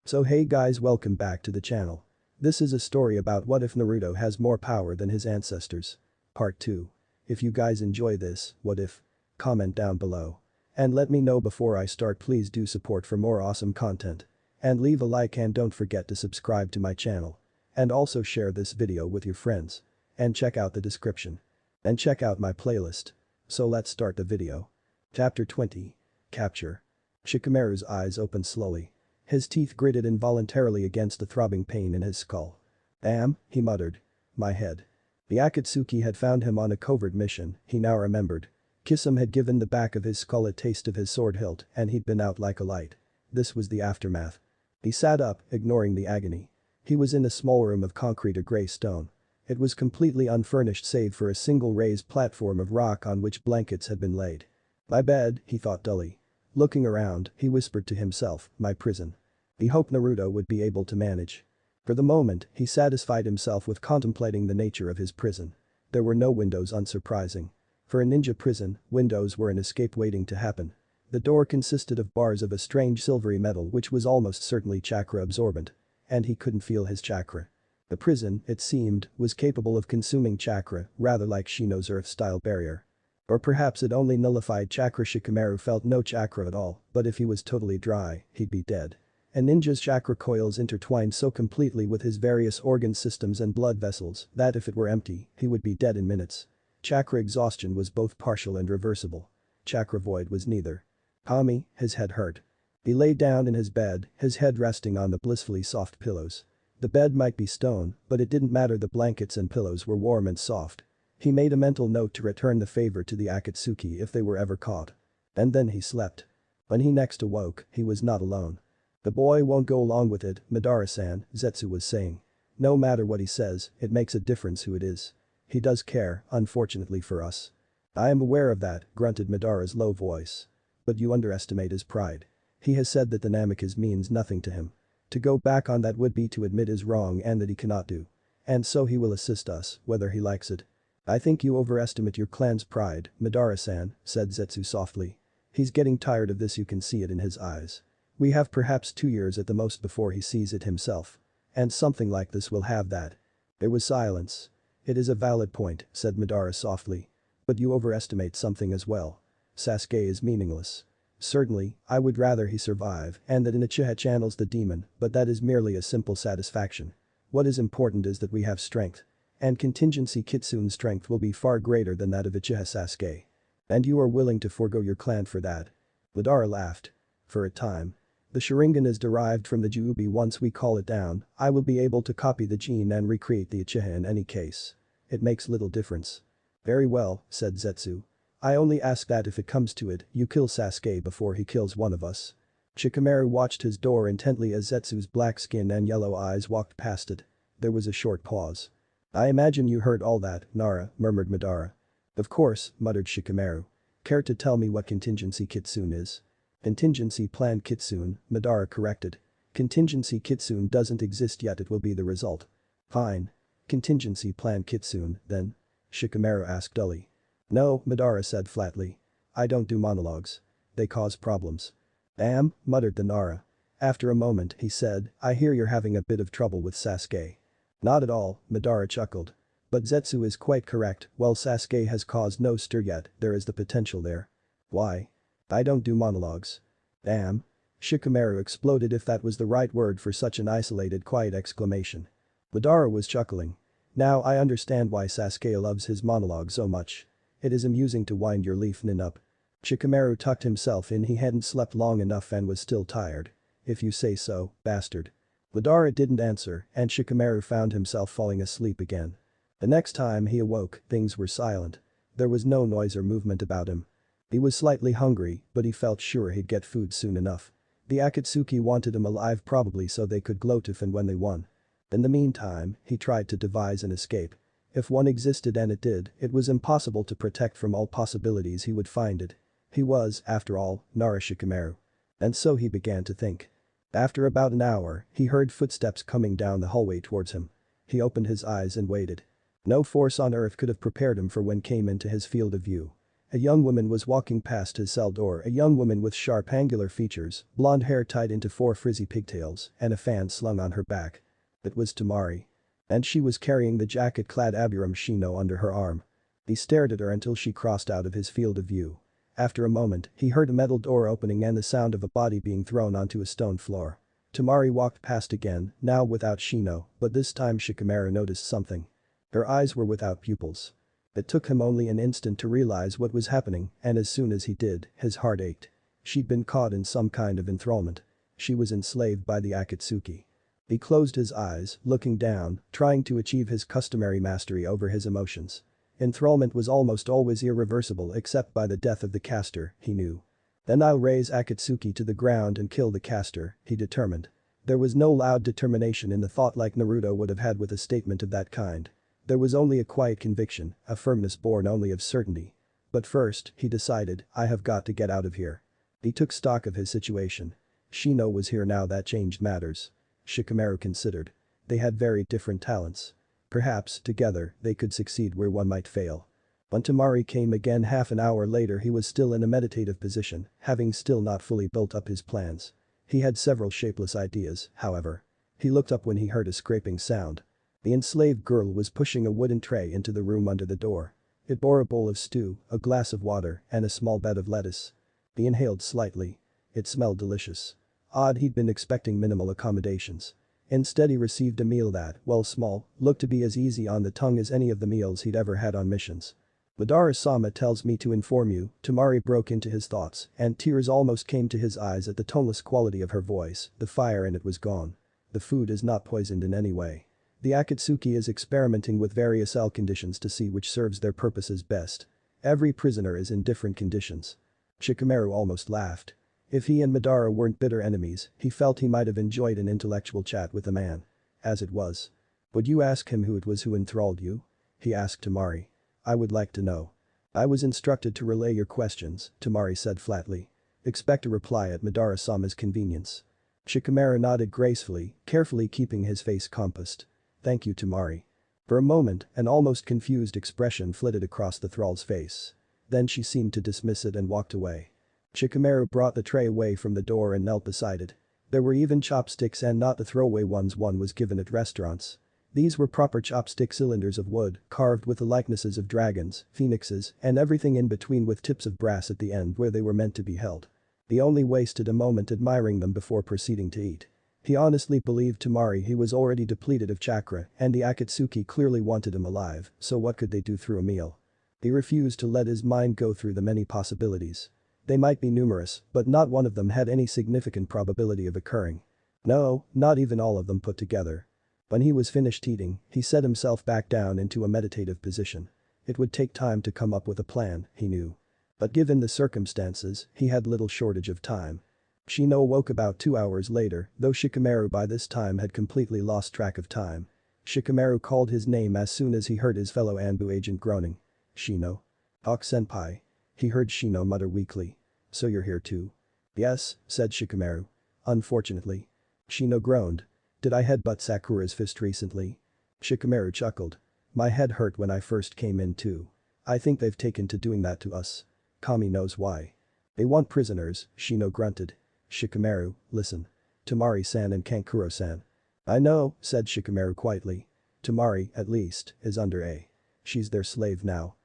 So hey guys, welcome back to the channel. This is a story about what if Naruto has more power than his ancestors. Part 2. If you guys enjoy this, what if? Comment down below. And let me know before I start. Please do support for more awesome content. And leave a like and don't forget to subscribe to my channel. And also share this video with your friends. And check out the description. And check out my playlist. So let's start the video. Chapter 20. Capture. Shikamaru's eyes opened slowly. His teeth gritted involuntarily against the throbbing pain in his skull. "Damn," he muttered. "My head." The Akatsuki had found him on a covert mission, he now remembered. Kisame had given the back of his skull a taste of his sword hilt and he'd been out like a light. This was the aftermath. He sat up, ignoring the agony. He was in a small room of concrete or grey stone. It was completely unfurnished save for a single raised platform of rock on which blankets had been laid. "My bed," he thought dully. Looking around, he whispered to himself, "My prison." He hoped Naruto would be able to manage. For the moment, he satisfied himself with contemplating the nature of his prison. There were no windows, unsurprising. For a ninja prison, windows were an escape waiting to happen. The door consisted of bars of a strange silvery metal which was almost certainly chakra absorbent. And he couldn't feel his chakra. The prison, it seemed, was capable of consuming chakra, rather like Shino's earth-style barrier. Or perhaps it only nullified chakra. Shikamaru felt no chakra at all, but if he was totally dry, he'd be dead. A ninja's chakra coils intertwined so completely with his various organ systems and blood vessels that if it were empty, he would be dead in minutes. Chakra exhaustion was both partial and reversible. Chakra void was neither. Kami, his head hurt. He lay down in his bed, his head resting on the blissfully soft pillows. The bed might be stone, but it didn't matter, the blankets and pillows were warm and soft. He made a mental note to return the favor to the Akatsuki if they were ever caught. And then he slept. When he next awoke, he was not alone. "The boy won't go along with it, Madara-san," Zetsu was saying. "No matter what he says, it makes a difference who it is. He does care, unfortunately for us." "I am aware of that," grunted Madara's low voice. "But you underestimate his pride. He has said that the Namikaze means nothing to him. To go back on that would be to admit his wrong and that he cannot do. And so he will assist us, whether he likes it." "I think you overestimate your clan's pride, Madara-san," said Zetsu softly. "He's getting tired of this, you can see it in his eyes. We have perhaps 2 years at the most before he sees it himself. And something like this will have that." There was silence. "It is a valid point," said Madara softly. "But you overestimate something as well. Sasuke is meaningless. Certainly, I would rather he survive and that Inochiha channels the demon, but that is merely a simple satisfaction. What is important is that we have strength. And contingency Kitsune's strength will be far greater than that of Uchiha Sasuke. And you are willing to forego your clan for that." Madara laughed. "For a time. The Sharingan is derived from the Juubi. Once we call it down, I will be able to copy the gene and recreate the Uchiha in any case. It makes little difference." "Very well," said Zetsu. "I only ask that if it comes to it, you kill Sasuke before he kills one of us." Shikamaru watched his door intently as Zetsu's black skin and yellow eyes walked past it. There was a short pause. "I imagine you heard all that, Nara," murmured Madara. "Of course," muttered Shikamaru. "Care to tell me what contingency Kitsune is?" "Contingency plan Kitsune," Madara corrected. "Contingency Kitsune doesn't exist yet, it will be the result." "Fine. Contingency plan Kitsune, then?" Shikamaru asked dully. "No," Madara said flatly. "I don't do monologues. They cause problems." "Damn," muttered the Nara. After a moment he said, "I hear you're having a bit of trouble with Sasuke." "Not at all," Madara chuckled. "But Zetsu is quite correct, while Sasuke has caused no stir yet, there is the potential there." "Why?" "I don't do monologues." "Damn." Shikamaru exploded, if that was the right word for such an isolated quiet exclamation. Madara was chuckling. "Now I understand why Sasuke loves his monologue so much. It is amusing to wind your leaf nin up." Shikamaru tucked himself in, he hadn't slept long enough and was still tired. "If you say so, bastard." Madara didn't answer and Shikamaru found himself falling asleep again. The next time he awoke, things were silent. There was no noise or movement about him. He was slightly hungry, but he felt sure he'd get food soon enough. The Akatsuki wanted him alive, probably so they could gloat if and when they won. In the meantime, he tried to devise an escape. If one existed, and it did, it was impossible to protect from all possibilities he would find it. He was, after all, Nara Shikamaru. And so he began to think. After about an hour, he heard footsteps coming down the hallway towards him. He opened his eyes and waited. No force on earth could have prepared him for when came into his field of view. A young woman was walking past his cell door, a young woman with sharp angular features, blonde hair tied into 4 frizzy pigtails, and a fan slung on her back. It was Tamari. And she was carrying the jacket-clad Abiram Shino under her arm. He stared at her until she crossed out of his field of view. After a moment, he heard a metal door opening and the sound of a body being thrown onto a stone floor. Tamari walked past again, now without Shino, but this time Shikamaru noticed something. Her eyes were without pupils. It took him only an instant to realize what was happening, and as soon as he did, his heart ached. She'd been caught in some kind of enthrallment. She was enslaved by the Akatsuki. He closed his eyes, looking down, trying to achieve his customary mastery over his emotions. Enthrallment was almost always irreversible except by the death of the caster, he knew. Then I'll raise Akatsuki to the ground and kill the caster, he determined. There was no loud determination in the thought like Naruto would have had with a statement of that kind. There was only a quiet conviction, a firmness born only of certainty. But first, he decided, I have got to get out of here. He took stock of his situation. Shino was here now, that changed matters. Shikamaru considered. They had very different talents. Perhaps, together, they could succeed where one might fail. When Tamari came again half an hour later, he was still in a meditative position, having still not fully built up his plans. He had several shapeless ideas, however. He looked up when he heard a scraping sound. The enslaved girl was pushing a wooden tray into the room under the door. It bore a bowl of stew, a glass of water, and a small bed of lettuce. He inhaled slightly. It smelled delicious. Odd, he'd been expecting minimal accommodations. Instead he received a meal that, while small, looked to be as easy on the tongue as any of the meals he'd ever had on missions. Madara-sama tells me to inform you, Tamari broke into his thoughts, and tears almost came to his eyes at the toneless quality of her voice, the fire in it was gone. The food is not poisoned in any way. The Akatsuki is experimenting with various cell conditions to see which serves their purposes best. Every prisoner is in different conditions. Shikamaru almost laughed. If he and Madara weren't bitter enemies, he felt he might have enjoyed an intellectual chat with the man. As it was. Would you ask him who it was who enthralled you? He asked Tamari. I would like to know. I was instructed to relay your questions, Tamari said flatly. Expect a reply at Madara-sama's convenience. Shikamaru nodded gracefully, carefully keeping his face composed. Thank you, Tamari. For a moment, an almost confused expression flitted across the thrall's face. Then she seemed to dismiss it and walked away. Shikamaru brought the tray away from the door and knelt beside it. There were even chopsticks and not the throwaway ones one was given at restaurants. These were proper chopstick cylinders of wood, carved with the likenesses of dragons, phoenixes, and everything in between with tips of brass at the end where they were meant to be held. He only wasted a moment admiring them before proceeding to eat. He honestly believed Tamari he was already depleted of chakra and the Akatsuki clearly wanted him alive, so what could they do through a meal? He refused to let his mind go through the many possibilities. They might be numerous, but not one of them had any significant probability of occurring. No, not even all of them put together. When he was finished eating, he set himself back down into a meditative position. It would take time to come up with a plan, he knew. But given the circumstances, he had little shortage of time. Shino woke about 2 hours later, though Shikamaru by this time had completely lost track of time. Shikamaru called his name as soon as he heard his fellow Anbu agent groaning. Shino. Senpai. He heard Shino mutter weakly. So you're here too? Yes, said Shikamaru. Unfortunately. Shino groaned. Did I headbutt Sakura's fist recently? Shikamaru chuckled. My head hurt when I first came in too. I think they've taken to doing that to us. Kami knows why. They want prisoners, Shino grunted. Shikamaru, listen. Tamari-san and Kankuro-san. I know, said Shikamaru quietly. Tamari, at least, is under A. She's their slave now.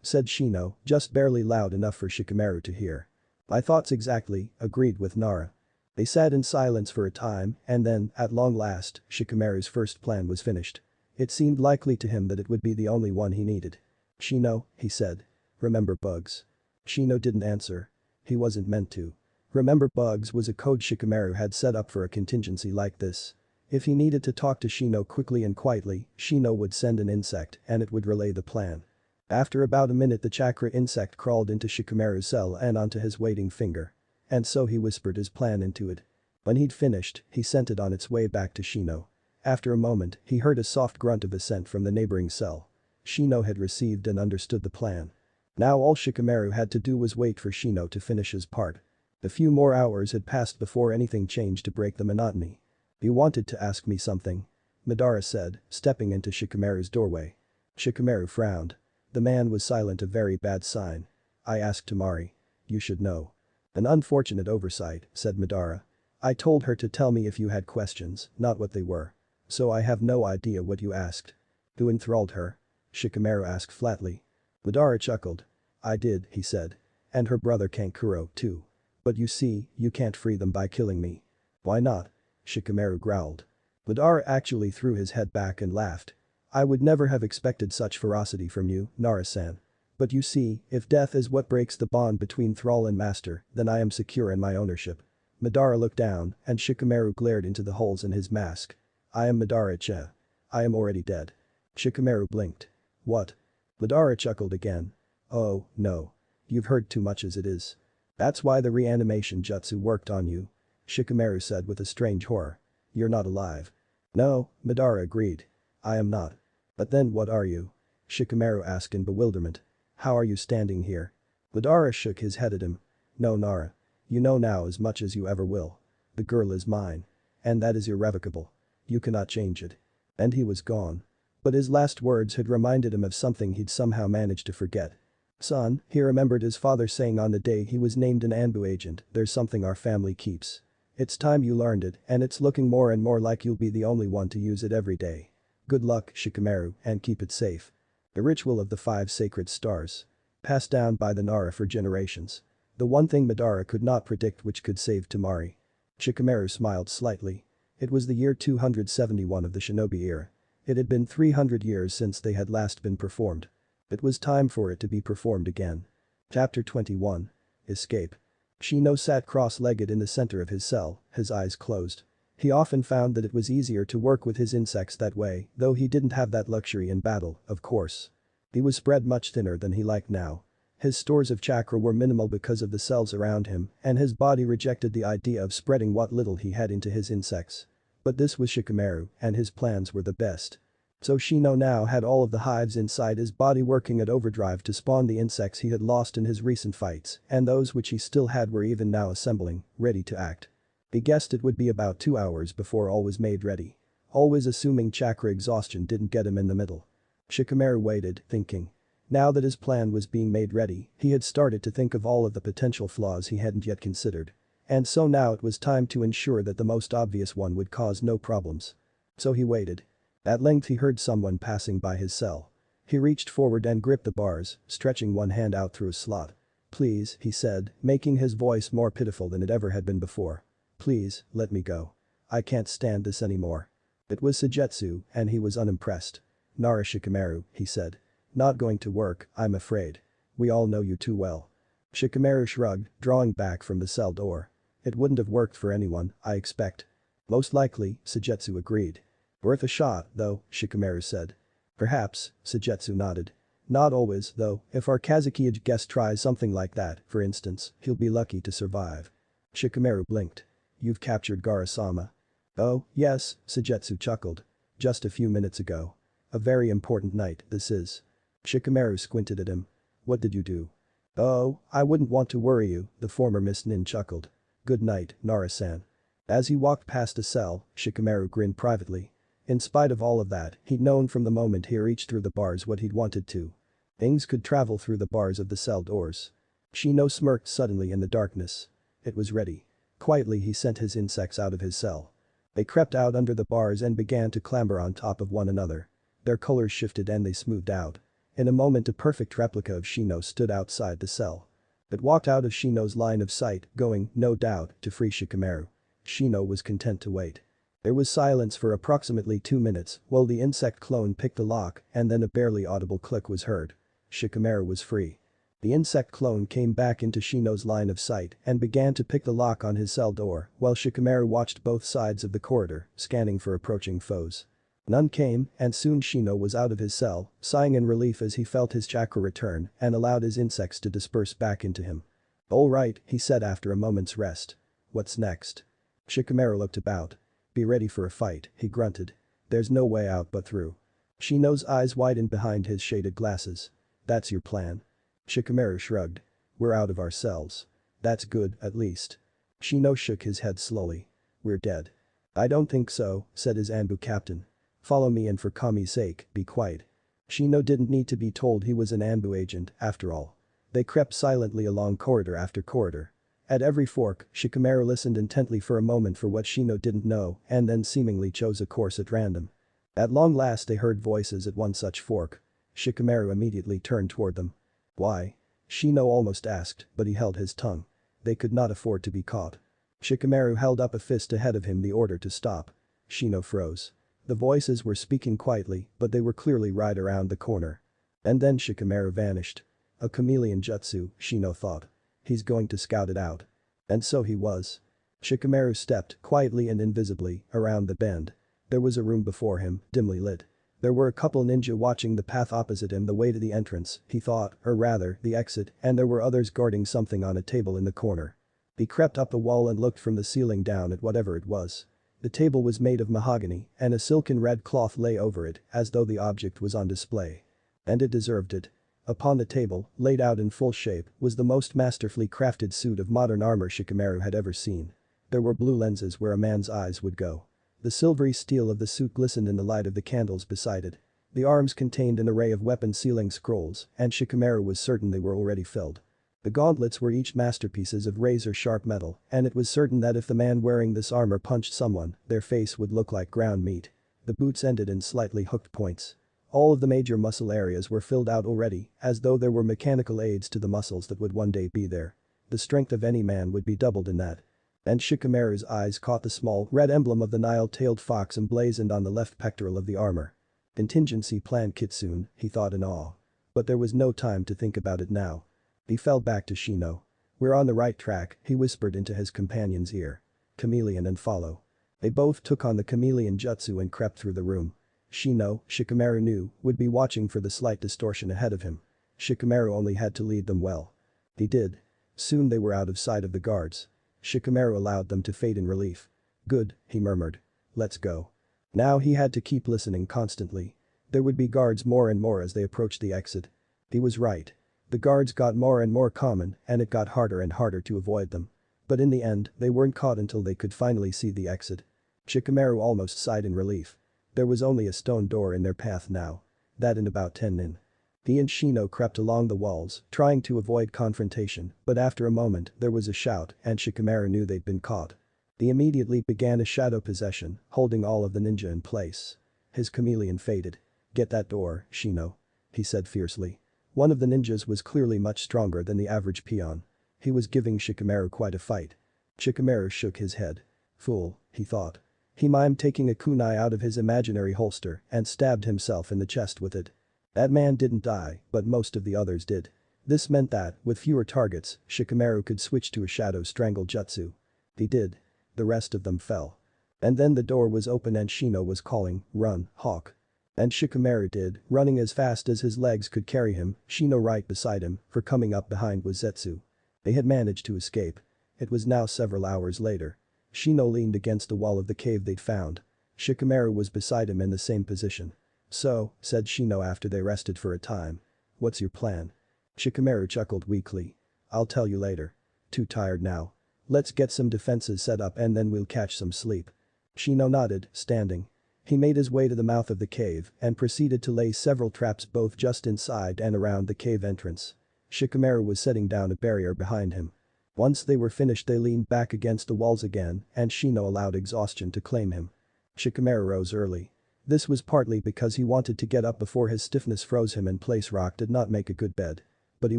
Said Shino, just barely loud enough for Shikamaru to hear. My thoughts exactly, agreed with Nara. They sat in silence for a time and then, at long last, Shikamaru's first plan was finished. It seemed likely to him that it would be the only one he needed. Shino, he said. Remember bugs. Shino didn't answer. He wasn't meant to. Remember bugs was a code Shikamaru had set up for a contingency like this. If he needed to talk to Shino quickly and quietly, Shino would send an insect and it would relay the plan. After about a minute the chakra insect crawled into Shikamaru's cell and onto his waiting finger. And so he whispered his plan into it. When he'd finished, he sent it on its way back to Shino. After a moment, he heard a soft grunt of assent from the neighboring cell. Shino had received and understood the plan. Now all Shikamaru had to do was wait for Shino to finish his part. A few more hours had passed before anything changed to break the monotony. You wanted to ask me something? Madara said, stepping into Shikamaru's doorway. Shikamaru frowned. The man was silent, a very bad sign. I asked Tamari. You should know. An unfortunate oversight, said Madara. I told her to tell me if you had questions, not what they were. So I have no idea what you asked. Who enthralled her? Shikamaru asked flatly. Madara chuckled. I did, he said. And her brother Kankuro, too. But you see, you can't free them by killing me. Why not? Shikamaru growled. Madara actually threw his head back and laughed. I would never have expected such ferocity from you, Nara-san. But you see, if death is what breaks the bond between thrall and master, then I am secure in my ownership. Madara looked down, and Shikamaru glared into the holes in his mask. I am Madara-cha. I am already dead. Shikamaru blinked. What? Madara chuckled again. Oh, no. You've heard too much as it is. That's why the reanimation jutsu worked on you. Shikamaru said with a strange horror. You're not alive. No, Madara agreed. I am not. But then what are you? Shikamaru asked in bewilderment. How are you standing here? Madara shook his head at him. No, Nara. You know now as much as you ever will. The girl is mine. And that is irrevocable. You cannot change it. And he was gone. But his last words had reminded him of something he'd somehow managed to forget. Son, he remembered his father saying on the day he was named an Anbu agent, there's something our family keeps. It's time you learned it, and it's looking more and more like you'll be the only one to use it every day. Good luck, Shikamaru, and keep it safe. The ritual of the 5 sacred stars. Passed down by the Nara for generations. The one thing Madara could not predict which could save Tamari. Shikamaru smiled slightly. It was the year 271 of the shinobi era. It had been 300 years since they had last been performed. It was time for it to be performed again. Chapter 21. Escape. Shino sat cross-legged in the center of his cell, his eyes closed. He often found that it was easier to work with his insects that way, though he didn't have that luxury in battle, of course. He was spread much thinner than he liked now. His stores of chakra were minimal because of the cells around him, and his body rejected the idea of spreading what little he had into his insects. But this was Shikamaru, and his plans were the best. So Shino now had all of the hives inside his body working at overdrive to spawn the insects he had lost in his recent fights, and those which he still had were even now assembling, ready to act. He guessed it would be about 2 hours before all was made ready. Always assuming chakra exhaustion didn't get him in the middle. Shikamaru waited, thinking. Now that his plan was being made ready, he had started to think of all of the potential flaws he hadn't yet considered. And so now it was time to ensure that the most obvious one would cause no problems. So he waited. At length he heard someone passing by his cell. He reached forward and gripped the bars, stretching one hand out through a slot. Please, he said, making his voice more pitiful than it ever had been before. Please, let me go. I can't stand this anymore. It was Sujetsu, and he was unimpressed. Nara Shikamaru, he said. Not going to work, I'm afraid. We all know you too well. Shikamaru shrugged, drawing back from the cell door. It wouldn't have worked for anyone, I expect. Most likely, Sujetsu agreed. Worth a shot, though, Shikamaru said. Perhaps, Sujetsu nodded. Not always, though, if our Kazuki guest tries something like that, for instance, he'll be lucky to survive. Shikamaru blinked. You've captured Garasama. Oh, yes, Sujetsu chuckled. Just a few minutes ago. A very important night, this is. Shikamaru squinted at him. What did you do? Oh, I wouldn't want to worry you, the former Miss Nin chuckled. Good night, Nara-san. As he walked past a cell, Shikamaru grinned privately. In spite of all of that, he'd known from the moment he reached through the bars what he'd wanted to. Things could travel through the bars of the cell doors. Shino smirked suddenly in the darkness. It was ready. Quietly he sent his insects out of his cell. They crept out under the bars and began to clamber on top of one another. Their colors shifted and they smoothed out. In a moment a perfect replica of Shino stood outside the cell. It walked out of Shino's line of sight, going, no doubt, to free Shikamaru. Shino was content to wait. There was silence for approximately 2 minutes while the insect clone picked the lock and then a barely audible click was heard. Shikamaru was free. The insect clone came back into Shino's line of sight and began to pick the lock on his cell door while Shikamaru watched both sides of the corridor, scanning for approaching foes. None came, and soon Shino was out of his cell, sighing in relief as he felt his chakra return and allowed his insects to disperse back into him. All right, he said after a moment's rest. What's next? Shikamaru looked about. Be ready for a fight, he grunted. There's no way out but through. Shino's eyes widened behind his shaded glasses. That's your plan? Shikamaru shrugged. We're out of our cells. That's good, at least. Shino shook his head slowly. We're dead. I don't think so, said his Anbu captain. Follow me and for Kami's sake, be quiet. Shino didn't need to be told he was an Anbu agent, after all. They crept silently along corridor after corridor. At every fork, Shikamaru listened intently for a moment for what Shino didn't know and then seemingly chose a course at random. At long last they heard voices at one such fork. Shikamaru immediately turned toward them. Why? Shino almost asked, but he held his tongue. They could not afford to be caught. Shikamaru held up a fist ahead of him, the order to stop. Shino froze. The voices were speaking quietly, but they were clearly right around the corner. And then Shikamaru vanished. A chameleon jutsu, Shino thought. He's going to scout it out. And so he was. Shikamaru stepped, quietly and invisibly, around the bend. There was a room before him, dimly lit. There were a couple ninja watching the path opposite him, the way to the entrance, he thought, or rather, the exit, and there were others guarding something on a table in the corner. He crept up the wall and looked from the ceiling down at whatever it was. The table was made of mahogany, and a silken red cloth lay over it, as though the object was on display. And it deserved it. Upon the table, laid out in full shape, was the most masterfully crafted suit of modern armor Shikamaru had ever seen. There were blue lenses where a man's eyes would go. The silvery steel of the suit glistened in the light of the candles beside it. The arms contained an array of weapon sealing scrolls, and Shikamaru was certain they were already filled. The gauntlets were each masterpieces of razor-sharp metal, and it was certain that if the man wearing this armor punched someone, their face would look like ground meat. The boots ended in slightly hooked points. All of the major muscle areas were filled out already, as though there were mechanical aids to the muscles that would one day be there. The strength of any man would be doubled in that. And Shikamaru's eyes caught the small, red emblem of the Nile-tailed fox emblazoned on the left pectoral of the armor. Contingency plan Kitsune, he thought in awe. But there was no time to think about it now. He fell back to Shino. We're on the right track, he whispered into his companion's ear. Chameleon and follow. They both took on the chameleon jutsu and crept through the room. Shino, Shikamaru knew, would be watching for the slight distortion ahead of him. Shikamaru only had to lead them well. He did. Soon they were out of sight of the guards. Shikamaru allowed them to fade in relief. Good, he murmured. Let's go. Now he had to keep listening constantly. There would be guards more and more as they approached the exit. He was right. The guards got more and more common, and it got harder and harder to avoid them. But in the end, they weren't caught until they could finally see the exit. Shikamaru almost sighed in relief. There was only a stone door in their path now. That in about 10 nin. He and Shino crept along the walls, trying to avoid confrontation, but after a moment there was a shout and Shikamaru knew they'd been caught. He immediately began a shadow possession, holding all of the ninja in place. His chameleon faded. Get that door, Shino. He said fiercely. One of the ninjas was clearly much stronger than the average peon. He was giving Shikamaru quite a fight. Shikamaru shook his head. Fool, he thought. He mimed taking a kunai out of his imaginary holster and stabbed himself in the chest with it. That man didn't die, but most of the others did. This meant that, with fewer targets, Shikamaru could switch to a shadow strangle jutsu. He did. The rest of them fell. And then the door was open and Shino was calling, "Run, Hawk." And Shikamaru did, running as fast as his legs could carry him, Shino right beside him, for coming up behind was Zetsu. They had managed to escape. It was now several hours later. Shino leaned against the wall of the cave they'd found. Shikamaru was beside him in the same position. So, said Shino after they rested for a time. What's your plan? Shikamaru chuckled weakly. I'll tell you later. Too tired now. Let's get some defenses set up and then we'll catch some sleep. Shino nodded, standing. He made his way to the mouth of the cave and proceeded to lay several traps both just inside and around the cave entrance. Shikamaru was setting down a barrier behind him. Once they were finished they leaned back against the walls again and Shino allowed exhaustion to claim him. Shikamaru rose early. This was partly because he wanted to get up before his stiffness froze him and place rock did not make a good bed. But he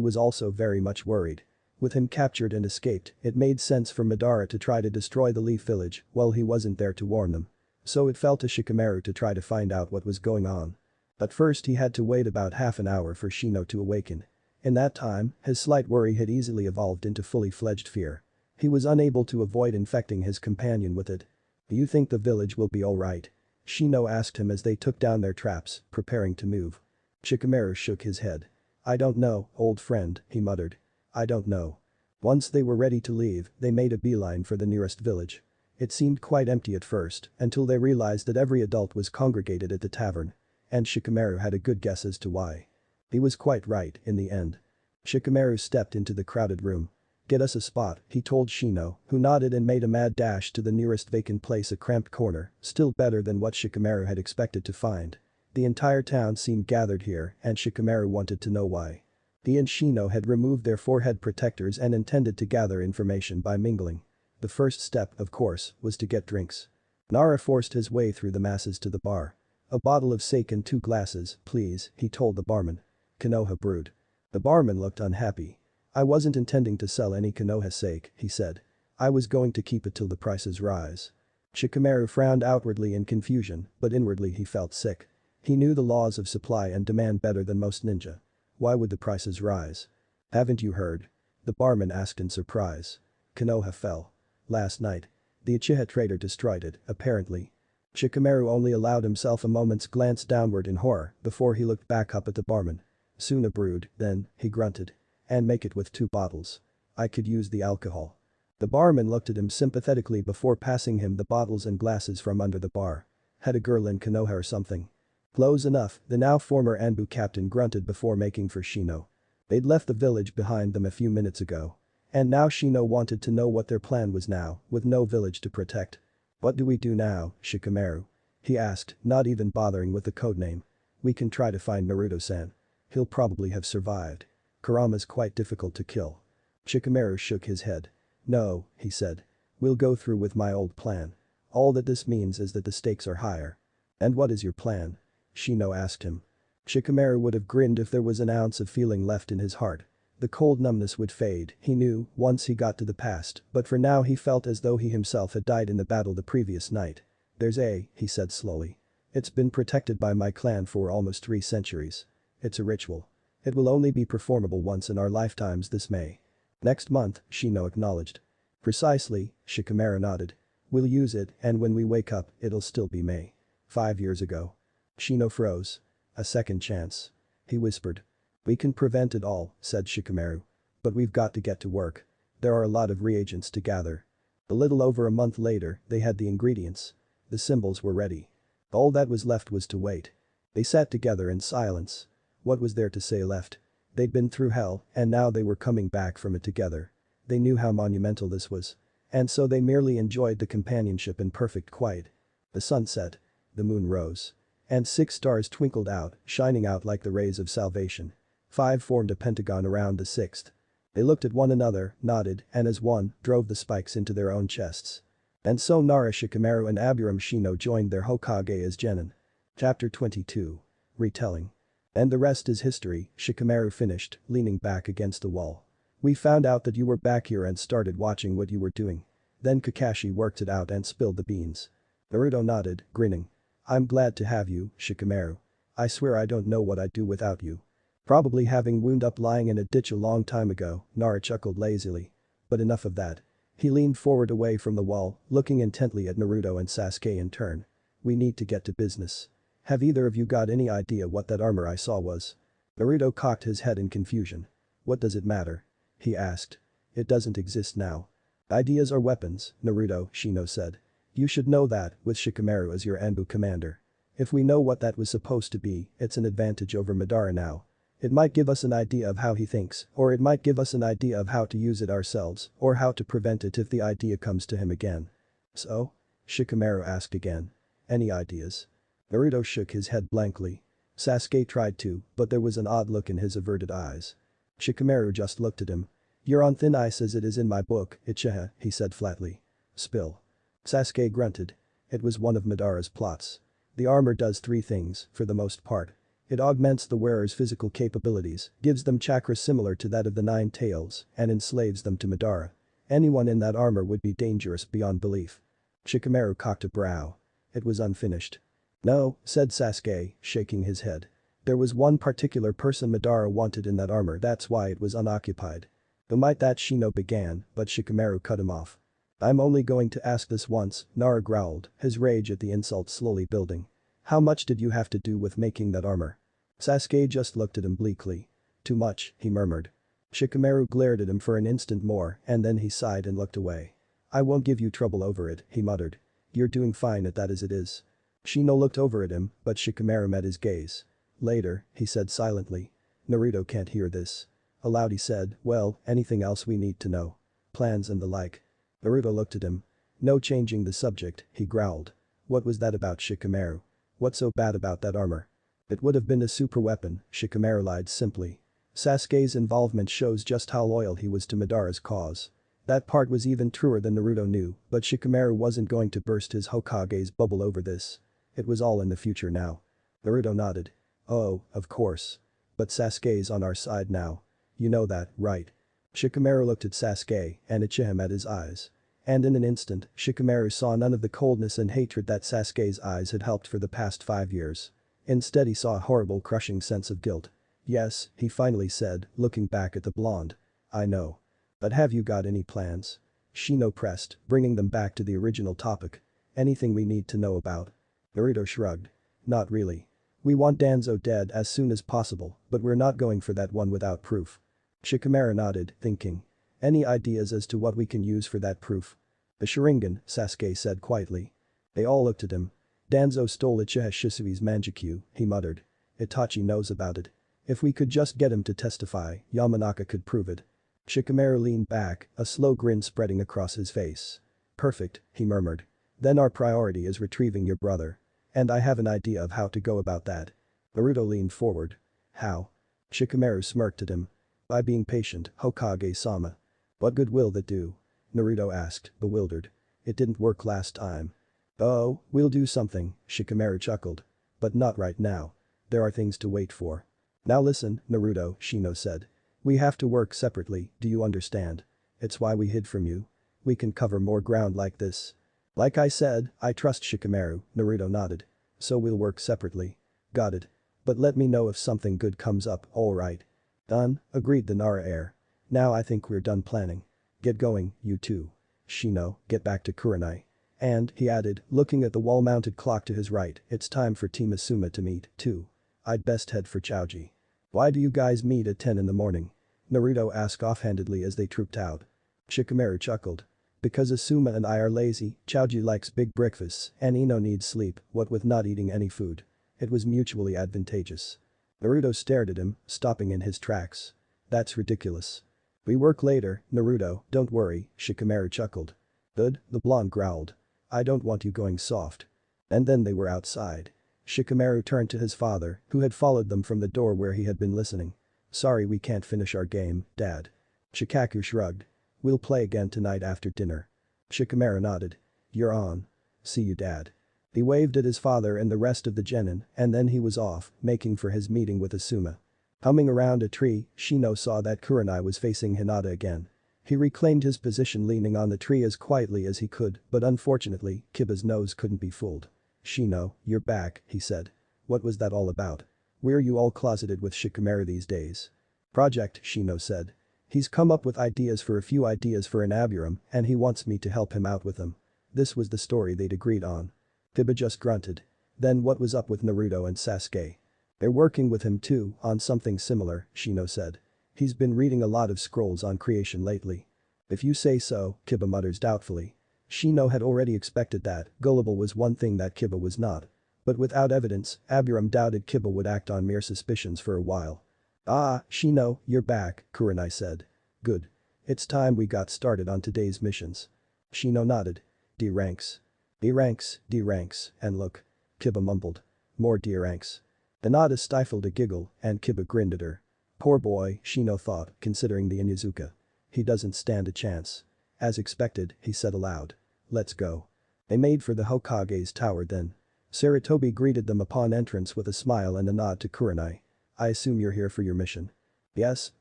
was also very much worried. With him captured and escaped, it made sense for Madara to try to destroy the Leaf Village while he wasn't there to warn them. So it fell to Shikamaru to try to find out what was going on. At first he had to wait about half an hour for Shino to awaken. In that time, his slight worry had easily evolved into fully fledged fear. He was unable to avoid infecting his companion with it. Do you think the village will be alright? Shino asked him as they took down their traps, preparing to move. Shikamaru shook his head. I don't know, old friend, he muttered. I don't know. Once they were ready to leave, they made a beeline for the nearest village. It seemed quite empty at first, until they realized that every adult was congregated at the tavern. And Shikamaru had a good guess as to why. He was quite right, in the end. Shikamaru stepped into the crowded room. Get us a spot, he told Shino, who nodded and made a mad dash to the nearest vacant place, a cramped corner, still better than what Shikamaru had expected to find. The entire town seemed gathered here and Shikamaru wanted to know why. He and Shino had removed their forehead protectors and intended to gather information by mingling. The first step, of course, was to get drinks. Nara forced his way through the masses to the bar. "A bottle of sake and 2 glasses, please," he told the barman. Konoha brewed. The barman looked unhappy. "I wasn't intending to sell any Konoha sake," he said. "I was going to keep it till the prices rise." Shikamaru frowned outwardly in confusion, but inwardly he felt sick. He knew the laws of supply and demand better than most ninja. Why would the prices rise? "Haven't you heard?" the barman asked in surprise. Konoha fell. "Last night. The Uchiha trader destroyed it, apparently." Shikamaru only allowed himself a moment's glance downward in horror before he looked back up at the barman. "Suna brewed, then," he grunted. "And make it with 2 bottles. I could use the alcohol." The barman looked at him sympathetically before passing him the bottles and glasses from under the bar. "Had a girl in Konoha or something?" "Close enough," the now former Anbu captain grunted before making for Shino. They'd left the village behind them a few minutes ago. And now Shino wanted to know what their plan was now, with no village to protect. "What do we do now, Shikamaru?" he asked, not even bothering with the codename. "We can try to find Naruto-san. He'll probably have survived. Kurama's quite difficult to kill." Shikamaru shook his head. "No," he said. "We'll go through with my old plan. All that this means is that the stakes are higher." "And what is your plan?" Shino asked him. Shikamaru would have grinned if there was an ounce of feeling left in his heart. The cold numbness would fade, he knew, once he got to the past, but for now he felt as though he himself had died in the battle the previous night. He said slowly. "It's been protected by my clan for almost 3 centuries. It's a ritual. It will only be performable once in our lifetimes this May." "Next month," Shino acknowledged. "Precisely," Shikamaru nodded. "We'll use it, and when we wake up, it'll still be May. 5 years ago." Shino froze. "A second chance," he whispered. "We can prevent it all," said Shikamaru. "But we've got to get to work. There are a lot of reagents to gather." A little over a month later, they had the ingredients. The symbols were ready. All that was left was to wait. They sat together in silence. What was there to say left? They'd been through hell, and now they were coming back from it together. They knew how monumental this was. And so they merely enjoyed the companionship in perfect quiet. The sun set. The moon rose. And 6 stars twinkled out, shining out like the rays of salvation. 5 formed a pentagon around the 6th. They looked at one another, nodded, and as one, drove the spikes into their own chests. And so Nara Shikamaru and Aburame Shino joined their Hokage as genin. Chapter 22. Retelling. "And the rest is history," Shikamaru finished, leaning back against the wall. "We found out that you were back here and started watching what you were doing. Then Kakashi worked it out and spilled the beans." Naruto nodded, grinning. "I'm glad to have you, Shikamaru. I swear I don't know what I'd do without you." "Probably having wound up lying in a ditch a long time ago," Nara chuckled lazily. "But enough of that." He leaned forward away from the wall, looking intently at Naruto and Sasuke in turn. "We need to get to business. Have either of you got any idea what that armor I saw was?" Naruto cocked his head in confusion. "What does it matter?" he asked. "It doesn't exist now." "Ideas are weapons, Naruto," Shino said. "You should know that, with Shikamaru as your Anbu commander. If we know what that was supposed to be, it's an advantage over Madara now. It might give us an idea of how he thinks, or it might give us an idea of how to use it ourselves, or how to prevent it if the idea comes to him again." "So?" Shikamaru asked again. "Any ideas?" Naruto shook his head blankly. Sasuke tried to, but there was an odd look in his averted eyes. Shikamaru just looked at him. "You're on thin ice as it is in my book, Uchiha," he said flatly. "Spill." Sasuke grunted. It was one of Madara's plots. The armor does 3 things, for the most part. It augments the wearer's physical capabilities, gives them chakra similar to that of the 9 tails, and enslaves them to Madara. Anyone in that armor would be dangerous beyond belief. Shikamaru cocked a brow. It was unfinished. "No," said Sasuke, shaking his head. "There was one particular person Madara wanted in that armor, that's why it was unoccupied." "Who might that?" Shino began, but Shikamaru cut him off. "I'm only going to ask this once," Nara growled, his rage at the insult slowly building. "How much did you have to do with making that armor?" Sasuke just looked at him bleakly. "Too much," he murmured. Shikamaru glared at him for an instant more and then he sighed and looked away. "I won't give you trouble over it," he muttered. "You're doing fine at that as it is." Shino looked over at him, but Shikamaru met his gaze. "Later," he said silently. "Naruto can't hear this." Aloud he said, "Well, anything else we need to know? Plans and the like?" Naruto looked at him. "No changing the subject," he growled. "What was that about, Shikamaru? What's so bad about that armor?" "It would have been a super weapon," Shikamaru lied simply. Sasuke's involvement shows just how loyal he was to Madara's cause. That part was even truer than Naruto knew, but Shikamaru wasn't going to burst his Hokage's bubble over this. It was all in the future now. Naruto nodded. Oh, of course. But Sasuke's on our side now. You know that, right? Shikamaru looked at Sasuke and it hit him at his eyes. And in an instant, Shikamaru saw none of the coldness and hatred that Sasuke's eyes had helped for the past 5 years. Instead he saw a horrible crushing sense of guilt. Yes, he finally said, looking back at the blonde. I know. But have you got any plans? Shino pressed, bringing them back to the original topic. Anything we need to know about? Naruto shrugged. Not really. We want Danzo dead as soon as possible, but we're not going for that one without proof. Shikamaru nodded, thinking. Any ideas as to what we can use for that proof? The Sharingan, Sasuke said quietly. They all looked at him. Danzo stole Uchiha Shisui's Manjikyu, he muttered. Itachi knows about it. If we could just get him to testify, Yamanaka could prove it. Shikamaru leaned back, a slow grin spreading across his face. Perfect, he murmured. Then our priority is retrieving your brother. And I have an idea of how to go about that. Naruto leaned forward. How? Shikamaru smirked at him. By being patient, Hokage-sama. What good will that do? Naruto asked, bewildered. It didn't work last time. Oh, we'll do something, Shikamaru chuckled. But not right now. There are things to wait for. Now listen, Naruto, Shino said. We have to work separately, do you understand? It's why we hid from you. We can cover more ground like this. Like I said, I trust Shikamaru, Naruto nodded. So we'll work separately. Got it. But let me know if something good comes up, alright. Done, agreed the Nara heir. Now I think we're done planning. Get going, you two. Shino, get back to Kurenai. And, he added, looking at the wall-mounted clock to his right, it's time for Team Asuma to meet, too. I'd best head for Chouji. Why do you guys meet at 10 in the morning? Naruto asked offhandedly as they trooped out. Shikamaru chuckled. Because Asuma and I are lazy, Chouji likes big breakfasts, and Ino needs sleep, what with not eating any food. It was mutually advantageous. Naruto stared at him, stopping in his tracks. That's ridiculous. We work later, Naruto, don't worry, Shikamaru chuckled. Good, the blonde growled. I don't want you going soft. And then they were outside. Shikamaru turned to his father, who had followed them from the door where he had been listening. Sorry we can't finish our game, Dad. Shikaku shrugged. We'll play again tonight after dinner. Shikamaru nodded. You're on. See you, Dad. He waved at his father and the rest of the genin, and then he was off, making for his meeting with Asuma. Humming around a tree, Shino saw that Kurenai was facing Hinata again. He reclaimed his position leaning on the tree as quietly as he could, but unfortunately, Kiba's nose couldn't be fooled. Shino, you're back, he said. What was that all about? Where you all closeted with Shikamaru these days? Project, Shino said. He's come up with ideas for an Aburum, and he wants me to help him out with them. This was the story they'd agreed on. Kiba just grunted. Then what was up with Naruto and Sasuke? They're working with him too, on something similar, Shino said. He's been reading a lot of scrolls on creation lately. If you say so, Kiba mutters doubtfully. Shino had already expected that, gullible was one thing that Kiba was not. But without evidence, Aburum doubted Kiba would act on mere suspicions for a while. Ah, Shino, you're back, Kurenai said. Good. It's time we got started on today's missions. Shino nodded. D ranks. D ranks, D ranks, and look. Kiba mumbled. More D ranks. Hinata stifled a giggle, and Kiba grinned at her. Poor boy, Shino thought, considering the Inuzuka. He doesn't stand a chance. As expected, he said aloud. Let's go. They made for the Hokage's tower then. Sarutobi greeted them upon entrance with a smile and a nod to Kurenai. I assume you're here for your mission. Yes,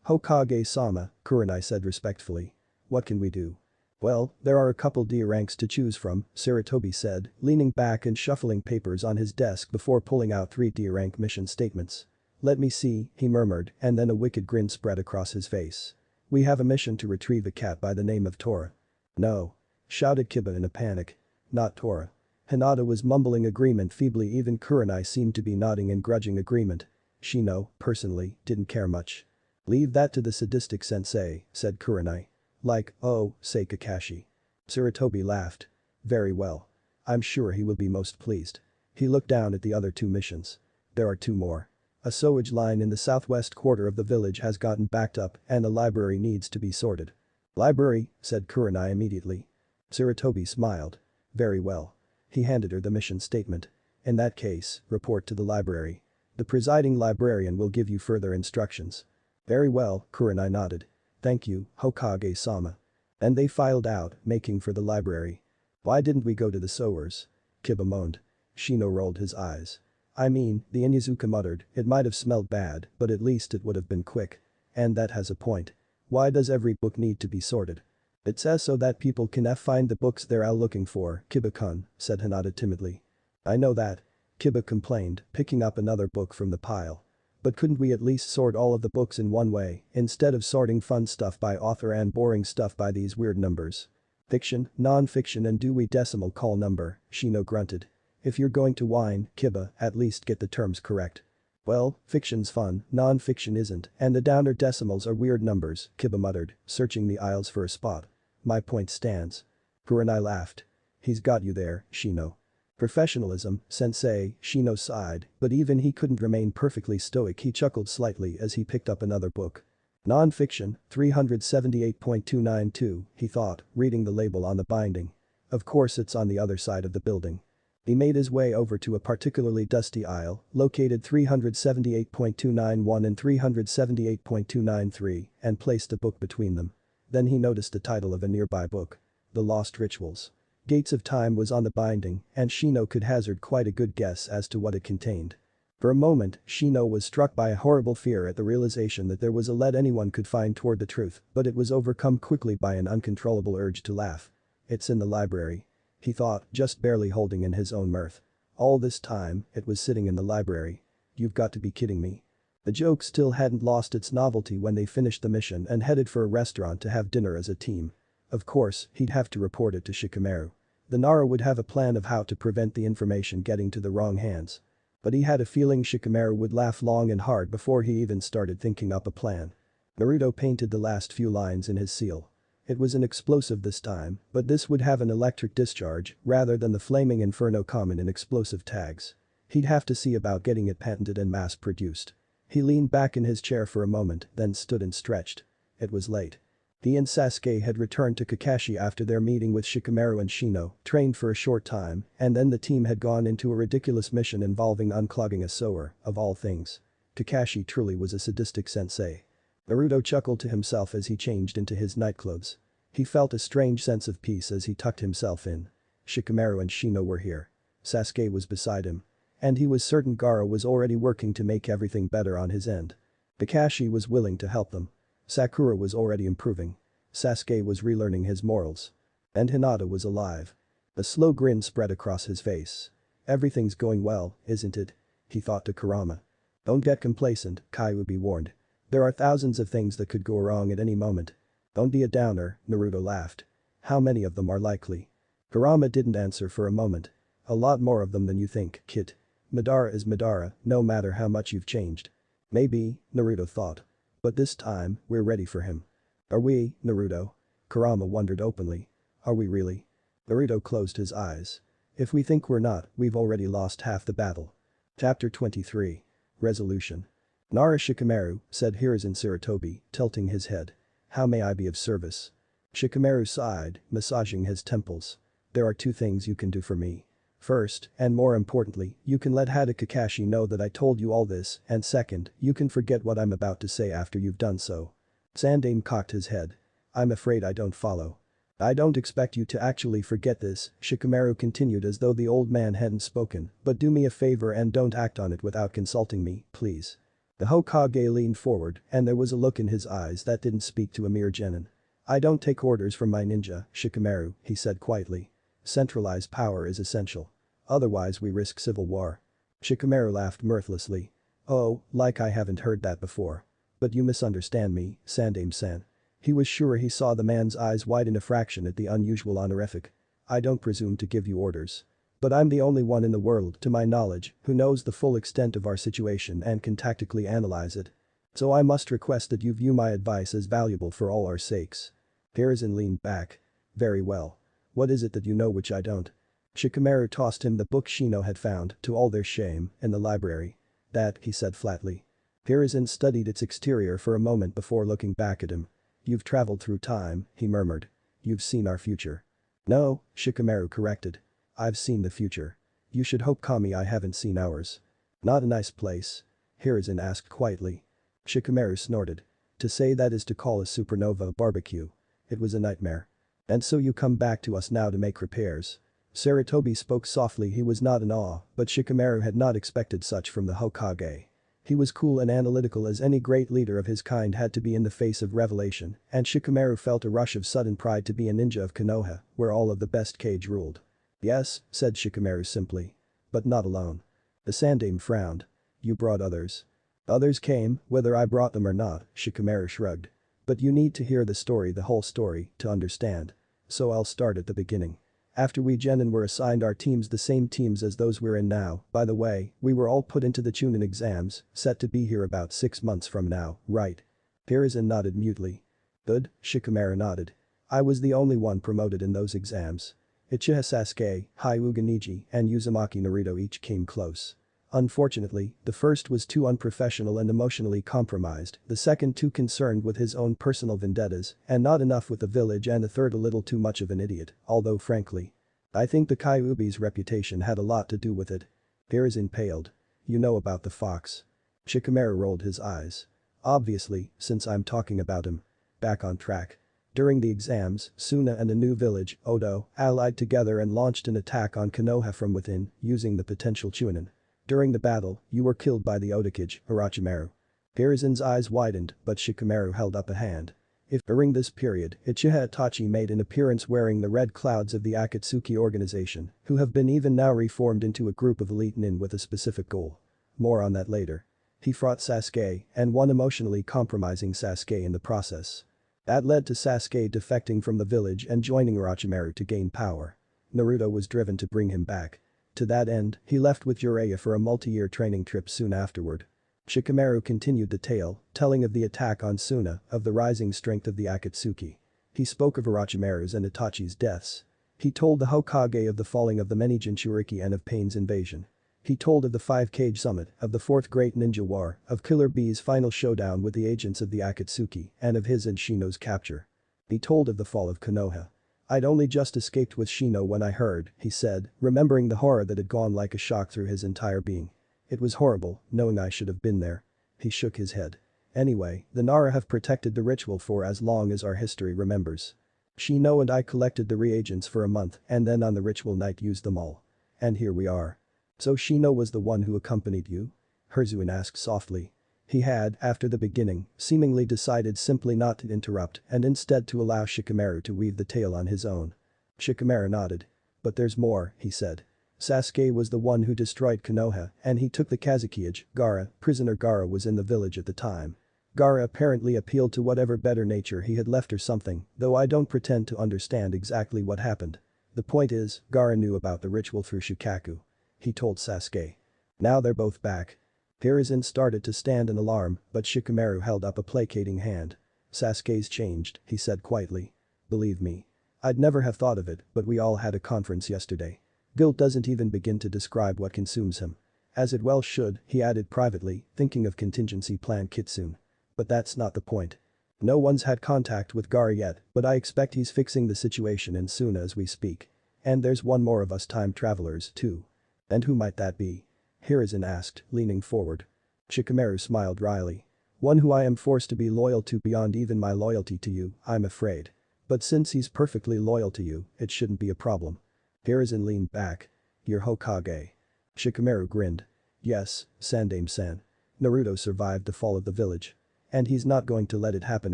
Hokage-sama, Kurenai said respectfully. What can we do? Well, there are a couple D ranks to choose from, Sarutobi said, leaning back and shuffling papers on his desk before pulling out 3 D rank mission statements. Let me see, he murmured, and then a wicked grin spread across his face. We have a mission to retrieve a cat by the name of Tora. No. Shouted Kiba in a panic. Not Tora. Hinata was mumbling agreement feebly, even Kurenai seemed to be nodding in grudging agreement. Shino, personally, didn't care much. Leave that to the sadistic sensei, said Kurenai. Like, oh, say Kakashi. Sarutobi laughed. Very well. I'm sure he will be most pleased. He looked down at the other 2 missions. There are 2 more. A sewage line in the southwest quarter of the village has gotten backed up and a library needs to be sorted. Library, said Kurenai immediately. Sarutobi smiled. Very well. He handed her the mission statement. In that case, report to the library. The presiding librarian will give you further instructions. Very well, Kurenai nodded. Thank you, Hokage-sama. And they filed out, making for the library. Why didn't we go to the sewers? Kiba moaned. Shino rolled his eyes. I mean, the Inyazuka muttered, it might have smelled bad, but at least it would have been quick. And that has a point. Why does every book need to be sorted? It says so that people can find the books they're out looking for, Kiba-kun, said Hinata timidly. I know that. Kiba complained, picking up another book from the pile. But couldn't we at least sort all of the books in one way, instead of sorting fun stuff by author and boring stuff by these weird numbers? Fiction, non-fiction and Dewey Decimal Call number, Shino grunted. If you're going to whine, Kiba, at least get the terms correct. Well, fiction's fun, non-fiction isn't, and the downer decimals are weird numbers, Kiba muttered, searching the aisles for a spot. My point stands. Kurenai laughed. He's got you there, Shino. Professionalism, sensei, Shino sighed, but even he couldn't remain perfectly stoic. He chuckled slightly as he picked up another book. Non-fiction, 378.292, he thought, reading the label on the binding. Of course it's on the other side of the building. He made his way over to a particularly dusty aisle, located 378.291 and 378.293, and placed a book between them. Then he noticed the title of a nearby book. The Lost Rituals. Gates of Time was on the binding, and Shino could hazard quite a good guess as to what it contained. For a moment, Shino was struck by a horrible fear at the realization that there was a lead anyone could find toward the truth, but it was overcome quickly by an uncontrollable urge to laugh. It's in the library. He thought, just barely holding in his own mirth. All this time, it was sitting in the library. You've got to be kidding me. The joke still hadn't lost its novelty when they finished the mission and headed for a restaurant to have dinner as a team. Of course, he'd have to report it to Shikamaru. The Nara would have a plan of how to prevent the information getting to the wrong hands. But he had a feeling Shikamaru would laugh long and hard before he even started thinking up a plan. Naruto painted the last few lines in his seal. It was an explosive this time, but this would have an electric discharge rather than the flaming inferno common in explosive tags. He'd have to see about getting it patented and mass-produced. He leaned back in his chair for a moment, then stood and stretched. It was late. He and Sasuke had returned to Kakashi after their meeting with Shikamaru and Shino, trained for a short time, and then the team had gone into a ridiculous mission involving unclogging a sewer, of all things. Kakashi truly was a sadistic sensei. Naruto chuckled to himself as he changed into his nightclothes. He felt a strange sense of peace as he tucked himself in. Shikamaru and Shino were here. Sasuke was beside him. And he was certain Gaara was already working to make everything better on his end. Kakashi was willing to help them. Sakura was already improving. Sasuke was relearning his morals. And Hinata was alive. A slow grin spread across his face. Everything's going well, isn't it? He thought to Kurama. Don't get complacent, Kyuubi warned. There are thousands of things that could go wrong at any moment. Don't be a downer, Naruto laughed. How many of them are likely? Kurama didn't answer for a moment. A lot more of them than you think, kid. Madara is Madara, no matter how much you've changed. Maybe, Naruto thought. But this time, we're ready for him. Are we, Naruto? Kurama wondered openly. Are we really? Naruto closed his eyes. If we think we're not, we've already lost half the battle. Chapter 23. Resolution. Nara Shikamaru, said Hiruzen Sarutobi, tilting his head. How may I be of service? Shikamaru sighed, massaging his temples. There are two things you can do for me. First, and more importantly, you can let Hada Kakashi know that I told you all this, and second, you can forget what I'm about to say after you've done so. Sandaime cocked his head. I'm afraid I don't follow. I don't expect you to actually forget this, Shikamaru continued as though the old man hadn't spoken, but do me a favor and don't act on it without consulting me, please. The Hokage leaned forward, and there was a look in his eyes that didn't speak to a mere genin. I don't take orders from my ninja, Shikamaru, he said quietly. Centralized power is essential. Otherwise we risk civil war. Shikamaru laughed mirthlessly. Oh, like I haven't heard that before. But you misunderstand me, Sandaime-san. He was sure he saw the man's eyes widen a fraction at the unusual honorific. I don't presume to give you orders. But I'm the only one in the world, to my knowledge, who knows the full extent of our situation and can tactically analyze it. So I must request that you view my advice as valuable for all our sakes. Hiruzen leaned back. Very well. What is it that you know which I don't? Shikamaru tossed him the book Shino had found, to all their shame, in the library. That, he said flatly. Hiruzen studied its exterior for a moment before looking back at him. You've traveled through time, he murmured. You've seen our future. No, Shikamaru corrected. I've seen the future. You should hope Kami I haven't seen ours. Not a nice place? Hiruzen asked quietly. Shikamaru snorted. To say that is to call a supernova a barbecue. It was a nightmare. And so you come back to us now to make repairs. Sarutobi spoke softly. He was not in awe, but Shikamaru had not expected such from the Hokage. He was cool and analytical as any great leader of his kind had to be in the face of revelation, and Shikamaru felt a rush of sudden pride to be a ninja of Konoha, where all of the best Kage ruled. Yes, said Shikamaru simply. But not alone. The Sandaime frowned. You brought others. Others came, whether I brought them or not, Shikamaru shrugged. But you need to hear the whole story, to understand. So I'll start at the beginning. After we Genin were assigned our teams, the same teams as those we're in now, by the way, we were all put into the Chunin exams, set to be here about 6 months from now, right? Hiruzen nodded mutely. Good, Shikamaru nodded. I was the only one promoted in those exams. Uchiha Sasuke, Hyuga Neji, and Uzumaki Naruto each came close. Unfortunately, the first was too unprofessional and emotionally compromised, the second too concerned with his own personal vendettas, and not enough with the village, and the third a little too much of an idiot, although frankly. I think the Kyuubi's reputation had a lot to do with it. Hiruzen paled. You know about the fox. Shikamaru rolled his eyes. Obviously, since I'm talking about him. Back on track. During the exams, Suna and a new village, Odo, allied together and launched an attack on Konoha from within, using the potential Chunin. During the battle, you were killed by the Otakage, Orochimaru. Hiruzen's eyes widened, but Shikamaru held up a hand. If during this period, Uchiha Itachi made an appearance wearing the red clouds of the Akatsuki organization, who have been even now reformed into a group of elite nin with a specific goal. More on that later. He fought Sasuke and won, emotionally compromising Sasuke in the process. That led to Sasuke defecting from the village and joining Orochimaru to gain power. Naruto was driven to bring him back. To that end, he left with Jiraiya for a multi-year training trip soon afterward. Shikamaru continued the tale, telling of the attack on Suna, of the rising strength of the Akatsuki. He spoke of Orochimaru's and Itachi's deaths. He told the Hokage of the falling of the many Jinchuriki and of Pain's invasion. He told of the 5-Kage summit, of the Fourth Great Ninja War, of Killer Bee's final showdown with the agents of the Akatsuki, and of his and Shino's capture. He told of the fall of Konoha. I'd only just escaped with Shino when I heard, he said, remembering the horror that had gone like a shock through his entire being. It was horrible, knowing I should have been there. He shook his head. Anyway, the Nara have protected the ritual for as long as our history remembers. Shino and I collected the reagents for a month and then on the ritual night used them all. And here we are. So Shino was the one who accompanied you? Hiruzen asked softly. He had, after the beginning, seemingly decided simply not to interrupt and instead to allow Shikamaru to weave the tale on his own. Shikamaru nodded. But there's more, he said. Sasuke was the one who destroyed Konoha and he took the Kazekage, Gaara, prisoner Gaara was in the village at the time. Gaara apparently appealed to whatever better nature he had left or something, though I don't pretend to understand exactly what happened. The point is, Gaara knew about the ritual through Shukaku. He told Sasuke. Now they're both back. Hiruzen started to stand in alarm, but Shikamaru held up a placating hand. Sasuke's changed, he said quietly. Believe me. I'd never have thought of it, but we all had a conference yesterday. Guilt doesn't even begin to describe what consumes him. As it well should, he added privately, thinking of contingency plan Kitsune. But that's not the point. No one's had contact with Gaara yet, but I expect he's fixing the situation in Suna as we speak. And there's one more of us time travelers, too. And who might that be? Hiruzen asked, leaning forward. Shikamaru smiled wryly. One who I am forced to be loyal to beyond even my loyalty to you, I'm afraid. But since he's perfectly loyal to you, it shouldn't be a problem. Hiruzen leaned back. You're Hokage. Shikamaru grinned. Yes, Sandaime-san. Naruto survived the fall of the village. And he's not going to let it happen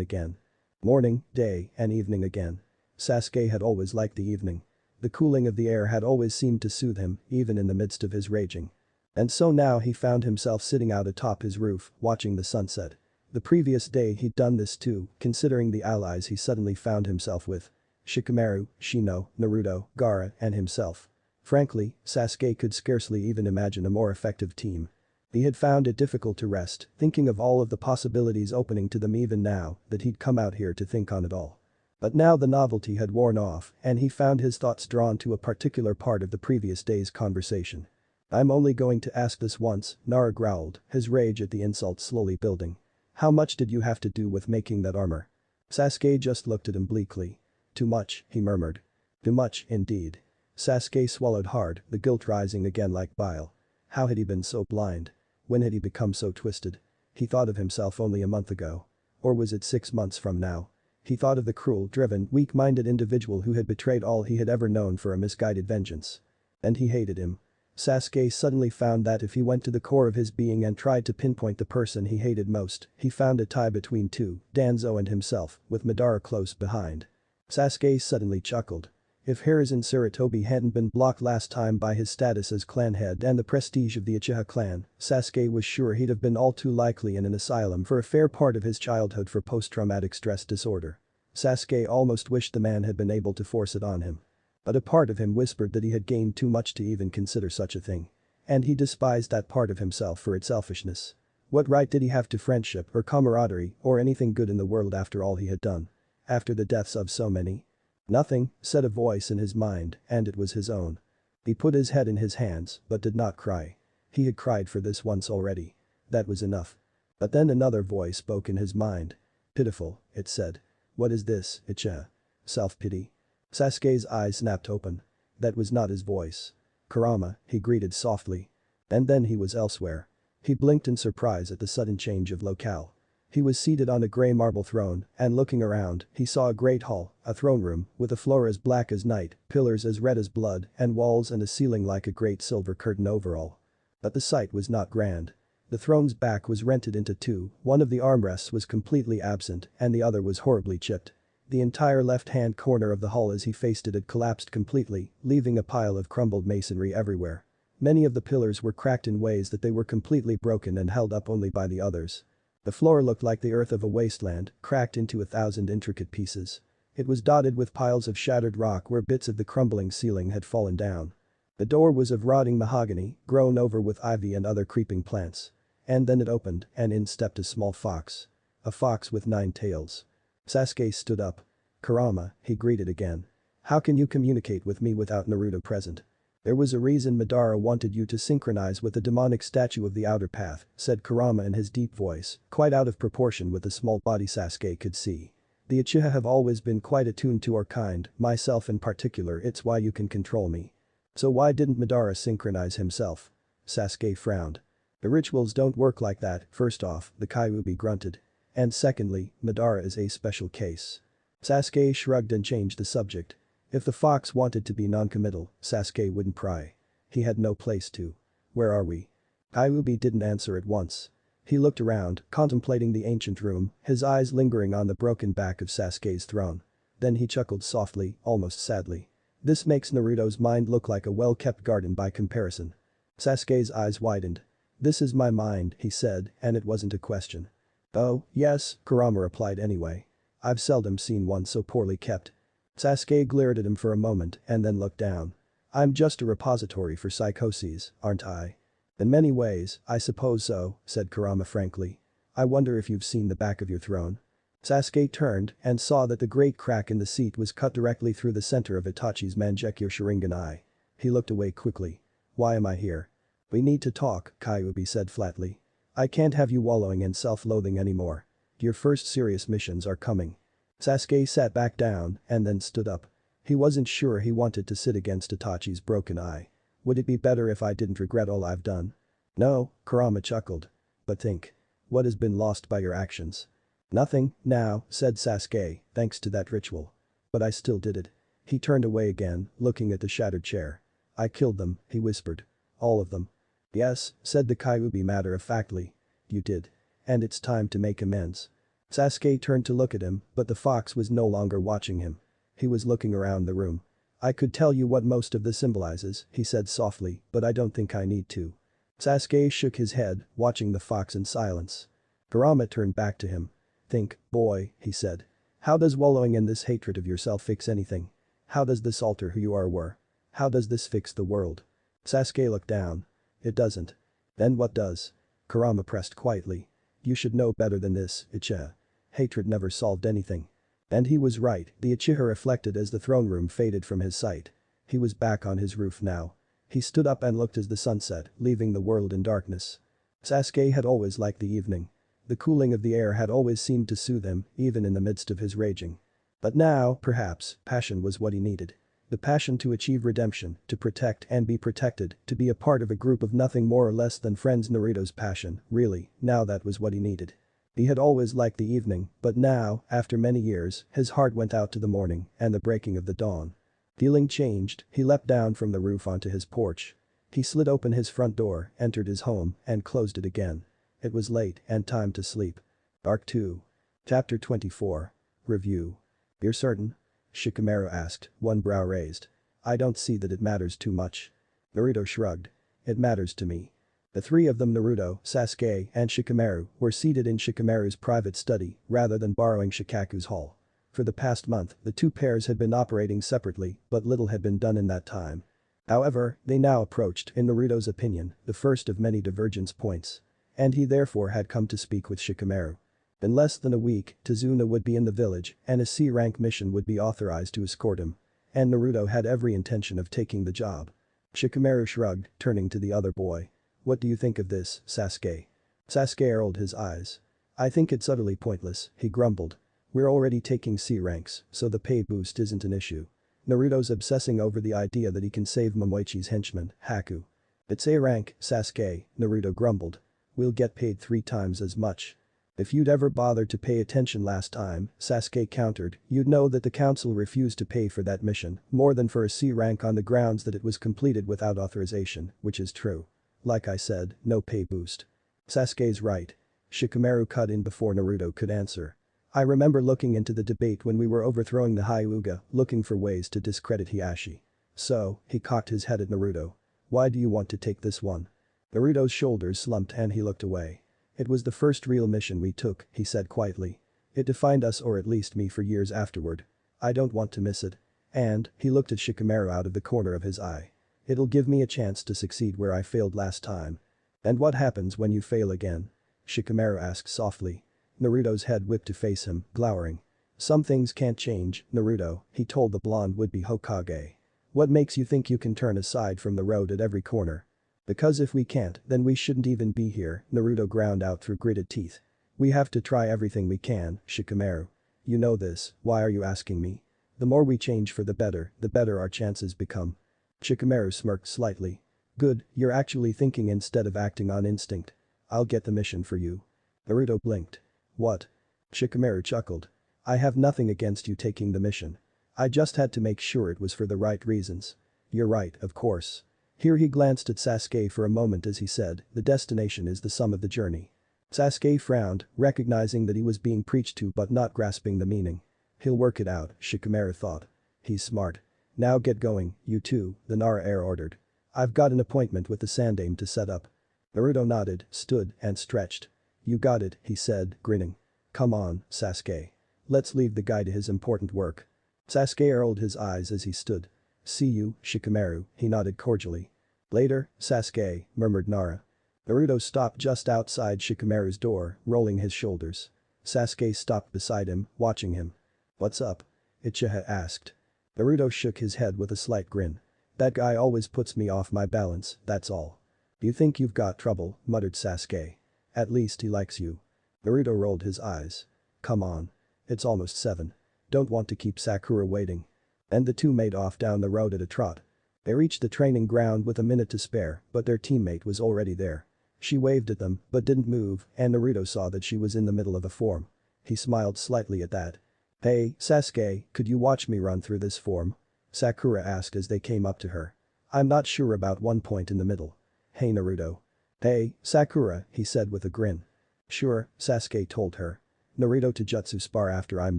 again. Morning, day, and evening again. Sasuke had always liked the evening. The cooling of the air had always seemed to soothe him, even in the midst of his raging. And so now he found himself sitting out atop his roof, watching the sunset. The previous day he'd done this too, considering the allies he suddenly found himself with. Shikamaru, Shino, Naruto, Gaara, and himself. Frankly, Sasuke could scarcely even imagine a more effective team. He had found it difficult to rest, thinking of all of the possibilities opening to them even now that he'd come out here to think on it all. But now the novelty had worn off and he found his thoughts drawn to a particular part of the previous day's conversation. I'm only going to ask this once, Nara growled, his rage at the insult slowly building. How much did you have to do with making that armor? Sasuke just looked at him bleakly. Too much, he murmured. Too much, indeed. Sasuke swallowed hard, the guilt rising again like bile. How had he been so blind? When had he become so twisted? He thought of himself only a month ago. Or was it 6 months from now? He thought of the cruel, driven, weak-minded individual who had betrayed all he had ever known for a misguided vengeance. And he hated him. Sasuke suddenly found that if he went to the core of his being and tried to pinpoint the person he hated most, he found a tie between two, Danzo and himself, with Madara close behind. Sasuke suddenly chuckled. If Hiruzen Sarutobi hadn't been blocked last time by his status as clan head and the prestige of the Uchiha clan, Sasuke was sure he'd have been all too likely in an asylum for a fair part of his childhood for post-traumatic stress disorder. Sasuke almost wished the man had been able to force it on him. But a part of him whispered that he had gained too much to even consider such a thing. And he despised that part of himself for its selfishness. What right did he have to friendship or camaraderie or anything good in the world after all he had done? After the deaths of so many? Nothing, said a voice in his mind, and it was his own. He put his head in his hands, but did not cry. He had cried for this once already. That was enough. But then another voice spoke in his mind. Pitiful, it said. What is this, Uchiha? Self-pity? Sasuke's eyes snapped open. That was not his voice. Kurama, he greeted softly. And then he was elsewhere. He blinked in surprise at the sudden change of locale. He was seated on a grey marble throne, and looking around, he saw a great hall, a throne room, with a floor as black as night, pillars as red as blood, and walls and a ceiling like a great silver curtain over all. But the sight was not grand. The throne's back was rented into two, one of the armrests was completely absent, and the other was horribly chipped. The entire left-hand corner of the hall as he faced it had collapsed completely, leaving a pile of crumbled masonry everywhere. Many of the pillars were cracked in ways that they were completely broken and held up only by the others. The floor looked like the earth of a wasteland, cracked into 1,000 intricate pieces. It was dotted with piles of shattered rock where bits of the crumbling ceiling had fallen down. The door was of rotting mahogany, grown over with ivy and other creeping plants. And then it opened, and in stepped a small fox. A fox with 9 tails. Sasuke stood up. Kurama, he greeted again. How can you communicate with me without Naruto present? There was a reason Madara wanted you to synchronize with the demonic statue of the outer path, said Kurama in his deep voice, quite out of proportion with the small body Sasuke could see. The Uchiha have always been quite attuned to our kind, myself in particular, it's why you can control me. So why didn't Madara synchronize himself? Sasuke frowned. The rituals don't work like that, first off, the Kyuubi grunted. And secondly, Madara is a special case. Sasuke shrugged and changed the subject. If the fox wanted to be non-committal, Sasuke wouldn't pry. He had no place to. Where are we? Kyuubi didn't answer at once. He looked around, contemplating the ancient room, his eyes lingering on the broken back of Sasuke's throne. Then he chuckled softly, almost sadly. This makes Naruto's mind look like a well-kept garden by comparison. Sasuke's eyes widened. This is my mind, he said, and it wasn't a question. Oh, yes, Kurama replied anyway. I've seldom seen one so poorly kept. Sasuke glared at him for a moment and then looked down. I'm just a repository for psychoses, aren't I? In many ways, I suppose so, said Kurama frankly. I wonder if you've seen the back of your throne. Sasuke turned and saw that the great crack in the seat was cut directly through the center of Itachi's Mangekyou Sharingan eye. He looked away quickly. Why am I here? We need to talk, Kyuubi said flatly. I can't have you wallowing in self-loathing anymore. Your first serious missions are coming. Sasuke sat back down and then stood up. He wasn't sure he wanted to sit against Itachi's broken eye. Would it be better if I didn't regret all I've done? No, Kurama chuckled. But think. What has been lost by your actions? Nothing, now, said Sasuke, thanks to that ritual. But I still did it. He turned away again, looking at the shattered chair. I killed them, he whispered. All of them. Yes, said the Kyuubi matter-of-factly. You did. And it's time to make amends. Sasuke turned to look at him, but the fox was no longer watching him. He was looking around the room. I could tell you what most of this symbolizes, he said softly, but I don't think I need to. Sasuke shook his head, watching the fox in silence. Kurama turned back to him. Think, boy, he said. How does wallowing in this hatred of yourself fix anything? How does this alter who you were? How does this fix the world? Sasuke looked down. It doesn't. Then what does? Kurama pressed quietly. You should know better than this, Uchiha. Hatred never solved anything. And he was right, the Uchiha reflected as the throne room faded from his sight. He was back on his roof now. He stood up and looked as the sun set, leaving the world in darkness. Sasuke had always liked the evening. The cooling of the air had always seemed to soothe him, even in the midst of his raging. But now, perhaps, passion was what he needed. The passion to achieve redemption, to protect and be protected, to be a part of a group of nothing more or less than friends. Naruto's passion, really, now that was what he needed. He had always liked the evening, but now, after many years, his heart went out to the morning and the breaking of the dawn. Feeling changed, he leapt down from the roof onto his porch. He slid open his front door, entered his home, and closed it again. It was late and time to sleep. Arc 2. Chapter 24. Review. You're certain? Shikamaru asked, one brow raised. I don't see that it matters too much. Naruto shrugged. It matters to me. The three of them, Naruto, Sasuke, and Shikamaru, were seated in Shikamaru's private study rather than borrowing Shikaku's hall. For the past month, the two pairs had been operating separately, but little had been done in that time. However, they now approached, in Naruto's opinion, the first of many divergence points. And he therefore had come to speak with Shikamaru. In less than a week, Tazuna would be in the village and a C-rank mission would be authorized to escort him. And Naruto had every intention of taking the job. Shikamaru shrugged, turning to the other boy. What do you think of this, Sasuke? Sasuke rolled his eyes. I think it's utterly pointless, he grumbled. We're already taking C ranks, so the pay boost isn't an issue. Naruto's obsessing over the idea that he can save Momoichi's henchman, Haku. It's A rank, Sasuke, Naruto grumbled. We'll get paid 3 times as much. If you'd ever bothered to pay attention last time, Sasuke countered, you'd know that the council refused to pay for that mission, more than for a C rank on the grounds that it was completed without authorization, which is true. Like I said, no pay boost. Sasuke's right. Shikamaru cut in before Naruto could answer. I remember looking into the debate when we were overthrowing the Hyuga, looking for ways to discredit Hiashi. So, he cocked his head at Naruto. Why do you want to take this one? Naruto's shoulders slumped and he looked away. It was the first real mission we took, he said quietly. It defined us, or at least me, for years afterward. I don't want to miss it. And, he looked at Shikamaru out of the corner of his eye. It'll give me a chance to succeed where I failed last time. And what happens when you fail again? Shikamaru asked softly. Naruto's head whipped to face him, glowering. Some things can't change, Naruto, he told the blonde would-be Hokage. What makes you think you can turn aside from the road at every corner? Because if we can't, then we shouldn't even be here, Naruto ground out through gritted teeth. We have to try everything we can, Shikamaru. You know this, why are you asking me? The more we change for the better our chances become. Shikamaru smirked slightly. Good, you're actually thinking instead of acting on instinct. I'll get the mission for you. Naruto blinked. What? Shikamaru chuckled. I have nothing against you taking the mission. I just had to make sure it was for the right reasons. You're right, of course. Here he glanced at Sasuke for a moment as he said, the destination is the sum of the journey. Sasuke frowned, recognizing that he was being preached to but not grasping the meaning. He'll work it out, Shikamaru thought. He's smart. Now get going, you two, the Nara heir ordered. I've got an appointment with the Sandaime to set up. Naruto nodded, stood, and stretched. You got it, he said, grinning. Come on, Sasuke. Let's leave the guy to his important work. Sasuke rolled his eyes as he stood. See you, Shikamaru, he nodded cordially. Later, Sasuke, murmured Nara. Naruto stopped just outside Shikamaru's door, rolling his shoulders. Sasuke stopped beside him, watching him. What's up? Uchiha asked. Naruto shook his head with a slight grin. That guy always puts me off my balance, that's all. You think you've got trouble, muttered Sasuke. At least he likes you. Naruto rolled his eyes. Come on. It's almost 7. Don't want to keep Sakura waiting. And the two made off down the road at a trot. They reached the training ground with a minute to spare, but their teammate was already there. She waved at them, but didn't move, and Naruto saw that she was in the middle of a form. He smiled slightly at that. Hey, Sasuke, could you watch me run through this form? Sakura asked as they came up to her. I'm not sure about one point in the middle. Hey Naruto. Hey, Sakura, he said with a grin. Sure, Sasuke told her. Naruto to jutsu spar after I'm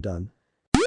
done.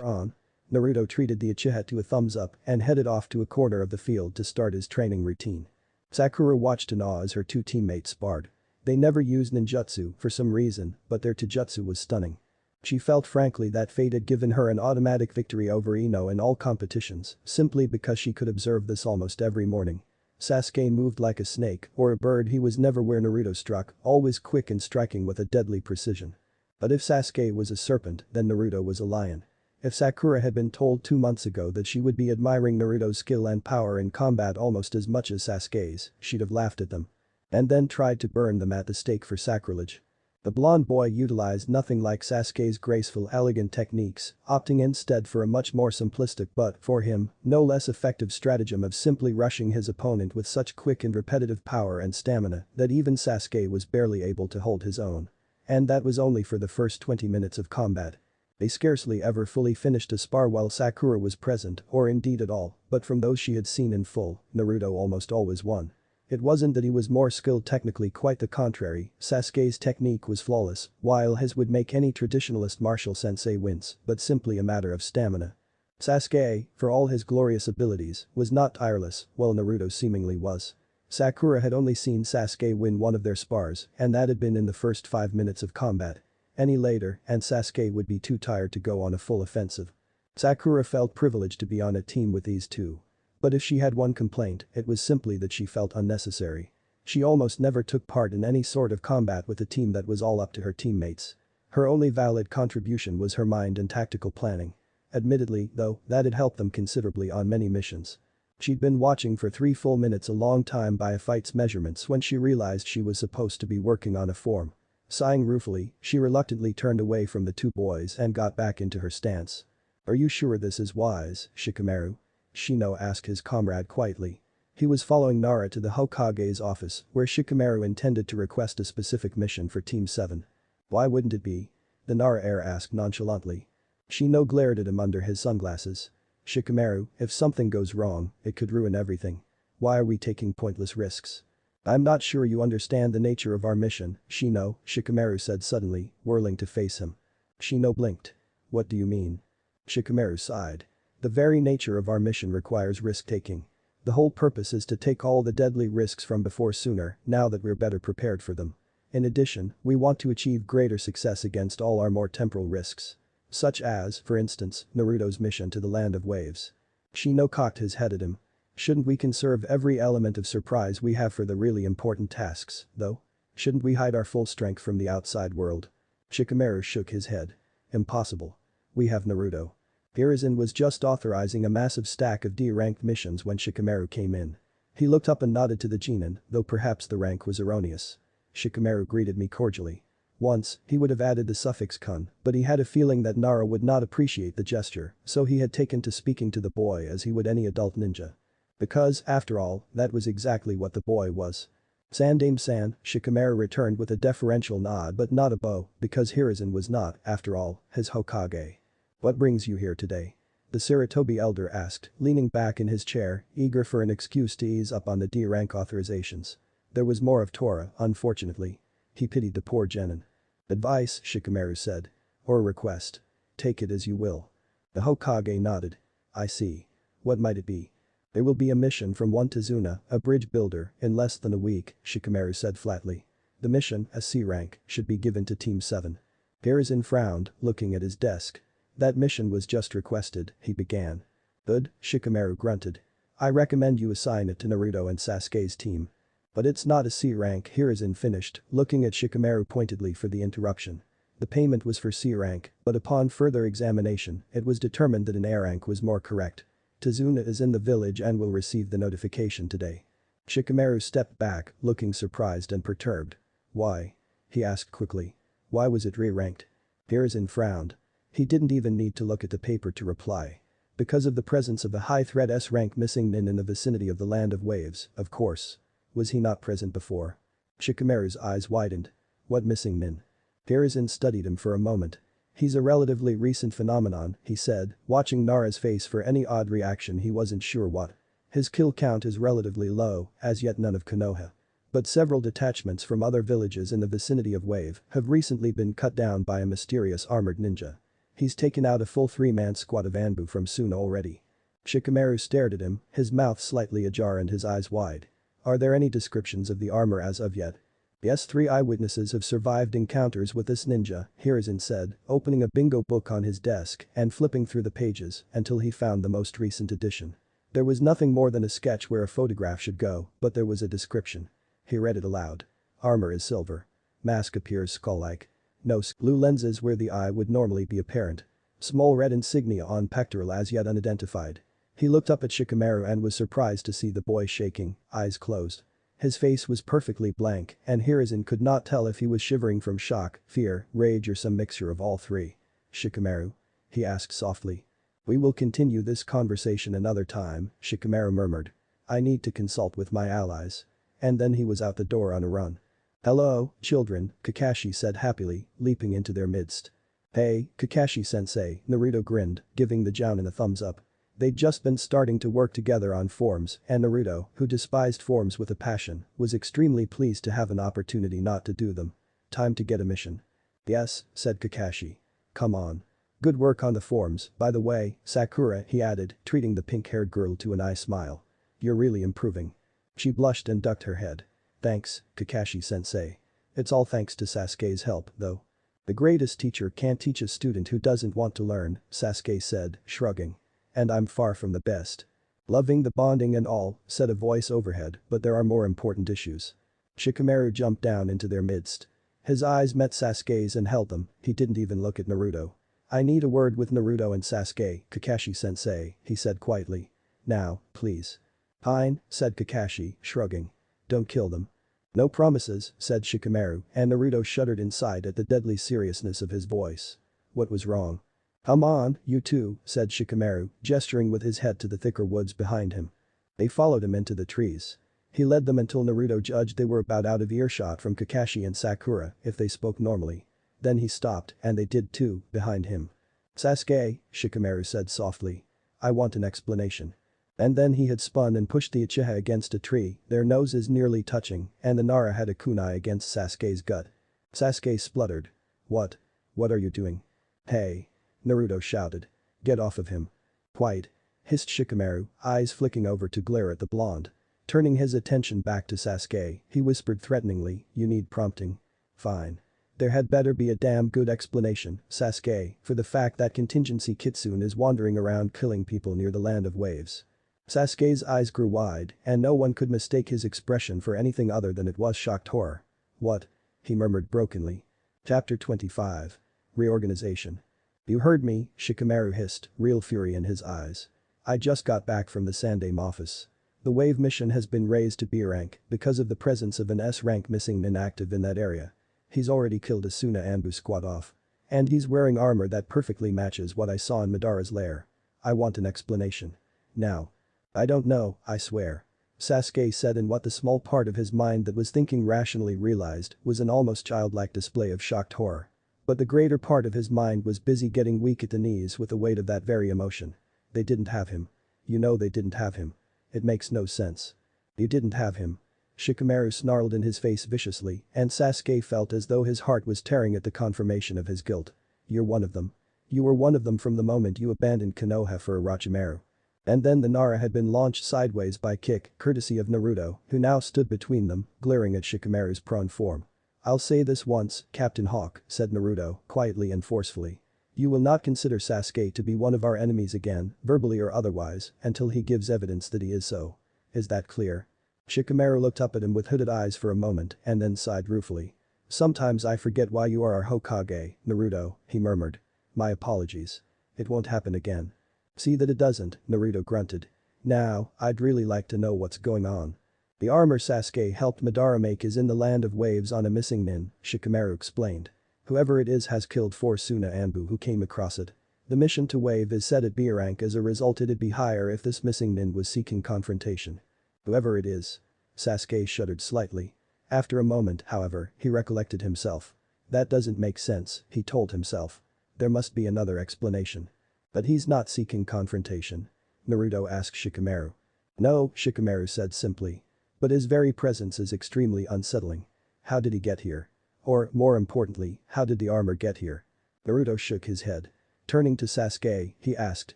On. Naruto treated the Uchiha to a thumbs up and headed off to a corner of the field to start his training routine. Sakura watched in awe as her two teammates sparred. They never used ninjutsu for some reason, but their taijutsu was stunning. She felt frankly that fate had given her an automatic victory over Ino in all competitions, simply because she could observe this almost every morning. Sasuke moved like a snake or a bird. He was never where Naruto struck, always quick and striking with a deadly precision. But if Sasuke was a serpent, then Naruto was a lion. If Sakura had been told 2 months ago that she would be admiring Naruto's skill and power in combat almost as much as Sasuke's, she'd have laughed at them. And then tried to burn them at the stake for sacrilege. The blonde boy utilized nothing like Sasuke's graceful, elegant techniques, opting instead for a much more simplistic but, for him, no less effective stratagem of simply rushing his opponent with such quick and repetitive power and stamina that even Sasuke was barely able to hold his own. And that was only for the first 20 minutes of combat. They scarcely ever fully finished a spar while Sakura was present, or indeed at all, but from those she had seen in full, Naruto almost always won. It wasn't that he was more skilled technically, quite the contrary. Sasuke's technique was flawless, while his would make any traditionalist martial sensei wince, but simply a matter of stamina. Sasuke, for all his glorious abilities, was not tireless, while Naruto seemingly was. Sakura had only seen Sasuke win one of their spars, and that had been in the first 5 minutes of combat. Any later, and Sasuke would be too tired to go on a full offensive. Sakura felt privileged to be on a team with these two. But if she had one complaint, it was simply that she felt unnecessary. She almost never took part in any sort of combat with a team that was all up to her teammates. Her only valid contribution was her mind and tactical planning. Admittedly, though, that had helped them considerably on many missions. She'd been watching for 3 full minutes, a long time by a fight's measurements, when she realized she was supposed to be working on a form. Sighing ruefully, she reluctantly turned away from the two boys and got back into her stance. "Are you sure this is wise, Shikamaru?" Shino asked his comrade quietly. He was following Nara to the Hokage's office, where Shikamaru intended to request a specific mission for Team 7. "Why wouldn't it be?" the Nara heir asked nonchalantly. Shino glared at him under his sunglasses. "Shikamaru, if something goes wrong, it could ruin everything. Why are we taking pointless risks?" "I'm not sure you understand the nature of our mission, Shino," Shikamaru said suddenly, whirling to face him. Shino blinked. "What do you mean?" Shikamaru sighed. "The very nature of our mission requires risk-taking. The whole purpose is to take all the deadly risks from before sooner, now that we're better prepared for them. In addition, we want to achieve greater success against all our more temporal risks. Such as, for instance, Naruto's mission to the Land of Waves." Shino cocked his head at him. "Shouldn't we conserve every element of surprise we have for the really important tasks, though? Shouldn't we hide our full strength from the outside world?" Shikamaru shook his head. "Impossible. We have Naruto." Hiruzen was just authorizing a massive stack of D-ranked missions when Shikamaru came in. He looked up and nodded to the Genin, though perhaps the rank was erroneous. "Shikamaru greeted me cordially." Once, he would have added the suffix kun, but he had a feeling that Nara would not appreciate the gesture, so he had taken to speaking to the boy as he would any adult ninja. Because, after all, that was exactly what the boy was. "Sandame-san," Shikamaru returned with a deferential nod but not a bow, because Hiruzen was not, after all, his Hokage. "What brings you here today?" the Sarutobi elder asked, leaning back in his chair, eager for an excuse to ease up on the D-rank authorizations. There was more of Tora, unfortunately. He pitied the poor genin. "Advice," Shikamaru said. "Or a request. Take it as you will." The Hokage nodded. "I see. What might it be?" "There will be a mission from one Tazuna, a bridge builder, in less than a week," Shikamaru said flatly. "The mission, a C rank, should be given to Team 7. Hiruzen frowned, looking at his desk. "That mission was just requested," he began. "Good," Shikamaru grunted. "I recommend you assign it to Naruto and Sasuke's team." "But it's not a C rank," Hiruzen finished, looking at Shikamaru pointedly for the interruption. The payment was for C rank, but upon further examination, it was determined that an A rank was more correct. "Tazuna is in the village and will receive the notification today." Shikamaru stepped back, looking surprised and perturbed. "Why?" he asked quickly. "Why was it re-ranked?" Hiruzen frowned. He didn't even need to look at the paper to reply. Because of the presence of a high-threat S-rank missing nin in the vicinity of the Land of Waves, of course. Was he not present before? Shikamaru's eyes widened. "What missing nin?" Hiruzen studied him for a moment. "He's a relatively recent phenomenon," he said, watching Nara's face for any odd reaction he wasn't sure what. "His kill count is relatively low, as yet none of Konoha. But several detachments from other villages in the vicinity of Wave have recently been cut down by a mysterious armored ninja. He's taken out a full 3-man squad of Anbu from Suna already." Shikamaru stared at him, his mouth slightly ajar and his eyes wide. "Are there any descriptions of the armor as of yet?" "Yes, 3 eyewitnesses have survived encounters with this ninja," Hiruzen said, opening a bingo book on his desk and flipping through the pages until he found the most recent edition. There was nothing more than a sketch where a photograph should go, but there was a description. He read it aloud. "Armor is silver. Mask appears skull-like. No blue lenses where the eye would normally be apparent. Small red insignia on pectoral as yet unidentified." He looked up at Shikamaru and was surprised to see the boy shaking, eyes closed. His face was perfectly blank, and Hiruzen could not tell if he was shivering from shock, fear, rage or some mixture of all three. "Shikamaru?" he asked softly. "We will continue this conversation another time," Shikamaru murmured. "I need to consult with my allies." And then he was out the door on a run. Hello, children, Kakashi said happily, leaping into their midst. Hey, Kakashi-sensei, Naruto grinned, giving the Jounin a thumbs up. They'd just been starting to work together on forms, and Naruto, who despised forms with a passion, was extremely pleased to have an opportunity not to do them. Time to get a mission. Yes, said Kakashi. Come on. Good work on the forms, by the way, Sakura, he added, treating the pink-haired girl to an eye smile. You're really improving. She blushed and ducked her head. Thanks, Kakashi-sensei. It's all thanks to Sasuke's help, though. The greatest teacher can't teach a student who doesn't want to learn, Sasuke said, shrugging. And I'm far from the best. Loving the bonding and all, said a voice overhead, but there are more important issues. Shikamaru jumped down into their midst. His eyes met Sasuke's and held them, he didn't even look at Naruto. I need a word with Naruto and Sasuke, Kakashi-sensei, he said quietly. Now, please. Fine, said Kakashi, shrugging. Don't kill them. No promises, said Shikamaru, and Naruto shuddered inside at the deadly seriousness of his voice. What was wrong? Come on, you two, said Shikamaru, gesturing with his head to the thicker woods behind him. They followed him into the trees. He led them until Naruto judged they were about out of earshot from Kakashi and Sakura if they spoke normally. Then he stopped, and they did too, behind him. Sasuke, Shikamaru said softly. I want an explanation. And then he had spun and pushed the Uchiha against a tree, their noses nearly touching, and the Nara had a kunai against Sasuke's gut. Sasuke spluttered. What? What are you doing? Hey. Naruto shouted. Get off of him. Quiet. Hissed Shikamaru, eyes flicking over to glare at the blonde. Turning his attention back to Sasuke, he whispered threateningly, you need prompting. Fine. There had better be a damn good explanation, Sasuke, for the fact that contingency Kitsune is wandering around killing people near the land of waves. Sasuke's eyes grew wide, and no one could mistake his expression for anything other than it was shocked horror. What? He murmured brokenly. Chapter 25. Reorganization. You heard me, Shikamaru hissed, real fury in his eyes. I just got back from the Sandaime office. The wave mission has been raised to B rank because of the presence of an S rank missing nin active in that area. He's already killed Asuna Anbu squad off. And he's wearing armor that perfectly matches what I saw in Madara's lair. I want an explanation. Now. I don't know, I swear. Sasuke said in what the small part of his mind that was thinking rationally realized was an almost childlike display of shocked horror. But the greater part of his mind was busy getting weak at the knees with the weight of that very emotion. They didn't have him. You know they didn't have him. It makes no sense. You didn't have him. Shikamaru snarled in his face viciously, and Sasuke felt as though his heart was tearing at the confirmation of his guilt. You're one of them. You were one of them from the moment you abandoned Konoha for Orochimaru. And then the Nara had been launched sideways by kick, courtesy of Naruto, who now stood between them, glaring at Shikamaru's prone form. I'll say this once, Captain Hawk, said Naruto, quietly and forcefully. You will not consider Sasuke to be one of our enemies again, verbally or otherwise, until he gives evidence that he is so. Is that clear? Shikamaru looked up at him with hooded eyes for a moment and then sighed ruefully. Sometimes I forget why you are our Hokage, Naruto, he murmured. My apologies. It won't happen again. See that it doesn't, Naruto grunted. Now, I'd really like to know what's going on. The armor Sasuke helped Madara make is in the land of waves on a missing nin, Shikamaru explained. Whoever it is has killed 4 Suna Anbu who came across it. The mission to wave is set at B rank as a result it'd be higher if this missing nin was seeking confrontation. Whoever it is. Sasuke shuddered slightly. After a moment, however, he recollected himself. That doesn't make sense, he told himself. There must be another explanation. But he's not seeking confrontation. Naruto asked Shikamaru. No, Shikamaru said simply. But his very presence is extremely unsettling. How did he get here? Or, more importantly, how did the armor get here? Naruto shook his head. Turning to Sasuke, he asked,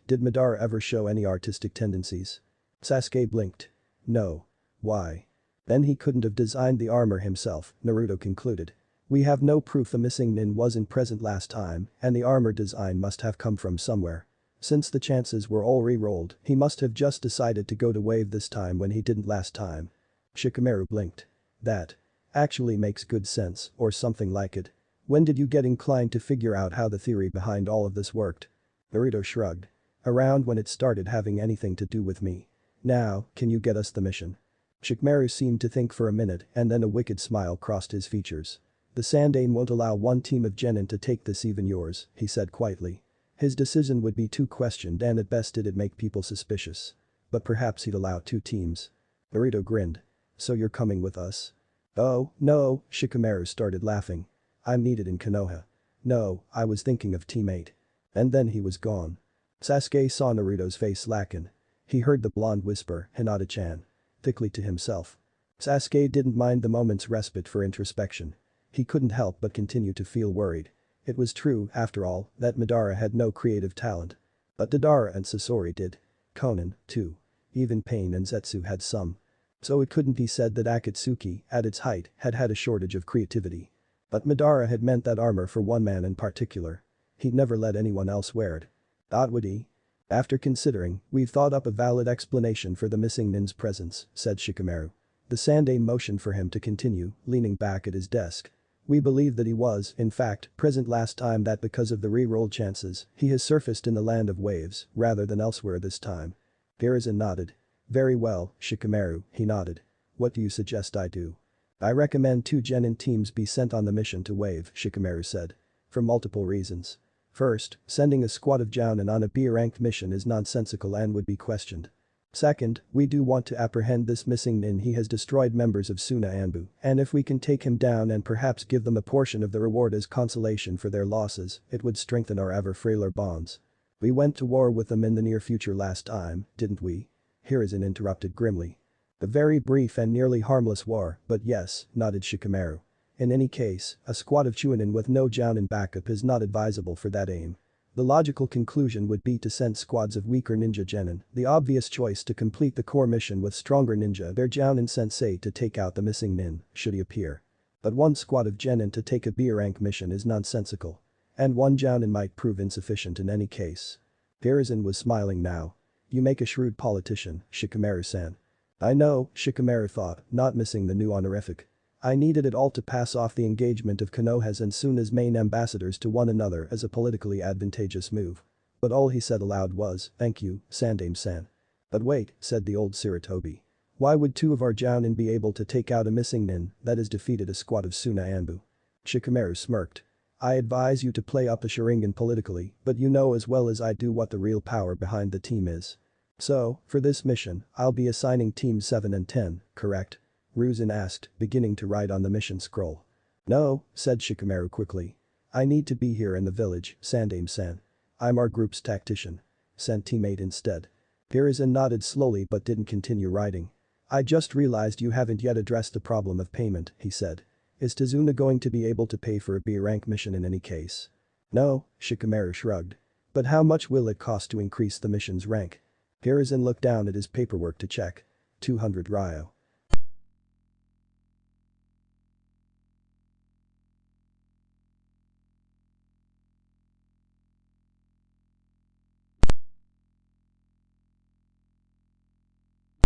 did Madara ever show any artistic tendencies? Sasuke blinked. No. Why? Then he couldn't have designed the armor himself, Naruto concluded. We have no proof the missing nin wasn't present last time, and the armor design must have come from somewhere. Since the chances were all re-rolled, he must have just decided to go to wave this time when he didn't last time. Shikamaru blinked. That actually makes good sense, or something like it. When did you get inclined to figure out how the theory behind all of this worked? Naruto shrugged. Around when it started having anything to do with me. Now, can you get us the mission? Shikamaru seemed to think for a minute and then a wicked smile crossed his features. The Sandaime won't allow one team of genin to take this, even yours, he said quietly. His decision would be too questioned and at best it'd make people suspicious. But perhaps he'd allow 2 teams. Naruto grinned. So you're coming with us? Oh, no, Shikamaru started laughing. I'm needed in Konoha. No, I was thinking of teammate. And then he was gone. Sasuke saw Naruto's face slacken. He heard the blonde whisper, Hinata-chan. Thickly to himself. Sasuke didn't mind the moment's respite for introspection. He couldn't help but continue to feel worried. It was true, after all, that Madara had no creative talent. But Deidara and Sasori did. Konan, too. Even Pain and Zetsu had some. So it couldn't be said that Akatsuki, at its height, had had a shortage of creativity. But Madara had meant that armor for one man in particular. He'd never let anyone else wear it. Would he? After considering, we've thought up a valid explanation for the missing nin's presence, said Shikamaru. The Sandaime motioned for him to continue, leaning back at his desk. We believe that he was, in fact, present last time, that because of the re-roll chances, he has surfaced in the land of waves, rather than elsewhere this time. Hiruzen nodded. Very well, Shikamaru, he nodded. What do you suggest I do? I recommend 2 genin teams be sent on the mission to Wave, Shikamaru said. For multiple reasons. First, sending a squad of jounin on a B-ranked mission is nonsensical and would be questioned. Second, we do want to apprehend this missing nin. He has destroyed members of Suna Anbu, and if we can take him down and perhaps give them a portion of the reward as consolation for their losses, it would strengthen our ever frailer bonds. We went to war with them in the near future last time, didn't we? Hiruzen interrupted grimly. A very brief and nearly harmless war, but yes, nodded Shikamaru. In any case, a squad of Chunin with no jounin backup is not advisable for that aim. The logical conclusion would be to send squads of weaker ninja genin, the obvious choice to complete the core mission with stronger ninja their jounin sensei to take out the missing nin, should he appear. But one squad of genin to take a B-rank mission is nonsensical. And one jounin might prove insufficient in any case. Hiruzen was smiling now. You make a shrewd politician, Shikamaru-san. I know, Shikamaru thought, not missing the new honorific. I needed it all to pass off the engagement of Konoha's and Suna's main ambassadors to one another as a politically advantageous move. But all he said aloud was, thank you, Sandaime-san. But wait, said the old Sarutobi. Why would 2 of our jounin be able to take out a missing nin that has defeated a squad of Suna Anbu? Shikamaru smirked. I advise you to play up a Sharingan politically, but you know as well as I do what the real power behind the team is. So, for this mission, I'll be assigning teams 7 and 10, correct? Hiruzen asked, beginning to write on the mission scroll. No, said Shikamaru quickly. I need to be here in the village, Sandaime-san. I'm our group's tactician. Send teammate instead. Hiruzen nodded slowly but didn't continue writing. I just realized you haven't yet addressed the problem of payment, he said. Is Tazuna going to be able to pay for a B-rank mission in any case? No, Shikamaru shrugged. But how much will it cost to increase the mission's rank? Hiruzen looked down at his paperwork to check. 200 ryo.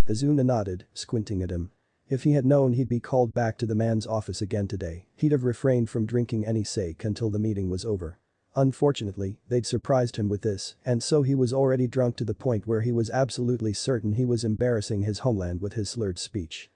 Azuna nodded, squinting at him. If he had known he'd be called back to the man's office again today, he'd have refrained from drinking any sake until the meeting was over. Unfortunately, they'd surprised him with this, and so he was already drunk to the point where he was absolutely certain he was embarrassing his homeland with his slurred speech.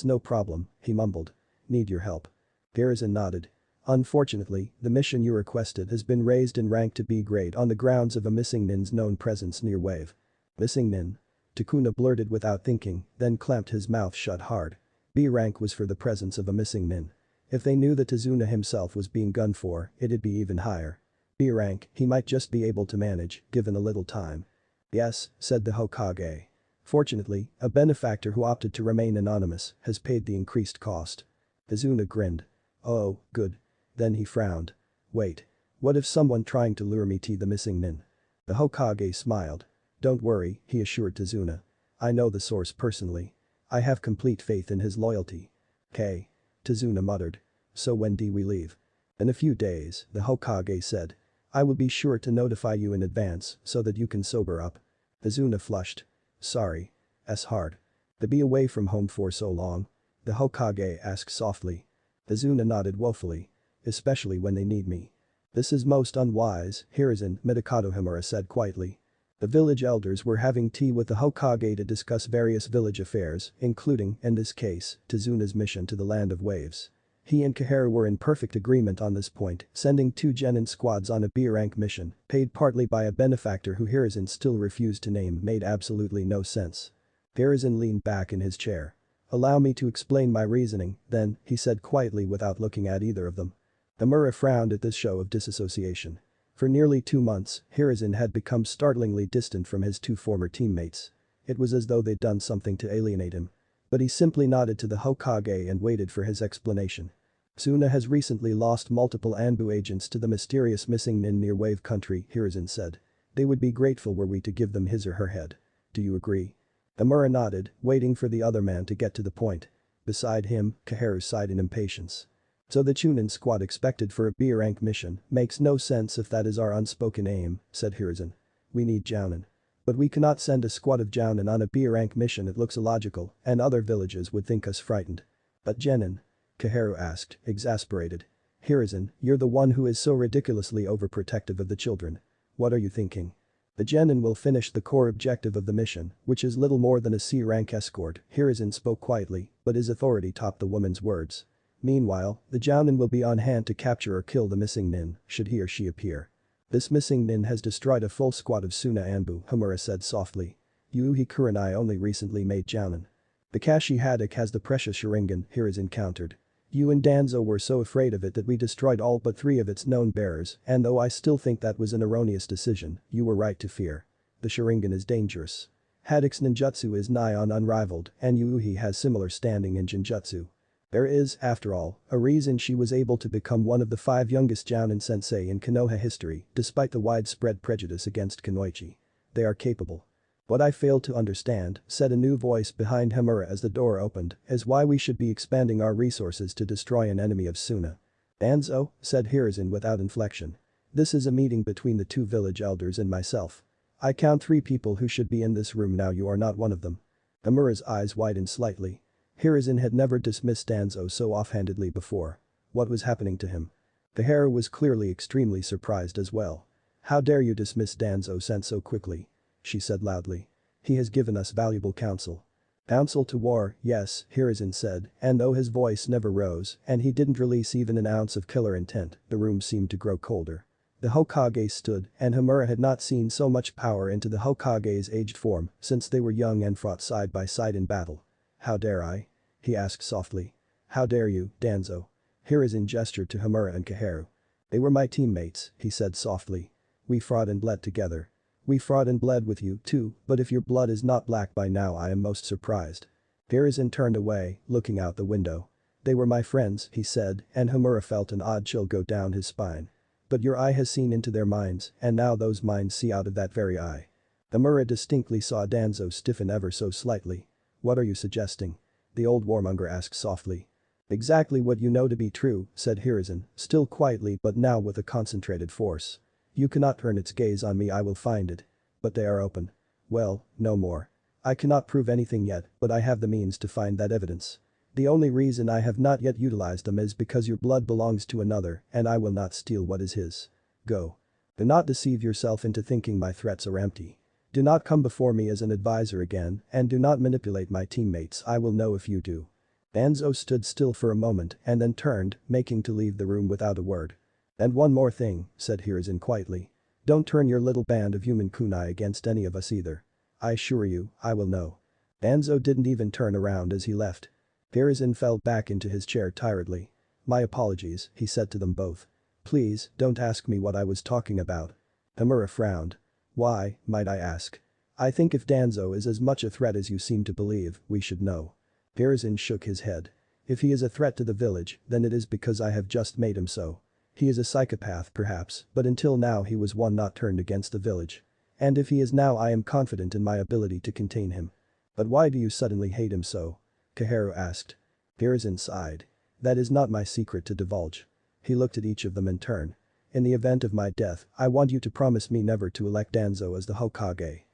No problem, he mumbled. Need your help. Hiruzen nodded. Unfortunately, the mission you requested has been raised in rank to B grade on the grounds of a missing nin's known presence near Wave. Missing nin? Takuna blurted without thinking, then clamped his mouth shut hard. B rank was for the presence of a missing nin. If they knew that Tazuna himself was being gunned for, it'd be even higher. B rank, he might just be able to manage, given a little time. Yes, said the Hokage. Fortunately, a benefactor who opted to remain anonymous has paid the increased cost. Tazuna grinned. Oh, good. Then he frowned. Wait. What if someone trying to lure me to the missing nin? The Hokage smiled. Don't worry, he assured Tazuna. I know the source personally. I have complete faith in his loyalty. Okay. Tazuna muttered. So when do we leave? In a few days, the Hokage said. I will be sure to notify you in advance so that you can sober up. Tazuna flushed. Sorry. Hard. To be away from home for so long? The Hokage asked softly. Tazuna nodded woefully. Especially when they need me. This is most unwise, Hiruzen, Midokado Himura said quietly. The village elders were having tea with the Hokage to discuss various village affairs, including, in this case, Tazuna's mission to the Land of Waves. He and Kaharu were in perfect agreement on this point, sending 2 genin squads on a B-rank mission, paid partly by a benefactor who Hiruzen still refused to name, made absolutely no sense. Hiruzen leaned back in his chair. Allow me to explain my reasoning, then, he said quietly without looking at either of them. Amura frowned at this show of disassociation. For nearly 2 months, Hiruzen had become startlingly distant from his 2 former teammates. It was as though they'd done something to alienate him. But he simply nodded to the Hokage and waited for his explanation. Suna has recently lost multiple Anbu agents to the mysterious missing nin near Wave Country, Hiruzen said. They would be grateful were we to give them his or her head. Do you agree? Amura nodded, waiting for the other man to get to the point. Beside him, Kaharu sighed in impatience. So the Chunin squad expected for a B-rank mission makes no sense if that is our unspoken aim, said Hiruzen. We need Jounin. But we cannot send a squad of Jounin on a B-rank mission. It looks illogical, and other villages would think us frightened. But Genin? Kaharu asked, exasperated. Hiruzen, you're the one who is so ridiculously overprotective of the children. What are you thinking? The Genin will finish the core objective of the mission, which is little more than a C-rank escort. Hiruzen spoke quietly, but his authority topped the woman's words. Meanwhile, the Jounin will be on hand to capture or kill the missing nin, should he or she appear. This missing nin has destroyed a full squad of Suna Anbu, Homura said softly. Yuuhi Kurenai only recently made Jounin. The Kashi Haddock has the precious Sharingan, Hiruzen countered. You and Danzo were so afraid of it that we destroyed all but 3 of its known bearers, and though I still think that was an erroneous decision, you were right to fear. The Sharingan is dangerous. Haddock's ninjutsu is nigh on unrivaled, and Yuuhi has similar standing in Jinjutsu. There is, after all, a reason she was able to become one of the 5 youngest Jounin sensei in Konoha history, despite the widespread prejudice against Kunoichi. They are capable. What I fail to understand, said a new voice behind Homura as the door opened, is why we should be expanding our resources to destroy an enemy of Suna. Danzo, said Hiruzen without inflection. This is a meeting between the 2 village elders and myself. I count 3 people who should be in this room now. You are not one of them. Homura's eyes widened slightly. Hiruzen had never dismissed Danzo so offhandedly before. What was happening to him? Kaharu was clearly extremely surprised as well. How dare you dismiss Danzo-san so quickly? She said loudly. He has given us valuable counsel. Counsel to war, yes, Hiruzen said, and though his voice never rose and he didn't release even an ounce of killer intent, the room seemed to grow colder. The Hokage stood, and Homura had not seen so much power into the Hokage's aged form since they were young and fought side by side in battle. How dare I? He asked softly. How dare you, Danzo? Hiruzen gestured to Homura and Kaharu. They were my teammates, he said softly. We fought and bled together. We fought and bled with you too, but if your blood is not black by now I am most surprised. Hiruzen turned away, looking out the window. They were my friends, he said, and Homura felt an odd chill go down his spine. But your eye has seen into their minds, and now those minds see out of that very eye. Homura distinctly saw Danzo stiffen ever so slightly. What are you suggesting? The old warmonger asked softly. Exactly what you know to be true, said Hiruzen, still quietly but now with a concentrated force. You cannot turn its gaze on me. I will find it. But they are open. Well, no more. I cannot prove anything yet, but I have the means to find that evidence. The only reason I have not yet utilized them is because your blood belongs to another and I will not steal what is his. Go. Do not deceive yourself into thinking my threats are empty. Do not come before me as an advisor again and do not manipulate my teammates. I will know if you do. Danzo stood still for a moment and then turned, making to leave the room without a word. And one more thing, said Hiruzen quietly. Don't turn your little band of human kunai against any of us either. I assure you, I will know. Danzo didn't even turn around as he left. Hiruzen fell back into his chair tiredly. My apologies, he said to them both. Please, don't ask me what I was talking about. Homura frowned. Why, might I ask? I think if Danzo is as much a threat as you seem to believe, we should know. Hiruzen shook his head. If he is a threat to the village, then it is because I have just made him so. He is a psychopath perhaps, but until now he was one not turned against the village. And if he is now I am confident in my ability to contain him. But why do you suddenly hate him so? Kaharu asked. Hiruzen sighed. That is not my secret to divulge. He looked at each of them in turn. In the event of my death, I want you to promise me never to elect Danzo as the Hokage.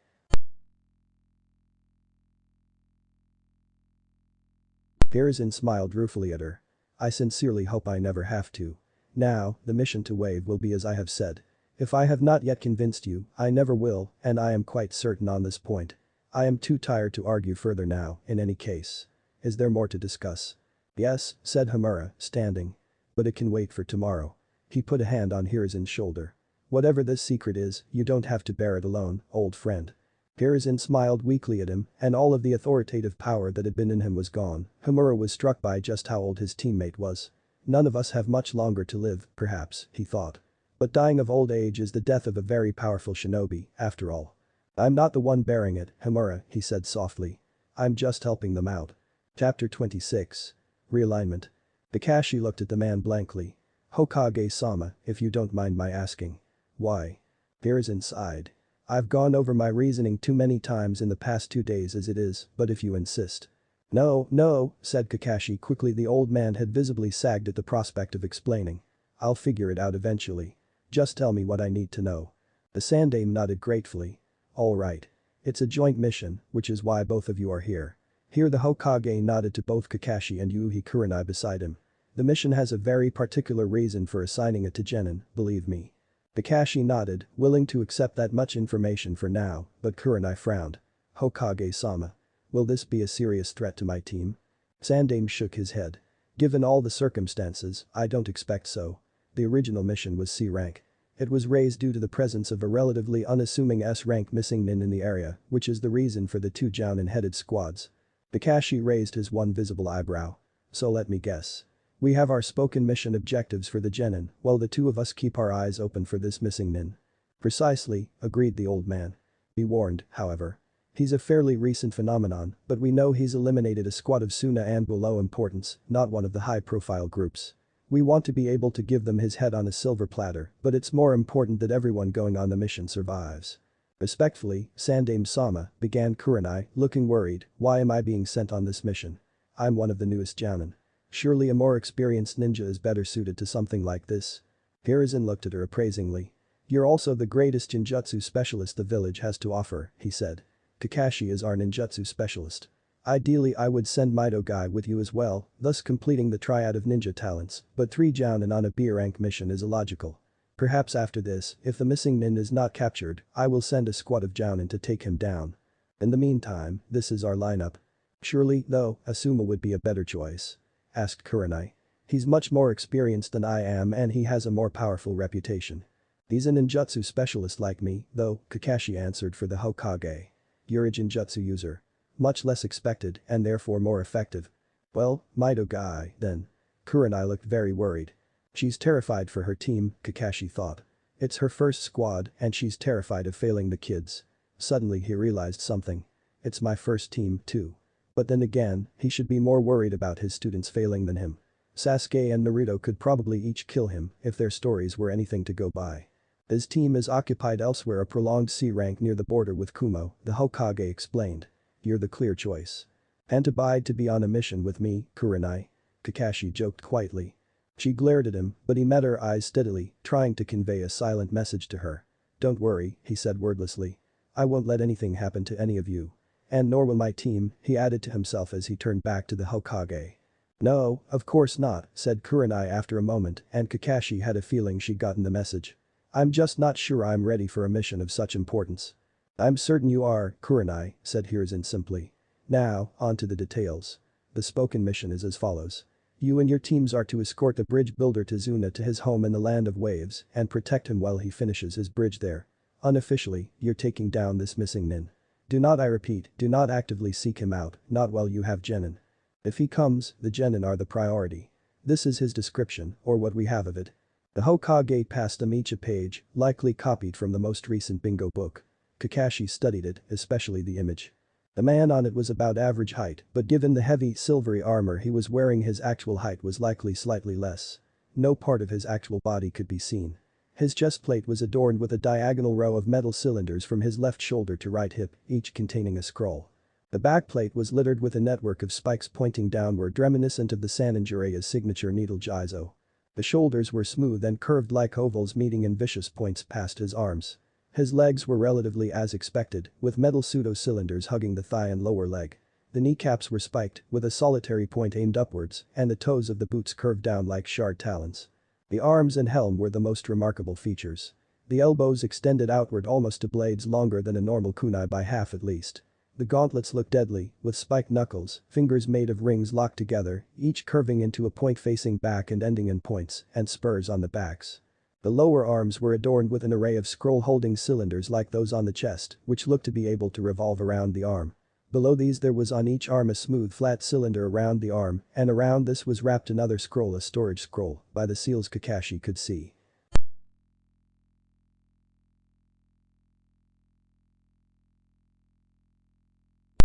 Hiruzen smiled ruefully at her. I sincerely hope I never have to. Now, the mission to Wave will be as I have said. If I have not yet convinced you, I never will, and I am quite certain on this point. I am too tired to argue further now, in any case. Is there more to discuss? Yes, said Homura, standing. But it can wait for tomorrow. He put a hand on Hiruzen's shoulder. Whatever this secret is, you don't have to bear it alone, old friend. Hiruzen smiled weakly at him, and all of the authoritative power that had been in him was gone. Homura was struck by just how old his teammate was. None of us have much longer to live, perhaps, he thought. But dying of old age is the death of a very powerful shinobi, after all. I'm not the one bearing it, Homura, he said softly. I'm just helping them out. Chapter 26. Realignment. Kakashi looked at the man blankly. Hokage-sama, if you don't mind my asking. Why? Hiruzen sighed. I've gone over my reasoning too many times in the past 2 days as it is, but if you insist. No, no, said Kakashi quickly. The old man had visibly sagged at the prospect of explaining. I'll figure it out eventually. Just tell me what I need to know. The Sandaime nodded gratefully. All right. It's a joint mission, which is why both of you are here. Here the Hokage nodded to both Kakashi and Yuhi Kurenai beside him. The mission has a very particular reason for assigning it to Genin, believe me. Kakashi nodded, willing to accept that much information for now, but Kurenai frowned. Hokage-sama. Will this be a serious threat to my team? Sandaime shook his head. Given all the circumstances, I don't expect so. The original mission was C rank. It was raised due to the presence of a relatively unassuming S-rank missing nin in the area, which is the reason for the 2 Jounin-headed squads. Kakashi raised his one visible eyebrow. So let me guess. We have our spoken mission objectives for the Genin, while the 2 of us keep our eyes open for this missing nin. Precisely, agreed the old man. Be warned, however. He's a fairly recent phenomenon, but we know he's eliminated a squad of Suna and below importance, not one of the high-profile groups. We want to be able to give them his head on a silver platter, but it's more important that everyone going on the mission survives. Respectfully, Sandaime-sama, began Kurenai, looking worried. Why am I being sent on this mission? I'm one of the newest Jounin. Surely a more experienced ninja is better suited to something like this. Hiruzen looked at her appraisingly. You're also the greatest ninjutsu specialist the village has to offer, he said. Kakashi is our ninjutsu specialist. Ideally I would send Mido-Guy with you as well, thus completing the triad of ninja talents, but 3 Jounin on a B-rank mission is illogical. Perhaps after this, if the missing nin is not captured, I will send a squad of Jounin to take him down. In the meantime, this is our lineup. Surely, though, Asuma would be a better choice. Asked Kurenai. He's much more experienced than I am and he has a more powerful reputation. He's a ninjutsu specialist like me, though, Kakashi answered for the Hokage. You're a ninjutsu user. Much less expected and therefore more effective. Well, Mido-Guy, then. Kurenai looked very worried. She's terrified for her team, Kakashi thought. It's her first squad and she's terrified of failing the kids. Suddenly he realized something. It's my first team, too. But then again, he should be more worried about his students failing than him. Sasuke and Naruto could probably each kill him if their stories were anything to go by. His team is occupied elsewhere, a prolonged C rank near the border with Kumo, the Hokage explained. You're the clear choice. And abide to be on a mission with me, Kurenai. Kakashi joked quietly. She glared at him, but he met her eyes steadily, trying to convey a silent message to her. Don't worry, he said wordlessly. I won't let anything happen to any of you. And nor will my team, he added to himself as he turned back to the Hokage. No, of course not, said Kurenai after a moment, and Kakashi had a feeling she'd gotten the message. I'm just not sure I'm ready for a mission of such importance. I'm certain you are, Kurenai, said Hiruzen simply. Now, on to the details. The spoken mission is as follows. You and your teams are to escort the bridge builder Tazuna to his home in the Land of Waves and protect him while he finishes his bridge there. Unofficially, you're taking down this missing nin. Do not, I repeat, do not actively seek him out, not while you have Genin. If he comes, the Genin are the priority. This is his description, or what we have of it. The Hokage passed them each a page, likely copied from the most recent bingo book. Kakashi studied it, especially the image. The man on it was about average height, but given the heavy, silvery armor he was wearing, his actual height was likely slightly less. No part of his actual body could be seen. His chest plate was adorned with a diagonal row of metal cylinders from his left shoulder to right hip, each containing a scroll. The back plate was littered with a network of spikes pointing downward, reminiscent of the Sanin Jireya's signature needle Jizo. The shoulders were smooth and curved like ovals meeting in vicious points past his arms. His legs were relatively as expected, with metal pseudo-cylinders hugging the thigh and lower leg. The kneecaps were spiked, with a solitary point aimed upwards, and the toes of the boots curved down like shard talons. The arms and helm were the most remarkable features. The elbows extended outward almost to blades longer than a normal kunai by half at least. The gauntlets looked deadly, with spiked knuckles, fingers made of rings locked together, each curving into a point facing back and ending in points, and spurs on the backs. The lower arms were adorned with an array of scroll-holding cylinders like those on the chest, which looked to be able to revolve around the arm. Below these there was on each arm a smooth flat cylinder around the arm, and around this was wrapped another scroll, a storage scroll, by the seals Kakashi could see.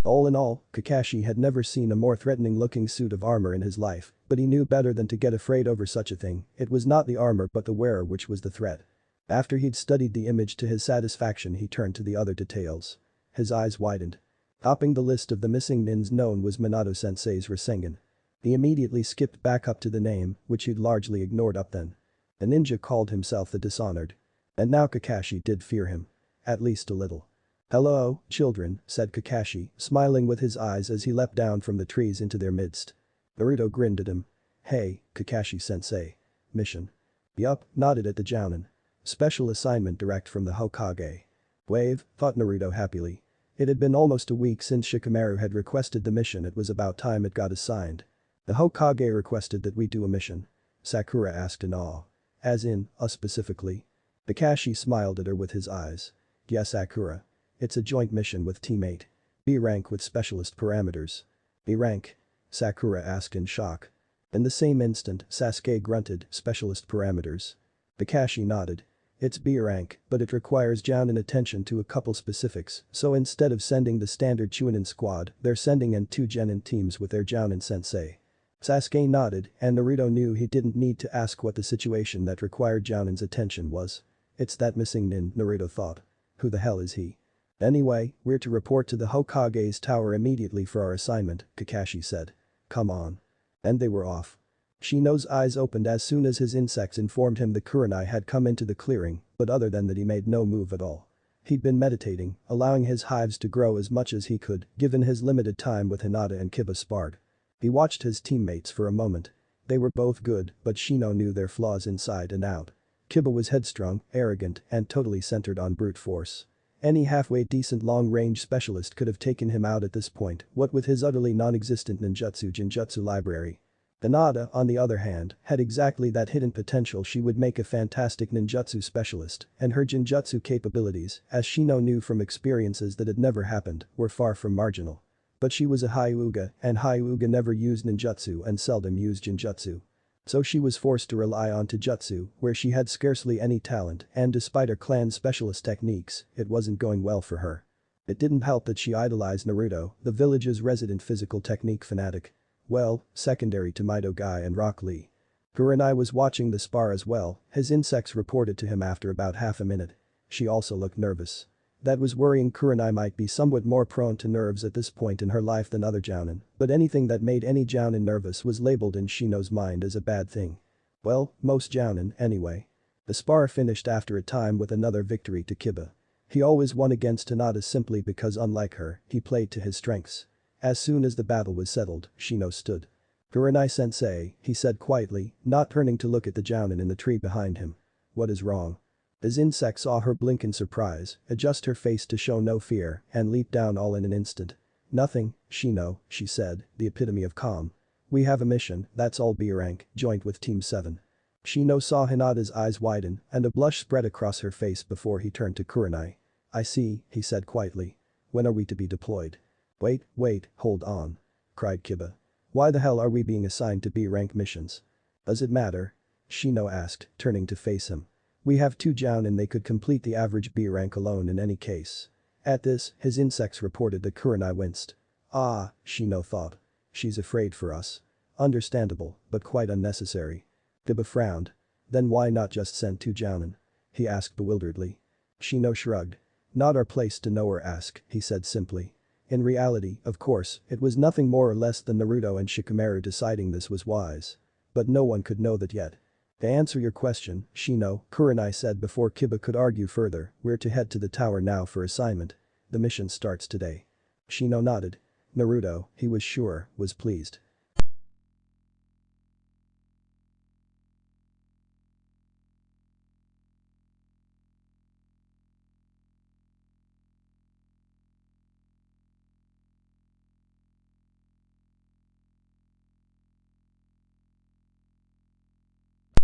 All in all, Kakashi had never seen a more threatening-looking suit of armor in his life, but he knew better than to get afraid over such a thing. It was not the armor but the wearer which was the threat. After he'd studied the image to his satisfaction, he turned to the other details. His eyes widened. Topping the list of the missing nins known was Minato-sensei's Rasengan. He immediately skipped back up to the name, which he'd largely ignored up then. The ninja called himself the Dishonored. And now Kakashi did fear him. At least a little. "Hello, children," said Kakashi, smiling with his eyes as he leapt down from the trees into their midst. Naruto grinned at him. "Hey, Kakashi-sensei. Mission." Yup, nodded at the Jounin. "Special assignment direct from the Hokage." "Wave," thought Naruto happily. It had been almost a week since Shikamaru had requested the mission. It was about time it got assigned. "The Hokage requested that we do a mission?" Sakura asked in awe. "As in, us specifically?" Kakashi smiled at her with his eyes. "Yes, Sakura. It's a joint mission with Team 8. B rank with specialist parameters." "B rank?" Sakura asked in shock. In the same instant, Sasuke grunted, "Specialist parameters." Kakashi nodded. "It's B rank, but it requires Jounin attention to a couple specifics, so instead of sending the standard Chunin squad, they're sending in 2 Genin teams with their Jounin sensei." Sasuke nodded, and Naruto knew he didn't need to ask what the situation that required Jounin's attention was. It's that missing nin, Naruto thought. Who the hell is he? "Anyway, we're to report to the Hokage's tower immediately for our assignment," Kakashi said. "Come on." And they were off. Shino's eyes opened as soon as his insects informed him the Kurenai had come into the clearing, but other than that he made no move at all. He'd been meditating, allowing his hives to grow as much as he could, given his limited time with Hinata and Kiba sparred. He watched his teammates for a moment. They were both good, but Shino knew their flaws inside and out. Kiba was headstrong, arrogant, and totally centered on brute force. Any halfway decent long-range specialist could have taken him out at this point, what with his utterly non-existent Jinjutsu library. Hinata, on the other hand, had exactly that hidden potential. She would make a fantastic ninjutsu specialist, and her Jinjutsu capabilities, as Shino knew from experiences that had never happened, were far from marginal. But she was a Hyuga, and Hyuga never used ninjutsu and seldom used Jinjutsu. So she was forced to rely on Taijutsu, where she had scarcely any talent, and despite her clan's specialist techniques, it wasn't going well for her. It didn't help that she idolized Naruto, the village's resident physical technique fanatic. Well, secondary to Mido Guy and Rock Lee. Kurenai was watching the spar as well, his insects reported to him after about half a minute. She also looked nervous. That was worrying. Kurenai might be somewhat more prone to nerves at this point in her life than other Jounin, but anything that made any Jounin nervous was labeled in Shino's mind as a bad thing. Well, most Jounin, anyway. The spar finished after a time with another victory to Kiba. He always won against Hinata simply because, unlike her, he played to his strengths. As soon as the battle was settled, Shino stood. "Kurenai-sensei," he said quietly, not turning to look at the Jounin in the tree behind him. "What is wrong?" His insect saw her blink in surprise, adjust her face to show no fear, and leap down all in an instant. "Nothing, Shino," she said, the epitome of calm. "We have a mission, that's all. B rank, joint with Team 7. Shino saw Hinata's eyes widen, and a blush spread across her face before he turned to Kurenai. "I see," he said quietly. "When are we to be deployed?" Wait, hold on," cried Kiba. "Why the hell are we being assigned to B rank missions?" "Does it matter?" Shino asked, turning to face him. "We have 2 Jounin, they could complete the average B rank alone in any case." At this, his insects reported that Kurenai winced. "Ah," Shino thought. "She's afraid for us. Understandable, but quite unnecessary." Kiba frowned. "Then why not just send 2 Jounin?" he asked bewilderedly. Shino shrugged. "Not our place to know or ask," he said simply. In reality, of course, it was nothing more or less than Naruto and Shikamaru deciding this was wise. But no one could know that yet. "To answer your question, Shino," Kurenai said before Kiba could argue further, "we're to head to the tower now for assignment. The mission starts today." Shino nodded. Naruto, he was sure, was pleased.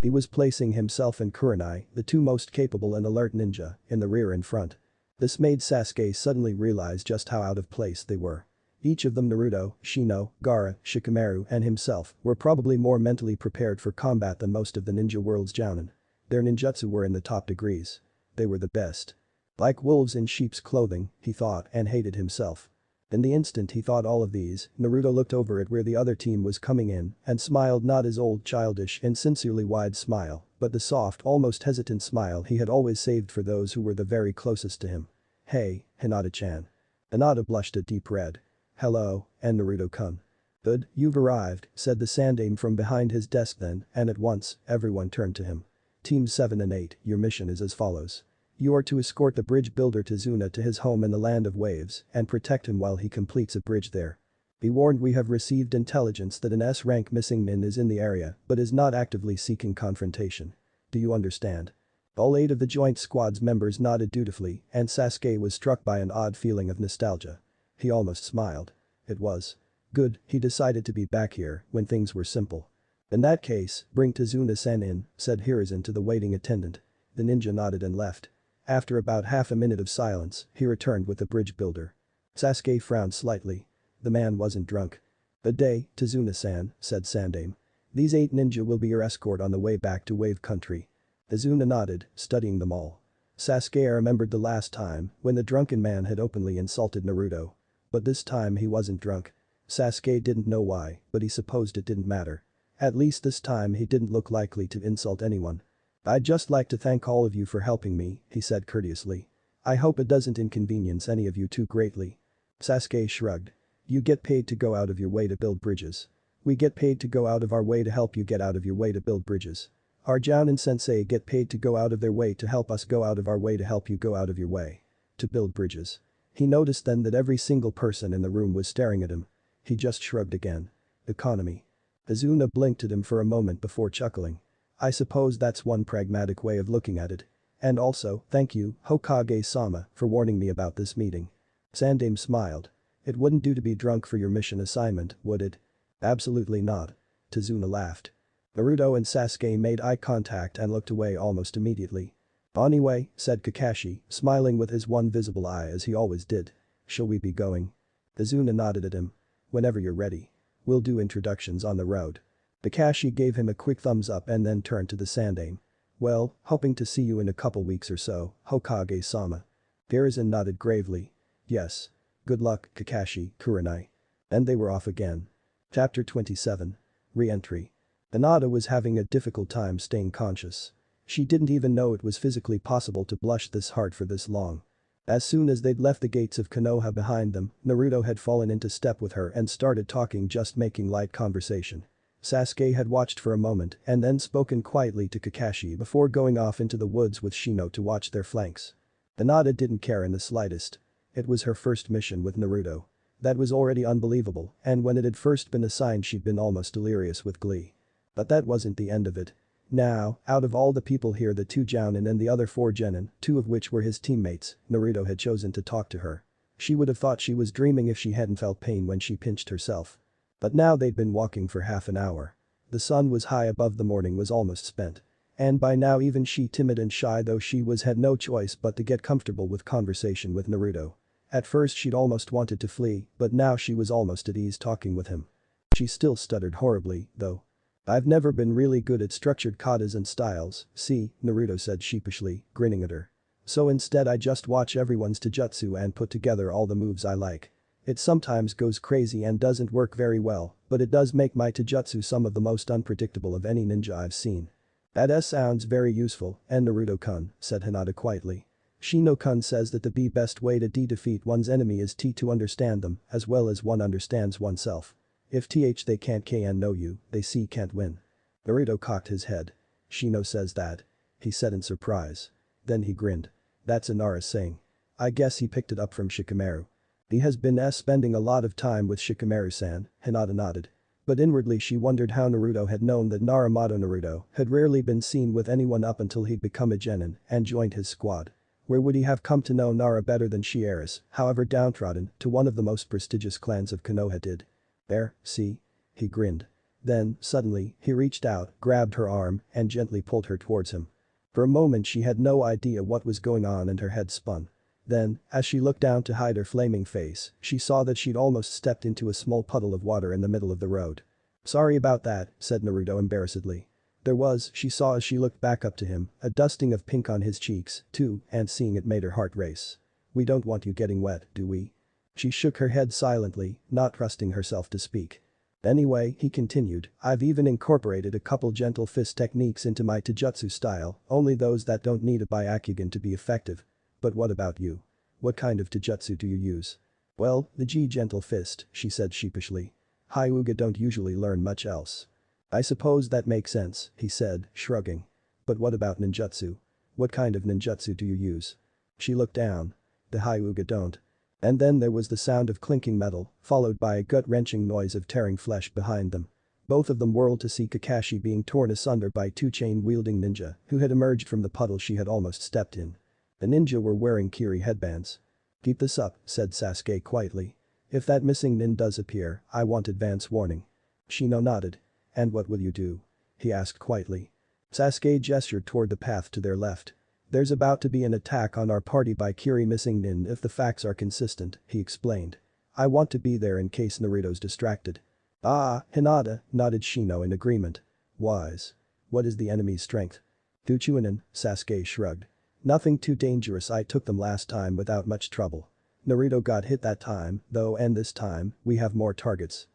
He was placing himself and Kurenai, the two most capable and alert ninja, in the rear and front. This made Sasuke suddenly realize just how out of place they were. Each of them Naruto, Shino, Gaara, Shikamaru and himself were probably more mentally prepared for combat than most of the ninja world's jounin. Their ninjutsu were in the top degrees. They were the best. Like wolves in sheep's clothing, he thought and hated himself. In the instant he thought all of these, Naruto looked over at where the other team was coming in and smiled, not his old childish and sincerely wide smile, but the soft, almost hesitant smile he had always saved for those who were the very closest to him. "Hey, Hinata-chan." Hinata blushed a deep red. "Hello, and Naruto-kun." "Good, you've arrived," said the Sandaime from behind his desk then, and at once, everyone turned to him. Teams 7 and 8, your mission is as follows. You are to escort the bridge builder Tazuna to his home in the Land of Waves and protect him while he completes a bridge there. Be warned, we have received intelligence that an S-rank missing nin is in the area but is not actively seeking confrontation. Do you understand? All 8 of the joint squad's members nodded dutifully and Sasuke was struck by an odd feeling of nostalgia. He almost smiled. It was good, he decided, to be back here when things were simple. In that case, bring Tazuna-san in, said Hiruzen to the waiting attendant. The ninja nodded and left. After about half a minute of silence, he returned with the bridge builder. Sasuke frowned slightly. The man wasn't drunk. "Good day, Tazuna-san," said Sandaime. "These 8 ninja will be your escort on the way back to Wave Country." Tazuna nodded, studying them all. Sasuke remembered the last time when the drunken man had openly insulted Naruto. But this time he wasn't drunk. Sasuke didn't know why, but he supposed it didn't matter. At least this time he didn't look likely to insult anyone. "I'd just like to thank all of you for helping me," he said courteously. "I hope it doesn't inconvenience any of you too greatly." Sasuke shrugged. "You get paid to go out of your way to build bridges. We get paid to go out of our way to help you get out of your way to build bridges. Our Jounin sensei get paid to go out of their way to help us go out of our way to help you go out of your way. To build bridges." He noticed then that every single person in the room was staring at him. He just shrugged again. "Economy." Tazuna blinked at him for a moment before chuckling. "I suppose that's one pragmatic way of looking at it. And also, thank you, Hokage-sama, for warning me about this meeting." Sandaime smiled. "It wouldn't do to be drunk for your mission assignment, would it?" "Absolutely not." Tazuna laughed. Naruto and Sasuke made eye contact and looked away almost immediately. "Anyway," said Kakashi, smiling with his one visible eye as he always did. "Shall we be going?" Tazuna nodded at him. "Whenever you're ready. We'll do introductions on the road." Kakashi gave him a quick thumbs up and then turned to the Sandaime. "Well, hoping to see you in a couple weeks or so, Hokage-sama." Hiruzen nodded gravely. "Yes. Good luck, Kakashi, Kurenai." And they were off again. Chapter 27. Re-entry. Hinata was having a difficult time staying conscious. She didn't even know it was physically possible to blush this hard for this long. As soon as they'd left the gates of Konoha behind them, Naruto had fallen into step with her and started talking, just making light conversation. Sasuke had watched for a moment and then spoken quietly to Kakashi before going off into the woods with Shino to watch their flanks. Hinata didn't care in the slightest. It was her first mission with Naruto. That was already unbelievable, and when it had first been assigned she'd been almost delirious with glee. But that wasn't the end of it. Now, out of all the people here, the 2 Jounin and the other 4 Genin, 2 of which were his teammates, Naruto had chosen to talk to her. She would have thought she was dreaming if she hadn't felt pain when she pinched herself. But now they'd been walking for half an hour. The sun was high above, the morning was almost spent. And by now even she, timid and shy though she was, had no choice but to get comfortable with conversation with Naruto. At first she'd almost wanted to flee, but now she was almost at ease talking with him. She still stuttered horribly, though. "I've never been really good at structured katas and styles, see," Naruto said sheepishly, grinning at her. "So instead I just watch everyone's taijutsu and put together all the moves I like. It sometimes goes crazy and doesn't work very well, but it does make my taijutsu some of the most unpredictable of any ninja I've seen." "That sounds very useful, and Naruto-kun," said Hinata quietly. "Shino-kun says that the best way to defeat one's enemy is to understand them as well as one understands oneself. If they can't know you, they can't win." Naruto cocked his head. "Shino says that?" he said in surprise. Then he grinned. "That's Inara's saying. I guess he picked it up from Shikamaru. He has been spending a lot of time with Shikamaru-san," Hinata nodded. But inwardly she wondered how Naruto had known that Naruto Naruto had rarely been seen with anyone up until he'd become a genin and joined his squad. Where would he have come to know Nara better than she, heiress, however downtrodden, to one of the most prestigious clans of Konoha did? "There, see?" He grinned. Then, suddenly, he reached out, grabbed her arm, and gently pulled her towards him. For a moment she had no idea what was going on and her head spun. Then, as she looked down to hide her flaming face, she saw that she'd almost stepped into a small puddle of water in the middle of the road. "Sorry about that," said Naruto embarrassedly. There was, she saw as she looked back up to him, a dusting of pink on his cheeks, too, and seeing it made her heart race. "We don't want you getting wet, do we?" She shook her head silently, not trusting herself to speak. "Anyway," he continued, "I've even incorporated a couple gentle fist techniques into my taijutsu style, only those that don't need a Byakugan to be effective. But what about you? What kind of taijutsu do you use?" "Well, the gentle fist," she said sheepishly. "Hyuga don't usually learn much else." "I suppose that makes sense," he said, shrugging. "But what about ninjutsu? What kind of ninjutsu do you use?" She looked down. "The Hyuga don't." And then there was the sound of clinking metal, followed by a gut-wrenching noise of tearing flesh behind them. Both of them whirled to see Kakashi being torn asunder by two chain-wielding ninja who had emerged from the puddle she had almost stepped in. The ninja were wearing Kiri headbands. "Keep this up," said Sasuke quietly. "If that missing nin does appear, I want advance warning." Shino nodded. "And what will you do?" he asked quietly. Sasuke gestured toward the path to their left. "There's about to be an attack on our party by Kiri missing nin if the facts are consistent," he explained. "I want to be there in case Naruto's distracted." "Ah, Hinata," nodded Shino in agreement. "Wise. What is the enemy's strength?" "Two Chunin," Sasuke shrugged. "Nothing too dangerous, I took them last time without much trouble. Naruto got hit that time, though, and this time, we have more targets."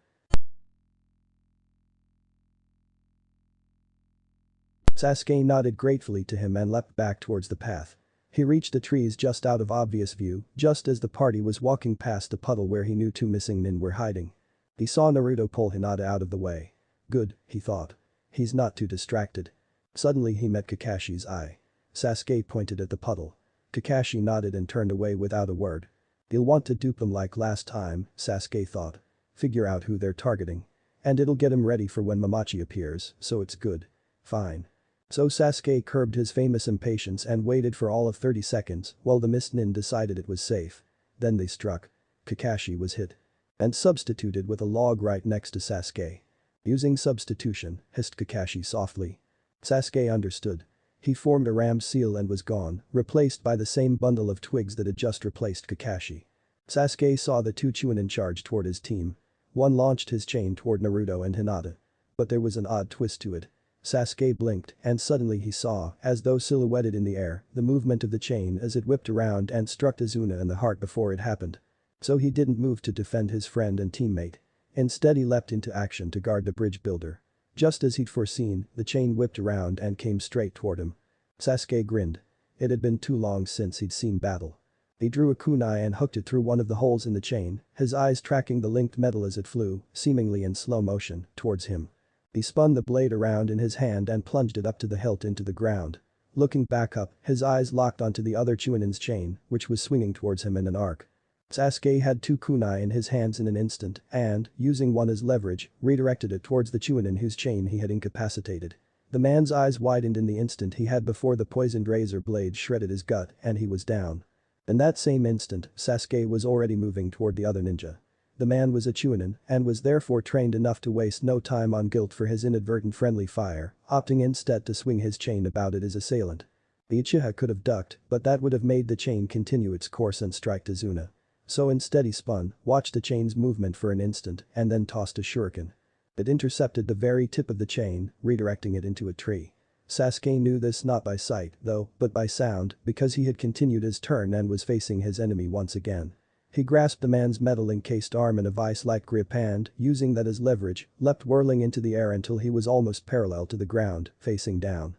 Sasuke nodded gratefully to him and leapt back towards the path. He reached the trees just out of obvious view, just as the party was walking past the puddle where he knew two missing nin were hiding. He saw Naruto pull Hinata out of the way. Good, he thought. He's not too distracted. Suddenly he met Kakashi's eye. Sasuke pointed at the puddle. Kakashi nodded and turned away without a word. "He'll want to dupe them like last time," Sasuke thought. "Figure out who they're targeting. And it'll get him ready for when Mamachi appears, so it's good. Fine." So Sasuke curbed his famous impatience and waited for all of 30 seconds while the mist nin decided it was safe. Then they struck. Kakashi was hit. And substituted with a log right next to Sasuke. "Using substitution," hissed Kakashi softly. Sasuke understood. He formed a ram seal and was gone, replaced by the same bundle of twigs that had just replaced Kakashi. Sasuke saw the two Chunin charge toward his team. One launched his chain toward Naruto and Hinata. But there was an odd twist to it. Sasuke blinked and suddenly he saw, as though silhouetted in the air, the movement of the chain as it whipped around and struck Izuna in the heart before it happened. So he didn't move to defend his friend and teammate. Instead he leapt into action to guard the bridge builder. Just as he'd foreseen, the chain whipped around and came straight toward him. Sasuke grinned. It had been too long since he'd seen battle. He drew a kunai and hooked it through one of the holes in the chain, his eyes tracking the linked metal as it flew, seemingly in slow motion, towards him. He spun the blade around in his hand and plunged it up to the hilt into the ground. Looking back up, his eyes locked onto the other Chunin's chain, which was swinging towards him in an arc. Sasuke had two kunai in his hands in an instant and, using one as leverage, redirected it towards the Chunin whose chain he had incapacitated. The man's eyes widened in the instant he had before the poisoned razor blade shredded his gut and he was down. In that same instant, Sasuke was already moving toward the other ninja. The man was a Chunin and was therefore trained enough to waste no time on guilt for his inadvertent friendly fire, opting instead to swing his chain about at his assailant. The Uchiha could have ducked, but that would have made the chain continue its course and strike Izuna. So instead he spun, watched the chain's movement for an instant, and then tossed a shuriken. It intercepted the very tip of the chain, redirecting it into a tree. Sasuke knew this not by sight, though, but by sound, because he had continued his turn and was facing his enemy once again. He grasped the man's metal-encased arm in a vice-like grip and, using that as leverage, leapt whirling into the air until he was almost parallel to the ground, facing down.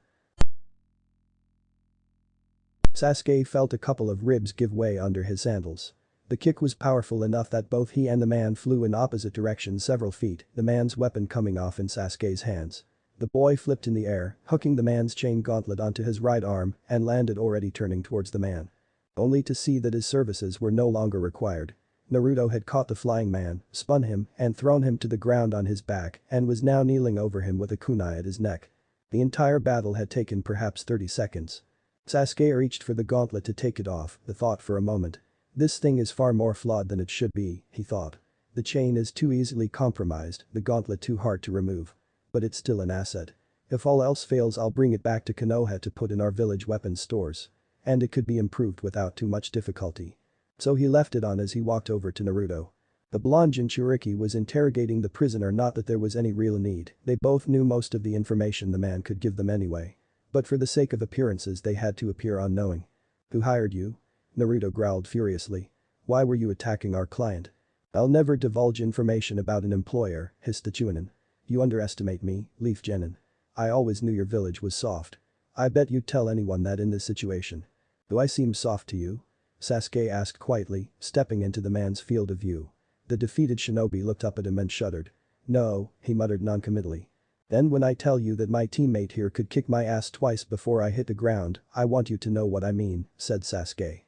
Sasuke felt a couple of ribs give way under his sandals. The kick was powerful enough that both he and the man flew in opposite directions several feet, the man's weapon coming off in Sasuke's hands. The boy flipped in the air, hooking the man's chain gauntlet onto his right arm, and landed already turning towards the man. Only to see that his services were no longer required. Naruto had caught the flying man, spun him, and thrown him to the ground on his back and was now kneeling over him with a kunai at his neck. The entire battle had taken perhaps 30 seconds. Sasuke reached for the gauntlet to take it off, the thought for a moment. This thing is far more flawed than it should be, he thought. The chain is too easily compromised, the gauntlet too hard to remove. But it's still an asset. If all else fails, I'll bring it back to Konoha to put in our village weapons stores. And it could be improved without too much difficulty. So he left it on as he walked over to Naruto. The blonde Jinchuriki was interrogating the prisoner, not that there was any real need, they both knew most of the information the man could give them anyway. But for the sake of appearances they had to appear unknowing. "Who hired you?" Naruto growled furiously. "Why were you attacking our client?" "I'll never divulge information about an employer," hissed the Chunin. "You underestimate me, Leaf Genin. I always knew your village was soft. I bet you'd tell anyone that in this situation. Do I seem soft to you?" Sasuke asked quietly, stepping into the man's field of view. The defeated shinobi looked up at him and shuddered. "No," he muttered noncommittally. "Then when I tell you that my teammate here could kick my ass twice before I hit the ground, I want you to know what I mean," said Sasuke.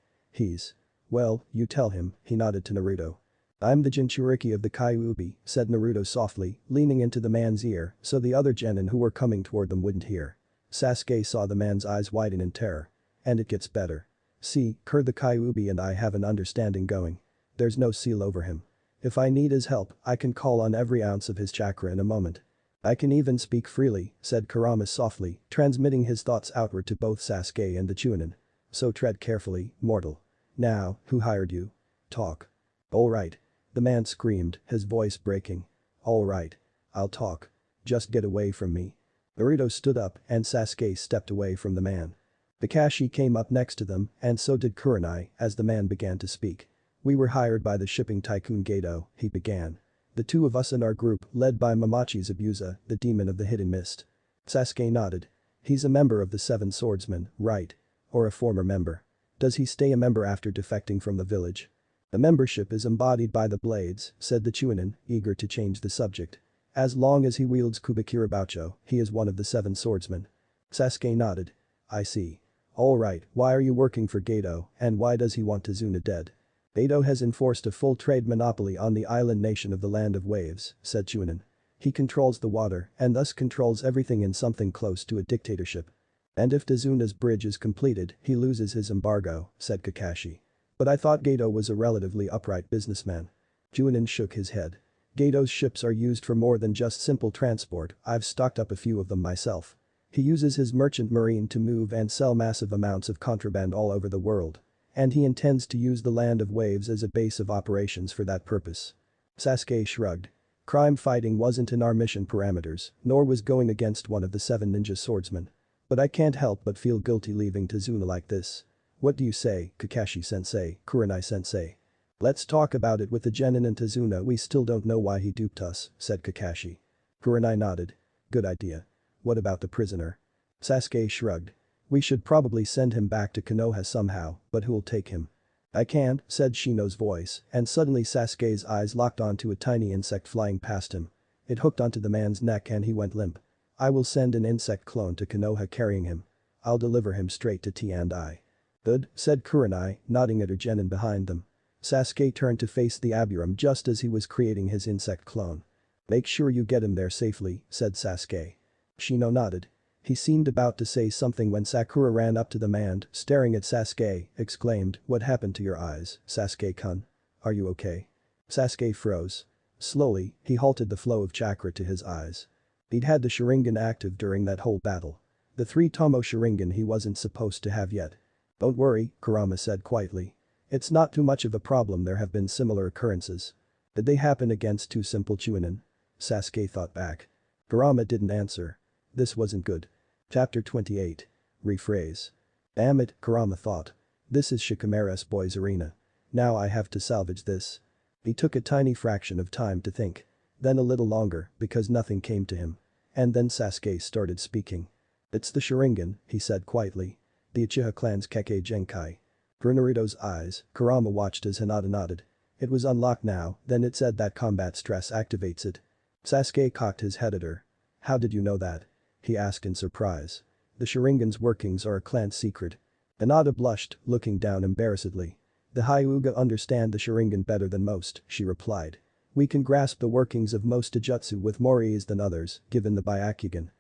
Well, you tell him," he nodded to Naruto. "I'm the Jinchuriki of the Kyuubi," said Naruto softly, leaning into the man's ear so the other genin who were coming toward them wouldn't hear. Sasuke saw the man's eyes widen in terror. "And it gets better. See, Kur the Kyuubi and I have an understanding going. There's no seal over him. If I need his help, I can call on every ounce of his chakra in a moment. I can even speak freely," said Kurama softly, transmitting his thoughts outward to both Sasuke and the Chunin. "So tread carefully, mortal. Now, who hired you? Talk." "All right." The man screamed, his voice breaking. "All right. I'll talk. Just get away from me." Naruto stood up and Sasuke stepped away from the man. Kakashi came up next to them and so did Kurenai as the man began to speak. "We were hired by the shipping tycoon Gedo," he began. "The two of us in our group led by Mamachi's Abusa, the demon of the hidden mist." Sasuke nodded. "He's a member of the Seven Swordsmen, right? Or a former member? Does he stay a member after defecting from the village?" "The membership is embodied by the blades," said the Chunin, eager to change the subject. "As long as he wields Kubikira Boucho, he is one of the Seven Swordsmen." Sasuke nodded. "I see. All right, why are you working for Gedo and why does he want Tazuna dead?" "Gedo has enforced a full trade monopoly on the island nation of the Land of Waves," said Chunin. "He controls the water and thus controls everything in something close to a dictatorship. And if Tazuna's bridge is completed, he loses his embargo," said Kakashi. "But I thought Gedo was a relatively upright businessman." Chunin shook his head. "Gedo's ships are used for more than just simple transport, I've stocked up a few of them myself. He uses his merchant marine to move and sell massive amounts of contraband all over the world. And he intends to use the Land of Waves as a base of operations for that purpose." Sasuke shrugged. "Crime fighting wasn't in our mission parameters, nor was going against one of the 7 ninja swordsmen. But I can't help but feel guilty leaving Tazuna like this. What do you say, Kakashi-sensei, Kurenai-sensei?" "Let's talk about it with the genin and Tazuna. We still don't know why he duped us," said Kakashi. Kurenai nodded. "Good idea. What about the prisoner?" Sasuke shrugged. "We should probably send him back to Konoha somehow, but who'll take him?" "I can," said Shino's voice, and suddenly Sasuke's eyes locked onto a tiny insect flying past him. It hooked onto the man's neck and he went limp. "I will send an insect clone to Konoha carrying him. I'll deliver him straight to T&I." "Good," said Kurenai, nodding at her genin behind them. Sasuke turned to face the Aburam just as he was creating his insect clone. "Make sure you get him there safely," said Sasuke. Shino nodded. He seemed about to say something when Sakura ran up to them and, staring at Sasuke, exclaimed, "What happened to your eyes, Sasuke-kun? Are you okay?" Sasuke froze. Slowly, he halted the flow of chakra to his eyes. He'd had the Sharingan active during that whole battle. The 3 Tomo Sharingan he wasn't supposed to have yet. "Don't worry," Kurama said quietly. "It's not too much of a problem, there have been similar occurrences." "Did they happen against 2 simple Chunin?" Sasuke thought back. Kurama didn't answer. This wasn't good. Chapter 28. Rephrase. Damn it, Kurama thought. This is Shikamaru's boys' arena. Now I have to salvage this. He took a tiny fraction of time to think. Then a little longer because nothing came to him. And then Sasuke started speaking. "It's the Sharingan," he said quietly. "The Uchiha clan's Kekkei Genkai." Through Naruto's eyes, Kurama watched as Hinata nodded. It was unlocked now, then it said that combat stress activates it. Sasuke cocked his head at her. "How did you know that?" he asked in surprise. "The Sharingan's workings are a clan secret." Hinata blushed, looking down embarrassedly. "The Hyuga understand the Sharingan better than most," she replied. "We can grasp the workings of most Taijutsu with more ease than others, given the Byakugan."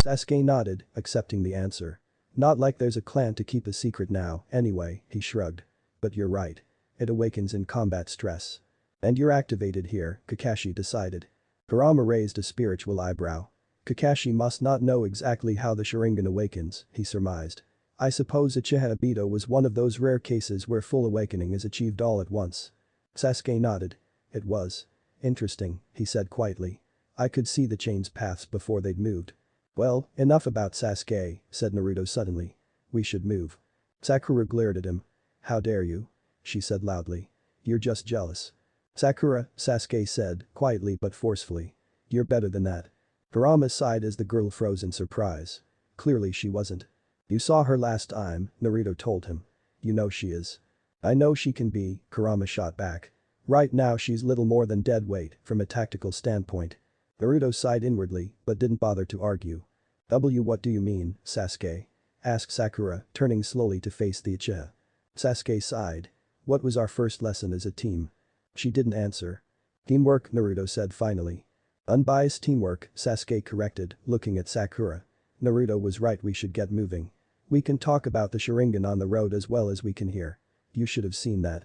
Sasuke nodded, accepting the answer. "Not like there's a clan to keep a secret now, anyway," he shrugged. "But you're right. It awakens in combat stress." "And you're activated here," Kakashi decided. Kurama raised a spiritual eyebrow. Kakashi must not know exactly how the Sharingan awakens, he surmised. I suppose Uchiha Obito was one of those rare cases where full awakening is achieved all at once. Sasuke nodded. It was. Interesting, he said quietly. I could see the chain's paths before they'd moved. Well, enough about Sasuke, said Naruto suddenly. We should move. Sakura glared at him. How dare you? She said loudly. You're just jealous. Sakura, Sasuke said, quietly but forcefully. You're better than that. Kurama sighed as the girl froze in surprise. Clearly she wasn't. You saw her last time, Naruto told him. You know she is. I know she can be, Kurama shot back. Right now she's little more than dead weight from a tactical standpoint. Naruto sighed inwardly but didn't bother to argue. What do you mean, Sasuke? Asked Sakura, turning slowly to face the Uchiha. Sasuke sighed. What was our first lesson as a team? She didn't answer. Teamwork, Naruto said finally. Unbiased teamwork, Sasuke corrected, looking at Sakura. Naruto was right, we should get moving. We can talk about the Sharingan on the road as well as we can here. You should have seen that.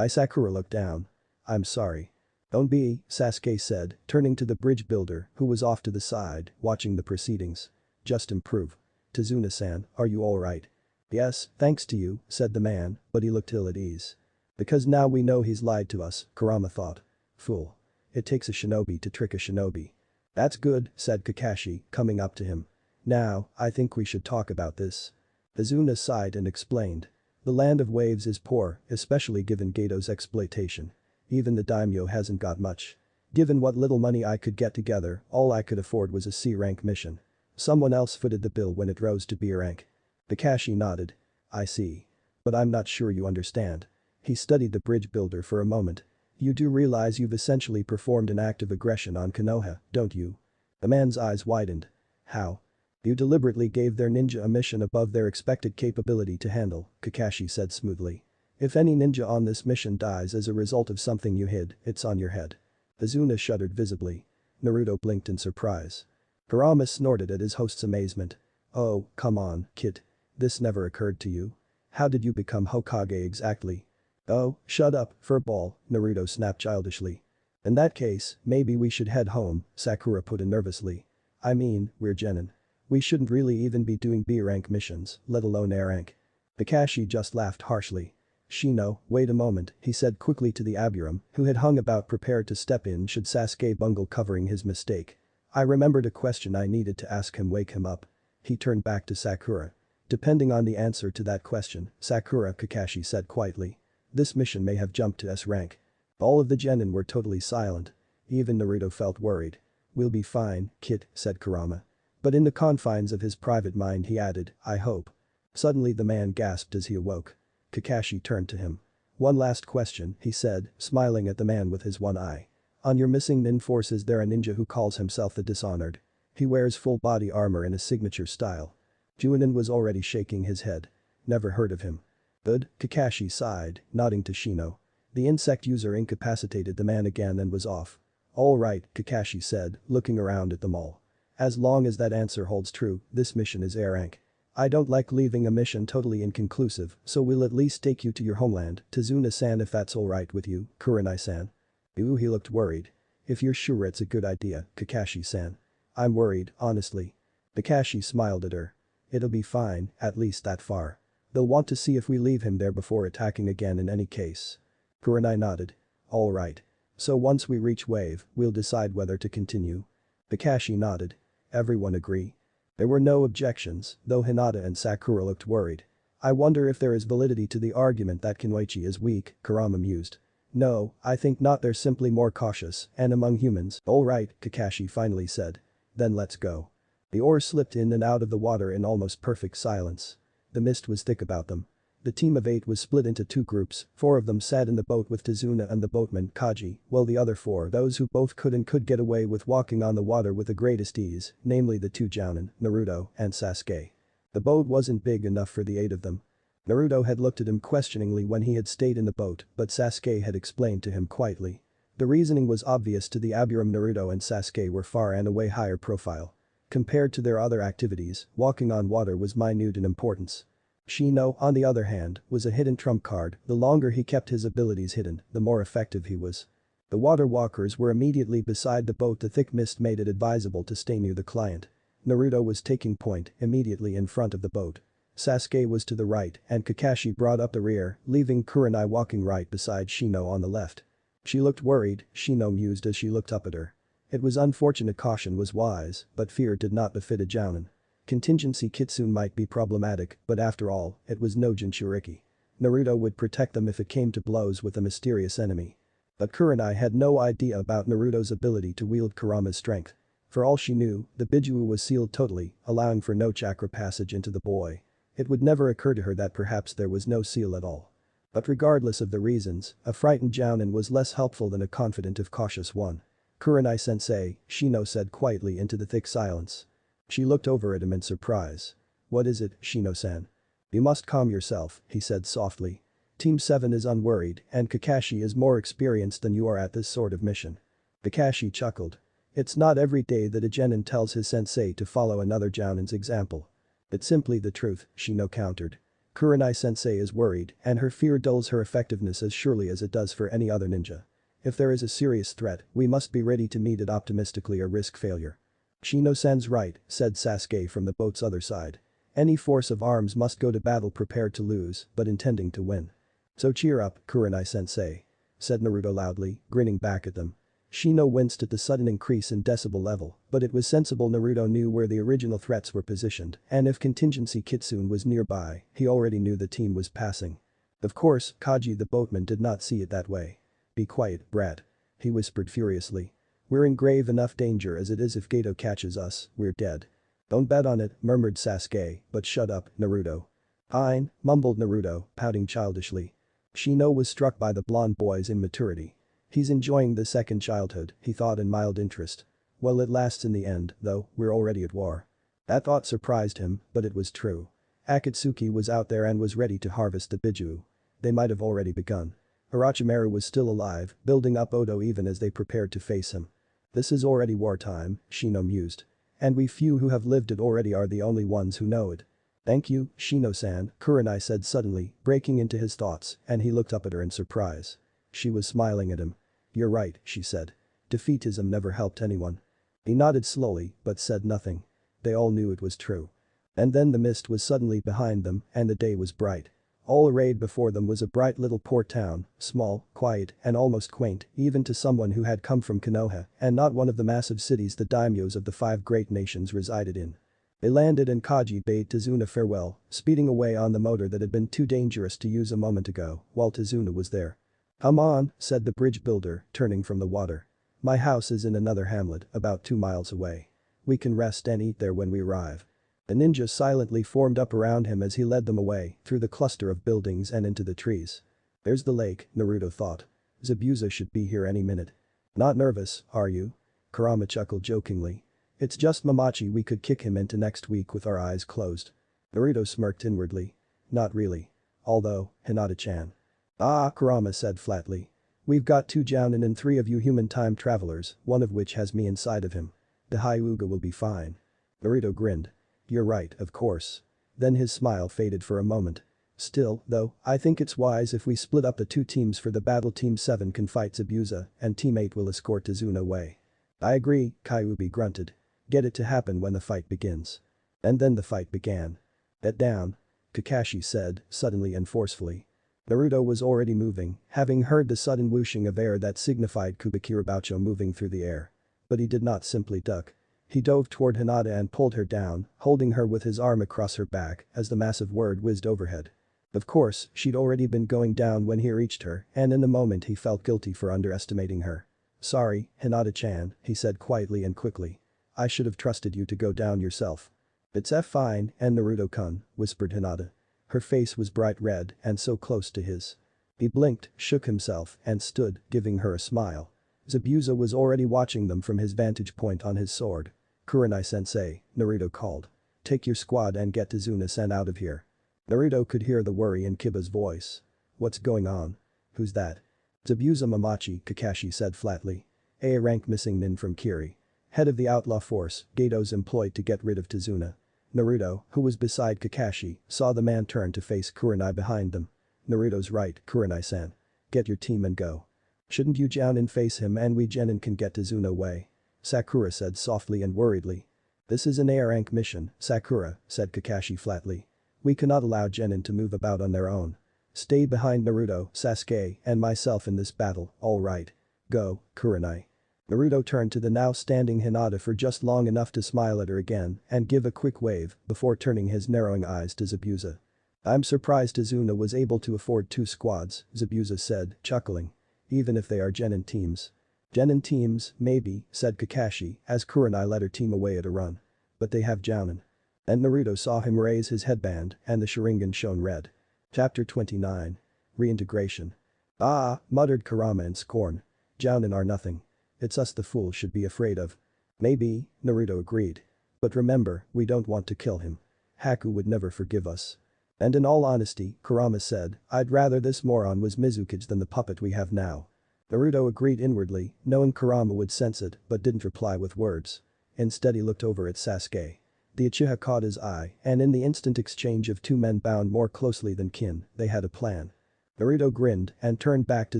Sakura looked down. I'm sorry. Don't be, Sasuke said, turning to the bridge builder who was off to the side, watching the proceedings. Just improve. Tazuna-san, are you alright? Yes, thanks to you, said the man, but he looked ill at ease. Because now we know he's lied to us, Kurama thought. Fool. It takes a shinobi to trick a shinobi. That's good, said Kakashi, coming up to him. Now, I think we should talk about this. Tazuna sighed and explained. The land of waves is poor, especially given Gato's exploitation. Even the daimyo hasn't got much. Given what little money I could get together, all I could afford was a C-rank mission. Someone else footed the bill when it rose to B rank. Kakashi nodded. I see. But I'm not sure you understand. He studied the bridge builder for a moment. You do realize you've essentially performed an act of aggression on Konoha, don't you? The man's eyes widened. How? You deliberately gave their ninja a mission above their expected capability to handle, Kakashi said smoothly. If any ninja on this mission dies as a result of something you hid, it's on your head. Azuna shuddered visibly. Naruto blinked in surprise. Kurama snorted at his host's amazement. Oh, come on, kid. This never occurred to you. How did you become Hokage exactly? Oh, shut up, furball, Naruto snapped childishly. In that case, maybe we should head home, Sakura put in nervously. I mean, we're genin. We shouldn't really even be doing B-rank missions, let alone A-rank. Kakashi just laughed harshly. Shino, wait a moment, he said quickly to the Aburam, who had hung about prepared to step in should Sasuke bungle covering his mistake. I remembered a question I needed to ask him, wake him up. He turned back to Sakura. Depending on the answer to that question, Sakura, Kakashi said quietly. This mission may have jumped to S rank. All of the genin were totally silent. Even Naruto felt worried. We'll be fine, kid, said Kurama. But in the confines of his private mind he added, I hope. Suddenly the man gasped as he awoke. Kakashi turned to him. One last question, he said, smiling at the man with his one eye. On your missing nin force is there a ninja who calls himself the Dishonored? He wears full body armor in a signature style. Junin was already shaking his head. Never heard of him. Good, Kakashi sighed, nodding to Shino. The insect user incapacitated the man again and was off. All right, Kakashi said, looking around at them all. As long as that answer holds true, this mission is A rank. I don't like leaving a mission totally inconclusive, so we'll at least take you to your homeland, Tazuna-san, if that's alright with you, Kurenai-san. Ooh, he looked worried. If you're sure it's a good idea, Kakashi-san. I'm worried, honestly. Kakashi smiled at her. It'll be fine, at least that far. They'll want to see if we leave him there before attacking again in any case. Kurenai nodded. Alright. So once we reach wave, we'll decide whether to continue. Kakashi nodded. Everyone agree? There were no objections, though Hinata and Sakura looked worried. I wonder if there is validity to the argument that Kunoichi is weak, Kurama mused. No, I think not, they're simply more cautious, and among humans. Alright, Kakashi finally said. Then let's go. The oars slipped in and out of the water in almost perfect silence. The mist was thick about them. The team of 8 was split into 2 groups, 4 of them sat in the boat with Tazuna and the boatman, Kaji, while the other 4, those who both could get away with walking on the water with the greatest ease, namely the 2 Jounin, Naruto, and Sasuke. The boat wasn't big enough for the 8 of them. Naruto had looked at him questioningly when he had stayed in the boat, but Sasuke had explained to him quietly. The reasoning was obvious to the Aburam. Naruto and Sasuke were far and away higher profile. Compared to their other activities, walking on water was minute in importance. Shino, on the other hand, was a hidden trump card. The longer he kept his abilities hidden, the more effective he was. The water walkers were immediately beside the boat. The thick mist made it advisable to stay near the client. Naruto was taking point immediately in front of the boat. Sasuke was to the right and Kakashi brought up the rear, leaving Kurenai walking right beside Shino on the left. She looked worried, Shino mused as she looked up at her. It was unfortunate. Caution was wise, but fear did not befit a jounin. Contingency Kitsune might be problematic, but after all, it was no Jinchuriki. Naruto would protect them if it came to blows with a mysterious enemy. But Kurenai had no idea about Naruto's ability to wield Kurama's strength. For all she knew, the Bijuu was sealed totally, allowing for no chakra passage into the boy. It would never occur to her that perhaps there was no seal at all. But regardless of the reasons, a frightened Jounin was less helpful than a confident if cautious one. "Kurenai-sensei," Shino said quietly into the thick silence. She looked over at him in surprise. "What is it, Shino-san?" "You must calm yourself," he said softly. "Team 7 is unworried and Kakashi is more experienced than you are at this sort of mission." Kakashi chuckled. "It's not every day that a genin tells his sensei to follow another Jounin's example." "It's simply the truth," Shino countered. "Kurenai-sensei is worried and her fear dulls her effectiveness as surely as it does for any other ninja. If there is a serious threat, we must be ready to meet it optimistically or risk failure." "Shino-san's right," said Sasuke from the boat's other side. "Any force of arms must go to battle prepared to lose, but intending to win. So cheer up, Kurenai-sensei," said Naruto loudly, grinning back at them. Shino winced at the sudden increase in decibel level, but it was sensible. Naruto knew where the original threats were positioned, and if contingency Kitsune was nearby, he already knew the team was passing. Of course, Kaji the boatman did not see it that way. "Be quiet, brat," he whispered furiously. "We're in grave enough danger as it is. If Gato catches us, we're dead." "Don't bet on it," murmured Sasuke, "but shut up, Naruto." "Fine," mumbled Naruto, pouting childishly. Shino was struck by the blonde boy's immaturity. He's enjoying the second childhood, he thought in mild interest. Well, it lasts in the end, though, we're already at war. That thought surprised him, but it was true. Akatsuki was out there and was ready to harvest the Bijuu. They might have already begun. Orochimaru was still alive, building up Odo even as they prepared to face him. This is already wartime, Shino mused. And we few who have lived it already are the only ones who know it. Thank you, Shino-san, Kurenai said suddenly, breaking into his thoughts, and he looked up at her in surprise. She was smiling at him. You're right, she said. Defeatism never helped anyone. He nodded slowly, but said nothing. They all knew it was true. And then the mist was suddenly behind them and the day was bright. All arrayed before them was a bright little port town, small, quiet, and almost quaint, even to someone who had come from Konoha and not one of the massive cities the daimyos of the 5 great nations resided in. They landed and Kaji bade Tazuna farewell, speeding away on the motor that had been too dangerous to use a moment ago, while Tazuna was there. "Come on," said the bridge builder, turning from the water. "My house is in another hamlet, about 2 miles away. We can rest and eat there when we arrive." The ninja silently formed up around him as he led them away, through the cluster of buildings and into the trees. There's the lake, Naruto thought. Zabuza should be here any minute. Not nervous, are you? Kurama chuckled jokingly. It's just Mamachi, we could kick him into next week with our eyes closed. Naruto smirked inwardly. Not really. Although, Hinata-chan. Ah, Kurama said flatly. We've got 2 Jounin and 3 of you human time travelers, one of which has me inside of him. The Hyuga will be fine. Naruto grinned. You're right, of course. Then his smile faded for a moment. Still, though, I think it's wise if we split up the 2 teams for the battle. Team 7 can fight Zabuza and Team 8 will escort Tazuna away. I agree, Kyuubi grunted. Get it to happen when the fight begins. And then the fight began. Bet down. Kakashi said, suddenly and forcefully. Naruto was already moving, having heard the sudden whooshing of air that signified Kubikiraboucho moving through the air. But he did not simply duck. He dove toward Hinata and pulled her down, holding her with his arm across her back as the massive word whizzed overhead. Of course, she'd already been going down when he reached her, and in the moment he felt guilty for underestimating her. Sorry, Hinata-chan, he said quietly and quickly. I should have trusted you to go down yourself. It's fine, and Naruto-kun, whispered Hinata. Her face was bright red and so close to his. He blinked, shook himself, and stood, giving her a smile. Zabuza was already watching them from his vantage point on his sword. Kurenai-sensei, Naruto called. Take your squad and get Tazuna-san out of here. Naruto could hear the worry in Kiba's voice. What's going on? Who's that? Zabuza Mamachi, Kakashi said flatly. A rank missing nin from Kiri. Head of the outlaw force, Gato's employed to get rid of Tazuna. Naruto, who was beside Kakashi, saw the man turn to face Kurenai behind them. Naruto's right, Kurenai-san. Get your team and go. Shouldn't you Jounin face him and we Genin can get to Zuno way? Sakura said softly and worriedly. This is an A rank mission, Sakura, said Kakashi flatly. We cannot allow Genin to move about on their own. Stay behind Naruto, Sasuke, and myself in this battle, alright. Go, Kurenai. Naruto turned to the now standing Hinata for just long enough to smile at her again and give a quick wave before turning his narrowing eyes to Zabuza. I'm surprised Izuna was able to afford 2 squads, Zabuza said, chuckling. Even if they are Genin teams. Genin teams, maybe, said Kakashi as Kurenai led her team away at a run. But they have Jounin. And Naruto saw him raise his headband and the Sharingan shone red. Chapter 29. Reintegration. Ah, muttered Kurama in scorn. Jounin are nothing. It's us the fool should be afraid of. Maybe, Naruto agreed. But remember, we don't want to kill him. Haku would never forgive us. And in all honesty, Kurama said, I'd rather this moron was Mizukage than the puppet we have now. Naruto agreed inwardly, knowing Kurama would sense it but didn't reply with words. Instead he looked over at Sasuke. The Uchiha caught his eye and in the instant exchange of 2 men bound more closely than kin, they had a plan. Naruto grinned and turned back to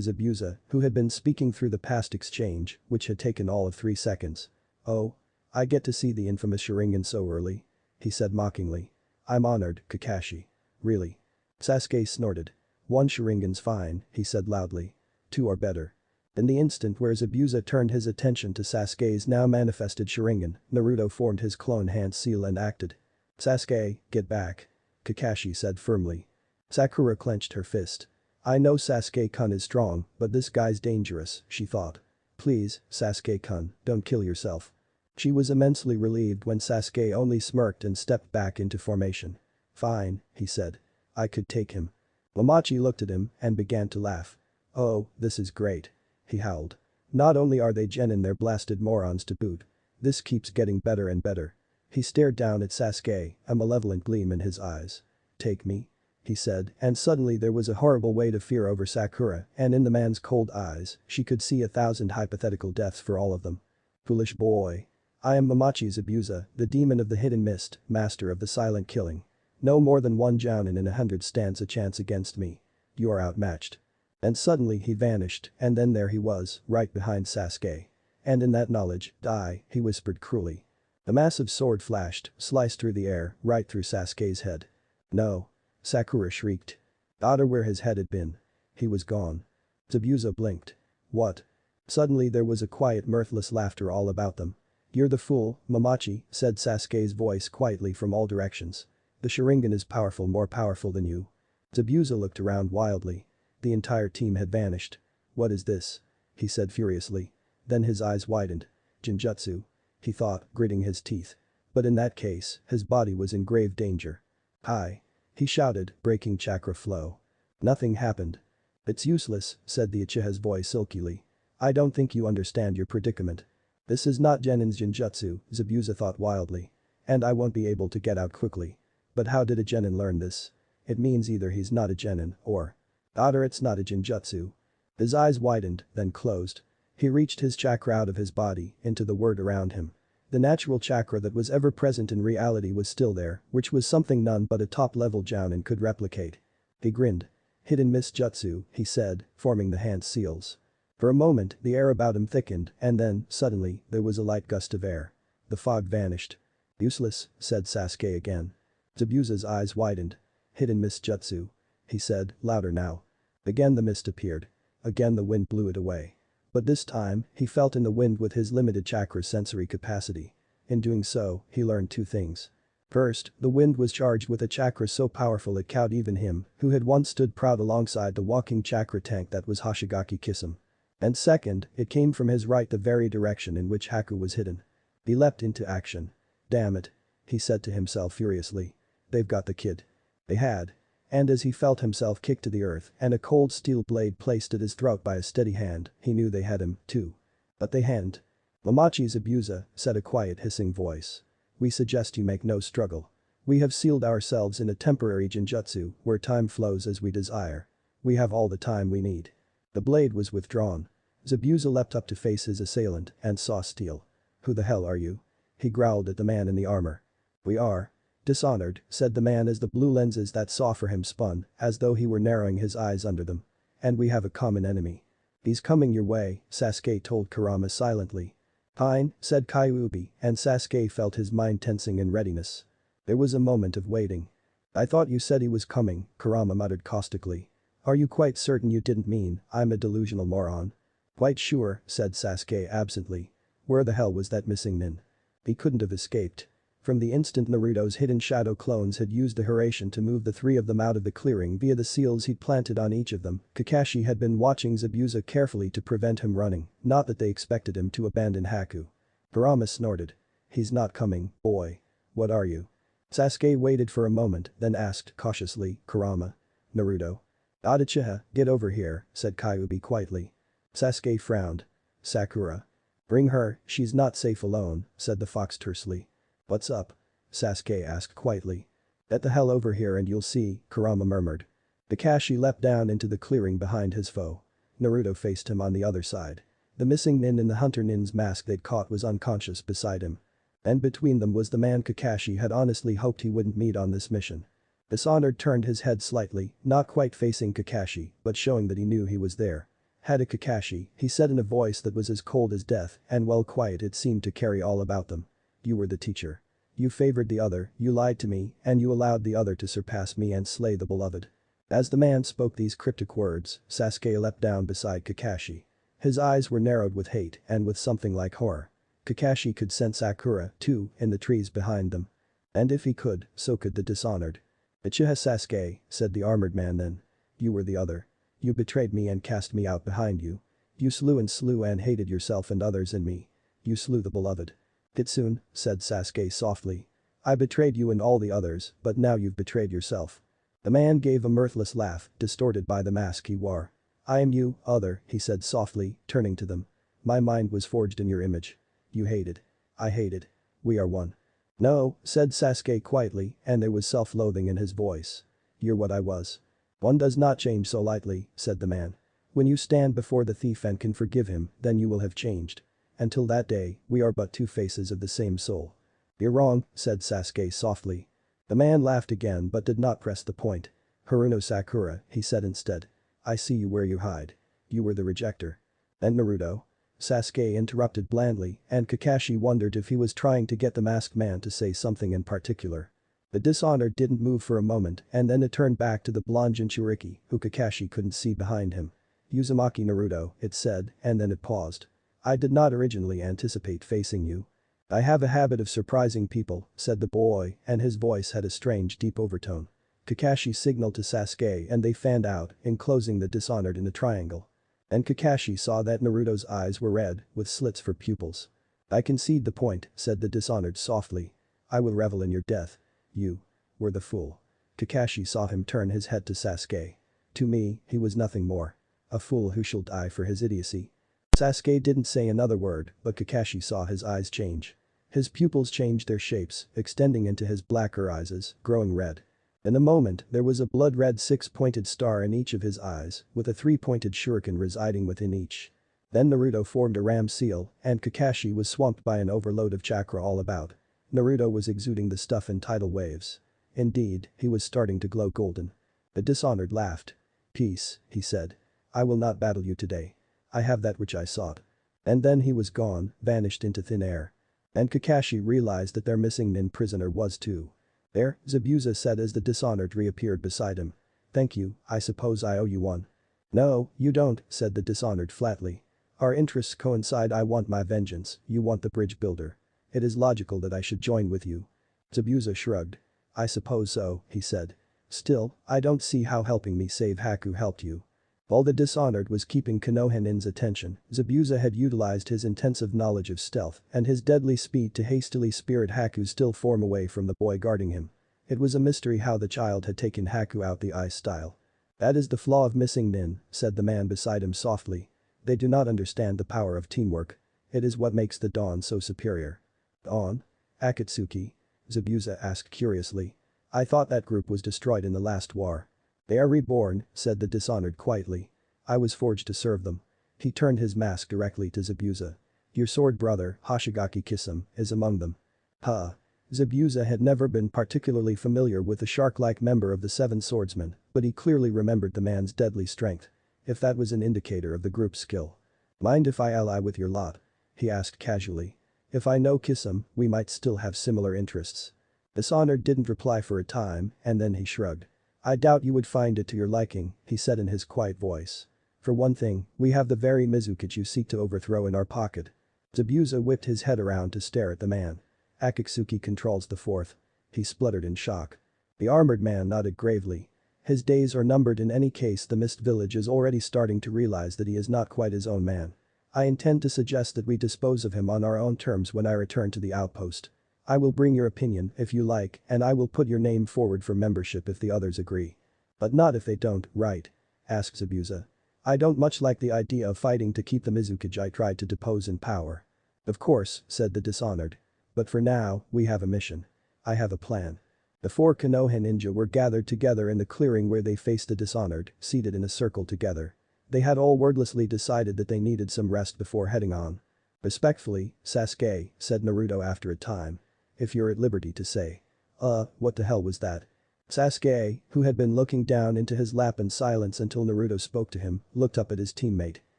Zabuza, who had been speaking through the past exchange, which had taken all of 3 seconds. Oh? I get to see the infamous Sharingan so early? He said mockingly. I'm honored, Kakashi. Really? Sasuke snorted. 1 Sharingan's fine, he said loudly. 2 are better. In the instant where Zabuza turned his attention to Sasuke's now manifested Sharingan, Naruto formed his clone hand seal and acted. Sasuke, get back. Kakashi said firmly. Sakura clenched her fist. I know Sasuke-kun is strong, but this guy's dangerous, she thought. Please, Sasuke-kun, don't kill yourself. She was immensely relieved when Sasuke only smirked and stepped back into formation. Fine, he said. I could take him. Momochi looked at him and began to laugh. Oh, this is great. He howled. Not only are they Genin, they're blasted morons to boot. This keeps getting better and better. He stared down at Sasuke, a malevolent gleam in his eyes. Take me? He said, and suddenly there was a horrible weight of fear over Sakura and in the man's cold eyes, she could see 1,000 hypothetical deaths for all of them. Foolish boy. I am Momochi Zabuza, the demon of the hidden mist, master of the silent killing. No more than 1 Jounin in 100 stands a chance against me. You are outmatched. And suddenly he vanished and then there he was, right behind Sasuke. And in that knowledge, die, he whispered cruelly. A massive sword flashed, sliced through the air, right through Sasuke's head. No. Sakura shrieked. Otter where his head had been. He was gone. Zabuza blinked. What? Suddenly there was a quiet mirthless laughter all about them. You're the fool, Momochi, said Sasuke's voice quietly from all directions. The Sharingan is powerful, more powerful than you. Zabuza looked around wildly. The entire team had vanished. What is this? He said furiously. Then his eyes widened. Jinjutsu. He thought, gritting his teeth. But in that case, his body was in grave danger. Hi. He shouted, breaking chakra flow. Nothing happened. It's useless, said the Uchiha's voice silkily. I don't think you understand your predicament. This is not Genin's Jinjutsu, Zabuza thought wildly. And I won't be able to get out quickly. But how did a Genin learn this? It means either he's not a Genin or… Otter, it's not a Jinjutsu. His eyes widened, then closed. He reached his chakra out of his body, into the world around him. The natural chakra that was ever present in reality was still there, which was something none but a top-level Jounin could replicate. He grinned. Hidden Mist Jutsu, he said, forming the hand seals. For a moment, the air about him thickened, and then, suddenly, there was a light gust of air. The fog vanished. Useless, said Sasuke again. Zabuza's eyes widened. Hidden Mist Jutsu. He said, louder now. Again the mist appeared. Again the wind blew it away. But this time, he felt in the wind with his limited chakra's sensory capacity. In doing so, he learned 2 things. First, the wind was charged with a chakra so powerful it cowed even him, who had once stood proud alongside the walking chakra tank that was Hoshigaki Kisame. And second, it came from his right, the very direction in which Haku was hidden. He leapt into action. Damn it. He said to himself furiously. They've got the kid. They had. And as he felt himself kicked to the earth and a cold steel blade placed at his throat by a steady hand, he knew they had him, too. But they hadn't. Momochi Zabuza, said a quiet hissing voice. We suggest you make no struggle. We have sealed ourselves in a temporary Jinjutsu where time flows as we desire. We have all the time we need. The blade was withdrawn. Zabuza leapt up to face his assailant and saw steel. Who the hell are you? He growled at the man in the armor. We are. Dishonored, said the man as the blue lenses that saw for him spun, as though he were narrowing his eyes under them. And we have a common enemy. "He's coming your way," Sasuke told Kurama silently. "Fine," said Kyuubi, and Sasuke felt his mind tensing in readiness. There was a moment of waiting. "I thought you said he was coming," Kurama muttered caustically. "Are you quite certain you didn't mean I'm a delusional moron?" "Quite sure," said Sasuke absently. Where the hell was that missing nin? He couldn't have escaped. From the instant Naruto's hidden shadow clones had used the Hiraishin to move the three of them out of the clearing via the seals he'd planted on each of them, Kakashi had been watching Zabuza carefully to prevent him running, not that they expected him to abandon Haku. Kurama snorted. "He's not coming, boy. What are you?" Sasuke waited for a moment, then asked cautiously, "Kurama? Naruto?" "Adachiha, get over here," said Kyuubi quietly. Sasuke frowned. "Sakura. Bring her, she's not safe alone," said the fox tersely. "What's up?" Sasuke asked quietly. "Get the hell over here and you'll see," Kurama murmured. Kakashi leapt down into the clearing behind his foe. Naruto faced him on the other side. The missing nin in the hunter nin's mask they'd caught was unconscious beside him. And between them was the man Kakashi had honestly hoped he wouldn't meet on this mission. Dishonored turned his head slightly, not quite facing Kakashi, but showing that he knew he was there. "Hada Kakashi," he said in a voice that was as cold as death and well quiet it seemed to carry all about them. "You were the teacher. You favored the other, you lied to me, and you allowed the other to surpass me and slay the beloved." As the man spoke these cryptic words, Sasuke leapt down beside Kakashi. His eyes were narrowed with hate and with something like horror. Kakashi could sense Sakura, too, in the trees behind them. And if he could, so could the Dishonored. "Uchiha Sasuke," said the armored man then. "You were the other. You betrayed me and cast me out behind you. You slew and hated yourself and others in me. You slew the beloved." "Kitsune," said Sasuke softly. "I betrayed you and all the others, but now you've betrayed yourself." The man gave a mirthless laugh, distorted by the mask he wore. "I am you, other," he said softly, turning to them. "My mind was forged in your image. You hated. I hated. We are one." "No," said Sasuke quietly, and there was self-loathing in his voice. "You're what I was." "One does not change so lightly," said the man. "When you stand before the thief and can forgive him, then you will have changed. Until that day, we are but two faces of the same soul." "You're wrong," said Sasuke softly. The man laughed again but did not press the point. "Haruno Sakura," he said instead. "I see you where you hide. You were the rejecter." "And Naruto?" Sasuke interrupted blandly, and Kakashi wondered if he was trying to get the masked man to say something in particular. The Dishonored didn't move for a moment and then it turned back to the blonde Jinchuriki, who Kakashi couldn't see behind him. "Uzumaki Naruto," it said, and then it paused. "I did not originally anticipate facing you. I have a habit of surprising people," said the boy, and his voice had a strange deep overtone. Kakashi signaled to Sasuke and they fanned out, enclosing the Dishonored in a triangle. And Kakashi saw that Naruto's eyes were red, with slits for pupils. "I concede the point," said the Dishonored softly. "I will revel in your death. You were the fool." Kakashi saw him turn his head to Sasuke. "To me, he was nothing more. A fool who shall die for his idiocy." Sasuke didn't say another word, but Kakashi saw his eyes change. His pupils changed their shapes, extending into his blacker eyes, growing red. In a moment, there was a blood-red six-pointed star in each of his eyes, with a three-pointed shuriken residing within each. Then Naruto formed a ram seal, and Kakashi was swamped by an overload of chakra all about. Naruto was exuding the stuff in tidal waves. Indeed, he was starting to glow golden. The Dishonored laughed. "Peace," he said. "I will not battle you today. I have that which I sought." And then he was gone, vanished into thin air. And Kakashi realized that their missing nin prisoner was too. "There," Zabuza said as the Dishonored reappeared beside him. "Thank you, I suppose I owe you one." "No, you don't," said the Dishonored flatly. "Our interests coincide. I want my vengeance, you want the bridge builder. It is logical that I should join with you." Zabuza shrugged. "I suppose so," he said. "Still, I don't see how helping me save Haku helped you." While the Dishonored was keeping Konohanin's attention, Zabuza had utilized his intensive knowledge of stealth and his deadly speed to hastily spirit Haku's still form away from the boy guarding him. It was a mystery how the child had taken Haku out the ice style. "That is the flaw of missing nin," said the man beside him softly. "They do not understand the power of teamwork. It is what makes the Dawn so superior." "Dawn? Akatsuki?" Zabuza asked curiously. "I thought that group was destroyed in the last war." "They are reborn," said the Dishonored quietly. "I was forged to serve them." He turned his mask directly to Zabuza. "Your sword brother, Hoshigaki Kisame, is among them." Huh. Zabuza had never been particularly familiar with the shark-like member of the Seven Swordsmen, but he clearly remembered the man's deadly strength. if that was an indicator of the group's skill. "Mind if I ally with your lot?" he asked casually. "If I know Kisum, we might still have similar interests." Dishonored didn't reply for a time, and then he shrugged. "I doubt you would find it to your liking," he said in his quiet voice. "For one thing, we have the very Mizukichi you seek to overthrow in our pocket." Zabuza whipped his head around to stare at the man. "Akatsuki controls the fourth." He spluttered in shock. The armored man nodded gravely. His days are numbered. In any case, the Mist Village is already starting to realize that he is not quite his own man. "I intend to suggest that we dispose of him on our own terms when I return to the outpost. I will bring your opinion if you like, and I will put your name forward for membership if the others agree." "But not if they don't, right?" asked Zabuza. "I don't much like the idea of fighting to keep the Mizukichi I tried to depose in power." "Of course," said the Dishonored. "But for now, we have a mission. I have a plan." The 4 Konoha ninja were gathered together in the clearing where they faced the Dishonored, seated in a circle together. They had all wordlessly decided that they needed some rest before heading on. "Respectfully, Sasuke," said Naruto after a time. "If you're at liberty to say." What the hell was that?" Sasuke, who had been looking down into his lap in silence until Naruto spoke to him, looked up at his teammate.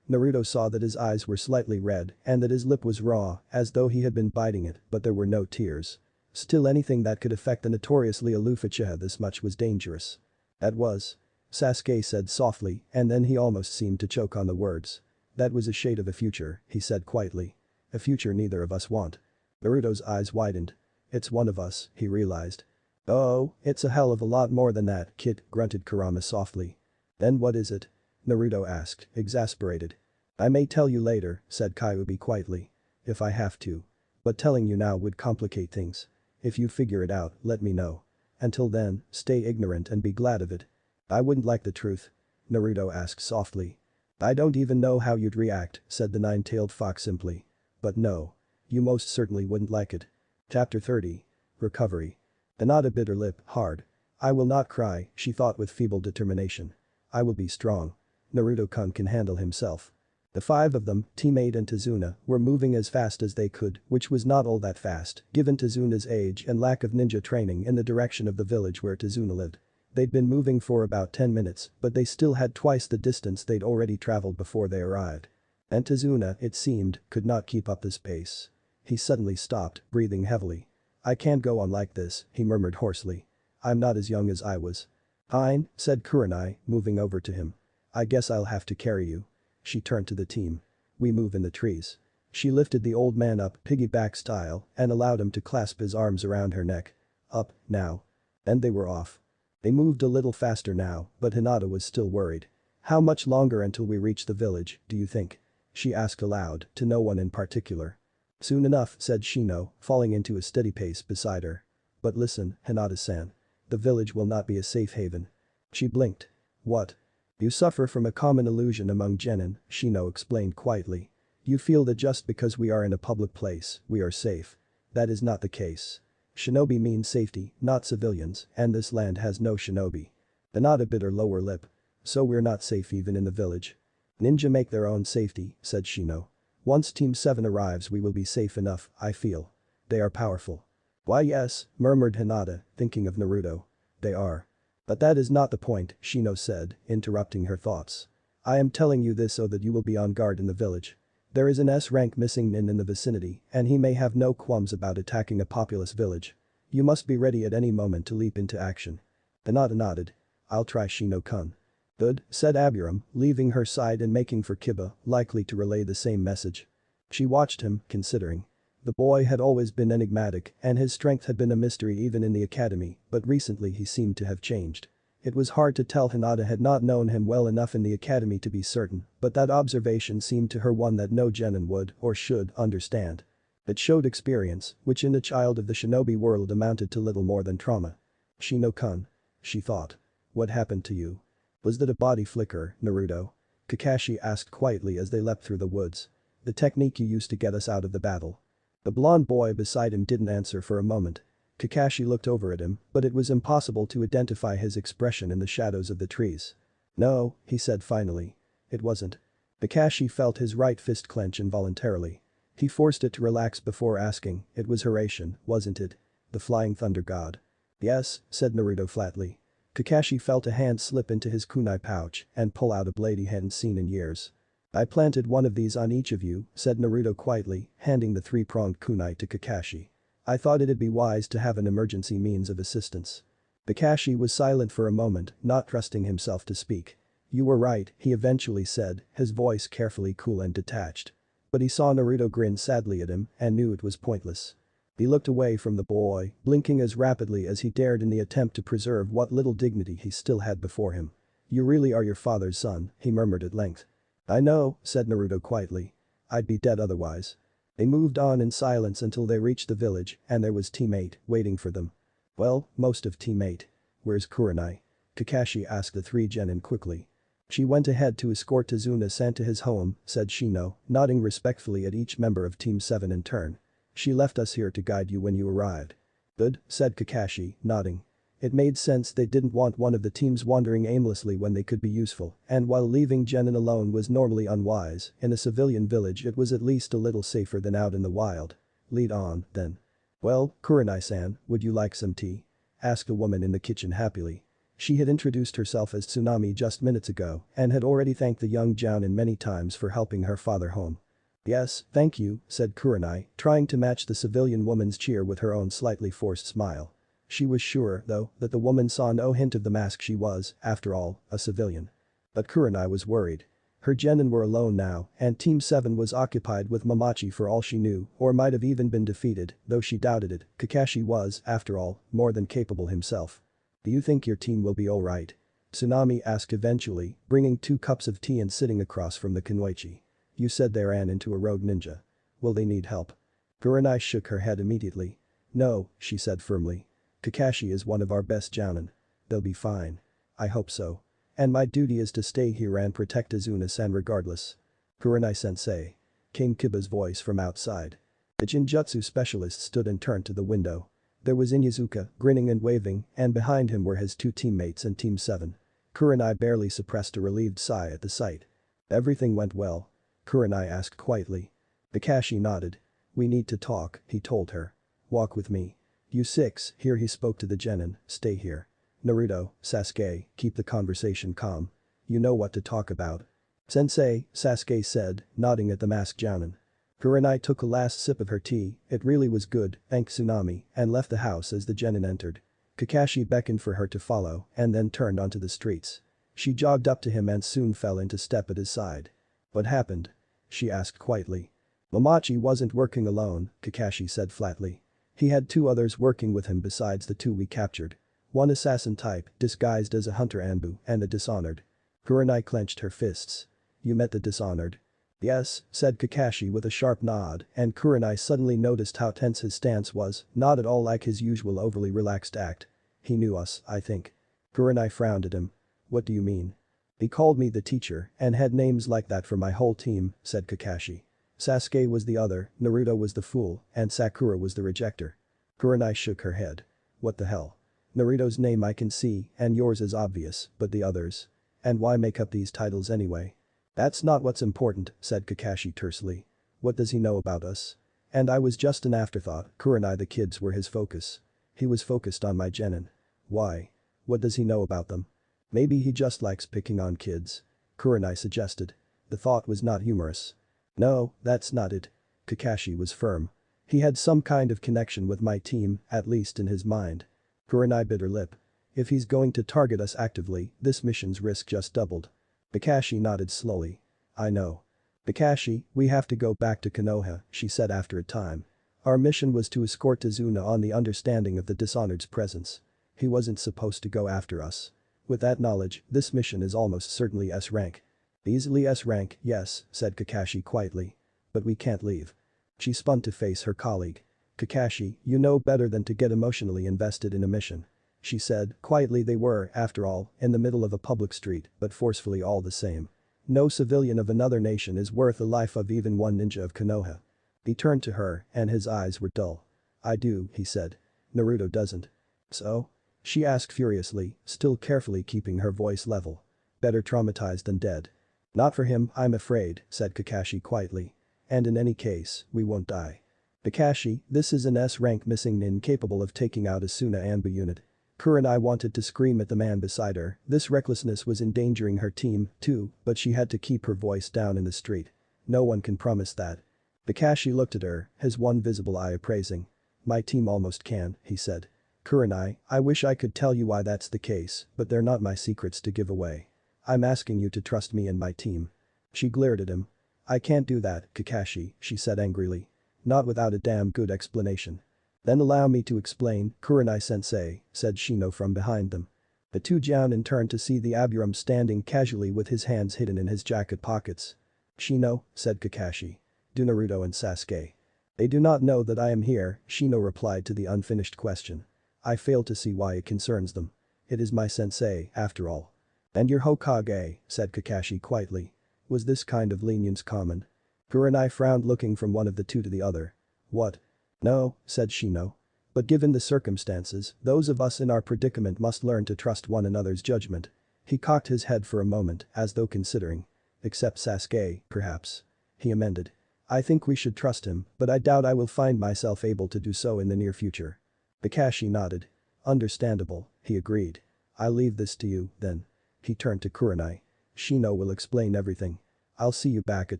Naruto saw that his eyes were slightly red and that his lip was raw, as though he had been biting it, but there were no tears. Still, anything that could affect the notoriously aloof Uchiha this much was dangerous. "That was," Sasuke said softly, and then he almost seemed to choke on the words. "That was a shade of a future," he said quietly. "A future neither of us want." Naruto's eyes widened. "It's one of us," he realized. "Oh, it's a hell of a lot more than that, kid," grunted Kurama softly. "Then what is it?" Naruto asked, exasperated. "I may tell you later," said Kyuubi quietly. "If I have to. But telling you now would complicate things. If you figure it out, let me know. Until then, stay ignorant and be glad of it." "I wouldn't like the truth?" Naruto asked softly. "I don't even know how you'd react," said the nine-tailed fox simply. "But no. You most certainly wouldn't like it." Chapter 30. Recovery. Hinata bit her lip hard. "I will not cry," she thought with feeble determination. "I will be strong. Naruto-kun can handle himself." The 5 of them, teammate and Tazuna, were moving as fast as they could, which was not all that fast, given Tazuna's age and lack of ninja training, in the direction of the village where Tazuna lived. They'd been moving for about 10 minutes, but they still had twice the distance they'd already traveled before they arrived. And Tazuna, it seemed, could not keep up this pace. He suddenly stopped, breathing heavily. "I can't go on like this," he murmured hoarsely. "I'm not as young as I was." "Fine," said Kurenai, moving over to him. "I guess I'll have to carry you." She turned to the team. "We move in the trees." She lifted the old man up piggyback style and allowed him to clasp his arms around her neck. "Up, now." And they were off. They moved a little faster now, but Hinata was still worried. "How much longer until we reach the village, do you think?" she asked aloud, to no one in particular. "Soon enough," said Shino, falling into a steady pace beside her. "But listen, Hinata-san. The village will not be a safe haven." She blinked. "What?" "You suffer from a common illusion among genin," Shino explained quietly. "You feel that just because we are in a public place, we are safe. That is not the case. Shinobi means safety, not civilians, and this land has no shinobi." Hinata bit her lower lip. "So we're not safe even in the village?" "Ninja make their own safety," said Shino. "Once Team 7 arrives we will be safe enough, I feel. They are powerful." "Why yes," murmured Hinata, thinking of Naruto. "They are. But that is not the point," Shino said, interrupting her thoughts. "I am telling you this so that you will be on guard in the village. There is an S-rank missing nin in the vicinity, and he may have no qualms about attacking a populous village. You must be ready at any moment to leap into action." Hinata nodded. "I'll try, Shino-kun." "Good," said Aburam, leaving her side and making for Kiba, likely to relay the same message. She watched him, considering. The boy had always been enigmatic and his strength had been a mystery even in the academy, but recently he seemed to have changed. It was hard to tell. Hinata had not known him well enough in the academy to be certain, but that observation seemed to her one that no genin would, or should, understand. It showed experience, which in the child of the shinobi world amounted to little more than trauma. "Shino-kun," she thought. "What happened to you? Was that a body flicker, Naruto?" Kakashi asked quietly as they leapt through the woods. "The technique you used to get us out of the battle." The blonde boy beside him didn't answer for a moment. Kakashi looked over at him, but it was impossible to identify his expression in the shadows of the trees. "No," he said finally. "It wasn't." Kakashi felt his right fist clench involuntarily. He forced it to relax before asking, "It was Hiraishin, wasn't it? The flying thunder god?" "Yes," said Naruto flatly. Kakashi felt a hand slip into his kunai pouch and pull out a blade he hadn't seen in years. I planted one of these on each of you, said Naruto quietly, handing the three-pronged kunai to Kakashi. I thought it'd be wise to have an emergency means of assistance. Kakashi was silent for a moment, not trusting himself to speak. You were right, he eventually said, his voice carefully cool and detached. But he saw Naruto grin sadly at him and knew it was pointless. He looked away from the boy, blinking as rapidly as he dared in the attempt to preserve what little dignity he still had before him. You really are your father's son, he murmured at length. I know, said Naruto quietly. I'd be dead otherwise. They moved on in silence until they reached the village and there was Team 8 waiting for them. Well, most of Team 8. Where's Kurenai? Kakashi asked the three genin quickly. She went ahead to escort Tazuna-san to his home, said Shino, nodding respectfully at each member of Team 7 in turn. She left us here to guide you when you arrived. Good, said Kakashi, nodding. It made sense they didn't want one of the teams wandering aimlessly when they could be useful, and while leaving genin alone was normally unwise, in a civilian village it was at least a little safer than out in the wild. Lead on, then. Well, Kurenai-san, would you like some tea? Asked a woman in the kitchen happily. She had introduced herself as Tsunami just minutes ago and had already thanked the young Jounin many times for helping her father home. Yes, thank you, said Kurenai, trying to match the civilian woman's cheer with her own slightly forced smile. She was sure, though, that the woman saw no hint of the mask she was, after all, a civilian. But Kurenai was worried. Her genin were alone now, and Team 7 was occupied with Momochi for all she knew, or might have even been defeated, though she doubted it. Kakashi was, after all, more than capable himself. Do you think your team will be alright? Tsunami asked eventually, bringing 2 cups of tea and sitting across from the Kunoichi. You said they ran into a rogue ninja. Will they need help? Kurenai shook her head immediately. No, she said firmly. Kakashi is one of our best jounin. They'll be fine. I hope so. And my duty is to stay here and protect Azuna-san regardless. Kurenai-sensei. Came Kiba's voice from outside. The Jinjutsu specialist stood and turned to the window. There was Inyazuka, grinning and waving, and behind him were his 2 teammates and Team 7. Kurenai barely suppressed a relieved sigh at the sight. Everything went well? Kurenai asked quietly. Kakashi nodded. We need to talk, he told her. Walk with me. You 6, here he spoke to the genin, stay here. Naruto, Sasuke, keep the conversation calm. You know what to talk about. Sensei, Sasuke said, nodding at the masked jounin. Kurenai took a last sip of her tea, it really was good, thanked Tsunami, and left the house as the genin entered. Kakashi beckoned for her to follow and then turned onto the streets. She jogged up to him and soon fell into step at his side. What happened? She asked quietly. Momochi wasn't working alone, Kakashi said flatly. He had 2 others working with him besides the 2 we captured. One assassin type, disguised as a hunter Anbu, and a dishonored. Kurenai clenched her fists. You met the dishonored? Yes, said Kakashi with a sharp nod, and Kurenai suddenly noticed how tense his stance was, not at all like his usual overly relaxed act. He knew us, I think. Kurenai frowned at him. What do you mean? He called me the teacher and had names like that for my whole team, said Kakashi. Sasuke was the other, Naruto was the fool, and Sakura was the rejecter. Kurenai shook her head. What the hell? Naruto's name I can see, and yours is obvious, but the others? And why make up these titles anyway? That's not what's important, said Kakashi tersely. What does he know about us? And I was just an afterthought, Kurenai the kids were his focus. He was focused on my genin. Why? What does he know about them? Maybe he just likes picking on kids. Kurenai suggested. The thought was not humorous. No, that's not it. Kakashi was firm. He had some kind of connection with my team, at least in his mind. Kurenai bit her lip. If he's going to target us actively, this mission's risk just doubled. Kakashi nodded slowly. I know. Kakashi, we have to go back to Konoha, she said after a time. Our mission was to escort Tazuna on the understanding of the dishonored's presence. He wasn't supposed to go after us. With that knowledge, this mission is almost certainly S rank. Easily S rank, yes, said Kakashi quietly. But we can't leave. She spun to face her colleague. Kakashi, you know better than to get emotionally invested in a mission. She said, quietly they were, after all, in the middle of a public street, but forcefully all the same. No civilian of another nation is worth the life of even one ninja of Konoha. He turned to her, and his eyes were dull. I do, he said. Naruto doesn't. So? She asked furiously, still carefully keeping her voice level. Better traumatized than dead. Not for him, I'm afraid, said Kakashi quietly. And in any case, we won't die. Kakashi, this is an S rank missing nin capable of taking out a Suna Anbu unit. Kurenai wanted to scream at the man beside her, this recklessness was endangering her team, too, but she had to keep her voice down in the street. No one can promise that. Kakashi looked at her, his one visible eye appraising. My team almost can, he said. Kurenai, I wish I could tell you why that's the case, but they're not my secrets to give away. I'm asking you to trust me and my team. She glared at him. I can't do that, Kakashi, she said angrily. Not without a damn good explanation. Then allow me to explain, Kurenai-sensei, said Shino from behind them. The two Jounin turned to see the Aburame standing casually with his hands hidden in his jacket pockets. Shino, said Kakashi. Do Naruto and Sasuke. They do not know that I am here, Shino replied to the unfinished question. I fail to see why it concerns them. It is my sensei, after all. And your Hokage, said Kakashi quietly. Was this kind of lenience common? Kurenai frowned looking from one of the two to the other. What? No, said Shino. But given the circumstances, those of us in our predicament must learn to trust one another's judgment. He cocked his head for a moment, as though considering. Except Sasuke, perhaps. He amended. I think we should trust him, but I doubt I will find myself able to do so in the near future. Kakashi nodded. Understandable, he agreed. I'll leave this to you, then. He turned to Kurenai. Shino will explain everything. I'll see you back at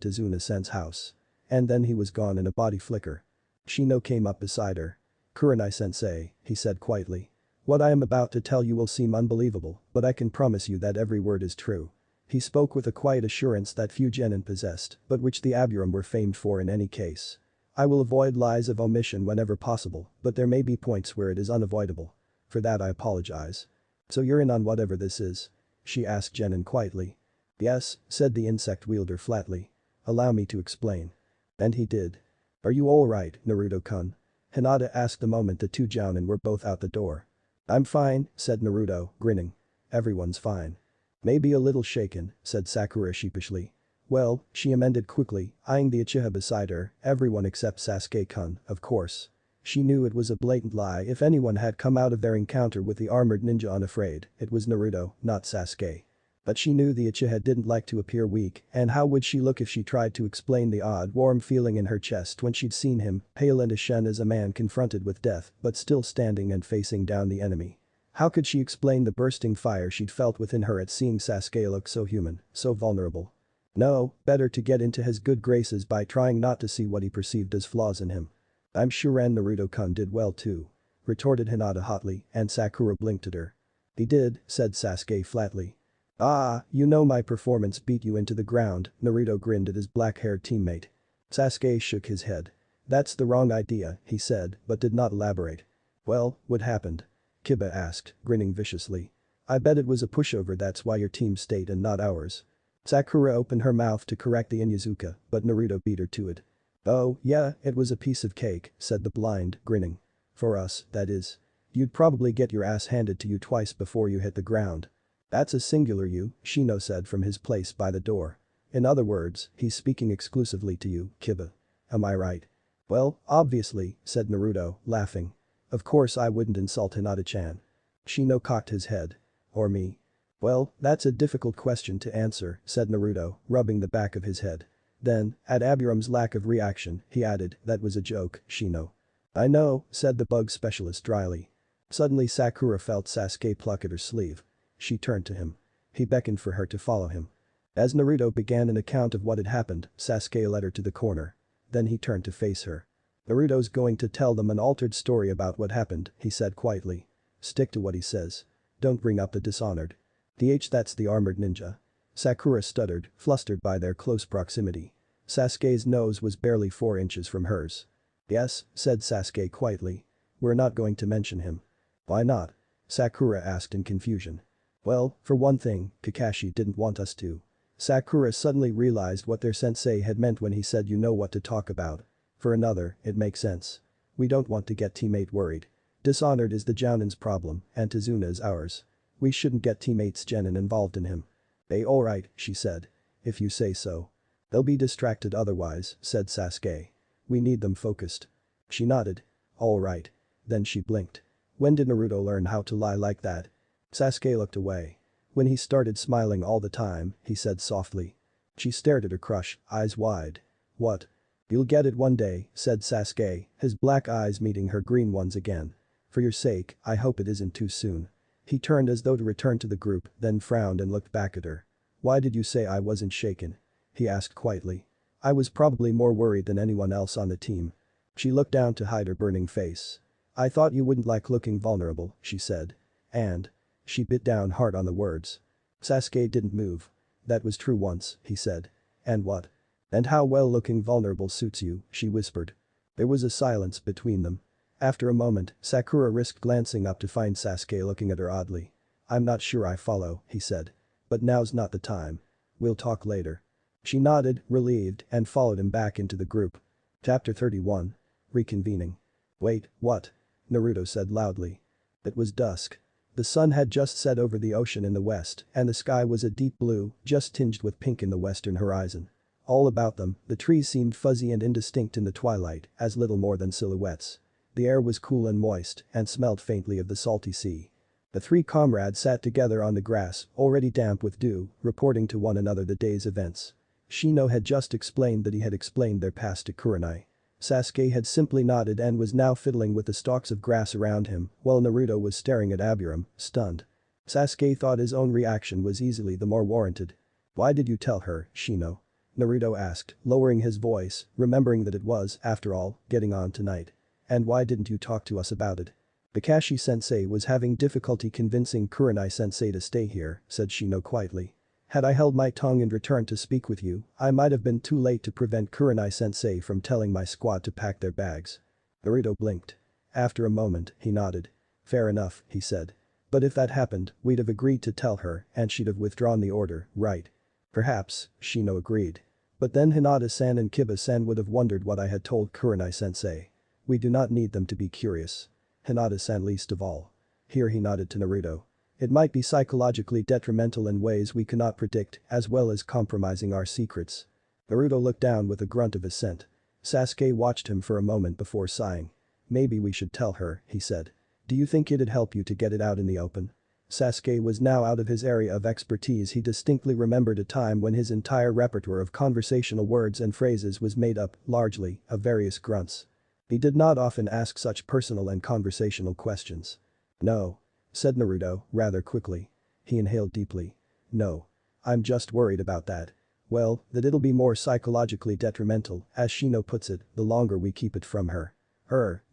Tazuna-sen's house. And then he was gone in a body flicker. Shino came up beside her. Kurenai-sensei, he said quietly. What I am about to tell you will seem unbelievable, but I can promise you that every word is true. He spoke with a quiet assurance that few genin possessed, but which the Aburame were famed for in any case. I will avoid lies of omission whenever possible, but there may be points where it is unavoidable. For that I apologize. So you're in on whatever this is? She asked Genin quietly. Yes, said the insect wielder flatly. Allow me to explain. And he did. Are you alright, Naruto-kun? Hinata asked the moment the two Jounin were both out the door. I'm fine, said Naruto, grinning. Everyone's fine. Maybe a little shaken, said Sakura sheepishly. Well, she amended quickly, eyeing the Uchiha beside her, everyone except Sasuke-kun, of course. She knew it was a blatant lie if anyone had come out of their encounter with the armored ninja unafraid, it was Naruto, not Sasuke. But she knew the Uchiha didn't like to appear weak, and how would she look if she tried to explain the odd warm feeling in her chest when she'd seen him, pale and ashen as a man confronted with death, but still standing and facing down the enemy. How could she explain the bursting fire she'd felt within her at seeing Sasuke look so human, so vulnerable? No, better to get into his good graces by trying not to see what he perceived as flaws in him. I'm sure Naruto-kun did well too. Retorted Hinata hotly, and Sakura blinked at her. He did, said Sasuke flatly. Ah, you know my performance beat you into the ground, Naruto grinned at his black-haired teammate. Sasuke shook his head. That's the wrong idea, he said, but did not elaborate. Well, what happened? Kiba asked, grinning viciously. I bet it was a pushover, that's why your team stayed and not ours. Sakura opened her mouth to correct the Inuzuka, but Naruto beat her to it. Oh, yeah, it was a piece of cake, said the blind, grinning. For us, that is. You'd probably get your ass handed to you twice before you hit the ground. That's a singular you, Shino said from his place by the door. In other words, he's speaking exclusively to you, Kiba. Am I right? Well, obviously, said Naruto, laughing. Of course I wouldn't insult Hinata-chan. Shino cocked his head. Or me? Well, that's a difficult question to answer, said Naruto, rubbing the back of his head. Then, at Aburame's lack of reaction, he added, that was a joke, Shino. I know, said the bug specialist dryly. Suddenly Sakura felt Sasuke pluck at her sleeve. She turned to him. He beckoned for her to follow him. As Naruto began an account of what had happened, Sasuke led her to the corner. Then he turned to face her. Naruto's going to tell them an altered story about what happened, he said quietly. Stick to what he says. Don't bring up the Dishonored. That's the armored ninja. Sakura stuttered, flustered by their close proximity. Sasuke's nose was barely 4 inches from hers. Yes, said Sasuke quietly. We're not going to mention him. Why not? Sakura asked in confusion. Well, for one thing, Kakashi didn't want us to. Sakura suddenly realized what their sensei had meant when he said you know what to talk about. For another, it makes sense. We don't want to get teammate worried. Dishonored is the Jounin's problem, and Tazuna is ours. We shouldn't get teammates Genin involved in him. Alright, she said. If you say so. They'll be distracted otherwise, said Sasuke. We need them focused. She nodded. Alright. Then she blinked. When did Naruto learn how to lie like that? Sasuke looked away. When he started smiling all the time, he said softly. She stared at her crush, eyes wide. What? You'll get it one day, said Sasuke, his black eyes meeting her green ones again. For your sake, I hope it isn't too soon. He turned as though to return to the group, then frowned and looked back at her. "Why did you say I wasn't shaken?" he asked quietly. "I was probably more worried than anyone else on the team." She looked down to hide her burning face. "I thought you wouldn't like looking vulnerable," she said. "And?" She bit down hard on the words. Sasuke didn't move. "That was true once," he said. "And what?" "And how well looking vulnerable suits you," she whispered. There was a silence between them. After a moment, Sakura risked glancing up to find Sasuke looking at her oddly. "I'm not sure I follow," he said. "But now's not the time. We'll talk later." She nodded, relieved, and followed him back into the group. Chapter 31. Reconvening. "Wait, what?" Naruto said loudly. It was dusk. The sun had just set over the ocean in the west, and the sky was a deep blue, just tinged with pink in the western horizon. All about them, the trees seemed fuzzy and indistinct in the twilight, as little more than silhouettes. The air was cool and moist, and smelled faintly of the salty sea. The three comrades sat together on the grass, already damp with dew, reporting to one another the day's events. Shino had just explained that he had explained their past to Kurenai. Sasuke had simply nodded and was now fiddling with the stalks of grass around him, while Naruto was staring at Aburame, stunned. Sasuke thought his own reaction was easily the more warranted. "Why did you tell her, Shino?" Naruto asked, lowering his voice, remembering that it was, after all, getting on tonight. "And why didn't you talk to us about it?" "Kakashi-sensei was having difficulty convincing Kurenai-sensei to stay here," said Shino quietly. "Had I held my tongue and returned to speak with you, I might have been too late to prevent Kurenai-sensei from telling my squad to pack their bags." Naruto blinked. After a moment, he nodded. "Fair enough," he said. "But if that happened, we'd have agreed to tell her and she'd have withdrawn the order, right?" "Perhaps," Shino agreed. "But then Hinata-san and Kiba-san would have wondered what I had told Kurenai-sensei. We do not need them to be curious. Hinata-san least of all." Here he nodded to Naruto. "It might be psychologically detrimental in ways we cannot predict, as well as compromising our secrets." Naruto looked down with a grunt of assent. Sasuke watched him for a moment before sighing. "Maybe we should tell her," he said. "Do you think it'd help you to get it out in the open?" Sasuke was now out of his area of expertise. He distinctly remembered a time when his entire repertoire of conversational words and phrases was made up, largely, of various grunts. He did not often ask such personal and conversational questions. "No," said Naruto, rather quickly. He inhaled deeply. "No. I'm just worried about that. Well, that it'll be more psychologically detrimental, as Shino puts it, the longer we keep it from her."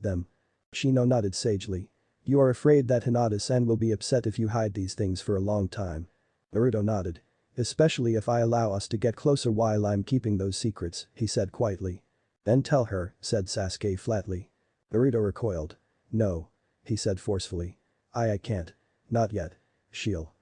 Them. Shino nodded sagely. "You are afraid that Hinata-san will be upset if you hide these things for a long time." Naruto nodded. "Especially if I allow us to get closer while I'm keeping those secrets," he said quietly. "Then tell her," said Sasuke flatly. Naruto recoiled. "No," he said forcefully. I can't. Not yet. She'll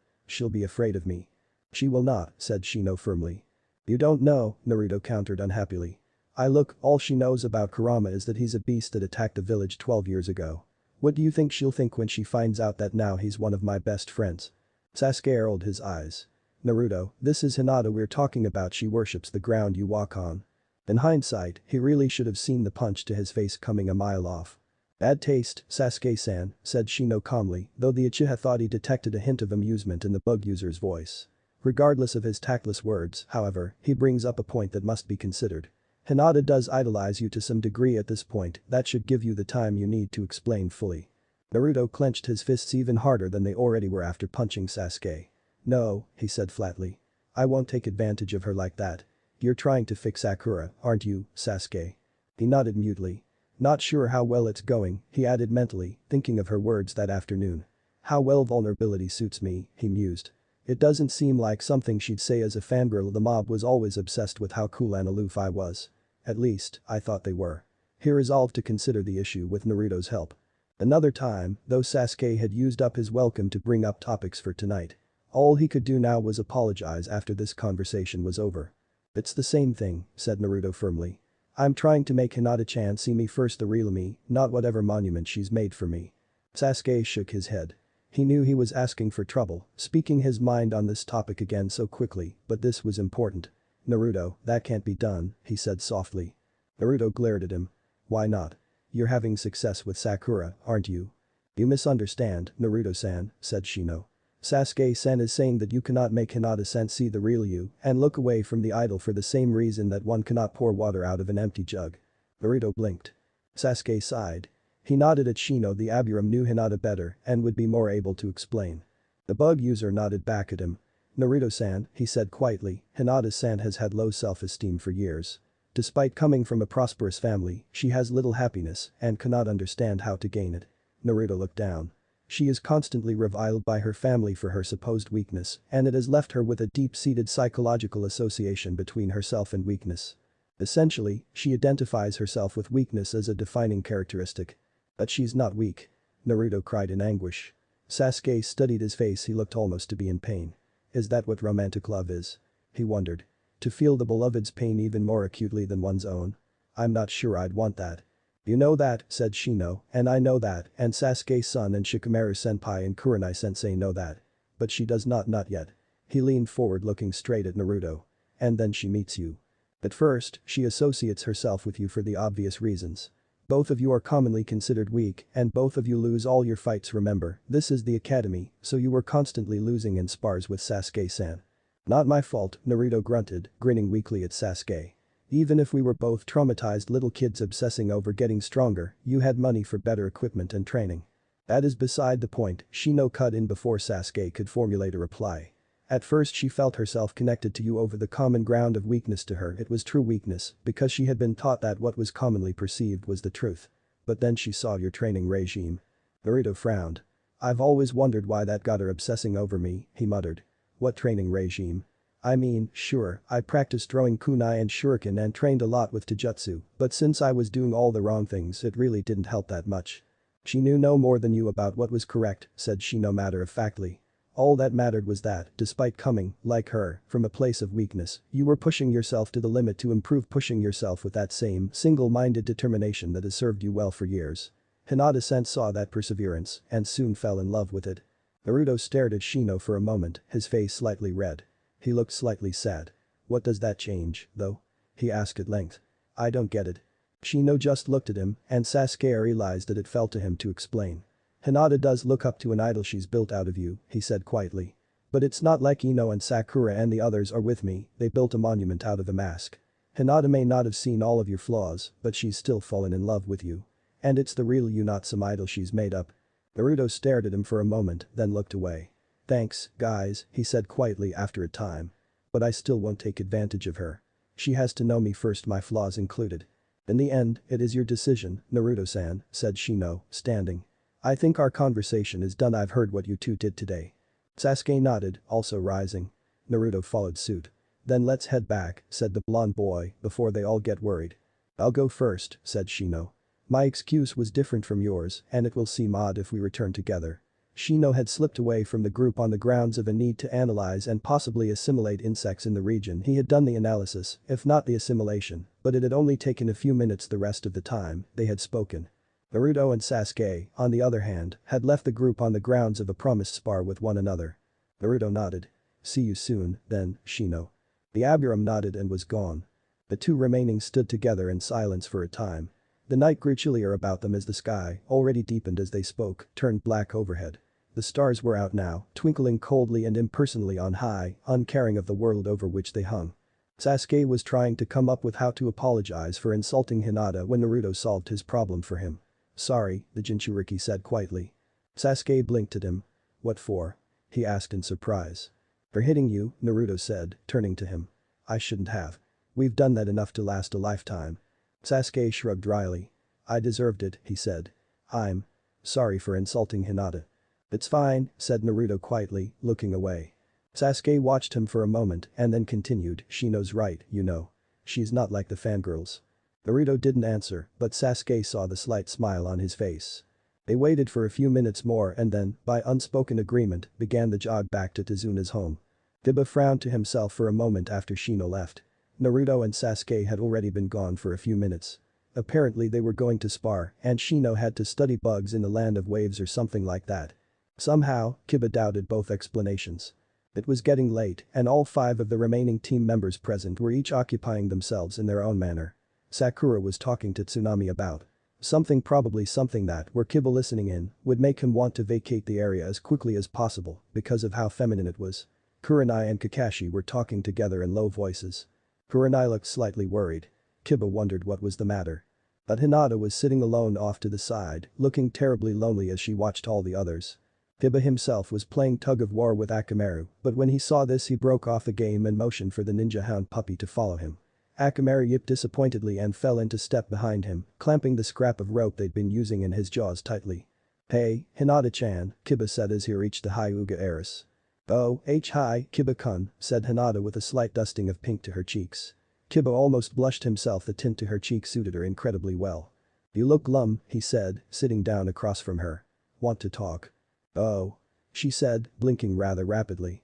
be afraid of me." "She will not," said Shino firmly. "You don't know," Naruto countered unhappily. All she knows about Kurama is that he's a beast that attacked the village 12 years ago. What do you think she'll think when she finds out that now he's one of my best friends?" Sasuke rolled his eyes. "Naruto, this is Hinata we're talking about. She worships the ground you walk on." In hindsight, he really should have seen the punch to his face coming a mile off. "Bad taste, Sasuke-san," said Shino calmly, though the Uchiha thought he detected a hint of amusement in the bug user's voice. Regardless of his tactless words, however, he brings up a point that must be considered. Hinata does idolize you to some degree at this point. That should give you the time you need to explain fully. Naruto clenched his fists even harder than they already were after punching Sasuke. "No," he said flatly. "I won't take advantage of her like that. You're trying to fix Sakura, aren't you, Sasuke?" He nodded mutely. "Not sure how well it's going," he added mentally, thinking of her words that afternoon. "How well vulnerability suits me," he mused. "It doesn't seem like something she'd say as a fangirl. The mob was always obsessed with how cool and aloof I was. At least, I thought they were." He resolved to consider the issue with Naruto's help. Another time, though Sasuke had used up his welcome to bring up topics for tonight. All he could do now was apologize after this conversation was over. "It's the same thing," said Naruto firmly. "I'm trying to make Hinata-chan see me first, the real me, not whatever monument she's made for me." Sasuke shook his head. He knew he was asking for trouble, speaking his mind on this topic again so quickly, but this was important. "Naruto, that can't be done," he said softly. Naruto glared at him. "Why not? You're having success with Sakura, aren't you?" "You misunderstand, Naruto-san," said Shino. "Sasuke-san is saying that you cannot make Hinata-san see the real you and look away from the idol for the same reason that one cannot pour water out of an empty jug." Naruto blinked. Sasuke sighed. He nodded at Shino. The Abiram knew Hinata better and would be more able to explain. The bug user nodded back at him. Naruto-san, he said quietly, Hinata-san has had low self-esteem for years. Despite coming from a prosperous family, she has little happiness and cannot understand how to gain it. Naruto looked down. She is constantly reviled by her family for her supposed weakness, and it has left her with a deep-seated psychological association between herself and weakness. Essentially, she identifies herself with weakness as a defining characteristic. But she's not weak. Naruto cried in anguish. Sasuke studied his face. He looked almost to be in pain. Is that what romantic love is? He wondered. To feel the beloved's pain even more acutely than one's own? I'm not sure I'd want that. You know that, said Shino, and I know that, and Sasuke-san and Shikamaru-senpai and Kurenai-sensei know that. But she does not yet. He leaned forward looking straight at Naruto. And then she meets you. At first, she associates herself with you for the obvious reasons. Both of you are commonly considered weak and both of you lose all your fights. Remember, this is the academy, so you were constantly losing in spars with Sasuke-san. Not my fault, Naruto grunted, grinning weakly at Sasuke. Even if we were both traumatized little kids obsessing over getting stronger, you had money for better equipment and training. That is beside the point, Shino cut in before Sasuke could formulate a reply. At first she felt herself connected to you over the common ground of weakness. To her it was true weakness because she had been taught that what was commonly perceived was the truth. But then she saw your training regime. Naruto frowned. I've always wondered why that got her obsessing over me, he muttered. What training regime? I mean, sure, I practiced throwing kunai and shuriken and trained a lot with taijutsu, but since I was doing all the wrong things it really didn't help that much. She knew no more than you about what was correct, said Shino matter-of-factly. All that mattered was that, despite coming, like her, from a place of weakness, you were pushing yourself to the limit to improve, pushing yourself with that same single-minded determination that has served you well for years. Hinata-san saw that perseverance and soon fell in love with it. Naruto stared at Shino for a moment, his face slightly red. He looked slightly sad. What does that change, though? He asked at length. I don't get it. Shino just looked at him and Sasuke realized that it fell to him to explain. Hinata does look up to an idol she's built out of you, he said quietly. But it's not like Ino and Sakura and the others are with me, they built a monument out of a mask. Hinata may not have seen all of your flaws, but she's still fallen in love with you. And it's the real you, not some idol she's made up. Naruto stared at him for a moment, then looked away. Thanks, guys, he said quietly after a time. But I still won't take advantage of her. She has to know me first, my flaws included. In the end, it is your decision, Naruto-san, said Shino, standing. I think our conversation is done. I've heard what you two did today. Sasuke nodded, also rising. Naruto followed suit. Then let's head back, said the blonde boy, before they all get worried. I'll go first, said Shino. My excuse was different from yours and it will seem odd if we return together. Shino had slipped away from the group on the grounds of a need to analyze and possibly assimilate insects in the region. He had done the analysis, if not the assimilation, but it had only taken a few minutes. The rest of the time, they had spoken. Naruto and Sasuke, on the other hand, had left the group on the grounds of a promised spar with one another. Naruto nodded. See you soon, then, Shino. The Abiram nodded and was gone. The two remaining stood together in silence for a time. The night grew chillier about them as the sky, already deepened as they spoke, turned black overhead. The stars were out now, twinkling coldly and impersonally on high, uncaring of the world over which they hung. Sasuke was trying to come up with how to apologize for insulting Hinata when Naruto solved his problem for him. Sorry, the Jinchuriki said quietly. Sasuke blinked at him. What for? He asked in surprise. For hitting you, Naruto said, turning to him. I shouldn't have. We've done that enough to last a lifetime. Sasuke shrugged dryly. I deserved it, he said. I'm sorry for insulting Hinata. It's fine, said Naruto quietly, looking away. Sasuke watched him for a moment and then continued, Shino's right, you know. She's not like the fangirls. Naruto didn't answer, but Sasuke saw the slight smile on his face. They waited for a few minutes more and then, by unspoken agreement, began the jog back to Tazuna's home. Kiba frowned to himself for a moment after Shino left. Naruto and Sasuke had already been gone for a few minutes. Apparently they were going to spar and Shino had to study bugs in the land of waves or something like that. Somehow, Kiba doubted both explanations. It was getting late and all 5 of the remaining team members present were each occupying themselves in their own manner. Sakura was talking to Tsunami about something, probably something that, were Kiba listening in, would make him want to vacate the area as quickly as possible because of how feminine it was. Kurenai and Kakashi were talking together in low voices. Kurenai looked slightly worried. Kiba wondered what was the matter. But Hinata was sitting alone off to the side, looking terribly lonely as she watched all the others. Kiba himself was playing tug-of-war with Akamaru, but when he saw this he broke off the game and motioned for the ninja hound puppy to follow him. Akamaru yipped disappointedly and fell into step behind him, clamping the scrap of rope they'd been using in his jaws tightly. "Hey, Hinata-chan," Kiba said as he reached the Hyuga heiress. "Oh, hi, Kiba-kun," said Hinata with a slight dusting of pink to her cheeks. Kiba almost blushed himself, the tint to her cheek suited her incredibly well. "You look glum," he said, sitting down across from her. "Want to talk?" "Oh," she said, blinking rather rapidly.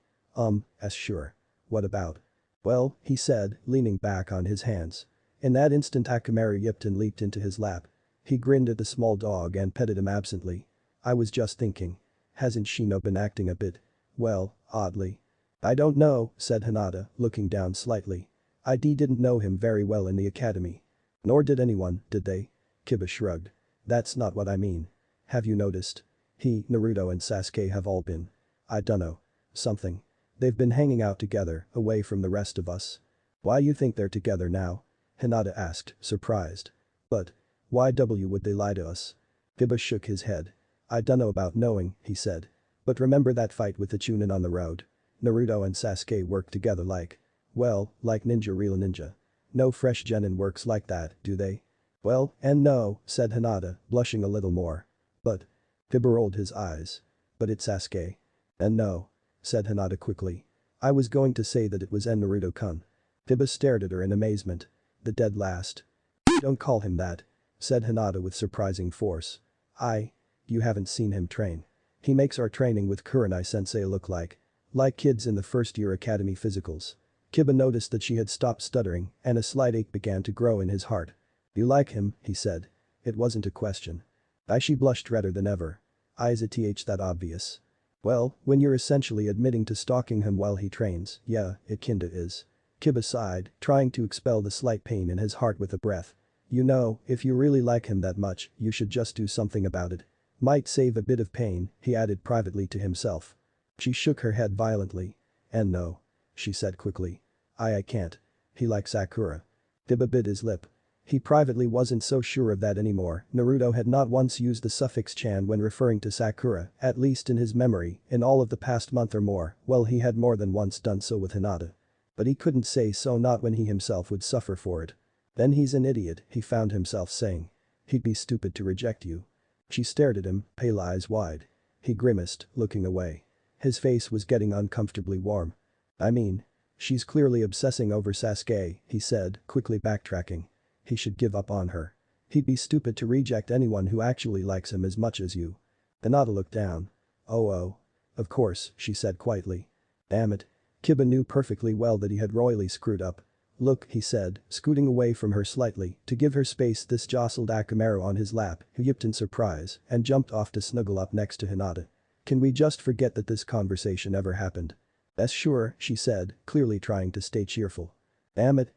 Sure. What about?" "Well," he said, leaning back on his hands. In that instant Akamaru yipped and leaped into his lap. He grinned at the small dog and petted him absently. "I was just thinking. Hasn't Shino been acting a bit, well, oddly?" "I don't know," said Hinata, looking down slightly. "I didn't know him very well in the academy." "Nor did anyone, did they?" Kiba shrugged. "That's not what I mean. Have you noticed? He, Naruto and Sasuke have all been. I dunno. Something. They've been hanging out together, away from the rest of us." "Why you think they're together now?" Hinata asked, surprised. "But why would they lie to us?" Kiba shook his head. "I dunno about knowing," he said. "But remember that fight with the Chunin on the road? Naruto and Sasuke work together like ninja, real ninja. No fresh genin works like that, do they?" "Well, and no," said Hinata, blushing a little more. "But..." Kiba rolled his eyes. "But it's Sasuke." "And no," said Hinata quickly. "I was going to say that it was Naruto-kun." Kiba stared at her in amazement. "The dead last." "Don't call him that," said Hinata with surprising force. You haven't seen him train. He makes our training with Kurenai-sensei look like kids in the first-year academy physicals." Kiba noticed that she had stopped stuttering and a slight ache began to grow in his heart. "You like him," he said. It wasn't a question. She blushed redder than ever. "Is it that obvious?" "Well, when you're essentially admitting to stalking him while he trains, yeah, it kinda is." Kiba sighed, trying to expel the slight pain in his heart with a breath. "You know, if you really like him that much, you should just do something about it. Might save a bit of pain," he added privately to himself. She shook her head violently. "And no," she said quickly. I can't. He likes Sakura." Kiba bit his lip. He privately wasn't so sure of that anymore. Naruto had not once used the suffix chan when referring to Sakura, at least in his memory, in all of the past month or more, well he had more than once done so with Hinata. But he couldn't say so, not when he himself would suffer for it. "Then he's an idiot," he found himself saying. "He'd be stupid to reject you." She stared at him, pale eyes wide. He grimaced, looking away. His face was getting uncomfortably warm. "I mean, she's clearly obsessing over Sasuke," he said, quickly backtracking. "He should give up on her. He'd be stupid to reject anyone who actually likes him as much as you." Hinata looked down. Oh. Of course," she said quietly. "Damn it." Kiba knew perfectly well that he had royally screwed up. "Look," he said, scooting away from her slightly to give her space. This jostled Akamaru on his lap, who yipped in surprise and jumped off to snuggle up next to Hinata. "Can we just forget that this conversation ever happened?" "That's sure," she said, clearly trying to stay cheerful. Damn it.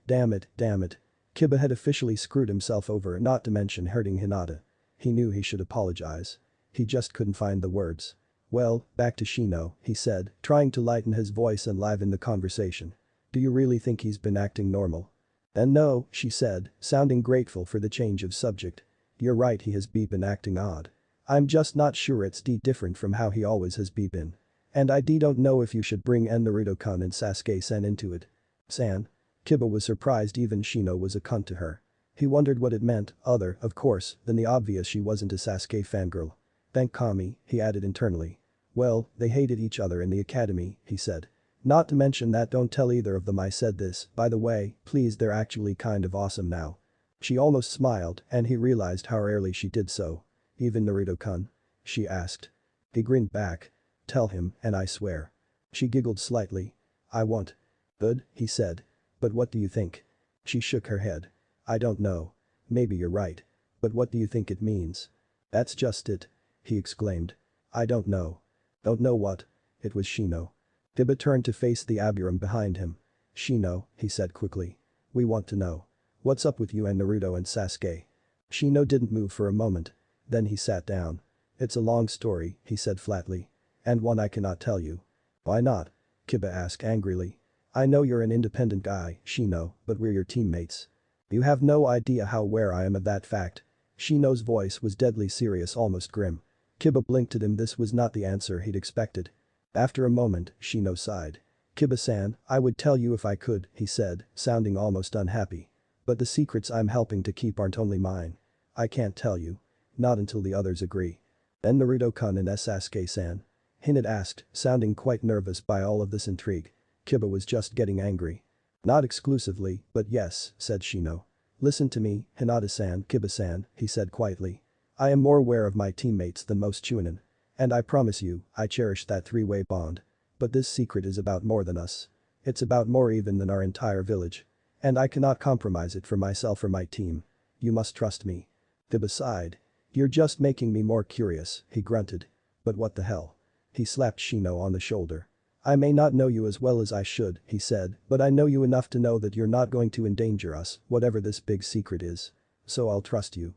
Kiba had officially screwed himself over, not to mention hurting Hinata. He knew he should apologize. He just couldn't find the words. "Well, back to Shino," he said, trying to lighten his voice and liven the conversation. "Do you really think he's been acting normal?" "And no," she said, sounding grateful for the change of subject. "You're right, he has been acting odd. I'm just not sure it's different from how he always has been. And I don't know if you should bring Naruto-kun and Sasuke-sen into it." "San?" Kiba was surprised even Shino was a cunt to her. He wondered what it meant, other, of course, than the obvious she wasn't a Sasuke fangirl. "Thank Kami," he added internally. "Well, they hated each other in the academy," he said. "Not to mention that, don't tell either of them I said this, by the way, please, they're actually kind of awesome now." She almost smiled and he realized how rarely she did so. "Even Naruto-kun?" she asked. He grinned back. "Tell him, and I swear." She giggled slightly. "I won't." "Good," he said. "But what do you think?" She shook her head. "I don't know. Maybe you're right. But what do you think it means?" "That's just it," he exclaimed. "I don't know." "Don't know what?" It was Shino. Kiba turned to face the Abiram behind him. "Shino," he said quickly. "We want to know. What's up with you and Naruto and Sasuke?" Shino didn't move for a moment. Then he sat down. "It's a long story," he said flatly. "And one I cannot tell you." "Why not?" Kiba asked angrily. "I know you're an independent guy, Shino, but we're your teammates." You have no idea how aware I am of that fact. Shino's voice was deadly serious, almost grim. Kiba blinked at him. This was not the answer he'd expected. After a moment, Shino sighed. Kiba-san, I would tell you if I could, he said, sounding almost unhappy. But the secrets I'm helping to keep aren't only mine. I can't tell you. Not until the others agree. Then Naruto-kun and Sasuke-san? Hinata asked, sounding quite nervous by all of this intrigue. Kiba was just getting angry. Not exclusively, but yes, said Shino. Listen to me, Hinata-san, Kiba-san, he said quietly. I am more aware of my teammates than most Chunin. And I promise you, I cherish that three-way bond. But this secret is about more than us. It's about more even than our entire village. And I cannot compromise it for myself or my team. You must trust me. Kiba sighed. You're just making me more curious, he grunted. But what the hell? He slapped Shino on the shoulder. I may not know you as well as I should, he said, but I know you enough to know that you're not going to endanger us, whatever this big secret is. So I'll trust you.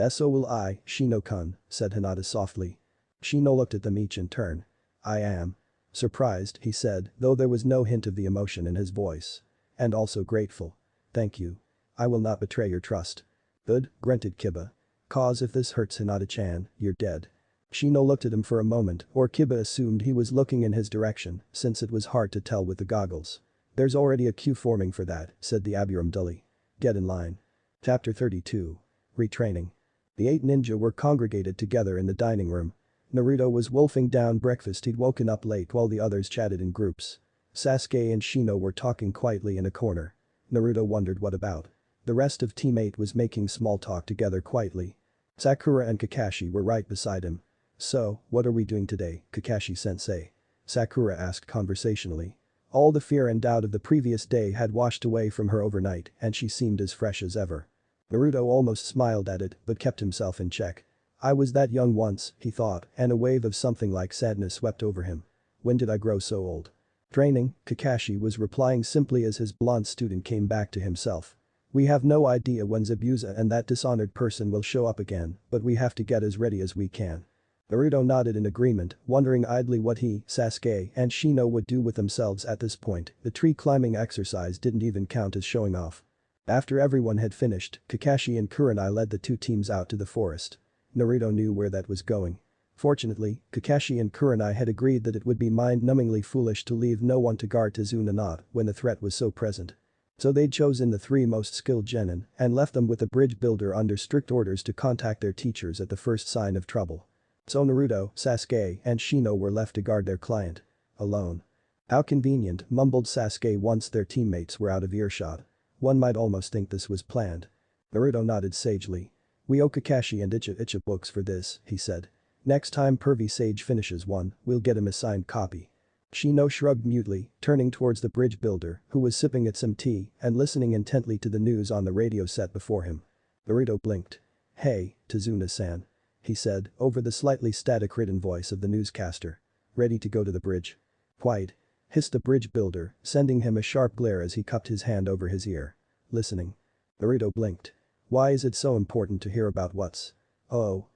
So will I, Shino-kun, said Hinata softly. Shino looked at them each in turn. I am. Surprised, he said, though there was no hint of the emotion in his voice. And also grateful. Thank you. I will not betray your trust. Good, grunted Kiba. Cause if this hurts Hinata-chan, you're dead. Shino looked at him for a moment, or Kiba assumed he was looking in his direction, since it was hard to tell with the goggles. There's already a queue forming for that, said the Abiram dully. Get in line. Chapter 32. Retraining. The 8 ninja were congregated together in the dining room. Naruto was wolfing down breakfast. He'd woken up late while the others chatted in groups. Sasuke and Shino were talking quietly in a corner. Naruto wondered what about. The rest of Team 8 was making small talk together quietly. Sakura and Kakashi were right beside him. So, what are we doing today, Kakashi-sensei? Sakura asked conversationally. All the fear and doubt of the previous day had washed away from her overnight and she seemed as fresh as ever. Naruto almost smiled at it but kept himself in check. I was that young once, he thought, and a wave of something like sadness swept over him. When did I grow so old? Training, Kakashi was replying simply as his blonde student came back to himself. We have no idea when Zabuza and that dishonored person will show up again, but we have to get as ready as we can. Naruto nodded in agreement, wondering idly what he, Sasuke, and Shino would do with themselves at this point. The tree climbing exercise didn't even count as showing off. After everyone had finished, Kakashi and Kurenai led the two teams out to the forest. Naruto knew where that was going. Fortunately, Kakashi and Kurenai had agreed that it would be mind-numbingly foolish to leave no one to guard Tazuna not when the threat was so present. So they'd chosen the 3 most skilled genin and left them with the bridge builder under strict orders to contact their teachers at the first sign of trouble. So Naruto, Sasuke, and Shino were left to guard their client. Alone. How convenient, mumbled Sasuke once their teammates were out of earshot. One might almost think this was planned. Naruto nodded sagely. We owe Kakashi and Icha books for this, he said. Next time Pervy Sage finishes one, we'll get him a signed copy. Shino shrugged mutely, turning towards the bridge builder, who was sipping at some tea and listening intently to the news on the radio set before him. Naruto blinked. Hey, Tazuna-san. He said, over the slightly static written voice of the newscaster. Ready to go to the bridge? Quite. Hissed the bridge builder, sending him a sharp glare as he cupped his hand over his ear. Listening. Naruto blinked. Why is it so important to hear about what's? Oh.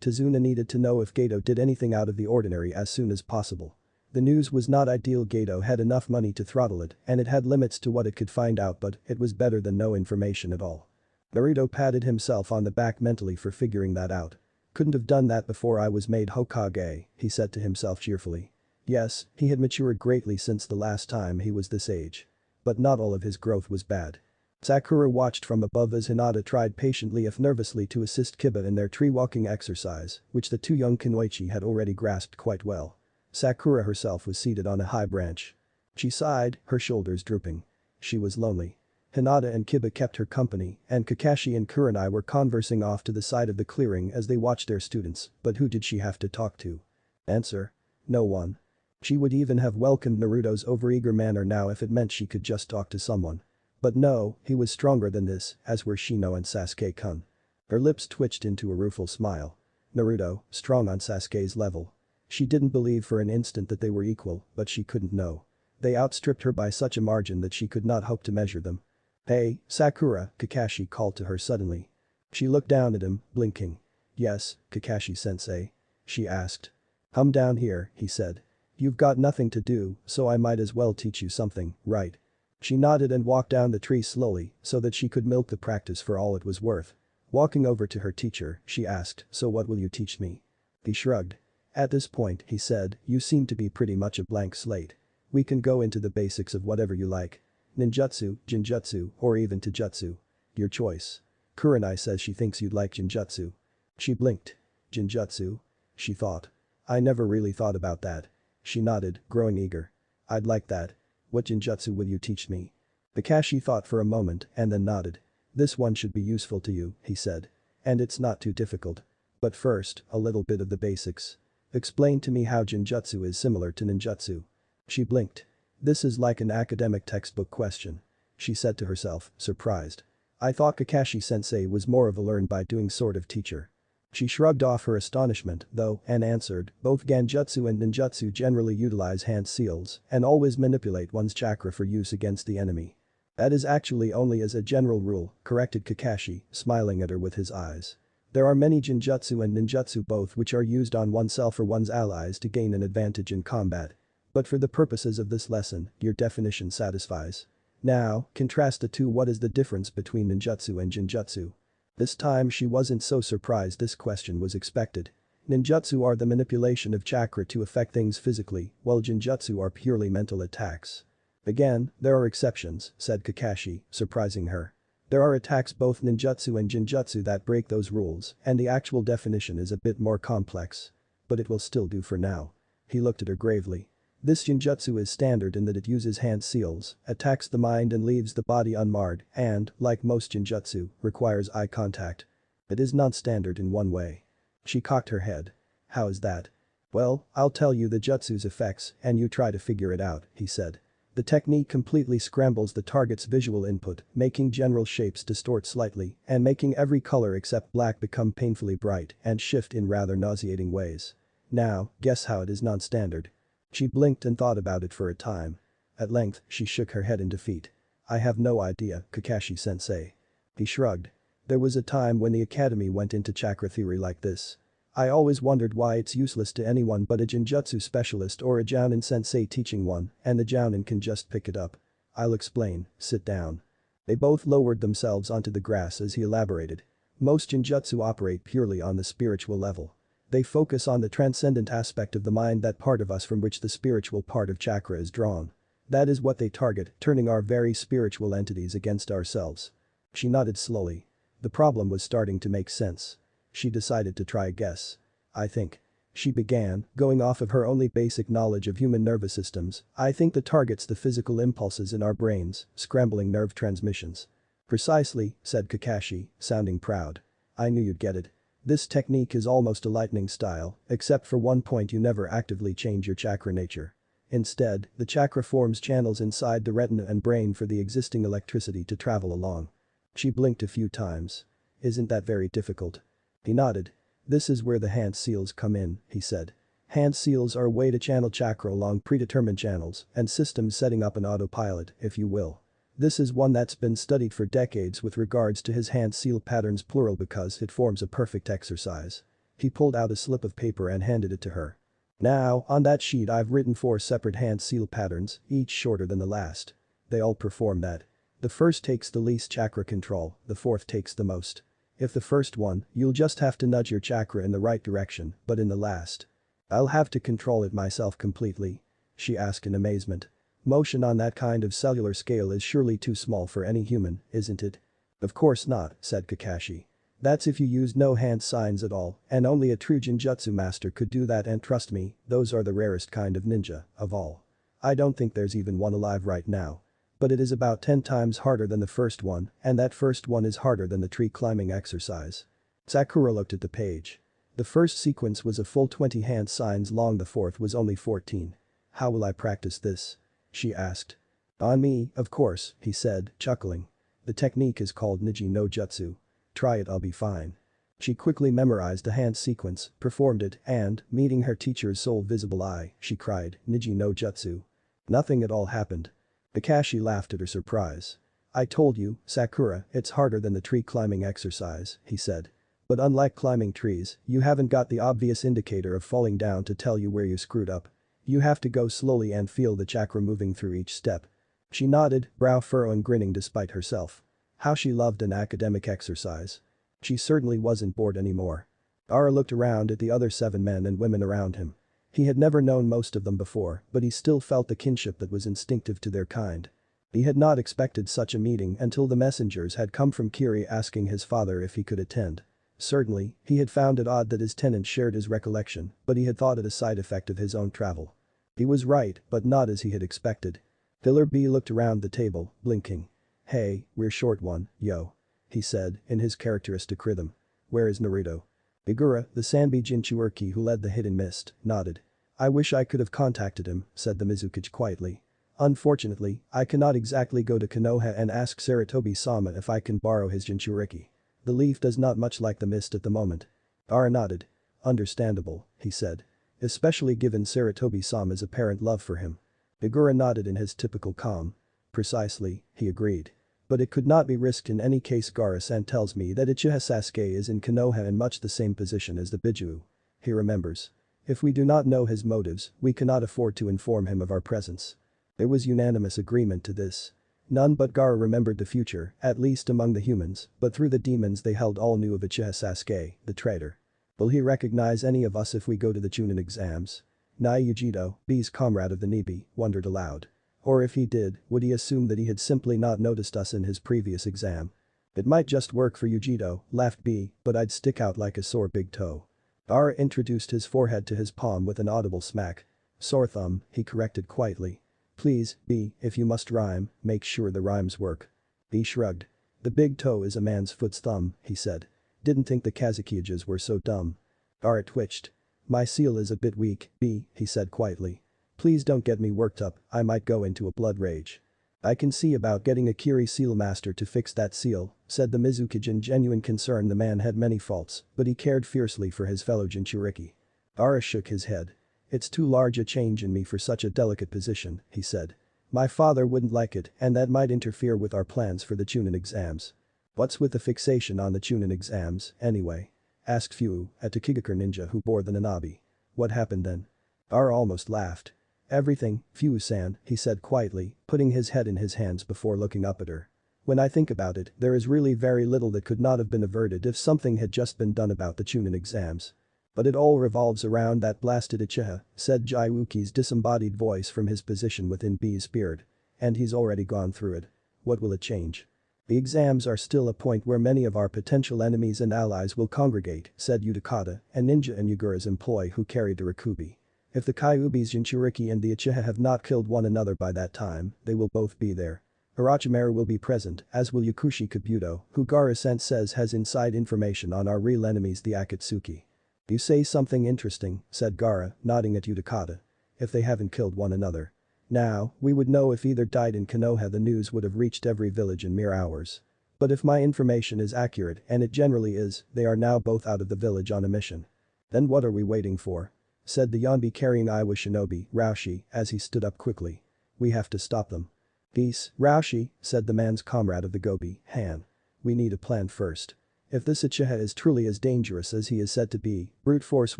Tazuna needed to know if Gato did anything out of the ordinary as soon as possible. The news was not ideal. Gato had enough money to throttle it and it had limits to what it could find out, but it was better than no information at all. Naruto patted himself on the back mentally for figuring that out. Couldn't have done that before I was made Hokage, he said to himself cheerfully. Yes, he had matured greatly since the last time he was this age. But not all of his growth was bad. Sakura watched from above as Hinata tried patiently if nervously to assist Kiba in their tree-walking exercise, which the 2 young Kunoichi had already grasped quite well. Sakura herself was seated on a high branch. She sighed, her shoulders drooping. She was lonely. Hinata and Kiba kept her company, and Kakashi and Kurenai were conversing off to the side of the clearing as they watched their students, but who did she have to talk to? Answer. No one. She would even have welcomed Naruto's overeager manner now if it meant she could just talk to someone. But no, he was stronger than this, as were Shino and Sasuke-kun. Her lips twitched into a rueful smile. Naruto, strong on Sasuke's level. She didn't believe for an instant that they were equal, but she couldn't know. They outstripped her by such a margin that she could not hope to measure them. Hey, Sakura, Kakashi called to her suddenly. She looked down at him, blinking. Yes, Kakashi-sensei? She asked. Come down here, he said. You've got nothing to do, so I might as well teach you something, right? She nodded and walked down the tree slowly so that she could milk the practice for all it was worth. Walking over to her teacher, she asked, "So what will you teach me?" He shrugged. "At this point," he said, "you seem to be pretty much a blank slate. We can go into the basics of whatever you like. Ninjutsu, Jinjutsu, or even Taijutsu. Your choice." Kurenai says she thinks you'd like Jinjutsu. She blinked. Jinjutsu? She thought. I never really thought about that. She nodded, growing eager. I'd like that. What Jinjutsu will you teach me? Kakashi thought for a moment and then nodded. This one should be useful to you, he said. And it's not too difficult. But first, a little bit of the basics. Explain to me how Jinjutsu is similar to ninjutsu. She blinked. This is like an academic textbook question. She said to herself, surprised. I thought Kakashi-sensei was more of a learn-by-doing sort of teacher. She shrugged off her astonishment, though, and answered, both Genjutsu and Ninjutsu generally utilize hand seals and always manipulate one's chakra for use against the enemy. That is actually only as a general rule, corrected Kakashi, smiling at her with his eyes. There are many Jinjutsu and Ninjutsu both which are used on oneself or one's allies to gain an advantage in combat. But for the purposes of this lesson, your definition satisfies. Now, contrast the two. What is the difference between Ninjutsu and Jinjutsu? This time she wasn't so surprised this question was expected. Ninjutsu are the manipulation of chakra to affect things physically, while Jinjutsu are purely mental attacks. Again, there are exceptions, said Kakashi, surprising her. There are attacks both ninjutsu and jinjutsu that break those rules, and the actual definition is a bit more complex. But it will still do for now. He looked at her gravely. This jinjutsu is standard in that it uses hand seals, attacks the mind and leaves the body unmarred, and, like most jinjutsu, requires eye contact. It is non-standard in one way. She cocked her head. How is that? Well, I'll tell you the jutsu's effects and you try to figure it out, he said. The technique completely scrambles the target's visual input, making general shapes distort slightly and making every color except black become painfully bright and shift in rather nauseating ways. Now, guess how it is non-standard. She blinked and thought about it for a time. At length, she shook her head in defeat. I have no idea, Kakashi-sensei. He shrugged. There was a time when the academy went into chakra theory like this. I always wondered why it's useless to anyone but a Jinjutsu specialist or a Jounin sensei teaching one, and the Jounin can just pick it up. I'll explain, sit down. They both lowered themselves onto the grass as he elaborated. Most Jinjutsu operate purely on the spiritual level. They focus on the transcendent aspect of the mind, that part of us from which the spiritual part of chakra is drawn. That is what they target, turning our very spiritual entities against ourselves. She nodded slowly. The problem was starting to make sense. She decided to try a guess. I think. She began, going off of her only basic knowledge of human nervous systems, I think that targets the physical impulses in our brains, scrambling nerve transmissions. Precisely, said Kakashi, sounding proud. I knew you'd get it. This technique is almost a lightning style, except for one point: you never actively change your chakra nature. Instead, the chakra forms channels inside the retina and brain for the existing electricity to travel along. She blinked a few times. Isn't that very difficult? He nodded. This is where the hand seals come in, he said. Hand seals are a way to channel chakra along predetermined channels and systems, setting up an autopilot, if you will. This is one that's been studied for decades with regards to his hand seal patterns, plural, because it forms a perfect exercise. He pulled out a slip of paper and handed it to her. Now, on that sheet I've written 4 separate hand seal patterns, each shorter than the last. They all perform that. The first takes the least chakra control, the fourth takes the most. If the first one, you'll just have to nudge your chakra in the right direction, but in the last, I'll have to control it myself completely? She asked in amazement. Motion on that kind of cellular scale is surely too small for any human, isn't it? Of course not, said Kakashi. That's if you used no hand signs at all, and only a true Jinjutsu master could do that, and trust me, those are the rarest kind of ninja, of all. I don't think there's even one alive right now. But it is about 10 times harder than the first one, and that first one is harder than the tree climbing exercise. Sakura looked at the page. The first sequence was a full 20 hand signs long, the fourth was only 14. How will I practice this? She asked. On me, of course, he said, chuckling. The technique is called Niji no Jutsu. Try it, I'll be fine. She quickly memorized the hand sequence, performed it, and, meeting her teacher's sole visible eye, she cried, Niji no Jutsu. Nothing at all happened. Kakashi laughed at her surprise. I told you, Sakura, it's harder than the tree climbing exercise, he said. But unlike climbing trees, you haven't got the obvious indicator of falling down to tell you where you screwed up. You have to go slowly and feel the chakra moving through each step. She nodded, brow furrowing, grinning despite herself. How she loved an academic exercise. She certainly wasn't bored anymore. Ara looked around at the other 7 men and women around him. He had never known most of them before, but he still felt the kinship that was instinctive to their kind. He had not expected such a meeting until the messengers had come from Kiri asking his father if he could attend. Certainly, he had found it odd that his tenant shared his recollection, but he had thought it a side effect of his own travel. He was right, but not as he had expected. Pillar B looked around the table, blinking. "Hey, we're short one, yo," he said, in his characteristic rhythm. "Where is Naruto?" Igura, the Sanbi Jinchuuriki who led the hidden mist, nodded. "I wish I could have contacted him," said the Mizukage quietly. "Unfortunately, I cannot exactly go to Konoha and ask Saratobi-sama if I can borrow his Jinchuuriki. The leaf does not much like the mist at the moment." Ara nodded. "Understandable," he said. "Especially given Saratobi-sama's apparent love for him." Igura nodded in his typical calm. "Precisely," he agreed. "But it could not be risked in any case. Gara-san tells me that Uchiha Sasuke is in Konoha in much the same position as the Biju. He remembers. If we do not know his motives, we cannot afford to inform him of our presence." There was unanimous agreement to this. None but Gara remembered the future, at least among the humans, but through the demons they held all knew of Uchiha Sasuke, the traitor. "Will he recognize any of us if we go to the Chunin exams?" Nai Yujito, B's comrade of the Nibi, wondered aloud. "Or if he did, would he assume that he had simply not noticed us in his previous exam?" "It might just work for Yujito," laughed B, "but I'd stick out like a sore big toe." Ara introduced his forehead to his palm with an audible smack. "Sore thumb," he corrected quietly. "Please, B, if you must rhyme, make sure the rhymes work." B shrugged. "The big toe is a man's foot's thumb," he said. "Didn't think the Kazukiyages were so dumb." Ara twitched. "My seal is a bit weak, B," he said quietly. "Please don't get me worked up, I might go into a blood rage." "I can see about getting a Kiri seal master to fix that seal," said the Mizukage in genuine concern. The man had many faults, but he cared fiercely for his fellow Jinchuriki. Ara shook his head. "It's too large a change in me for such a delicate position," he said. "My father wouldn't like it and that might interfere with our plans for the Chunin exams." "What's with the fixation on the Chunin exams, anyway?" asked Fu, a Tokigakure ninja who bore the Nanabi. "What happened then?" Ara almost laughed. "Everything, Fu-san," he said quietly, putting his head in his hands before looking up at her. "When I think about it, there is really very little that could not have been averted if something had just been done about the Chunin exams. But it all revolves around that blasted Uchiha," said Jaiuki's disembodied voice from his position within B's spirit. "And he's already gone through it. What will it change?" "The exams are still a point where many of our potential enemies and allies will congregate," said Utakata, a ninja in Yugura's employ who carried the Rakubi. "If the Kyuubi's Jinchuriki and the Uchiha have not killed one another by that time, they will both be there. Orochimaru will be present, as will Yakushi Kabuto, who Gara-san says has inside information on our real enemies the Akatsuki." "You say something interesting," said Gara, nodding at Utakata. "If they haven't killed one another. Now, we would know if either died in Konoha. The news would have reached every village in mere hours. But if my information is accurate, and it generally is, they are now both out of the village on a mission." "Then what are we waiting for?" said the Yonbi carrying Iwa shinobi, Raushi, as he stood up quickly. "We have to stop them." "Peace, Raushi," said the man's comrade of the Gobi, Han. "We need a plan first. If this Uchiha is truly as dangerous as he is said to be, brute force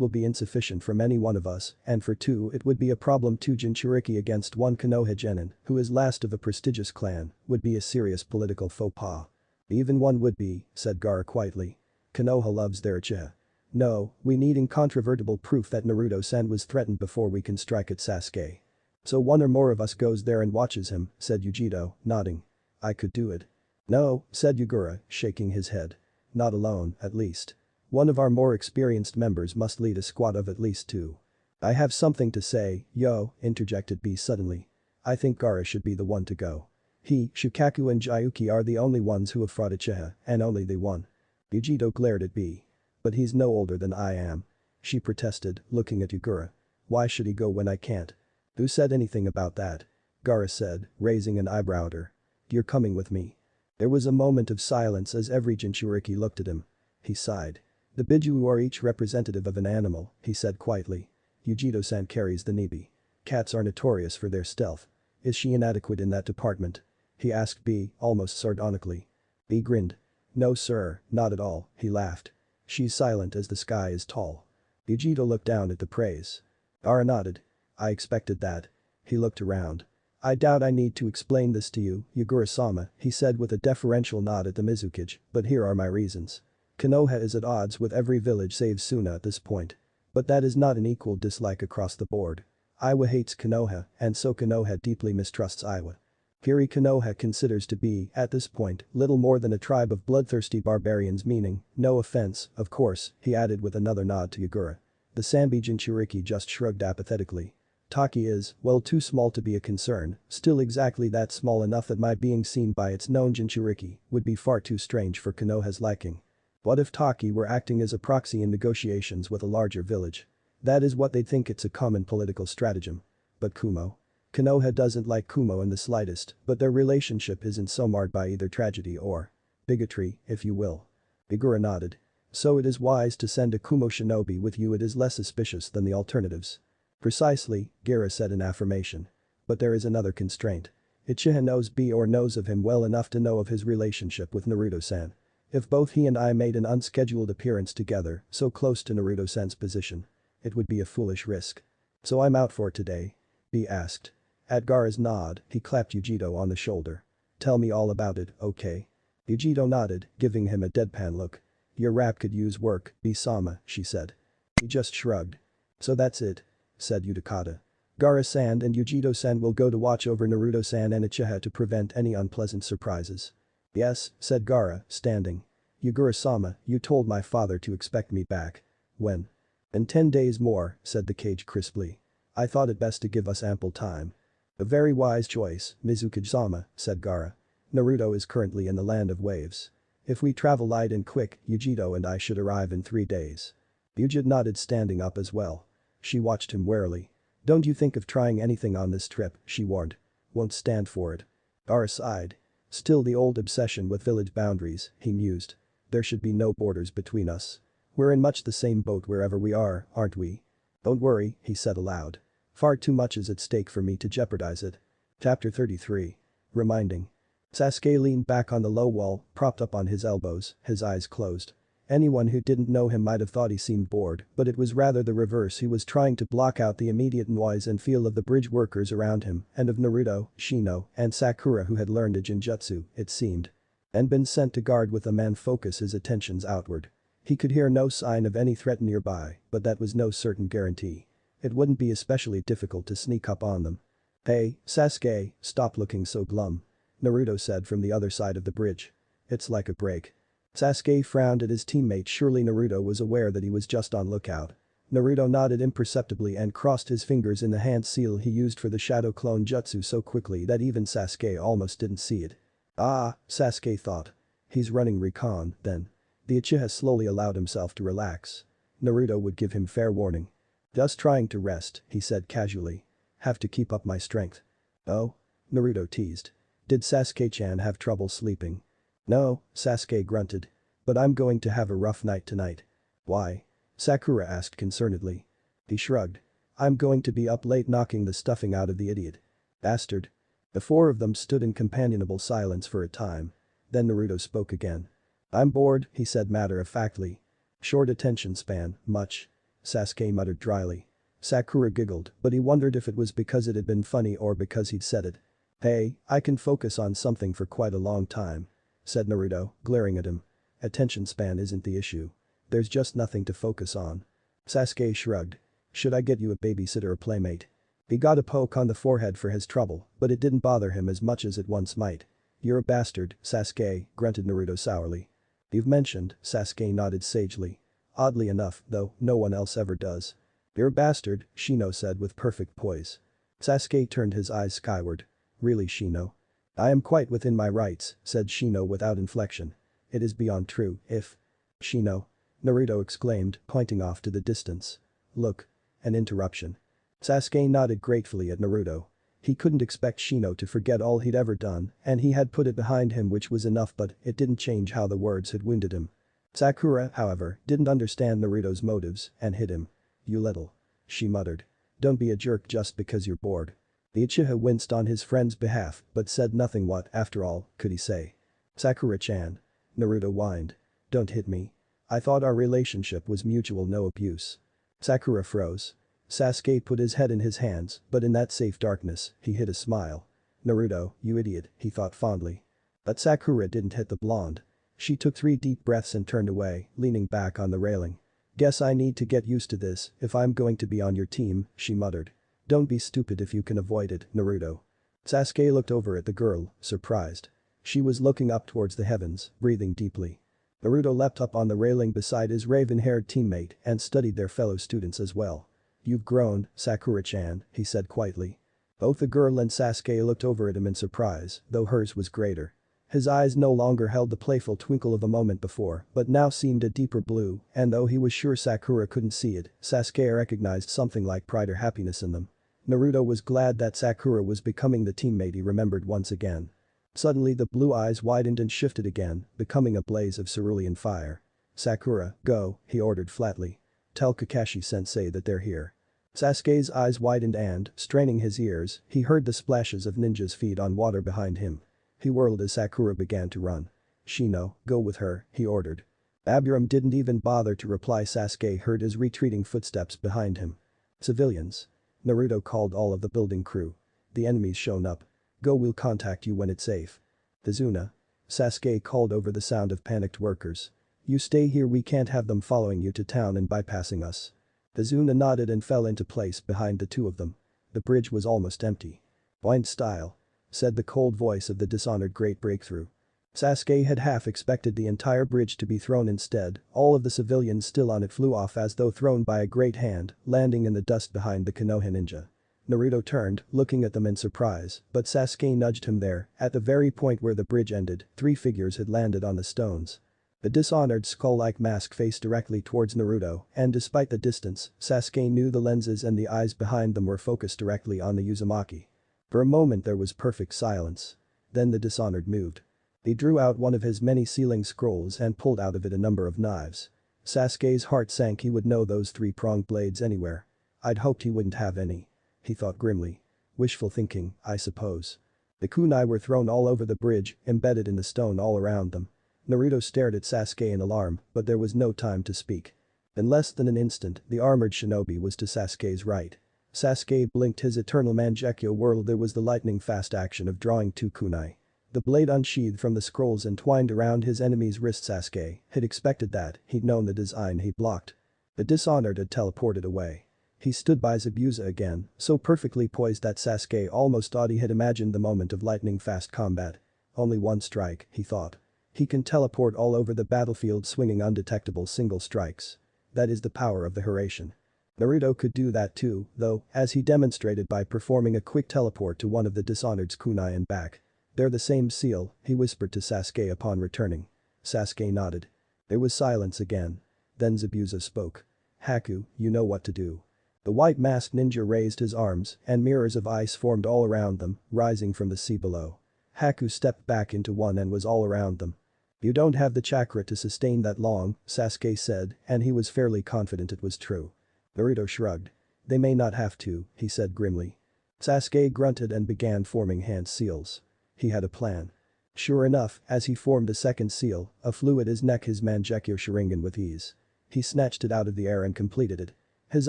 will be insufficient from any one of us, and for two it would be a problem. 2 Jinchuriki against 1 Konoha genin, who is last of a prestigious clan, would be a serious political faux pas." "Even one would be," said Gara quietly. "Konoha loves their Uchiha. No, we need incontrovertible proof that Naruto-san was threatened before we can strike at Sasuke." "So one or more of us goes there and watches him," said Yujito, nodding. "I could do it." "No," said Yugura, shaking his head. "Not alone, at least. One of our more experienced members must lead a squad of at least 2. "I have something to say, yo," interjected B suddenly. "I think Gara should be the one to go. He, Shukaku and Jayuki are the only ones who have fought Uchiha, and only they won." Yujito glared at B. "But he's no older than I am," she protested, looking at Yugura. "Why should he go when I can't?" "Who said anything about that?" Gara said, raising an eyebrow at her. "You're coming with me." There was a moment of silence as every Jinchuriki looked at him. He sighed. "The Biju are each representative of an animal," he said quietly. "Yujito-san carries the Nibi. Cats are notorious for their stealth. Is she inadequate in that department?" he asked B, almost sardonically. B grinned. "No sir, not at all," he laughed. "She's silent as the sky is tall." Yujito looked down at the praise. Ara nodded. "I expected that." He looked around. I doubt I need to explain this to you, Yugura-sama, he said with a deferential nod at the Mizukage, but here are my reasons. Konoha is at odds with every village save Suna at this point. But that is not an equal dislike across the board. Iwa hates Konoha, and so Konoha deeply mistrusts Iwa. Kiri Konoha considers to be, at this point, little more than a tribe of bloodthirsty barbarians meaning, no offense, of course, he added with another nod to Yagura. The Sanbi Jinchuriki just shrugged apathetically. Taki is, well too small to be a concern, still exactly that small enough that my being seen by its known Jinchuriki would be far too strange for Konoha's liking. What if Taki were acting as a proxy in negotiations with a larger village? That is what they'd think. It's a common political stratagem. But Kumo? Konoha doesn't like Kumo in the slightest, but their relationship isn't so marred by either tragedy or bigotry, if you will. Igura nodded. So it is wise to send a Kumo shinobi with you. It is less suspicious than the alternatives. Precisely, Gira said in affirmation. But there is another constraint. Uchiha knows of him well enough to know of his relationship with Naruto-san. If both he and I made an unscheduled appearance together, so close to Naruto-san's position, it would be a foolish risk. So I'm out for today? B asked. At Gaara's nod, he clapped Yujito on the shoulder. Tell me all about it, okay? Yujito nodded, giving him a deadpan look. Your rap could use work, B-sama, she said. He just shrugged. So that's it, said Utakata. Gaara-san and Yujito-san will go to watch over Naruto-san and Uchiha to prevent any unpleasant surprises. Yes, said Gaara, standing. Yugura-sama, you told my father to expect me back. When? In 10 days more, said the cage crisply. I thought it best to give us ample time. A very wise choice, Mizukage-sama, said Gaara. Naruto is currently in the land of waves. If we travel light and quick, Yujito and I should arrive in 3 days. Yujit nodded, standing up as well. She watched him warily. Don't you think of trying anything on this trip, she warned. Won't stand for it. Gaara sighed. Still the old obsession with village boundaries, he mused. There should be no borders between us. We're in much the same boat wherever we are, aren't we? Don't worry, he said aloud. Far too much is at stake for me to jeopardize it. Chapter 33. Reminding. Sasuke leaned back on the low wall, propped up on his elbows, his eyes closed. Anyone who didn't know him might have thought he seemed bored, but it was rather the reverse. He was trying to block out the immediate noise and feel of the bridge workers around him and of Naruto, Shino, and Sakura, who had learned a Jinjutsu, it seemed. And been sent to guard with a man. Focus his attentions outward. He could hear no sign of any threat nearby, but that was no certain guarantee. It wouldn't be especially difficult to sneak up on them. Hey, Sasuke, stop looking so glum. Naruto said from the other side of the bridge. It's like a break. Sasuke frowned at his teammate. Surely Naruto was aware that he was just on lookout. Naruto nodded imperceptibly and crossed his fingers in the hand seal he used for the shadow clone jutsu so quickly that even Sasuke almost didn't see it. Ah, Sasuke thought. He's running recon, then. The Uchiha slowly allowed himself to relax. Naruto would give him fair warning. Just trying to rest, he said casually. Have to keep up my strength. Oh? Naruto teased. Did Sasuke-chan have trouble sleeping? No, Sasuke grunted. But I'm going to have a rough night tonight. Why? Sakura asked concernedly. He shrugged. I'm going to be up late knocking the stuffing out of the idiot. Bastard. The four of them stood in companionable silence for a time. Then Naruto spoke again. I'm bored, he said matter-of-factly. Short attention span, much. Sasuke muttered dryly. Sakura giggled, but he wondered if it was because it had been funny or because he'd said it. Hey, I can focus on something for quite a long time, said Naruto, glaring at him. Attention span isn't the issue. There's just nothing to focus on. Sasuke shrugged. Should I get you a babysitter or playmate? He got a poke on the forehead for his trouble, but it didn't bother him as much as it once might. You're a bastard, Sasuke, grunted Naruto sourly. You've mentioned, Sasuke nodded sagely. Oddly enough, though, no one else ever does. You're a bastard, Shino said with perfect poise. Sasuke turned his eyes skyward. Really, Shino? I am quite within my rights, said Shino without inflection. It is beyond true, if… Shino? Naruto exclaimed, pointing off to the distance. Look. An interruption. Sasuke nodded gratefully at Naruto. He couldn't expect Shino to forget all he'd ever done, and he had put it behind him, which was enough, but it didn't change how the words had wounded him. Sakura, however, didn't understand Naruto's motives and hit him. You little… she muttered. Don't be a jerk just because you're bored. The Uchiha winced on his friend's behalf but said nothing. What, after all, could he say? Sakura-chan. Naruto whined. Don't hit me. I thought our relationship was mutual, no abuse. Sakura froze. Sasuke put his head in his hands, but in that safe darkness, he hid a smile. Naruto, you idiot, he thought fondly. But Sakura didn't hit the blonde. She took 3 deep breaths and turned away, leaning back on the railing. Guess I need to get used to this if I'm going to be on your team, she muttered. Don't be stupid if you can avoid it, Naruto. Sasuke looked over at the girl, surprised. She was looking up towards the heavens, breathing deeply. Naruto leapt up on the railing beside his raven-haired teammate and studied their fellow students as well. You've grown, Sakura-chan, he said quietly. Both the girl and Sasuke looked over at him in surprise, though hers was greater. His eyes no longer held the playful twinkle of a moment before, but now seemed a deeper blue, and though he was sure Sakura couldn't see it, Sasuke recognized something like pride or happiness in them. Naruto was glad that Sakura was becoming the teammate he remembered once again. Suddenly the blue eyes widened and shifted again, becoming a blaze of cerulean fire. Sakura, go, he ordered flatly. Tell Kakashi-sensei that they're here. Sasuke's eyes widened and, straining his ears, he heard the splashes of ninjas' feet on water behind him. He whirled as Sakura began to run. Shino, go with her, he ordered. Abiram didn't even bother to reply. Sasuke heard his retreating footsteps behind him. Civilians. Naruto called all of the building crew. The enemy's shown up. Go, we'll contact you when it's safe. Kazuna. Sasuke called over the sound of panicked workers. You stay here, we can't have them following you to town and bypassing us. Kazuna nodded and fell into place behind the two of them. The bridge was almost empty. Blind style. Said the cold voice of the dishonored Great Breakthrough. Sasuke had half expected the entire bridge to be thrown instead, all of the civilians still on it flew off as though thrown by a great hand, landing in the dust behind the Konoha ninja. Naruto turned, looking at them in surprise, but Sasuke nudged him there, at the very point where the bridge ended, 3 figures had landed on the stones. The dishonored skull-like mask faced directly towards Naruto, and despite the distance, Sasuke knew the lenses and the eyes behind them were focused directly on the Uzumaki. For a moment there was perfect silence. Then the dishonored moved. He drew out one of his many sealing scrolls and pulled out of it a number of knives. Sasuke's heart sank. He would know those 3-pronged blades anywhere. I'd hoped he wouldn't have any. He thought grimly. Wishful thinking, I suppose. The kunai were thrown all over the bridge, embedded in the stone all around them. Naruto stared at Sasuke in alarm, but there was no time to speak. In less than an instant, the armored shinobi was to Sasuke's right. Sasuke blinked, his eternal Mangekyo whirled. There was the lightning-fast action of drawing 2 kunai. The blade unsheathed from the scrolls and twined around his enemy's wrist. Sasuke had expected that, he'd known the design. He blocked. The dishonored had teleported away. He stood by Zabuza again, so perfectly poised that Sasuke almost thought he had imagined the moment of lightning-fast combat. Only one strike, he thought. He can teleport all over the battlefield, swinging undetectable single strikes. That is the power of the Hiraishin. Naruto could do that too, though, as he demonstrated by performing a quick teleport to one of the dishonored's kunai and back. They're the same seal, he whispered to Sasuke upon returning. Sasuke nodded. There was silence again. Then Zabuza spoke. Haku, you know what to do. The white-masked ninja raised his arms, and mirrors of ice formed all around them, rising from the sea below. Haku stepped back into one and was all around them. You don't have the chakra to sustain that long, Sasuke said, and he was fairly confident it was true. Naruto shrugged. They may not have to, he said grimly. Sasuke grunted and began forming hand seals. He had a plan. Sure enough, as he formed a second seal, a flew at his neck, his Mangekyo Sharingan with ease. He snatched it out of the air and completed it. His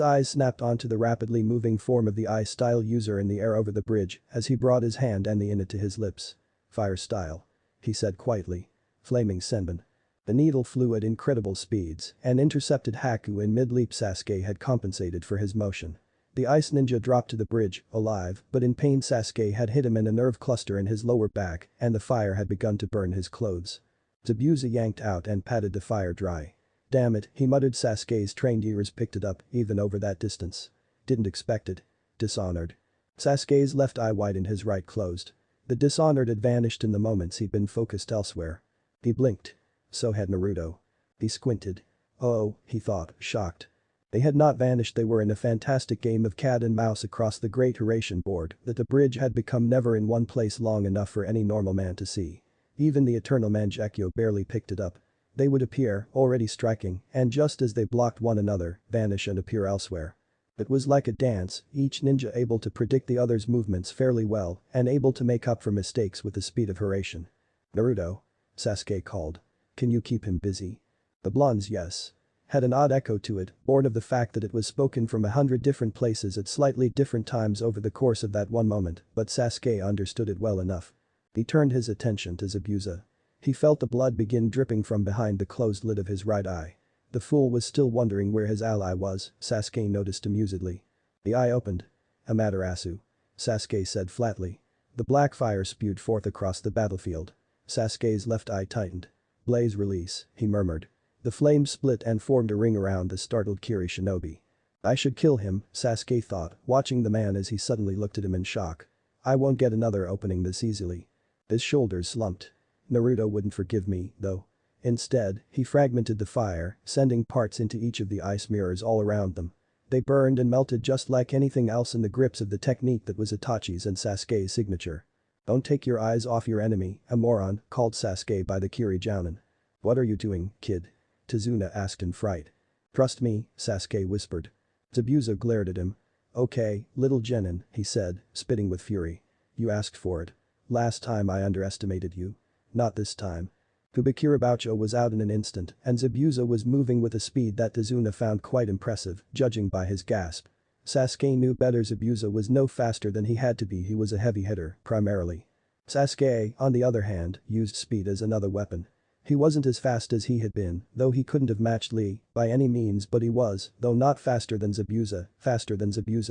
eyes snapped onto the rapidly moving form of the ice-style user in the air over the bridge as he brought his hand and the init to his lips. Fire style. He said quietly. Flaming Senbon. The needle flew at incredible speeds and intercepted Haku in mid-leap. Sasuke had compensated for his motion. The ice ninja dropped to the bridge, alive, but in pain. Sasuke had hit him in a nerve cluster in his lower back and the fire had begun to burn his clothes. Zabuza yanked out and patted the fire dry. Damn it, he muttered. Sasuke's trained ears picked it up, even over that distance. Didn't expect it. Dishonored. Sasuke's left eye widened, his right closed. The dishonored had vanished in the moments he'd been focused elsewhere. He blinked. So had Naruto. He squinted. Oh, he thought, shocked. They had not vanished. They were in a fantastic game of cat and mouse across the great Hiraishin board that the bridge had become never in one place long enough for any normal man to see. Even the eternal Mangekyo barely picked it up. They would appear, already striking, and just as they blocked one another, vanish and appear elsewhere. It was like a dance, each ninja able to predict the other's movements fairly well and able to make up for mistakes with the speed of Hiraishin. Naruto. Sasuke called. Can you keep him busy? The blonde's yes. had an odd echo to it, born of the fact that it was spoken from 100 different places at slightly different times over the course of that one moment, but Sasuke understood it well enough. He turned his attention to Zabuza. He felt the blood begin dripping from behind the closed lid of his right eye. The fool was still wondering where his ally was, Sasuke noticed amusedly. The eye opened. "Amaterasu," Sasuke said flatly. The black fire spewed forth across the battlefield. Sasuke's left eye tightened. "Blaze release," he murmured. The flame split and formed a ring around the startled Kiri shinobi. "I should kill him," Sasuke thought, watching the man as he suddenly looked at him in shock. "I won't get another opening this easily." His shoulders slumped. Naruto wouldn't forgive me, though. Instead, he fragmented the fire, sending parts into each of the ice mirrors all around them. They burned and melted just like anything else in the grips of the technique that was Itachi's and Sasuke's signature. "Don't take your eyes off your enemy, a moron," called Sasuke by the Kiri Jounin. "What are you doing, kid?" Tazuna asked in fright. "Trust me," Sasuke whispered. Zabuza glared at him. "Okay, little genin," he said, spitting with fury. "You asked for it. Last time I underestimated you. Not this time." Kubikiraboucho was out in an instant and Zabuza was moving with a speed that Tazuna found quite impressive, judging by his gasp. Sasuke knew better. Zabuza was no faster than he had to be. He was a heavy hitter, primarily. Sasuke, on the other hand, used speed as another weapon. He wasn't as fast as he had been, though he couldn't have matched Lee by any means, but he was, though not faster than Zabuza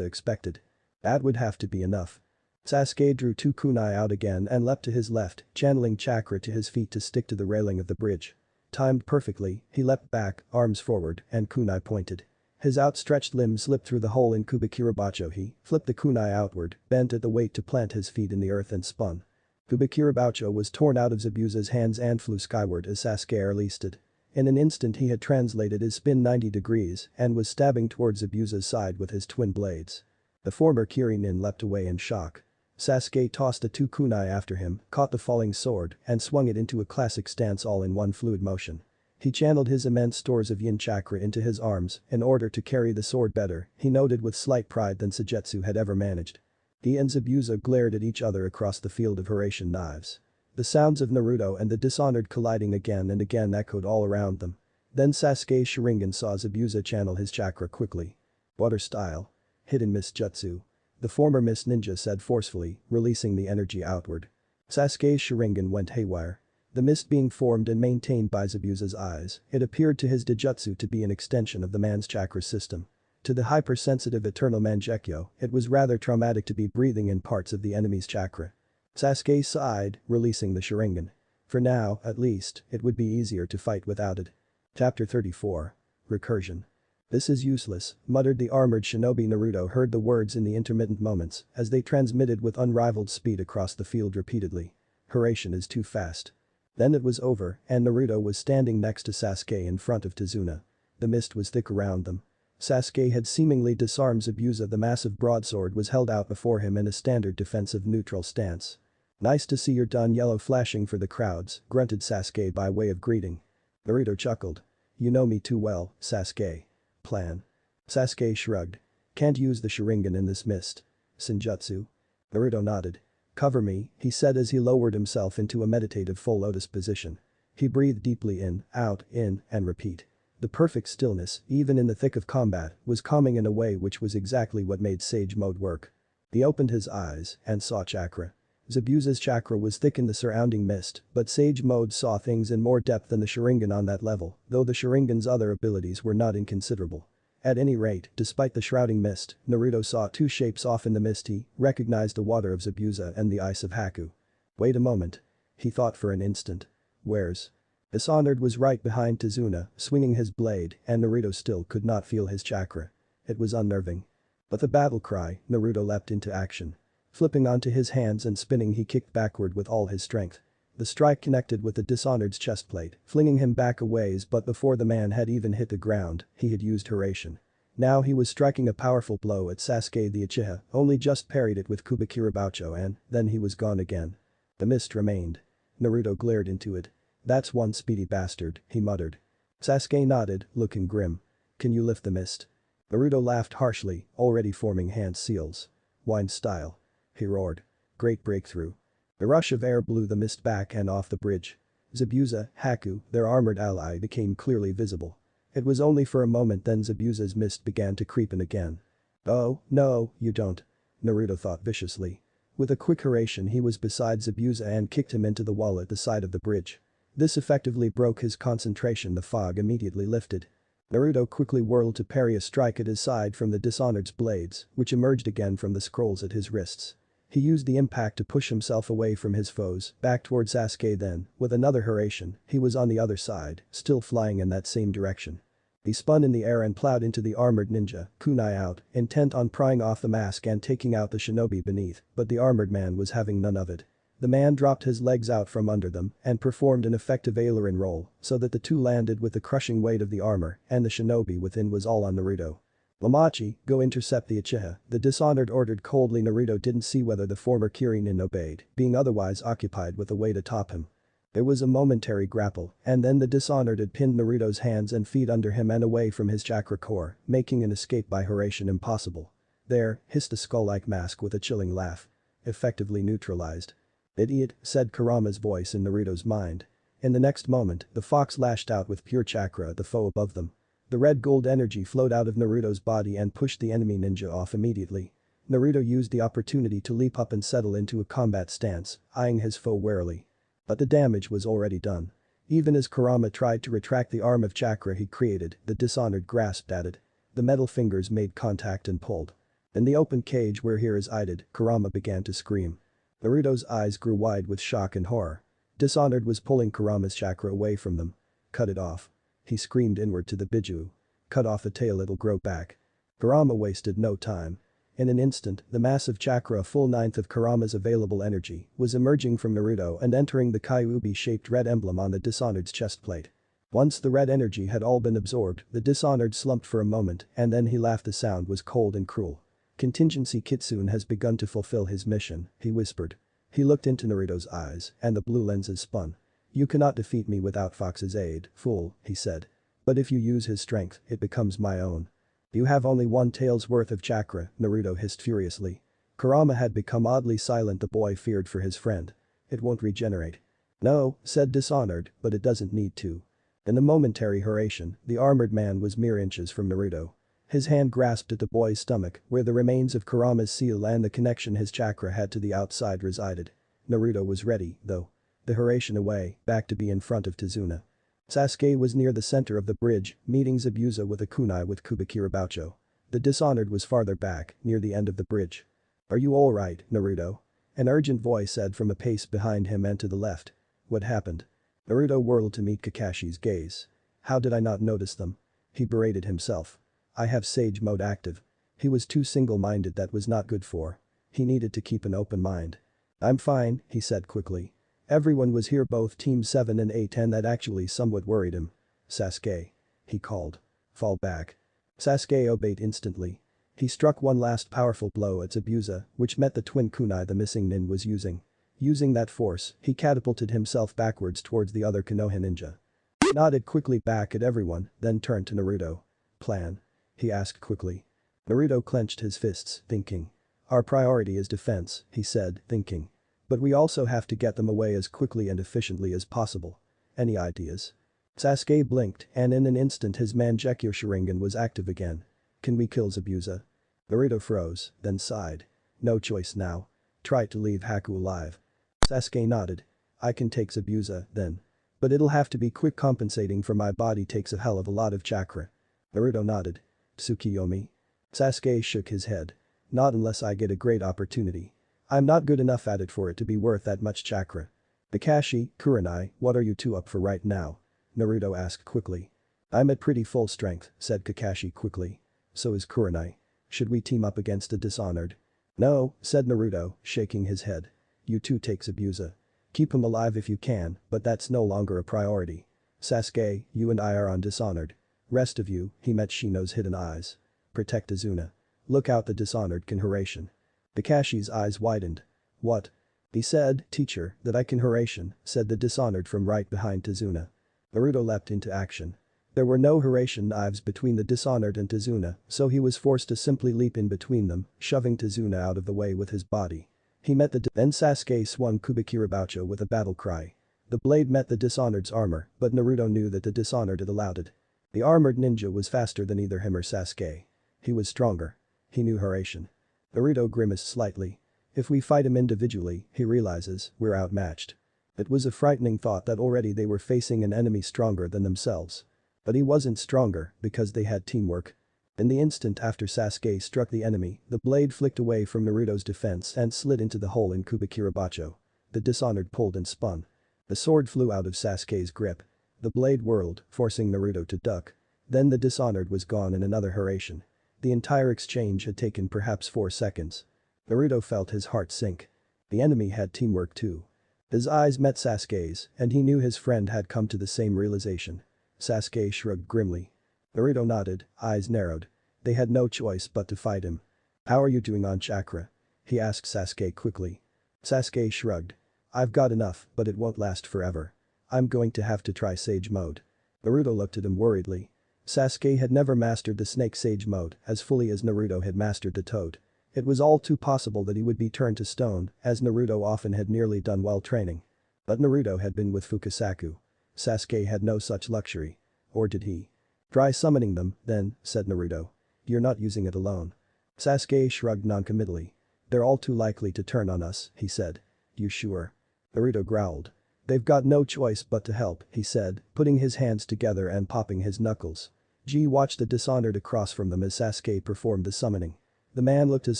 expected. That would have to be enough. Sasuke drew two kunai out again and leapt to his left, channeling chakra to his feet to stick to the railing of the bridge. Timed perfectly, he leapt back, arms forward, and kunai pointed. His outstretched limb slipped through the hole in Kubikiraboucho. He flipped the kunai outward, bent at the weight to plant his feet in the earth and spun. Kubikiraboucho was torn out of Zabuza's hands and flew skyward as Sasuke released it. In an instant he had translated his spin 90 degrees and was stabbing towards Zabuza's side with his twin blades. The former Kirinin leapt away in shock. Sasuke tossed the two kunai after him, caught the falling sword, and swung it into a classic stance all in one fluid motion. He channeled his immense stores of yin chakra into his arms in order to carry the sword better, he noted with slight pride, than Suigetsu had ever managed. He and Zabuza glared at each other across the field of Horatian knives. The sounds of Naruto and the Dishonored colliding again and again echoed all around them. Then Sasuke's Sharingan saw Zabuza channel his chakra quickly. "Water style. Hidden mist jutsu," the former mist ninja said forcefully, releasing the energy outward. Sasuke's Sharingan went haywire. The mist being formed and maintained by Zabuza's eyes, it appeared to his Dijutsu to be an extension of the man's chakra system. To the hypersensitive Eternal Mangekyo, it was rather traumatic to be breathing in parts of the enemy's chakra. Sasuke sighed, releasing the Sharingan. For now, at least, it would be easier to fight without it. Chapter 34. Recursion. "This is useless," muttered the armored shinobi. Naruto heard the words in the intermittent moments as they transmitted with unrivaled speed across the field repeatedly. "Horatian is too fast." Then it was over and Naruto was standing next to Sasuke in front of Tazuna. The mist was thick around them. Sasuke had seemingly disarmed Zabuza. The massive broadsword was held out before him in a standard defensive neutral stance. "Nice to see you're done." Yellow flashing for the crowds, grunted Sasuke by way of greeting. Naruto chuckled. "You know me too well, Sasuke." "Plan?" Sasuke shrugged. "Can't use the Sharingan in this mist." "Senjutsu?" Naruto nodded. "Cover me," he said as he lowered himself into a meditative full lotus position. He breathed deeply in, and repeat. The perfect stillness, even in the thick of combat, was calming in a way which was exactly what made Sage Mode work. He opened his eyes and saw chakra. Zabuza's chakra was thick in the surrounding mist, but Sage Mode saw things in more depth than the Sharingan on that level, though the Sharingan's other abilities were not inconsiderable. At any rate, despite the shrouding mist, Naruto saw two shapes off in the mist. He recognized the water of Zabuza and the ice of Haku. Wait a moment. He thought for an instant. Where's? Dishonored was right behind Tazuna, swinging his blade, and Naruto still could not feel his chakra. It was unnerving. With a battle cry, Naruto leapt into action. Flipping onto his hands and spinning, he kicked backward with all his strength. The strike connected with the Dishonored's chestplate, flinging him back a ways, but before the man had even hit the ground, he had used Horatian. Now he was striking a powerful blow at Sasuke. The Uchiha only just parried it with Kubikiraboucho and then he was gone again. The mist remained. Naruto glared into it. "That's one speedy bastard," he muttered. Sasuke nodded, looking grim. "Can you lift the mist?" Naruto laughed harshly, already forming hand seals. "Wine style," he roared. "Great breakthrough." The rush of air blew the mist back and off the bridge. Zabuza, Haku, their armored ally, became clearly visible. It was only for a moment then Zabuza's mist began to creep in again. "Oh, no, you don't," Naruto thought viciously. With a quick hurration he was beside Zabuza and kicked him into the wall at the side of the bridge. This effectively broke his concentration. The fog immediately lifted. Naruto quickly whirled to parry a strike at his side from the Dishonored's blades, which emerged again from the scrolls at his wrists. He used the impact to push himself away from his foes, back toward Sasuke then, with another hurration, he was on the other side, still flying in that same direction. He spun in the air and plowed into the armored ninja, kunai out, intent on prying off the mask and taking out the shinobi beneath, but the armored man was having none of it. The man dropped his legs out from under them and performed an effective aileron roll so that the two landed with the crushing weight of the armor and the shinobi within was all on Naruto. "Lamachi, go intercept the Uchiha," the Dishonored ordered coldly. Naruto didn't see whether the former Kirin obeyed, being otherwise occupied with a way to top him. There was a momentary grapple, and then the Dishonored had pinned Naruto's hands and feet under him and away from his chakra core, making an escape by hurration impossible. "There," hissed a skull-like mask with a chilling laugh. "Effectively neutralized." "Idiot," said Kurama's voice in Naruto's mind. In the next moment, the fox lashed out with pure chakra at the foe above them. The red gold energy flowed out of Naruto's body and pushed the enemy ninja off immediately. Naruto used the opportunity to leap up and settle into a combat stance, eyeing his foe warily. But the damage was already done. Even as Kurama tried to retract the arm of chakra he created, the Dishonored grasped at it. The metal fingers made contact and pulled. In the open cage where he resided, Kurama began to scream. Naruto's eyes grew wide with shock and horror. Dishonored was pulling Kurama's chakra away from them. "Cut it off." He screamed inward to the Biju. "Cut off the tail, it'll grow back." Kurama wasted no time. In an instant, the massive chakra, a full ninth of Kurama's available energy, was emerging from Naruto and entering the Kyuubi-shaped red emblem on the Dishonored's chestplate. Once the red energy had all been absorbed, the Dishonored slumped for a moment and then he laughed. The sound was cold and cruel. "Contingency Kitsune has begun to fulfill his mission," he whispered. He looked into Naruto's eyes and the blue lenses spun. "You cannot defeat me without Fox's aid, fool," he said. "But if you use his strength, it becomes my own." "You have only one tail's worth of chakra," Naruto hissed furiously. Kurama had become oddly silent. The boy feared for his friend. "It won't regenerate." "No," said Dishonored, "but it doesn't need to." In the momentary hurration, the armored man was mere inches from Naruto. His hand grasped at the boy's stomach, where the remains of Kurama's seal and the connection his chakra had to the outside resided. Naruto was ready, though. The hurration away, back to be in front of Tazuna. Sasuke was near the center of the bridge, meeting Zabuza with a kunai with Kubikira Baucho. The Dishonored was farther back, near the end of the bridge. "Are you alright, Naruto?" An urgent voice said from a pace behind him and to the left. "What happened?" Naruto whirled to meet Kakashi's gaze. "How did I not notice them?" He berated himself. "I have Sage Mode active." He was too single-minded. That was not good for. He needed to keep an open mind. "I'm fine," he said quickly. Everyone was here, both Team 7 and 8, and that actually somewhat worried him. "Sasuke," he called. "Fall back." Sasuke obeyed instantly. He struck one last powerful blow at Zabuza, which met the twin kunai the missing nin was using. Using that force, he catapulted himself backwards towards the other Konoha ninja. He nodded quickly back at everyone, then turned to Naruto. "Plan?" he asked quickly. Naruto clenched his fists, thinking. "Our priority is defense," he said, thinking. "But we also have to get them away as quickly and efficiently as possible. Any ideas?" Sasuke blinked and in an instant his Mangekyo Sharingan was active again. "Can we kill Zabuza?" Naruto froze, then sighed. "No choice now. Try to leave Haku alive." Sasuke nodded. "I can take Zabuza, then. But it'll have to be quick. Compensating for my body takes a hell of a lot of chakra." Naruto nodded. "Tsukiyomi?" Sasuke shook his head. "Not unless I get a great opportunity. I'm not good enough at it for it to be worth that much chakra." "Kakashi, Kurenai, what are you two up for right now?" Naruto asked quickly. "I'm at pretty full strength," said Kakashi quickly. "So is Kurenai. Should we team up against the Dishonored?" "No," said Naruto, shaking his head. "You two take Zabuza. Keep him alive if you can, but that's no longer a priority. Sasuke, you and I are on Dishonored. Rest of you," he met Shino's hidden eyes. "Protect Azuna. Look out, the Dishonored can Hiraishin." Kakashi's eyes widened. "What?" He said. "Teacher, that I can Hiraishin," said the Dishonored from right behind Tazuna. Naruto leapt into action. There were no Hiraishin knives between the Dishonored and Tazuna, so he was forced to simply leap in between them, shoving Tazuna out of the way with his body. He met then Sasuke swung Kubikira Baucho with a battle cry. The blade met the Dishonored's armor, but Naruto knew that the Dishonored had allowed it. The armored ninja was faster than either him or Sasuke. He was stronger. He knew Haraishin. Naruto grimaced slightly. If we fight him individually, he realizes, we're outmatched. It was a frightening thought that already they were facing an enemy stronger than themselves. But he wasn't stronger because they had teamwork. In the instant after Sasuke struck the enemy, the blade flicked away from Naruto's defense and slid into the hole in Kubikirabacho. The Dishonored pulled and spun. The sword flew out of Sasuke's grip. The blade whirled, forcing Naruto to duck. Then the Dishonored was gone in another Haraishin. The entire exchange had taken perhaps 4 seconds. Naruto felt his heart sink. The enemy had teamwork too. His eyes met Sasuke's, and he knew his friend had come to the same realization. Sasuke shrugged grimly. Naruto nodded, eyes narrowed. They had no choice but to fight him. "How are you doing on chakra?" he asked Sasuke quickly. Sasuke shrugged. "I've got enough, but it won't last forever. I'm going to have to try Sage Mode." Naruto looked at him worriedly. Sasuke had never mastered the Snake Sage Mode as fully as Naruto had mastered the Toad. It was all too possible that he would be turned to stone, as Naruto often had nearly done while training. But Naruto had been with Fukasaku. Sasuke had no such luxury. Or did he? "Try summoning them, then," said Naruto. "You're not using it alone." Sasuke shrugged noncommittally. "They're all too likely to turn on us," he said. "You sure?" Naruto growled. "They've got no choice but to help," he said, putting his hands together and popping his knuckles. G watched the Dishonored across from them as Sasuke performed the summoning. The man looked as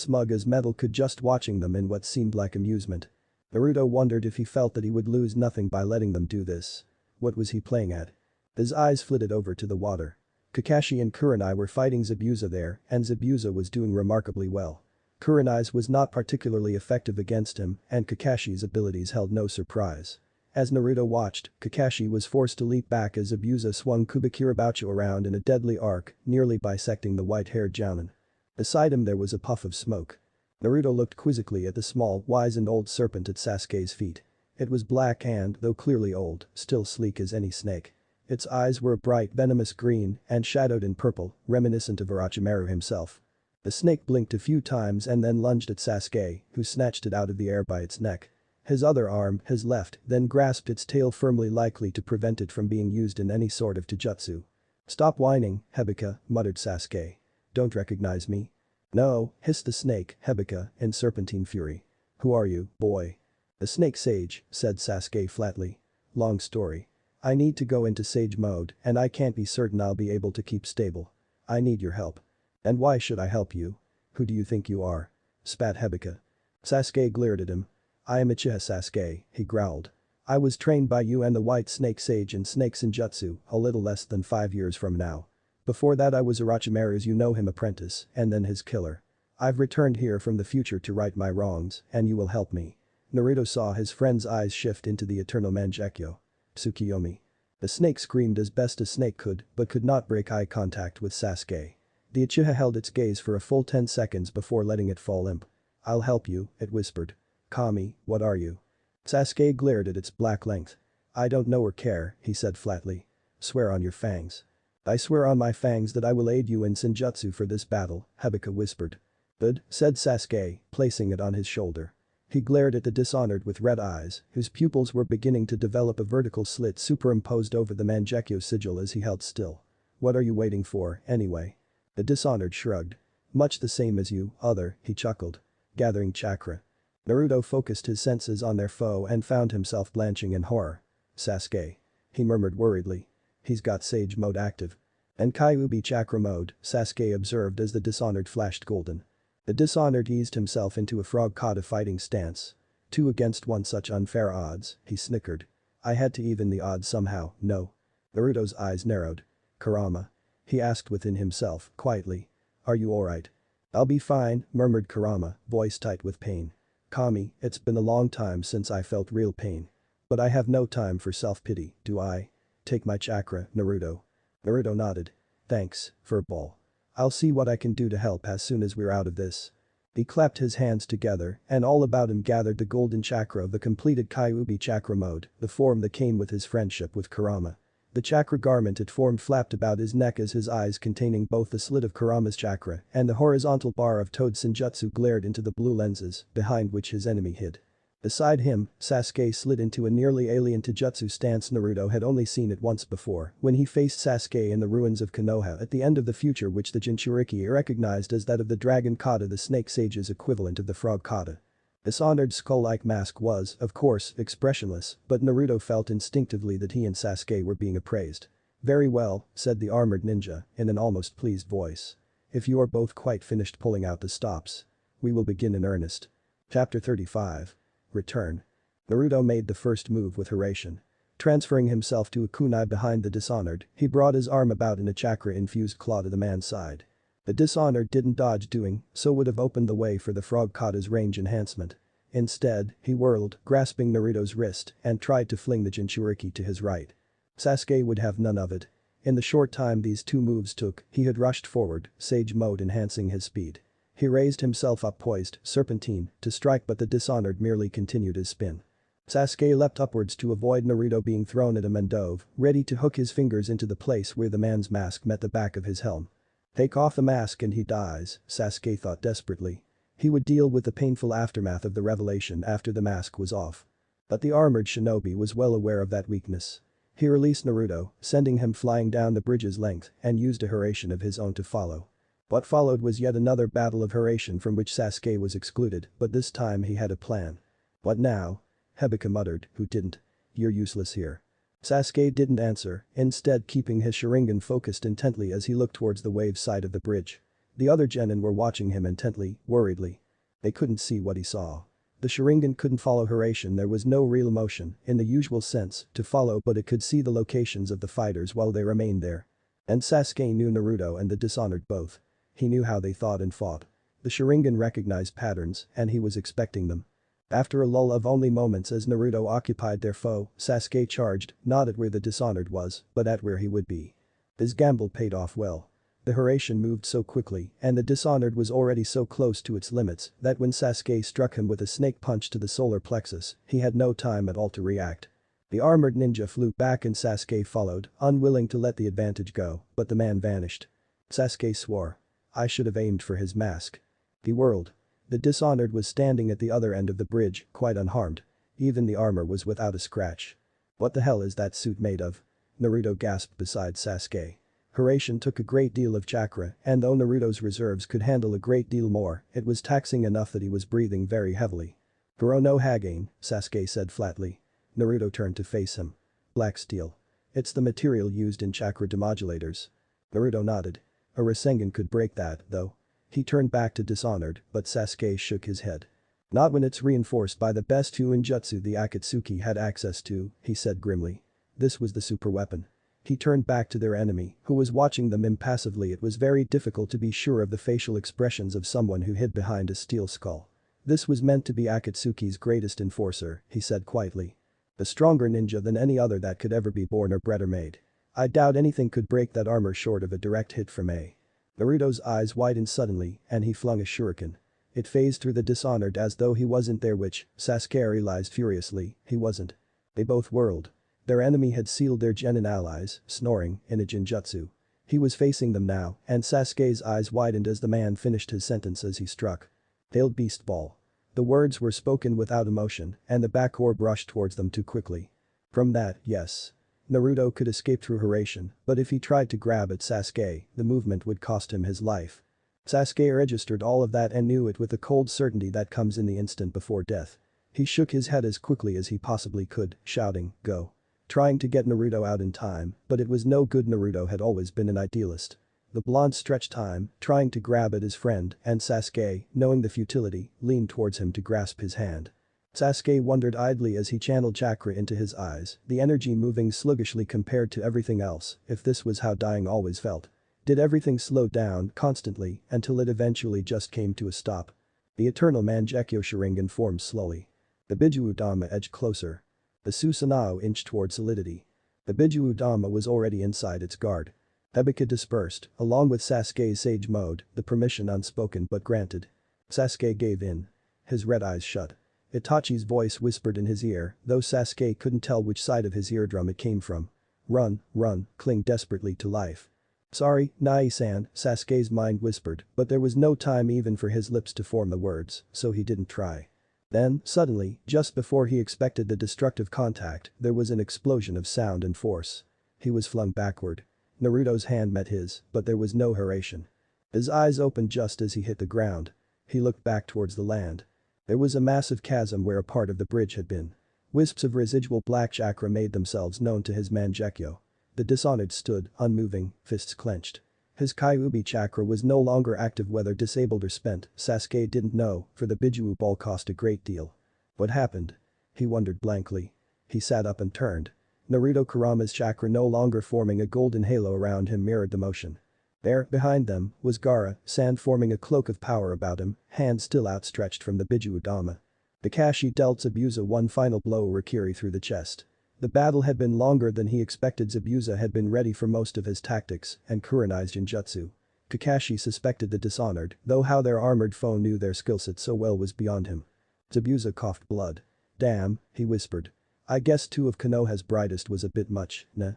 smug as metal could just watching them in what seemed like amusement. Naruto wondered if he felt that he would lose nothing by letting them do this. What was he playing at? His eyes flitted over to the water. Kakashi and Kurenai were fighting Zabuza there, and Zabuza was doing remarkably well. Kurenai's was not particularly effective against him, and Kakashi's abilities held no surprise. As Naruto watched, Kakashi was forced to leap back as Zabuza swung Kubikirabacho around in a deadly arc, nearly bisecting the white-haired Jounin. Beside him there was a puff of smoke. Naruto looked quizzically at the small, wizened old serpent at Sasuke's feet. It was black and, though clearly old, still sleek as any snake. Its eyes were a bright venomous green and shadowed in purple, reminiscent of Orochimaru himself. The snake blinked a few times and then lunged at Sasuke, who snatched it out of the air by its neck. His other arm, his left, then grasped its tail firmly, likely to prevent it from being used in any sort of taijutsu. "Stop whining, Hebika," muttered Sasuke. "Don't recognize me?" "No," hissed the snake, Hebika, in serpentine fury. "Who are you, boy?" "The Snake Sage," said Sasuke flatly. "Long story. I need to go into Sage Mode, and I can't be certain I'll be able to keep stable. I need your help." "And why should I help you? Who do you think you are?" spat Hebika. Sasuke glared at him. "I am Uchiha Sasuke," he growled. "I was trained by you and the White Snake Sage in Snake Senjutsu a little less than 5 years from now. Before that I was Orochimaru's you-know-him apprentice and then his killer. I've returned here from the future to right my wrongs, and you will help me." Naruto saw his friend's eyes shift into the eternal Mangekyo. "Tsukiyomi." The snake screamed as best a snake could, but could not break eye contact with Sasuke. The Uchiha held its gaze for a full 10 seconds before letting it fall limp. "I'll help you," it whispered. "Kami, what are you?" Sasuke glared at its black length. "I don't know or care," he said flatly. "Swear on your fangs." "I swear on my fangs that I will aid you in Senjutsu for this battle," Hebika whispered. "Good," said Sasuke, placing it on his shoulder. He glared at the Dishonored with red eyes, whose pupils were beginning to develop a vertical slit superimposed over the Mangekyo sigil as he held still. "What are you waiting for, anyway?" The Dishonored shrugged. "Much the same as you, other," he chuckled. "Gathering chakra." Naruto focused his senses on their foe and found himself blanching in horror. "Sasuke," he murmured worriedly. "He's got Sage Mode active." "And Kyuubi Chakra Mode," Sasuke observed as the Dishonored flashed golden. The Dishonored eased himself into a frog-kata fighting stance. 2 against 1, such unfair odds, he snickered. "I had to even the odds somehow, no?" Naruto's eyes narrowed. "Kurama?" he asked within himself, quietly. "Are you alright?" "I'll be fine," murmured Kurama, voice tight with pain. "Kami, it's been a long time since I felt real pain. But I have no time for self-pity, do I? Take my chakra, Naruto." Naruto nodded. "Thanks, furball. I'll see what I can do to help as soon as we're out of this." He clapped his hands together and all about him gathered the golden chakra of the completed Kyuubi Chakra Mode, the form that came with his friendship with Kurama. The chakra garment it formed flapped about his neck as his eyes containing both the slit of Kurama's chakra and the horizontal bar of Toad Senjutsu glared into the blue lenses behind which his enemy hid. Beside him, Sasuke slid into a nearly alien taijutsu stance Naruto had only seen it once before when he faced Sasuke in the ruins of Konoha at the end of the future, which the Jinchuriki recognized as that of the dragon kata, the snake sage's equivalent of the frog kata. This honored skull-like mask was, of course, expressionless, but Naruto felt instinctively that he and Sasuke were being appraised. "Very well," said the armored ninja in an almost pleased voice. "If you are both quite finished pulling out the stops, we will begin in earnest." Chapter 35. Return. Naruto made the first move with Hiraishin. Transferring himself to a kunai behind the Dishonored, he brought his arm about in a chakra-infused claw to the man's side. The Dishonored didn't dodge doing so would have opened the way for the frog kata's range enhancement. Instead, he whirled, grasping Naruto's wrist, and tried to fling the Jinchuriki to his right. Sasuke would have none of it. In the short time these two moves took, he had rushed forward, Sage Mode enhancing his speed. He raised himself up poised, serpentine, to strike, but the Dishonored merely continued his spin. Sasuke leapt upwards to avoid Naruto being thrown at him and dove, ready to hook his fingers into the place where the man's mask met the back of his helm. Take off the mask and he dies, Sasuke thought desperately. He would deal with the painful aftermath of the revelation after the mask was off. But the armored shinobi was well aware of that weakness. He released Naruto, sending him flying down the bridge's length, and used a Hiraishin of his own to follow. What followed was yet another battle of Hiraishin from which Sasuke was excluded, but this time he had a plan. "What now?" Hibika muttered, "Who didn't? You're useless here." Sasuke didn't answer, instead keeping his Sharingan focused intently as he looked towards the wave side of the bridge. The other genin were watching him intently, worriedly. They couldn't see what he saw. The Sharingan couldn't follow Hiraishin, there was no real motion, in the usual sense, to follow, but it could see the locations of the fighters while they remained there. And Sasuke knew Naruto and the Dishonored both. He knew how they thought and fought. The Sharingan recognized patterns, and he was expecting them. After a lull of only moments as Naruto occupied their foe, Sasuke charged, not at where the Dishonored was, but at where he would be. His gamble paid off well. The Hiraishin moved so quickly, and the Dishonored was already so close to its limits, that when Sasuke struck him with a snake punch to the solar plexus, he had no time at all to react. The armored ninja flew back and Sasuke followed, unwilling to let the advantage go, but the man vanished. Sasuke swore. "I should have aimed for his mask." He whirled. The Dishonored was standing at the other end of the bridge, quite unharmed. Even the armor was without a scratch. "What the hell is that suit made of?" Naruto gasped beside Sasuke. Hiraishin took a great deal of chakra, and though Naruto's reserves could handle a great deal more, it was taxing enough that he was breathing very heavily. "Goro no Hagain," Sasuke said flatly. Naruto turned to face him. "Black steel. It's the material used in chakra demodulators." Naruto nodded. A Rasengan could break that, though. He turned back to Dishonored, but Sasuke shook his head. "Not when it's reinforced by the best Huinjutsu the Akatsuki had access to," he said grimly. This was the super weapon. He turned back to their enemy, who was watching them impassively. It was very difficult to be sure of the facial expressions of someone who hid behind a steel skull. "This was meant to be Akatsuki's greatest enforcer," he said quietly. "A stronger ninja than any other that could ever be born or bred or made. I doubt anything could break that armor short of a direct hit from A." Naruto's eyes widened suddenly, and he flung a shuriken. It phased through the Dishonored as though he wasn't there, which, Sasuke realized furiously, he wasn't. They both whirled. Their enemy had sealed their genin allies, snoring, in a Jinjutsu. He was facing them now, and Sasuke's eyes widened as the man finished his sentence as he struck. "Tailed beast ball." The words were spoken without emotion, and the back orb rushed towards them too quickly. From that, yes. Naruto could escape through Hiraishin, but if he tried to grab at Sasuke, the movement would cost him his life. Sasuke registered all of that and knew it with the cold certainty that comes in the instant before death. He shook his head as quickly as he possibly could, shouting, "Go." Trying to get Naruto out in time, but it was no good. Naruto had always been an idealist. The blonde stretched time, trying to grab at his friend, and Sasuke, knowing the futility, leaned towards him to grasp his hand. Sasuke wondered idly as he channeled chakra into his eyes, the energy moving sluggishly compared to everything else, if this was how dying always felt. Did everything slow down constantly until it eventually just came to a stop? The eternal Mangekyo Sharingan formed slowly. The Biju Dama edged closer. The Susanoo inched toward solidity. The Biju Dama was already inside its guard. Hibika dispersed, along with Sasuke's Sage Mode, the permission unspoken but granted. Sasuke gave in. His red eyes shut. Itachi's voice whispered in his ear, though Sasuke couldn't tell which side of his eardrum it came from. "Run, run, cling desperately to life." "Sorry, Nai-san," Sasuke's mind whispered, but there was no time even for his lips to form the words, so he didn't try. Then, suddenly, just before he expected the destructive contact, there was an explosion of sound and force. He was flung backward. Naruto's hand met his, but there was no hurration. His eyes opened just as he hit the ground. He looked back towards the land. There was a massive chasm where a part of the bridge had been. Wisps of residual black chakra made themselves known to his Mangekyo. The Dishonored stood, unmoving, fists clenched. His Kyuubi chakra was no longer active, whether disabled or spent, Sasuke didn't know, for the Bijuu ball cost a great deal. What happened? He wondered blankly. He sat up and turned. Naruto Kurama's chakra no longer forming a golden halo around him mirrored the motion. There, behind them, was Gaara, sand forming a cloak of power about him, hands still outstretched from the Bijuu Dama. Kakashi dealt Zabuza one final blow Rikiri through the chest. The battle had been longer than he expected. Zabuza had been ready for most of his tactics and Kurenai's Genjutsu. Kakashi suspected the Dishonored, though how their armored foe knew their skillset so well was beyond him. Zabuza coughed blood. Damn, he whispered. I guess 2 of Konoha's brightest was a bit much, nah?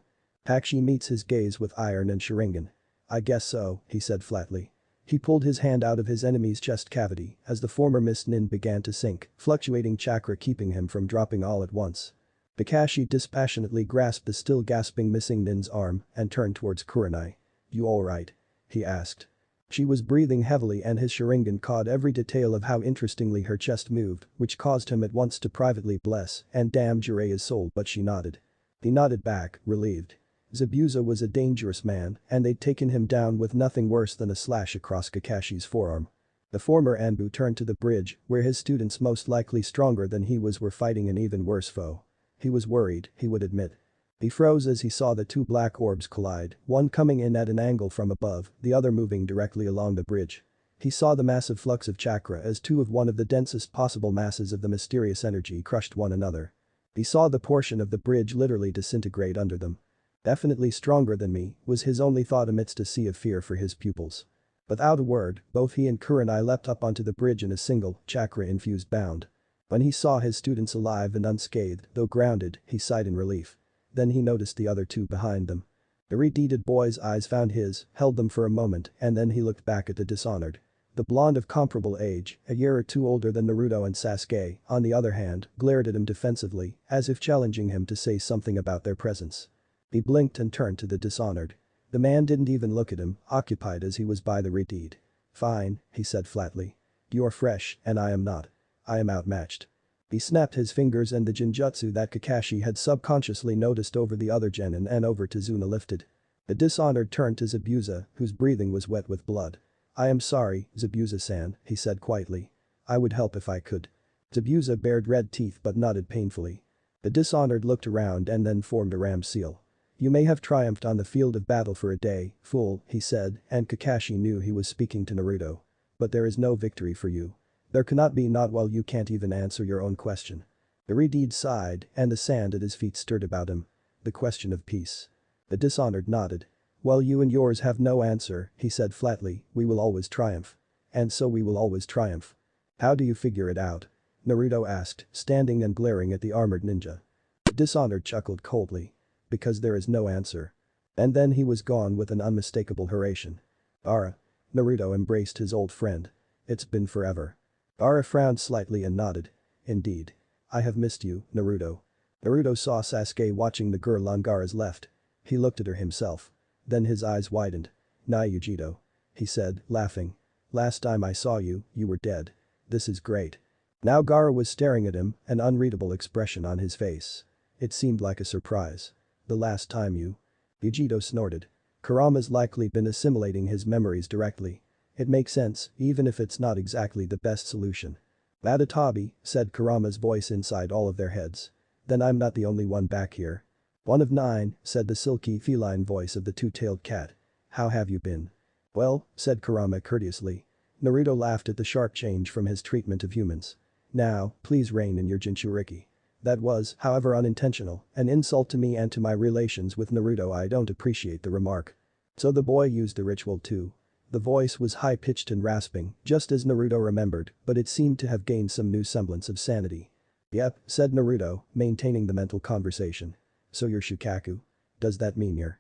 Kakashi meets his gaze with iron and Sharingan. I guess so, he said flatly. He pulled his hand out of his enemy's chest cavity as the former Mist Nin began to sink, fluctuating chakra keeping him from dropping all at once. Kakashi dispassionately grasped the still gasping missing Nin's arm and turned towards Kurenai. You alright? He asked. She was breathing heavily and his Sharingan caught every detail of how interestingly her chest moved, which caused him at once to privately bless and damn Jiraiya's soul, but she nodded. He nodded back, relieved. Zabuza was a dangerous man and they'd taken him down with nothing worse than a slash across Kakashi's forearm. The former Anbu turned to the bridge where his students most likely stronger than he was were fighting an even worse foe. He was worried, he would admit. He froze as he saw the 2 black orbs collide, one coming in at an angle from above, the other moving directly along the bridge. He saw the massive flux of chakra as 2 of one of the densest possible masses of the mysterious energy crushed one another. He saw the portion of the bridge literally disintegrate under them. Definitely stronger than me, was his only thought amidst a sea of fear for his pupils. Without a word, both he and Kurenai leapt up onto the bridge in a single, chakra-infused bound. When he saw his students alive and unscathed, though grounded, he sighed in relief. Then he noticed the other 2 behind them. The red-deeded boy's eyes found his, held them for a moment, and then he looked back at the Dishonored. The blonde of comparable age, a year or 2 older than Naruto and Sasuke, on the other hand, glared at him defensively, as if challenging him to say something about their presence. He blinked and turned to the Dishonored. The man didn't even look at him, occupied as he was by the red-deed. Fine, he said flatly. You are fresh, and I am not. I am outmatched. He snapped his fingers and the Genjutsu that Kakashi had subconsciously noticed over the other genin and over to Zuna lifted. The Dishonored turned to Zabuza, whose breathing was wet with blood. I am sorry, Zabuza-san, he said quietly. I would help if I could. Zabuza bared red teeth but nodded painfully. The Dishonored looked around and then formed a ram seal. You may have triumphed on the field of battle for a day, fool, he said, and Kakashi knew he was speaking to Naruto. But there is no victory for you. There cannot be, not while you can't even answer your own question. The red-deed sighed and the sand at his feet stirred about him. The question of peace. The Dishonored nodded. Well, you and yours have no answer, he said flatly, we will always triumph. And so we will always triumph. How do you figure it out? Naruto asked, standing and glaring at the armored ninja. The Dishonored chuckled coldly. Because there is no answer. And then he was gone with an unmistakable hurration. Gaara. Naruto embraced his old friend. It's been forever. Gaara frowned slightly and nodded. Indeed. I have missed you, Naruto. Naruto saw Sasuke watching the girl on Gaara's left. He looked at her himself. Then his eyes widened. Naruto. He said, laughing. Last time I saw you, you were dead. This is great. Now Gaara was staring at him, an unreadable expression on his face. It seemed like a surprise. The last time you. Yujito snorted. Kurama's likely been assimilating his memories directly. It makes sense, even if it's not exactly the best solution. Matatabi, said Kurama's voice inside all of their heads. Then I'm not the only one back here. One of 9, said the silky feline voice of the 2-tailed cat. How have you been? Well, said Kurama courteously. Naruto laughed at the sharp change from his treatment of humans. Now, please rein in your Jinchuriki. That was, however unintentional, an insult to me and to my relations with Naruto. I don't appreciate the remark. So the boy used the ritual too. The voice was high-pitched and rasping, just as Naruto remembered, but it seemed to have gained some new semblance of sanity. Yep, said Naruto, maintaining the mental conversation. So you're Shukaku? Does that mean you're,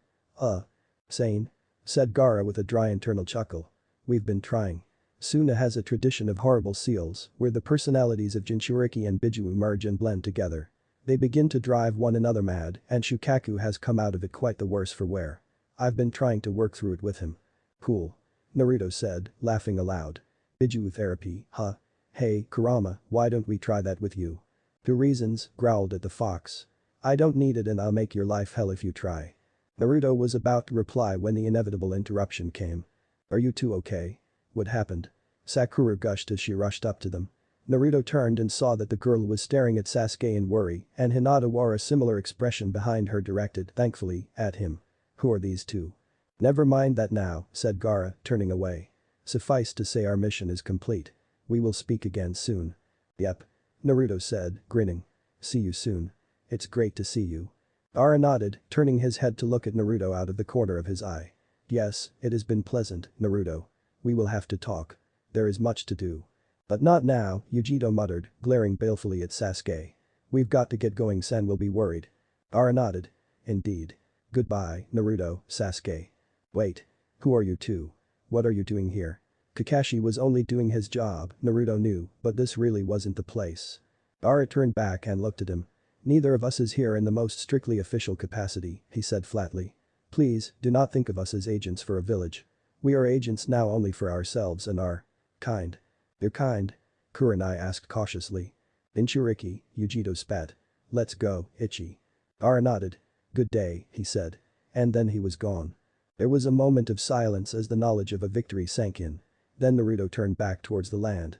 sane? Said Gaara with a dry internal chuckle. We've been trying. Suna has a tradition of horrible seals where the personalities of Jinchuriki and Biju merge and blend together. They begin to drive one another mad and Shukaku has come out of it quite the worse for wear. I've been trying to work through it with him. Cool. Naruto said, laughing aloud. Biju therapy, huh? Hey, Kurama, why don't we try that with you? 2 reasons, growled at the fox. I don't need it and I'll make your life hell if you try. Naruto was about to reply when the inevitable interruption came. Are you two okay? What happened? Sakura gushed as she rushed up to them. Naruto turned and saw that the girl was staring at Sasuke in worry and Hinata wore a similar expression behind her directed, thankfully, at him. Who are these two? Never mind that now, said Gaara, turning away. Suffice to say our mission is complete. We will speak again soon. Yep. Naruto said, grinning. See you soon. It's great to see you. Gaara nodded, turning his head to look at Naruto out of the corner of his eye. Yes, it has been pleasant, Naruto. We will have to talk. There is much to do. But not now, Yujito muttered, glaring balefully at Sasuke. We've got to get going, Sen will be worried. Gaara nodded. Indeed. Goodbye, Naruto, Sasuke. Wait. Who are you two? What are you doing here? Kakashi was only doing his job, Naruto knew, but this really wasn't the place. Gaara turned back and looked at him. Neither of us is here in the most strictly official capacity, he said flatly. Please, do not think of us as agents for a village. We are agents now only for ourselves and our kind. Your kind? Kurenai asked cautiously. Jinchuriki, Yujito spat. Let's go, Ichi. Gaara nodded. Good day, he said. And then he was gone. There was a moment of silence as the knowledge of a victory sank in. Then Naruto turned back towards the land.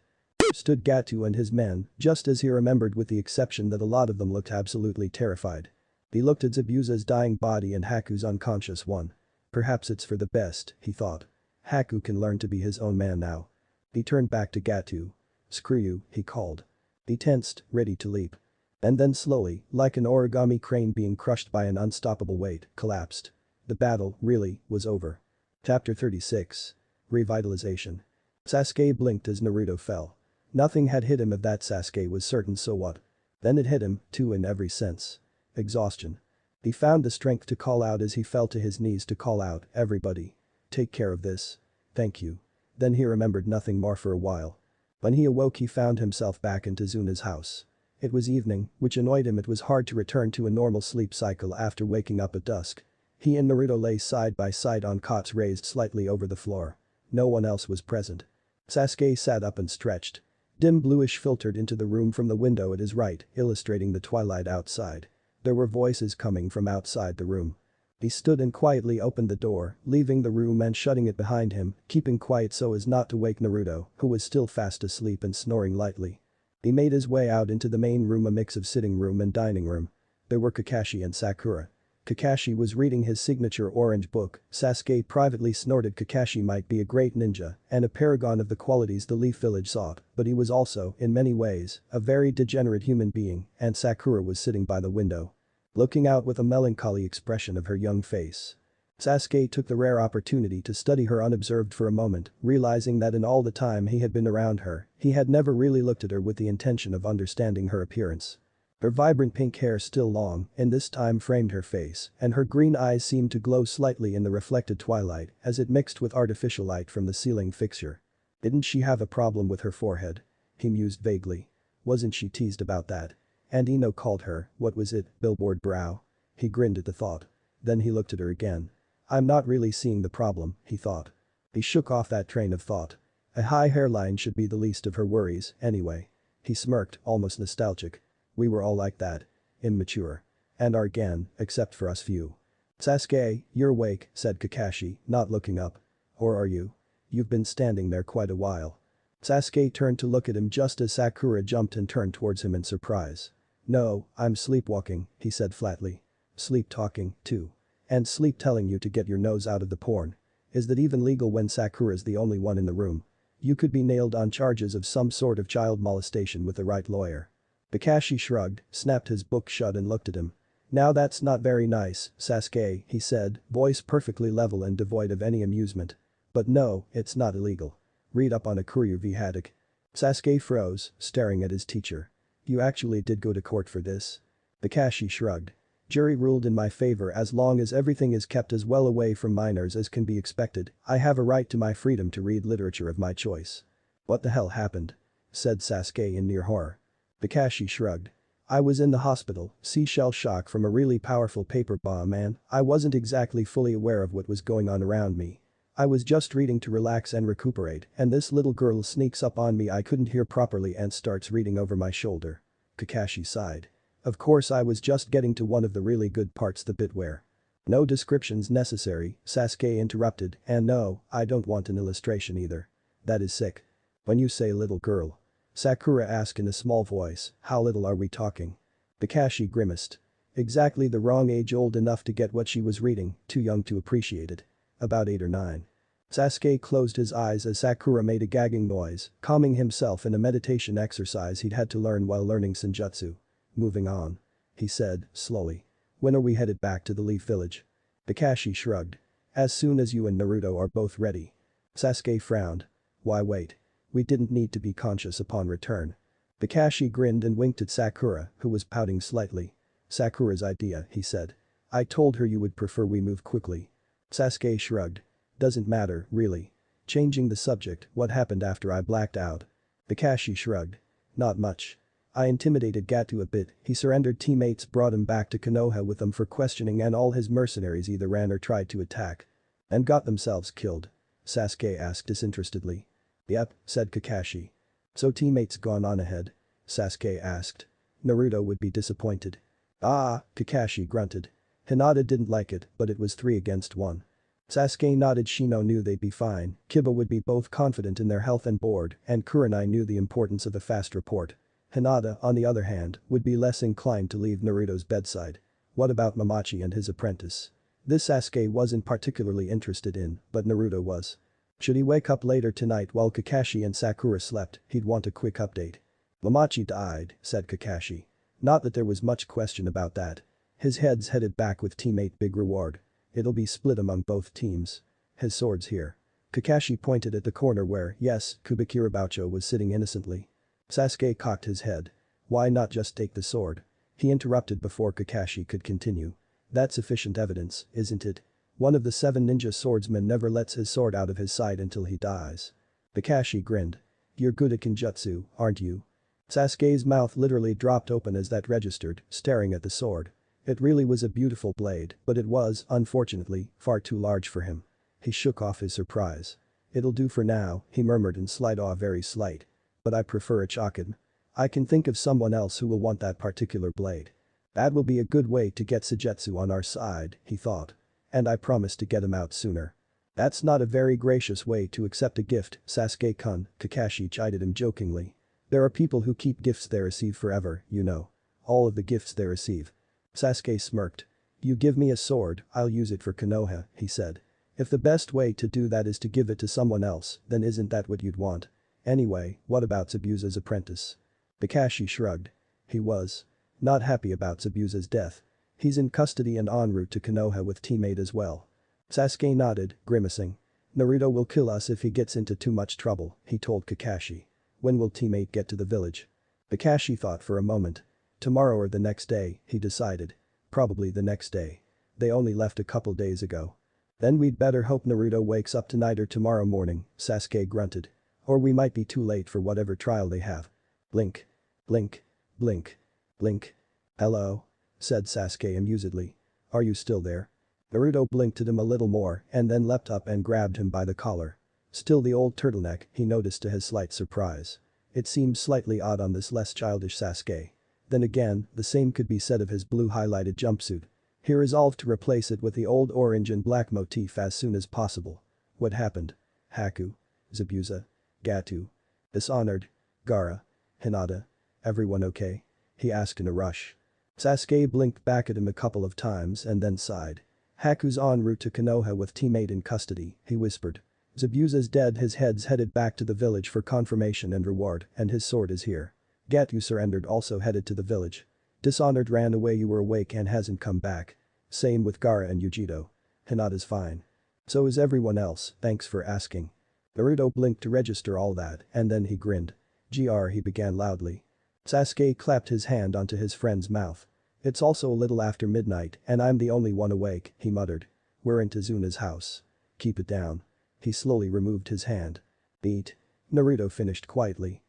Stood Gato and his men, just as he remembered with the exception that a lot of them looked absolutely terrified. He looked at Zabuza's dying body and Haku's unconscious one. Perhaps it's for the best, he thought. Haku can learn to be his own man now. He turned back to Gato. Screw you, he called. He tensed, ready to leap. And then slowly, like an origami crane being crushed by an unstoppable weight, collapsed. The battle, really, was over. Chapter 36. Revitalization. Sasuke blinked as Naruto fell. Nothing had hit him if that Sasuke was certain, so what? Then it hit him, too, in every sense. Exhaustion. He found the strength to call out as he fell to his knees to call out, everybody. Take care of this. Thank you. Then he remembered nothing more for a while. When he awoke he found himself back in Tazuna's house. It was evening, which annoyed him. It was hard to return to a normal sleep cycle after waking up at dusk. He and Naruto lay side by side on cots raised slightly over the floor. No one else was present. Sasuke sat up and stretched. Dim bluish filtered into the room from the window at his right, illustrating the twilight outside. There were voices coming from outside the room. He stood and quietly opened the door, leaving the room and shutting it behind him, keeping quiet so as not to wake Naruto, who was still fast asleep and snoring lightly. He made his way out into the main room, a mix of sitting room and dining room. There were Kakashi and Sakura. Kakashi was reading his signature orange book. Sasuke privately snorted. Kakashi might be a great ninja and a paragon of the qualities the Leaf Village sought, but he was also, in many ways, a very degenerate human being, and Sakura was sitting by the window, looking out with a melancholy expression of her young face. Sasuke took the rare opportunity to study her unobserved for a moment, realizing that in all the time he had been around her, he had never really looked at her with the intention of understanding her appearance. Her vibrant pink hair, still long, in this time framed her face, and her green eyes seemed to glow slightly in the reflected twilight as it mixed with artificial light from the ceiling fixture. Didn't she have a problem with her forehead? He mused vaguely. Wasn't she teased about that? And Ino called her, what was it, billboard brow? He grinned at the thought. Then he looked at her again. I'm not really seeing the problem, he thought. He shook off that train of thought. A high hairline should be the least of her worries, anyway. He smirked, almost nostalgic. We were all like that. Immature. And are again, except for us few. Sasuke, you're awake, said Kakashi, not looking up. Or are you? You've been standing there quite a while. Sasuke turned to look at him just as Sakura jumped and turned towards him in surprise. No, I'm sleepwalking, he said flatly. Sleep talking, too. And sleep telling you to get your nose out of the porn. Is that even legal when Sakura's the only one in the room? You could be nailed on charges of some sort of child molestation with the right lawyer. Kakashi shrugged, snapped his book shut and looked at him. Now that's not very nice, Sasuke, he said, voice perfectly level and devoid of any amusement. But no, it's not illegal. Read up on Akuryu v Haddock. Sasuke froze, staring at his teacher. You actually did go to court for this? Kakashi shrugged. Jury ruled in my favor as long as everything is kept as well away from minors as can be expected. I have a right to my freedom to read literature of my choice. What the hell happened? Said Sasuke in near horror. Kakashi shrugged. I was in the hospital, shell shock from a really powerful paper bomb and I wasn't exactly fully aware of what was going on around me. I was just reading to relax and recuperate and this little girl sneaks up on me I couldn't hear properly and starts reading over my shoulder. Kakashi sighed. Of course I was just getting to one of the really good parts, the bit where. No descriptions necessary, Sasuke interrupted, and no, I don't want an illustration either. That is sick. When you say little girl. Sakura asked in a small voice, how little are we talking? Kakashi grimaced. Exactly the wrong age, old enough to get what she was reading, too young to appreciate it. About 8 or 9. Sasuke closed his eyes as Sakura made a gagging noise, calming himself in a meditation exercise he'd had to learn while learning Senjutsu. Moving on. He said, slowly. When are we headed back to the Leaf Village? Kakashi shrugged. As soon as you and Naruto are both ready. Sasuke frowned. Why wait? We didn't need to be conscious upon return. Kakashi grinned and winked at Sakura, who was pouting slightly. Sakura's idea, he said. I told her you would prefer we move quickly. Sasuke shrugged. Doesn't matter, really. Changing the subject, what happened after I blacked out? Kakashi shrugged. Not much. I intimidated Gato a bit, he surrendered. Teammates brought him back to Konoha with them for questioning and all his mercenaries either ran or tried to attack. And got themselves killed. Sasuke asked disinterestedly. Yep, said Kakashi. So teammates gone on ahead? Sasuke asked. Naruto would be disappointed. Ah, Kakashi grunted. Hinata didn't like it, but it was 3 against 1. Sasuke nodded. Shino knew they'd be fine, Kiba would be both confident in their health and bored, and Kurenai knew the importance of a fast report. Hinata, on the other hand, would be less inclined to leave Naruto's bedside. What about Momochi and his apprentice? This Sasuke wasn't particularly interested in, but Naruto was. Should he wake up later tonight while Kakashi and Sakura slept, he'd want a quick update. Momochi died, said Kakashi. Not that there was much question about that. His head's headed back with teammate Big Reward. It'll be split among both teams. His sword's here. Kakashi pointed at the corner where, yes, Kubikiraboucho was sitting innocently. Sasuke cocked his head. Why not just take the sword? He interrupted before Kakashi could continue. That's sufficient evidence, isn't it? One of the 7 ninja swordsmen never lets his sword out of his side until he dies. Kakashi grinned. You're good at Kenjutsu, aren't you? Sasuke's mouth literally dropped open as that registered, staring at the sword. It really was a beautiful blade, but it was, unfortunately, far too large for him. He shook off his surprise. It'll do for now, he murmured in slight awe, very slight. But I prefer a Chokin. I can think of someone else who will want that particular blade. That will be a good way to get Suigetsu on our side, he thought. And I promise to get him out sooner. That's not a very gracious way to accept a gift, Sasuke-kun, Kakashi chided him jokingly. There are people who keep gifts they receive forever, you know. All of the gifts they receive. Sasuke smirked. You give me a sword, I'll use it for Konoha, he said. If the best way to do that is to give it to someone else, then isn't that what you'd want? Anyway, what about Zabuza's apprentice? Kakashi shrugged. He was. Not happy about Zabuza's death. He's in custody and en route to Konoha with teammate as well. Sasuke nodded, grimacing. Naruto will kill us if he gets into too much trouble, he told Kakashi. When will teammate get to the village? Kakashi thought for a moment. Tomorrow or the next day, he decided. Probably the next day. They only left a couple days ago. Then we'd better hope Naruto wakes up tonight or tomorrow morning, Sasuke grunted. Or we might be too late for whatever trial they have. Blink. Blink. Blink. Blink. Hello? Said Sasuke amusedly. Are you still there? Naruto blinked at him a little more and then leapt up and grabbed him by the collar. Still the old turtleneck, he noticed to his slight surprise. It seemed slightly odd on this less childish Sasuke. Then again, the same could be said of his blue highlighted jumpsuit. He resolved to replace it with the old orange and black motif as soon as possible. What happened? Haku? Zabuza? Gato? Dishonored? Gaara? Hinata? Everyone okay? He asked in a rush. Sasuke blinked back at him a couple of times and then sighed. Haku's en route to Konoha with teammate in custody, he whispered. Zabuza's dead, his head's headed back to the village for confirmation and reward, and his sword is here. Gato surrendered, also headed to the village. Dishonored ran away, you were awake and hasn't come back. Same with Gaara and Yujito. Hinata's fine. So is everyone else, thanks for asking. Naruto blinked to register all that and then he grinned. He began loudly. Sasuke clapped his hand onto his friend's mouth. It's also a little after midnight and I'm the only one awake, he muttered. We're in Tazuna's house. Keep it down. He slowly removed his hand. Eat. Naruto finished quietly.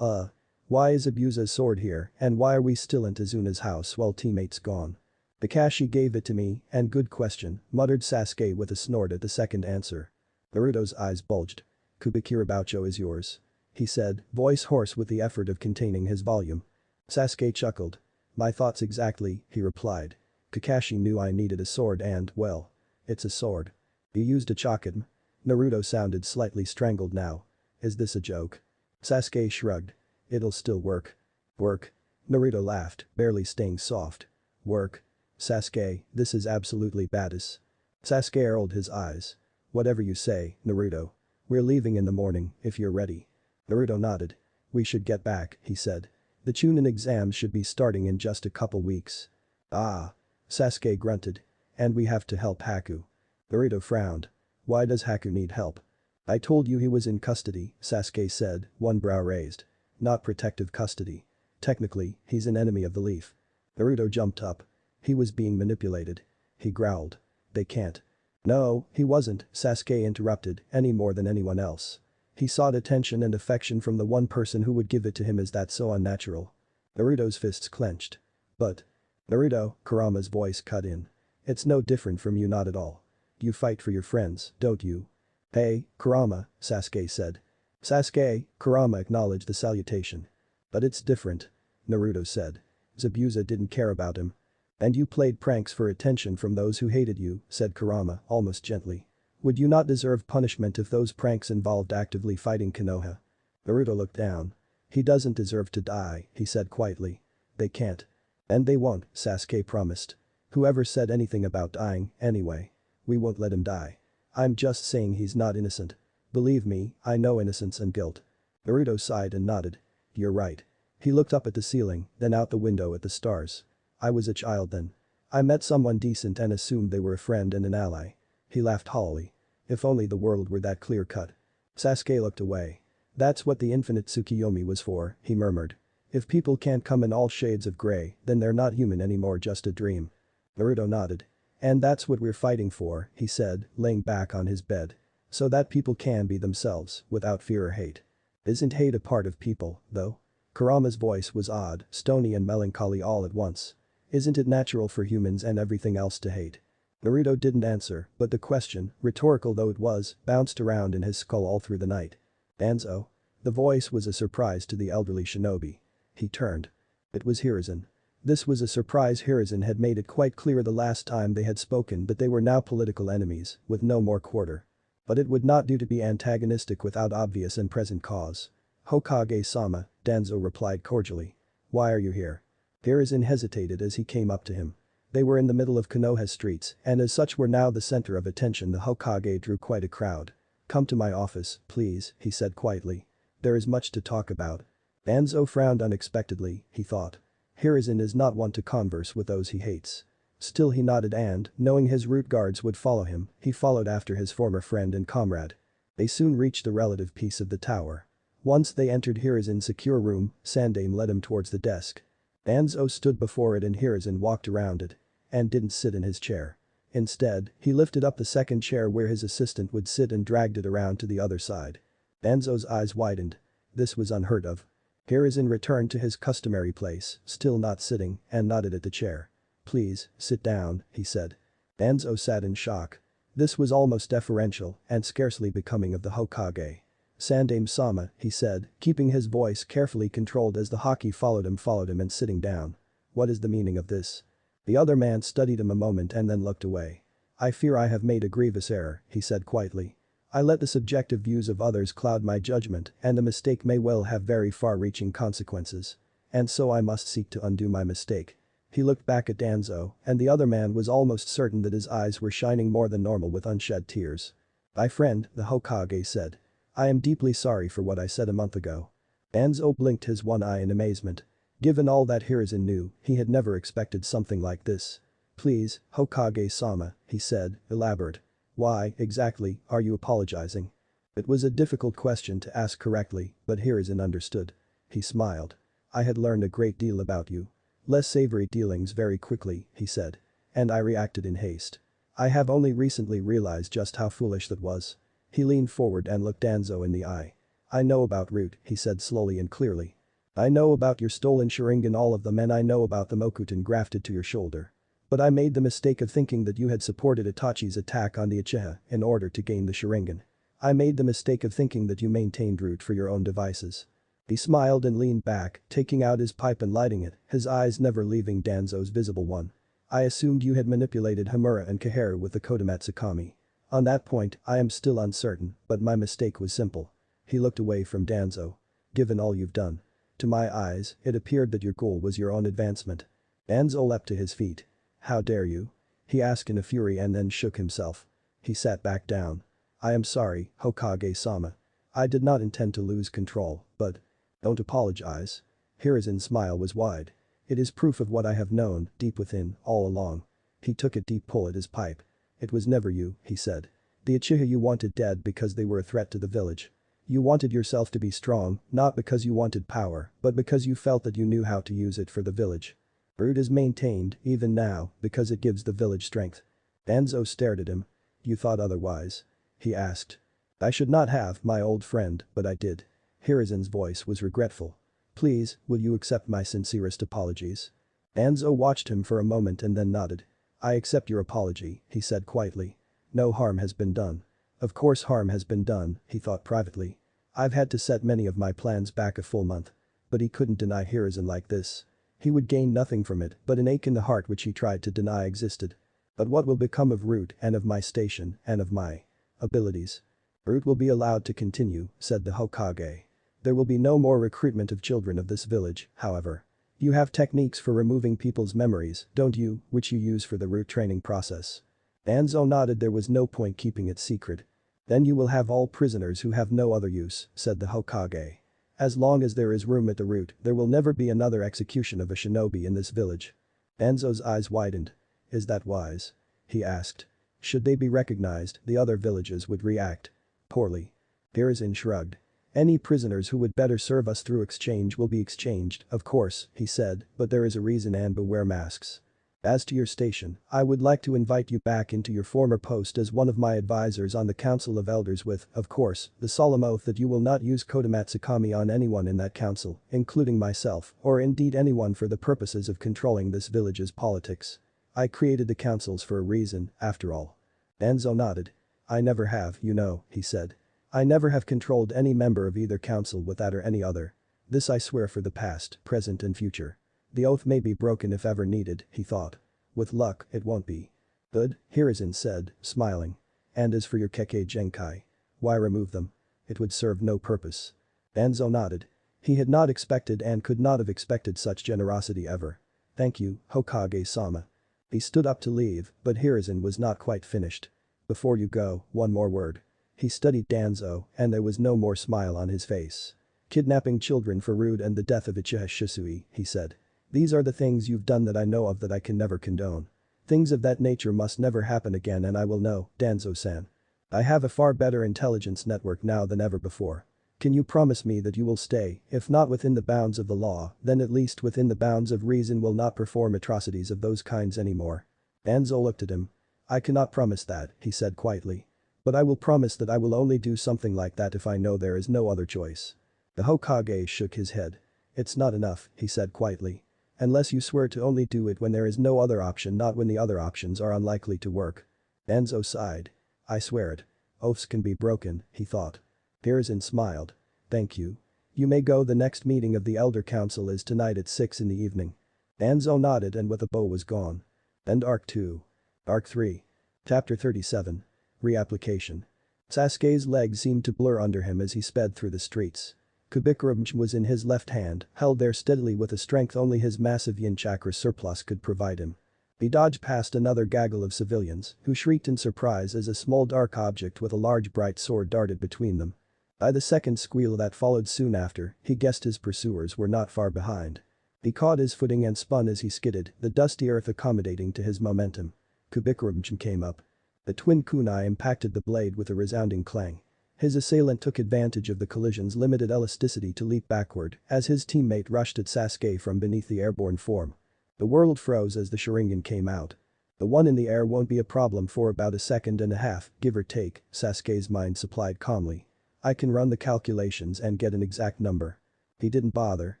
Why is Abusa's sword here and why are we still in Tazuna's house while teammate's gone? Kakashi gave it to me and good question, muttered Sasuke with a snort at the second answer. Naruto's eyes bulged. Kubikiraboucho is yours. He said, voice hoarse with the effort of containing his volume. Sasuke chuckled. My thoughts exactly, he replied. Kakashi knew I needed a sword and, well, it's a sword. You used a chakram? Naruto sounded slightly strangled now. Is this a joke? Sasuke shrugged. It'll still work. Work? Naruto laughed, barely staying soft. Work? Sasuke, this is absolutely badass. Sasuke rolled his eyes. Whatever you say, Naruto. We're leaving in the morning, if you're ready. Naruto nodded. We should get back, he said. The Chunin exams should be starting in just a couple weeks. Ah. Sasuke grunted. And we have to help Haku. Naruto frowned. Why does Haku need help? I told you he was in custody, Sasuke said, one brow raised. Not protective custody. Technically, he's an enemy of the leaf. Naruto jumped up. He was being manipulated. He growled. They can't. No, he wasn't, Sasuke interrupted, any more than anyone else. He sought attention and affection from the one person who would give it to him. Is that so unnatural? Naruto's fists clenched. But. Naruto, Kurama's voice cut in. It's no different from you, not at all. You fight for your friends, don't you? Hey, Kurama, Sasuke said. Sasuke, Kurama acknowledged the salutation. But it's different. Naruto said. Zabuza didn't care about him. And you played pranks for attention from those who hated you, said Kurama, almost gently. Would you not deserve punishment if those pranks involved actively fighting Konoha? Naruto looked down. He doesn't deserve to die, he said quietly. They can't. And they won't, Sasuke promised. Whoever said anything about dying, anyway. We won't let him die. I'm just saying he's not innocent. Believe me, I know innocence and guilt. Naruto sighed and nodded. You're right. He looked up at the ceiling, then out the window at the stars. I was a child then. I met someone decent and assumed they were a friend and an ally. He laughed hollowly. If only the world were that clear-cut. Sasuke looked away. That's what the infinite Tsukiyomi was for, he murmured. If people can't come in all shades of gray, then they're not human anymore, just a dream. Naruto nodded. And that's what we're fighting for, he said, laying back on his bed. So that people can be themselves, without fear or hate. Isn't hate a part of people, though? Kurama's voice was odd, stony and melancholy all at once. Isn't it natural for humans and everything else to hate? Naruto didn't answer, but the question, rhetorical though it was, bounced around in his skull all through the night. Danzo? The voice was a surprise to the elderly shinobi. He turned. It was Hiruzen. This was a surprise. Hiruzen had made it quite clear the last time they had spoken that they were now political enemies, with no more quarter. But it would not do to be antagonistic without obvious and present cause. Hokage-sama, Danzo replied cordially. Why are you here? Hiruzen hesitated as he came up to him. They were in the middle of Konoha streets and as such were now the center of attention. The Hokage drew quite a crowd. Come to my office, please, he said quietly. There is much to talk about. Danzo frowned unexpectedly, he thought. Hiruzen is not one to converse with those he hates. Still he nodded and, knowing his root guards would follow him, he followed after his former friend and comrade. They soon reached the relative peace of the tower. Once they entered Hiruzen's secure room, Sandaime led him towards the desk. Danzo stood before it and Hiruzen walked around it. And didn't sit in his chair. Instead, he lifted up the second chair where his assistant would sit and dragged it around to the other side. Danzo's eyes widened. This was unheard of. Hiruzen returned to his customary place, still not sitting, and nodded at the chair. Please, sit down, he said. Danzo sat in shock. This was almost deferential and scarcely becoming of the Hokage. Sandaime-sama, he said, keeping his voice carefully controlled as the Haki followed him and sitting down. What is the meaning of this? The other man studied him a moment and then looked away. I fear I have made a grievous error, he said quietly. I let the subjective views of others cloud my judgment and the mistake may well have very far-reaching consequences. And so I must seek to undo my mistake. He looked back at Danzo and the other man was almost certain that his eyes were shining more than normal with unshed tears. My friend, the Hokage said. I am deeply sorry for what I said a month ago. Danzo blinked his one eye in amazement. Given all that Hiruzen knew, he had never expected something like this. Please, Hokage-sama, he said, elaborate. Why, exactly, are you apologizing? It was a difficult question to ask correctly, but Hiruzen understood. He smiled. I had learned a great deal about you. Less savory dealings very quickly, he said. And I reacted in haste. I have only recently realized just how foolish that was. He leaned forward and looked Danzo in the eye. I know about Root, he said slowly and clearly. I know about your stolen Sharingan, all of them, and I know about the Mokuton grafted to your shoulder. But I made the mistake of thinking that you had supported Itachi's attack on the Uchiha in order to gain the Sharingan. I made the mistake of thinking that you maintained Root for your own devices. He smiled and leaned back, taking out his pipe and lighting it, his eyes never leaving Danzo's visible one. I assumed you had manipulated Hamura and Kaheru with the Kodomatsu Kami. On that point, I am still uncertain, but my mistake was simple. He looked away from Danzo. Given all you've done. To my eyes, it appeared that your goal was your own advancement. Danzo leapt to his feet. How dare you? He asked in a fury and then shook himself. He sat back down. I am sorry, Hokage-sama. I did not intend to lose control, but… Don't apologize. Hiruzen's smile was wide. It is proof of what I have known, deep within, all along. He took a deep pull at his pipe. It was never you, he said. The Uchiha you wanted dead because they were a threat to the village. You wanted yourself to be strong, not because you wanted power, but because you felt that you knew how to use it for the village. Root is maintained, even now, because it gives the village strength. Danzo stared at him. You thought otherwise? He asked. I should not have, my old friend, but I did. Hiruzen's voice was regretful. Please, will you accept my sincerest apologies? Danzo watched him for a moment and then nodded. I accept your apology, he said quietly. No harm has been done. Of course harm has been done, he thought privately. I've had to set many of my plans back a full month. But he couldn't deny Hiruzen like this. He would gain nothing from it but an ache in the heart which he tried to deny existed. But what will become of Root and of my station and of my abilities? Root will be allowed to continue, said the Hokage. There will be no more recruitment of children of this village, however. You have techniques for removing people's memories, don't you, which you use for the Root training process. Danzo nodded. There was no point keeping it secret. Then you will have all prisoners who have no other use, said the Hokage. As long as there is room at the Root, there will never be another execution of a shinobi in this village. Danzo's eyes widened. Is that wise? He asked. Should they be recognized, the other villages would react poorly. Hiruzen shrugged. Any prisoners who would better serve us through exchange will be exchanged, of course, he said, but there is a reason, and beware masks. As to your station, I would like to invite you back into your former post as one of my advisors on the Council of Elders with, of course, the solemn oath that you will not use Kodomatsu Kami on anyone in that council, including myself, or indeed anyone for the purposes of controlling this village's politics. I created the councils for a reason, after all. Danzo nodded. I never have, you know, he said. I never have controlled any member of either council with that or any other. This I swear for the past, present and future. The oath may be broken if ever needed, he thought. With luck, it won't be. Good, Hiruzen said, smiling. And as for your Kekkei Genkai, why remove them? It would serve no purpose. Danzo nodded. He had not expected and could not have expected such generosity ever. Thank you, Hokage-sama. He stood up to leave, but Hiruzen was not quite finished. Before you go, one more word. He studied Danzo, and there was no more smile on his face. Kidnapping children for Root and the death of Uchiha Shisui, he said. These are the things you've done that I know of that I can never condone. Things of that nature must never happen again, and I will know, Danzo-san. I have a far better intelligence network now than ever before. Can you promise me that you will stay, if not within the bounds of the law, then at least within the bounds of reason, will not perform atrocities of those kinds anymore? Danzo looked at him. I cannot promise that, he said quietly. But I will promise that I will only do something like that if I know there is no other choice. The Hokage shook his head. It's not enough, he said quietly. Unless you swear to only do it when there is no other option, not when the other options are unlikely to work. Danzo sighed. I swear it. Oaths can be broken, he thought. Hiruzen smiled. Thank you. You may go. The next meeting of the Elder Council is tonight at 6 in the evening. Danzo nodded and with a bow was gone. End Arc 2. Arc 3. Chapter 37. Reapplication. Sasuke's legs seemed to blur under him as he sped through the streets. Kubikurumch was in his left hand, held there steadily with a strength only his massive yin chakra surplus could provide him. He dodged past another gaggle of civilians, who shrieked in surprise as a small dark object with a large bright sword darted between them. By the second squeal that followed soon after, he guessed his pursuers were not far behind. He caught his footing and spun as he skidded, the dusty earth accommodating to his momentum. Kubikurumch came up. The twin kunai impacted the blade with a resounding clang. His assailant took advantage of the collision's limited elasticity to leap backward as his teammate rushed at Sasuke from beneath the airborne form. The world froze as the Sharingan came out. The one in the air won't be a problem for about a second and a half, give or take, Sasuke's mind supplied calmly. I can run the calculations and get an exact number. He didn't bother.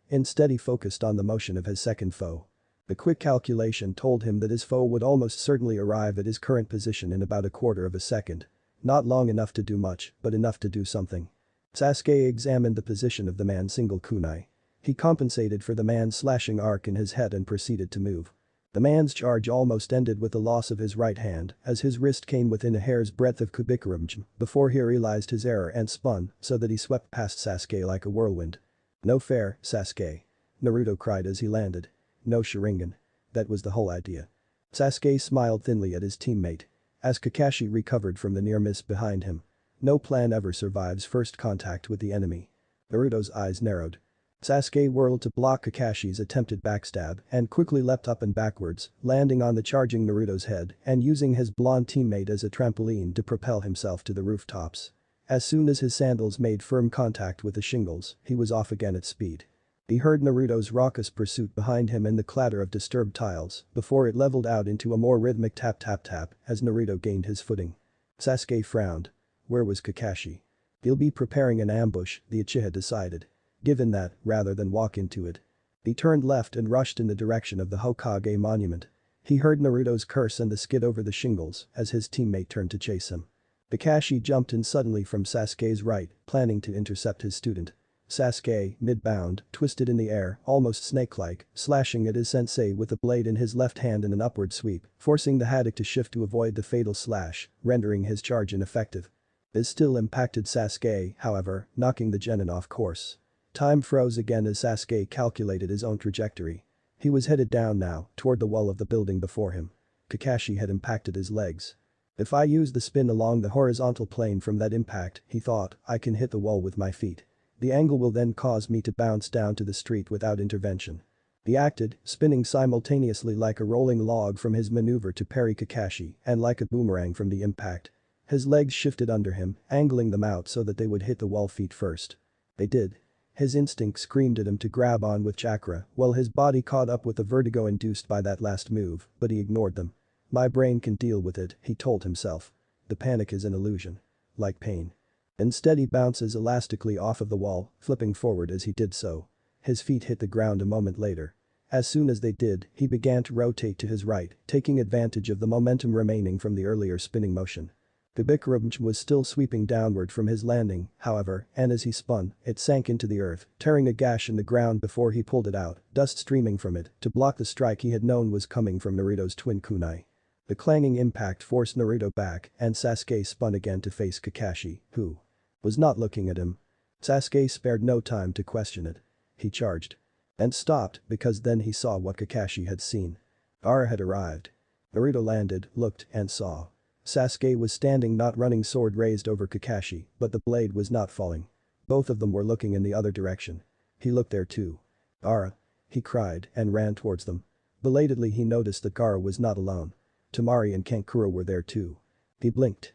Instead he focused on the motion of his second foe. The quick calculation told him that his foe would almost certainly arrive at his current position in about a quarter of a second. Not long enough to do much, but enough to do something. Sasuke examined the position of the man's single kunai. He compensated for the man's slashing arc in his head and proceeded to move. The man's charge almost ended with the loss of his right hand as his wrist came within a hair's breadth of Kubikurum before he realized his error and spun so that he swept past Sasuke like a whirlwind. No fair, Sasuke. Naruto cried as he landed. No Sharingan. That was the whole idea. Sasuke smiled thinly at his teammate. As Kakashi recovered from the near miss behind him. No plan ever survives first contact with the enemy. Naruto's eyes narrowed. Sasuke whirled to block Kakashi's attempted backstab and quickly leapt up and backwards, landing on the charging Naruto's head and using his blonde teammate as a trampoline to propel himself to the rooftops. As soon as his sandals made firm contact with the shingles, he was off again at speed. He heard Naruto's raucous pursuit behind him and the clatter of disturbed tiles before it leveled out into a more rhythmic tap-tap-tap as Naruto gained his footing. Sasuke frowned. Where was Kakashi? He'll be preparing an ambush, the Uchiha decided. Given that, rather than walk into it. He turned left and rushed in the direction of the Hokage monument. He heard Naruto's curse and the skid over the shingles as his teammate turned to chase him. Kakashi jumped in suddenly from Sasuke's right, planning to intercept his student. Sasuke, mid-bound, twisted in the air, almost snake-like, slashing at his sensei with the blade in his left hand in an upward sweep, forcing the haddock to shift to avoid the fatal slash, rendering his charge ineffective. This still impacted Sasuke, however, knocking the genin off course. Time froze again as Sasuke calculated his own trajectory. He was headed down now, toward the wall of the building before him. Kakashi had impacted his legs. If I use the spin along the horizontal plane from that impact, he thought, I can hit the wall with my feet. The angle will then cause me to bounce down to the street without intervention. He acted, spinning simultaneously like a rolling log from his maneuver to parry Kakashi and like a boomerang from the impact. His legs shifted under him, angling them out so that they would hit the wall feet first. They did. His instinct screamed at him to grab on with chakra while his body caught up with the vertigo induced by that last move, but he ignored them. My brain can deal with it, he told himself. The panic is an illusion. Like pain. Instead he bounces elastically off of the wall, flipping forward as he did so. His feet hit the ground a moment later. As soon as they did, he began to rotate to his right, taking advantage of the momentum remaining from the earlier spinning motion. The Bikram was still sweeping downward from his landing, however, and as he spun, it sank into the earth, tearing a gash in the ground before he pulled it out, dust streaming from it, to block the strike he had known was coming from Naruto's twin kunai. The clanging impact forced Naruto back and Sasuke spun again to face Kakashi, who was not looking at him. Sasuke spared no time to question it. He charged. And stopped because then he saw what Kakashi had seen. Gaara had arrived. Naruto landed, looked, and saw. Sasuke was standing not running sword raised over Kakashi, but the blade was not falling. Both of them were looking in the other direction. He looked there too. Gaara. He cried and ran towards them. Belatedly he noticed that Gaara was not alone. Temari and Kankuro were there too. He blinked.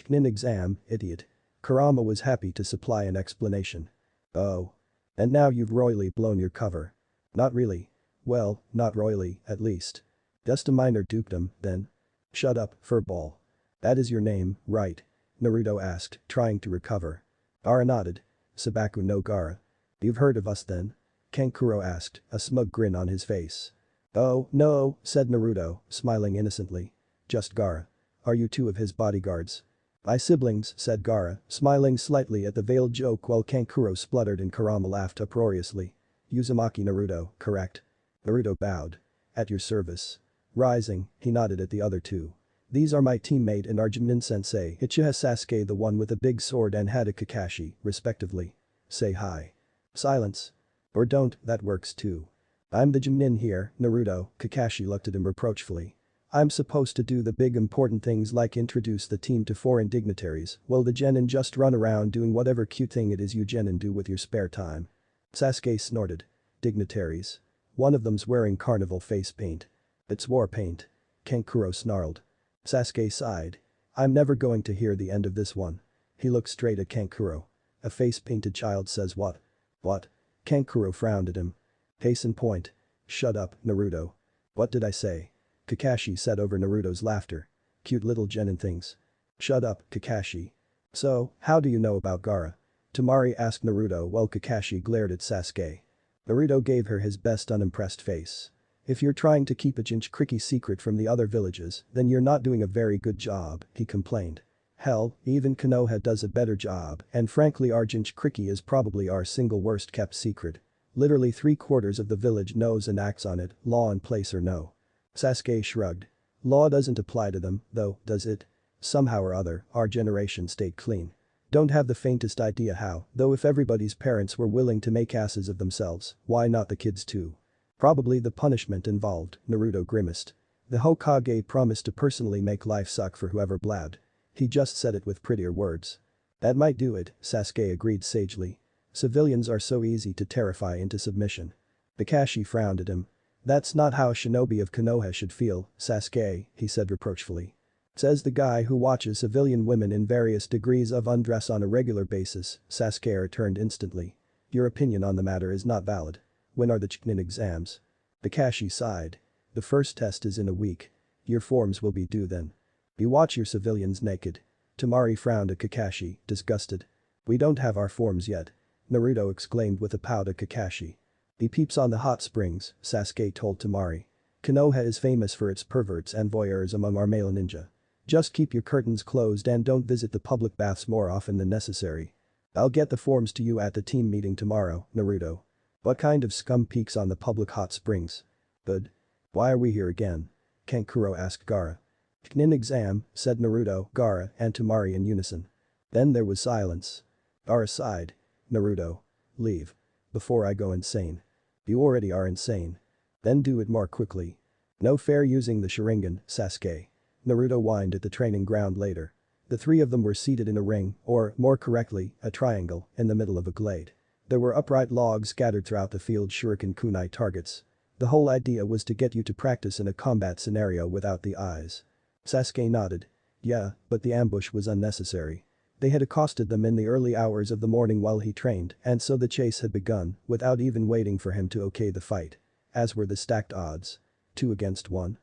Knin exam, idiot. Kurama was happy to supply an explanation. Oh. And now you've royally blown your cover. Not really. Well, not royally, at least. Just a minor dukedom, then. Shut up, furball. That is your name, right? Naruto asked, trying to recover. Gaara nodded. Sabaku no Gaara. You've heard of us then? Kankuro asked, a smug grin on his face. Oh, no, said Naruto, smiling innocently. Just Gaara. Are you two of his bodyguards? My siblings, said Gaara, smiling slightly at the veiled joke while Kankuro spluttered and Kurama laughed uproariously. Uzumaki Naruto, correct? Naruto bowed. At your service. Rising, he nodded at the other two. These are my teammate and our Jinin sensei Uchiha Sasuke, the one with the big sword, and Hada Kakashi, respectively. Say hi. Silence. Or don't, that works too. I'm the Jinin here, Naruto, Kakashi looked at him reproachfully. I'm supposed to do the big important things like introduce the team to foreign dignitaries, while the genin just run around doing whatever cute thing it is you genin do with your spare time. Sasuke snorted. Dignitaries. One of them's wearing carnival face paint. It's war paint. Kankuro snarled. Sasuke sighed. I'm never going to hear the end of this one. He looked straight at Kankuro. A face-painted child says what? What? Kankuro frowned at him. Case in point. Shut up, Naruto. What did I say? Kakashi said over Naruto's laughter. Cute little genin things. Shut up, Kakashi. So, how do you know about Gaara? Temari asked Naruto while Kakashi glared at Sasuke. Naruto gave her his best unimpressed face. If you're trying to keep a Jinchuriki secret from the other villages, then you're not doing a very good job, he complained. Hell, even Konoha does a better job, and frankly our Jinchuriki is probably our single worst kept secret. Literally 3/4 of the village knows and acts on it, law in place or no. Sasuke shrugged. Law doesn't apply to them, though, does it? Somehow or other, our generation stayed clean. Don't have the faintest idea how, though if everybody's parents were willing to make asses of themselves, why not the kids too? Probably the punishment involved, Naruto grimaced. The Hokage promised to personally make life suck for whoever blabbed. He just said it with prettier words. That might do it, Sasuke agreed sagely. Civilians are so easy to terrify into submission. Kakashi frowned at him. That's not how a shinobi of Konoha should feel, Sasuke, he said reproachfully. Says the guy who watches civilian women in various degrees of undress on a regular basis, Sasuke returned instantly. Your opinion on the matter is not valid. When are the Chunin exams? Kakashi sighed. The first test is in a week. Your forms will be due then. You watch your civilians naked. Temari frowned at Kakashi, disgusted. We don't have our forms yet. Naruto exclaimed with a pout at Kakashi. He peeps on the hot springs, Sasuke told Temari. Konoha is famous for its perverts and voyeurs among our male ninja. Just keep your curtains closed and don't visit the public baths more often than necessary. I'll get the forms to you at the team meeting tomorrow, Naruto. What kind of scum peeks on the public hot springs? Good. Why are we here again? Kankuro asked Gaara. Chunin exam, said Naruto, Gaara, and Temari in unison. Then there was silence. Gaara sighed. Naruto. Leave. Before I go insane. You already are insane. Then do it more quickly. No fair using the Sharingan, Sasuke. Naruto whined at the training ground later. The three of them were seated in a ring, or, more correctly, a triangle, in the middle of a glade. There were upright logs scattered throughout the field shuriken kunai targets. The whole idea was to get you to practice in a combat scenario without the eyes. Sasuke nodded. Yeah, but the ambush was unnecessary. They had accosted them in the early hours of the morning while he trained, and so the chase had begun, without even waiting for him to okay the fight. As were the stacked odds. 2 against 1.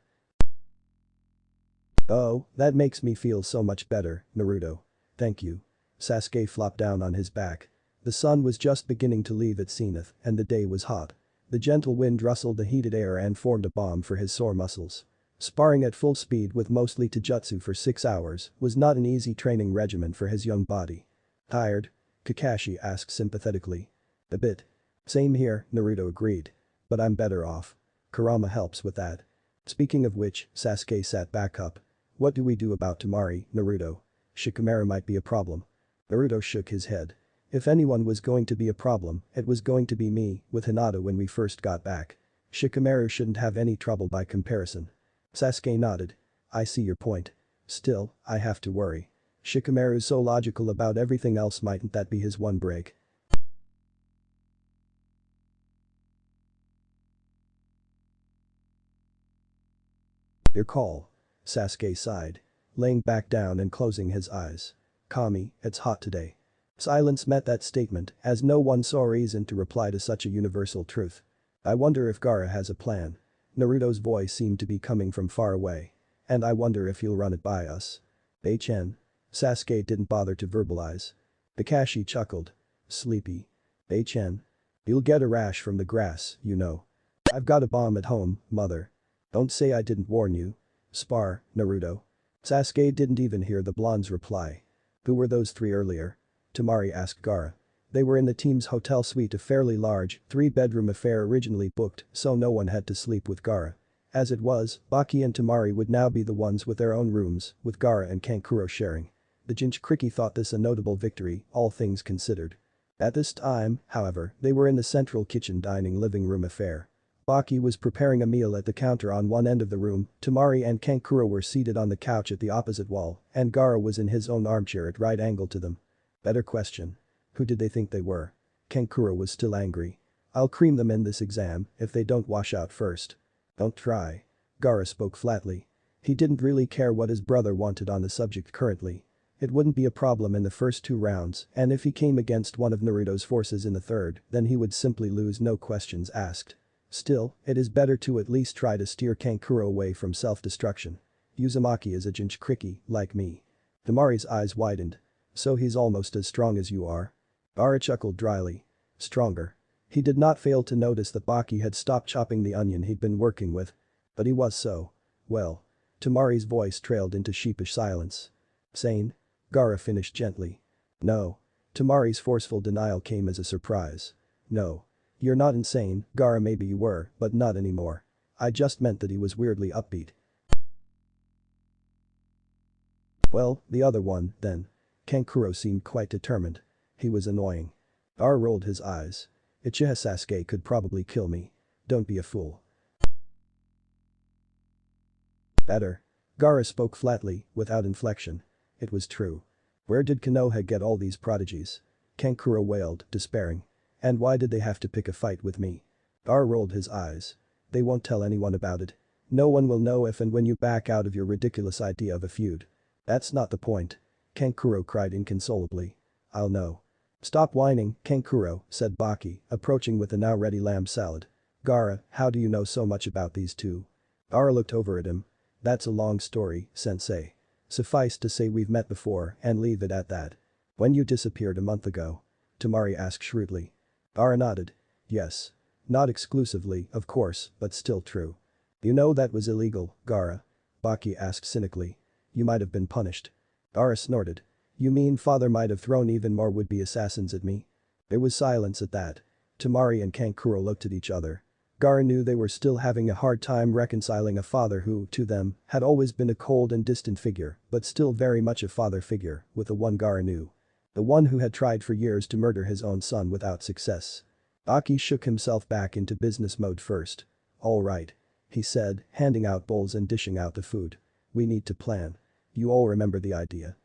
Oh, that makes me feel so much better, Naruto. Thank you. Sasuke flopped down on his back. The sun was just beginning to leave its zenith, and the day was hot. The gentle wind rustled the heated air and formed a balm for his sore muscles. Sparring at full speed with mostly taijutsu for 6 hours was not an easy training regimen for his young body. Tired? Kakashi asked sympathetically. A bit. Same here, Naruto agreed. But I'm better off. Kurama helps with that. Speaking of which, Sasuke sat back up. What do we do about Temari, Naruto? Shikamaru might be a problem. Naruto shook his head. If anyone was going to be a problem, it was going to be me, with Hinata when we first got back. Shikamaru shouldn't have any trouble by comparison. Sasuke nodded. I see your point. Still, I have to worry. Shikamaru's so logical about everything else, mightn't that be his one break? Your call. Sasuke sighed. Laying back down and closing his eyes. Kami, it's hot today. Silence met that statement as no one saw reason to reply to such a universal truth. I wonder if Gaara has a plan. Naruto's voice seemed to be coming from far away. And I wonder if he'll run it by us. Bei-chen. Sasuke didn't bother to verbalize. Kakashi chuckled. Sleepy. Bei-chen. You'll get a rash from the grass, you know. I've got a bomb at home, mother. Don't say I didn't warn you. Spar, Naruto. Sasuke didn't even hear the blonde's reply. Who were those three earlier? Temari asked Gaara. They were in the team's hotel suite, a fairly large, 3-bedroom affair originally booked, so no one had to sleep with Gaara. As it was, Baki and Temari would now be the ones with their own rooms, with Gaara and Kankuro sharing. The Jinchuriki thought this a notable victory, all things considered. At this time, however, they were in the central kitchen dining living room affair. Baki was preparing a meal at the counter on one end of the room, Temari and Kankuro were seated on the couch at the opposite wall, and Gaara was in his own armchair at right angle to them. Better question. Who did they think they were? Kankuro was still angry. I'll cream them in this exam if they don't wash out first. Don't try. Gaara spoke flatly. He didn't really care what his brother wanted on the subject currently. It wouldn't be a problem in the first 2 rounds, and if he came against one of Naruto's forces in the third, then he would simply lose, no questions asked. Still, it is better to at least try to steer Kankuro away from self-destruction. Uzumaki is a Jinchuriki, like me. Temari's eyes widened. So he's almost as strong as you are? Gaara chuckled dryly. Stronger. He did not fail to notice that Baki had stopped chopping the onion he'd been working with. But he was so. Well. Temari's voice trailed into sheepish silence. Sane? Gaara finished gently. No. Temari's forceful denial came as a surprise. No. You're not insane, Gaara. Maybe you were, but not anymore. I just meant that he was weirdly upbeat. Well, the other one, then. Kankuro seemed quite determined. He was annoying. Gaara rolled his eyes. Uchiha Sasuke could probably kill me. Don't be a fool. Better. Gaara spoke flatly, without inflection. It was true. Where did Konoha get all these prodigies? Kankuro wailed, despairing. And why did they have to pick a fight with me? Gaara rolled his eyes. They won't tell anyone about it. No one will know if and when you back out of your ridiculous idea of a feud. That's not the point. Kankuro cried inconsolably. I'll know. Stop whining, Kankuro, said Baki, approaching with a now ready lamb salad. Gaara, how do you know so much about these two? Gaara looked over at him. That's a long story, sensei. Suffice to say we've met before and leave it at that. When you disappeared a month ago? Temari asked shrewdly. Gaara nodded. Yes. Not exclusively, of course, but still true. You know that was illegal, Gaara? Baki asked cynically. You might have been punished. Gaara snorted. You mean father might have thrown even more would-be assassins at me? There was silence at that. Temari and Kankuro looked at each other. Gaara knew they were still having a hard time reconciling a father who, to them, had always been a cold and distant figure, but still very much a father figure, with the one Gaara knew. The one who had tried for years to murder his own son without success. Baki shook himself back into business mode first. All right. He said, handing out bowls and dishing out the food. We need to plan. You all remember the idea.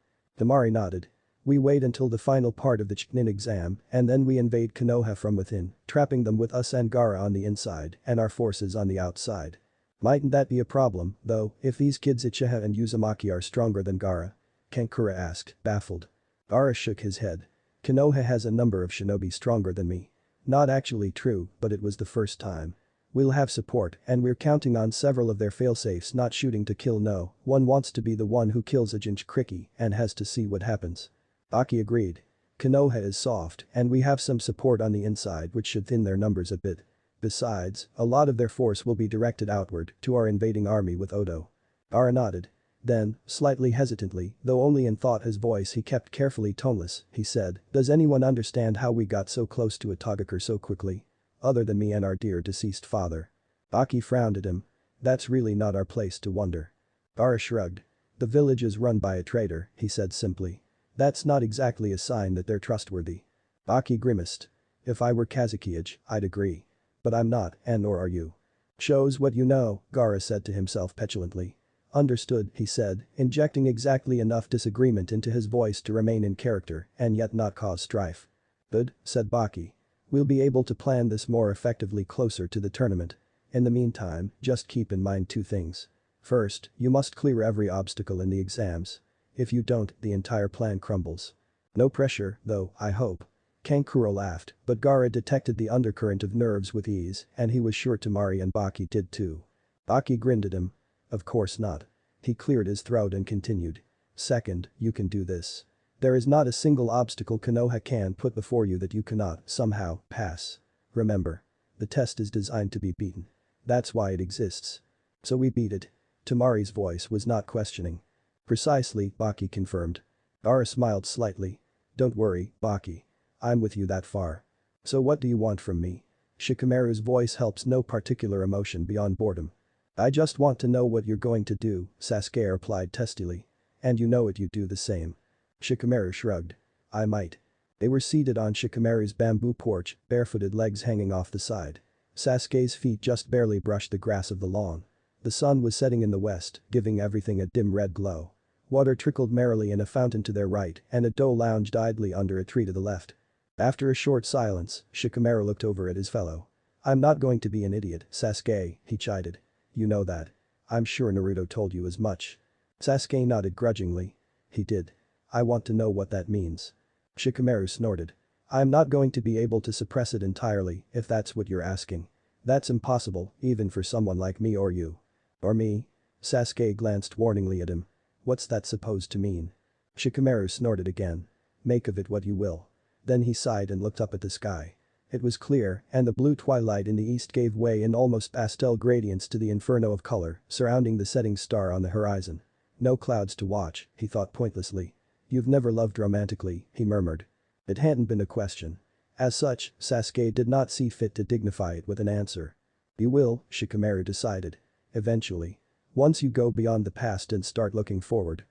Temari nodded. We wait until the final part of the Chunin exam and then we invade Konoha from within, trapping them with us and Gaara on the inside and our forces on the outside. Mightn't that be a problem, though, if these kids Uchiha and Uzumaki are stronger than Gaara? Kankuro asked, baffled. Gaara shook his head. Konoha has a number of shinobi stronger than me. Not actually true, but it was the first time. We'll have support and we're counting on several of their failsafes not shooting to kill. No one wants to be the one who kills a Jinchuriki and has to see what happens. Baki agreed. Konoha is soft and we have some support on the inside which should thin their numbers a bit. Besides, a lot of their force will be directed outward to our invading army with Odo. Gaara nodded. Then, slightly hesitantly, though only in thought his voice he kept carefully toneless, he said, does anyone understand how we got so close to Itagikur so quickly? Other than me and our dear deceased father. Baki frowned at him. That's really not our place to wonder. Gaara shrugged. The village is run by a traitor, he said simply. That's not exactly a sign that they're trustworthy. Baki grimaced. If I were Kazukiage, I'd agree. But I'm not, and nor are you. Shows what you know, Gaara said to himself petulantly. Understood, he said, injecting exactly enough disagreement into his voice to remain in character and yet not cause strife. Good, said Baki. We'll be able to plan this more effectively closer to the tournament. In the meantime, just keep in mind two things. First, you must clear every obstacle in the exams. If you don't, the entire plan crumbles. No pressure, though, I hope. Kankuro laughed, but Gaara detected the undercurrent of nerves with ease and he was sure Temari and Baki did too. Baki grinned at him. Of course not. He cleared his throat and continued. Second, you can do this. There is not a single obstacle Konoha can put before you that you cannot, somehow, pass. Remember. The test is designed to be beaten. That's why it exists. So we beat it. Temari's voice was not questioning. Precisely, Baki confirmed. Gaara smiled slightly. Don't worry, Baki. I'm with you that far. So what do you want from me? Shikamaru's voice helps no particular emotion beyond boredom. I just want to know what you're going to do, Sasuke replied testily. And you know it, you do the same. Shikamaru shrugged. I might. They were seated on Shikamaru's bamboo porch, barefooted legs hanging off the side. Sasuke's feet just barely brushed the grass of the lawn. The sun was setting in the west, giving everything a dim red glow. Water trickled merrily in a fountain to their right and a doe lounged idly under a tree to the left. After a short silence, Shikamaru looked over at his fellow. I'm not going to be an idiot, Sasuke, he chided. You know that. I'm sure Naruto told you as much. Sasuke nodded grudgingly. He did. I want to know what that means. Shikamaru snorted. I'm not going to be able to suppress it entirely if that's what you're asking. That's impossible, even for someone like me or you. Or me? Sasuke glanced warningly at him. What's that supposed to mean? Shikamaru snorted again. Make of it what you will. Then he sighed and looked up at the sky. It was clear, and the blue twilight in the east gave way in almost pastel gradients to the inferno of color surrounding the setting star on the horizon. No clouds to watch, he thought pointlessly. You've never loved romantically, he murmured. It hadn't been a question. As such, Sasuke did not see fit to dignify it with an answer. You will, Shikamaru decided. Eventually. Once you go beyond the past and start looking forward.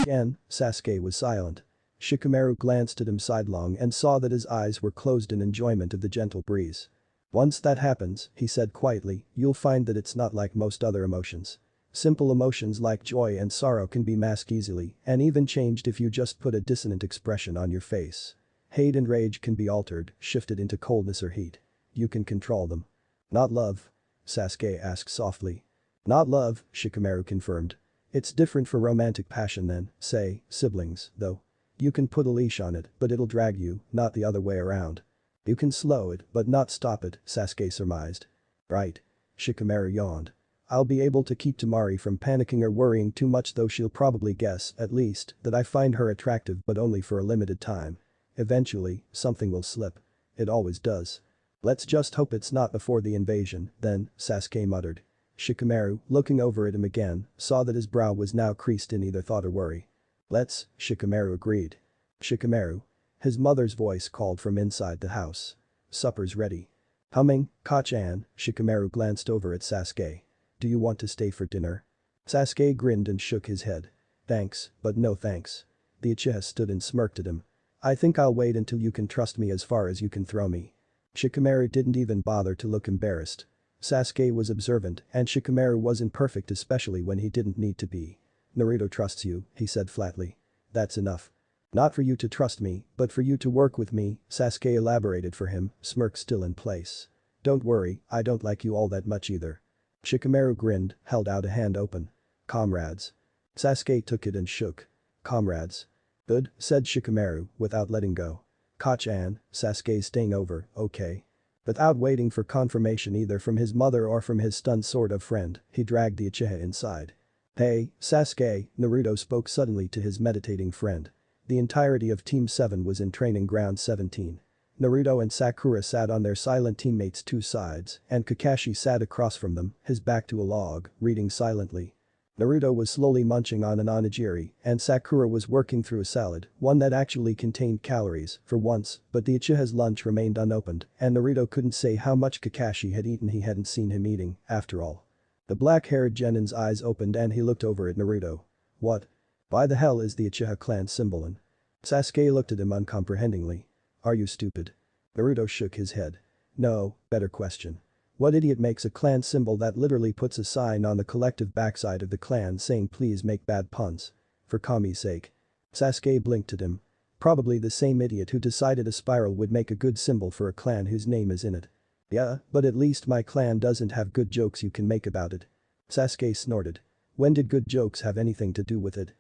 Again, Sasuke was silent. Shikamaru glanced at him sidelong and saw that his eyes were closed in enjoyment of the gentle breeze. Once that happens, he said quietly, you'll find that it's not like most other emotions. Simple emotions like joy and sorrow can be masked easily and even changed if you just put a dissonant expression on your face. Hate and rage can be altered, shifted into coldness or heat. You can control them. Not love? Sasuke asked softly. Not love, Shikamaru confirmed. It's different for romantic passion than, say, siblings, though. You can put a leash on it, but it'll drag you, not the other way around. You can slow it, but not stop it, Sasuke surmised. Right. Shikamaru yawned. I'll be able to keep Temari from panicking or worrying too much, though she'll probably guess, at least, that I find her attractive but only for a limited time. Eventually, something will slip. It always does. Let's just hope it's not before the invasion, then, Sasuke muttered. Shikamaru, looking over at him again, saw that his brow was now creased in either thought or worry. Let's, Shikamaru agreed. Shikamaru. His mother's voice called from inside the house. Supper's ready. Humming, Kachan, Shikamaru glanced over at Sasuke. Do you want to stay for dinner? Sasuke grinned and shook his head. Thanks, but no thanks. The Uchiha stood and smirked at him. I think I'll wait until you can trust me as far as you can throw me. Shikamaru didn't even bother to look embarrassed. Sasuke was observant and Shikamaru wasn't perfect, especially when he didn't need to be. Naruto trusts you, he said flatly. That's enough. Not for you to trust me, but for you to work with me, Sasuke elaborated for him, smirk still in place. Don't worry, I don't like you all that much either. Shikamaru grinned, held out a hand open. Comrades. Sasuke took it and shook. Comrades. Good, said Shikamaru, without letting go. Kachan, Sasuke's staying over, okay. Without waiting for confirmation either from his mother or from his stunned sort of friend, he dragged the Uchiha inside. Hey, Sasuke, Naruto spoke suddenly to his meditating friend. The entirety of Team 7 was in training ground 17. Naruto and Sakura sat on their silent teammates' two sides, and Kakashi sat across from them, his back to a log, reading silently. Naruto was slowly munching on an onigiri, and Sakura was working through a salad, one that actually contained calories, for once, but the Uchiha's lunch remained unopened, and Naruto couldn't say how much Kakashi had eaten. He hadn't seen him eating, after all. The black-haired genin's eyes opened and he looked over at Naruto. What? Why the hell is the Uchiha clan symbol in? Sasuke looked at him uncomprehendingly. Are you stupid? Naruto shook his head. No, better question. What idiot makes a clan symbol that literally puts a sign on the collective backside of the clan saying please make bad puns? For Kami's sake. Sasuke blinked at him. Probably the same idiot who decided a spiral would make a good symbol for a clan whose name is in it. Yeah, but at least my clan doesn't have good jokes you can make about it. Sasuke snorted. When did good jokes have anything to do with it?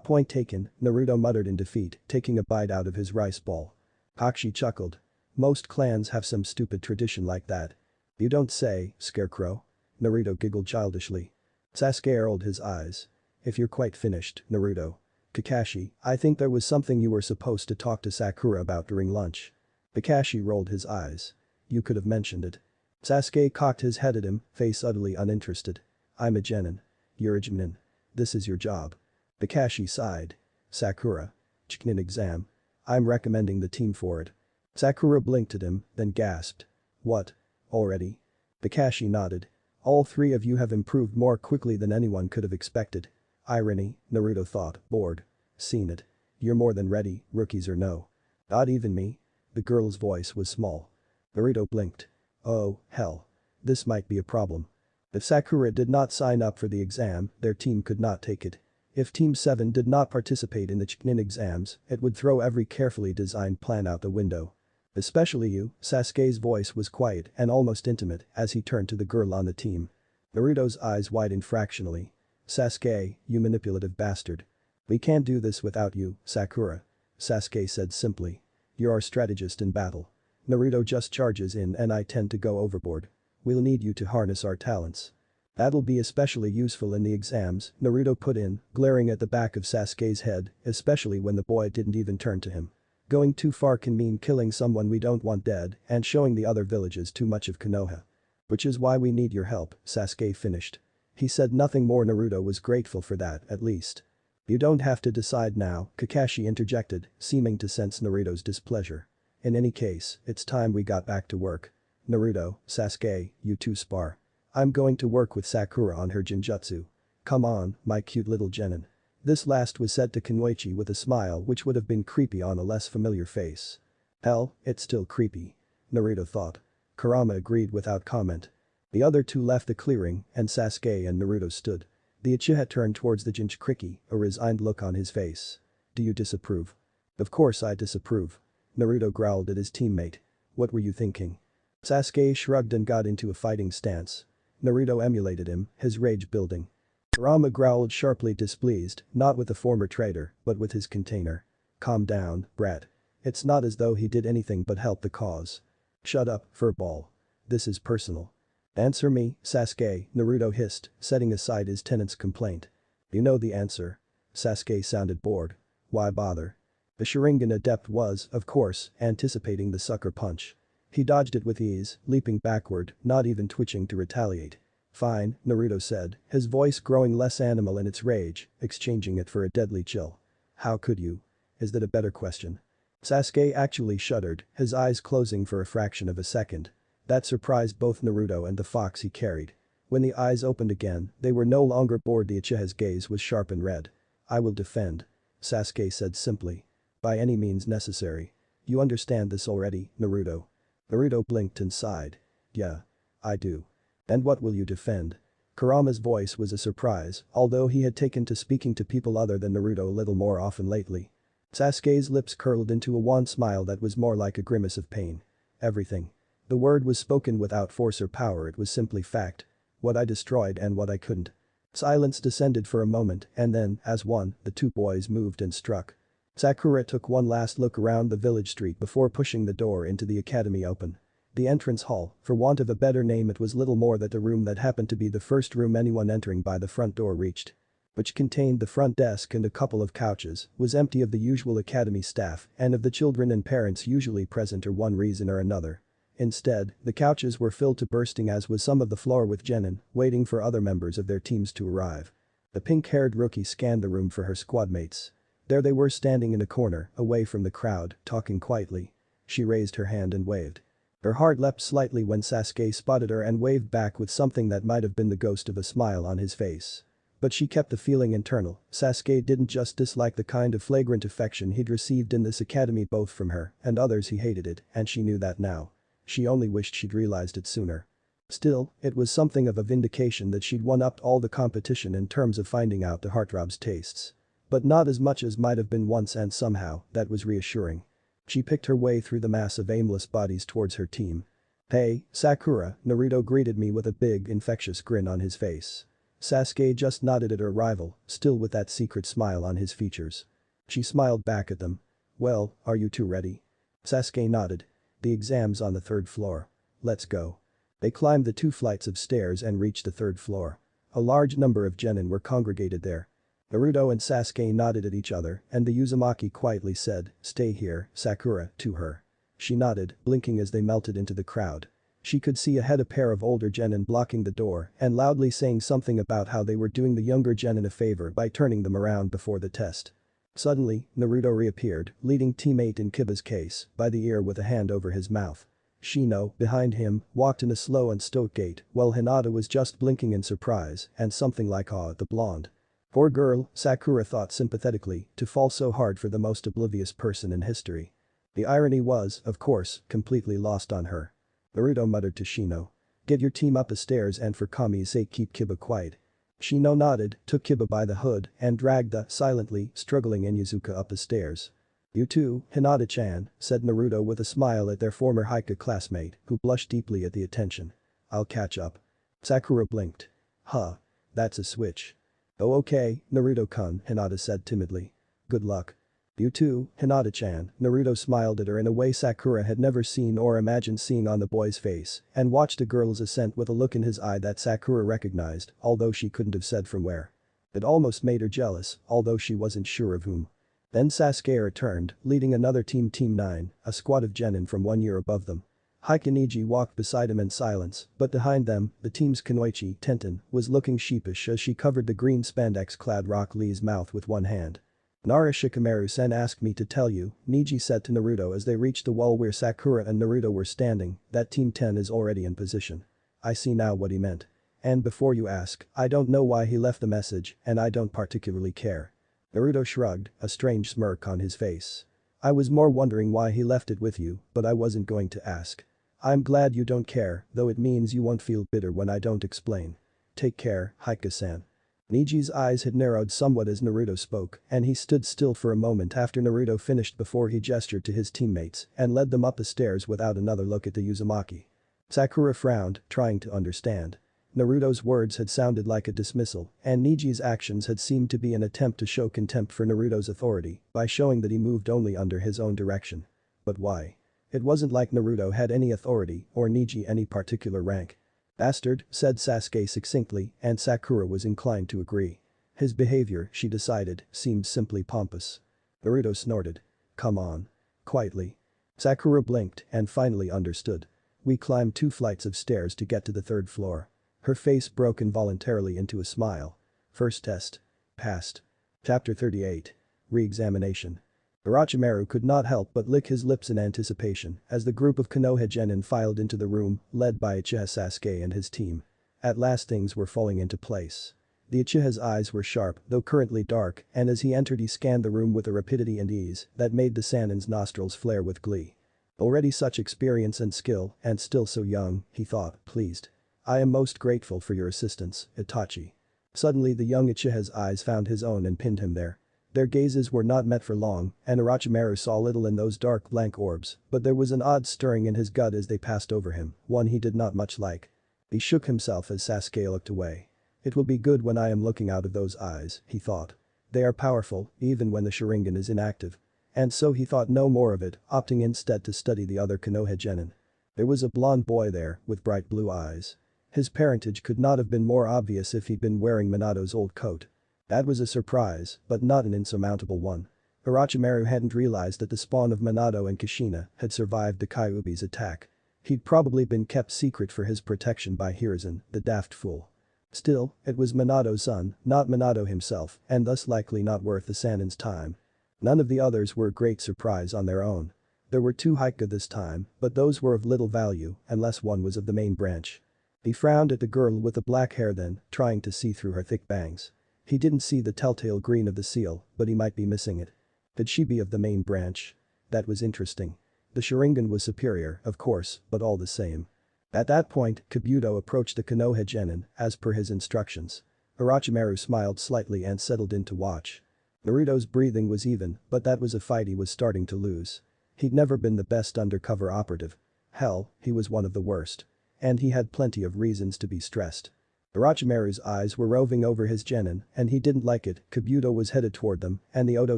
Point taken, Naruto muttered in defeat, taking a bite out of his rice ball. Kakashi chuckled. Most clans have some stupid tradition like that. You don't say, Scarecrow. Naruto giggled childishly. Sasuke rolled his eyes. If you're quite finished, Naruto. Kakashi, I think there was something you were supposed to talk to Sakura about during lunch. Kakashi rolled his eyes. You could have mentioned it. Sasuke cocked his head at him, face utterly uninterested. I'm a genin. You're a genin. This is your job. Kakashi sighed. Sakura. Chunin exam. I'm recommending the team for it. Sakura blinked at him, then gasped. What? Already? Kakashi nodded. All three of you have improved more quickly than anyone could have expected. Irony, Naruto thought, bored. Seen it. You're more than ready, rookies or no. Not even me. The girl's voice was small. Naruto blinked. Oh, hell. This might be a problem. If Sakura did not sign up for the exam, their team could not take it. If Team 7 did not participate in the Chunin exams, it would throw every carefully designed plan out the window. Especially you, Sasuke's voice was quiet and almost intimate as he turned to the girl on the team. Naruto's eyes widened fractionally. Sasuke, you manipulative bastard. We can't do this without you, Sakura. Sasuke said simply. You're our strategist in battle. Naruto just charges in and I tend to go overboard. We'll need you to harness our talents. That'll be especially useful in the exams, Naruto put in, glaring at the back of Sasuke's head, especially when the boy didn't even turn to him. Going too far can mean killing someone we don't want dead and showing the other villages too much of Konoha. Which is why we need your help, Sasuke finished. He said nothing more. Naruto was grateful for that, at least. You don't have to decide now, Kakashi interjected, seeming to sense Naruto's displeasure. In any case, it's time we got back to work. Naruto, Sasuke, you two spar. I'm going to work with Sakura on her genjutsu. Come on, my cute little genin. This last was said to Kunoichi with a smile which would have been creepy on a less familiar face. Hell, it's still creepy. Naruto thought. Kurama agreed without comment. The other two left the clearing and Sasuke and Naruto stood. The Uchiha turned towards the Jinchuriki, a resigned look on his face. Do you disapprove? Of course I disapprove. Naruto growled at his teammate. What were you thinking? Sasuke shrugged and got into a fighting stance. Naruto emulated him, his rage building. Kurama growled sharply displeased, not with the former traitor, but with his container. Calm down, brat. It's not as though he did anything but help the cause. Shut up, furball. This is personal. Answer me, Sasuke, Naruto hissed, setting aside his tenant's complaint. You know the answer. Sasuke sounded bored. Why bother? The Sharingan adept was, of course, anticipating the sucker punch. He dodged it with ease, leaping backward, not even twitching to retaliate. Fine, Naruto said, his voice growing less animal in its rage, exchanging it for a deadly chill. How could you? Is that a better question? Sasuke actually shuddered, his eyes closing for a fraction of a second. That surprised both Naruto and the fox he carried. When the eyes opened again, they were no longer bored. The Uchiha's gaze was sharp and red. I will defend. Sasuke said simply. By any means necessary. You understand this already, Naruto. Naruto blinked and sighed. Yeah. I do. And what will you defend? Kurama's voice was a surprise, although he had taken to speaking to people other than Naruto a little more often lately. Sasuke's lips curled into a wan smile that was more like a grimace of pain. Everything. The word was spoken without force or power, it was simply fact. What I destroyed and what I couldn't. Silence descended for a moment and then, as one, the two boys moved and struck. Sakura took one last look around the village street before pushing the door into the academy open. The entrance hall, for want of a better name, it was little more than a room that happened to be the first room anyone entering by the front door reached. Which contained the front desk and a couple of couches, was empty of the usual academy staff and of the children and parents usually present for one reason or another. Instead, the couches were filled to bursting, as was some of the floor, with genin, waiting for other members of their teams to arrive. The pink-haired rookie scanned the room for her squadmates. There they were, standing in a corner, away from the crowd, talking quietly. She raised her hand and waved. Her heart leapt slightly when Sasuke spotted her and waved back with something that might have been the ghost of a smile on his face. But she kept the feeling internal. Sasuke didn't just dislike the kind of flagrant affection he'd received in this academy, both from her and others. He hated it, and she knew that now. She only wished she'd realized it sooner. Still, it was something of a vindication that she'd one-upped all the competition in terms of finding out the heartthrob's tastes. But not as much as might have been once, and somehow, that was reassuring. She picked her way through the mass of aimless bodies towards her team. Hey, Sakura, Naruto greeted me with a big, infectious grin on his face. Sasuke just nodded at her rival, still with that secret smile on his features. She smiled back at them. Well, are you two ready? Sasuke nodded. The exam's on the third floor. Let's go. They climbed the 2 flights of stairs and reached the 3rd floor. A large number of genin were congregated there. Naruto and Sasuke nodded at each other and the Uzumaki quietly said, "Stay here, Sakura," to her. She nodded, blinking as they melted into the crowd. She could see ahead a pair of older genin blocking the door and loudly saying something about how they were doing the younger genin a favor by turning them around before the test. Suddenly, Naruto reappeared, leading teammate in Kiba's case by the ear with a hand over his mouth. Shino, behind him, walked in a slow and stoic gait while Hinata was just blinking in surprise and something like awe at the blonde. Poor girl, Sakura thought sympathetically, to fall so hard for the most oblivious person in history. The irony was, of course, completely lost on her. Naruto muttered to Shino. "Get your team up the stairs and for Kami's sake keep Kiba quiet." Shino nodded, took Kiba by the hood and dragged the silently struggling Inuzuka up the stairs. "You too, Hinata-chan," said Naruto with a smile at their former Haiku classmate who blushed deeply at the attention. "I'll catch up." Sakura blinked. "Huh. That's a switch." "Oh okay, Naruto-kun," Hinata said timidly. "Good luck." You too, Hinata-chan. Naruto smiled at her in a way Sakura had never seen or imagined seeing on the boy's face and watched the girl's assent with a look in his eye that Sakura recognized, although she couldn't have said from where. It almost made her jealous, although she wasn't sure of whom. Then Sasuke returned, leading another team Team 9, a squad of genin from 1 year above them. Haikiniji walked beside him in silence, but behind them, the team's Kunoichi, Tenten, was looking sheepish as she covered the green spandex-clad Rock Lee's mouth with one hand. Nara Shikamaru-sen asked me to tell you, Niji said to Naruto as they reached the wall where Sakura and Naruto were standing, that Team 10 is already in position. I see now what he meant. And before you ask, I don't know why he left the message, and I don't particularly care. Naruto shrugged, a strange smirk on his face. I was more wondering why he left it with you, but I wasn't going to ask. I'm glad you don't care, though it means you won't feel bitter when I don't explain. Take care, Haika-san. Niji's eyes had narrowed somewhat as Naruto spoke, and he stood still for a moment after Naruto finished before he gestured to his teammates and led them up the stairs without another look at the Uzumaki. Sakura frowned, trying to understand. Naruto's words had sounded like a dismissal, and Niji's actions had seemed to be an attempt to show contempt for Naruto's authority by showing that he moved only under his own direction. But why? It wasn't like Naruto had any authority or Niji any particular rank. Bastard, said Sasuke succinctly, and Sakura was inclined to agree. His behavior, she decided, seemed simply pompous. Naruto snorted. Come on. Quietly. Sakura blinked and finally understood. We climbed 2 flights of stairs to get to the 3rd floor. Her face broke involuntarily into a smile. First test. Passed. Chapter 38. Re-examination. Orochimaru could not help but lick his lips in anticipation as the group of Konoha genin filed into the room, led by Uchiha Sasuke and his team. At last things were falling into place. The Uchiha's eyes were sharp, though currently dark, and as he entered he scanned the room with a rapidity and ease that made the Sanin's nostrils flare with glee. Already such experience and skill, and still so young, he thought, pleased. I am most grateful for your assistance, Itachi. Suddenly the young Uchiha's eyes found his own and pinned him there. Their gazes were not met for long, and Orochimaru saw little in those dark blank orbs, but there was an odd stirring in his gut as they passed over him, one he did not much like. He shook himself as Sasuke looked away. It will be good when I am looking out of those eyes, he thought. They are powerful, even when the Sharingan is inactive. And so he thought no more of it, opting instead to study the other Konoha genin. There was a blonde boy there, with bright blue eyes. His parentage could not have been more obvious if he'd been wearing Minato's old coat. That was a surprise, but not an insurmountable one. Orochimaru hadn't realized that the spawn of Minato and Kushina had survived the Kyuubi's attack. He'd probably been kept secret for his protection by Hiruzen, the daft fool. Still, it was Minato's son, not Minato himself, and thus likely not worth the Sanin's time. None of the others were a great surprise on their own. There were 2 Haiku this time, but those were of little value unless one was of the main branch. He frowned at the girl with the black hair then, trying to see through her thick bangs. He didn't see the telltale green of the seal, but he might be missing it. Could she be of the main branch? That was interesting. The Sharingan was superior, of course, but all the same. At that point, Kabuto approached the Konoha genin, as per his instructions. Orochimaru smiled slightly and settled in to watch. Naruto's breathing was even, but that was a fight he was starting to lose. He'd never been the best undercover operative. Hell, he was one of the worst. And he had plenty of reasons to be stressed. Orochimaru's eyes were roving over his genin, and he didn't like it. Kabuto was headed toward them, and the Oto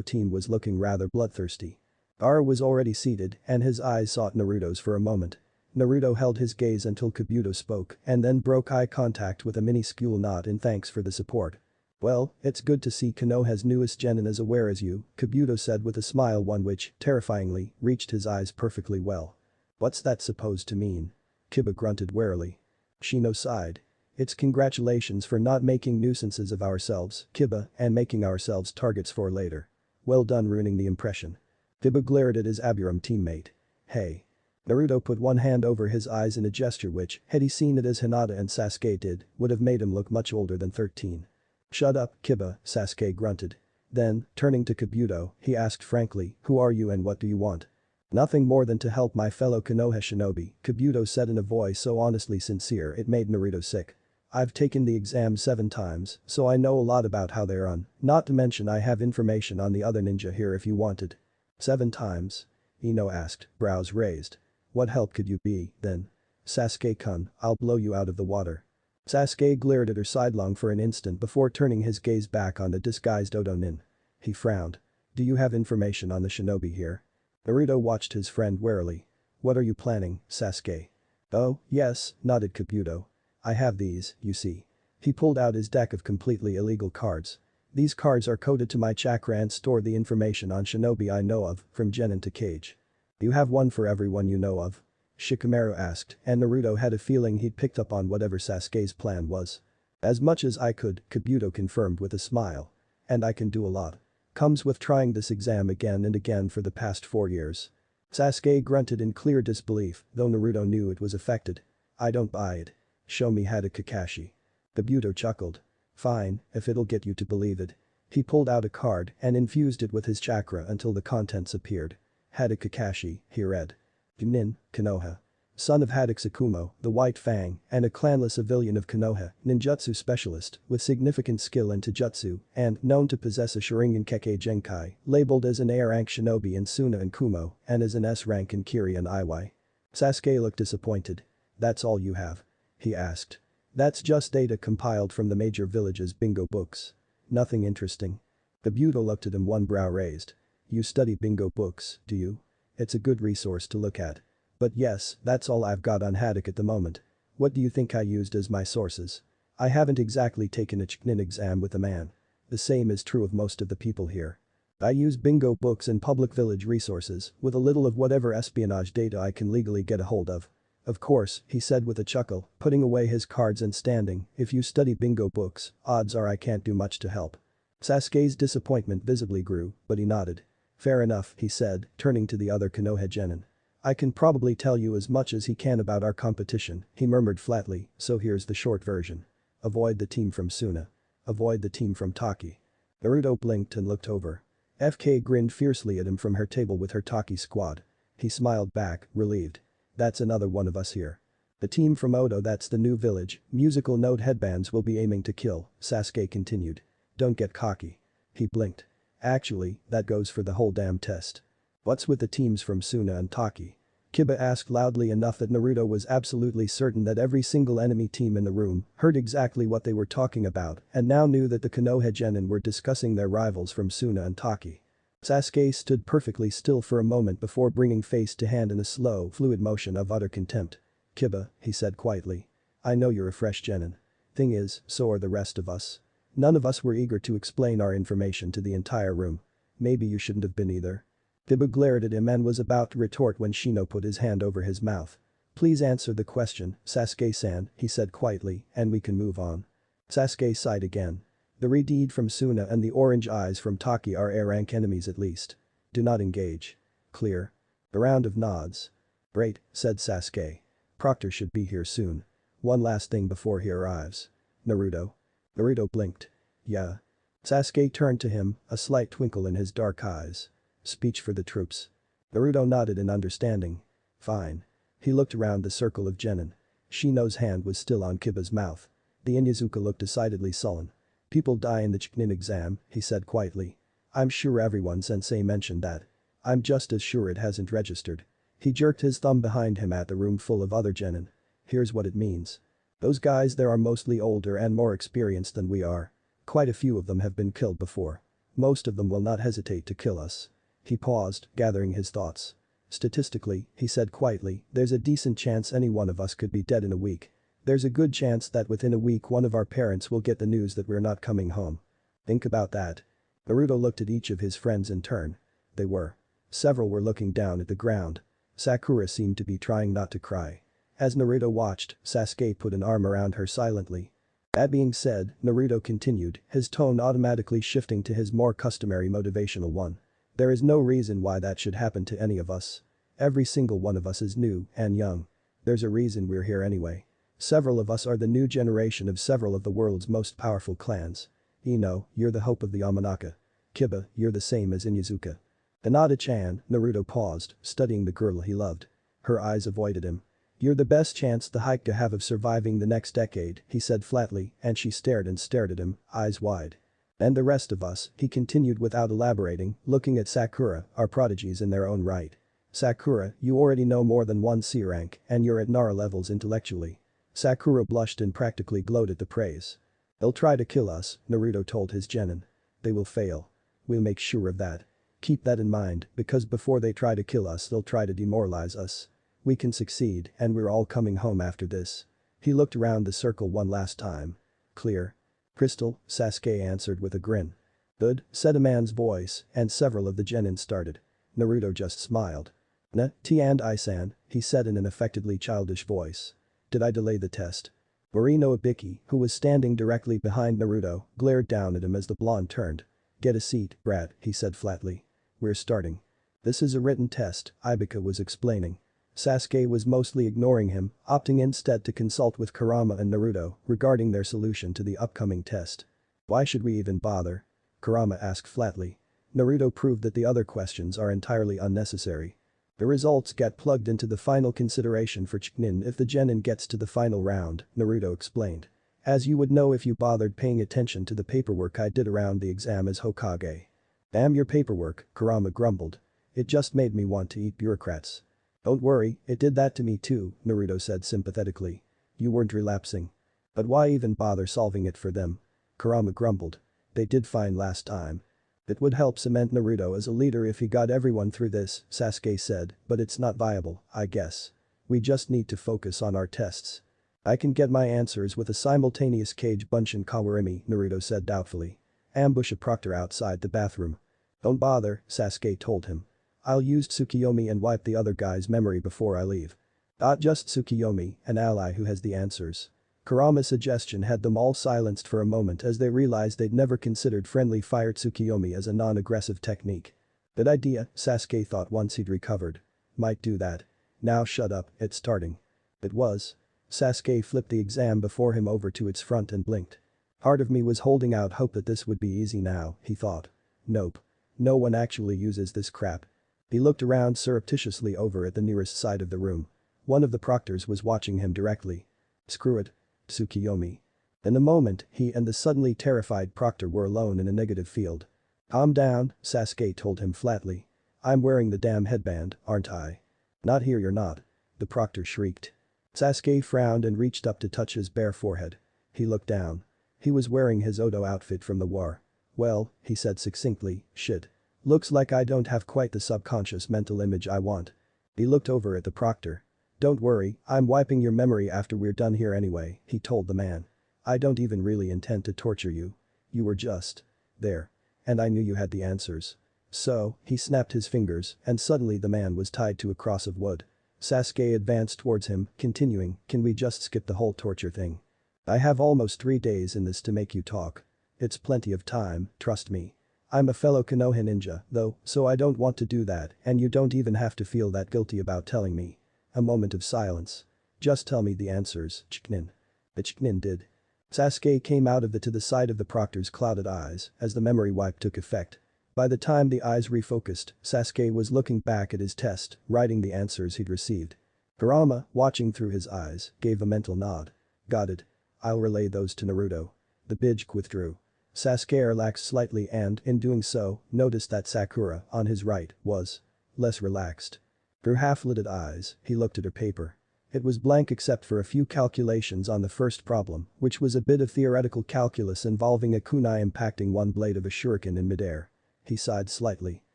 team was looking rather bloodthirsty. Gaara was already seated, and his eyes sought Naruto's for a moment. Naruto held his gaze until Kabuto spoke, and then broke eye contact with a minuscule nod in thanks for the support. Well, it's good to see Konoha's newest genin as aware as you, Kabuto said with a smile, one which, terrifyingly, reached his eyes perfectly well. What's that supposed to mean? Kiba grunted warily. Shino sighed. It's congratulations for not making nuisances of ourselves, Kiba, and making ourselves targets for later. Well done ruining the impression. Kiba glared at his Aburam teammate. Hey. Naruto put one hand over his eyes in a gesture which, had he seen it as Hinata and Sasuke did, would have made him look much older than 13. Shut up, Kiba, Sasuke grunted. Then, turning to Kabuto, he asked frankly, who are you and what do you want? Nothing more than to help my fellow Konoha shinobi, Kabuto said in a voice so honestly sincere it made Naruto sick. I've taken the exam 7 times, so I know a lot about how they run, not to mention I have information on the other ninja here if you wanted. 7 times? Ino asked, brows raised. What help could you be, then? Sasuke-kun, I'll blow you out of the water. Sasuke glared at her sidelong for an instant before turning his gaze back on the disguised Oto nin. He frowned. Do you have information on the shinobi here? Naruto watched his friend warily. What are you planning, Sasuke? Oh, yes, nodded Kabuto. I have these, you see. He pulled out his deck of completely illegal cards. These cards are coded to my chakra and store the information on shinobi I know of, from Genin to Kage. You have one for everyone you know of? Shikamaru asked, and Naruto had a feeling he'd picked up on whatever Sasuke's plan was. As much as I could, Kabuto confirmed with a smile. And I can do a lot. Comes with trying this exam again and again for the past 4 years. Sasuke grunted in clear disbelief, though Naruto knew it was affected. I don't buy it. Show me Hada Kakashi. Kabuto chuckled. Fine, if it'll get you to believe it. He pulled out a card and infused it with his chakra until the contents appeared. Hada Kakashi, he read. Nin, Konoha. Son of Haddock Tsukumo, the White Fang, and a clanless civilian of Konoha, ninjutsu specialist, with significant skill in taijutsu, and known to possess a Sharingan Kekkei Genkai, labeled as an A-rank shinobi in Suna and Kumo, and as an S-rank in Kiri and Iwai. Sasuke looked disappointed. That's all you have? He asked. That's just data compiled from the major villages' bingo books. Nothing interesting. Kabuto looked at him, one brow raised. You study bingo books, do you? It's a good resource to look at. But yes, that's all I've got on Haddock at the moment. What do you think I used as my sources? I haven't exactly taken a Chunin exam with a man. The same is true of most of the people here. I use bingo books and public village resources, with a little of whatever espionage data I can legally get a hold of. Of course, he said with a chuckle, putting away his cards and standing, if you study bingo books, odds are I can't do much to help. Sasuke's disappointment visibly grew, but he nodded. Fair enough, he said, turning to the other Konoha genin. I can probably tell you as much as he can about our competition, he murmured flatly, so here's the short version. Avoid the team from Suna. Avoid the team from Taki. Naruto blinked and looked over. FK grinned fiercely at him from her table with her Taki squad. He smiled back, relieved. That's another one of us here. The team from Odo, that's the new village, musical note headbands will be aiming to kill, Sasuke continued. Don't get cocky. He blinked. Actually, that goes for the whole damn test. What's with the teams from Suna and Taki? Kiba asked loudly enough that Naruto was absolutely certain that every single enemy team in the room heard exactly what they were talking about and now knew that the Konoha genin were discussing their rivals from Suna and Taki. Sasuke stood perfectly still for a moment before bringing face to hand in a slow, fluid motion of utter contempt. Kiba, he said quietly. I know you're a fresh genin. Thing is, so are the rest of us. None of us were eager to explain our information to the entire room. Maybe you shouldn't have been either. Kiba glared at him and was about to retort when Shino put his hand over his mouth. Please answer the question, Sasuke-san, he said quietly, and we can move on. Sasuke sighed again. The red deed from Suna and the orange eyes from Taki are A-rank enemies at least. Do not engage. Clear. A round of nods. Great, said Sasuke. Proctor should be here soon. One last thing before he arrives. Naruto. Naruto blinked. Yeah. Sasuke turned to him, a slight twinkle in his dark eyes. Speech for the troops. Naruto nodded in understanding. Fine. He looked around the circle of genin. Shino's hand was still on Kiba's mouth. The Inyazuka looked decidedly sullen. People die in the Chunin exam, he said quietly. I'm sure everyone sensei mentioned that. I'm just as sure it hasn't registered. He jerked his thumb behind him at the room full of other genin. Here's what it means. Those guys there are mostly older and more experienced than we are. Quite a few of them have been killed before. Most of them will not hesitate to kill us. He paused, gathering his thoughts. Statistically, he said quietly, there's a decent chance any one of us could be dead in a week. There's a good chance that within a week one of our parents will get the news that we're not coming home. Think about that. Naruto looked at each of his friends in turn. They were. Several were looking down at the ground. Sakura seemed to be trying not to cry. As Naruto watched, Sasuke put an arm around her silently. That being said, Naruto continued, his tone automatically shifting to his more customary motivational one. There is no reason why that should happen to any of us. Every single one of us is new and young. There's a reason we're here anyway. Several of us are the new generation of several of the world's most powerful clans. Ino, you're the hope of the Amanaka. Kiba, you're the same as Inyazuka. Hinata-chan, Naruto paused, studying the girl he loved. Her eyes avoided him. You're the best chance the Haikyuu have of surviving the next decade, he said flatly, and she stared at him, eyes wide. And the rest of us, he continued without elaborating, looking at Sakura, are prodigies in their own right. Sakura, you already know more than one C rank, and you're at Nara levels intellectually. Sakura blushed and practically glowed at the praise. They'll try to kill us, Naruto told his genin. They will fail. We'll make sure of that. Keep that in mind, because before they try to kill us they'll try to demoralize us. We can succeed, and we're all coming home after this." He looked around the circle one last time. "Clear?" "Crystal," Sasuke answered with a grin. "Good," said a man's voice, and several of the genin started. Naruto just smiled. And I-san," he said in an affectedly childish voice. "Did I delay the test?" Morino Ibiki, who was standing directly behind Naruto, glared down at him as the blonde turned. "Get a seat, brat," he said flatly. "We're starting." "This is a written test," Ibika was explaining. Sasuke was mostly ignoring him, opting instead to consult with Kurama and Naruto regarding their solution to the upcoming test. "Why should we even bother?" Kurama asked flatly. Naruto proved that the other questions are entirely unnecessary. The results get plugged into the final consideration for Chunin if the genin gets to the final round, Naruto explained. "As you would know if you bothered paying attention to the paperwork I did around the exam as Hokage." "Damn your paperwork," Kurama grumbled. "It just made me want to eat bureaucrats." "Don't worry, it did that to me too," Naruto said sympathetically. "You weren't relapsing." "But why even bother solving it for them?" Kurama grumbled. "They did fine last time." "It would help cement Naruto as a leader if he got everyone through this," Sasuke said, "but it's not viable, I guess. We just need to focus on our tests." "I can get my answers with a simultaneous Kage Bunshin Kawarimi," Naruto said doubtfully. "Ambush a proctor outside the bathroom." "Don't bother," Sasuke told him. "I'll use Tsukiyomi and wipe the other guy's memory before I leave." "Not just Tsukiyomi, an ally who has the answers." Kurama's suggestion had them all silenced for a moment as they realized they'd never considered friendly fire Tsukiyomi as a non-aggressive technique. "Good idea," Sasuke thought once he'd recovered. "Might do that. Now shut up, it's starting." It was. Sasuke flipped the exam before him over to its front and blinked. Part of me was holding out hope that this would be easy now, he thought. Nope. No one actually uses this crap. He looked around surreptitiously over at the nearest side of the room. One of the proctors was watching him directly. "Screw it. Tsukiyomi." In a moment, he and the suddenly terrified proctor were alone in a negative field. "Calm down," Sasuke told him flatly. "I'm wearing the damn headband, aren't I?" "Not here you're not." The proctor shrieked. Sasuke frowned and reached up to touch his bare forehead. He looked down. He was wearing his Odo outfit from the war. "Well," he said succinctly, "shit. Looks like I don't have quite the subconscious mental image I want." He looked over at the proctor. "Don't worry, I'm wiping your memory after we're done here anyway," he told the man. "I don't even really intend to torture you. You were just there. And I knew you had the answers." "So," he snapped his fingers, and suddenly the man was tied to a cross of wood. Sasuke advanced towards him, continuing, "Can we just skip the whole torture thing? I have almost 3 days in this to make you talk. It's plenty of time, trust me. I'm a fellow Konoha ninja, though, so I don't want to do that, and you don't even have to feel that guilty about telling me." A moment of silence. "Just tell me the answers, Chunin." The Chunin did. Sasuke came out of to the side of the proctor's clouded eyes as the memory wipe took effect. By the time the eyes refocused, Sasuke was looking back at his test, writing the answers he'd received. Kurama, watching through his eyes, gave a mental nod. "Got it. I'll relay those to Naruto." The Bijk withdrew. Sasuke relaxed slightly and, in doing so, noticed that Sakura, on his right, was less relaxed. Through half-lidded eyes, he looked at her paper. It was blank except for a few calculations on the first problem, which was a bit of theoretical calculus involving a kunai impacting one blade of a shuriken in midair. He sighed slightly.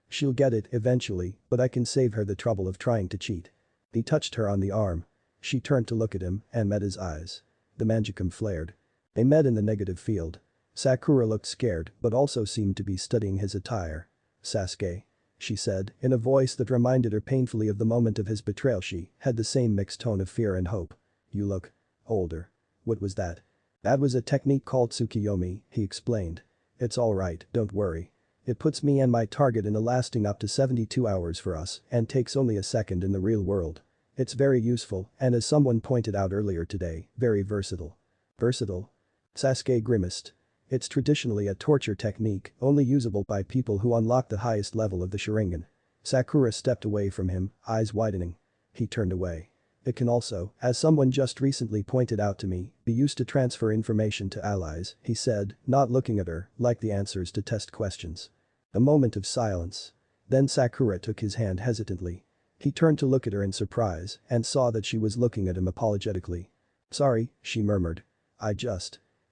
"She'll get it eventually, but I can save her the trouble of trying to cheat." He touched her on the arm. She turned to look at him and met his eyes. The magicum flared. They met in the negative field. Sakura looked scared but also seemed to be studying his attire. "Sasuke," she said, in a voice that reminded her painfully of the moment of his betrayal. She had the same mixed tone of fear and hope. "You look older." "What was that?" "That was a technique called Tsukiyomi," he explained. "It's alright, don't worry. It puts me and my target in a lasting up to 72 hours for us and takes only a second in the real world. It's very useful and, as someone pointed out earlier today, very versatile." "Versatile?" Sasuke grimaced. "It's traditionally a torture technique only usable by people who unlock the highest level of the Sharingan." Sakura stepped away from him, eyes widening. He turned away. "It can also, as someone just recently pointed out to me, be used to transfer information to allies," he said, not looking at her, like the answers to test questions. A moment of silence. Then Sakura took his hand hesitantly. He turned to look at her in surprise and saw that she was looking at him apologetically. "Sorry," she murmured.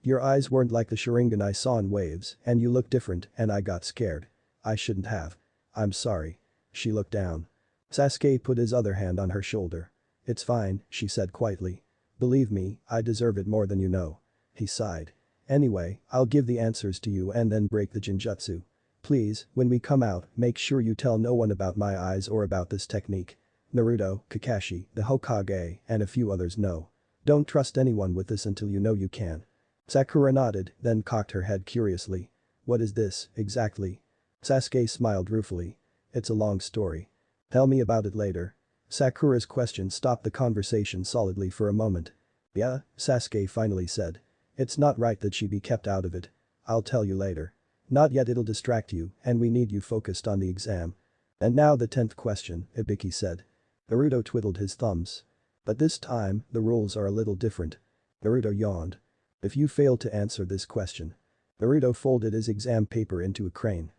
Your eyes weren't like the Sharingan I saw in waves and you look different and I got scared. I shouldn't have." I'm sorry. She looked down. Sasuke put his other hand on her shoulder. It's fine, she said quietly. Believe me, I deserve it more than you know. He sighed. Anyway, I'll give the answers to you and then break the Jinjutsu. Please, when we come out, make sure you tell no one about my eyes or about this technique. Naruto, Kakashi, the Hokage, and a few others know. Don't trust anyone with this until you know you can. Sakura nodded, then cocked her head curiously. What is this, exactly? Sasuke smiled ruefully. It's a long story. Tell me about it later. Sakura's question stopped the conversation solidly for a moment. Yeah, Sasuke finally said. It's not right that she be kept out of it. I'll tell you later. Not yet, it'll distract you, and we need you focused on the exam. And now the 10th question, Ibiki said. Naruto twiddled his thumbs. But this time, the rules are a little different. Naruto yawned. If you fail to answer this question. Naruto folded his exam paper into a crane.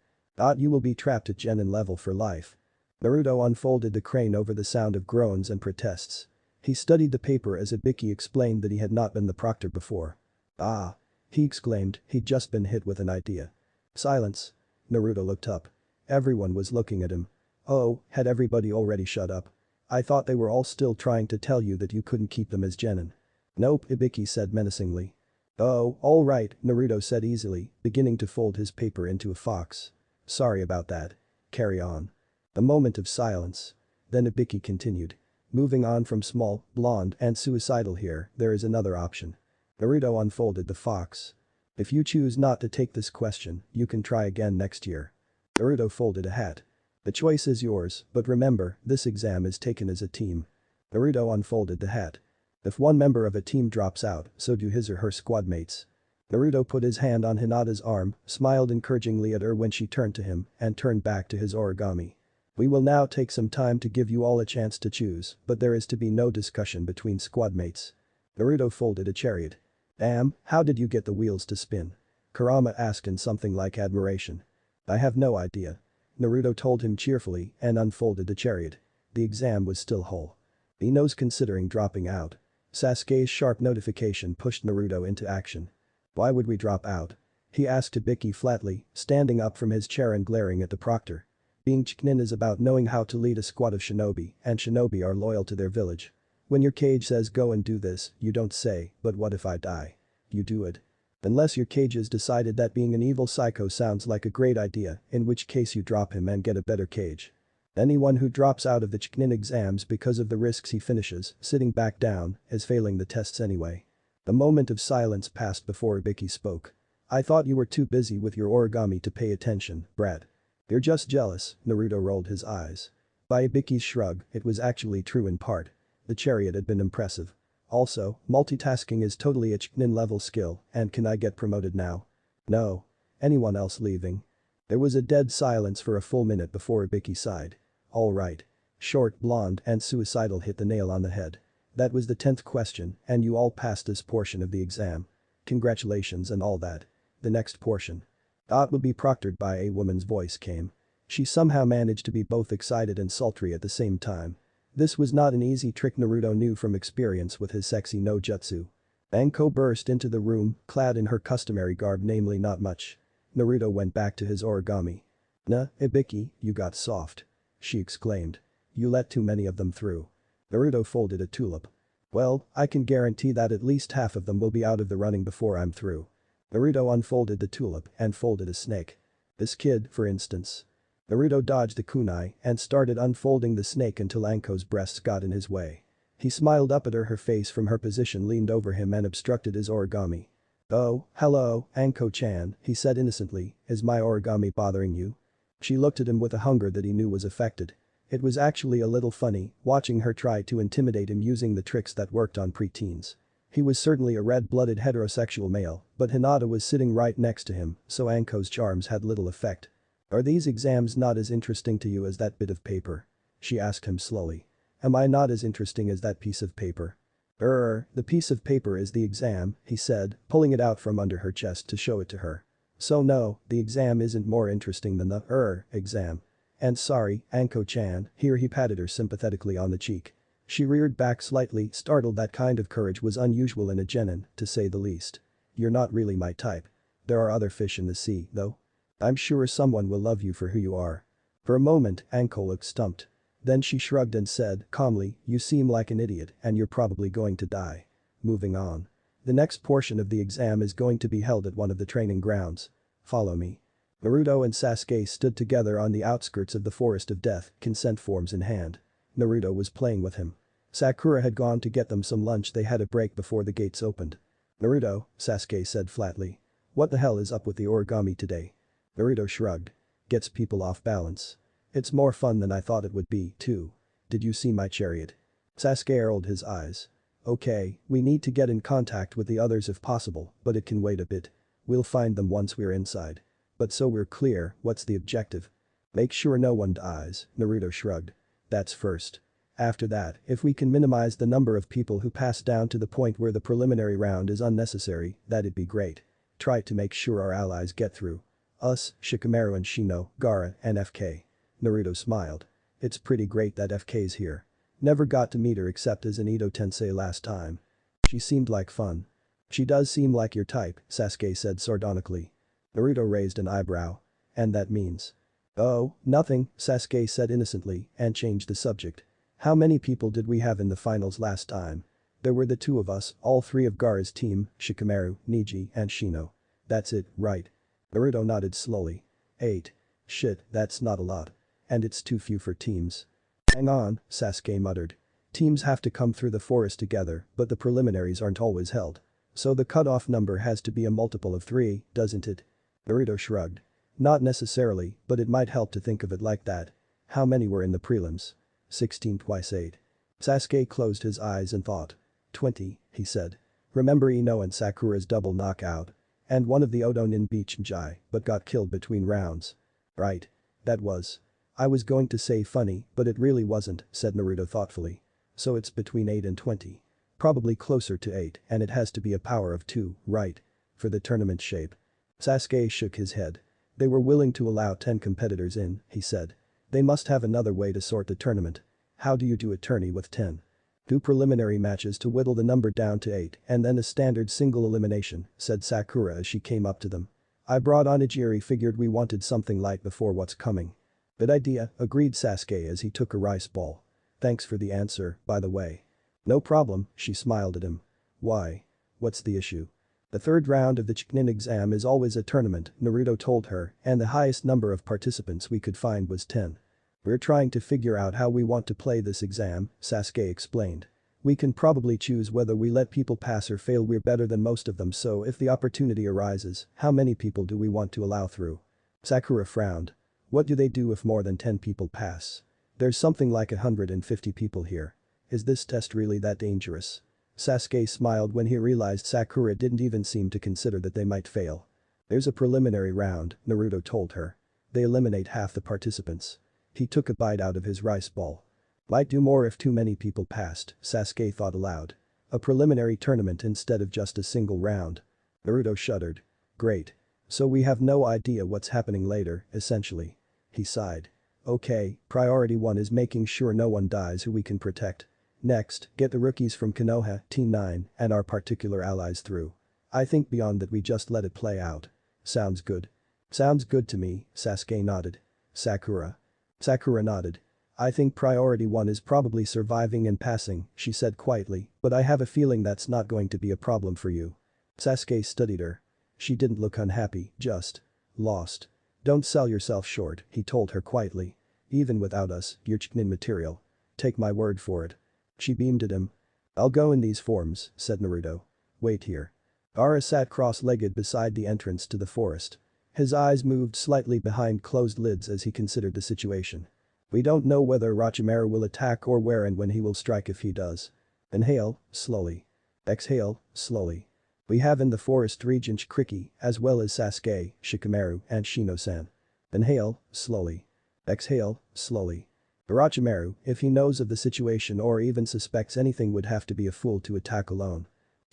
You will be trapped at Genin level for life. Naruto unfolded the crane over the sound of groans and protests. He studied the paper as Ibiki explained that he had not been the proctor before. Ah! He exclaimed, he'd just been hit with an idea. Silence. Naruto looked up. Everyone was looking at him. Oh, had everybody already shut up? I thought they were all still trying to tell you that you couldn't keep them as Genin. Nope, Ibiki said menacingly. Oh, all right, Naruto said easily, beginning to fold his paper into a fox. Sorry about that. Carry on. A moment of silence. Then Ibiki continued. Moving on from small, blonde, and suicidal here, there is another option. Naruto unfolded the fox. If you choose not to take this question, you can try again next year. Naruto folded a hat. The choice is yours, but remember, this exam is taken as a team. Naruto unfolded the hat. If one member of a team drops out, so do his or her squad mates. Naruto put his hand on Hinata's arm, smiled encouragingly at her when she turned to him, and turned back to his origami. We will now take some time to give you all a chance to choose, but there is to be no discussion between squad mates. Naruto folded a chariot. Damn, how did you get the wheels to spin? Kurama asked in something like admiration. I have no idea. Naruto told him cheerfully and unfolded the chariot. The exam was still whole. Ino's considering dropping out. Sasuke's sharp notification pushed Naruto into action. Why would we drop out? He asked Ibiki flatly, standing up from his chair and glaring at the proctor. Being Chunin is about knowing how to lead a squad of shinobi, and shinobi are loyal to their village. When your cage says go and do this, you don't say, but what if I die? You do it. Unless your cage has decided that being an evil psycho sounds like a great idea, in which case you drop him and get a better cage. Anyone who drops out of the Chunin exams because of the risks he finishes, sitting back down, is failing the tests anyway. A moment of silence passed before Ibiki spoke. I thought you were too busy with your origami to pay attention, Brad. You're just jealous, Naruto rolled his eyes. By Ibiki's shrug, it was actually true in part. The chariot had been impressive. Also, multitasking is totally a Chunin level skill, and can I get promoted now? No. Anyone else leaving? There was a dead silence for a full minute before Ibiki sighed. All right. Short, blonde, and suicidal hit the nail on the head. That was the 10th question, and you all passed this portion of the exam. Congratulations and all that. The next portion. That would be proctored by a woman's voice came. She somehow managed to be both excited and sultry at the same time. This was not an easy trick, Naruto knew from experience with his sexy no jutsu. Anko burst into the room, clad in her customary garb, namely not much. Naruto went back to his origami. Nah, Ibiki, you got soft. She exclaimed. You let too many of them through. Naruto folded a tulip. Well, I can guarantee that at least half of them will be out of the running before I'm through. Naruto unfolded the tulip and folded a snake. This kid, for instance. Naruto dodged the kunai and started unfolding the snake until Anko's breasts got in his way. He smiled up at her face from her position, leaned over him and obstructed his origami. Oh, hello, Anko-chan, he said innocently, is my origami bothering you? She looked at him with a hunger that he knew was affected. It was actually a little funny, watching her try to intimidate him using the tricks that worked on preteens. He was certainly a red-blooded heterosexual male, but Hinata was sitting right next to him, so Anko's charms had little effect. Are these exams not as interesting to you as that bit of paper? She asked him slowly. Am I not as interesting as that piece of paper? The piece of paper is the exam, he said, pulling it out from under her chest to show it to her. So no, the exam isn't more interesting than the, exam. And sorry, Anko-chan, here he patted her sympathetically on the cheek. She reared back slightly, startled. That kind of courage was unusual in a genin, to say the least. You're not really my type. There are other fish in the sea, though. I'm sure someone will love you for who you are. For a moment, Anko looked stumped. Then she shrugged and said calmly, "You seem like an idiot and you're probably going to die." Moving on. The next portion of the exam is going to be held at one of the training grounds. Follow me. Naruto and Sasuke stood together on the outskirts of the Forest of Death, consent forms in hand. Naruto was playing with him. Sakura had gone to get them some lunch. They had a break before the gates opened. "Naruto," Sasuke said flatly. "What the hell is up with the origami today?" Naruto shrugged. "Gets people off balance. It's more fun than I thought it would be, too. Did you see my chariot?" Sasuke rolled his eyes. "Okay, we need to get in contact with the others if possible, but it can wait a bit. We'll find them once we're inside. But so we're clear, what's the objective?" "Make sure no one dies," Naruto shrugged. "That's first. After that, if we can minimize the number of people who pass down to the point where the preliminary round is unnecessary, that'd be great. Try to make sure our allies get through. Us, Shikamaru and Shino, Gaara, and FK." Naruto smiled. "It's pretty great that FK's here. Never got to meet her except as an Ito-tensei last time. She seemed like fun." "She does seem like your type," Sasuke said sardonically. Naruto raised an eyebrow. "And that means?" "Oh, nothing," Sasuke said innocently and changed the subject. "How many people did we have in the finals last time?" "There were the two of us, all three of Gaara's team, Shikamaru, Neji, and Shino." "That's it, right?" Naruto nodded slowly. 8. "Shit, that's not a lot. And it's too few for teams." "Hang on," Sasuke muttered. "Teams have to come through the forest together, but the preliminaries aren't always held. So the cutoff number has to be a multiple of 3, doesn't it?" Naruto shrugged. "Not necessarily, but it might help to think of it like that. How many were in the prelims?" 16 twice 8. Sasuke closed his eyes and thought. 20, he said. "Remember Ino and Sakura's double knockout? And one of the Odonin beat Jai, but got killed between rounds." "Right. That was. I was going to say funny, but it really wasn't," said Naruto thoughtfully. "So it's between 8 and 20. Probably closer to 8 and it has to be a power of 2, right? For the tournament shape." Sasuke shook his head. "They were willing to allow 10 competitors in," he said. "They must have another way to sort the tournament. How do you do a tourney with 10? Do preliminary matches to whittle the number down to 8 and then a standard single elimination," said Sakura as she came up to them. "I brought Onigiri, figured we wanted something light before what's coming." "Good idea," agreed Sasuke as he took a rice ball. "Thanks for the answer, by the way." "No problem," she smiled at him. "Why? What's the issue?" "The third round of the Chunin exam is always a tournament," Naruto told her, "and the highest number of participants we could find was 10. We're trying to figure out how we want to play this exam," Sasuke explained. "We can probably choose whether we let people pass or fail. We're better than most of them, so if the opportunity arises, how many people do we want to allow through?" Sakura frowned. "What do they do if more than 10 people pass? There's something like 150 people here. Is this test really that dangerous?" Sasuke smiled when he realized Sakura didn't even seem to consider that they might fail. "There's a preliminary round," Naruto told her. "They eliminate half the participants." He took a bite out of his rice ball. "Might do more if too many people passed," Sasuke thought aloud. "A preliminary tournament instead of just a single round." Naruto shuddered. "Great. So we have no idea what's happening later, essentially." He sighed. "Okay, priority 1 is making sure no one dies who we can protect. Next, get the rookies from Konoha, Team 9, and our particular allies through. I think beyond that we just let it play out." "Sounds good." "Sounds good to me," Sasuke nodded. "Sakura?" Sakura nodded. "I think priority 1 is probably surviving and passing," she said quietly, "but I have a feeling that's not going to be a problem for you." Sasuke studied her. She didn't look unhappy, just lost. "Don't sell yourself short," he told her quietly. "Even without us, you're Chunin material. Take my word for it." She beamed at him. "I'll go in these forms," said Naruto. "Wait here." Gaara sat cross-legged beside the entrance to the forest. His eyes moved slightly behind closed lids as he considered the situation. "We don't know whether Orochimaru will attack or where and when he will strike. If he does. Inhale, slowly. Exhale, slowly. We have in the forest Regent Kriki, as well as Sasuke, Shikamaru, and Shino-san. Inhale, slowly. Exhale, slowly. Orochimaru, if he knows of the situation or even suspects anything, would have to be a fool to attack alone.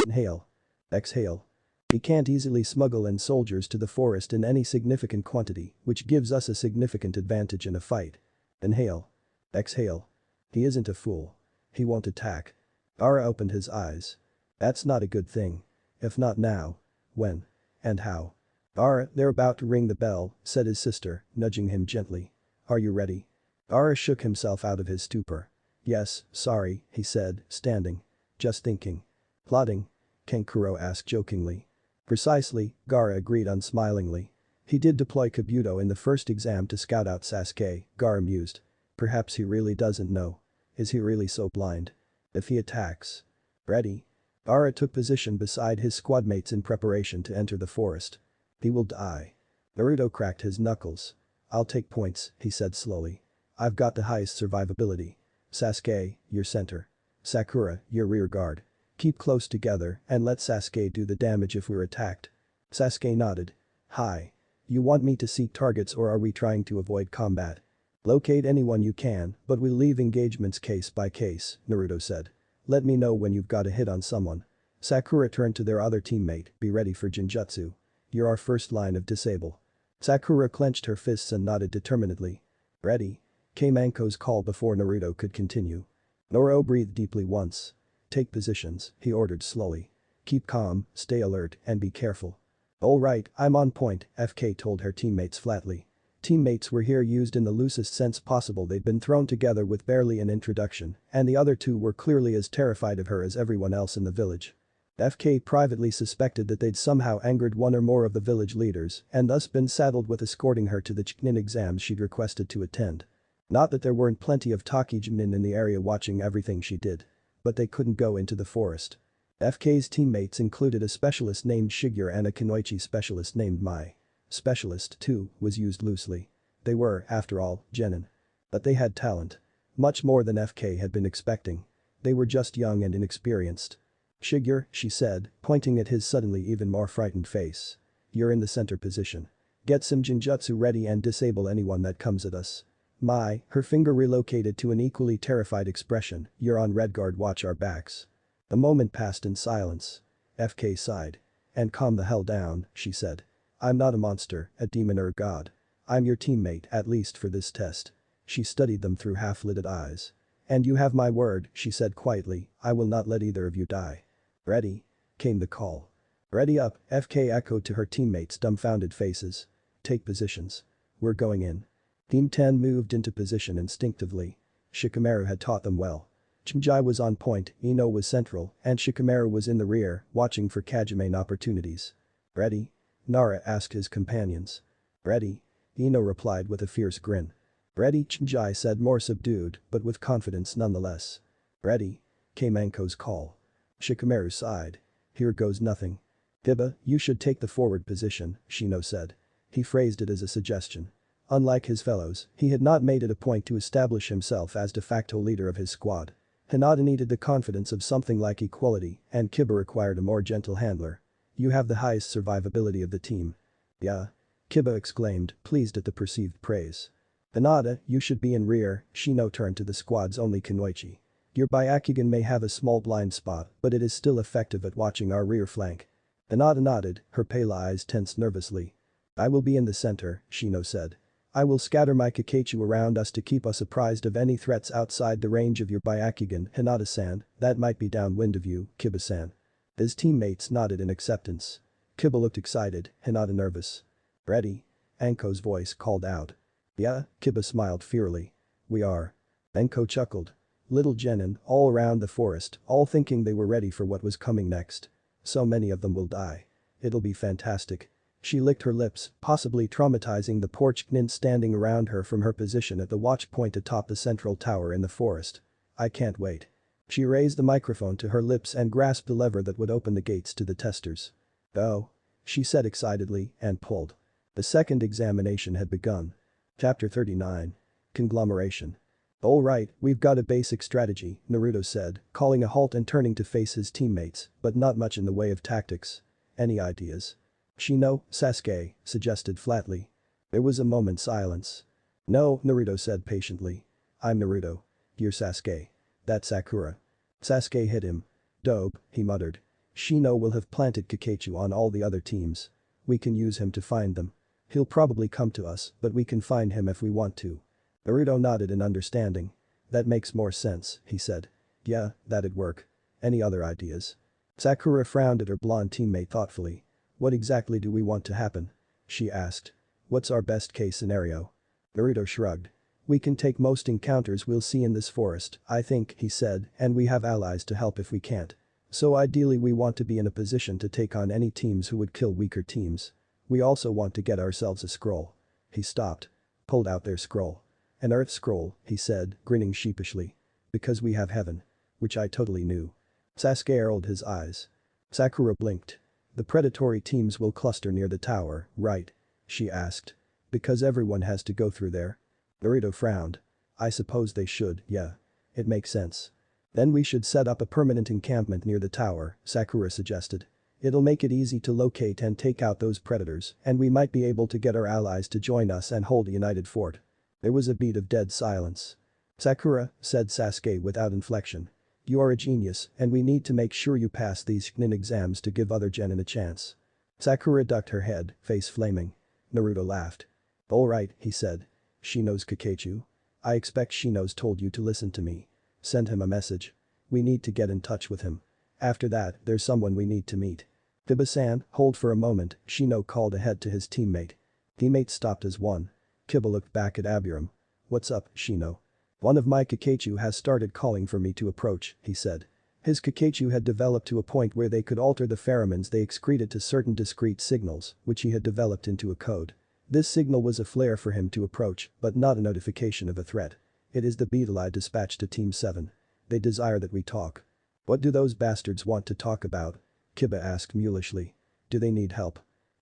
Inhale. Exhale. He can't easily smuggle in soldiers to the forest in any significant quantity, which gives us a significant advantage in a fight. Inhale. Exhale. He isn't a fool. He won't attack." Gaara opened his eyes. "That's not a good thing. If not now, when? And how?" "Gaara, they're about to ring the bell," said his sister, nudging him gently. Are you ready? Ara shook himself out of his stupor. Yes, sorry, he said, standing. Just thinking. Plotting? Kankuro asked jokingly. Precisely, Gaara agreed unsmilingly. He did deploy Kabuto in the first exam to scout out Sasuke, Gaara mused. Perhaps he really doesn't know. Is he really so blind? If he attacks. Ready? Gaara took position beside his squadmates in preparation to enter the forest. He will die. Naruto cracked his knuckles. I'll take points, he said slowly. I've got the highest survivability. Sasuke, you're center. Sakura, you're rear guard. Keep close together and let Sasuke do the damage if we're attacked. Sasuke nodded. Hi. You want me to seek targets or are we trying to avoid combat? Locate anyone you can, but we'll leave engagements case by case, Naruto said. Let me know when you've got a hit on someone. Sakura turned to their other teammate, be ready for Jinjutsu. You're our first line of disable. Sakura clenched her fists and nodded determinedly. Ready? Came Anko's call before Naruto could continue. Naruto breathed deeply once. Take positions, he ordered slowly. Keep calm, stay alert, and be careful. All right, I'm on point, FK told her teammates flatly. Teammates were here used in the loosest sense possible. They'd been thrown together with barely an introduction, and the other two were clearly as terrified of her as everyone else in the village. FK privately suspected that they'd somehow angered one or more of the village leaders and thus been saddled with escorting her to the Chunin exams she'd requested to attend. Not that there weren't plenty of Takijinin in the area watching everything she did. But they couldn't go into the forest. FK's teammates included a specialist named Shigeru and a Kunoichi specialist named Mai. Specialist, too, was used loosely. They were, after all, genin. But they had talent. Much more than FK had been expecting. They were just young and inexperienced. Shigeru, she said, pointing at his suddenly even more frightened face. You're in the center position. Get some Jinjutsu ready and disable anyone that comes at us. Mai, her finger relocated to an equally terrified expression, you're on red guard, watch our backs. A moment passed in silence. FK sighed. And calm the hell down, she said. I'm not a monster, a demon or a god. I'm your teammate, at least for this test. She studied them through half-lidded eyes. And you have my word, she said quietly, I will not let either of you die. Ready? Came the call. Ready up, FK echoed to her teammates' dumbfounded faces. Take positions. We're going in. Team 10 moved into position instinctively. Shikamaru had taught them well. Chimjai was on point, Ino was central, and Shikamaru was in the rear, watching for Kajimane opportunities. Ready? Nara asked his companions. Ready? Ino replied with a fierce grin. Ready, Chimjai said more subdued, but with confidence nonetheless. Ready? Came Anko's call. Shikamaru sighed. Here goes nothing. Hiba, you should take the forward position, Shino said. He phrased it as a suggestion. Unlike his fellows, he had not made it a point to establish himself as de facto leader of his squad. Hinata needed the confidence of something like equality, and Kiba required a more gentle handler. You have the highest survivability of the team. Yeah. Kiba exclaimed, pleased at the perceived praise. Hinata, you should be in rear, Shino turned to the squad's only Kunoichi. Your Byakugan may have a small blind spot, but it is still effective at watching our rear flank. Hinata nodded, her pale eyes tensed nervously. I will be in the center, Shino said. I will scatter my Kakachu around us to keep us apprised of any threats outside the range of your Byakugan, Hinata-san, that might be downwind of you, Kiba-san. His teammates nodded in acceptance. Kiba looked excited, Hinata nervous. Ready? Anko's voice called out. Yeah, Kiba smiled fierily. We are. Anko chuckled. Little genin, all around the forest, all thinking they were ready for what was coming next. So many of them will die. It'll be fantastic. She licked her lips, possibly traumatizing the poor Chunin standing around her from her position at the watch point atop the central tower in the forest. I can't wait. She raised the microphone to her lips and grasped the lever that would open the gates to the testers. Go. She said excitedly and pulled. The second examination had begun. Chapter 39. Conglomeration. All right, we've got a basic strategy, Naruto said, calling a halt and turning to face his teammates, but not much in the way of tactics. Any ideas? Shino, Sasuke, suggested flatly. There was a moment's silence. No, Naruto said patiently. I'm Naruto. You're Sasuke. That's Sakura. Sasuke hit him. Dope, he muttered. Shino will have planted Kakachu on all the other teams. We can use him to find them. He'll probably come to us, but we can find him if we want to. Naruto nodded in understanding. That makes more sense, he said. Yeah, that'd work. Any other ideas? Sakura frowned at her blonde teammate thoughtfully. What exactly do we want to happen? She asked. What's our best case scenario? Naruto shrugged. We can take most encounters we'll see in this forest, I think, he said, and we have allies to help if we can't. So ideally we want to be in a position to take on any teams who would kill weaker teams. We also want to get ourselves a scroll. He stopped. Pulled out their scroll. An earth scroll, he said, grinning sheepishly. Because we have heaven. Which I totally knew. Sasuke rolled his eyes. Sakura blinked. The predatory teams will cluster near the tower, right? She asked. Because everyone has to go through there? Naruto frowned. I suppose they should, yeah. It makes sense. Then we should set up a permanent encampment near the tower, Sakura suggested. It'll make it easy to locate and take out those predators, and we might be able to get our allies to join us and hold a united fort. There was a beat of dead silence. Sakura, said Sasuke without inflection. You are a genius, and we need to make sure you pass these Chunin exams to give other genin a chance. Sakura ducked her head, face flaming. Naruto laughed. Alright, he said. Shino's Kakechu? I expect Shino's told you to listen to me. Send him a message. We need to get in touch with him. After that, there's someone we need to meet. Kiba-san, hold for a moment, Shino called ahead to his teammate. Teammate stopped as one. Kiba looked back at Abiram. What's up, Shino? One of my Kakechu has started calling for me to approach, he said. His Kakechu had developed to a point where they could alter the pheromones they excreted to certain discrete signals, which he had developed into a code. This signal was a flare for him to approach, but not a notification of a threat. It is the beetle I dispatched to Team 7. They desire that we talk. What do those bastards want to talk about? Kiba asked mulishly. Do they need help?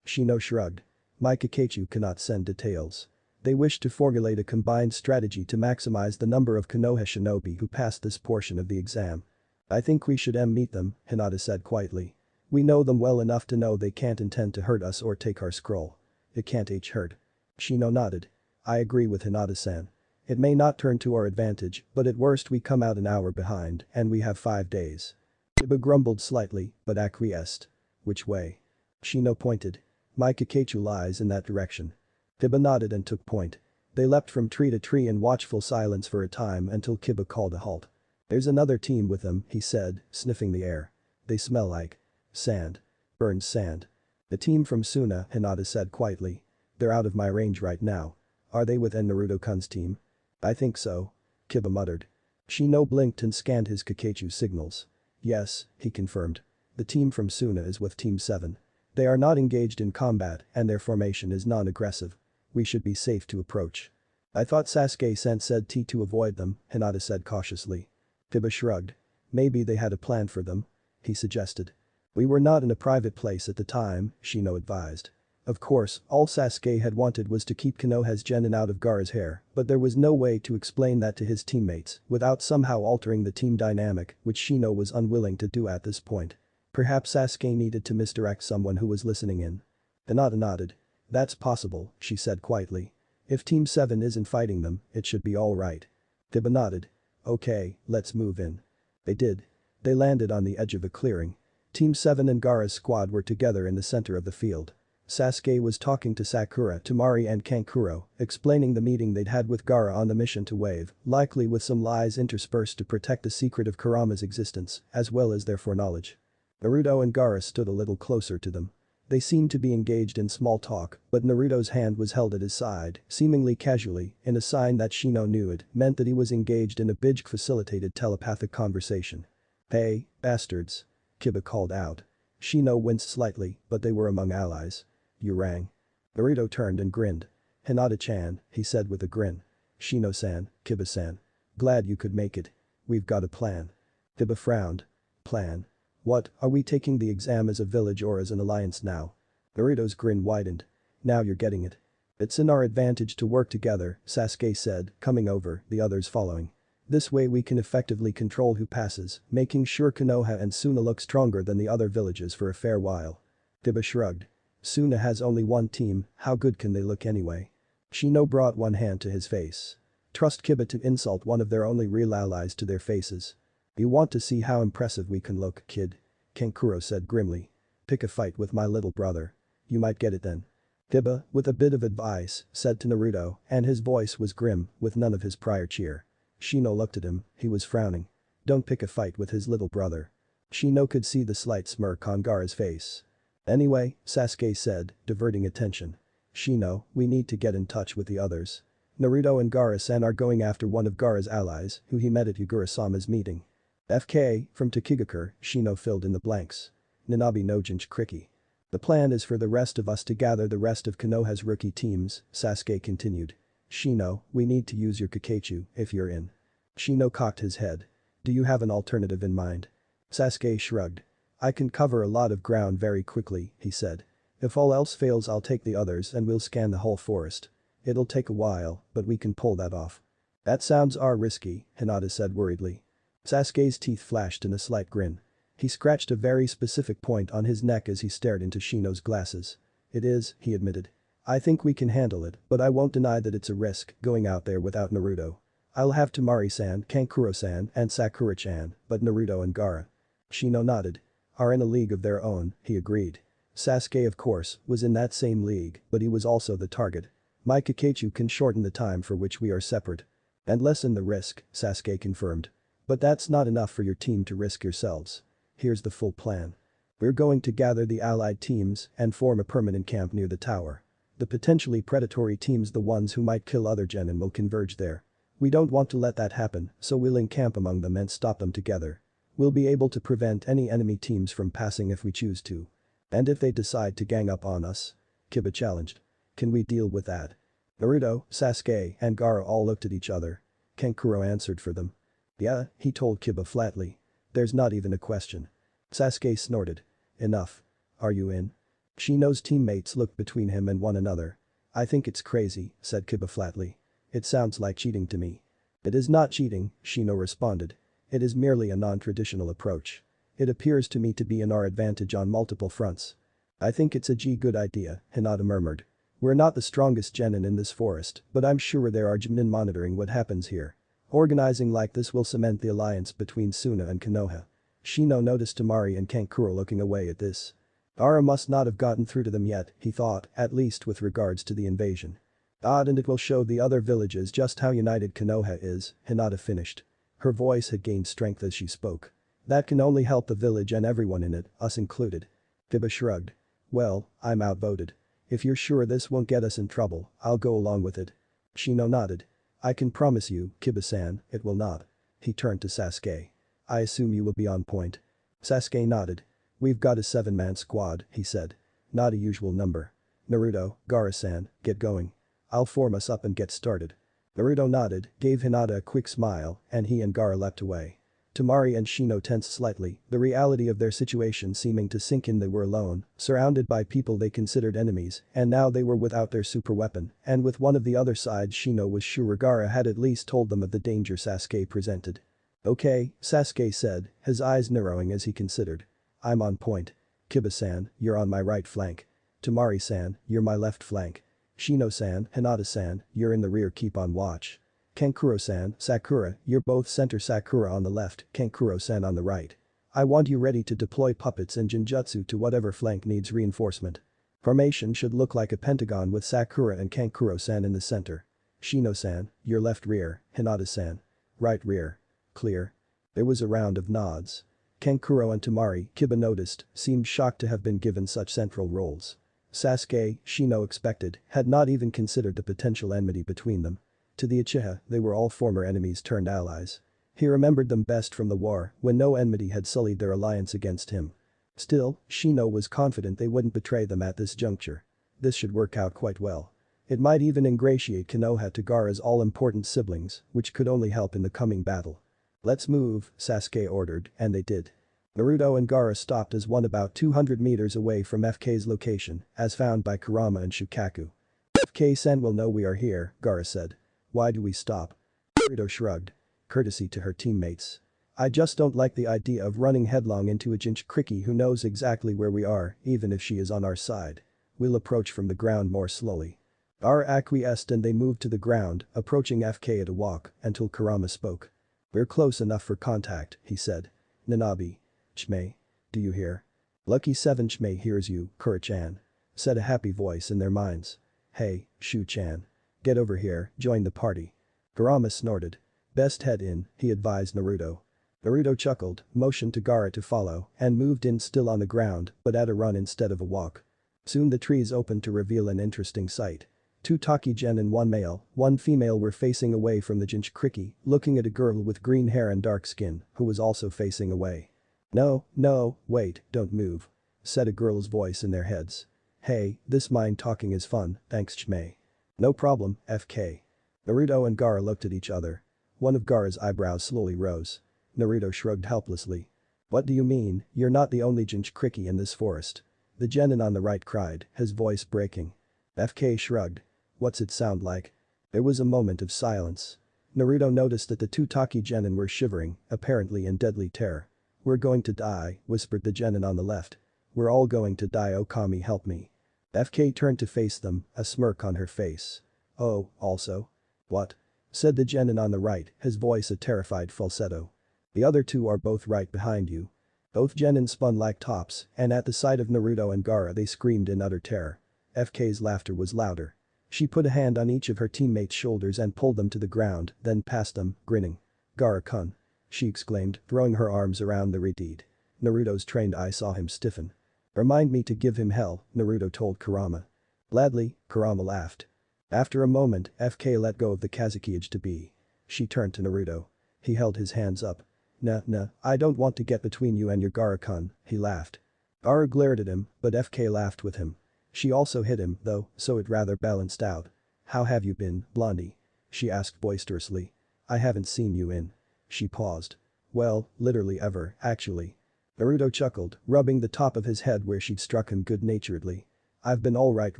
Shino shrugged. My Kakechu cannot send details. They wish to formulate a combined strategy to maximize the number of Konoha shinobi who pass this portion of the exam. I think we should meet them, Hinata said quietly. We know them well enough to know they can't intend to hurt us or take our scroll. It can't hurt. Shino nodded. I agree with Hinata-san. It may not turn to our advantage, but at worst we come out an hour behind, and we have 5 days. Kiba grumbled slightly, but acquiesced. Which way? Shino pointed. My Kakechu lies in that direction. Kiba nodded and took point. They leapt from tree to tree in watchful silence for a time until Kiba called a halt. There's another team with them, he said, sniffing the air. They smell like sand. Burned sand. The team from Suna, Hinata said quietly. They're out of my range right now. Are they within Naruto-kun's team? I think so. Kiba muttered. Shino blinked and scanned his Kakechu signals. Yes, he confirmed. The team from Suna is with Team 7. They are not engaged in combat and their formation is non-aggressive. We should be safe to approach. I thought Sasuke sent said T to avoid them, Hinata said cautiously. Kiba shrugged. Maybe they had a plan for them, he suggested. We were not in a private place at the time, Shino advised. Of course, all Sasuke had wanted was to keep Konoha's genin out of Gaara's hair, but there was no way to explain that to his teammates without somehow altering the team dynamic, which Shino was unwilling to do at this point. Perhaps Sasuke needed to misdirect someone who was listening in. Hinata nodded. That's possible, she said quietly. If Team 7 isn't fighting them, it should be alright. Kiba nodded. Okay, let's move in. They did. They landed on the edge of a clearing. Team 7 and Gaara's squad were together in the center of the field. Sasuke was talking to Sakura, Temari and Kankuro, explaining the meeting they'd had with Gaara on the mission to Wave, likely with some lies interspersed to protect the secret of Kurama's existence, as well as their foreknowledge. Naruto and Gaara stood a little closer to them. They seemed to be engaged in small talk, but Naruto's hand was held at his side, seemingly casually, in a sign that Shino knew it meant that he was engaged in a Bijj-facilitated telepathic conversation. Hey, bastards. Kiba called out. Shino winced slightly, but they were among allies. You rang. Naruto turned and grinned. Hinata-chan, he said with a grin. Shino-san, Kiba-san. Glad you could make it. We've got a plan. Kiba frowned. Plan? What, are we taking the exam as a village or as an alliance now? Naruto's grin widened. Now you're getting it. It's in our advantage to work together, Sasuke said, coming over, the others following. This way we can effectively control who passes, making sure Konoha and Suna look stronger than the other villages for a fair while. Kiba shrugged. Suna has only one team, how good can they look anyway? Shino brought one hand to his face. Trust Kiba to insult one of their only real allies to their faces. You want to see how impressive we can look, kid? Kankuro said grimly. Pick a fight with my little brother. You might get it then. Kiba, with a bit of advice, said to Naruto, and his voice was grim, with none of his prior cheer. Shino looked at him, he was frowning. Don't pick a fight with his little brother. Shino could see the slight smirk on Gaara's face. Anyway, Sasuke said, diverting attention. Shino, we need to get in touch with the others. Naruto and Gaara-san are going after one of Gaara's allies, who he met at Yagura-sama's meeting. FK, from Takigakure, Shino filled in the blanks. Nanabe no Jinchuriki. The plan is for the rest of us to gather the rest of Konoha's rookie teams, Sasuke continued. Shino, we need to use your Kakechu, if you're in. Shino cocked his head. Do you have an alternative in mind? Sasuke shrugged. I can cover a lot of ground very quickly, he said. If all else fails I'll take the others and we'll scan the whole forest. It'll take a while, but we can pull that off. That sounds risky, Hinata said worriedly. Sasuke's teeth flashed in a slight grin. He scratched a very specific point on his neck as he stared into Shino's glasses. It is, he admitted. I think we can handle it, but I won't deny that it's a risk going out there without Naruto. I'll have Temari-san, Kankuro-san, and Sakura-chan, but Naruto and Gaara. Shino nodded. Are in a league of their own, he agreed. Sasuke of course, was in that same league, but he was also the target. My Kakechu can shorten the time for which we are separate. And lessen the risk, Sasuke confirmed. But that's not enough for your team to risk yourselves. Here's the full plan. We're going to gather the allied teams and form a permanent camp near the tower. The potentially predatory teams, the ones who might kill other genin, will converge there. We don't want to let that happen, so we'll encamp among them and stop them together. We'll be able to prevent any enemy teams from passing if we choose to. And if they decide to gang up on us? Kiba challenged. Can we deal with that? Naruto, Sasuke, and Gaara all looked at each other. Kankuro answered for them. Yeah, he told Kiba flatly. There's not even a question. Sasuke snorted. Enough. Are you in? Shino's teammates looked between him and one another. I think it's crazy, said Kiba flatly. It sounds like cheating to me. It is not cheating, Shino responded. It is merely a non-traditional approach. It appears to me to be in our advantage on multiple fronts. I think it's a good idea, Hinata murmured. We're not the strongest genin in this forest, but I'm sure there are genin monitoring what happens here. Organizing like this will cement the alliance between Suna and Konoha. Shino noticed Temari and Kankuro looking away at this. Gaara must not have gotten through to them yet, he thought, at least with regards to the invasion. Odd, and it will show the other villages just how united Konoha is, Hinata finished. Her voice had gained strength as she spoke. That can only help the village and everyone in it, us included. Kiba shrugged. Well, I'm outvoted. If you're sure this won't get us in trouble, I'll go along with it. Shino nodded. I can promise you, Kiba-san, it will not. He turned to Sasuke. I assume you will be on point. Sasuke nodded. We've got a 7-man squad, he said. Not a usual number. Naruto, Gaara-san, get going. I'll form us up and get started. Naruto nodded, gave Hinata a quick smile, and he and Gaara leapt away. Temari and Shino tensed slightly, the reality of their situation seeming to sink in. They were alone, surrounded by people they considered enemies, and now they were without their super weapon, and with one of the other sides Shino was sure Gaara had at least told them of the danger Sasuke presented. Okay, Sasuke said, his eyes narrowing as he considered. I'm on point. Kiba-san, you're on my right flank. Temari-san, you're my left flank. Shino-san, Hinata-san, you're in the rear, keep on watch. Kankuro-san, Sakura, you're both center, Sakura on the left, Kankuro-san on the right. I want you ready to deploy puppets and Jinjutsu to whatever flank needs reinforcement. Formation should look like a pentagon with Sakura and Kankuro-san in the center. Shino-san, your left rear, Hinata-san. Right rear. Clear. There was a round of nods. Kankuro and Temari, Kiba noticed, seemed shocked to have been given such central roles. Sasuke, Shino expected, had not even considered the potential enmity between them. To the Uchiha, they were all former enemies turned allies. He remembered them best from the war, when no enmity had sullied their alliance against him. Still, Shino was confident they wouldn't betray them at this juncture. This should work out quite well. It might even ingratiate Konoha to Gaara's all-important siblings, which could only help in the coming battle. Let's move, Sasuke ordered, and they did. Naruto and Gaara stopped as one about 200 meters away from FK's location, as found by Kurama and Shukaku. FK-sen will know we are here, Gaara said. Why do we stop? Naruto shrugged. Courtesy to her teammates. I just don't like the idea of running headlong into a Jinchuriki who knows exactly where we are, even if she is on our side. We'll approach from the ground more slowly. Gaara acquiesced and they moved to the ground, approaching FK at a walk, until Kurama spoke. We're close enough for contact, he said. Nanabe. Chmei. Do you hear? Lucky 7 Chmei hears you, Kura-chan. Said a happy voice in their minds. Hey, Shu-chan. Get over here, join the party. Kurama snorted. Best head in, he advised Naruto. Naruto chuckled, motioned to Gaara to follow, and moved in still on the ground, but at a run instead of a walk. Soon the trees opened to reveal an interesting sight. Two Taki-gen and one male, one female were facing away from the Jinchuriki, looking at a girl with green hair and dark skin, who was also facing away. No, no, wait, don't move. Said a girl's voice in their heads. Hey, this mind talking is fun, thanks Chmei. No problem, FK. Naruto and Gaara looked at each other. One of Gaara's eyebrows slowly rose. Naruto shrugged helplessly. What do you mean, you're not the only Jinchuriki in this forest? The genin on the right cried, his voice breaking. FK shrugged. What's it sound like? There was a moment of silence. Naruto noticed that the two Taki genin were shivering, apparently in deadly terror. We're going to die, whispered the genin on the left. We're all going to die, Okami, help me. FK turned to face them, a smirk on her face. Oh, also? What? Said the genin on the right, his voice a terrified falsetto. The other two are both right behind you. Both genin spun like tops, and at the sight of Naruto and Gaara they screamed in utter terror. FK's laughter was louder. She put a hand on each of her teammates' shoulders and pulled them to the ground, then passed them, grinning. Gaara-kun. She exclaimed, throwing her arms around the redeed. Naruto's trained eye saw him stiffen. Remind me to give him hell, Naruto told Kurama. Gladly, Kurama laughed. After a moment, FK let go of the Kazuki to be. She turned to Naruto. He held his hands up. Nah, I don't want to get between you and your Gaara-kun, he laughed. Gaara glared at him, but FK laughed with him. She also hit him, though, so it rather balanced out. How have you been, Blondie? She asked boisterously. I haven't seen you in. She paused. Well, literally ever, actually. Naruto chuckled, rubbing the top of his head where she'd struck him good-naturedly. I've been alright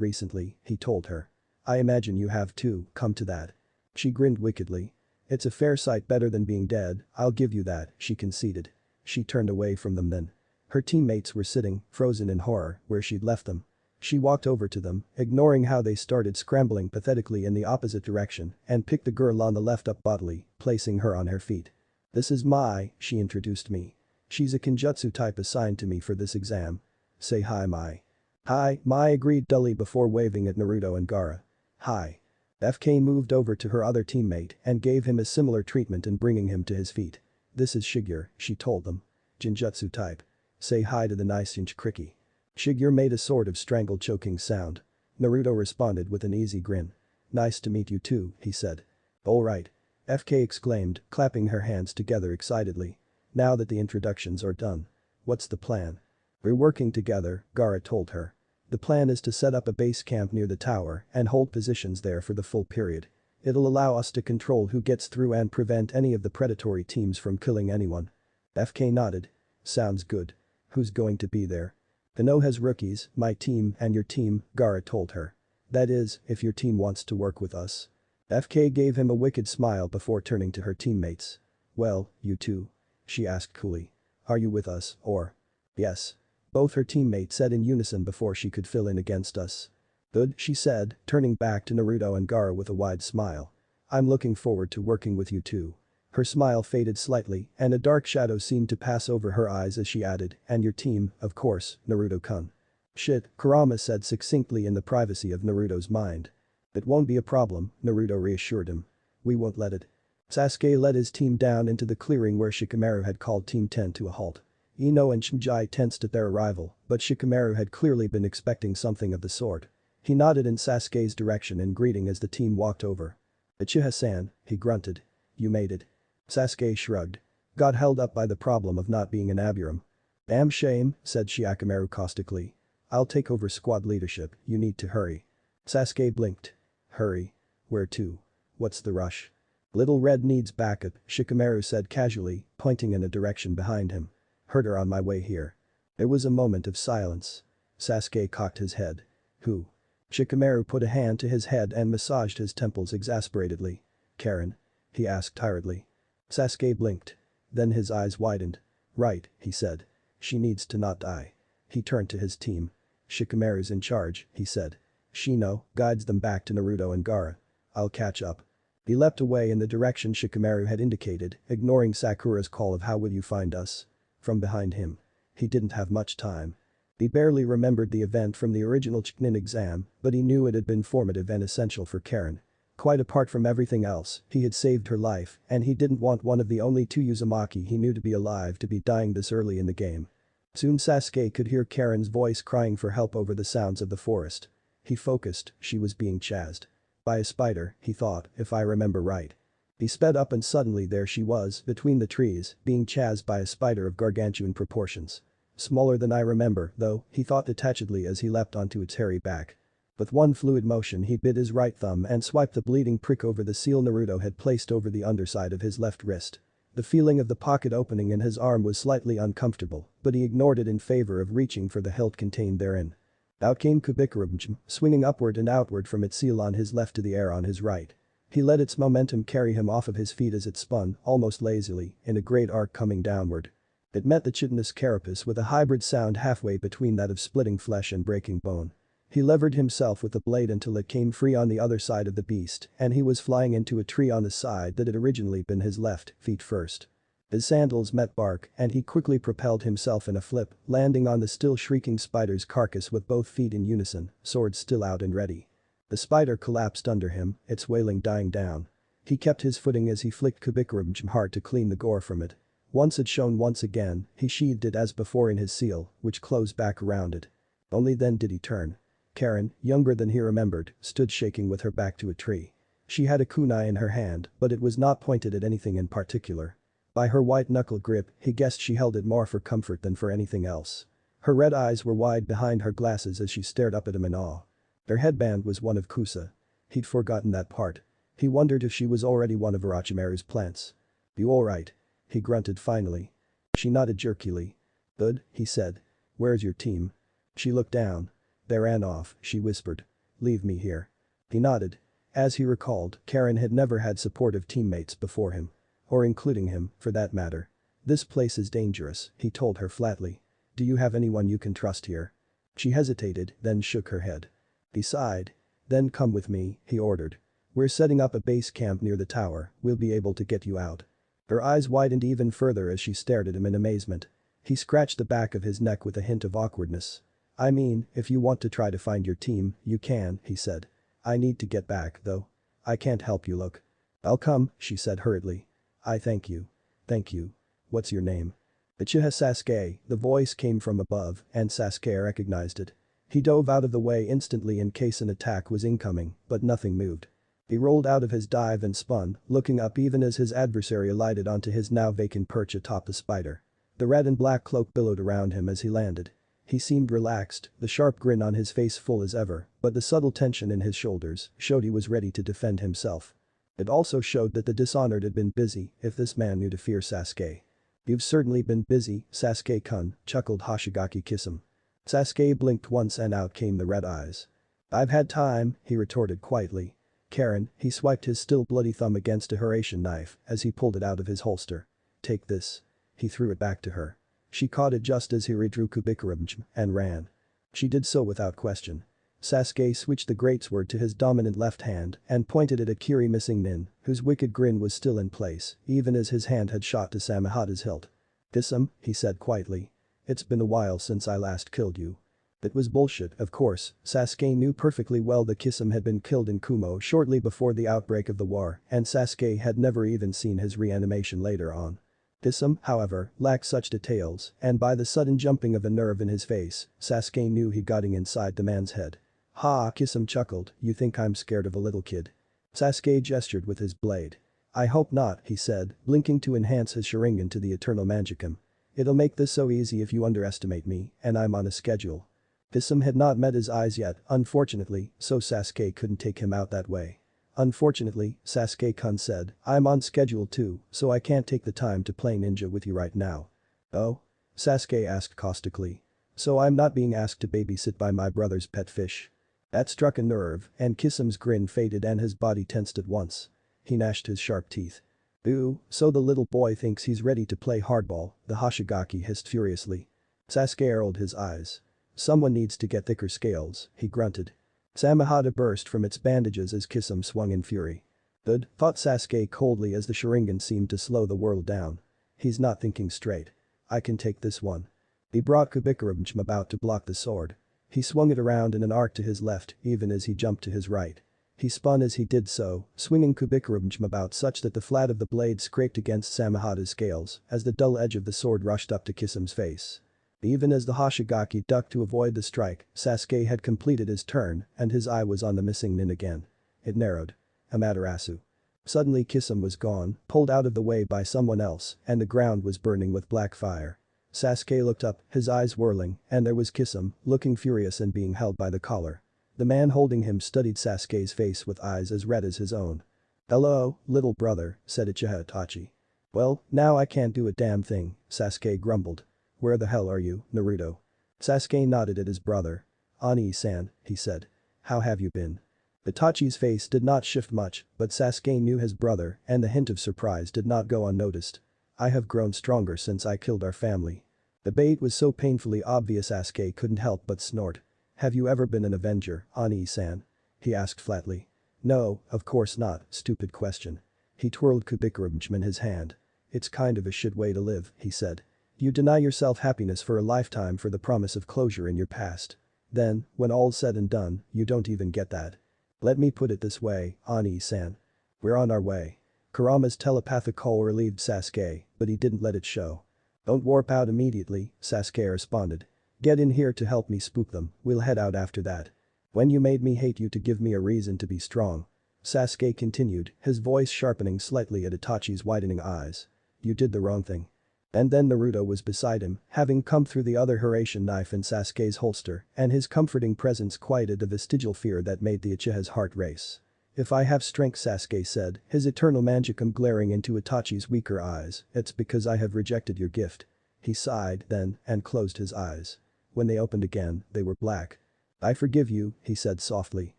recently, he told her. I imagine you have too, come to that. She grinned wickedly. It's a fair sight better than being dead, I'll give you that, she conceded. She turned away from them then. Her teammates were sitting, frozen in horror, where she'd left them. She walked over to them, ignoring how they started scrambling pathetically in the opposite direction, and picked the girl on the left up bodily, placing her on her feet. This is Mai, she introduced me. She's a Kenjutsu type assigned to me for this exam. Say hi, Mai. Hi, Mai agreed dully before waving at Naruto and Gaara. Hi. FK moved over to her other teammate and gave him a similar treatment in bringing him to his feet. This is Shigeru, she told them. Genjutsu type. Say hi to the nice Jinchuriki. Shigeru made a sort of strangled choking sound. Naruto responded with an easy grin. Nice to meet you too, he said. Alright. FK exclaimed, clapping her hands together excitedly. Now that the introductions are done. What's the plan? We're working together, Gaara told her. The plan is to set up a base camp near the tower and hold positions there for the full period. It'll allow us to control who gets through and prevent any of the predatory teams from killing anyone. FK nodded. Sounds good. Who's going to be there? Konoha's rookies, my team and your team, Gaara told her. That is, if your team wants to work with us. FK gave him a wicked smile before turning to her teammates. Well, you two? She asked coolly. Are you with us, or? Yes. Both her teammates said in unison before she could fill in against us. Good, she said, turning back to Naruto and Gaara with a wide smile. I'm looking forward to working with you too. Her smile faded slightly and a dark shadow seemed to pass over her eyes as she added, and your team, of course, Naruto-kun. Shit, Kurama said succinctly in the privacy of Naruto's mind. It won't be a problem, Naruto reassured him. We won't let it. Sasuke led his team down into the clearing where Shikamaru had called Team 10 to a halt. Ino and Shinji tensed at their arrival, but Shikamaru had clearly been expecting something of the sort. He nodded in Sasuke's direction in greeting as the team walked over. Uchiha-san, he grunted. You made it. Sasuke shrugged. Got held up by the problem of not being an Aburam. Damn shame, said Shikamaru caustically. I'll take over squad leadership, you need to hurry. Sasuke blinked. Hurry? Where to? What's the rush? Little Red needs backup, Shikamaru said casually, pointing in a direction behind him. Heard her on my way here. There was a moment of silence. Sasuke cocked his head. Who? Shikamaru put a hand to his head and massaged his temples exasperatedly. Karen? He asked tiredly. Sasuke blinked. Then his eyes widened. Right, he said. She needs to not die. He turned to his team. Shikamaru's in charge, he said. Shino guides them back to Naruto and Gaara. I'll catch up. He leapt away in the direction Shikamaru had indicated, ignoring Sakura's call of how will you find us? From behind him. He didn't have much time. He barely remembered the event from the original Chunin exam, but he knew it had been formative and essential for Karen. Quite apart from everything else, he had saved her life, and he didn't want one of the only two Uzumaki he knew to be alive to be dying this early in the game. Soon Sasuke could hear Karen's voice crying for help over the sounds of the forest. He focused, she was being chased. By a spider, he thought, if I remember right. He sped up and suddenly there she was, between the trees, being chased by a spider of gargantuan proportions. Smaller than I remember, though, he thought detachedly as he leapt onto its hairy back. With one fluid motion he bit his right thumb and swiped the bleeding prick over the seal Naruto had placed over the underside of his left wrist. The feeling of the pocket opening in his arm was slightly uncomfortable, but he ignored it in favor of reaching for the hilt contained therein. Out came Kubikurubjim, swinging upward and outward from its seal on his left to the air on his right. He let its momentum carry him off of his feet as it spun, almost lazily, in a great arc coming downward. It met the chitinous carapace with a hybrid sound halfway between that of splitting flesh and breaking bone. He levered himself with the blade until it came free on the other side of the beast, and he was flying into a tree on the side that had originally been his left, feet first. His sandals met bark, and he quickly propelled himself in a flip, landing on the still shrieking spider's carcass with both feet in unison, sword still out and ready. The spider collapsed under him, its wailing dying down. He kept his footing as he flicked Kubikurubjim hard to clean the gore from it. Once it shone once again, he sheathed it as before in his seal, which closed back around it. Only then did he turn. Karen, younger than he remembered, stood shaking with her back to a tree. She had a kunai in her hand, but it was not pointed at anything in particular. By her white-knuckle grip, he guessed she held it more for comfort than for anything else. Her red eyes were wide behind her glasses as she stared up at him in awe. Her headband was one of Kusa. He'd forgotten that part. He wondered if she was already one of Orochimaru's plants. "You alright?" he grunted finally. She nodded jerkily. "Good," he said. "Where's your team?" She looked down. "They ran off," she whispered. "Leave me here." He nodded. As he recalled, Karen had never had supportive teammates before him. Or including him, for that matter. "This place is dangerous," he told her flatly. "Do you have anyone you can trust here?" She hesitated, then shook her head. He sighed. "Then come with me," he ordered. "We're setting up a base camp near the tower, we'll be able to get you out." Her eyes widened even further as she stared at him in amazement. He scratched the back of his neck with a hint of awkwardness. "I mean, if you want to try to find your team, you can," he said. "I need to get back, though. I can't help you look." "I'll come," she said hurriedly. "I thank you. Thank you. What's your name?" "Uchiha Sasuke," the voice came from above, and Sasuke recognized it. He dove out of the way instantly in case an attack was incoming, but nothing moved. He rolled out of his dive and spun, looking up even as his adversary alighted onto his now vacant perch atop the spider. The red and black cloak billowed around him as he landed. He seemed relaxed, the sharp grin on his face full as ever, but the subtle tension in his shoulders showed he was ready to defend himself. It also showed that the dishonored had been busy, if this man knew to fear Sasuke. "You've certainly been busy, Sasuke-kun," chuckled Hoshigaki Kisame. Sasuke blinked once and out came the red eyes. "I've had time," he retorted quietly. "Karen," he swiped his still bloody thumb against a Horatian knife as he pulled it out of his holster. "Take this." He threw it back to her. She caught it just as he redrew Kubikurubjim and ran. She did so without question. Sasuke switched the greatsword to his dominant left hand and pointed it at Kiri Missing Nin, whose wicked grin was still in place, even as his hand had shot to Samehada's hilt. "Kisame," he said quietly. "It's been a while since I last killed you." It was bullshit, of course. Sasuke knew perfectly well that Kisame had been killed in Kumo shortly before the outbreak of the war, and Sasuke had never even seen his reanimation later on. Kisame, however, lacked such details, and by the sudden jumping of a nerve in his face, Sasuke knew he got inside the man's head. "Ha!" Kisame chuckled, "You think I'm scared of a little kid?" Sasuke gestured with his blade. "I hope not," he said, blinking to enhance his Sharingan to the Eternal Magicum. "It'll make this so easy if you underestimate me, and I'm on a schedule." Kisame had not met his eyes yet, unfortunately, so Sasuke couldn't take him out that way. "Unfortunately," Sasuke-kun said, "I'm on schedule too, so I can't take the time to play ninja with you right now." "Oh?" Sasuke asked caustically. "So I'm not being asked to babysit by my brother's pet fish?" That struck a nerve, and Kisame's grin faded and his body tensed at once. He gnashed his sharp teeth. "Ooh, so the little boy thinks he's ready to play hardball," the Hoshigaki hissed furiously. Sasuke rolled his eyes. "Someone needs to get thicker scales," he grunted. Samehada burst from its bandages as Kisame swung in fury. "Good," thought Sasuke coldly as the Sharingan seemed to slow the world down. "He's not thinking straight. I can take this one." He brought Kubikurubjim about to block the sword. He swung it around in an arc to his left even as he jumped to his right. He spun as he did so, swinging Kubikurubjim about such that the flat of the blade scraped against Samehada's scales as the dull edge of the sword rushed up to Kisame's face. Even as the Hoshigaki ducked to avoid the strike, Sasuke had completed his turn and his eye was on the missing Nin again. It narrowed. Amaterasu. Suddenly Kisame was gone, pulled out of the way by someone else, and the ground was burning with black fire. Sasuke looked up, his eyes whirling, and there was Kisame, looking furious and being held by the collar. The man holding him studied Sasuke's face with eyes as red as his own. "Hello, little brother," said Uchiha Itachi. "Well, now I can't do a damn thing," Sasuke grumbled. "Where the hell are you, Naruto?" Sasuke nodded at his brother. "Ani-san," he said. "How have you been?" Itachi's face did not shift much, but Sasuke knew his brother and the hint of surprise did not go unnoticed. "I have grown stronger since I killed our family." The bait was so painfully obvious Sasuke couldn't help but snort. "Have you ever been an Avenger, Ani-san?" he asked flatly. "No, of course not, stupid question." He twirled Kubikurubachim in his hand. "It's kind of a shit way to live," he said. "You deny yourself happiness for a lifetime for the promise of closure in your past. Then, when all's said and done, you don't even get that. Let me put it this way, Ani-san. We're on our way." Kurama's telepathic call relieved Sasuke, but he didn't let it show. "Don't warp out immediately," Sasuke responded. "Get in here to help me spook them, we'll head out after that. When you made me hate you to give me a reason to be strong." Sasuke continued, his voice sharpening slightly at Itachi's widening eyes. "You did the wrong thing." And then Naruto was beside him, having come through the other Hiraishin knife in Sasuke's holster, and his comforting presence quieted the vestigial fear that made the Uchiha's heart race. "If I have strength," Sasuke said, his eternal magicum glaring into Itachi's weaker eyes, "it's because I have rejected your gift." He sighed then and closed his eyes. When they opened again, they were black. "I forgive you," he said softly.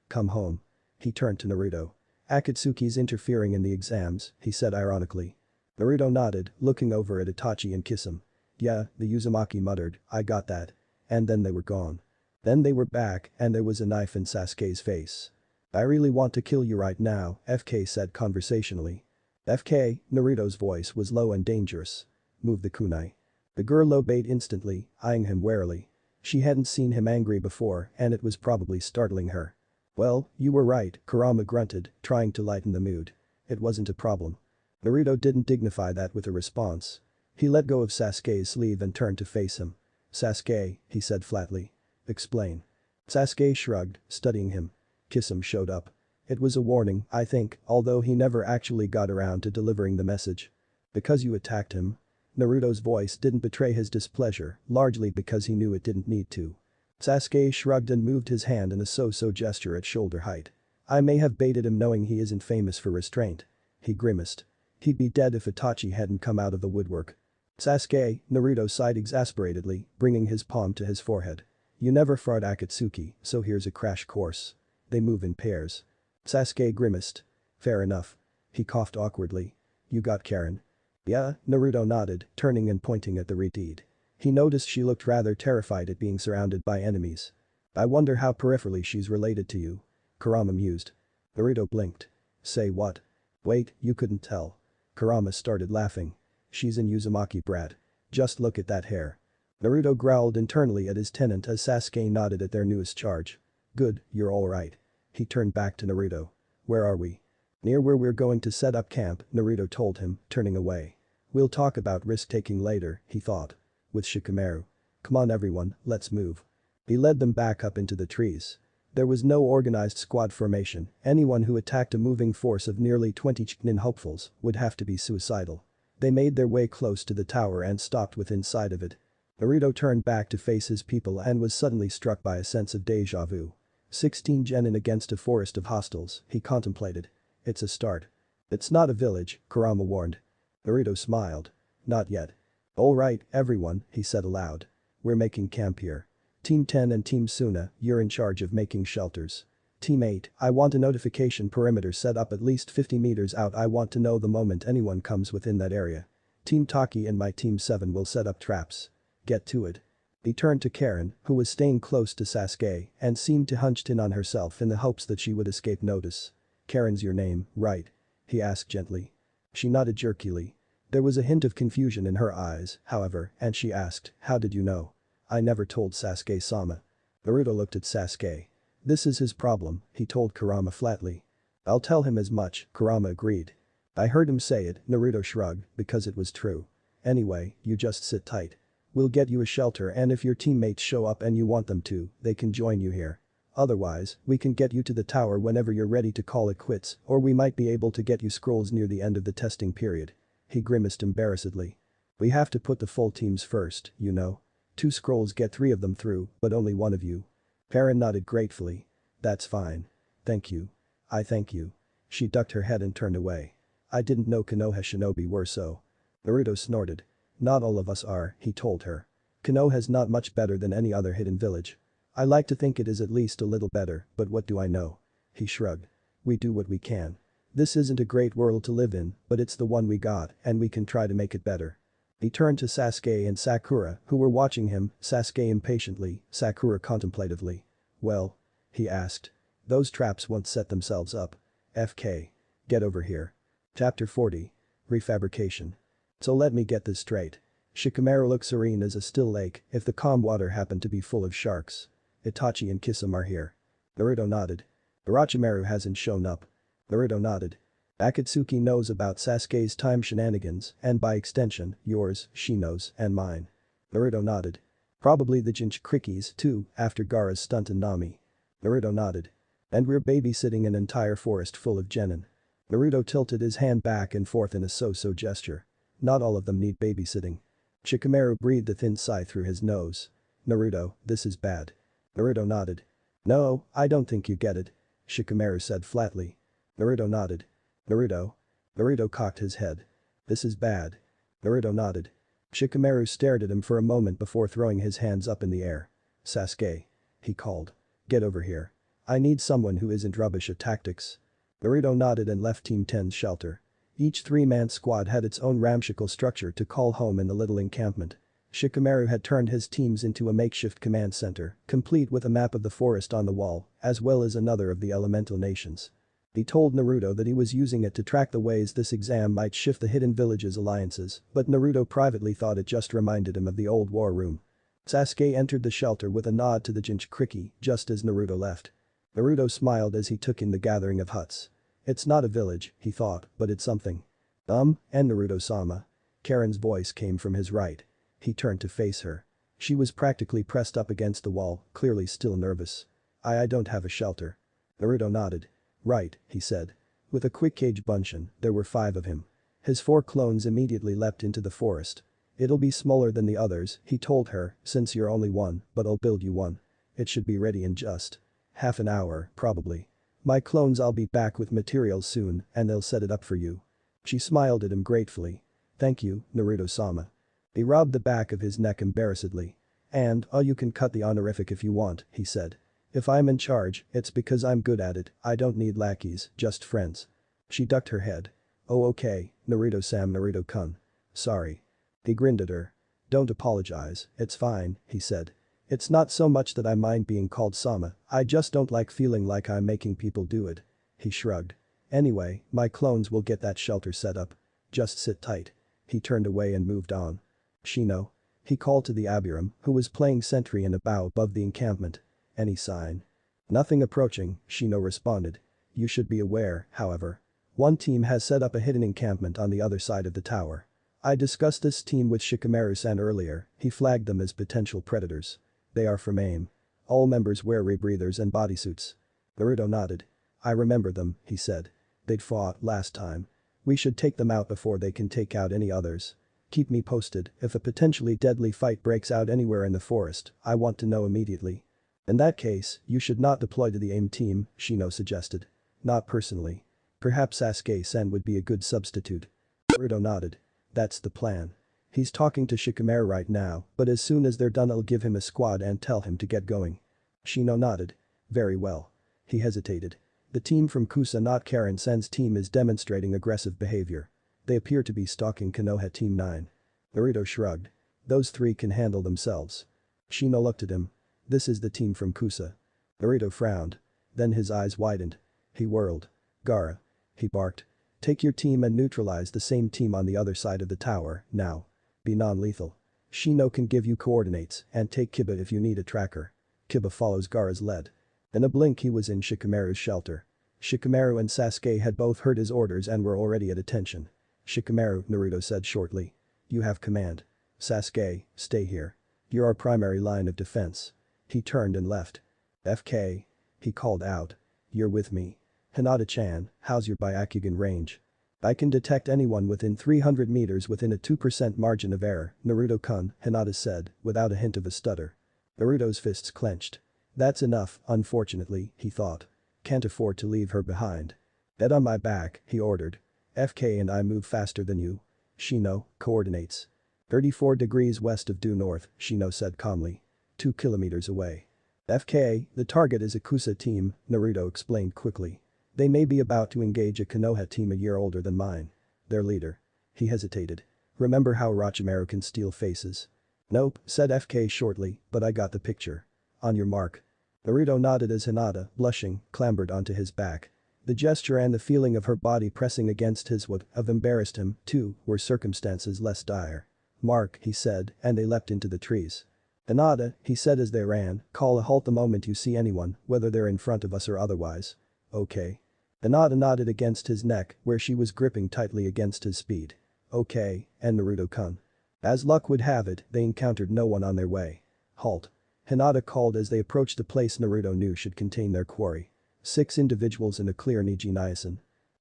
"Come home." He turned to Naruto. "Akatsuki's interfering in the exams," he said ironically. Naruto nodded, looking over at Itachi and Kisame. "Yeah," the Uzumaki muttered, "I got that." And then they were gone. Then they were back and there was a knife in Sasuke's face. "I really want to kill you right now," FK said conversationally. "FK," Naruto's voice was low and dangerous. "Move the kunai." The girl obeyed instantly, eyeing him warily. She hadn't seen him angry before and it was probably startling her. "Well, you were right," Kurama grunted, trying to lighten the mood. "It wasn't a problem." Naruto didn't dignify that with a response. He let go of Sasuke's sleeve and turned to face him. "Sasuke," he said flatly. "Explain." Sasuke shrugged, studying him. Kisame showed up. It was a warning, I think, although he never actually got around to delivering the message. "Because you attacked him?" Naruto's voice didn't betray his displeasure, largely because he knew it didn't need to. Sasuke shrugged and moved his hand in a so-so gesture at shoulder height. "I may have baited him knowing he isn't famous for restraint." He grimaced. He'd be dead if Itachi hadn't come out of the woodwork. "Sasuke," Naruto sighed exasperatedly, bringing his palm to his forehead. "You never fought Akatsuki, so here's a crash course. They move in pairs." Sasuke grimaced. "Fair enough." He coughed awkwardly. "You got Karen?" "Yeah," Naruto nodded, turning and pointing at the redeed. He noticed she looked rather terrified at being surrounded by enemies. "I wonder how peripherally she's related to you." Kurama mused. Naruto blinked. "Say what?" "Wait, you couldn't tell." Kurama started laughing. "She's an Uzumaki brat. Just look at that hair." Naruto growled internally at his tenant as Sasuke nodded at their newest charge. "Good, you're alright." He turned back to Naruto. "Where are we?" "Near where we're going to set up camp," Naruto told him, turning away. "We'll talk about risk-taking later," he thought. "With Shikamaru. Come on everyone, let's move." He led them back up into the trees. There was no organized squad formation, anyone who attacked a moving force of nearly 20 Chunin hopefuls would have to be suicidal. They made their way close to the tower and stopped within sight of it. Naruto turned back to face his people and was suddenly struck by a sense of deja vu. 16 genin against a forest of hostiles, he contemplated. It's a start. "It's not a village," Kurama warned. Naruto smiled. "Not yet." "Alright, everyone," he said aloud. "We're making camp here. Team 10 and Team Suna, you're in charge of making shelters. Team 8, I want a notification perimeter set up at least 50 meters out. I want to know the moment anyone comes within that area. Team Taki and my Team 7 will set up traps. Get to it." He turned to Karen, who was staying close to Sasuke and seemed to hunched in on herself in the hopes that she would escape notice. "Karen's your name, right?" he asked gently. She nodded jerkily. There was a hint of confusion in her eyes, however, and she asked, "How did you know?" "I never told Sasuke-sama." Naruto looked at Sasuke. "This is his problem," he told Kurama flatly. "I'll tell him as much," Kurama agreed. "I heard him say it," Naruto shrugged, "because it was true. Anyway, you just sit tight. We'll get you a shelter and if your teammates show up and you want them to, they can join you here." Otherwise, we can get you to the tower whenever you're ready to call it quits, or we might be able to get you scrolls near the end of the testing period. He grimaced embarrassedly. We have to put the full teams first, you know. 2 scrolls get 3 of them through, but only 1 of you. Perrin nodded gratefully. That's fine. Thank you. I thank you. She ducked her head and turned away. I didn't know Konoha shinobi were so. Naruto snorted. Not all of us are, he told her. Konoha's not much better than any other hidden village. I like to think it is at least a little better, but what do I know? He shrugged. We do what we can. This isn't a great world to live in, but it's the one we got, and we can try to make it better. He turned to Sasuke and Sakura, who were watching him, Sasuke impatiently, Sakura contemplatively. Well? He asked. Those traps won't set themselves up. FK. Get over here. Chapter 40. Refabrication. So let me get this straight. Shikamaru looks serene as a still lake if the calm water happened to be full of sharks. Itachi and Kisame are here. Naruto nodded. Orochimaru hasn't shown up. Naruto nodded. Akatsuki knows about Sasuke's time shenanigans and by extension, yours, Shino's, and mine. Naruto nodded. Probably the Jinchurikis too, after Gaara's stunt and Nami. Naruto nodded. And we're babysitting an entire forest full of genin. Naruto tilted his hand back and forth in a so-so gesture. Not all of them need babysitting. Shikamaru breathed a thin sigh through his nose. Naruto, this is bad. Naruto nodded. No, I don't think you get it. Shikamaru said flatly. Naruto nodded. Naruto. Naruto cocked his head. This is bad. Naruto nodded. Shikamaru stared at him for a moment before throwing his hands up in the air. Sasuke. He called. Get over here. I need someone who isn't rubbish at tactics. Naruto nodded and left Team 10's shelter. Each 3-man squad had its own ramshackle structure to call home in the little encampment. Shikamaru had turned his teams into a makeshift command center, complete with a map of the forest on the wall, as well as another of the elemental nations. He told Naruto that he was using it to track the ways this exam might shift the hidden village's alliances, but Naruto privately thought it just reminded him of the old war room. Sasuke entered the shelter with a nod to the Jinchuriki just as Naruto left. Naruto smiled as he took in the gathering of huts. It's not a village, he thought, but it's something. And Naruto-sama. Karen's voice came from his right. He turned to face her. She was practically pressed up against the wall, clearly still nervous. I don't have a shelter. Naruto nodded. Right, he said. With a quick cage bunshin, there were 5 of him. His 4 clones immediately leapt into the forest. It'll be smaller than the others, he told her, since you're only one, but I'll build you one. It should be ready in just half an hour, probably. My clones I'll be back with materials soon and they'll set it up for you. She smiled at him gratefully. Thank you, Naruto-sama. He rubbed the back of his neck embarrassedly. And, oh, you can cut the honorific if you want, he said. If I'm in charge, it's because I'm good at it, I don't need lackeys, just friends. She ducked her head. Oh okay, Naruto-sam Naruto-kun. Sorry. He grinned at her. Don't apologize, it's fine, he said. It's not so much that I mind being called Sama, I just don't like feeling like I'm making people do it. He shrugged. Anyway, my clones will get that shelter set up. Just sit tight. He turned away and moved on. Shino. He called to the Abiram, who was playing sentry in a bough above the encampment. Any sign? Nothing approaching, Shino responded. You should be aware, however. One team has set up a hidden encampment on the other side of the tower. I discussed this team with Shikamaru-san earlier, he flagged them as potential predators. They are from AIM. All members wear rebreathers and bodysuits. Naruto nodded. I remember them, he said. They'd fought last time. We should take them out before they can take out any others. Keep me posted, if a potentially deadly fight breaks out anywhere in the forest, I want to know immediately. In that case, you should not deploy to the AIM team, Shino suggested. Not personally. Perhaps Sasuke-san would be a good substitute. Naruto nodded. That's the plan. He's talking to Shikamaru right now, but as soon as they're done I'll give him a squad and tell him to get going. Shino nodded. Very well. He hesitated. The team from Kusa not Karen-san's team is demonstrating aggressive behavior. They appear to be stalking Konoha Team 9. Naruto shrugged. Those 3 can handle themselves. Shino looked at him. This is the team from Kusa. Naruto frowned. Then his eyes widened. He whirled. Gaara. He barked. Take your team and neutralize the same team on the other side of the tower, now. Be non-lethal. Shino can give you coordinates and take Kiba if you need a tracker. Kiba follows Gaara's lead. In a blink he was in Shikamaru's shelter. Shikamaru and Sasuke had both heard his orders and were already at attention. Shikamaru, Naruto said shortly. You have command. Sasuke, stay here. You're our primary line of defense. He turned and left. FK. he called out. You're with me. Hinata-chan, how's your Byakugan range? I can detect anyone within 300 meters within a 2% margin of error, Naruto-kun, Hinata said, without a hint of a stutter. Naruto's fists clenched. That's enough, unfortunately, he thought. Can't afford to leave her behind. Bet on my back, he ordered. FK and I move faster than you. Shino, coordinates. 34 degrees west of due north, Shino said calmly. 2 kilometers away. FK, the target is a Kusa team, Naruto explained quickly. They may be about to engage a Konoha team a year older than mine. Their leader. He hesitated. Remember how Orochimaru can steal faces? Nope, said FK shortly, but I got the picture. On your mark. Naruto nodded as Hinata, blushing, clambered onto his back. The gesture and the feeling of her body pressing against his would have embarrassed him, too, were circumstances less dire. Mark, he said, and they leapt into the trees. Hinata, he said as they ran, call a halt the moment you see anyone, whether they're in front of us or otherwise. Okay. Hinata nodded against his neck, where she was gripping tightly against his speed. Okay, and Naruto-kun. As luck would have it, they encountered no one on their way. Halt. Hinata called as they approached the place Naruto knew should contain their quarry. 6 individuals in a clear Niji Niasen.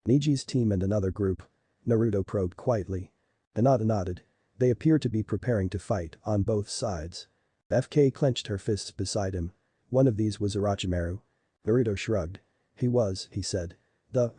Niji's team and another group. Naruto probed quietly. Hinata nodded. They appeared to be preparing to fight, on both sides. FK clenched her fists beside him. One of these was Orochimaru. Naruto shrugged. He was, he said. The,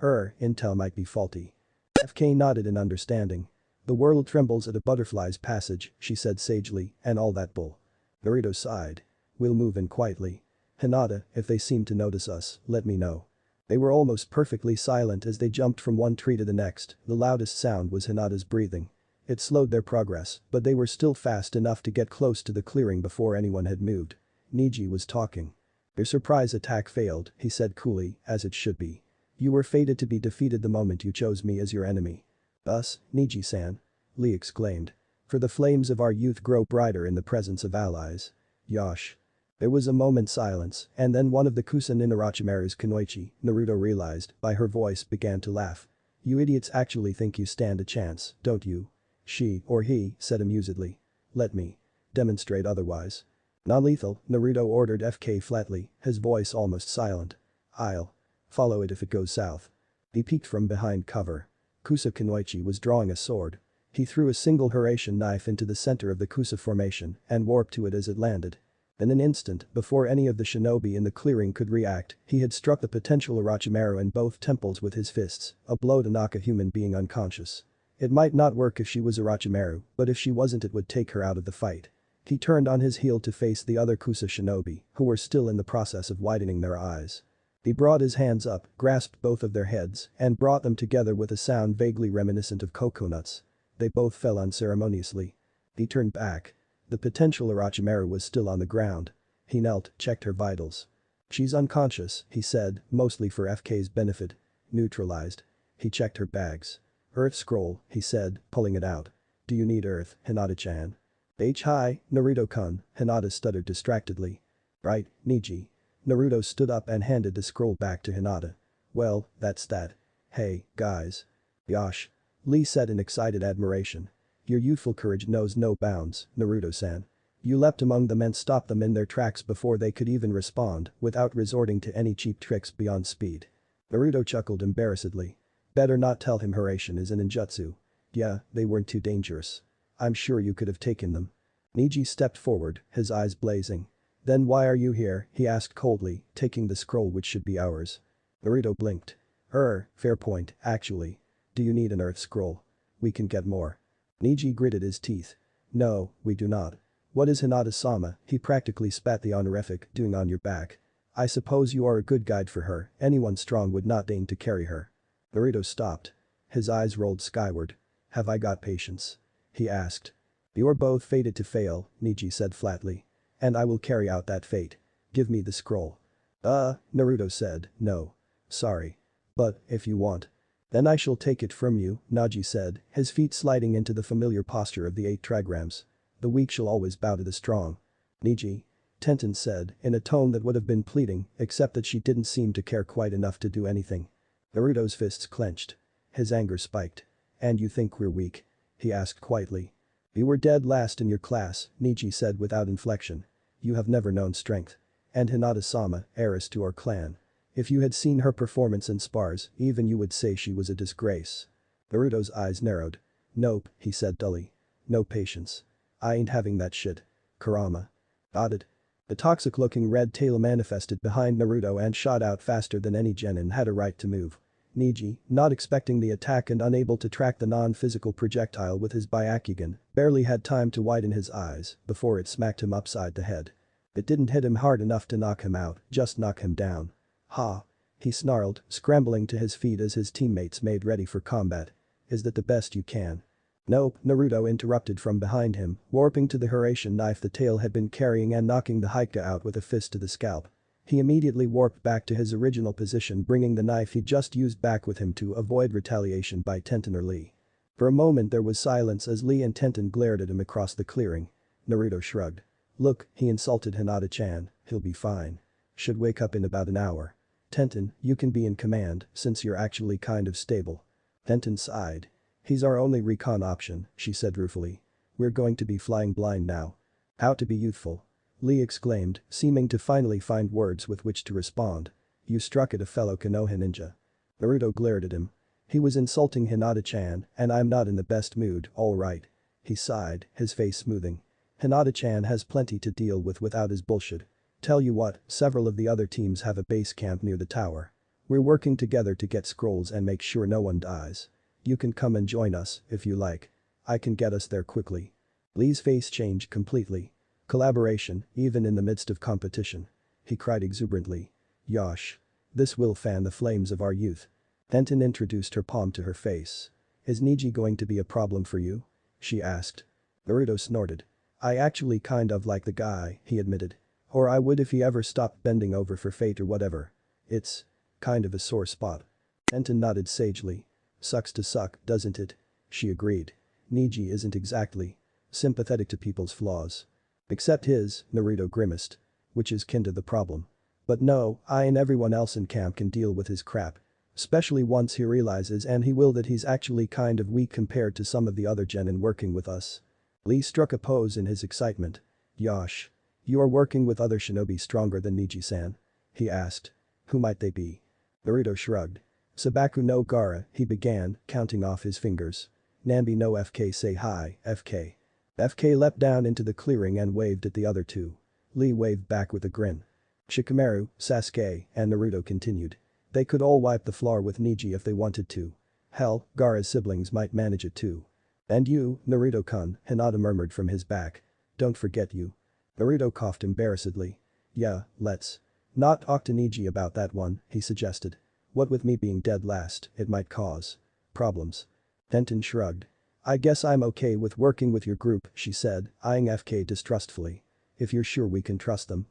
intel might be faulty. FK nodded in understanding. The world trembles at a butterfly's passage, she said sagely, and all that bull. Naruto sighed. We'll move in quietly. Hinata, if they seem to notice us, let me know. They were almost perfectly silent as they jumped from one tree to the next, the loudest sound was Hinata's breathing. It slowed their progress, but they were still fast enough to get close to the clearing before anyone had moved. Niji was talking. Your surprise attack failed, he said coolly, as it should be. You were fated to be defeated the moment you chose me as your enemy. Us, Niji-san? Lee exclaimed. For the flames of our youth grow brighter in the presence of allies. Yosh. There was a moment's silence, and then one of the Kusan in Orochimaru's kunoichi, Naruto realized, by her voice began to laugh. You idiots actually think you stand a chance, don't you? She, or he, said amusedly. Let me demonstrate otherwise. Non-lethal, Naruto ordered FK flatly, his voice almost silent. I'll follow it if it goes south. He peeked from behind cover. Kusa Kunoichi was drawing a sword. He threw a single Hiraishin knife into the center of the Kusa formation and warped to it as it landed. In an instant, before any of the shinobi in the clearing could react, he had struck the potential Orochimaru in both temples with his fists, a blow to knock a human being unconscious. It might not work if she was Orochimaru, but if she wasn't it would take her out of the fight. He turned on his heel to face the other Kusa shinobi, who were still in the process of widening their eyes. He brought his hands up, grasped both of their heads, and brought them together with a sound vaguely reminiscent of coconuts. They both fell unceremoniously. He turned back. The potential Orochimaru was still on the ground. He knelt, checked her vitals. She's unconscious, he said, mostly for FK's benefit. Neutralized. He checked her bags. Earth scroll, he said, pulling it out. Do you need Earth, Hinata-chan? Hi, Naruto-kun, Hinata stuttered distractedly. Right, Niji. Naruto stood up and handed the scroll back to Hinata. Well, that's that. Hey, guys. Yosh. Lee said in excited admiration. Your youthful courage knows no bounds, Naruto-san. You leapt among them and stopped them in their tracks before they could even respond, without resorting to any cheap tricks beyond speed. Naruto chuckled embarrassedly. Better not tell him Hiraishin is an ninjutsu. Yeah, they weren't too dangerous. I'm sure you could have taken them. Niji stepped forward, his eyes blazing. Then why are you here, he asked coldly, taking the scroll which should be ours. Naruto blinked. Fair point, actually. Do you need an Earth scroll? We can get more. Niji gritted his teeth. No, we do not. What is Hinata-sama, he practically spat the honorific, doing on your back. I suppose you are a good guide for her, anyone strong would not deign to carry her. Naruto stopped. His eyes rolled skyward. Have I got patience? He asked. You're both fated to fail, Niji said flatly. And I will carry out that fate. Give me the scroll. Naruto said, no. Sorry. But, if you want. Then I shall take it from you, Naji said, his feet sliding into the familiar posture of the 8 trigrams. The weak shall always bow to the strong. Niji. Tenten said, in a tone that would have been pleading, except that she didn't seem to care quite enough to do anything. Naruto's fists clenched. His anger spiked. And you think we're weak? He asked quietly. You were dead last in your class, Niji said without inflection. You have never known strength. And Hinata-sama, heiress to our clan. If you had seen her performance in spars, even you would say she was a disgrace. Naruto's eyes narrowed. Nope, he said dully. No patience. I ain't having that shit. Kurama. Nodded. The toxic-looking red tail manifested behind Naruto and shot out faster than any genin had a right to move. Neji, not expecting the attack and unable to track the non-physical projectile with his Byakugan, barely had time to widen his eyes before it smacked him upside the head. It didn't hit him hard enough to knock him out, just knock him down. Ha! He snarled, scrambling to his feet as his teammates made ready for combat. Is that the best you can? Nope, Naruto interrupted from behind him, warping to the Hiraishin knife the tail had been carrying and knocking the Hyuga out with a fist to the scalp. He immediately warped back to his original position, bringing the knife he just used back with him to avoid retaliation by Tenten or Lee. For a moment there was silence as Lee and Tenten glared at him across the clearing. Naruto shrugged. Look, he insulted Hinata-chan, he'll be fine. Should wake up in about an hour. Tenten, you can be in command, since you're actually kind of stable. Tenten sighed. He's our only recon option, she said ruefully. We're going to be flying blind now. How to be youthful. Lee exclaimed, seeming to finally find words with which to respond. You struck at a fellow Konoha ninja. Naruto glared at him. He was insulting Hinata-chan, and I'm not in the best mood, alright. He sighed, his face smoothing. Hinata-chan has plenty to deal with without his bullshit. Tell you what, several of the other teams have a base camp near the tower. We're working together to get scrolls and make sure no one dies. You can come and join us, if you like. I can get us there quickly. Lee's face changed completely. Collaboration, even in the midst of competition. He cried exuberantly. Yosh. This will fan the flames of our youth. Tenten introduced her palm to her face. Is Neji going to be a problem for you? She asked. Naruto snorted. I actually kind of like the guy, he admitted. Or I would if he ever stopped bending over for fate or whatever. It's kind of a sore spot. Tenten nodded sagely. Sucks to suck, doesn't it? She agreed. Neji isn't exactly sympathetic to people's flaws. Except his, Naruto grimaced. Which is kin to the problem. But no, I and everyone else in camp can deal with his crap. Especially once he realizes and he will that he's actually kind of weak compared to some of the other genin working with us. Lee struck a pose in his excitement. Yosh. You are working with other shinobi stronger than Neji-san? He asked. Who might they be? Naruto shrugged. Sabaku no Gaara, he began, counting off his fingers. Nambi no FK say hi, FK. FK leapt down into the clearing and waved at the other two. Lee waved back with a grin. Shikamaru, Sasuke, and Naruto continued. They could all wipe the floor with Neji if they wanted to. Hell, Gaara's siblings might manage it too. And you, Naruto-kun, Hinata murmured from his back. Don't forget you. Naruto coughed embarrassedly. Yeah, let's not talk to Neji about that one, he suggested. What with me being dead last, it might cause problems. Tenten shrugged. I guess I'm okay with working with your group, she said, eyeing FK distrustfully. If you're sure we can trust them,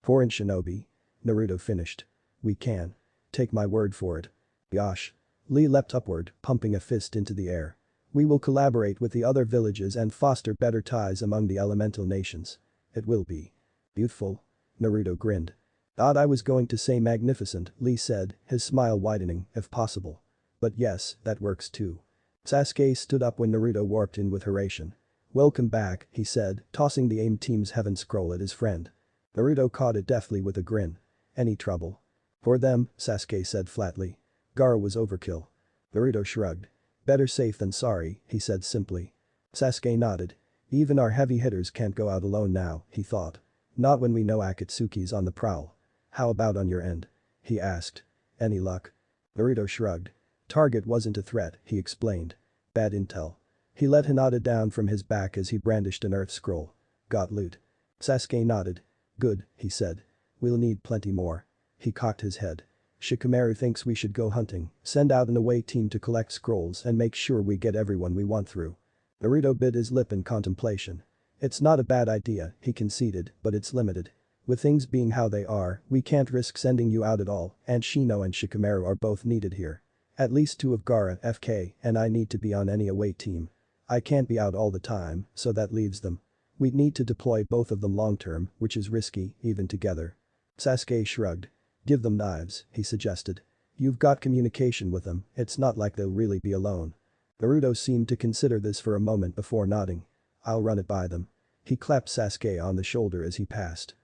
foreign shinobi. Naruto finished. We can. Take my word for it. Yosh. Lee leapt upward, pumping a fist into the air. We will collaborate with the other villages and foster better ties among the elemental nations. It will be youthful. Naruto grinned. Thought I was going to say magnificent, Lee said, his smile widening, if possible. But yes, that works too. Sasuke stood up when Naruto warped in with Hiraishin. Welcome back, he said, tossing the AIM team's heaven scroll at his friend. Naruto caught it deftly with a grin. Any trouble? For them, Sasuke said flatly. Gaara was overkill. Naruto shrugged. Better safe than sorry, he said simply. Sasuke nodded. Even our heavy hitters can't go out alone now, he thought. Not when we know Akatsuki's on the prowl. How about on your end? He asked. Any luck? Naruto shrugged. Target wasn't a threat, he explained. Bad intel. He let Hinata down from his back as he brandished an earth scroll. Got loot. Sasuke nodded. Good, he said. We'll need plenty more. He cocked his head. Shikamaru thinks we should go hunting, send out an away team to collect scrolls and make sure we get everyone we want through. Naruto bit his lip in contemplation. It's not a bad idea, he conceded, but it's limited. With things being how they are, we can't risk sending you out at all, and Shino and Shikamaru are both needed here. At least two of Gaara, FK, and I need to be on any away team. I can't be out all the time, so that leaves them. We'd need to deploy both of them long term, which is risky, even together. Sasuke shrugged. Give them knives, he suggested. You've got communication with them, it's not like they'll really be alone. Naruto seemed to consider this for a moment before nodding. I'll run it by them. He clapped Sasuke on the shoulder as he passed.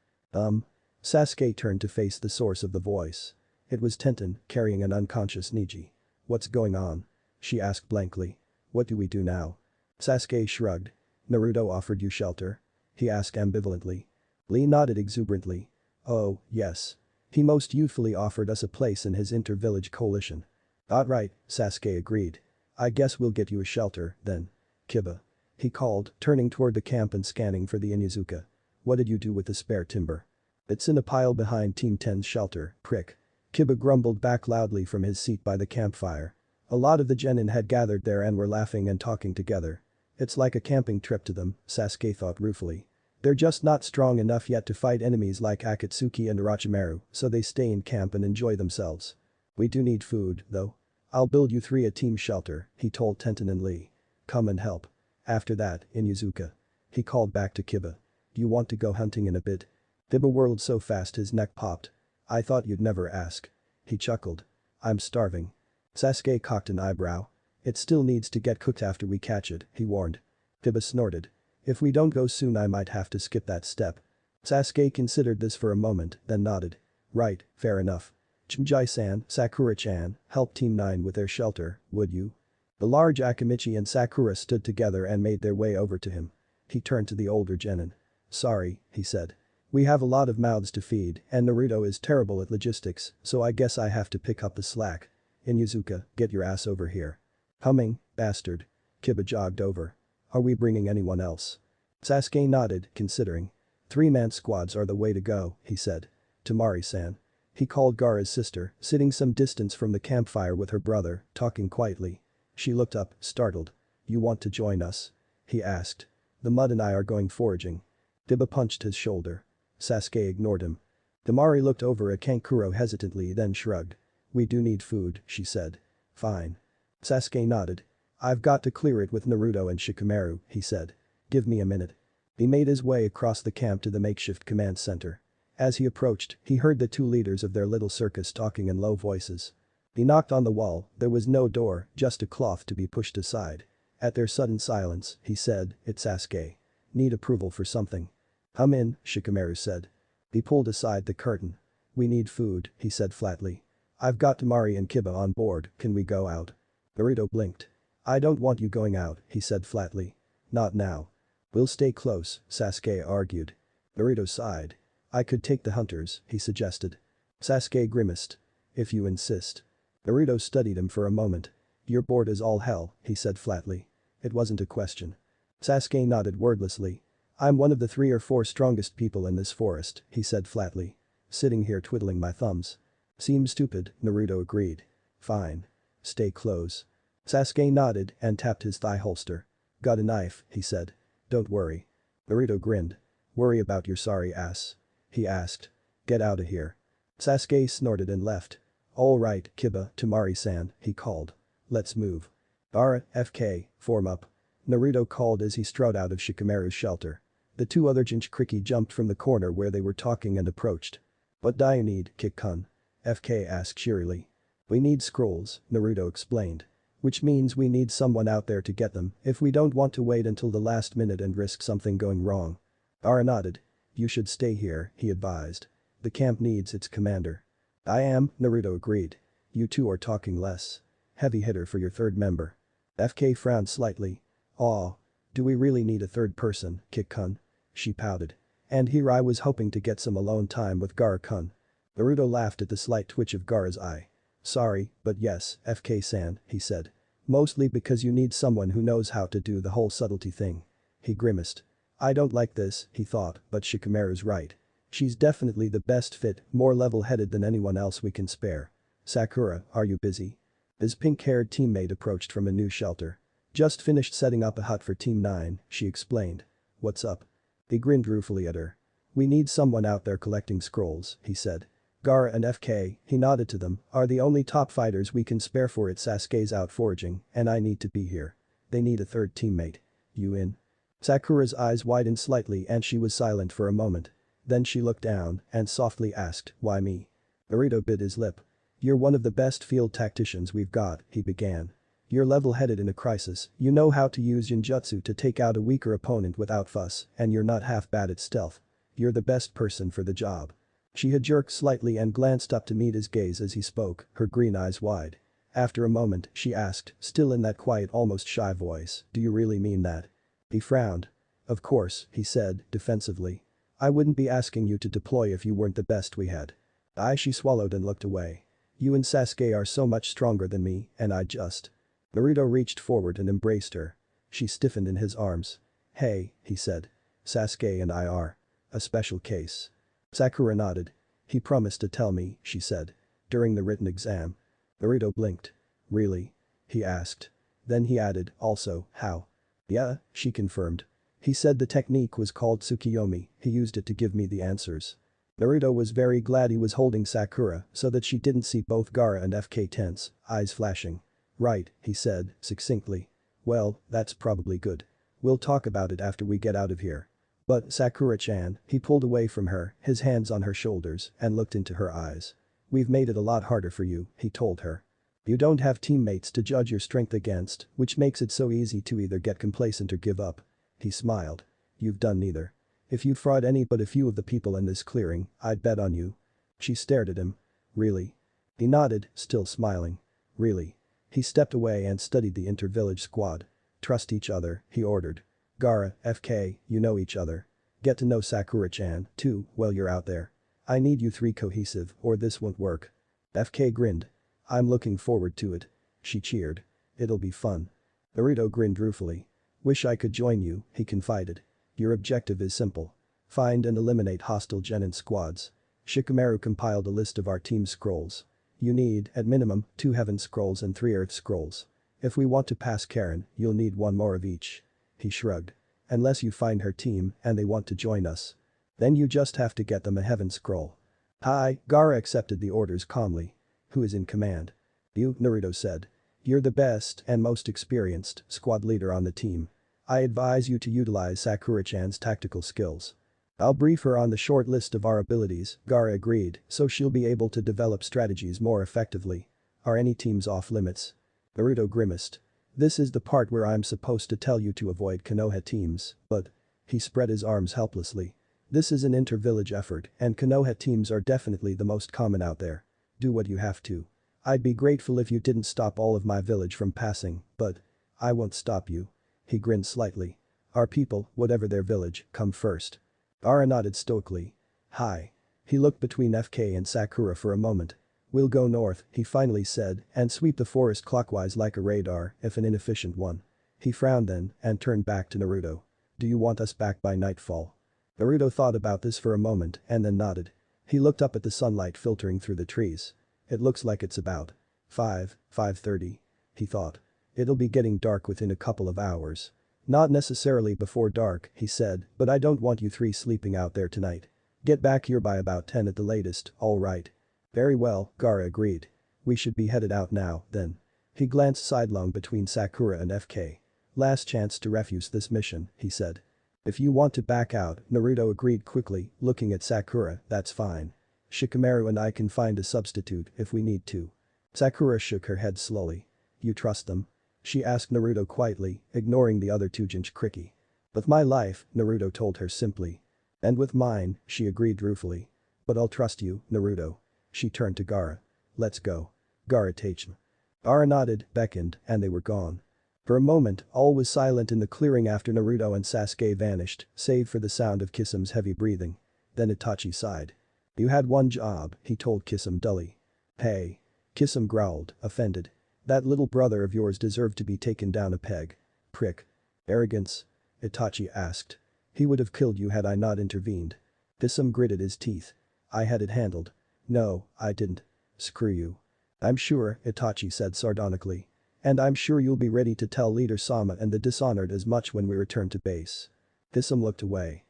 Sasuke turned to face the source of the voice. It was Tenten, carrying an unconscious Neji. "What's going on?" she asked blankly. "What do we do now?" Sasuke shrugged. "Naruto offered you shelter?" he asked ambivalently. Lee nodded exuberantly. "Oh, yes. He most youthfully offered us a place in his inter-village coalition." "Alright," Sasuke agreed. "I guess we'll get you a shelter, then. Kiba." he called, turning toward the camp and scanning for the Inuzuka. "What did you do with the spare timber?" "It's in a pile behind Team 10's shelter, prick." Kiba grumbled back loudly from his seat by the campfire. A lot of the genin had gathered there and were laughing and talking together. It's like a camping trip to them, Sasuke thought ruefully. They're just not strong enough yet to fight enemies like Akatsuki and Orochimaru, so they stay in camp and enjoy themselves. "We do need food, though. I'll build you three a team shelter," he told Tenten and Lee. "Come and help. After that, Inuzuka." He called back to Kiba. "You want to go hunting in a bit?" Kiba whirled so fast his neck popped. "I thought you'd never ask." He chuckled. "I'm starving." Sasuke cocked an eyebrow. "It still needs to get cooked after we catch it," he warned. Kiba snorted. "If we don't go soon I might have to skip that step." Sasuke considered this for a moment, then nodded. "Right, fair enough. Chimjai-san, Sakura-chan, help Team 9 with their shelter, would you?" The large Akamichi and Sakura stood together and made their way over to him. He turned to the older genin. "Sorry," he said. "We have a lot of mouths to feed and Naruto is terrible at logistics, so I guess I have to pick up the slack. Inuzuka, get your ass over here." "Humming, bastard." Kiba jogged over. "Are we bringing anyone else?" Sasuke nodded, considering. "Three-man squads are the way to go," he said. "Temari-san." He called Gaara's sister, sitting some distance from the campfire with her brother, talking quietly. She looked up, startled. "You want to join us?" he asked. "The Mud and I are going foraging." Kiba punched his shoulder. Sasuke ignored him. Temari looked over at Kankuro hesitantly then shrugged. "We do need food," she said. "Fine." Sasuke nodded. "I've got to clear it with Naruto and Shikamaru," he said. "Give me a minute." He made his way across the camp to the makeshift command center. As he approached, he heard the two leaders of their little circus talking in low voices. He knocked on the wall, there was no door, just a cloth to be pushed aside. At their sudden silence, he said, "It's Sasuke. Need approval for something." "Come in," Shikamaru said. He pulled aside the curtain. "We need food," he said flatly. "I've got Temari and Kiba on board, can we go out?" Naruto blinked. "I don't want you going out," he said flatly. "Not now." "We'll stay close," Sasuke argued. Naruto sighed. "I could take the hunters," he suggested. Sasuke grimaced. "If you insist." Naruto studied him for a moment. "You're bored as all hell," he said flatly. It wasn't a question. Sasuke nodded wordlessly. "I'm one of the 3 or 4 strongest people in this forest," he said flatly. "Sitting here twiddling my thumbs." "Seems stupid," Naruto agreed. "Fine. Stay close." Sasuke nodded and tapped his thigh holster. "Got a knife," he said. "Don't worry." Naruto grinned. "Worry about your sorry ass?" he asked. "Get outta here." Sasuke snorted and left. "Alright, Kiba, Temari-san," he called. "Let's move." "Gaara, FK, form up." Naruto called as he strode out of Shikamaru's shelter. The two other Jinchuriki jumped from the corner where they were talking and approached. "What do you need, Kik-kun?" FK asked cheerily. "We need scrolls," Naruto explained. "Which means we need someone out there to get them if we don't want to wait until the last minute and risk something going wrong." Gaara nodded. "You should stay here," he advised. "The camp needs its commander." "I am," Naruto agreed. "You two are talking less. Heavy hitter for your third member." FK frowned slightly. "Aw. Do we really need a third person, Kik-kun?" She pouted. "And here I was hoping to get some alone time with Gaara-kun." Naruto laughed at the slight twitch of Gaara's eye. "Sorry, but yes, FK-san," he said. "Mostly because you need someone who knows how to do the whole subtlety thing." He grimaced. "I don't like this," he thought, but Shikamaru's right. She's definitely the best fit, more level-headed than anyone else we can spare. "Sakura, are you busy?" His pink-haired teammate approached from a new shelter. "Just finished setting up a hut for Team 9, she explained. "What's up?" He grinned ruefully at her. "We need someone out there collecting scrolls," he said. "Gaara and FK," he nodded to them, "are the only top fighters we can spare for it. Sasuke's out foraging, and I need to be here. They need a third teammate. You in?" Sakura's eyes widened slightly and she was silent for a moment. Then she looked down and softly asked, "Why me?" Naruto bit his lip. "You're one of the best field tacticians we've got," he began. "You're level-headed in a crisis, you know how to use Genjutsu to take out a weaker opponent without fuss, and you're not half bad at stealth. You're the best person for the job." She had jerked slightly and glanced up to meet his gaze as he spoke, her green eyes wide. After a moment, she asked, still in that quiet almost shy voice, "Do you really mean that?" He frowned. "Of course," he said, defensively. "I wouldn't be asking you to deploy if you weren't the best we had." She swallowed and looked away. "You and Sasuke are so much stronger than me, and I just." Naruto reached forward and embraced her. She stiffened in his arms. "Hey," he said. "Sasuke and I are a special case." Sakura nodded. "He promised to tell me," she said. "During the written exam." Naruto blinked. "Really?" he asked. Then he added, "Also, how?" "Yeah," she confirmed. "He said the technique was called Tsukiyomi, he used it to give me the answers." Naruto was very glad he was holding Sakura so that she didn't see both Gaara and FK tense, eyes flashing. "Right," he said, succinctly. "Well, that's probably good. We'll talk about it after we get out of here." "But Sakura-chan," he pulled away from her, his hands on her shoulders, and looked into her eyes. "We've made it a lot harder for you," he told her. "You don't have teammates to judge your strength against, which makes it so easy to either get complacent or give up." He smiled. "You've done neither. If you fought any but a few of the people in this clearing, I'd bet on you." She stared at him. "Really?" He nodded, still smiling. "Really?" He stepped away and studied the inter-village squad. "Trust each other," he ordered. "Gaara, FK, you know each other. Get to know Sakura-chan, too, while you're out there. I need you three cohesive, or this won't work." FK grinned. "I'm looking forward to it." She cheered. "It'll be fun." Naruto grinned ruefully. "Wish I could join you," he confided. "Your objective is simple. Find and eliminate hostile genin squads." Shikamaru compiled a list of our team's scrolls. "You need, at minimum, 2 heaven scrolls and 3 earth scrolls. If we want to pass Karen, you'll need 1 more of each." He shrugged. "Unless you find her team and they want to join us. Then you just have to get them a heaven scroll." "Hi," Gaara accepted the orders calmly. "Who is in command?" "You," Naruto said. "You're the best and most experienced squad leader on the team. I advise you to utilize Sakura-chan's tactical skills." "I'll brief her on the short list of our abilities," Gaara agreed, "so she'll be able to develop strategies more effectively. Are any teams off limits?" Naruto grimaced. "This is the part where I'm supposed to tell you to avoid Konoha teams, but..." He spread his arms helplessly. "This is an inter-village effort and Konoha teams are definitely the most common out there. Do what you have to. I'd be grateful if you didn't stop all of my village from passing, but I won't stop you." He grinned slightly. "Our people, whatever their village, come first." Gaara nodded stoically. "Hi." He looked between FK and Sakura for a moment. "We'll go north," he finally said, "and sweep the forest clockwise like a radar, if an inefficient one." He frowned then and turned back to Naruto. "Do you want us back by nightfall?" Naruto thought about this for a moment and then nodded. He looked up at the sunlight filtering through the trees. "It looks like it's about 5:30, he thought. "It'll be getting dark within a couple of hours." "Not necessarily before dark," he said, "but I don't want you three sleeping out there tonight. Get back here by about 10 at the latest, all right?" "Very well," Gaara agreed. "We should be headed out now, then." He glanced sidelong between Sakura and FK. "Last chance to refuse this mission," he said. "If you want to back out," Naruto agreed quickly, looking at Sakura, "that's fine. Shikamaru and I can find a substitute if we need to." Sakura shook her head slowly. "You trust them?" she asked Naruto quietly, ignoring the other two Jinchuriki. "With my life," Naruto told her simply. "And with mine," she agreed ruefully. "But I'll trust you, Naruto." She turned to Gaara. "Let's go." Gaara Teichm. Gaara nodded, beckoned, and they were gone. For a moment, all was silent in the clearing after Naruto and Sasuke vanished, save for the sound of Kisam's heavy breathing. Then Itachi sighed. "You had one job," he told Kisam dully. "Hey." Kisam growled, offended. "That little brother of yours deserved to be taken down a peg." "Prick." "Arrogance?" Itachi asked. "He would have killed you had I not intervened." Kisam gritted his teeth. "I had it handled." "No, I didn't." "Screw you." "I'm sure," Itachi said sardonically. "And I'm sure you'll be ready to tell Leader Sama and the Dishonored as much when we return to base." Kisam looked away.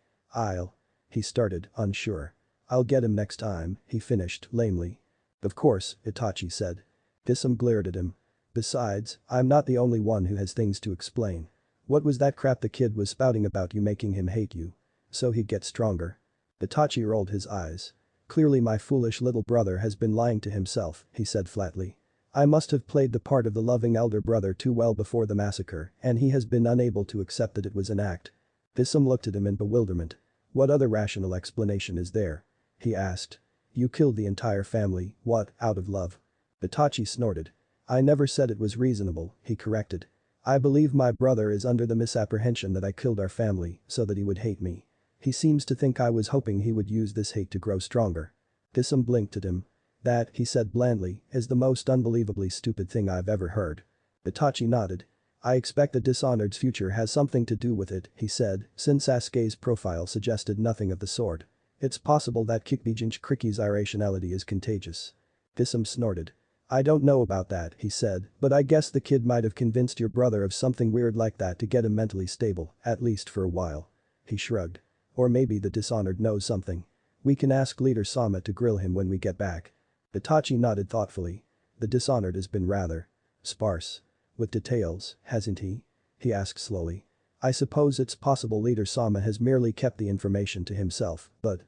He started, unsure. "I'll get him next time," he finished, lamely. "Of course," Itachi said. Kisam glared at him. "Besides, I'm not the only one who has things to explain. What was that crap the kid was spouting about you making him hate you? So he'd get stronger?" Itachi rolled his eyes. "Clearly my foolish little brother has been lying to himself," he said flatly. "I must have played the part of the loving elder brother too well before the massacre and he has been unable to accept that it was an act." Kisam looked at him in bewilderment. "What other rational explanation is there?" he asked. You killed the entire family, what, out of love? Itachi snorted. I never said it was reasonable, he corrected. I believe my brother is under the misapprehension that I killed our family so that he would hate me. He seems to think I was hoping he would use this hate to grow stronger. Kisum blinked at him. That, he said blandly, is the most unbelievably stupid thing I've ever heard. Itachi nodded. I expect the Dishonored's future has something to do with it, he said, since Sasuke's profile suggested nothing of the sort. It's possible that Kikbijinch-Kriki's irrationality is contagious. Kisum snorted. I don't know about that, he said, but I guess the kid might have convinced your brother of something weird like that to get him mentally stable, at least for a while. He shrugged. Or maybe the Dishonored knows something. We can ask Leader Sama to grill him when we get back. Itachi nodded thoughtfully. The Dishonored has been rather sparse with details, hasn't he? He asked slowly. I suppose it's possible Leader Sama has merely kept the information to himself, but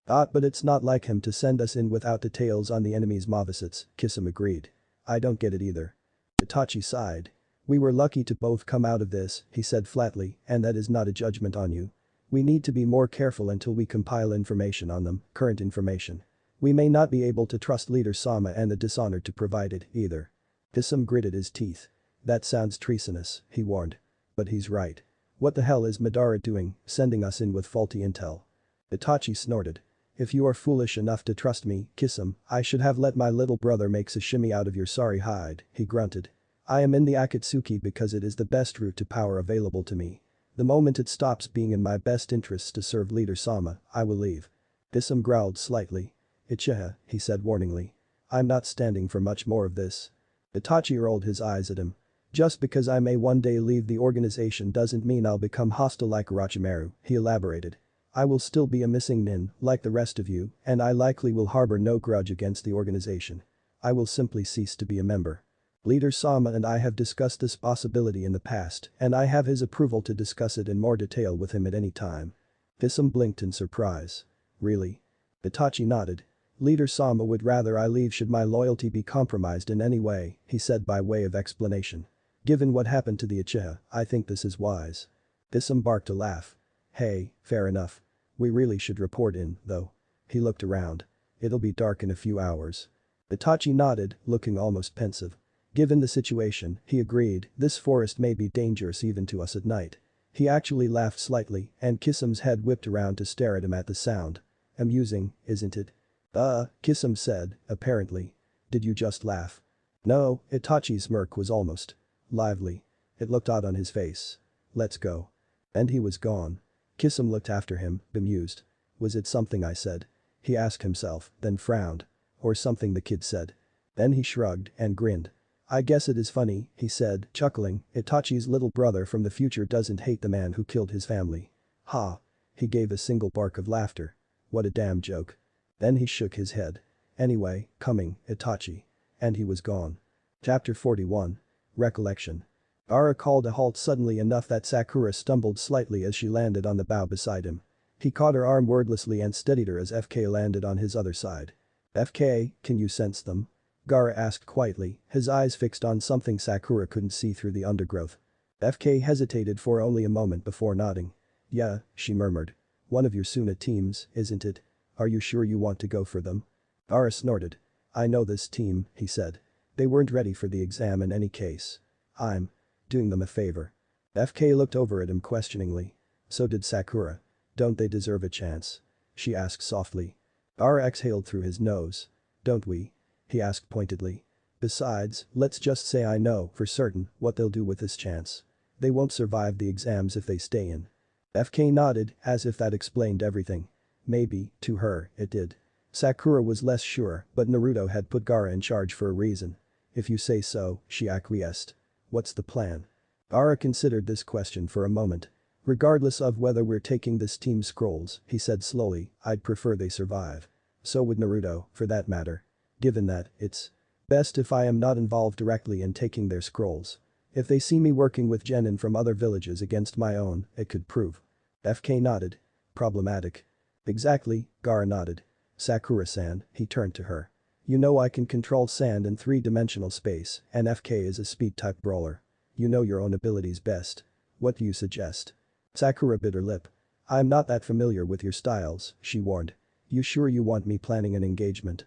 it's not like him to send us in without details on the enemy's Mavasets, Kisum agreed. I don't get it either. Itachi sighed. We were lucky to both come out of this, he said flatly, and that is not a judgment on you. We need to be more careful until we compile information on them, current information. We may not be able to trust Leader Sama and the Dishonored to provide it, either. Kisum gritted his teeth. That sounds treasonous, he warned. But he's right. What the hell is Madara doing, sending us in with faulty intel? Itachi snorted. If you are foolish enough to trust me, Kisum, I should have let my little brother make sashimi out of your sorry hide, he grunted. I am in the Akatsuki because it is the best route to power available to me. The moment it stops being in my best interests to serve Leader Sama, I will leave. Kisum growled slightly. Uchiha, he said warningly. I'm not standing for much more of this. Itachi rolled his eyes at him. Just because I may one day leave the organization doesn't mean I'll become hostile like Orochimaru, he elaborated. I will still be a missing nin, like the rest of you, and I likely will harbor no grudge against the organization. I will simply cease to be a member. Leader Sama and I have discussed this possibility in the past, and I have his approval to discuss it in more detail with him at any time. Kisum blinked in surprise. Really? Itachi nodded. Leader Sama would rather I leave should my loyalty be compromised in any way, he said by way of explanation. Given what happened to the Uchiha, I think this is wise. Kisum barked a laugh. Hey, fair enough. We really should report in, though. He looked around. It'll be dark in a few hours. Itachi nodded, looking almost pensive. Given the situation, he agreed, this forest may be dangerous even to us at night. He actually laughed slightly, and Kisum's head whipped around to stare at him at the sound. Amusing, isn't it? Kisum said, apparently. Did you just laugh? No, Itachi's smirk was almost lively. It looked odd on his face. Let's go. And he was gone. Kisum looked after him, bemused. Was it something I said? He asked himself, then frowned. Or something the kid said. Then he shrugged and grinned. I guess it is funny, he said, chuckling, Itachi's little brother from the future doesn't hate the man who killed his family. Ha! He gave a single bark of laughter. What a damn joke. Then he shook his head. Anyway, coming, Itachi. And he was gone. Chapter 41. Recollection. Gaara called a halt suddenly enough that Sakura stumbled slightly as she landed on the bough beside him. He caught her arm wordlessly and steadied her as FK landed on his other side. FK, can you sense them? Gaara asked quietly, his eyes fixed on something Sakura couldn't see through the undergrowth. FK hesitated for only a moment before nodding. Yeah, she murmured. One of your Suna teams, isn't it? Are you sure you want to go for them? Gaara snorted. I know this team, he said. They weren't ready for the exam in any case. I'm doing them a favor. FK looked over at him questioningly. So did Sakura. Don't they deserve a chance? She asked softly. Gaara exhaled through his nose. Don't we? He asked pointedly. Besides, let's just say I know, for certain, what they'll do with this chance. They won't survive the exams if they stay in. FK nodded, as if that explained everything. Maybe, to her, it did. Sakura was less sure, but Naruto had put Gaara in charge for a reason. If you say so, she acquiesced. What's the plan? Gaara considered this question for a moment. Regardless of whether we're taking this team's scrolls, he said slowly, I'd prefer they survive. So would Naruto, for that matter. Given that, it's best if I am not involved directly in taking their scrolls. If they see me working with genin from other villages against my own, it could prove. FK nodded. Problematic. Exactly, Gaara nodded. Sakura-san, he turned to her. You know I can control sand in three-dimensional space, and FK is a speed-type brawler. You know your own abilities best. What do you suggest? Sakura bit her lip. I'm not that familiar with your styles, she warned. You sure you want me planning an engagement?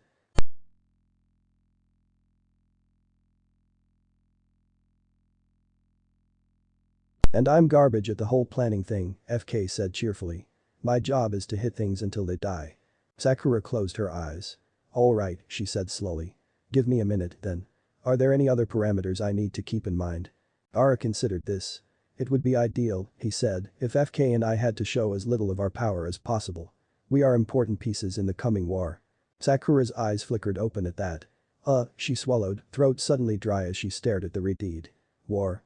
And I'm garbage at the whole planning thing, FK said cheerfully. My job is to hit things until they die. Sakura closed her eyes. Alright, she said slowly. Give me a minute, then. Are there any other parameters I need to keep in mind? Ara considered this. It would be ideal, he said, if FK and I had to show as little of our power as possible. We are important pieces in the coming war. Sakura's eyes flickered open at that. She swallowed, throat suddenly dry as she stared at the redeed. War.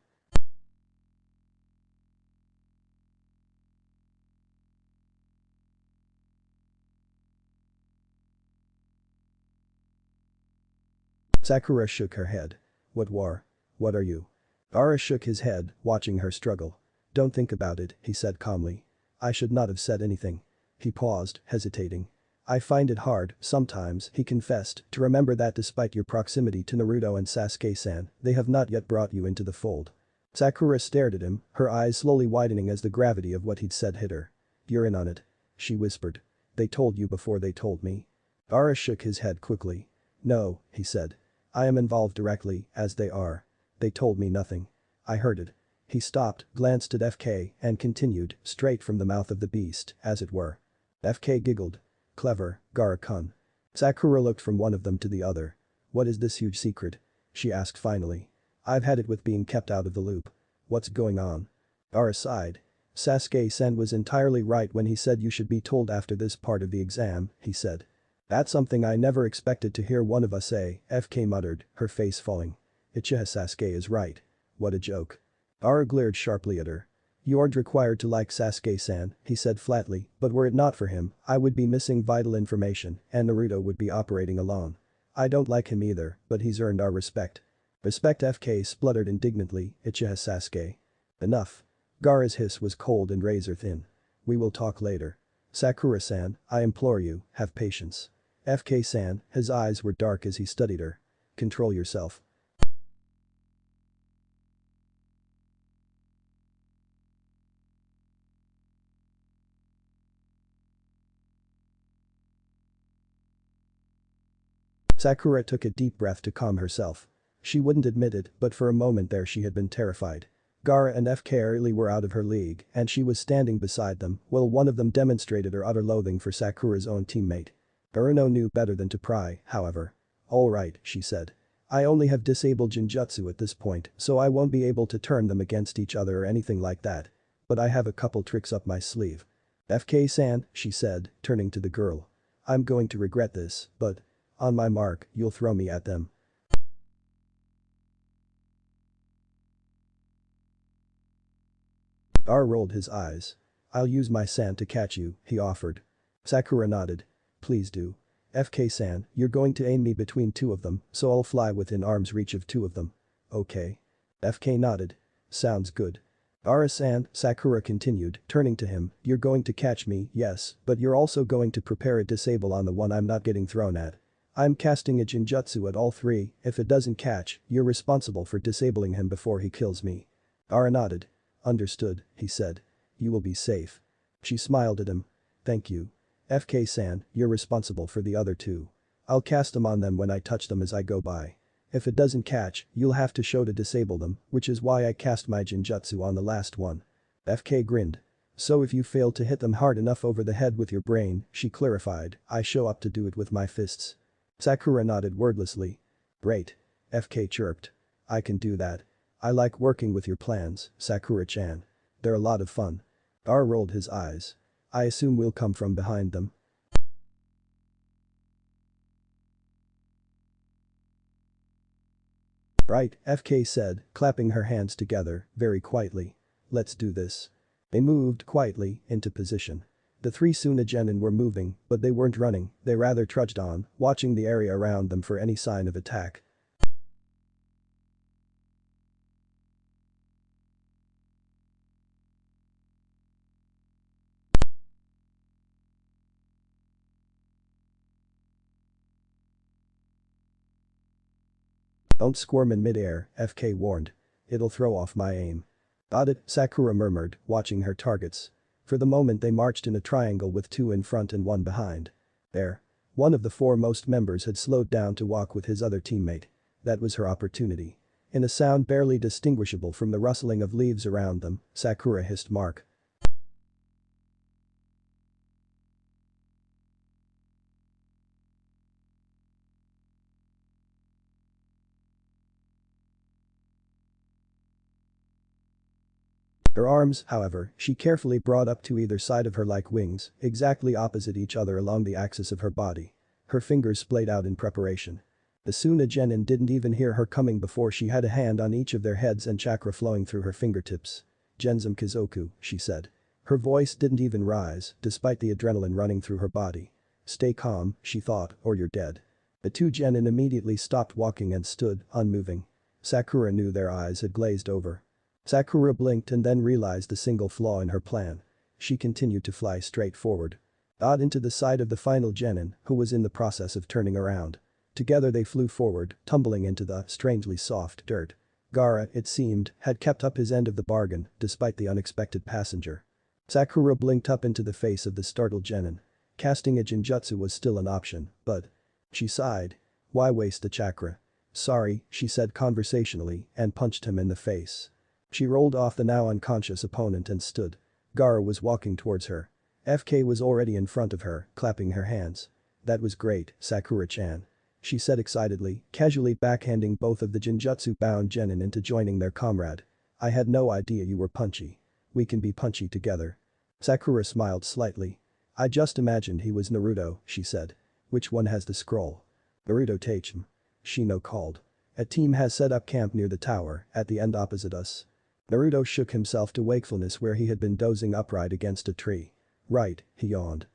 Sakura shook her head. What war? What are you? Ara shook his head, watching her struggle. Don't think about it, he said calmly. I should not have said anything. He paused, hesitating. I find it hard, sometimes, he confessed, to remember that despite your proximity to Naruto and Sasuke-san, they have not yet brought you into the fold. Sakura stared at him, her eyes slowly widening as the gravity of what he'd said hit her. You're in on it. She whispered. They told you before they told me. Ara shook his head quickly. No, he said. I am involved directly, as they are. They told me nothing. I heard it. He stopped, glanced at FK, and continued, straight from the mouth of the beast, as it were. FK giggled. Clever, Gara-kun. Sakura looked from one of them to the other. What is this huge secret? She asked finally. I've had it with being kept out of the loop. What's going on? Ara sighed. Sasuke-san was entirely right when he said you should be told after this part of the exam, he said. That's something I never expected to hear one of us say, FK muttered, her face falling. Uchiha Sasuke is right. What a joke. Ara glared sharply at her. You aren't required to like Sasuke-san, he said flatly, but were it not for him, I would be missing vital information and Naruto would be operating alone. I don't like him either, but he's earned our respect. Respect, FK spluttered indignantly, Uchiha Sasuke. Enough. Gaara's hiss was cold and razor thin. We will talk later. Sakura-san, I implore you, have patience. FK-san, his eyes were dark as he studied her. Control yourself. Sakura took a deep breath to calm herself. She wouldn't admit it, but for a moment there she had been terrified. Gaara and FK early were out of her league and she was standing beside them while one of them demonstrated her utter loathing for Sakura's own teammate. Uruno knew better than to pry, however. Alright, she said. I only have disabled Jinjutsu at this point, so I won't be able to turn them against each other or anything like that. But I have a couple tricks up my sleeve. FK-san, she said, turning to the girl. I'm going to regret this, but. On my mark, you'll throw me at them. R rolled his eyes. I'll use my san to catch you, he offered. Sakura nodded. Please do. FK-san, you're going to aim me between two of them, so I'll fly within arm's reach of two of them. Okay. FK nodded. Sounds good. Ara-san, Sakura continued, turning to him, you're going to catch me, yes, but you're also going to prepare a disable on the one I'm not getting thrown at. I'm casting a Jinjutsu at all three, if it doesn't catch, you're responsible for disabling him before he kills me. Ara nodded. Understood, he said. You will be safe. She smiled at him. Thank you. FK-san, you're responsible for the other two. I'll cast them on them when I touch them as I go by. If it doesn't catch, you'll have to show to disable them, which is why I cast my Jinjutsu on the last one. FK grinned. So if you fail to hit them hard enough over the head with your brain, she clarified, I show up to do it with my fists. Sakura nodded wordlessly. Great. FK chirped. I can do that. I like working with your plans, Sakura-chan. They're a lot of fun. R rolled his eyes. I assume we'll come from behind them. Right, FK said, clapping her hands together, very quietly. Let's do this. They moved quietly into position. The three Sunagenin were moving, but they weren't running, they rather trudged on, watching the area around them for any sign of attack. Don't squirm in midair, FK warned. It'll throw off my aim. Got it, Sakura murmured, watching her targets. For the moment they marched in a triangle with two in front and one behind. There. One of the foremost members had slowed down to walk with his other teammate. That was her opportunity. In a sound barely distinguishable from the rustling of leaves around them, Sakura hissed Mark. Her arms, however, she carefully brought up to either side of her like wings, exactly opposite each other along the axis of her body. Her fingers splayed out in preparation. The Suna genin didn't even hear her coming before she had a hand on each of their heads and chakra flowing through her fingertips. Genzam Kizoku, she said. Her voice didn't even rise, despite the adrenaline running through her body. Stay calm, she thought, or you're dead. The two genin immediately stopped walking and stood, unmoving. Sakura knew their eyes had glazed over. Sakura blinked and then realized the single flaw in her plan. She continued to fly straight forward. Out into the side of the final genin, who was in the process of turning around. Together they flew forward, tumbling into the strangely soft dirt. Gaara, it seemed, had kept up his end of the bargain, despite the unexpected passenger. Sakura blinked up into the face of the startled genin. Casting a genjutsu was still an option, but… She sighed. Why waste the chakra? Sorry, she said conversationally, and punched him in the face. She rolled off the now unconscious opponent and stood. Gaara was walking towards her. FK was already in front of her, clapping her hands. That was great, Sakura-chan. She said excitedly, casually backhanding both of the genjutsu-bound genin into joining their comrade. I had no idea you were punchy. We can be punchy together. Sakura smiled slightly. I just imagined he was Naruto, she said. Which one has the scroll? Naruto Teichem. Shino called. A team has set up camp near the tower, at the end opposite us. Naruto shook himself to wakefulness where he had been dozing upright against a tree. Right, he yawned.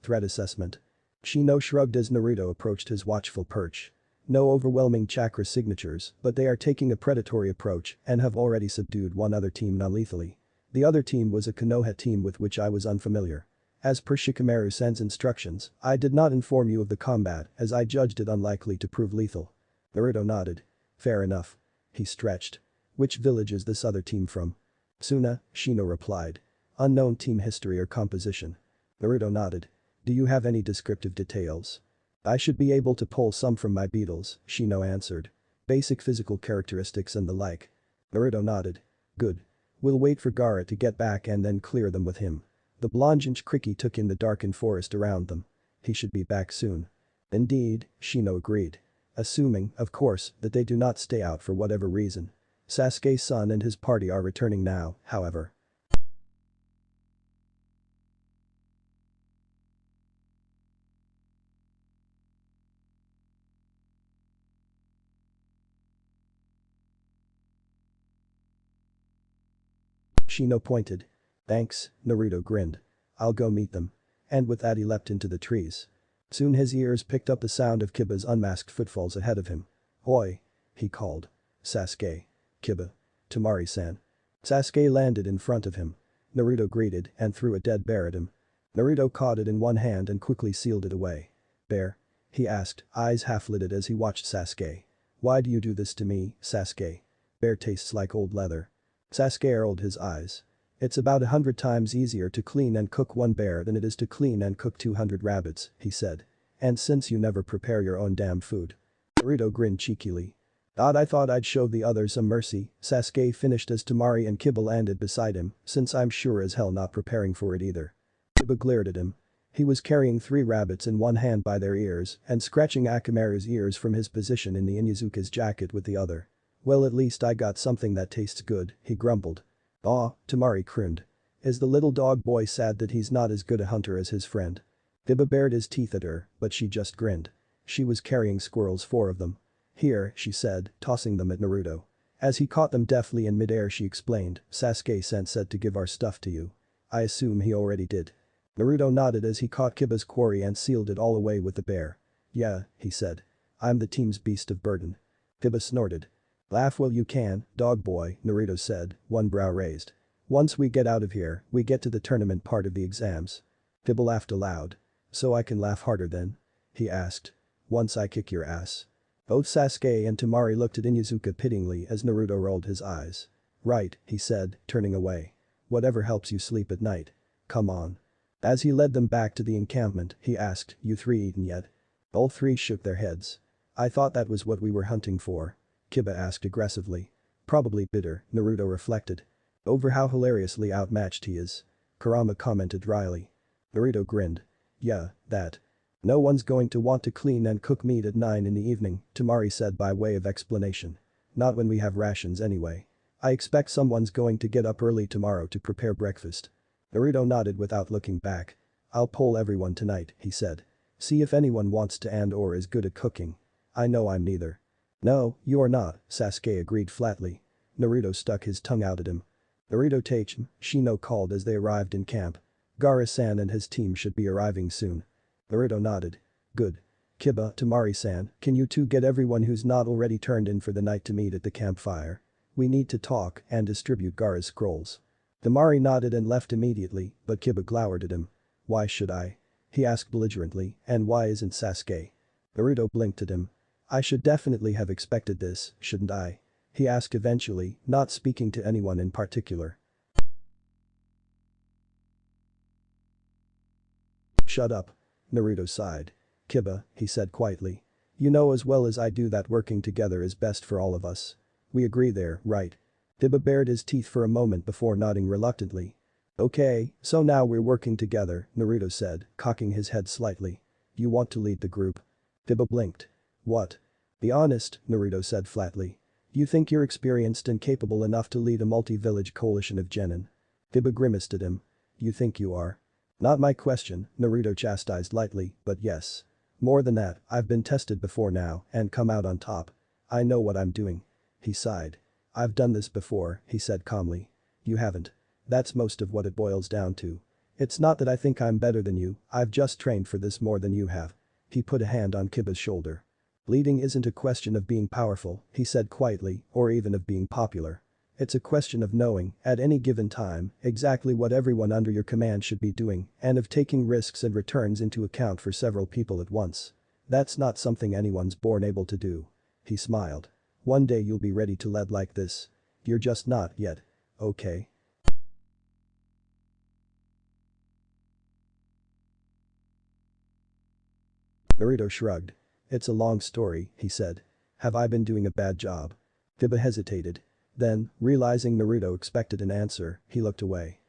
Threat assessment. Shino shrugged as Naruto approached his watchful perch. No overwhelming chakra signatures, but they are taking a predatory approach and have already subdued one other team non-lethally. The other team was a Konoha team with which I was unfamiliar. As per Shikamaru-sen's instructions, I did not inform you of the combat as I judged it unlikely to prove lethal. Naruto nodded. Fair enough. He stretched. Which village is this other team from? Suna, Shino replied. Unknown team history or composition. Naruto nodded. Do you have any descriptive details? I should be able to pull some from my beetles, Shino answered. Basic physical characteristics and the like. Naruto nodded. Good. We'll wait for Gaara to get back and then clear them with him. The Blondinch Kriki took in the darkened forest around them. He should be back soon. Indeed, Shino agreed. Assuming, of course, that they do not stay out for whatever reason. Sasuke-san and his party are returning now, however. Shino pointed. Thanks, Naruto grinned. I'll go meet them. And with that he leapt into the trees. Soon his ears picked up the sound of Kiba's unmasked footfalls ahead of him. Oi! He called. Sasuke. Kiba. Temari-san. Sasuke landed in front of him. Naruto greeted and threw a dead bear at him. Naruto caught it in one hand and quickly sealed it away. Bear? He asked, eyes half-lidded as he watched Sasuke. Why do you do this to me, Sasuke? Bear tastes like old leather. Sasuke rolled his eyes. It's about 100 times easier to clean and cook one bear than it is to clean and cook 200 rabbits, he said. And since you never prepare your own damn food. Naruto grinned cheekily. I thought I'd show the others some mercy, Sasuke finished as Temari and Kiba landed beside him, since I'm sure as hell not preparing for it either. Kiba glared at him. He was carrying 3 rabbits in one hand by their ears and scratching Akamaru's ears from his position in the Inyazuka's jacket with the other. Well, at least I got something that tastes good, he grumbled. Aw, Temari crooned. Is the little dog boy sad that he's not as good a hunter as his friend? Kiba bared his teeth at her, but she just grinned. She was carrying squirrels, 4 of them. Here, she said, tossing them at Naruto. As he caught them deftly in midair she explained, Sasuke-san said to give our stuff to you. I assume he already did. Naruto nodded as he caught Kiba's quarry and sealed it all away with the bear. Yeah, he said. I'm the team's beast of burden. Kiba snorted. Laugh while you can, dog boy, Naruto said, one brow raised. Once we get out of here, we get to the tournament part of the exams. Kiba laughed aloud. So I can laugh harder then? He asked. Once I kick your ass. Both Sasuke and Temari looked at Inyazuka pityingly as Naruto rolled his eyes. Right, he said, turning away. Whatever helps you sleep at night. Come on. As he led them back to the encampment, he asked, "You three eaten yet?" All three shook their heads. "I thought that was what we were hunting for," Kiba asked aggressively. "Probably bitter," Naruto reflected. "Over how hilariously outmatched he is," Kurama commented dryly. Naruto grinned. "Yeah, that. No one's going to want to clean and cook meat at 9 in the evening," Tamari said by way of explanation. "Not when we have rations anyway. I expect someone's going to get up early tomorrow to prepare breakfast." Naruto nodded without looking back. "I'll poll everyone tonight," he said. "See if anyone wants to and/or is good at cooking. I know I'm neither." "No, you're not," Sasuke agreed flatly. Naruto stuck his tongue out at him. "Naruto Teichin," Shino called as they arrived in camp. "Gaara-san and his team should be arriving soon." Naruto nodded. "Good. Kiba, Tamari-san, can you two get everyone who's not already turned in for the night to meet at the campfire? We need to talk and distribute Gaara's scrolls." Tamari nodded and left immediately, but Kiba glowered at him. "Why should I?" he asked belligerently, "and why isn't Sasuke?" Naruto blinked at him. "I should definitely have expected this, shouldn't I?" he asked eventually, not speaking to anyone in particular. "Shut up." Naruto sighed. "Kiba," he said quietly. "You know as well as I do that working together is best for all of us. We agree there, right?" Kiba bared his teeth for a moment before nodding reluctantly. "Okay, so now we're working together," Naruto said, cocking his head slightly. "You want to lead the group?" Kiba blinked. "What?" "Be honest," Naruto said flatly. "You think you're experienced and capable enough to lead a multi-village coalition of genin?" Kiba grimaced at him. "You think you are?" "Not my question," Naruto chastised lightly, "but yes. More than that, I've been tested before now and come out on top. I know what I'm doing." He sighed. "I've done this before," he said calmly. "You haven't. That's most of what it boils down to. It's not that I think I'm better than you, I've just trained for this more than you have." He put a hand on Kiba's shoulder. "Leading isn't a question of being powerful," he said quietly, "or even of being popular. It's a question of knowing, at any given time, exactly what everyone under your command should be doing and of taking risks and returns into account for several people at once. That's not something anyone's born able to do." He smiled. "One day you'll be ready to lead like this. You're just not yet. Okay?" Naruto shrugged. "It's a long story," he said. "Have I been doing a bad job?" Kiba hesitated. Then, realizing Naruto expected an answer, he looked away.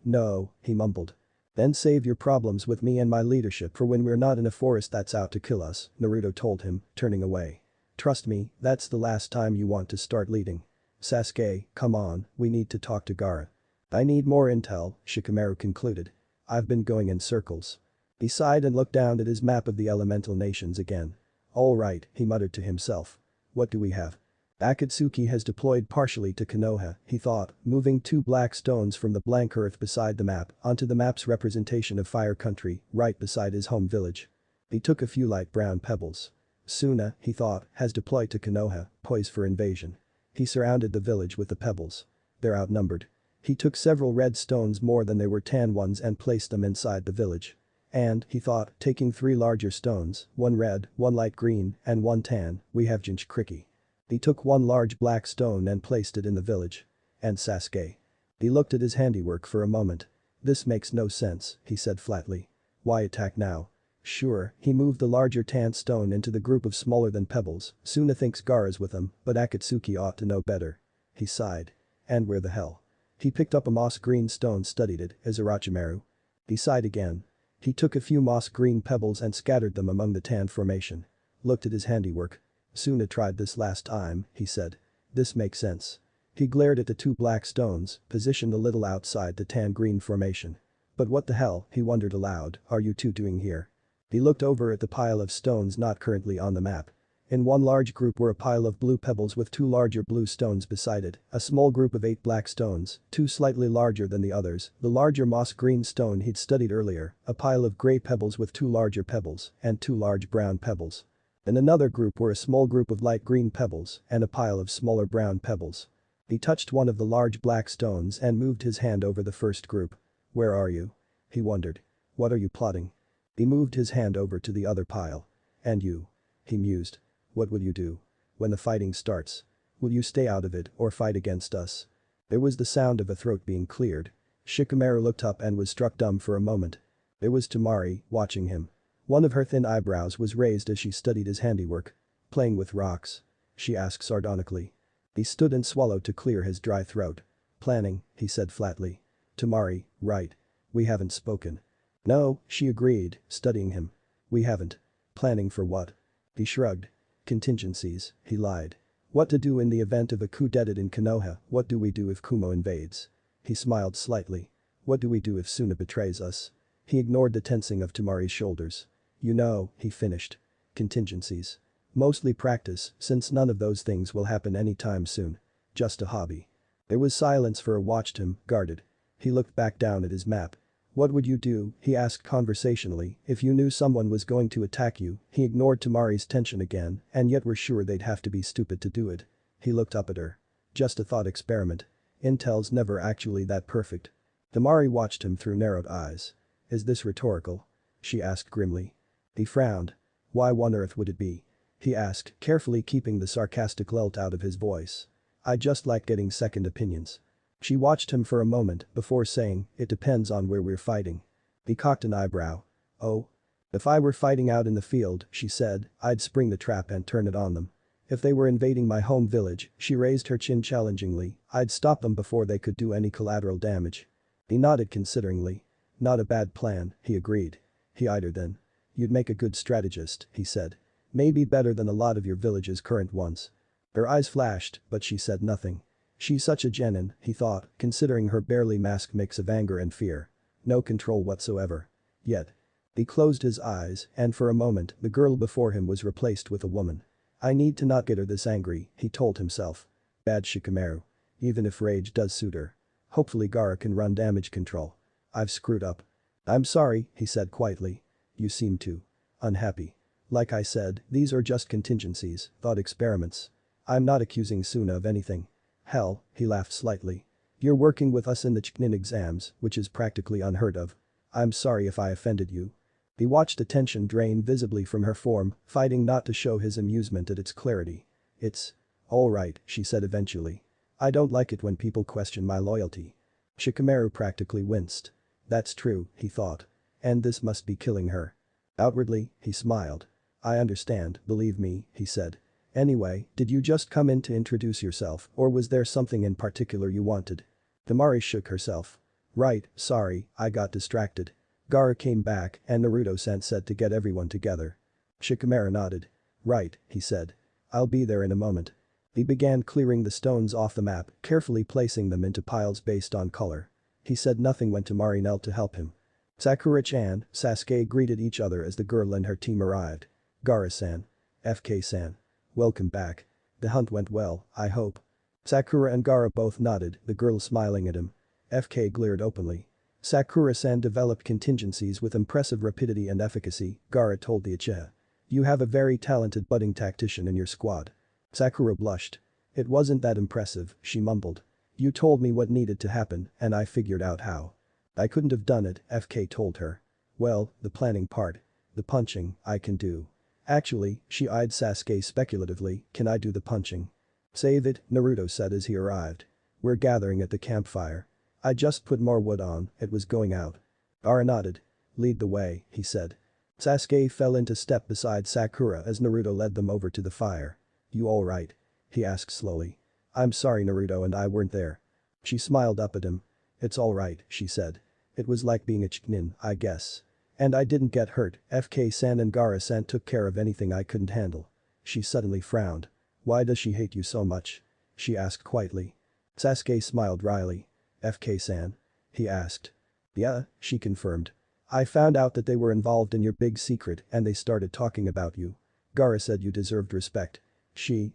No," he mumbled. "Then save your problems with me and my leadership for when we're not in a forest that's out to kill us," Naruto told him, turning away. "Trust me, that's the last time you want to start leading. Sasuke, come on, we need to talk to Gaara." "I need more intel," Shikamaru concluded. "I've been going in circles." He sighed and looked down at his map of the elemental nations again. "All right," he muttered to himself. "What do we have?" "Akatsuki has deployed partially to Konoha," he thought, moving 2 black stones from the blank earth beside the map onto the map's representation of Fire Country, right beside his home village. He took a few light brown pebbles. "Suna," he thought, "has deployed to Konoha, poised for invasion." He surrounded the village with the pebbles. "They're outnumbered." He took several red stones more than there were tan ones and placed them inside the village. "And," he thought, taking 3 larger stones, 1 red, 1 light green, and 1 tan, "we have Jinchuriki." He took 1 large black stone and placed it in the village. "And Sasuke." He looked at his handiwork for a moment. "This makes no sense," he said flatly. "Why attack now?" "Sure," he moved the larger tan stone into the group of smaller than pebbles. "Suna thinks Gaara's with him, but Akatsuki ought to know better." He sighed. "And where the hell?" He picked up a moss green stone, studied it, as Orochimaru. He sighed again. He took a few moss green pebbles and scattered them among the tan formation. Looked at his handiwork. "Suna tried this last time," he said. "This makes sense." He glared at the 2 black stones, positioned a little outside the tan-green formation. "But what the hell," he wondered aloud, "are you two doing here?" He looked over at the pile of stones not currently on the map. In one large group were a pile of blue pebbles with 2 larger blue stones beside it, a small group of 8 black stones, 2 slightly larger than the others, the larger moss green stone he'd studied earlier, a pile of grey pebbles with 2 larger pebbles, and 2 large brown pebbles. In another group were a small group of light green pebbles and a pile of smaller brown pebbles. He touched one of the large black stones and moved his hand over the first group. "Where are you?" he wondered. "What are you plotting?" He moved his hand over to the other pile. "And you?" he mused. "What will you do? When the fighting starts? Will you stay out of it or fight against us?" There was the sound of a throat being cleared. Shikamaru looked up and was struck dumb for a moment. It was Tamari, watching him. One of her thin eyebrows was raised as she studied his handiwork. Playing with rocks? She asked sardonically. He stood and swallowed to clear his dry throat. Planning, he said flatly. Tamari, right. We haven't spoken. No, she agreed, studying him. We haven't. Planning for what? He shrugged. Contingencies, he lied. What to do in the event of a coup d'etat in Konoha, what do we do if Kumo invades? He smiled slightly. What do we do if Suna betrays us? He ignored the tensing of Tamari's shoulders. You know, he finished. Contingencies. Mostly practice, since none of those things will happen anytime soon. Just a hobby. There was silence for a watched him, guarded. He looked back down at his map. What would you do, he asked conversationally, if you knew someone was going to attack you? He ignored Tamari's tension again, and yet were sure they'd have to be stupid to do it. He looked up at her. Just a thought experiment. Intel's never actually that perfect. Tamari watched him through narrowed eyes. Is this rhetorical? She asked grimly. He frowned. Why on earth would it be? He asked, carefully keeping the sarcastic lilt out of his voice. I just like getting second opinions. She watched him for a moment before saying, it depends on where we're fighting. He cocked an eyebrow. Oh? If I were fighting out in the field, she said, I'd spring the trap and turn it on them. If they were invading my home village, she raised her chin challengingly, I'd stop them before they could do any collateral damage. He nodded consideringly. Not a bad plan, he agreed. He eyed her then. You'd make a good strategist, he said. Maybe better than a lot of your village's current ones. Her eyes flashed, but she said nothing. She's such a genin, he thought, considering her barely masked mix of anger and fear. No control whatsoever. Yet. He closed his eyes, and for a moment, the girl before him was replaced with a woman. I need to not get her this angry, he told himself. Bad Shikamaru. Even if rage does suit her. Hopefully Gaara can run damage control. I've screwed up. I'm sorry, he said quietly. You seem too unhappy. Like I said, these are just contingencies, thought experiments. I'm not accusing Suna of anything. Hell, he laughed slightly. You're working with us in the Chunin exams, which is practically unheard of. I'm sorry if I offended you. He watched the tension drain visibly from her form, fighting not to show his amusement at its clarity. It's all right, she said eventually. I don't like it when people question my loyalty. Shikamaru practically winced. That's true, he thought. And this must be killing her. Outwardly, he smiled. I understand, believe me, he said. Anyway, did you just come in to introduce yourself, or was there something in particular you wanted? Tamari shook herself. Right, sorry, I got distracted. Gaara came back and Naruto-san said to get everyone together. Shikamaru nodded. Right, he said. I'll be there in a moment. He began clearing the stones off the map, carefully placing them into piles based on color. He said nothing when Tamari knelt to help him. Sakura-chan, Sasuke greeted each other as the girl and her team arrived. Gaara-san. FK-san. Welcome back. The hunt went well, I hope. Sakura and Gaara both nodded, the girl smiling at him. FK glared openly. Sakura-san developed contingencies with impressive rapidity and efficacy, Gaara told the Uchiha. You have a very talented budding tactician in your squad. Sakura blushed. It wasn't that impressive, she mumbled. You told me what needed to happen, and I figured out how. I couldn't have done it, FK told her. Well, the planning part. The punching, I can do. Actually, she eyed Sasuke speculatively, can I do the punching? Save it, Naruto said as he arrived. We're gathering at the campfire. I just put more wood on, it was going out. Gaara nodded. Lead the way, he said. Sasuke fell into step beside Sakura as Naruto led them over to the fire. You alright? He asked slowly. I'm sorry Naruto and I weren't there. She smiled up at him. It's alright, she said. It was like being a Chunin, I guess. And I didn't get hurt, FK-san and Gaara-san took care of anything I couldn't handle. She suddenly frowned. Why does she hate you so much? She asked quietly. Sasuke smiled wryly. FK-san? He asked. Yeah, she confirmed. I found out that they were involved in your big secret and they started talking about you. Gaara said you deserved respect. She,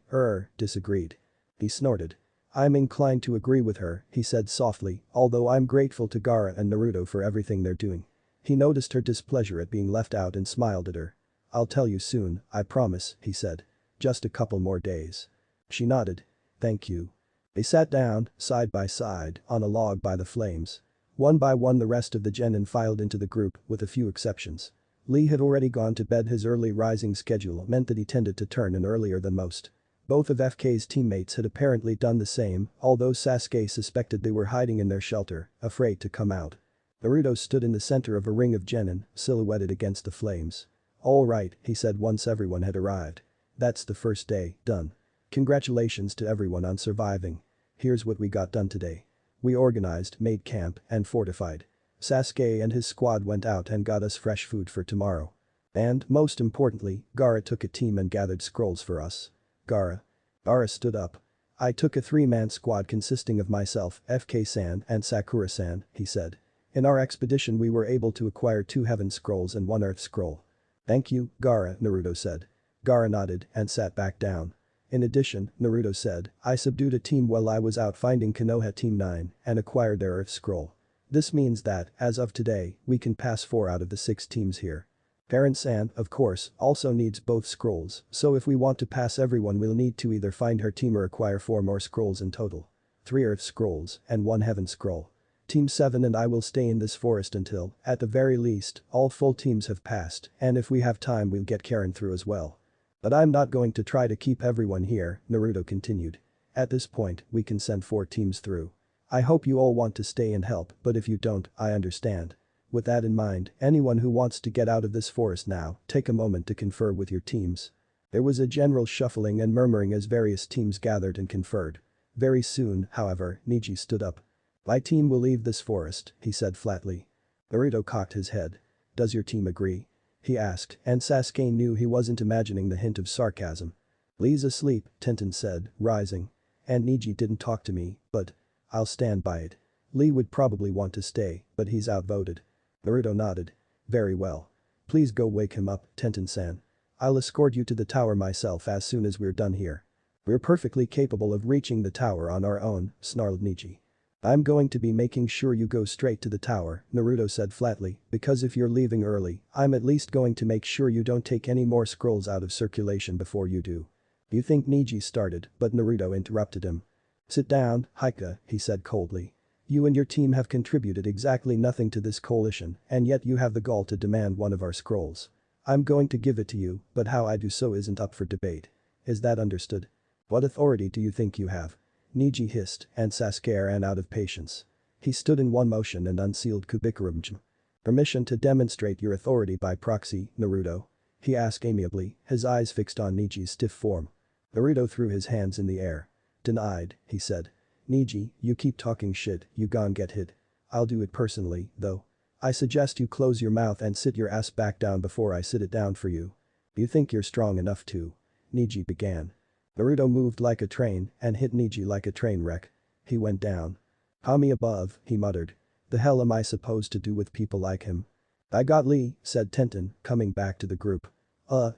disagreed. He snorted. I'm inclined to agree with her, he said softly, although I'm grateful to Gaara and Naruto for everything they're doing. He noticed her displeasure at being left out and smiled at her. I'll tell you soon, I promise, he said. Just a couple more days. She nodded. Thank you. They sat down, side by side, on a log by the flames. One by one the rest of the genin filed into the group, with a few exceptions. Lee had already gone to bed. His early rising schedule meant that he tended to turn in earlier than most. Both of FK's teammates had apparently done the same, although Sasuke suspected they were hiding in their shelter, afraid to come out. Naruto stood in the center of a ring of genin, silhouetted against the flames. "Alright," he said once everyone had arrived. "That's the first day, done. Congratulations to everyone on surviving. Here's what we got done today. We organized, made camp, and fortified. Sasuke and his squad went out and got us fresh food for tomorrow. And, most importantly, Gaara took a team and gathered scrolls for us." Gaara stood up. "I took a three-man squad consisting of myself, FK-san and Sakura-san," he said. "In our expedition we were able to acquire 2 heaven scrolls and 1 earth scroll." "Thank you, Gaara," Naruto said. Gaara nodded and sat back down. "In addition," Naruto said, "I subdued a team while I was out finding Konoha Team 9 and acquired their earth scroll. This means that, as of today, we can pass 4 out of the 6 teams here. Parent-san, of course, also needs both scrolls, so if we want to pass everyone we'll need to either find her team or acquire 4 more scrolls in total. 3 earth scrolls and 1 heaven scroll. Team 7 and I will stay in this forest until, at the very least, all full teams have passed, and if we have time we'll get Karen through as well. But I'm not going to try to keep everyone here," Naruto continued. "At this point, we can send 4 teams through. I hope you all want to stay and help, but if you don't, I understand. With that in mind, anyone who wants to get out of this forest now, take a moment to confer with your teams." There was a general shuffling and murmuring as various teams gathered and conferred. Very soon, however, Neji stood up. "My team will leave this forest," he said flatly. Naruto cocked his head. "Does your team agree?" he asked, and Sasuke knew he wasn't imagining the hint of sarcasm. "Lee's asleep," Tenten said, rising. "And Neji didn't talk to me, but I'll stand by it. Lee would probably want to stay, but he's outvoted." Naruto nodded. "Very well. Please go wake him up, Tenten-san. I'll escort you to the tower myself as soon as we're done here." "We're perfectly capable of reaching the tower on our own," snarled Neji. "I'm going to be making sure you go straight to the tower," Naruto said flatly, "because if you're leaving early, I'm at least going to make sure you don't take any more scrolls out of circulation before you do." "You think," Neji started, but Naruto interrupted him. "Sit down, Hika," he said coldly. "You and your team have contributed exactly nothing to this coalition, and yet you have the gall to demand one of our scrolls. I'm going to give it to you, but how I do so isn't up for debate. Is that understood? What authority do you think you have?" Neji hissed, and Sasuke ran out of patience. He stood in one motion and unsealed Kubikurumji. "Permission to demonstrate your authority by proxy, Naruto?" he asked amiably, his eyes fixed on Neji's stiff form. Naruto threw his hands in the air. "Denied," he said. "Neji, you keep talking shit, you gon' get hit. I'll do it personally, though. I suggest you close your mouth and sit your ass back down before I sit it down for you. You think you're strong enough to?" Neji began. Naruto moved like a train and hit Neji like a train wreck. He went down. "Kami above," he muttered. "The hell am I supposed to do with people like him?" "I got Lee," said Tenten, coming back to the group.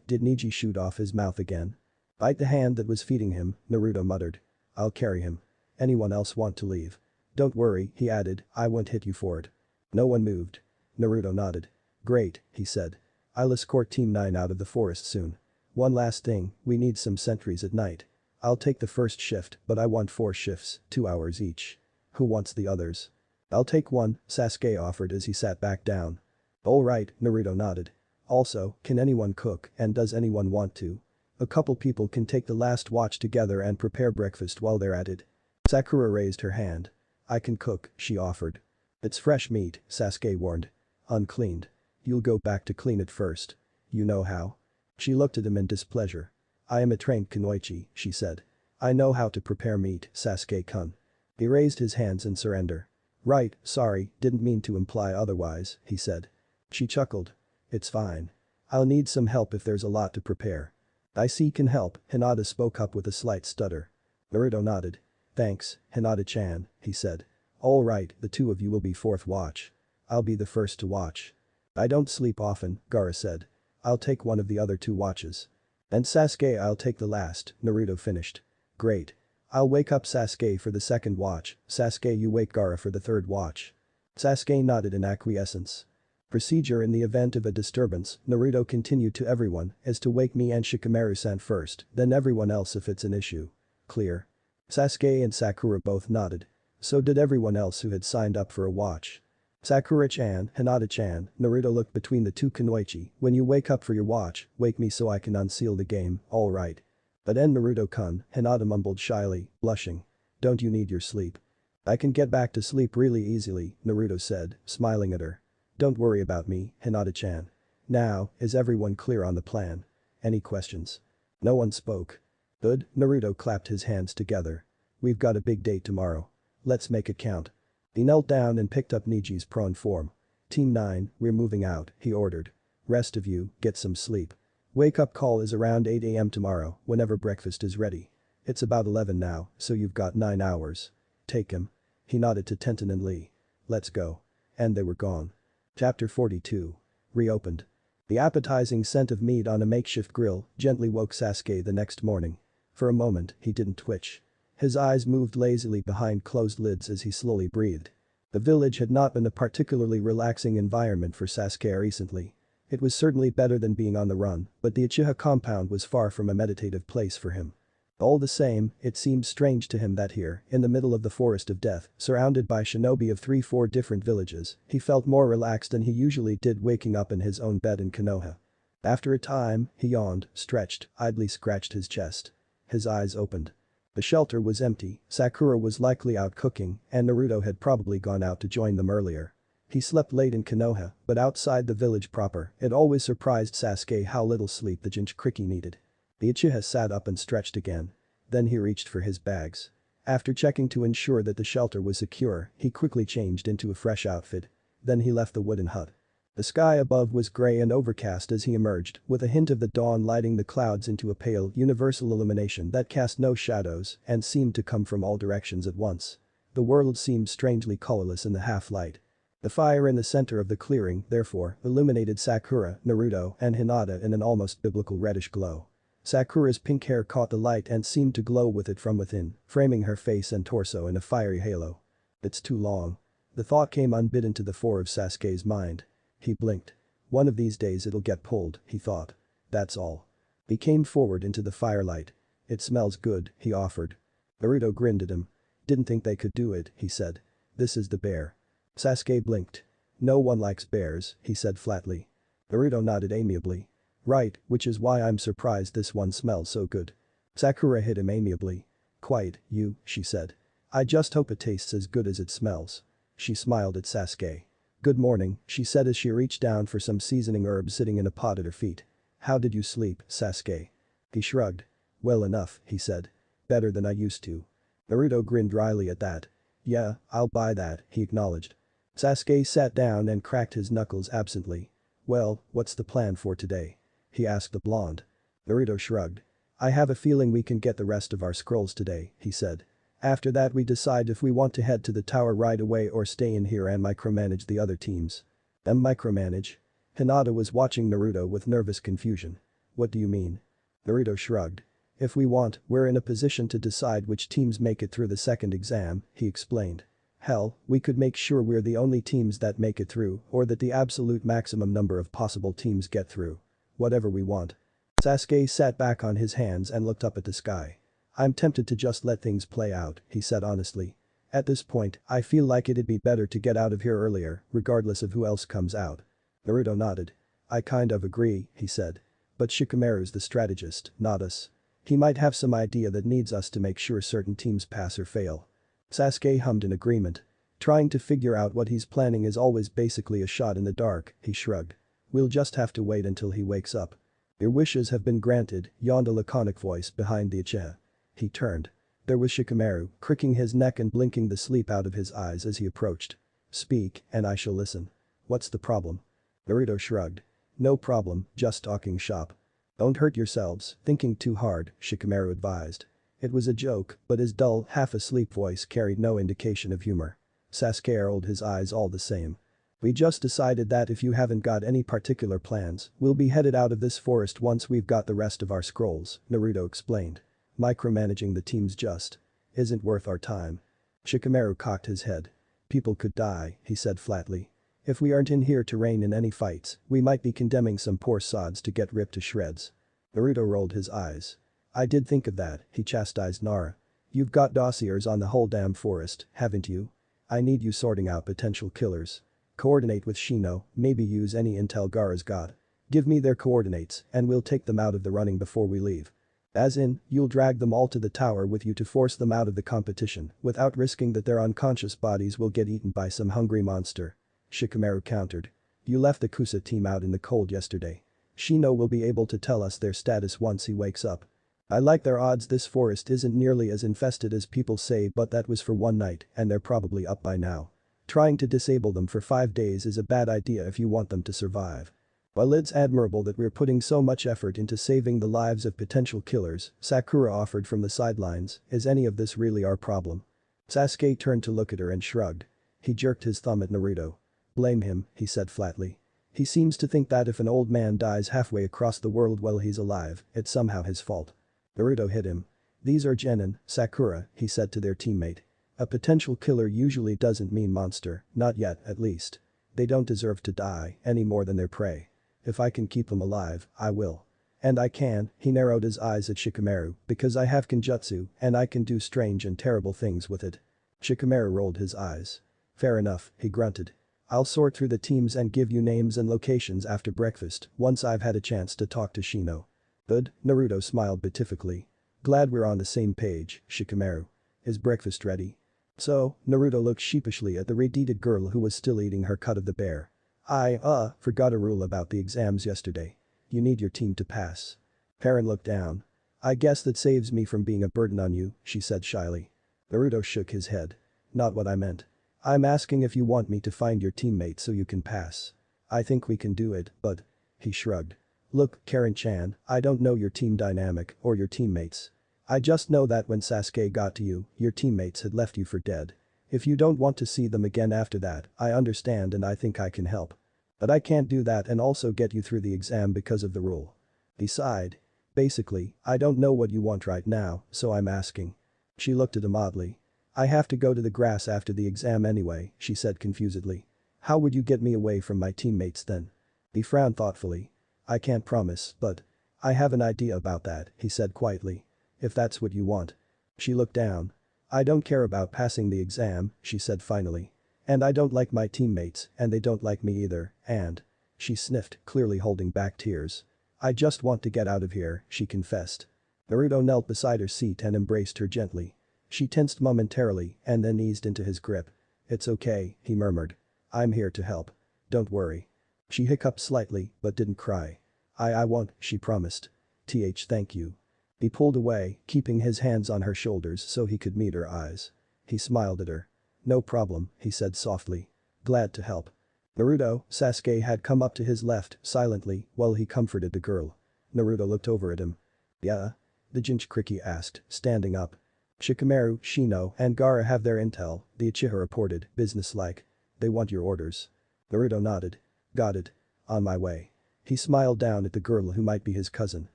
Did Neji shoot off his mouth again? "Bite the hand that was feeding him," Naruto muttered. "I'll carry him. Anyone else want to leave?" "Don't worry," he added, "I won't hit you for it." No one moved. Naruto nodded. "Great," he said. "I'll escort Team 9 out of the forest soon. One last thing, we need some sentries at night. I'll take the first shift, but I want 4 shifts, 2 hours each. Who wants the others?" "I'll take one," Sasuke offered as he sat back down. "Alright," Naruto nodded. "Also, can anyone cook and does anyone want to? A couple people can take the last watch together and prepare breakfast while they're at it." Sakura raised her hand. "I can cook," she offered. "It's fresh meat," Sasuke warned. "Uncleaned. You'll go back to clean it first. You know how?" She looked at him in displeasure. "I am a trained kunoichi," she said. "I know how to prepare meat, Sasuke-kun." He raised his hands in surrender. "Right, sorry, didn't mean to imply otherwise," he said. She chuckled. "It's fine. I'll need some help if there's a lot to prepare." "I see can help," Hinata spoke up with a slight stutter. Naruto nodded. "Thanks, Hinata-chan," he said. "Alright, the 2 of you will be 4th watch. I'll be the first to watch." "I don't sleep often," Gaara said. "I'll take one of the other 2 watches." "And Sasuke I'll take the last," Naruto finished. "Great. I'll wake up Sasuke for the 2nd watch, Sasuke you wake Gaara for the 3rd watch." Sasuke nodded in acquiescence. Procedure in the event of a disturbance, Naruto continued to everyone, is to wake me and Shikamaru-san first, then everyone else if it's an issue. Clear? Sasuke and Sakura both nodded. So did everyone else who had signed up for a watch. "Sakura-chan, Hinata-chan," Naruto looked between the 2 kunoichi, "when you wake up for your watch, wake me so I can unseal the game, alright?" But Naruto-kun, Hinata mumbled shyly, blushing. Don't you need your sleep? I can get back to sleep really easily, Naruto said, smiling at her. Don't worry about me, Hinata-chan. Now, is everyone clear on the plan? Any questions? No one spoke. Good, Naruto clapped his hands together. We've got a big date tomorrow. Let's make it count. He knelt down and picked up Niji's prone form. Team 9, we're moving out, he ordered. Rest of you, get some sleep. Wake-up call is around 8 AM tomorrow, whenever breakfast is ready. It's about 11 now, so you've got 9 hours. Take him. He nodded to Tenten and Lee. Let's go. And they were gone. Chapter 42. Reopened. The appetizing scent of meat on a makeshift grill gently woke Sasuke the next morning. For a moment, he didn't twitch. His eyes moved lazily behind closed lids as he slowly breathed. The village had not been a particularly relaxing environment for Sasuke recently. It was certainly better than being on the run, but the Uchiha compound was far from a meditative place for him. All the same, it seemed strange to him that here, in the middle of the forest of death, surrounded by shinobi of 3-4 different villages, he felt more relaxed than he usually did waking up in his own bed in Konoha. After a time, he yawned, stretched, idly scratched his chest. His eyes opened. The shelter was empty, Sakura was likely out cooking, and Naruto had probably gone out to join them earlier. He slept late in Konoha, but outside the village proper, it always surprised Sasuke how little sleep the Jinchuriki needed. The Uchiha sat up and stretched again. Then he reached for his bags. After checking to ensure that the shelter was secure, he quickly changed into a fresh outfit. Then he left the wooden hut. The sky above was gray and overcast as he emerged, with a hint of the dawn lighting the clouds into a pale, universal illumination that cast no shadows and seemed to come from all directions at once. The world seemed strangely colorless in the half-light. The fire in the center of the clearing, therefore, illuminated Sakura, Naruto, and Hinata in an almost biblical reddish glow. Sakura's pink hair caught the light and seemed to glow with it from within, framing her face and torso in a fiery halo. It's too long. The thought came unbidden to the fore of Sasuke's mind. He blinked. One of these days it'll get pulled, he thought. That's all. He came forward into the firelight. It smells good, he offered. Naruto grinned at him. Didn't think they could do it, he said. This is the bear. Sasuke blinked. No one likes bears, he said flatly. Naruto nodded amiably. Right, which is why I'm surprised this one smells so good. Sakura hit him amiably. Quite, she said. I just hope it tastes as good as it smells. She smiled at Sasuke. Good morning, she said as she reached down for some seasoning herbs sitting in a pot at her feet. How did you sleep, Sasuke? He shrugged. Well enough, he said. Better than I used to. Naruto grinned wryly at that. Yeah, I'll buy that, he acknowledged. Sasuke sat down and cracked his knuckles absently. Well, what's the plan for today? He asked the blonde. Naruto shrugged. I have a feeling we can get the rest of our scrolls today, he said. After that we decide if we want to head to the tower right away or stay in here and micromanage the other teams. Micromanage? Hinata was watching Naruto with nervous confusion. What do you mean? Naruto shrugged. If we want, we're in a position to decide which teams make it through the second exam, he explained. Hell, we could make sure we're the only teams that make it through or that the absolute maximum number of possible teams get through. Whatever we want. Sasuke sat back on his hands and looked up at the sky. I'm tempted to just let things play out, he said honestly. At this point, I feel like it'd be better to get out of here earlier, regardless of who else comes out. Naruto nodded. I kind of agree, he said. But Shikamaru's the strategist, not us. He might have some idea that needs us to make sure certain teams pass or fail. Sasuke hummed in agreement. Trying to figure out what he's planning is always basically a shot in the dark, he shrugged. We'll just have to wait until he wakes up. Your wishes have been granted, yawned a laconic voice behind the Uchiha. He turned. There was Shikamaru, cricking his neck and blinking the sleep out of his eyes as he approached. Speak, and I shall listen. What's the problem? Naruto shrugged. No problem, just talking shop. Don't hurt yourselves, thinking too hard, Shikamaru advised. It was a joke, but his dull, half-asleep voice carried no indication of humor. Sasuke rolled his eyes all the same. We just decided that if you haven't got any particular plans, we'll be headed out of this forest once we've got the rest of our scrolls, Naruto explained. Micromanaging the teams just isn't worth our time. Shikamaru cocked his head. People could die, he said flatly. If we aren't in here to rein in any fights, we might be condemning some poor sods to get ripped to shreds. Naruto rolled his eyes. I did think of that, he chastised Nara. You've got dossiers on the whole damn forest, haven't you? I need you sorting out potential killers. Coordinate with Shino, maybe use any intel Gaara's got. Give me their coordinates and we'll take them out of the running before we leave. As in, you'll drag them all to the tower with you to force them out of the competition without risking that their unconscious bodies will get eaten by some hungry monster. Shikamaru countered. You left the Kusa team out in the cold yesterday. Shino will be able to tell us their status once he wakes up. I like their odds. This forest isn't nearly as infested as people say, but that was for one night and they're probably up by now. Trying to disable them for 5 days is a bad idea if you want them to survive. While it's admirable that we're putting so much effort into saving the lives of potential killers, Sakura offered from the sidelines, is any of this really our problem? Sasuke turned to look at her and shrugged. He jerked his thumb at Naruto. Blame him, he said flatly. He seems to think that if an old man dies halfway across the world while he's alive, it's somehow his fault. Naruto hit him. These are Genin, Sakura, he said to their teammate. A potential killer usually doesn't mean monster, not yet at least. They don't deserve to die any more than their prey. If I can keep them alive, I will. And I can, he narrowed his eyes at Shikamaru, because I have Kenjutsu and I can do strange and terrible things with it. Shikamaru rolled his eyes. Fair enough, he grunted. I'll sort through the teams and give you names and locations after breakfast once I've had a chance to talk to Shino. Good, Naruto smiled beatifically. Glad we're on the same page, Shikamaru. Is breakfast ready? So, Naruto looked sheepishly at the red-headed girl who was still eating her cut of the bear. I forgot a rule about the exams yesterday. You need your team to pass. Perrin looked down. I guess that saves me from being a burden on you, she said shyly. Naruto shook his head. Not what I meant. I'm asking if you want me to find your teammate so you can pass. I think we can do it, but… He shrugged. Look, Karen-chan, I don't know your team dynamic or your teammates. I just know that when Sasuke got to you, your teammates had left you for dead. If you don't want to see them again after that, I understand and I think I can help. But I can't do that and also get you through the exam because of the rule. He sighed. Basically, I don't know what you want right now, so I'm asking. She looked at him oddly. I have to go to the grass after the exam anyway, she said confusedly. How would you get me away from my teammates then? He frowned thoughtfully. I can't promise, but… I have an idea about that, he said quietly. If that's what you want. She looked down. I don't care about passing the exam, she said finally. And I don't like my teammates, and they don't like me either, and… She sniffed, clearly holding back tears. I just want to get out of here, she confessed. Naruto knelt beside her seat and embraced her gently. She tensed momentarily and then eased into his grip. It's okay, he murmured. I'm here to help. Don't worry. She hiccuped slightly but didn't cry. I won't, she promised. Thank you. He pulled away, keeping his hands on her shoulders so he could meet her eyes. He smiled at her. No problem, he said softly. Glad to help. Naruto, Sasuke had come up to his left, silently, while he comforted the girl. Naruto looked over at him. Yeah? The Jinchuriki asked, standing up. Shikamaru, Shino, and Gaara have their intel, the Uchiha reported, businesslike. They want your orders. Naruto nodded. Got it. On my way. He smiled down at the girl who might be his cousin.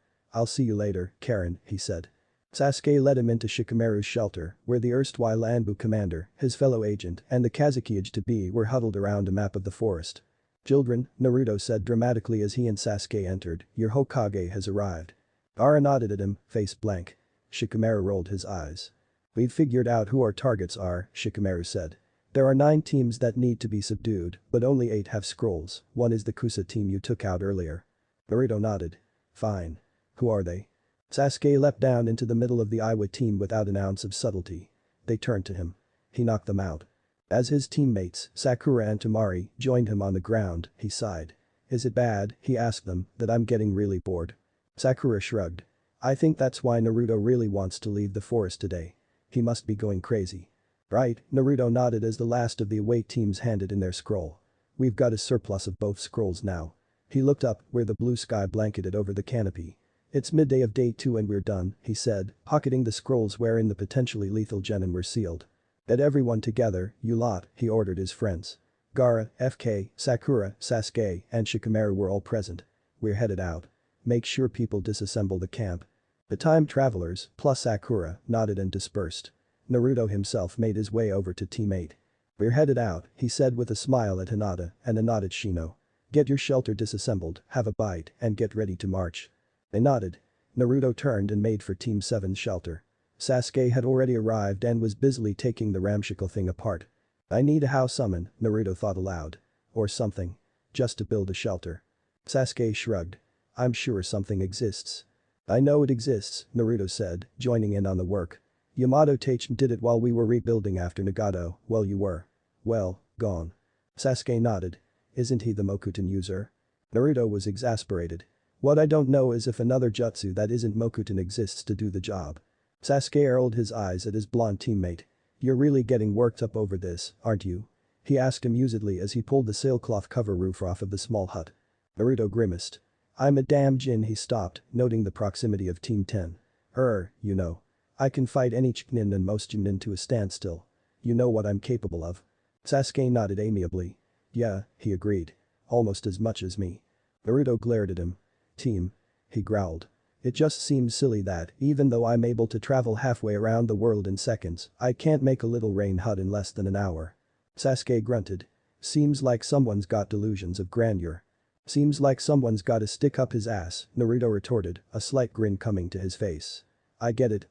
I'll see you later, Karen, he said. Sasuke led him into Shikamaru's shelter, where the erstwhile Anbu commander, his fellow agent, and the Kazuki-to-be were huddled around a map of the forest. Children, Naruto said dramatically as he and Sasuke entered, your Hokage has arrived. Gaara nodded at him, face blank. Shikamaru rolled his eyes. We've figured out who our targets are, Shikamaru said. There are 9 teams that need to be subdued, but only 8 have scrolls, one is the Kusa team you took out earlier. Naruto nodded. Fine. Who are they? Sasuke leapt down into the middle of the Iwa team without an ounce of subtlety. They turned to him. He knocked them out. As his teammates, Sakura and Temari, joined him on the ground, he sighed. Is it bad, he asked them, that I'm getting really bored? Sakura shrugged. I think that's why Naruto really wants to leave the forest today. He must be going crazy. Right, Naruto nodded as the last of the away teams handed in their scroll. We've got a surplus of both scrolls now. He looked up where the blue sky blanketed over the canopy. It's midday of day 2 and we're done, he said, pocketing the scrolls wherein the potentially lethal genin were sealed. Get everyone together, you lot, he ordered his friends. Gaara, FK, Sakura, Sasuke, and Shikamaru were all present. We're headed out. Make sure people disassemble the camp. The time travelers, plus Sakura, nodded and dispersed. Naruto himself made his way over to Team 8. We're headed out, he said with a smile at Hinata and a nod at Shino. Get your shelter disassembled, have a bite, and get ready to march. They nodded. Naruto turned and made for Team 7's shelter. Sasuke had already arrived and was busily taking the ramshackle thing apart. I need a house summon, Naruto thought aloud. Or something. Just to build a shelter. Sasuke shrugged. I'm sure something exists. I know it exists, Naruto said, joining in on the work. Yamato Taichi did it while we were rebuilding after Nagato, well you were. Well, gone. Sasuke nodded. Isn't he the Mokuton user? Naruto was exasperated. What I don't know is if another jutsu that isn't Mokuton exists to do the job. Sasuke rolled his eyes at his blonde teammate. You're really getting worked up over this, aren't you? He asked amusedly as he pulled the sailcloth cover roof off of the small hut. Naruto grimaced. I'm a damn Jin, he stopped, noting the proximity of Team 10. You know. I can fight any Chunin and most Chunin to a standstill. You know what I'm capable of. Sasuke nodded amiably. Yeah, he agreed. Almost as much as me. Naruto glared at him. Team. He growled. It just seems silly that, even though I'm able to travel halfway around the world in seconds, I can't make a little rain hut in less than an hour. Sasuke grunted. Seems like someone's got delusions of grandeur. Seems like someone's gotta stick up his ass, Naruto retorted, a slight grin coming to his face. I get it.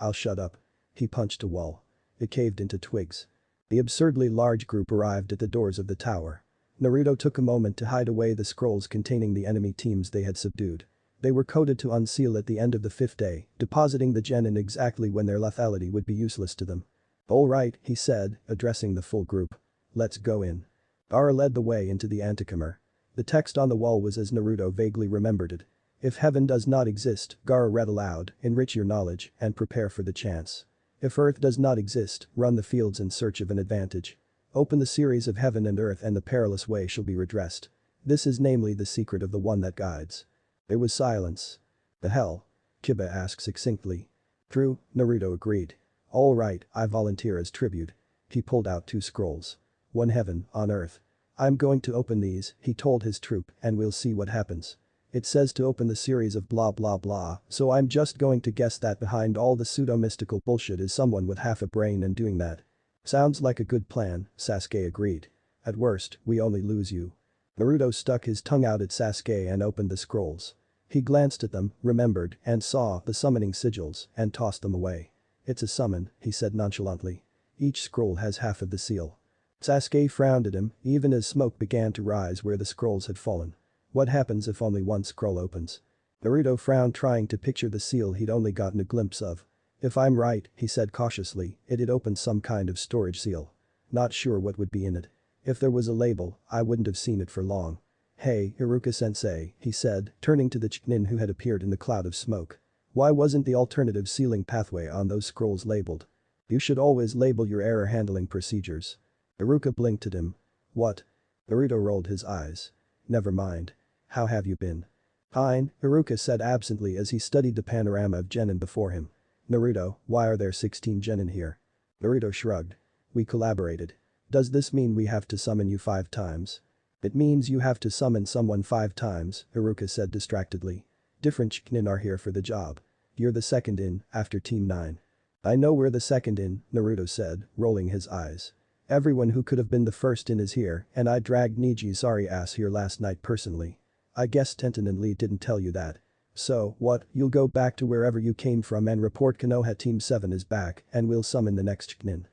I'll shut up. He punched a wall. It caved into twigs. The absurdly large group arrived at the doors of the tower. Naruto took a moment to hide away the scrolls containing the enemy teams they had subdued. They were coded to unseal at the end of the 5th day, depositing the genin exactly when their lethality would be useless to them. Alright, he said, addressing the full group. Let's go in. Gaara led the way into the antechamber. The text on the wall was as Naruto vaguely remembered it. If heaven does not exist, Gaara read aloud, enrich your knowledge and prepare for the chance. If earth does not exist, run the fields in search of an advantage. Open the series of heaven and earth and the perilous way shall be redressed. This is namely the secret of the one that guides. There was silence. The hell? Kiba asked succinctly. True, Naruto agreed. All right, I volunteer as tribute. He pulled out 2 scrolls. One heaven, on earth. I'm going to open these, he told his troop, and we'll see what happens. It says to open the series of blah blah blah, so I'm just going to guess that behind all the pseudo-mystical bullshit is someone with half a brain and doing that. Sounds like a good plan, Sasuke agreed. At worst, we only lose you. Naruto stuck his tongue out at Sasuke and opened the scrolls. He glanced at them, remembered, and saw the summoning sigils, and tossed them away. It's a summon, he said nonchalantly. Each scroll has half of the seal. Sasuke frowned at him, even as smoke began to rise where the scrolls had fallen. What happens if only one scroll opens? Naruto frowned, trying to picture the seal he'd only gotten a glimpse of. If I'm right, he said cautiously, it'd open some kind of storage seal. Not sure what would be in it. If there was a label, I wouldn't have seen it for long. Hey, Iruka-sensei, he said, turning to the Chunin who had appeared in the cloud of smoke. Why wasn't the alternative sealing pathway on those scrolls labeled? You should always label your error handling procedures. Iruka blinked at him. What? Naruto rolled his eyes. Never mind. How have you been? Fine, Iruka said absently as he studied the panorama of genin before him. Naruto, why are there 16 genin here? Naruto shrugged. We collaborated. Does this mean we have to summon you 5 times? It means you have to summon someone 5 times, Iruka said distractedly. Different Chunin are here for the job. You're the second in, after Team 9. I know we're the second in, Naruto said, rolling his eyes. Everyone who could have been the first in is here, and I dragged Niji's sorry ass here last night personally. I guess Tenten and Lee didn't tell you that. So, what, you'll go back to wherever you came from and report Konoha Team 7 is back, and we'll summon the next Chunin.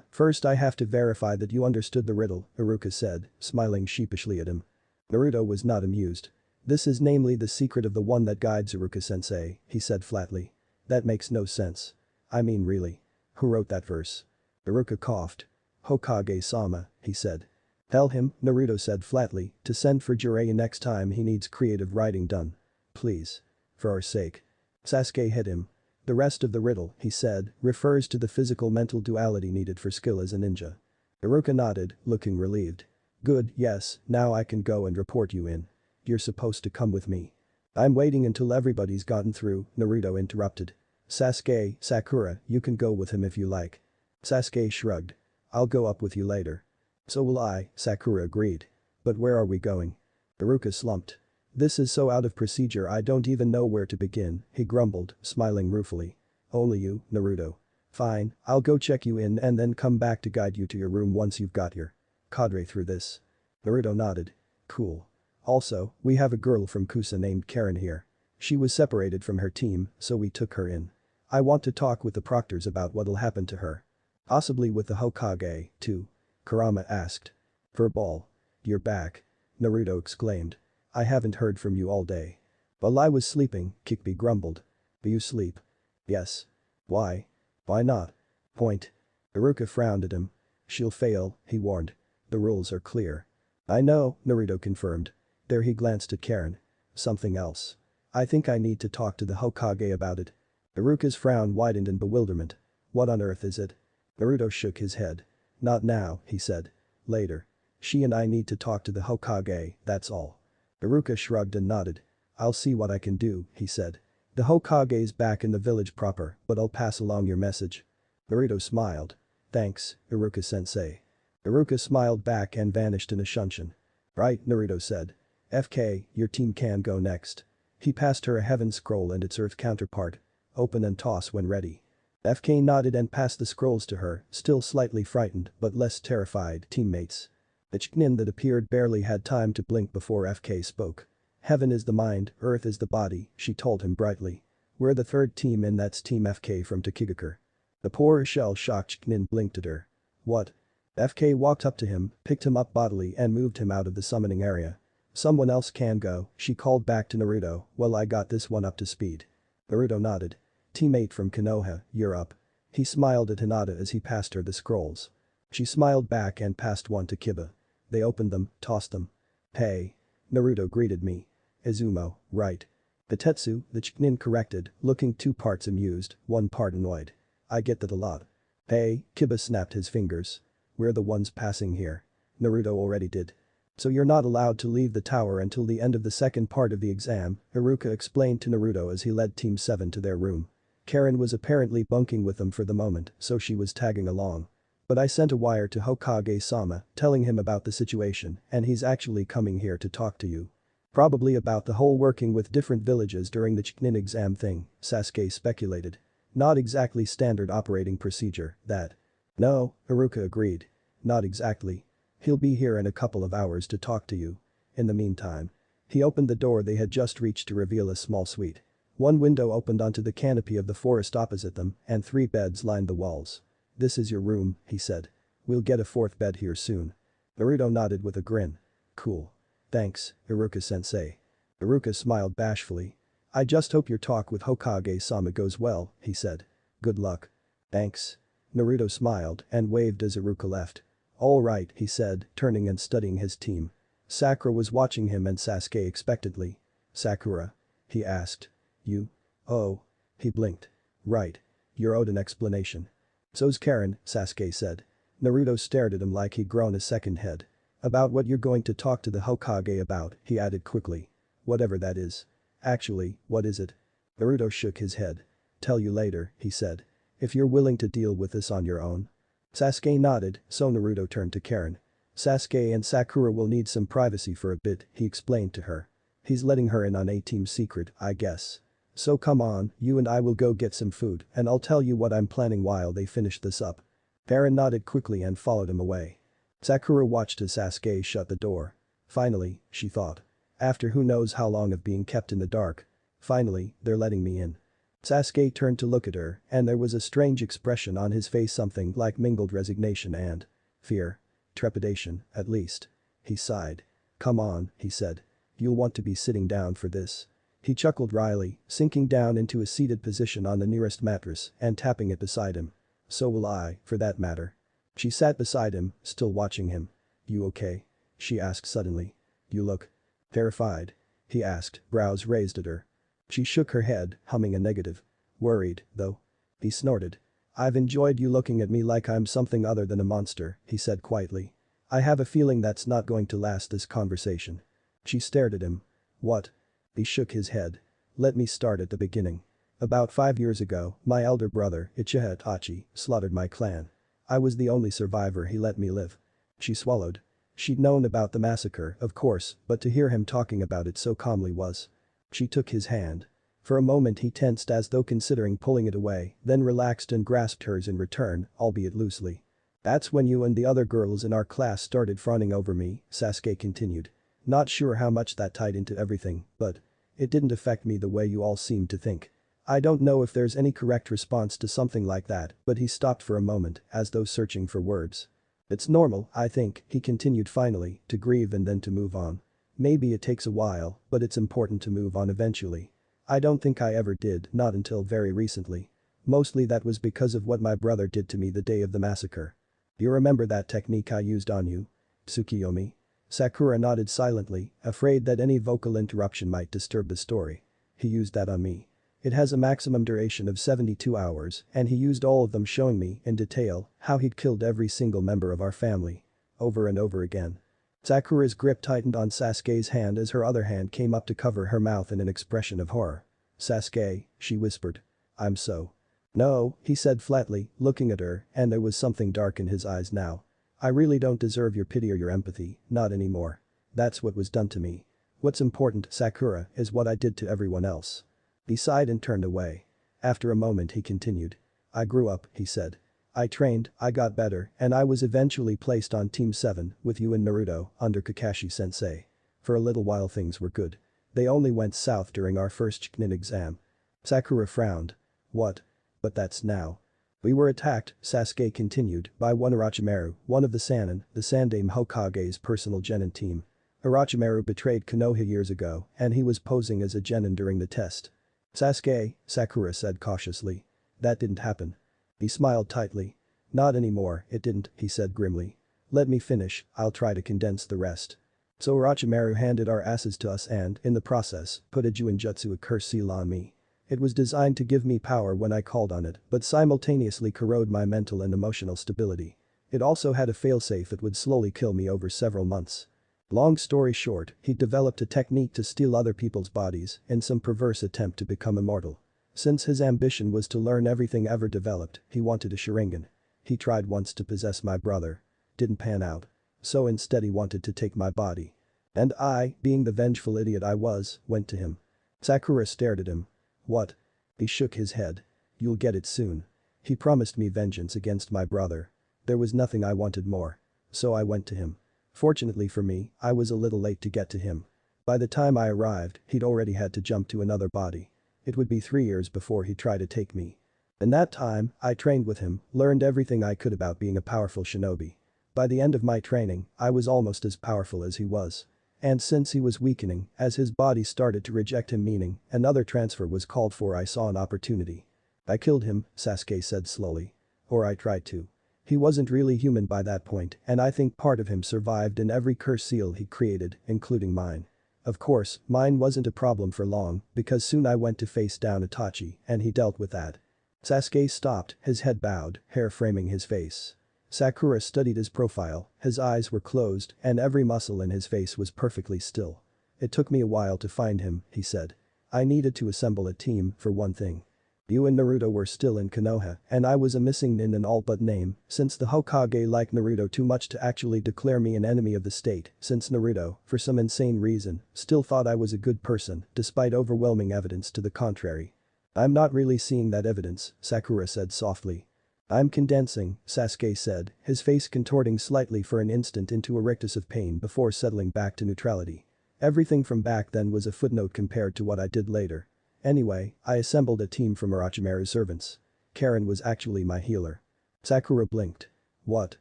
First I have to verify that you understood the riddle, Iruka said, smiling sheepishly at him. Naruto was not amused. This is namely the secret of the one that guides Iruka-sensei, he said flatly. That makes no sense. I mean really. Who wrote that verse? Iruka coughed. Hokage-sama, he said. Tell him, Naruto said flatly, to send for Jiraiya next time he needs creative writing done. Please. For our sake. Sasuke hit him. The rest of the riddle, he said, refers to the physical-mental duality needed for skill as a ninja. Iruka nodded, looking relieved. Good, yes, now I can go and report you in. You're supposed to come with me. I'm waiting until everybody's gotten through, Naruto interrupted. Sasuke, Sakura, you can go with him if you like. Sasuke shrugged. I'll go up with you later. So will I, Sakura agreed. But where are we going? Iruka slumped. This is so out of procedure I don't even know where to begin, he grumbled, smiling ruefully. Only you, Naruto. Fine, I'll go check you in and then come back to guide you to your room once you've got your cadre through this. Naruto nodded. Cool. Also, we have a girl from Kusa named Karen here. She was separated from her team, so we took her in. I want to talk with the proctors about what'll happen to her. Possibly with the Hokage, too. Kurama asked. Furball. You're back. Naruto exclaimed. I haven't heard from you all day. While I was sleeping, Kikbi grumbled. "Do you sleep?" "Yes." "Why?" "Why not?" "Point." Iruka frowned at him. "She'll fail," he warned. "The rules are clear." "I know," Naruto confirmed. There he glanced at Karen. "Something else. I think I need to talk to the Hokage about it." Iruka's frown widened in bewilderment. "What on earth is it?" Naruto shook his head. "Not now," he said. "Later. She and I need to talk to the Hokage, that's all." Iruka shrugged and nodded. "I'll see what I can do," he said. "The Hokage's back in the village proper, but I'll pass along your message." Naruto smiled. "Thanks, Iruka-sensei." Iruka smiled back and vanished in a shunshin. "Right," Naruto said. "FK, your team can go next." He passed her a heaven scroll and its earth counterpart. "Open and toss when ready." FK nodded and passed the scrolls to her, still slightly frightened but less terrified teammates. The Chunin that appeared barely had time to blink before FK spoke. "Heaven is the mind, earth is the body," she told him brightly. "We're the third team and that's Team FK from Tokigakur." The poor shell-shocked Chunin blinked at her. "What?" FK walked up to him, picked him up bodily and moved him out of the summoning area. "Someone else can go," she called back to Naruto. "Well, I got this one up to speed." Naruto nodded. "Teammate from Konoha, you're up." He smiled at Hinata as he passed her the scrolls. She smiled back and passed one to Kiba. They opened them, tossed them. "Hey." Naruto greeted me. "Izumo, right." The Tetsu, the Chunin corrected, looking 2 parts amused, 1 part annoyed. "I get that a lot." "Hey," Kiba snapped his fingers. "We're the ones passing here." Naruto already did. "So you're not allowed to leave the tower until the end of the second part of the exam," Iruka explained to Naruto as he led Team 7 to their room. Karen was apparently bunking with them for the moment, so she was tagging along. "But I sent a wire to Hokage-sama telling him about the situation and he's actually coming here to talk to you." "Probably about the whole working with different villages during the Chunin exam thing," Sasuke speculated. "Not exactly standard operating procedure, that." "No," Iruka agreed. "Not exactly. He'll be here in a couple of hours to talk to you. In the meantime." He opened the door they had just reached to reveal a small suite. One window opened onto the canopy of the forest opposite them and 3 beds lined the walls. "This is your room," he said. "We'll get a 4th bed here soon." Naruto nodded with a grin. "Cool. Thanks, Iruka-sensei." Iruka smiled bashfully. "I just hope your talk with Hokage-sama goes well," he said. "Good luck." "Thanks." Naruto smiled and waved as Iruka left. "All right," he said, turning and studying his team. Sakura was watching him and Sasuke expectantly. "Sakura?" he asked. "You? Oh." He blinked. "Right. You're owed an explanation." "So's Karen," Sasuke said. Naruto stared at him like he'd grown a second head. "About what you're going to talk to the Hokage about," he added quickly. "Whatever that is." "Actually, what is it?" Naruto shook his head. "Tell you later," he said. "If you're willing to deal with this on your own." Sasuke nodded, so Naruto turned to Karen. "Sasuke and Sakura will need some privacy for a bit," he explained to her. "He's letting her in on a team secret, I guess. So come on, you and I will go get some food and I'll tell you what I'm planning while they finish this up." Karen nodded quickly and followed him away. Sakura watched as Sasuke shut the door. Finally, she thought. After who knows how long of being kept in the dark. Finally, they're letting me in. Sasuke turned to look at her and there was a strange expression on his face, something like mingled resignation and fear. Trepidation, at least. He sighed. "Come on," he said. "You'll want to be sitting down for this." He chuckled wryly, sinking down into a seated position on the nearest mattress and tapping it beside him. "So will I, for that matter." She sat beside him, still watching him. "You okay?" she asked suddenly. "You look terrified," he asked, brows raised at her. She shook her head, humming a negative. "Worried, though." He snorted. "I've enjoyed you looking at me like I'm something other than a monster," he said quietly. "I have a feeling that's not going to last this conversation." She stared at him. "What?" He shook his head. "Let me start at the beginning. About 5 years ago, my elder brother, Uchiha Itachi, slaughtered my clan. I was the only survivor, he let me live." She swallowed. She'd known about the massacre, of course, but to hear him talking about it so calmly was. She took his hand. For a moment he tensed as though considering pulling it away, then relaxed and grasped hers in return, albeit loosely. "That's when you and the other girls in our class started fawning over me," Sasuke continued. "Not sure how much that tied into everything, but it didn't affect me the way you all seemed to think. I don't know if there's any correct response to something like that," but he stopped for a moment, as though searching for words. "It's normal, I think," he continued finally, "to grieve and then to move on. Maybe it takes a while, but it's important to move on eventually. I don't think I ever did, not until very recently. Mostly that was because of what my brother did to me the day of the massacre. You remember that technique I used on you? Tsukiyomi? Sakura nodded silently, afraid that any vocal interruption might disturb the story. He used that on me. It has a maximum duration of 72 hours, and he used all of them, showing me, in detail, how he'd killed every single member of our family. Over and over again. Sakura's grip tightened on Sasuke's hand as her other hand came up to cover her mouth in an expression of horror. "Sasuke," she whispered. "I'm so." "No," he said flatly, looking at her, and there was something dark in his eyes now. "I really don't deserve your pity or your empathy, not anymore. That's what was done to me. What's important, Sakura, is what I did to everyone else." He sighed and turned away. After a moment he continued. "I grew up," he said. "I trained, I got better, and I was eventually placed on Team 7 with you and Naruto under Kakashi-sensei. For a little while things were good. They only went south during our first Chunin exam." Sakura frowned. "What? But that's now." "We were attacked," Sasuke continued, "by one Orochimaru, one of the Sannin, the Sandaime Hokage's personal genin team. Orochimaru betrayed Konoha years ago, and he was posing as a genin during the test." "Sasuke," Sakura said cautiously. "That didn't happen." He smiled tightly. "Not anymore, it didn't," he said grimly. "Let me finish, I'll try to condense the rest. So Orochimaru handed our asses to us and, in the process, put a Juinjutsu, a curse seal on me. It was designed to give me power when I called on it, but simultaneously corrode my mental and emotional stability. It also had a failsafe that would slowly kill me over several months. Long story short, he developed a technique to steal other people's bodies in some perverse attempt to become immortal. Since his ambition was to learn everything ever developed, he wanted a Sharingan. He tried once to possess my brother. Didn't pan out. So instead he wanted to take my body. And I, being the vengeful idiot I was, went to him." Sakura stared at him. "What?" He shook his head. "You'll get it soon. He promised me vengeance against my brother. There was nothing I wanted more. So I went to him. Fortunately for me, I was a little late to get to him. By the time I arrived, he'd already had to jump to another body. It would be 3 years before he'd try to take me. In that time, I trained with him, learned everything I could about being a powerful shinobi. By the end of my training, I was almost as powerful as he was. And since he was weakening, as his body started to reject him, meaning another transfer was called for, I saw an opportunity. I killed him," Sasuke said slowly. "Or I tried to. He wasn't really human by that point, and I think part of him survived in every curse seal he created, including mine. Of course, mine wasn't a problem for long, because soon I went to face down Itachi, and he dealt with that." Sasuke stopped, his head bowed, hair framing his face. Sakura studied his profile, his eyes were closed, and every muscle in his face was perfectly still. "It took me a while to find him," he said. "I needed to assemble a team, for one thing. You and Naruto were still in Konoha, and I was a missing nin in all but name, since the Hokage liked Naruto too much to actually declare me an enemy of the state, since Naruto, for some insane reason, still thought I was a good person, despite overwhelming evidence to the contrary." "I'm not really seeing that evidence," Sakura said softly. "I'm condensing," Sasuke said, his face contorting slightly for an instant into a rictus of pain before settling back to neutrality. "Everything from back then was a footnote compared to what I did later. Anyway, I assembled a team from Orochimaru's servants. Karen was actually my healer." Sakura blinked. "What?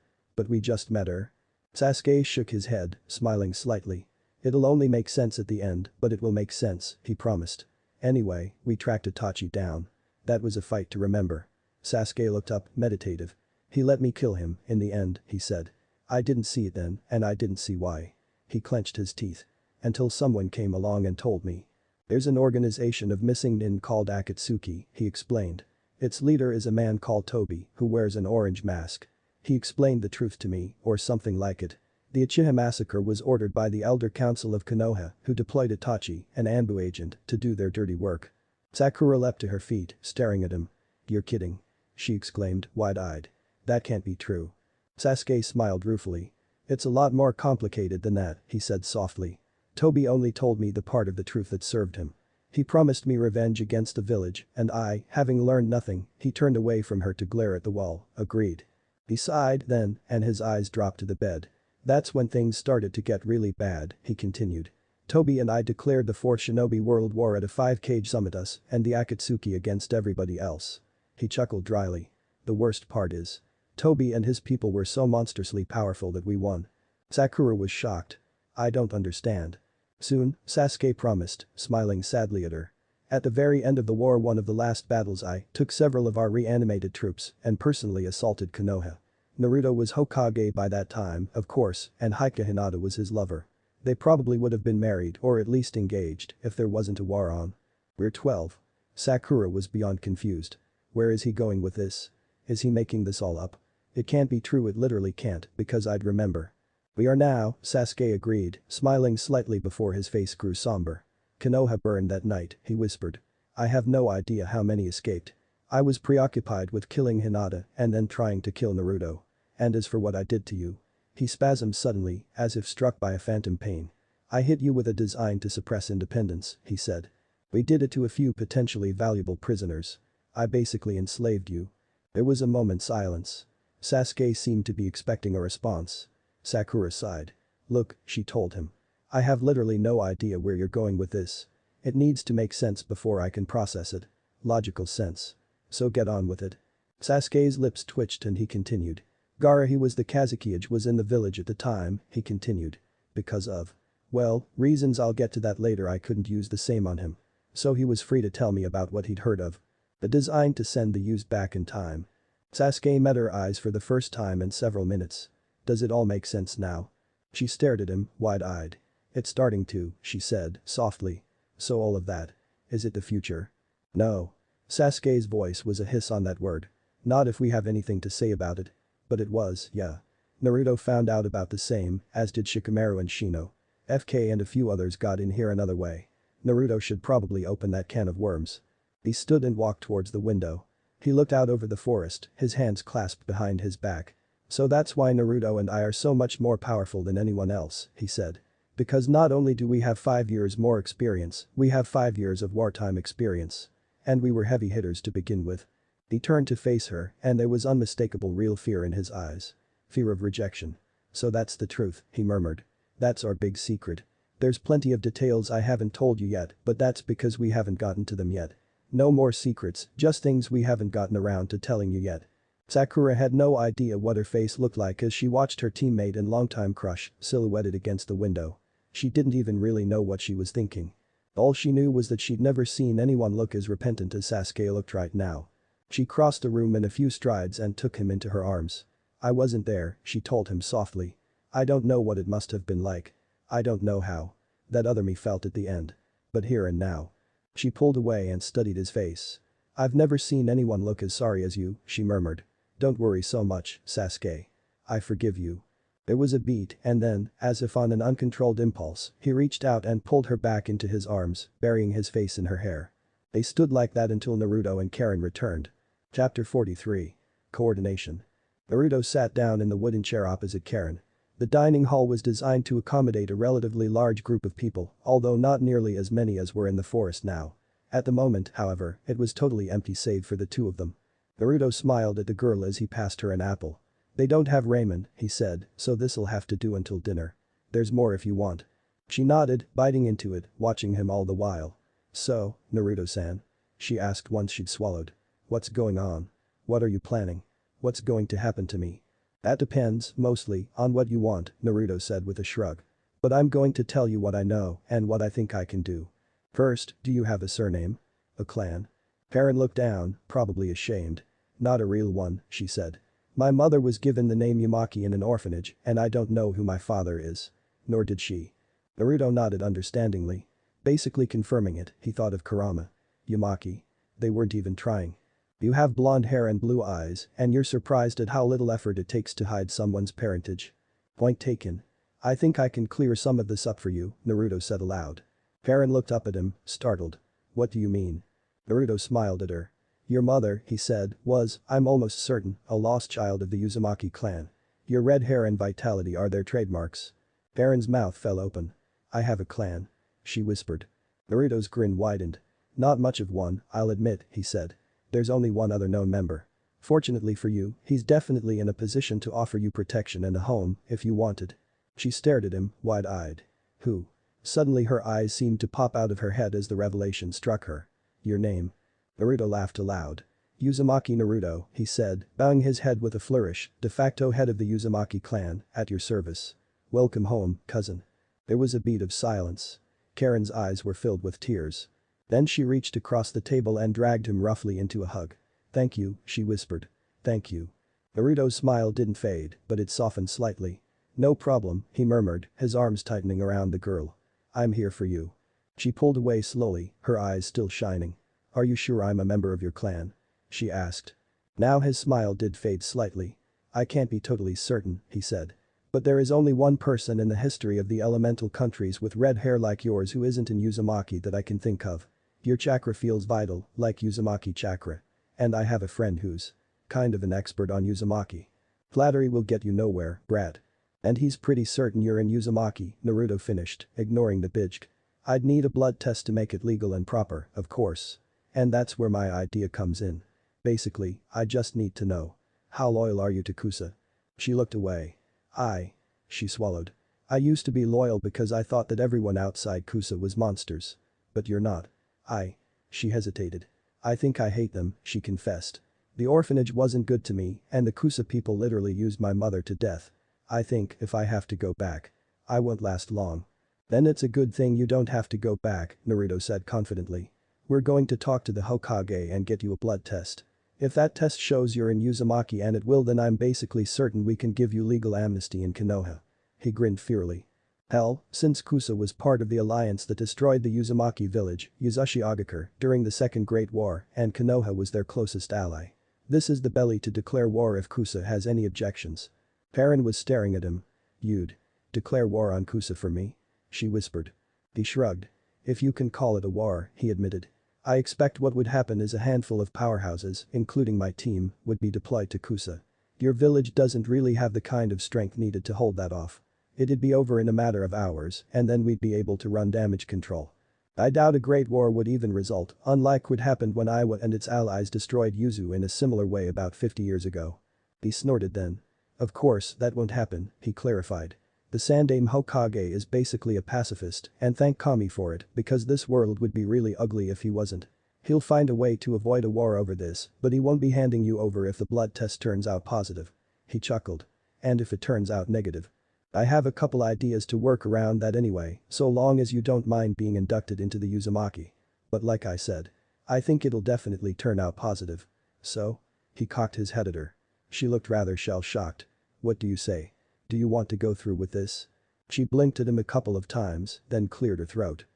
But we just met her?" Sasuke shook his head, smiling slightly. "It'll only make sense at the end, but it will make sense," he promised. "Anyway, we tracked Itachi down. That was a fight to remember." Sasuke looked up, meditative. "He let me kill him, in the end," he said. "I didn't see it then, and I didn't see why." He clenched his teeth. "Until someone came along and told me. There's an organization of missing nin called Akatsuki," he explained. "Its leader is a man called Tobi, who wears an orange mask. He explained the truth to me, or something like it. The Uchiha massacre was ordered by the Elder Council of Konoha, who deployed Itachi, an Anbu agent, to do their dirty work." Sakura leapt to her feet, staring at him. "You're kidding," she exclaimed, wide-eyed. "That can't be true." Sasuke smiled ruefully. "It's a lot more complicated than that," he said softly. "Tobi only told me the part of the truth that served him. He promised me revenge against the village, and I, having learned nothing," he turned away from her to glare at the wall, "agreed. He sighed then, and his eyes dropped to the bed. That's when things started to get really bad," he continued. "Tobi and I declared the Fourth Shinobi World War at a 5-cage summit, us and the Akatsuki against everybody else." He chuckled dryly. "The worst part is, Tobi and his people were so monstrously powerful that we won." Sakura was shocked. "I don't understand." Soon, Sasuke promised, smiling sadly at her. At the very end of the war, one of the last battles, I took several of our reanimated troops and personally assaulted Konoha. Naruto was Hokage by that time, of course, and Hika Hinata was his lover. They probably would have been married or at least engaged if there wasn't a war on. We're 12. Sakura was beyond confused. Where is he going with this? Is he making this all up? It can't be true, it literally can't, because I'd remember. We are now, Sasuke agreed, smiling slightly before his face grew somber. Konoha burned that night, he whispered. I have no idea how many escaped. I was preoccupied with killing Hinata and then trying to kill Naruto. And as for what I did to you. He spasmed suddenly, as if struck by a phantom pain. I hit you with a design to suppress independence, he said. We did it to a few potentially valuable prisoners. I basically enslaved you. There was a moment's silence. Sasuke seemed to be expecting a response. Sakura sighed. Look, she told him. I have literally no idea where you're going with this. It needs to make sense before I can process it. Logical sense. So get on with it. Sasuke's lips twitched and he continued. Gaara, he was the Kazekage, was in the village at the time, he continued. Because of. Well, reasons, I'll get to that later. I couldn't use the same on him. So he was free to tell me about what he'd heard of. The design to send the youth back in time. Sasuke met her eyes for the first time in several minutes. Does it all make sense now? She stared at him, wide-eyed. It's starting to, she said, softly. So all of that. Is it the future? No. Sasuke's voice was a hiss on that word. Not if we have anything to say about it. But it was, yeah. Naruto found out about the same, as did Shikamaru and Shino. FK and a few others got in here another way. Naruto should probably open that can of worms. He stood and walked towards the window. He looked out over the forest, his hands clasped behind his back. So that's why Naruto and I are so much more powerful than anyone else, he said. Because not only do we have 5 years more experience, we have 5 years of wartime experience. And we were heavy hitters to begin with. He turned to face her, and there was unmistakable real fear in his eyes. Fear of rejection. So that's the truth, he murmured. That's our big secret. There's plenty of details I haven't told you yet, but that's because we haven't gotten to them yet. No more secrets, just things we haven't gotten around to telling you yet. Sakura had no idea what her face looked like as she watched her teammate and longtime crush silhouetted against the window. She didn't even really know what she was thinking. All she knew was that she'd never seen anyone look as repentant as Sasuke looked right now. She crossed the room in a few strides and took him into her arms. I wasn't there, she told him softly. I don't know what it must have been like. I don't know how. That other me felt at the end. But here and now. She pulled away and studied his face. I've never seen anyone look as sorry as you, she murmured. Don't worry so much, Sasuke. I forgive you. There was a beat and then, as if on an uncontrolled impulse, he reached out and pulled her back into his arms, burying his face in her hair. They stood like that until Naruto and Karen returned. Chapter 43. Coordination. Naruto sat down in the wooden chair opposite Karen. The dining hall was designed to accommodate a relatively large group of people, although not nearly as many as were in the forest now. At the moment, however, it was totally empty save for the two of them. Naruto smiled at the girl as he passed her an apple. They don't have ramen, he said, so this'll have to do until dinner. There's more if you want. She nodded, biting into it, watching him all the while. So, Naruto-san? She asked once she'd swallowed. What's going on? What are you planning? What's going to happen to me? That depends, mostly, on what you want, Naruto said with a shrug. But I'm going to tell you what I know and what I think I can do. First, do you have a surname? A clan? Karen looked down, probably ashamed. Not a real one, she said. My mother was given the name Yumaki in an orphanage and I don't know who my father is. Nor did she. Naruto nodded understandingly. Basically confirming it, he thought of Kurama. Yumaki. They weren't even trying. You have blonde hair and blue eyes, and you're surprised at how little effort it takes to hide someone's parentage. Point taken. I think I can clear some of this up for you, Naruto said aloud. Karen looked up at him, startled. What do you mean? Naruto smiled at her. Your mother, he said, was, I'm almost certain, a lost child of the Uzumaki clan. Your red hair and vitality are their trademarks. Karen's mouth fell open. I have a clan. She whispered. Naruto's grin widened. Not much of one, I'll admit, he said. There's only one other known member. Fortunately for you, he's definitely in a position to offer you protection and a home, if you wanted. She stared at him, wide-eyed. Who? Suddenly her eyes seemed to pop out of her head as the revelation struck her. Your name. Naruto laughed aloud. Uzumaki Naruto, he said, bowing his head with a flourish, de facto head of the Uzumaki clan, at your service. Welcome home, cousin. There was a beat of silence. Karen's eyes were filled with tears. Then she reached across the table and dragged him roughly into a hug. "Thank you," she whispered. "Thank you." Naruto's smile didn't fade, but it softened slightly. "No problem," he murmured, his arms tightening around the girl. "I'm here for you." She pulled away slowly, her eyes still shining. "Are you sure I'm a member of your clan?" she asked. Now his smile did fade slightly. "I can't be totally certain," he said. "But there is only one person in the history of the elemental countries with red hair like yours who isn't in Uzumaki that I can think of. Your chakra feels vital, like Uzumaki chakra. And I have a friend who's kind of an expert on Uzumaki. Flattery will get you nowhere, brat. And he's pretty certain you're in Uzumaki," Naruto finished, ignoring the bitch. "I'd need a blood test to make it legal and proper, of course. And that's where my idea comes in. Basically, I just need to know. How loyal are you to Kusa?" She looked away. She swallowed. "I used to be loyal because I thought that everyone outside Kusa was monsters. But you're not." She hesitated. "I think I hate them," she confessed. "The orphanage wasn't good to me and the Kusa people literally used my mother to death. I think if I have to go back, I won't last long." "Then it's a good thing you don't have to go back," Naruto said confidently. "We're going to talk to the Hokage and get you a blood test. If that test shows you're in Uzumaki, and it will, then I'm basically certain we can give you legal amnesty in Konoha." He grinned fiercely. Hell, since Kusa was part of the alliance that destroyed the Uzumaki village, Uzashigakure, during the Second Great War, and Konoha was their closest ally. This is the belly to declare war if Kusa has any objections. Perrin was staring at him. "You'd declare war on Kusa for me?" she whispered. He shrugged. "If you can call it a war," he admitted. "I expect what would happen is a handful of powerhouses, including my team, would be deployed to Kusa. Your village doesn't really have the kind of strength needed to hold that off. It'd be over in a matter of hours, and then we'd be able to run damage control. I doubt a great war would even result, unlike what happened when Iwa and its allies destroyed Yuzu in a similar way about 50 years ago." He snorted then. "Of course, that won't happen," he clarified. "The Sandaime Hokage is basically a pacifist, and thank Kami for it, because this world would be really ugly if he wasn't. He'll find a way to avoid a war over this, but he won't be handing you over if the blood test turns out positive." He chuckled. "And if it turns out negative? I have a couple ideas to work around that anyway, so long as you don't mind being inducted into the Uzumaki. But like I said, I think it'll definitely turn out positive." "So?" He cocked his head at her. She looked rather shell-shocked. "What do you say? Do you want to go through with this?" She blinked at him a couple of times, then cleared her throat.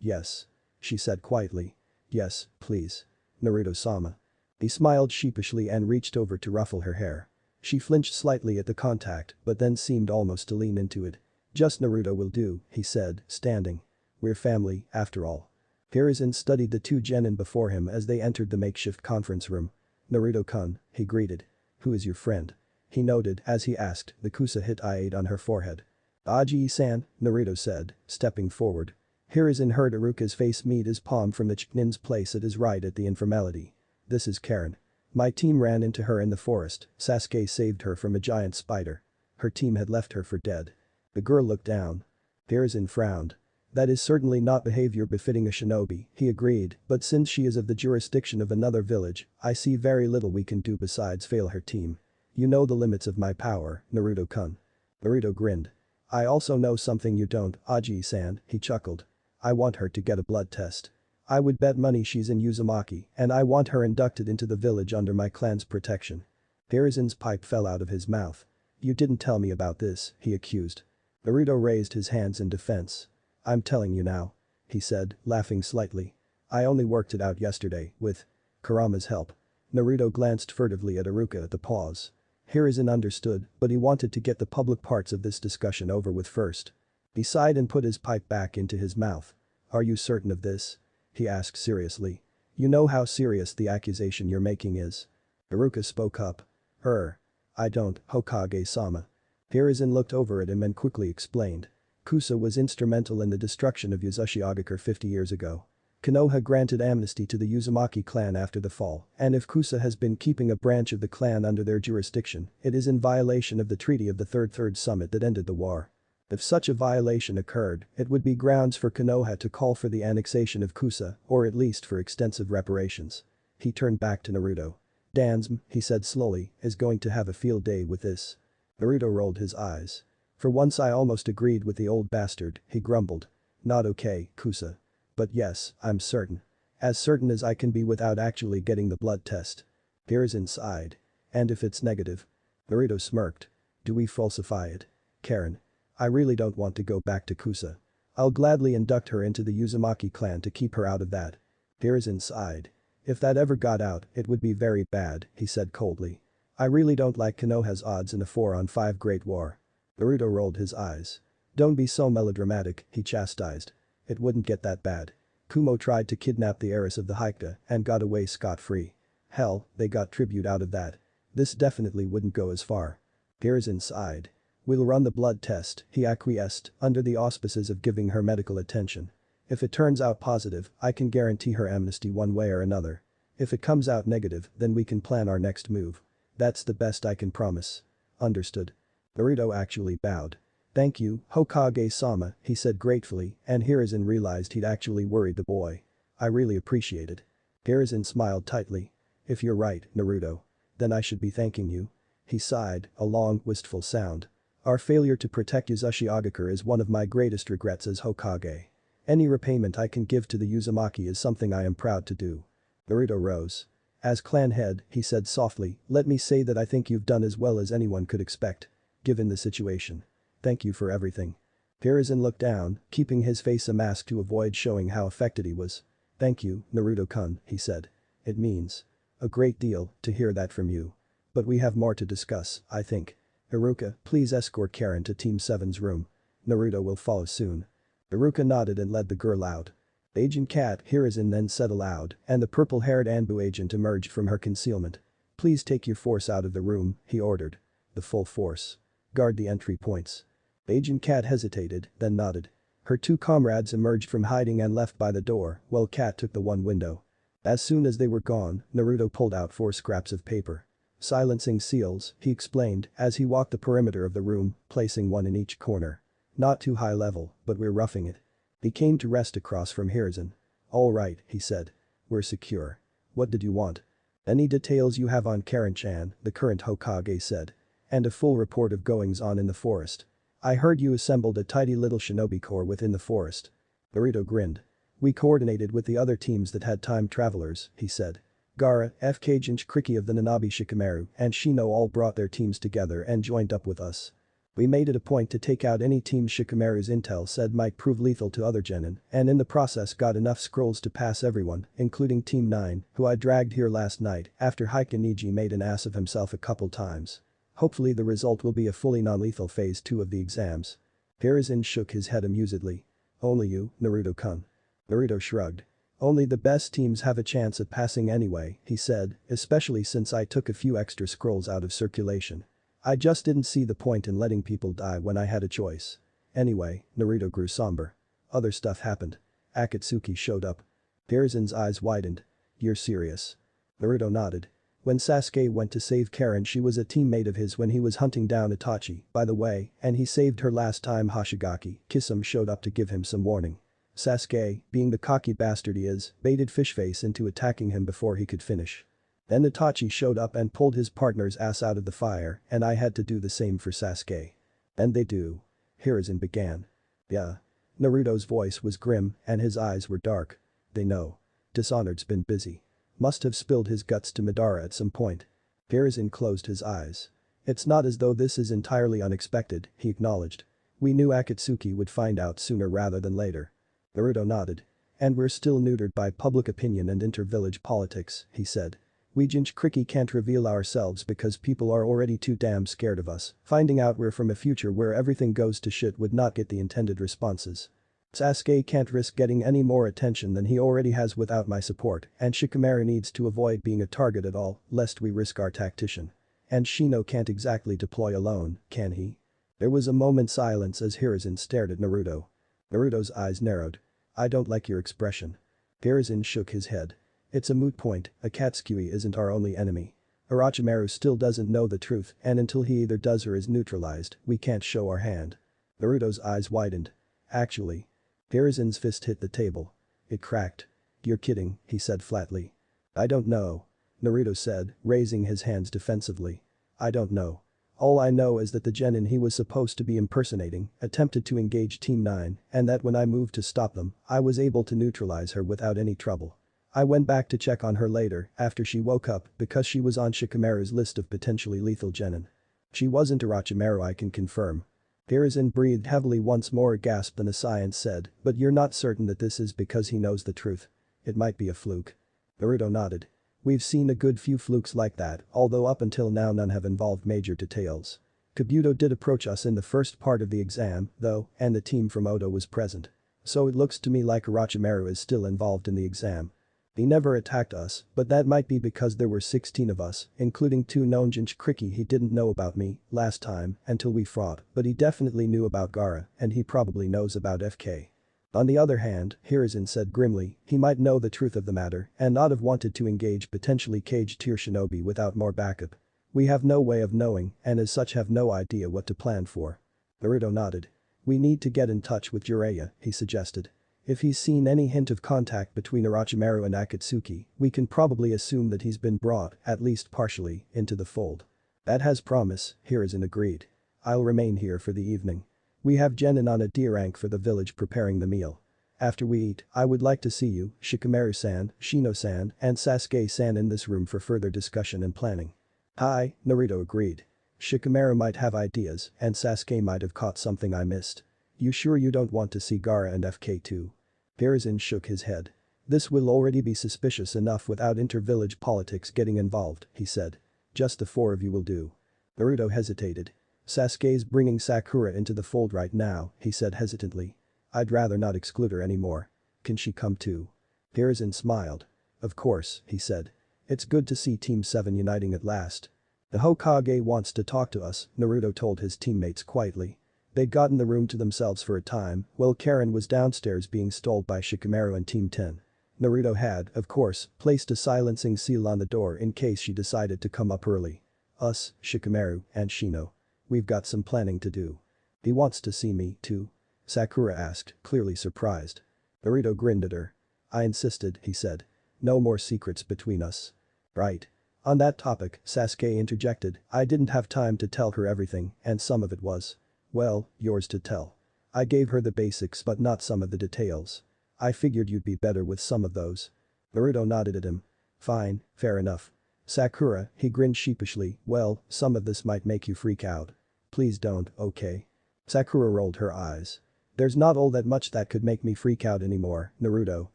Yes," she said quietly. "Yes, please. Naruto-sama." He smiled sheepishly and reached over to ruffle her hair. She flinched slightly at the contact, but then seemed almost to lean into it. "Just Naruto will do," he said, standing. "We're family, after all." Hiruzen studied the two genin before him as they entered the makeshift conference room. "Naruto-kun," he greeted. "Who is your friend?" he noted as he asked, the Kusa hit I-8 on her forehead. "Aji-san," Naruto said, stepping forward. Hiruzen heard Iruka's face meet his palm from the Chunin's place at his right at the informality. "This is Karen. My team ran into her in the forest, Sasuke saved her from a giant spider. Her team had left her for dead." The girl looked down. Hiruzen frowned. "That is certainly not behavior befitting a shinobi," he agreed, "but since she is of the jurisdiction of another village, I see very little we can do besides fail her team. You know the limits of my power, Naruto-kun." Naruto grinned. "I also know something you don't, Aji-san," he chuckled. "I want her to get a blood test. I would bet money she's in Uzumaki, and I want her inducted into the village under my clan's protection." Hiruzen's pipe fell out of his mouth. "You didn't tell me about this," he accused. Naruto raised his hands in defense. "I'm telling you now," he said, laughing slightly. "I only worked it out yesterday, with Kurama's help." Naruto glanced furtively at Iruka at the pause. Hiruzen understood, but he wanted to get the public parts of this discussion over with first. He sighed and put his pipe back into his mouth. "Are you certain of this?" he asked seriously. "You know how serious the accusation you're making is." Iruka spoke up. I don't, Hokage-sama." Hiruzen looked over at him and quickly explained. "Kusa was instrumental in the destruction of Uzashigakure 50 years ago. Konoha granted amnesty to the Uzumaki clan after the fall, and if Kusa has been keeping a branch of the clan under their jurisdiction, it is in violation of the treaty of the Third Summit that ended the war. If such a violation occurred, it would be grounds for Konoha to call for the annexation of Kusa, or at least for extensive reparations." He turned back to Naruto. "Dansum," he said slowly, "is going to have a field day with this." Naruto rolled his eyes. "For once I almost agreed with the old bastard," he grumbled. Not okay, Kusa. But yes, I'm certain. As certain as I can be without actually getting the blood test. Hiruzen sighed. And if it's negative? Naruto smirked. Do we falsify it? Karen. I really don't want to go back to Kusa. I'll gladly induct her into the Uzumaki clan to keep her out of that. Hiruzen sighed. If that ever got out, it would be very bad, he said coldly. I really don't like Konoha's odds in a 4-on-5 Great War. Naruto rolled his eyes. Don't be so melodramatic, he chastised. It wouldn't get that bad. Kumo tried to kidnap the heiress of the Haika and got away scot-free. Hell, they got tribute out of that. This definitely wouldn't go as far. Hiruzen sighed. We'll run the blood test, he acquiesced, under the auspices of giving her medical attention. If it turns out positive, I can guarantee her amnesty one way or another. If it comes out negative, then we can plan our next move. That's the best I can promise. Understood. Naruto actually bowed. Thank you, Hokage-sama, he said gratefully, and Hiruzen realized he'd actually worried the boy. I really appreciate it. Hiruzen smiled tightly. If you're right, Naruto. Then I should be thanking you. He sighed, a long, wistful sound. Our failure to protect Uzushi Agakure is one of my greatest regrets as Hokage. Any repayment I can give to the Uzumaki is something I am proud to do. Naruto rose. As clan head, he said softly, let me say that I think you've done as well as anyone could expect. Given the situation. Thank you for everything. Hiruzen looked down, keeping his face a mask to avoid showing how affected he was. Thank you, Naruto-kun, he said. It means a great deal to hear that from you. But we have more to discuss, I think. Iruka, please escort Karen to Team 7's room. Naruto will follow soon. Iruka nodded and led the girl out. Agent Cat, Hiruzen then said aloud, and the purple-haired Anbu agent emerged from her concealment. Please take your force out of the room, he ordered. The full force. Guard the entry points. Agent Cat hesitated, then nodded. Her two comrades emerged from hiding and left by the door, while Cat took the one window. As soon as they were gone, Naruto pulled out 4 scraps of paper. Silencing seals, he explained, as he walked the perimeter of the room, placing one in each corner. Not too high level, but we're roughing it. He came to rest across from Hiruzen. All right, he said. We're secure. What did you want? Any details you have on Karen-chan, the current Hokage said. And a full report of goings-on in the forest. I heard you assembled a tidy little shinobi corps within the forest. Naruto grinned. We coordinated with the other teams that had time travelers, he said. Gaara, FK Jinchuriki of the Nanabi Shikamaru, and Shino all brought their teams together and joined up with us. We made it a point to take out any team Shikamaru's intel said might prove lethal to other genin, and in the process got enough scrolls to pass everyone, including Team 9, who I dragged here last night after Haikaniji made an ass of himself a couple times. Hopefully the result will be a fully non-lethal phase 2 of the exams. Hiruzen shook his head amusedly. Only you, Naruto-kun. Naruto shrugged. Only the best teams have a chance at passing anyway, he said, especially since I took a few extra scrolls out of circulation. I just didn't see the point in letting people die when I had a choice. Anyway, Naruto grew somber. Other stuff happened. Akatsuki showed up. Hiruzen's eyes widened. You're serious? Naruto nodded. When Sasuke went to save Karen, she was a teammate of his when he was hunting down Itachi, by the way, and he saved her last time Hoshigaki Kisame showed up to give him some warning. Sasuke, being the cocky bastard he is, baited Fishface into attacking him before he could finish. Then Itachi showed up and pulled his partner's ass out of the fire, and I had to do the same for Sasuke. And they do. Hiruzen began. Yeah. Naruto's voice was grim and his eyes were dark. They know. Dishonored's been busy. Must have spilled his guts to Madara at some point. Hiruzen closed his eyes. It's not as though this is entirely unexpected, he acknowledged. We knew Akatsuki would find out sooner rather than later. Naruto nodded. And we're still neutered by public opinion and inter-village politics, he said. We Jinchuriki can't reveal ourselves because people are already too damn scared of us. Finding out we're from a future where everything goes to shit would not get the intended responses. Sasuke can't risk getting any more attention than he already has without my support, and Shikamaru needs to avoid being a target at all, lest we risk our tactician. And Shino can't exactly deploy alone, can he? There was a moment's silence as Hiruzen stared at Naruto. Naruto's eyes narrowed. I don't like your expression. Hiruzen shook his head. It's a moot point, Akatsuki isn't our only enemy. Orochimaru still doesn't know the truth, and until he either does or is neutralized, we can't show our hand. Naruto's eyes widened. Actually. Hiruzen's fist hit the table. It cracked. You're kidding, he said flatly. I don't know. Naruto said, raising his hands defensively. I don't know. All I know is that the genin he was supposed to be impersonating attempted to engage Team 9 and that when I moved to stop them, I was able to neutralize her without any trouble. I went back to check on her later after she woke up because she was on Shikamaru's list of potentially lethal genin. She wasn't Orochimaru, I can confirm. Hiruzen breathed heavily once more, gasped and a sigh and said, but you're not certain that this is because he knows the truth? It might be a fluke. Naruto nodded. We've seen a good few flukes like that, although up until now none have involved major details. Kabuto did approach us in the first part of the exam, though, and the team from Oda was present. So it looks to me like Orochimaru is still involved in the exam. He never attacked us, but that might be because there were 16 of us, including 2 known Jinchuriki. He didn't know about me last time until we fought, but he definitely knew about Gaara, and he probably knows about FK. On the other hand, Hiruzen said grimly, he might know the truth of the matter and not have wanted to engage potentially caged tier shinobi without more backup. We have no way of knowing and as such have no idea what to plan for. Naruto nodded. We need to get in touch with Jiraiya, he suggested. If he's seen any hint of contact between Orochimaru and Akatsuki, we can probably assume that he's been brought, at least partially, into the fold. That has promise, Hiruzen agreed. I'll remain here for the evening. We have genin on a D rank for the village preparing the meal. After we eat, I would like to see you, Shikamaru-san, Shino-san, and Sasuke-san in this room for further discussion and planning. Hi, Naruto agreed. Shikamaru might have ideas and Sasuke might have caught something I missed. You sure you don't want to see Gaara and FK too? Hiruzen shook his head. This will already be suspicious enough without inter-village politics getting involved, he said. Just the 4 of you will do. Naruto hesitated. Sasuke's bringing Sakura into the fold right now, he said hesitantly. I'd rather not exclude her anymore. Can she come too? Hiruzen smiled. Of course, he said. It's good to see Team 7 uniting at last. The Hokage wants to talk to us, Naruto told his teammates quietly. They'd gotten the room to themselves for a time while Karen was downstairs being stalled by Shikamaru and Team 10. Naruto had, of course, placed a silencing seal on the door in case she decided to come up early. Us, Shikamaru, and Shino. We've got some planning to do. He wants to see me, too? Sakura asked, clearly surprised. Naruto grinned at her. I insisted, he said. No more secrets between us. Right. On that topic, Sasuke interjected, I didn't have time to tell her everything, and some of it was. Well, yours to tell. I gave her the basics but not some of the details. I figured you'd be better with some of those. Naruto nodded at him. Fine, fair enough. Sakura, he grinned sheepishly, well, some of this might make you freak out. Please don't, okay? Sakura rolled her eyes. There's not all that much that could make me freak out anymore, Naruto,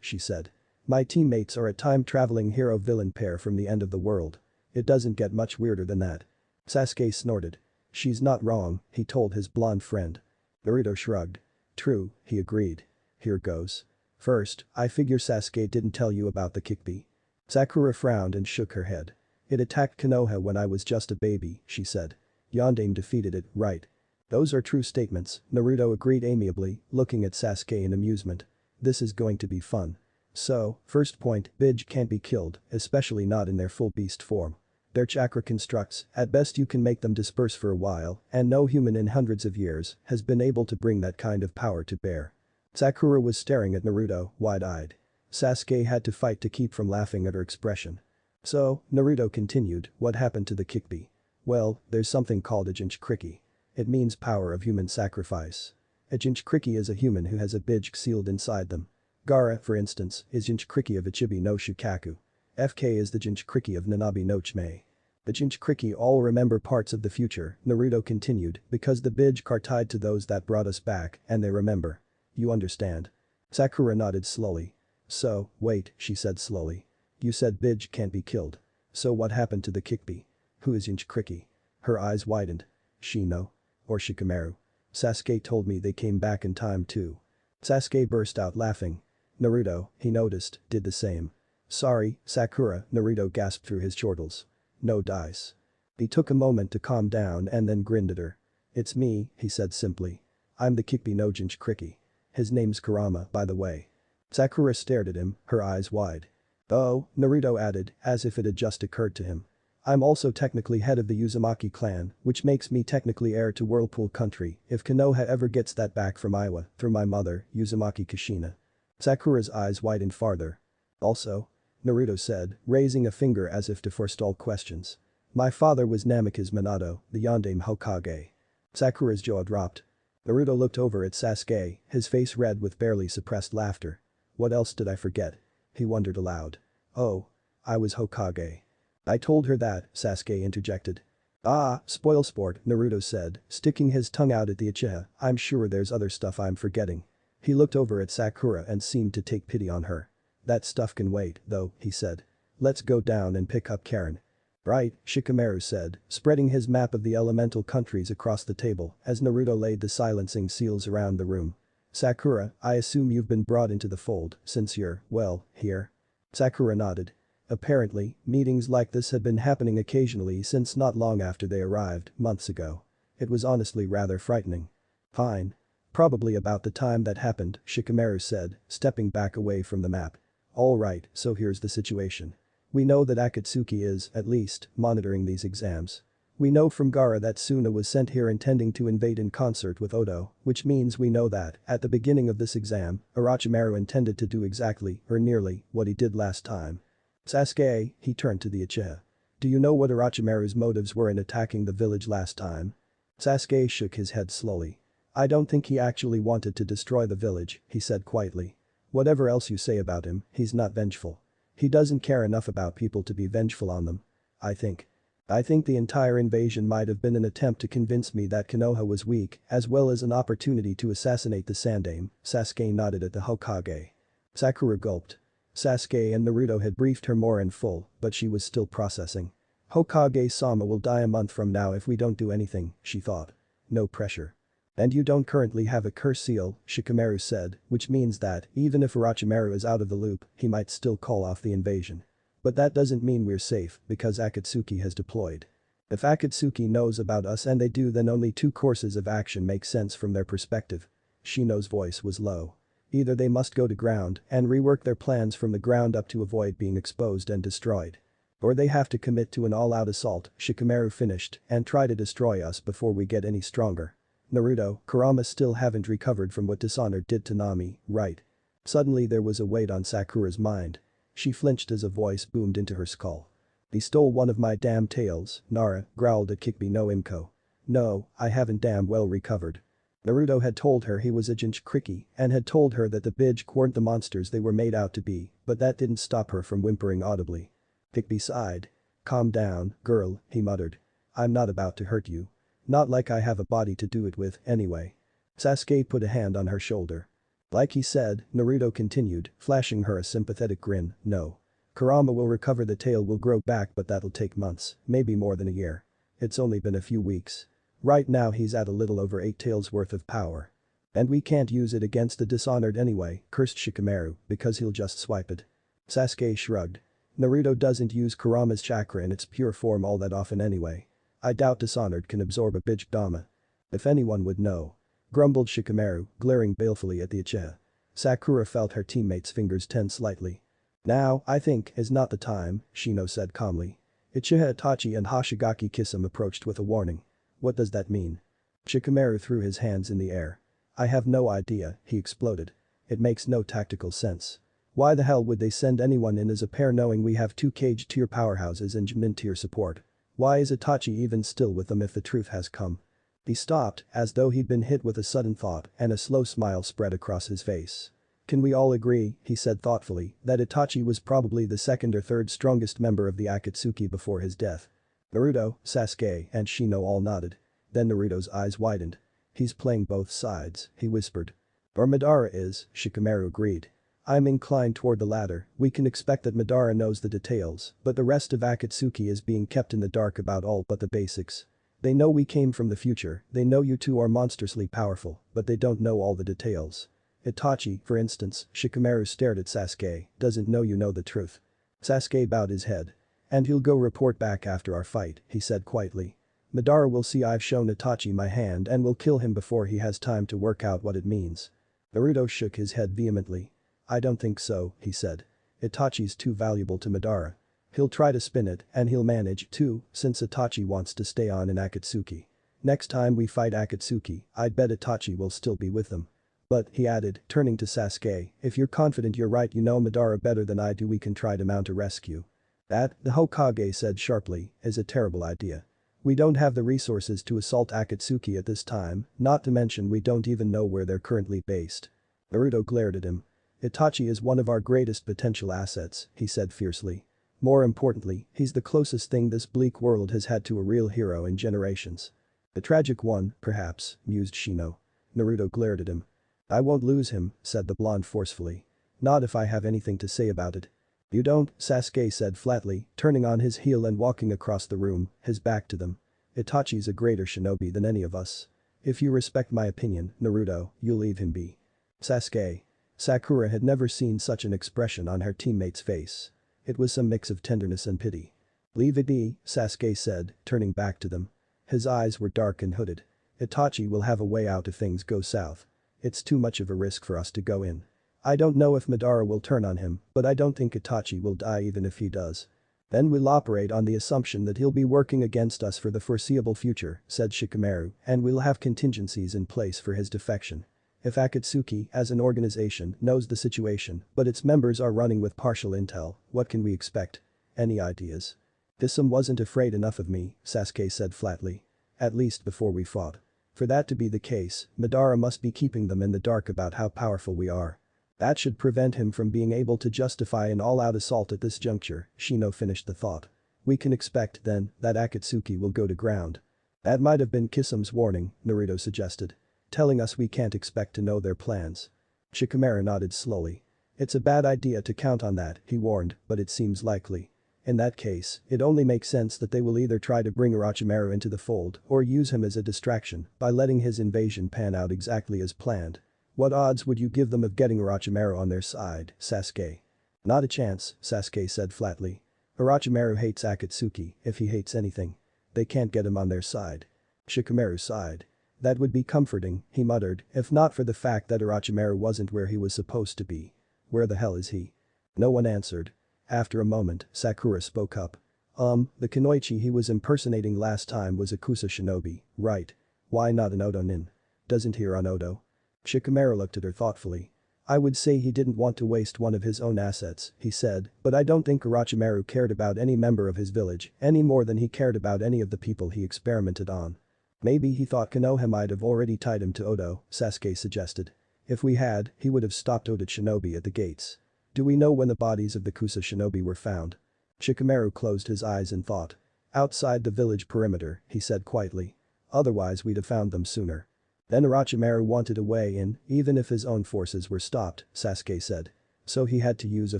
she said. My teammates are a time-traveling hero-villain pair from the end of the world. It doesn't get much weirder than that. Sasuke snorted. She's not wrong, he told his blonde friend. Naruto shrugged. True, he agreed. Here goes. First, I figure Sasuke didn't tell you about the Kikbi. Sakura frowned and shook her head. It attacked Konoha when I was just a baby, she said. Yondaime defeated it, right? Those are true statements, Naruto agreed amiably, looking at Sasuke in amusement. This is going to be fun. So, first point, Bidge can't be killed, especially not in their full beast form. Their chakra constructs, at best you can make them disperse for a while, and no human in hundreds of years has been able to bring that kind of power to bear. Sakura was staring at Naruto, wide-eyed. Sasuke had to fight to keep from laughing at her expression. So, Naruto continued, what happened to the Kikbi? Well, there's something called a Jinchuriki. It means power of human sacrifice. A Jinchuriki is a human who has a Bidge sealed inside them. Gaara, for instance, is Jinchuriki of Ichibi no Shukaku. FK is the Jinchuriki of Nanabi no Chimei. The Jinchuriki all remember parts of the future, Naruto continued, because the Bidge are tied to those that brought us back and they remember. You understand? Sakura nodded slowly. So, wait, she said slowly. You said Bidge can't be killed. So what happened to the Kikbi? Who is Jinchuriki? Her eyes widened. Shino? Or Shikamaru? Sasuke told me they came back in time too. Sasuke burst out laughing. Naruto, he noticed, did the same. Sorry, Sakura, Naruto gasped through his chortles. No dice. He took a moment to calm down and then grinned at her. It's me, he said simply. I'm the Kikbi no Jinchuriki. His name's Kurama, by the way. Sakura stared at him, her eyes wide. Oh, Naruto added, as if it had just occurred to him. I'm also technically head of the Uzumaki clan, which makes me technically heir to Whirlpool Country if Konoha ever gets that back from Iwa through my mother, Uzumaki Kushina. Sakura's eyes widened farther. Also? Naruto said, raising a finger as if to forestall questions. My father was Namikaze Minato, the Yondaime Hokage. Sakura's jaw dropped. Naruto looked over at Sasuke, his face red with barely suppressed laughter. What else did I forget? He wondered aloud. Oh. I was Hokage. I told her that, Sasuke interjected. Ah, spoil sport, Naruto said, sticking his tongue out at the Uchiha. I'm sure there's other stuff I'm forgetting. He looked over at Sakura and seemed to take pity on her. That stuff can wait, though, he said. Let's go down and pick up Karen. Right, Shikamaru said, spreading his map of the elemental countries across the table as Naruto laid the silencing seals around the room. Sakura, I assume you've been brought into the fold since you're, well, here? Sakura nodded. Apparently, meetings like this had been happening occasionally since not long after they arrived, months ago. It was honestly rather frightening. Fine. Probably about the time that happened, Shikamaru said, stepping back away from the map. Alright, so here's the situation. We know that Akatsuki is, at least, monitoring these exams. We know from Gaara that Suna was sent here intending to invade in concert with Odo, which means we know that, at the beginning of this exam, Orochimaru intended to do exactly, or nearly, what he did last time. Sasuke, he turned to the Uchiha. Do you know what Orochimaru's motives were in attacking the village last time? Sasuke shook his head slowly. I don't think he actually wanted to destroy the village, he said quietly. Whatever else you say about him, he's not vengeful. He doesn't care enough about people to be vengeful on them. I think the entire invasion might have been an attempt to convince me that Konoha was weak, as well as an opportunity to assassinate the Sandaime. Sasuke nodded at the Hokage. Sakura gulped. Sasuke and Naruto had briefed her more in full, but she was still processing. Hokage-sama will die a month from now if we don't do anything, she thought. No pressure. And you don't currently have a curse seal, Shikamaru said, which means that, even if Orochimaru is out of the loop, he might still call off the invasion. But that doesn't mean we're safe, because Akatsuki has deployed. If Akatsuki knows about us and they do, then only two courses of action make sense from their perspective. Shino's voice was low. Either they must go to ground and rework their plans from the ground up to avoid being exposed and destroyed. Or they have to commit to an all-out assault, Shikamaru finished, and try to destroy us before we get any stronger. Naruto, Kurama still haven't recovered from what Dishonored did to Nami, right? Suddenly there was a weight on Sakura's mind. She flinched as a voice boomed into her skull. He stole one of my damn tails, Nara growled at Kikbi no Imko. No, I haven't damn well recovered. Naruto had told her he was a Jinchuriki and had told her that the Bij weren't the monsters they were made out to be, but that didn't stop her from whimpering audibly. Kikbi sighed. Calm down, girl, he muttered. I'm not about to hurt you. Not like I have a body to do it with, anyway. Sasuke put a hand on her shoulder. Like he said, Naruto continued, flashing her a sympathetic grin, no. Kurama will recover, the tail will grow back, but that'll take months, maybe more than a year. It's only been a few weeks. Right now he's at a little over 8 tails worth of power. And we can't use it against the Dishonored anyway, cursed Shikamaru, because he'll just swipe it. Sasuke shrugged. Naruto doesn't use Kurama's chakra in its pure form all that often anyway. I doubt Dishonored can absorb a Bij Dama. If anyone would know. Grumbled Shikamaru, glaring balefully at the Uchiha. Sakura felt her teammate's fingers tense slightly. Now, I think, is not the time, Shino said calmly. Uchiha Itachi and Hoshigaki Kisame approached with a warning. What does that mean? Shikamaru threw his hands in the air. I have no idea, he exploded. It makes no tactical sense. Why the hell would they send anyone in as a pair knowing we have 2 Cage tier powerhouses and Jimin tier support? Why is Itachi even still with them if the truth has come? He stopped, as though he'd been hit with a sudden thought, and a slow smile spread across his face. Can we all agree, he said thoughtfully, that Itachi was probably the second or third strongest member of the Akatsuki before his death? Naruto, Sasuke, and Shino all nodded. Then Naruto's eyes widened. He's playing both sides, he whispered. Or Madara is, Shikamaru agreed. I'm inclined toward the latter. We can expect that Madara knows the details, but the rest of Akatsuki is being kept in the dark about all but the basics. They know we came from the future, they know you two are monstrously powerful, but they don't know all the details. Itachi, for instance, Shikamaru stared at Sasuke, doesn't know you know the truth. Sasuke bowed his head. And he'll go report back after our fight, he said quietly. Madara will see I've shown Itachi my hand and will kill him before he has time to work out what it means. Naruto shook his head vehemently. I don't think so, he said. Itachi's too valuable to Madara. He'll try to spin it, and he'll manage too, since Itachi wants to stay on in Akatsuki. Next time we fight Akatsuki, I'd bet Itachi will still be with them. But, he added, turning to Sasuke, if you're confident you're right, you know Madara better than I do, we can try to mount a rescue. That, the Hokage said sharply, is a terrible idea. We don't have the resources to assault Akatsuki at this time, not to mention we don't even know where they're currently based. Naruto glared at him. Itachi is one of our greatest potential assets, he said fiercely. More importantly, he's the closest thing this bleak world has had to a real hero in generations. The tragic one, perhaps, mused Shino. Naruto glared at him. I won't lose him, said the blonde forcefully. Not if I have anything to say about it. You don't, Sasuke said flatly, turning on his heel and walking across the room, his back to them. Itachi's a greater shinobi than any of us. If you respect my opinion, Naruto, you'll leave him be. Sasuke. Sakura had never seen such an expression on her teammate's face. It was some mix of tenderness and pity. Leave it be, Sasuke said, turning back to them. His eyes were dark and hooded. Itachi will have a way out if things go south. It's too much of a risk for us to go in. I don't know if Madara will turn on him, but I don't think Itachi will die even if he does. Then we'll operate on the assumption that he'll be working against us for the foreseeable future, said Shikamaru, and we'll have contingencies in place for his defection. If Akatsuki, as an organization, knows the situation, but its members are running with partial intel, what can we expect? Any ideas? Thisum wasn't afraid enough of me, Sasuke said flatly. At least before we fought. For that to be the case, Madara must be keeping them in the dark about how powerful we are. That should prevent him from being able to justify an all-out assault at this juncture, Shino finished the thought. We can expect, then, that Akatsuki will go to ground. That might have been Kisum's warning, Naruto suggested. Telling us we can't expect to know their plans. Shikamaru nodded slowly. It's a bad idea to count on that, he warned, but it seems likely. In that case, it only makes sense that they will either try to bring Orochimaru into the fold or use him as a distraction by letting his invasion pan out exactly as planned. What odds would you give them of getting Orochimaru on their side, Sasuke? Not a chance, Sasuke said flatly. Orochimaru hates Akatsuki, if he hates anything. They can't get him on their side. Shikamaru sighed. That would be comforting, he muttered, if not for the fact that Orochimaru wasn't where he was supposed to be. Where the hell is he? No one answered. After a moment, Sakura spoke up. The Kunoichi he was impersonating last time was a Kusa shinobi, right? Why not an Odo nin? Doesn't he run Odo? Shikamaru looked at her thoughtfully. I would say he didn't want to waste one of his own assets, he said, but I don't think Orochimaru cared about any member of his village any more than he cared about any of the people he experimented on. Maybe he thought Konoha might have already tied him to Odo, Sasuke suggested. If we had, he would have stopped Oda shinobi at the gates. Do we know when the bodies of the Kusa shinobi were found? Shikamaru closed his eyes in thought. Outside the village perimeter, he said quietly. Otherwise we'd have found them sooner. Then Orochimaru wanted a way in, even if his own forces were stopped, Sasuke said. So he had to use a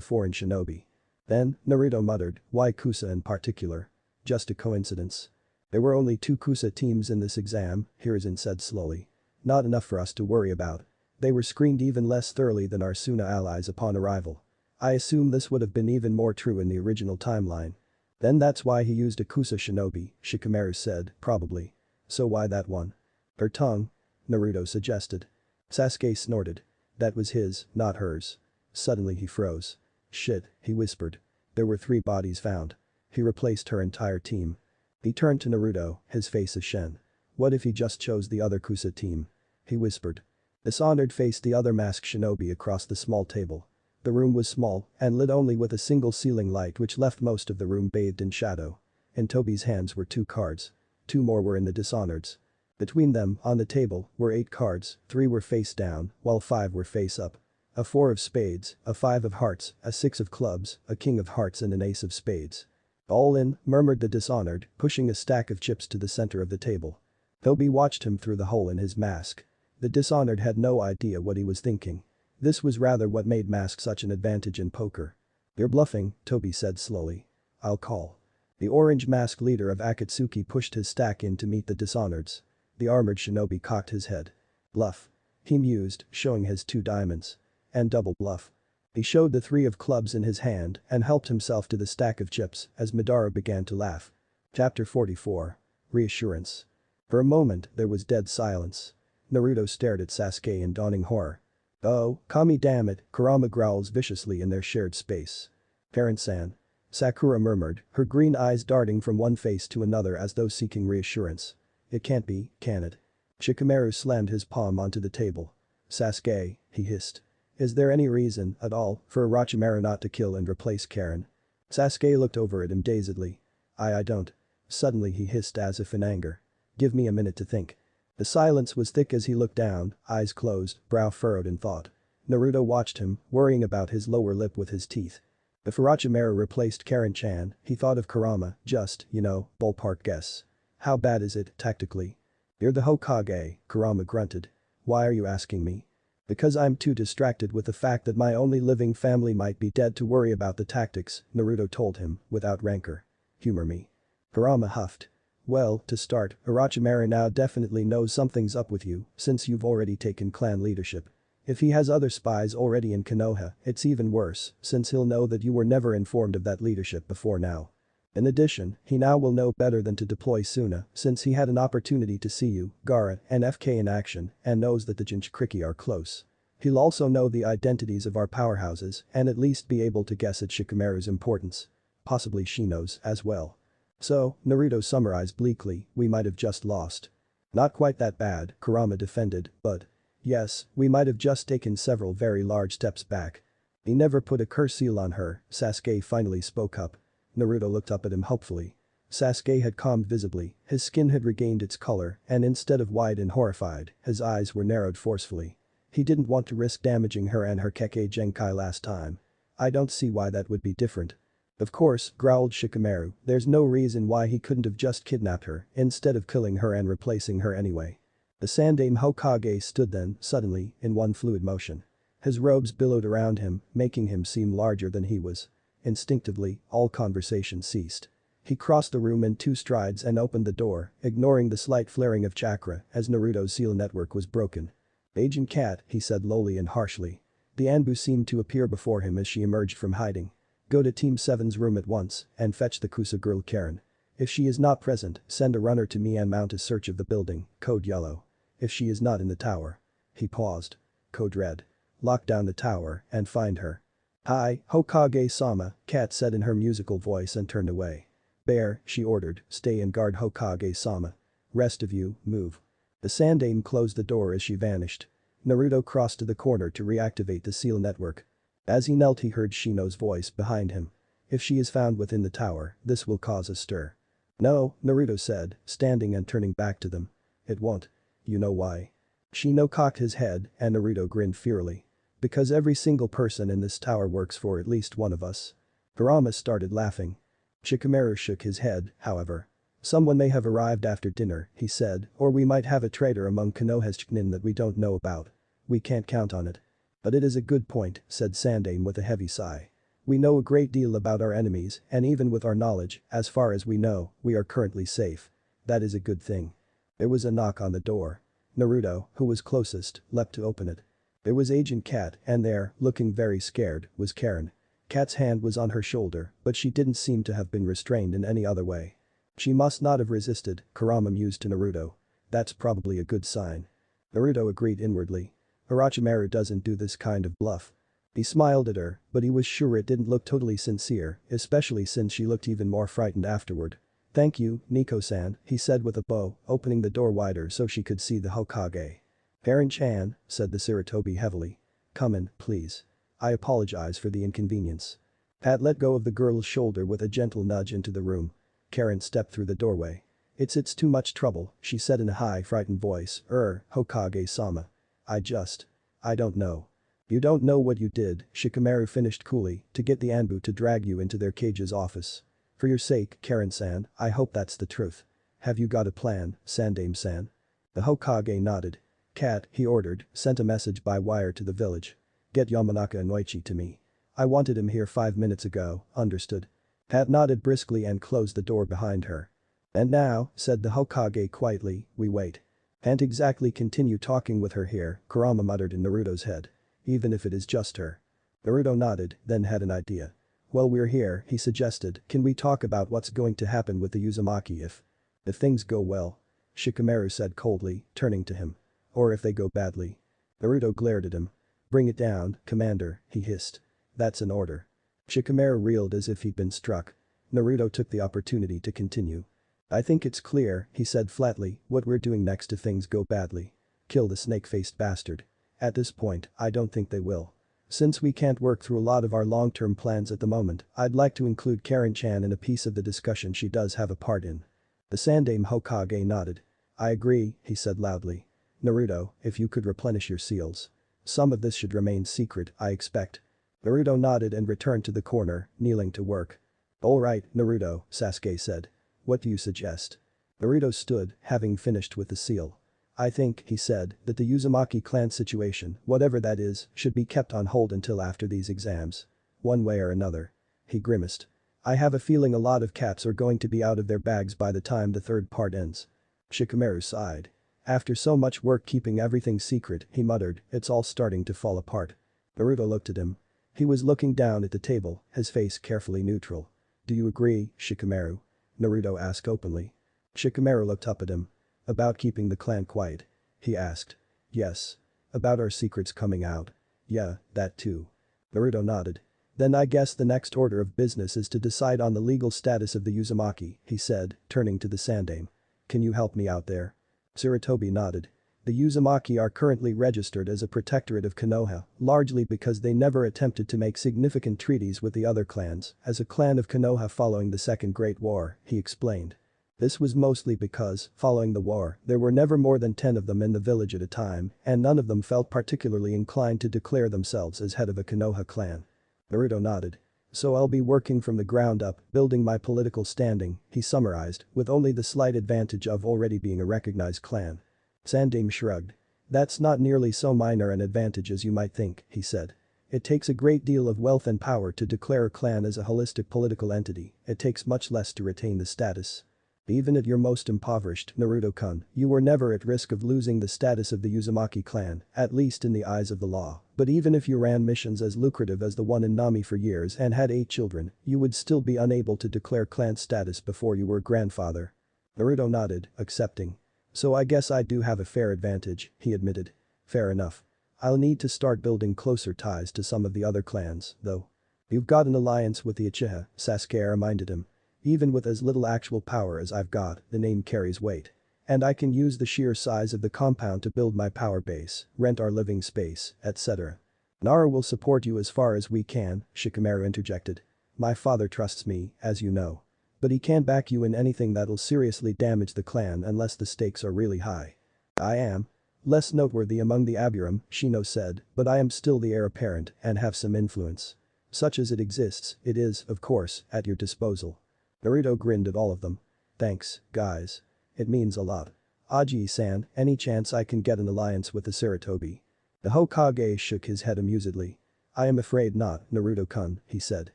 foreign shinobi. Then, Naruto muttered, why Kusa in particular? Just a coincidence. There were only 2 Kusa teams in this exam, Hiruzen said slowly. Not enough for us to worry about. They were screened even less thoroughly than our Suna allies upon arrival. I assume this would have been even more true in the original timeline. Then that's why he used a Kusa shinobi, Shikamaru said, probably. So why that one? Her tongue? Naruto suggested. Sasuke snorted. That was his, not hers. Suddenly he froze. Shit, he whispered. There were 3 bodies found. He replaced her entire team. He turned to Naruto, his face ashen. What if he just chose the other Kusa team? He whispered. Dishonored faced the other masked shinobi across the small table. The room was small and lit only with a single ceiling light which left most of the room bathed in shadow. In Tobi's hands were 2 cards. 2 more were in the Dishonored's. Between them, on the table, were 8 cards, 3 were face down, while 5 were face up. A 4 of spades, a 5 of hearts, a 6 of clubs, a king of hearts and an ace of spades. All in, murmured the Dishonored, pushing a stack of chips to the center of the table. Tobi watched him through the hole in his mask. The Dishonored had no idea what he was thinking. This was rather what made mask such an advantage in poker. You're bluffing, Tobi said slowly. I'll call. The orange mask leader of Akatsuki pushed his stack in to meet the Dishonored's. The armored shinobi cocked his head. Bluff. He mused, showing his 2 diamonds. And double bluff. He showed the 3 of clubs in his hand and helped himself to the stack of chips as Madara began to laugh. Chapter 44. Reassurance. For a moment there was dead silence. Naruto stared at Sasuke in dawning horror. Oh, Kami damn it, Kurama growls viciously in their shared space. Parent-san. Sakura murmured, her green eyes darting from one face to another as though seeking reassurance. It can't be, can it? Shikamaru slammed his palm onto the table. Sasuke, he hissed. Is there any reason, at all, for Orochimaru not to kill and replace Karen? Sasuke looked over at him dazedly. I don't. Suddenly he hissed as if in anger. Give me a minute to think. The silence was thick as he looked down, eyes closed, brow furrowed in thought. Naruto watched him, worrying about his lower lip with his teeth. If Orochimaru replaced Karen-chan, he thought of Kurama, just, ballpark guess. How bad is it, tactically? You're the Hokage, Kurama grunted. Why are you asking me? Because I'm too distracted with the fact that my only living family might be dead to worry about the tactics, Naruto told him, without rancor. Humor me. Kurama huffed. Well, to start, Orochimaru now definitely knows something's up with you, since you've already taken clan leadership. If he has other spies already in Konoha, it's even worse, since he'll know that you were never informed of that leadership before now. In addition, he now will know better than to deploy Suna, since he had an opportunity to see you, Gaara, and FK in action, and knows that the Jinchuriki are close. He'll also know the identities of our powerhouses, and at least be able to guess at Shikamaru's importance. Possibly Shino's as well. So, Naruto summarized bleakly, we might have just lost. Not quite that bad, Kurama defended, but. Yes, we might have just taken several very large steps back. He never put a curse seal on her, Sasuke finally spoke up. Naruto looked up at him hopefully. Sasuke had calmed visibly, his skin had regained its color, and instead of wide and horrified, his eyes were narrowed forcefully. He didn't want to risk damaging her and her Kekkei Genkai last time. I don't see why that would be different. Of course, growled Shikamaru, there's no reason why he couldn't have just kidnapped her, instead of killing her and replacing her anyway. The Sandaime Hokage stood then, suddenly, in one fluid motion. His robes billowed around him, making him seem larger than he was. Instinctively, all conversation ceased. He crossed the room in 2 strides and opened the door, ignoring the slight flaring of chakra as Naruto's seal network was broken. Agent Cat, he said lowly and harshly. The Anbu seemed to appear before him as she emerged from hiding. Go to Team 7's room at once and fetch the Kusa girl Karen. If she is not present, send a runner to me and mount a search of the building, code yellow. If she is not in the tower. He paused. Code red. Lock down the tower and find her. Hi, Hokage-sama, Kat said in her musical voice and turned away. Bear, she ordered, stay and guard Hokage-sama. Rest of you, move. The Sandaime closed the door as she vanished. Naruto crossed to the corner to reactivate the seal network. As he knelt he heard Shino's voice behind him. If she is found within the tower, this will cause a stir. No, Naruto said, standing and turning back to them. It won't. You know why? Shino cocked his head and Naruto grinned fiercely. Because every single person in this tower works for at least one of us. Kurama started laughing. Shikamaru shook his head, however. Someone may have arrived after dinner, he said, or we might have a traitor among Konoha's Chunin that we don't know about. We can't count on it. But it is a good point, said Sandaime with a heavy sigh. We know a great deal about our enemies, and even with our knowledge, as far as we know, we are currently safe. That is a good thing. There was a knock on the door. Naruto, who was closest, leapt to open it. There was Agent Cat, and there, looking very scared, was Karen. Kat's hand was on her shoulder, but she didn't seem to have been restrained in any other way. She must not have resisted, Kurama mused to Naruto. That's probably a good sign. Naruto agreed inwardly. Orochimaru doesn't do this kind of bluff. He smiled at her, but he was sure it didn't look totally sincere, especially since she looked even more frightened afterward. Thank you, Nico-san, he said with a bow, opening the door wider so she could see the Hokage. Karen-chan, said the Sarutobi heavily. Come in, please. I apologize for the inconvenience. Pat let go of the girl's shoulder with a gentle nudge into the room. Karen stepped through the doorway. It's too much trouble, she said in a high, frightened voice. Hokage-sama. I don't know. You don't know what you did, Shikamaru finished coolly, to get the Anbu to drag you into their cage's office. For your sake, Karen-san, I hope that's the truth. Have you got a plan, Sandaime-san? The Hokage nodded. Cat, he ordered, sent a message by wire to the village. Get Yamanaka and Noichi to me. I wanted him here 5 minutes ago, understood? Pat nodded briskly and closed the door behind her. And now, said the Hokage quietly, we wait. Can't exactly continue talking with her here, Kurama muttered in Naruto's head. Even if it is just her. Naruto nodded, then had an idea. While we're here, he suggested, can we talk about what's going to happen with the Uzumaki if things go well? Shikamaru said coldly, turning to him. Or if they go badly. Naruto glared at him. Bring it down, Commander, he hissed. That's an order. Shikamaru reeled as if he'd been struck. Naruto took the opportunity to continue. I think it's clear, he said flatly, what we're doing next if things go badly. Kill the snake-faced bastard. At this point, I don't think they will. Since we can't work through a lot of our long-term plans at the moment, I'd like to include Karen-chan in a piece of the discussion she does have a part in. The Sandaime Hokage nodded. I agree, he said loudly. Naruto, if you could replenish your seals. Some of this should remain secret, I expect. Naruto nodded and returned to the corner, kneeling to work. Alright, Naruto, Sasuke said. What do you suggest? Naruto stood, having finished with the seal. I think, he said, that the Uzumaki clan situation, whatever that is, should be kept on hold until after these exams. One way or another. He grimaced. I have a feeling a lot of caps are going to be out of their bags by the time the third part ends. Shikamaru sighed. After so much work keeping everything secret, he muttered, it's all starting to fall apart. Naruto looked at him. He was looking down at the table, his face carefully neutral. Do you agree, Shikamaru? Naruto asked openly. Shikamaru looked up at him. About keeping the clan quiet? He asked. Yes. About our secrets coming out? Yeah, that too. Naruto nodded. Then I guess the next order of business is to decide on the legal status of the Uzumaki, he said, turning to the Sandaime. Can you help me out there? Sarutobi nodded. The Uzumaki are currently registered as a protectorate of Konoha, largely because they never attempted to make significant treaties with the other clans, as a clan of Konoha following the Second Great War, he explained. This was mostly because, following the war, there were never more than 10 of them in the village at a time, and none of them felt particularly inclined to declare themselves as head of a Konoha clan. Naruto nodded. So I'll be working from the ground up, building my political standing, he summarized, with only the slight advantage of already being a recognized clan. Sandaime shrugged. That's not nearly so minor an advantage as you might think, he said. It takes a great deal of wealth and power to declare a clan as a holistic political entity, it takes much less to retain the status. Even at your most impoverished, Naruto-kun, you were never at risk of losing the status of the Uzumaki clan, at least in the eyes of the law. But even if you ran missions as lucrative as the one in Nami for years and had 8 children, you would still be unable to declare clan status before you were grandfather. Naruto nodded, accepting. So I guess I do have a fair advantage, he admitted. Fair enough. I'll need to start building closer ties to some of the other clans, though. You've got an alliance with the Uchiha, Sasuke reminded him. Even with as little actual power as I've got, the name carries weight. And I can use the sheer size of the compound to build my power base, rent our living space, etc. Nara will support you as far as we can, Shikamaru interjected. My father trusts me, as you know. But he can't back you in anything that'll seriously damage the clan unless the stakes are really high. I am. Less noteworthy among the Aburim, Shino said, but I am still the heir apparent and have some influence. Such as it exists, it is, of course, at your disposal. Naruto grinned at all of them. Thanks, guys. It means a lot. Aji-san, any chance I can get an alliance with the Sarutobi? The Hokage shook his head amusedly. I am afraid not, Naruto-kun, he said.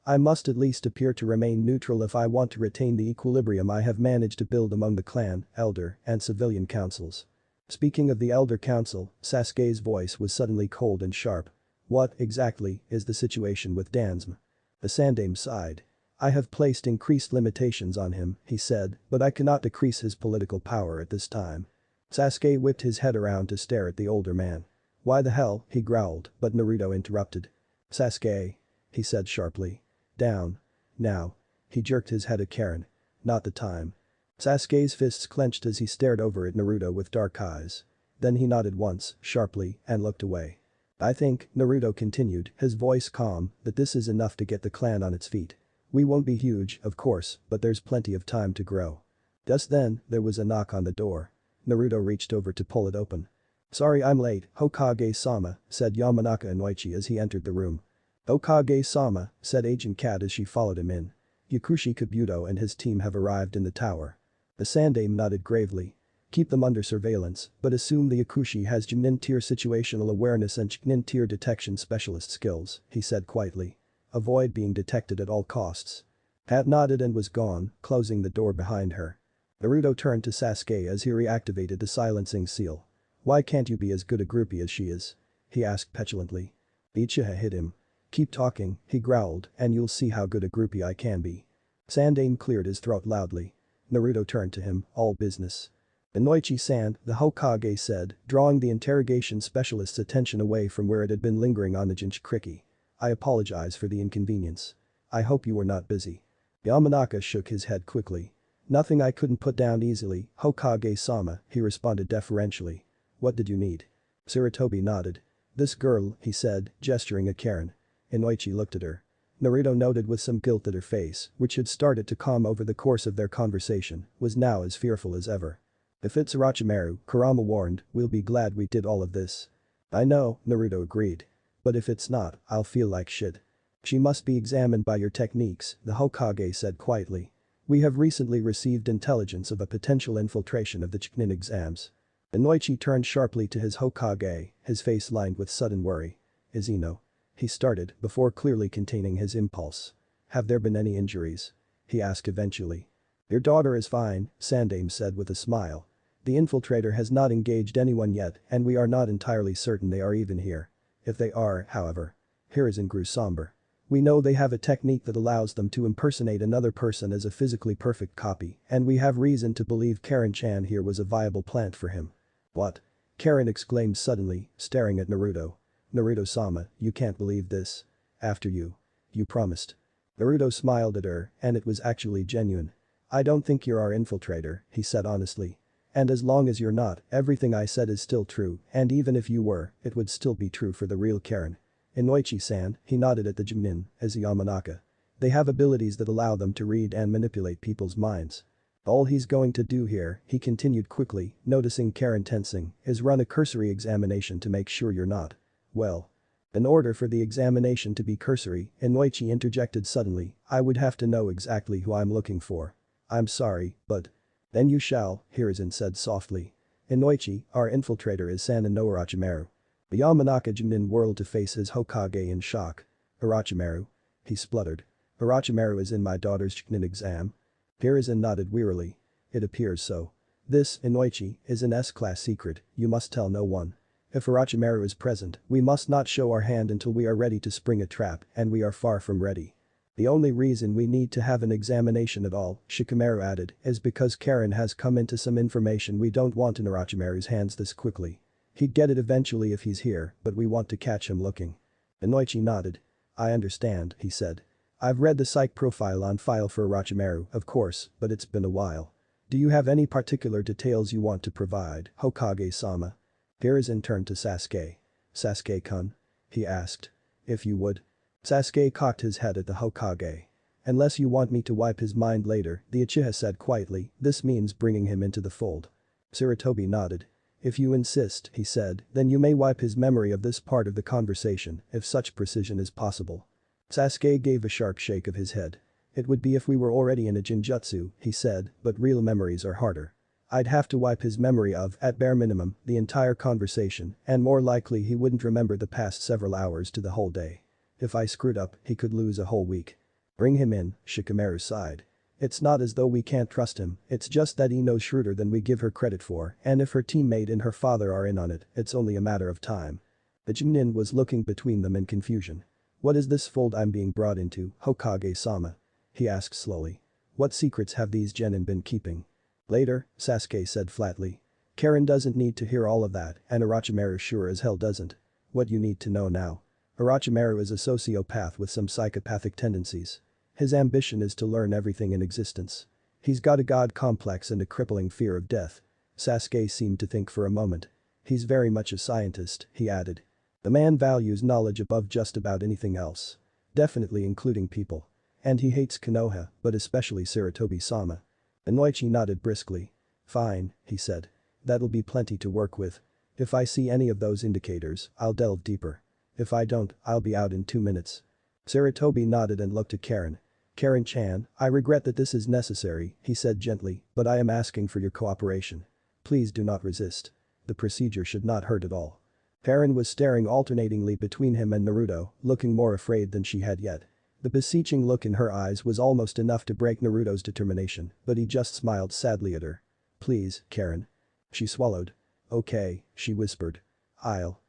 I must at least appear to remain neutral if I want to retain the equilibrium I have managed to build among the clan, elder, and civilian councils. Speaking of the elder council, Sasuke's voice was suddenly cold and sharp. What, exactly, is the situation with Dansme? The Sandaime sighed. I have placed increased limitations on him, he said, but I cannot decrease his political power at this time. Sasuke whipped his head around to stare at the older man. Why the hell, he growled, but Naruto interrupted. Sasuke, he said sharply. Down. Now. He jerked his head at Karen. Not the time. Sasuke's fists clenched as he stared over at Naruto with dark eyes. Then he nodded once, sharply, and looked away. I think, Naruto continued, his voice calm, that this is enough to get the clan on its feet. We won't be huge, of course, but there's plenty of time to grow. Just then, there was a knock on the door. Naruto reached over to pull it open. Sorry I'm late, Hokage-sama, said Yamanaka Inoichi as he entered the room. Hokage-sama, said Agent Kat as she followed him in. Yakushi Kabuto and his team have arrived in the tower. The Sandaime nodded gravely. Keep them under surveillance, but assume the Yakushi has Chunin-tier situational awareness and Chunin-tier detection specialist skills, he said quietly. Avoid being detected at all costs. Kat nodded and was gone, closing the door behind her. Naruto turned to Sasuke as he reactivated the silencing seal. Why can't you be as good a groupie as she is? He asked petulantly. Uchiha hit him. Keep talking, he growled, and you'll see how good a groupie I can be. Sandaime cleared his throat loudly. Naruto turned to him, all business. Inoichi-san, the Hokage said, drawing the interrogation specialist's attention away from where it had been lingering on the Jinchuriki. I apologize for the inconvenience. I hope you were not busy. Yamanaka shook his head quickly. Nothing I couldn't put down easily, Hokage-sama, he responded deferentially. What did you need? Sarutobi nodded. "This girl," he said, gesturing at Karen. Inoichi looked at her. Naruto noted with some guilt that her face, which had started to calm over the course of their conversation, was now as fearful as ever. "If it's Orochimaru," Kurama warned, "we'll be glad we did all of this." "I know," Naruto agreed. "But if it's not, I'll feel like shit." "She must be examined by your techniques," the Hokage said quietly. "We have recently received intelligence of a potential infiltration of the Chunin exams." Inoichi turned sharply to his Hokage, his face lined with sudden worry. "Is Ino?" He started, before clearly containing his impulse. "Have there been any injuries?" he asked eventually. "Your daughter is fine," Sandaime said with a smile. "The infiltrator has not engaged anyone yet and we are not entirely certain they are even here. If they are, however." Hiruzen grew somber. "We know they have a technique that allows them to impersonate another person as a physically perfect copy, and we have reason to believe Karen-chan here was a viable plant for him." "What?" Karen exclaimed suddenly, staring at Naruto. "Naruto-sama, you can't believe this. After you. You promised." Naruto smiled at her, and it was actually genuine. "I don't think you're our infiltrator," he said honestly. "And as long as you're not, everything I said is still true, and even if you were, it would still be true for the real Karen." "Inoichi-san," he nodded at the Junin, as a Yamanaka. "They have abilities that allow them to read and manipulate people's minds. All he's going to do here," he continued quickly, noticing Karen tensing, "is run a cursory examination to make sure you're not. Well. In order for the examination to be cursory," Inoichi interjected suddenly, "I would have to know exactly who I'm looking for. I'm sorry, but." "Then you shall," Hiruzen said softly. "Inoichi, our infiltrator is Sanin no Orochimaru." The Yamanaka Junin whirled to face his Hokage in shock. "Orochimaru?" he spluttered. "Orochimaru is in my daughter's Chunin exam?" Hiruzen nodded wearily. "It appears so. This, Inoichi, is an S-class secret, you must tell no one. If Orochimaru is present, we must not show our hand until we are ready to spring a trap, and we are far from ready. The only reason we need to have an examination at all," Shikamaru added, "is because Karen has come into some information we don't want in Orochimaru's hands this quickly. He'd get it eventually if he's here, but we want to catch him looking." Inoichi nodded. "I understand," he said. "I've read the psych profile on file for Orochimaru, of course, but it's been a while. Do you have any particular details you want to provide, Hokage-sama?" Hiruzen turned to Sasuke. "Sasuke-kun?" he asked. "If you would." Sasuke cocked his head at the Hokage. "Unless you want me to wipe his mind later," the Uchiha said quietly, "this means bringing him into the fold." Sarutobi nodded. "If you insist," he said, "then you may wipe his memory of this part of the conversation, if such precision is possible." Sasuke gave a sharp shake of his head. "It would be if we were already in a Jinjutsu," he said, "but real memories are harder. I'd have to wipe his memory of, at bare minimum, the entire conversation, and more likely he wouldn't remember the past several hours to the whole day. If I screwed up, he could lose a whole week." "Bring him in," Shikamaru sighed. "It's not as though we can't trust him, it's just that he knows shrewder than we give her credit for, and if her teammate and her father are in on it, it's only a matter of time." The Chunin was looking between them in confusion. "What is this fold I'm being brought into, Hokage-sama?" he asked slowly. "What secrets have these genin been keeping?" "Later," Sasuke said flatly. "Karen doesn't need to hear all of that, and Orochimaru sure as hell doesn't. What you need to know now. Orochimaru is a sociopath with some psychopathic tendencies. His ambition is to learn everything in existence. He's got a god complex and a crippling fear of death." Sasuke seemed to think for a moment. "He's very much a scientist," he added. "The man values knowledge above just about anything else. Definitely including people. And he hates Konoha, but especially Sarutobi-sama." Inoichi nodded briskly. "Fine," he said. "That'll be plenty to work with. If I see any of those indicators, I'll delve deeper. If I don't, I'll be out in 2 minutes." Sarutobi nodded and looked at Karen. "Karen-chan, I regret that this is necessary," he said gently, "but I am asking for your cooperation. Please do not resist. The procedure should not hurt at all." Karen was staring alternatingly between him and Naruto, looking more afraid than she had yet. The beseeching look in her eyes was almost enough to break Naruto's determination, but he just smiled sadly at her. "Please, Karen." She swallowed. "Okay," she whispered. I'll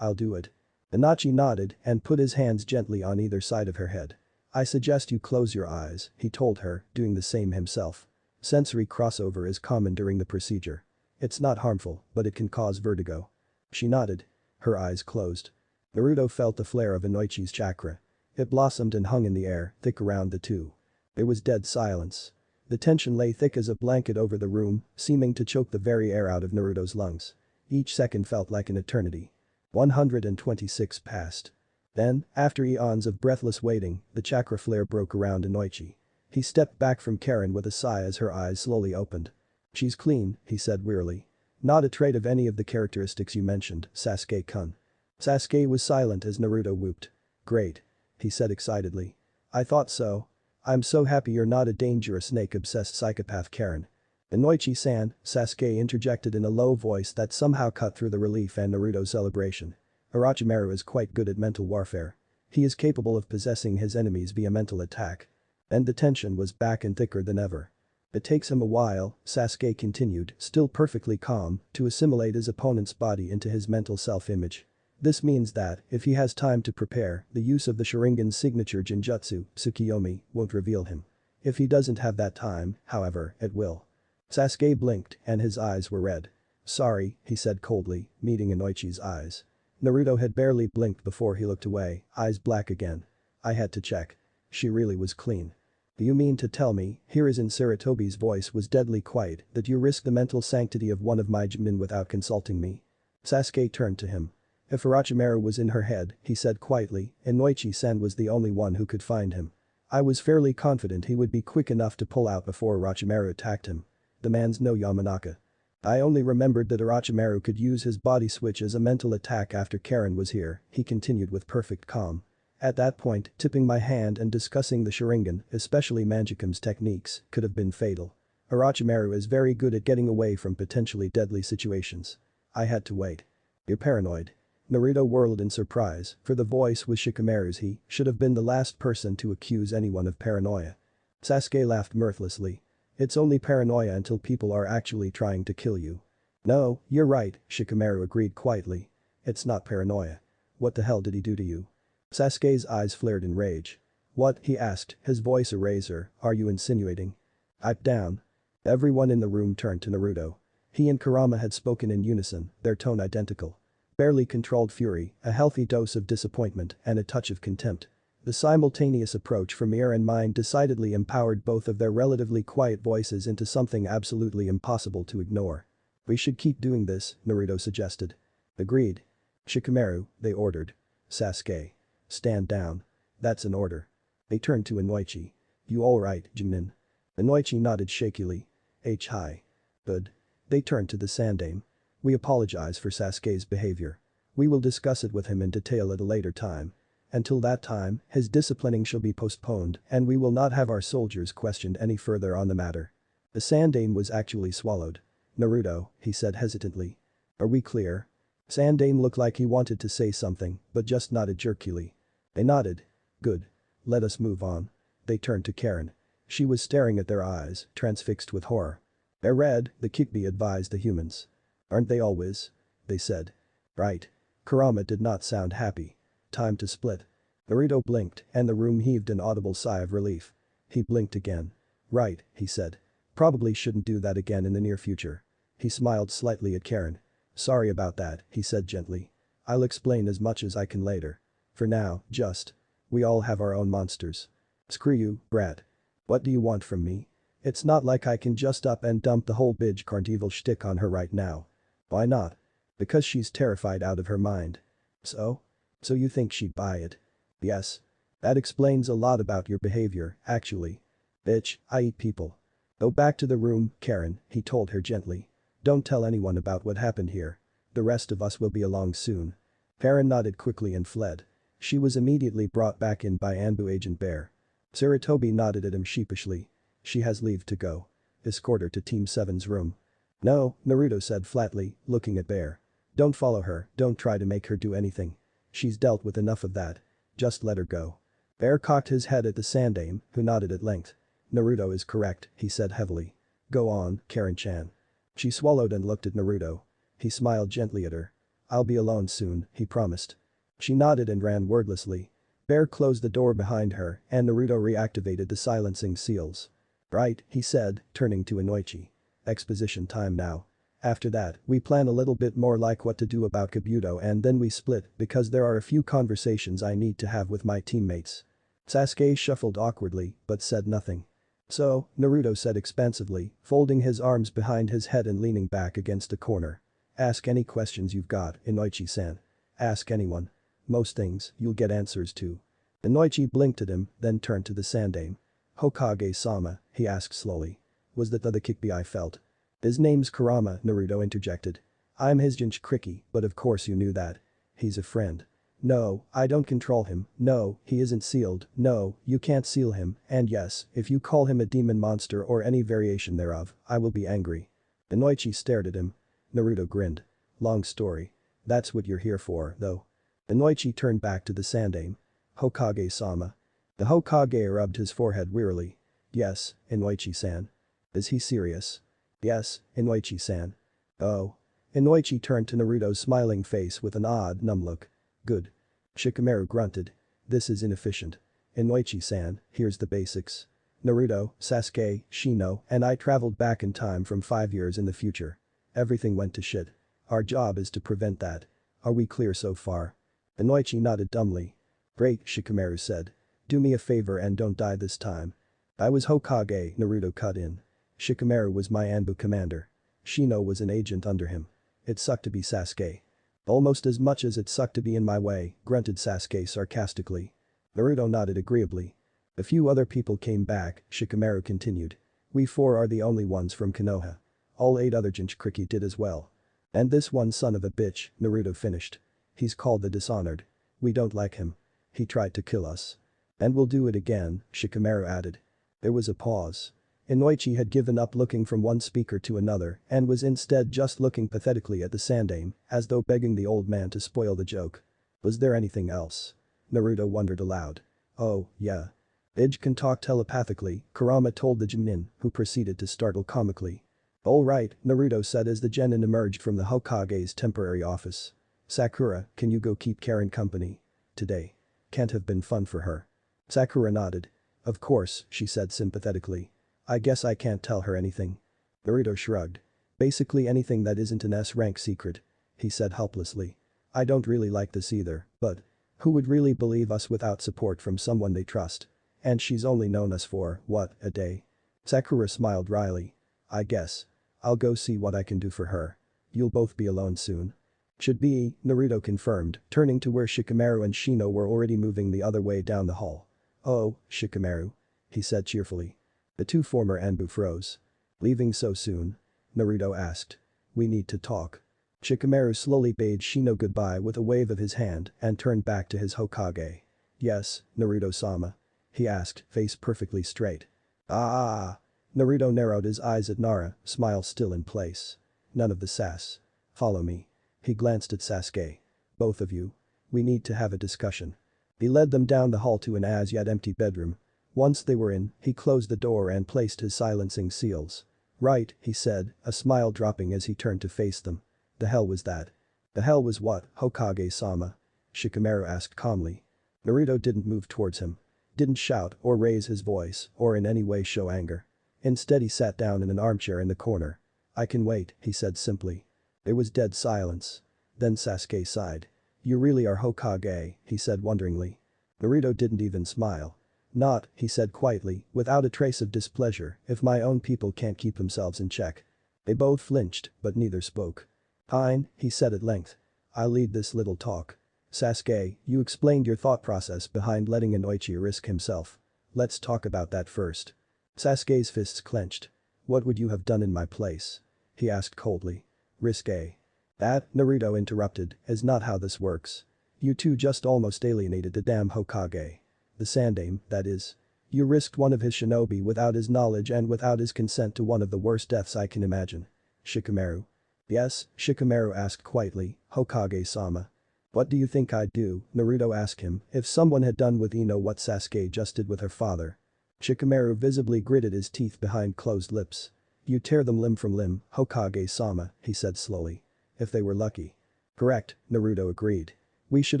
do it." Inoichi nodded and put his hands gently on either side of her head. "I suggest you close your eyes," he told her, doing the same himself. "Sensory crossover is common during the procedure. It's not harmful, but it can cause vertigo." She nodded. Her eyes closed. Naruto felt the flare of Inoichi's chakra. It blossomed and hung in the air, thick around the two. There was dead silence. The tension lay thick as a blanket over the room, seeming to choke the very air out of Naruto's lungs. Each second felt like an eternity. 126 passed. Then, after eons of breathless waiting, the chakra flare broke around Inoichi. He stepped back from Karen with a sigh as her eyes slowly opened. "She's clean," he said wearily. "Not a trait of any of the characteristics you mentioned, Sasuke-kun." Sasuke was silent as Naruto whooped. "Great," he said excitedly. "I thought so. I'm so happy you're not a dangerous snake-obsessed psychopath, Karen." "Inoichi-san," Sasuke interjected in a low voice that somehow cut through the relief and Naruto's celebration. "Orochimaru is quite good at mental warfare. He is capable of possessing his enemies via mental attack." And the tension was back and thicker than ever. "It takes him a while," Sasuke continued, still perfectly calm, "to assimilate his opponent's body into his mental self-image. This means that, if he has time to prepare, the use of the Sharingan's signature Genjutsu, Tsukiyomi, won't reveal him. If he doesn't have that time, however, it will." Sasuke blinked, and his eyes were red. "Sorry," he said coldly, meeting Inoichi's eyes. Naruto had barely blinked before he looked away, eyes black again. "I had to check. She really was clean." "You mean to tell me," here is in Sarutobi's voice was deadly quiet, "that you risk the mental sanctity of one of my Jinin without consulting me?" Sasuke turned to him. "If Orochimaru was in her head," he said quietly, "Inoichi-san was the only one who could find him. I was fairly confident he would be quick enough to pull out before Orochimaru attacked him. The man's no Yamanaka. I only remembered that Orochimaru could use his body switch as a mental attack after Karen was here," he continued with perfect calm. "At that point, tipping my hand and discussing the Sharingan, especially Manjikum's techniques, could have been fatal. Orochimaru is very good at getting away from potentially deadly situations. I had to wait." "You're paranoid." Naruto whirled in surprise, for the voice was Shikamaru's. He should have been the last person to accuse anyone of paranoia. Sasuke laughed mirthlessly. "It's only paranoia until people are actually trying to kill you." "No, you're right," Shikamaru agreed quietly. "It's not paranoia. What the hell did he do to you?" Sasuke's eyes flared in rage. "What?" he asked, his voice a razor. "Are you insinuating?" "Pipe down." Everyone in the room turned to Naruto. He and Kurama had spoken in unison, their tone identical. Barely controlled fury, a healthy dose of disappointment, and a touch of contempt. The simultaneous approach from ear and mind decidedly empowered both of their relatively quiet voices into something absolutely impossible to ignore. "We should keep doing this," Naruto suggested. "Agreed." "Shikamaru," they ordered. "Sasuke. Stand down." "That's an order." They turned to Inoichi. "You alright, Jinin?" Inoichi nodded shakily. Hi. Good. They turned to the Sandaime. "We apologize for Sasuke's behavior. We will discuss it with him in detail at a later time. Until that time, his disciplining shall be postponed and we will not have our soldiers questioned any further on the matter." The Sandaime was actually swallowed. "Naruto," he said hesitantly. "Are we clear?" Sandaime looked like he wanted to say something, but just nodded jerkily. They nodded. "Good. Let us move on." They turned to Karen. She was staring at their eyes, transfixed with horror. "They're red," the Kyuubi advised the humans. "Aren't they always?" they said. "Right." Kurama did not sound happy. "Time to split." Naruto blinked and the room heaved an audible sigh of relief. He blinked again. "Right," he said. "Probably shouldn't do that again in the near future." He smiled slightly at Karen. "Sorry about that," he said gently. "I'll explain as much as I can later. For now, just. We all have our own monsters." "Screw you, brat. What do you want from me? It's not like I can just up and dump the whole bitch Carnival shtick on her right now." "Why not?" "Because she's terrified out of her mind." "So? So you think she'd buy it?" "Yes. That explains a lot about your behavior, actually. Bitch, I eat people." "Go back to the room, Karen," he told her gently. "Don't tell anyone about what happened here. The rest of us will be along soon." Karen nodded quickly and fled. She was immediately brought back in by Anbu Agent Bear. Sarutobi nodded at him sheepishly. "She has leave to go. Escort her to Team 7's room." "No," Naruto said flatly, looking at Bear. "Don't follow her, don't try to make her do anything. She's dealt with enough of that. Just let her go." Bear cocked his head at the Sandaime, who nodded at length. "Naruto is correct," he said heavily. "Go on, Karen-chan." She swallowed and looked at Naruto. He smiled gently at her. "I'll be alone soon," he promised. She nodded and ran wordlessly. Bear closed the door behind her and Naruto reactivated the silencing seals. "Right," he said, turning to Inoichi. "Exposition time now. After that, we plan a little bit more like what to do about Kabuto and then we split because there are a few conversations I need to have with my teammates." Sasuke shuffled awkwardly, but said nothing. "So," Naruto said expansively, folding his arms behind his head and leaning back against a corner. "Ask any questions you've got, Inoichi-san. Ask anyone. Most things, you'll get answers to. Inoichi blinked at him, then turned to the Sandaime. Hokage-sama, he asked slowly. Was that the Kikbi I felt? His name's Kurama, Naruto interjected. I'm his Jinchuriki, but of course you knew that. He's a friend. No, I don't control him, no, he isn't sealed, no, you can't seal him, and yes, if you call him a demon monster or any variation thereof, I will be angry. Inoichi stared at him. Naruto grinned. Long story. That's what you're here for, though. Inoichi turned back to the Sandaime. Hokage-sama. The Hokage rubbed his forehead wearily. Yes, Inoichi-san. Is he serious? Yes, Inoichi-san. Oh. Inoichi turned to Naruto's smiling face with an odd, numb look. Good. Shikamaru grunted. This is inefficient. Inoichi-san, here's the basics. Naruto, Sasuke, Shino, and I traveled back in time from 5 years in the future. Everything went to shit. Our job is to prevent that. Are we clear so far? Inoichi nodded dumbly. Great, Shikamaru said. Do me a favor and don't die this time. I was Hokage, Naruto cut in. Shikamaru was my Anbu commander. Shino was an agent under him. It sucked to be Sasuke. Almost as much as it sucked to be in my way, grunted Sasuke sarcastically. Naruto nodded agreeably. A few other people came back, Shikamaru continued. We 4 are the only ones from Konoha. All 8 other Jinchuriki did as well. And this one son of a bitch, Naruto finished. He's called the Dishonored. We don't like him. He tried to kill us. And we'll do it again, Shikamaru added. There was a pause. Inoichi had given up looking from one speaker to another and was instead just looking pathetically at the Sandaime, as though begging the old man to spoil the joke. Was there anything else? Naruto wondered aloud. Oh, yeah. Ij can talk telepathically, Kurama told the Genin, who proceeded to startle comically. All right, Naruto said as the Genin emerged from the Hokage's temporary office. Sakura, can you go keep Karen company? Today. Can't have been fun for her. Sakura nodded. Of course, she said sympathetically. I guess I can't tell her anything. Naruto shrugged. Basically anything that isn't an S-rank secret. He said helplessly. I don't really like this either, but who would really believe us without support from someone they trust? And she's only known us for, what, a day? Sakura smiled wryly. I guess. I'll go see what I can do for her. You'll both be alone soon. Should be, Naruto confirmed, turning to where Shikamaru and Shino were already moving the other way down the hall. Oh, Shikamaru. He said cheerfully. The 2 former Anbu froze. Leaving so soon? Naruto asked. We need to talk. Shikamaru slowly bade Shino goodbye with a wave of his hand and turned back to his Hokage. Yes, Naruto-sama? He asked, face perfectly straight. Ah. Naruto narrowed his eyes at Nara, smile still in place. None of the sass. Follow me. He glanced at Sasuke. Both of you. We need to have a discussion. He led them down the hall to an as yet empty bedroom. Once they were in, he closed the door and placed his silencing seals. Right, he said, a smile dropping as he turned to face them. The hell was that? The hell was what, Hokage-sama? Shikamaru asked calmly. Naruto didn't move towards him. Didn't shout or raise his voice or in any way show anger. Instead he sat down in an armchair in the corner. I can wait, he said simply. There was dead silence. Then Sasuke sighed. You really are Hokage, he said wonderingly. Naruto didn't even smile. Not, he said quietly, without a trace of displeasure, if my own people can't keep themselves in check. They both flinched, but neither spoke. Fine, he said at length. I'll lead this little talk. Sasuke, you explained your thought process behind letting Inoichi risk himself. Let's talk about that first. Sasuke's fists clenched. What would you have done in my place? He asked coldly. Risque. That, Naruto interrupted, is not how this works. You two just almost alienated the damn Hokage. The Sandaime, that is. You risked one of his shinobi without his knowledge and without his consent to one of the worst deaths I can imagine. Shikamaru. Yes, Shikamaru asked quietly, Hokage-sama. What do you think I'd do, Naruto asked him, if someone had done with Ino what Sasuke just did with her father? Shikamaru visibly gritted his teeth behind closed lips. You tear them limb from limb, Hokage-sama, he said slowly. If they were lucky. Correct, Naruto agreed. We should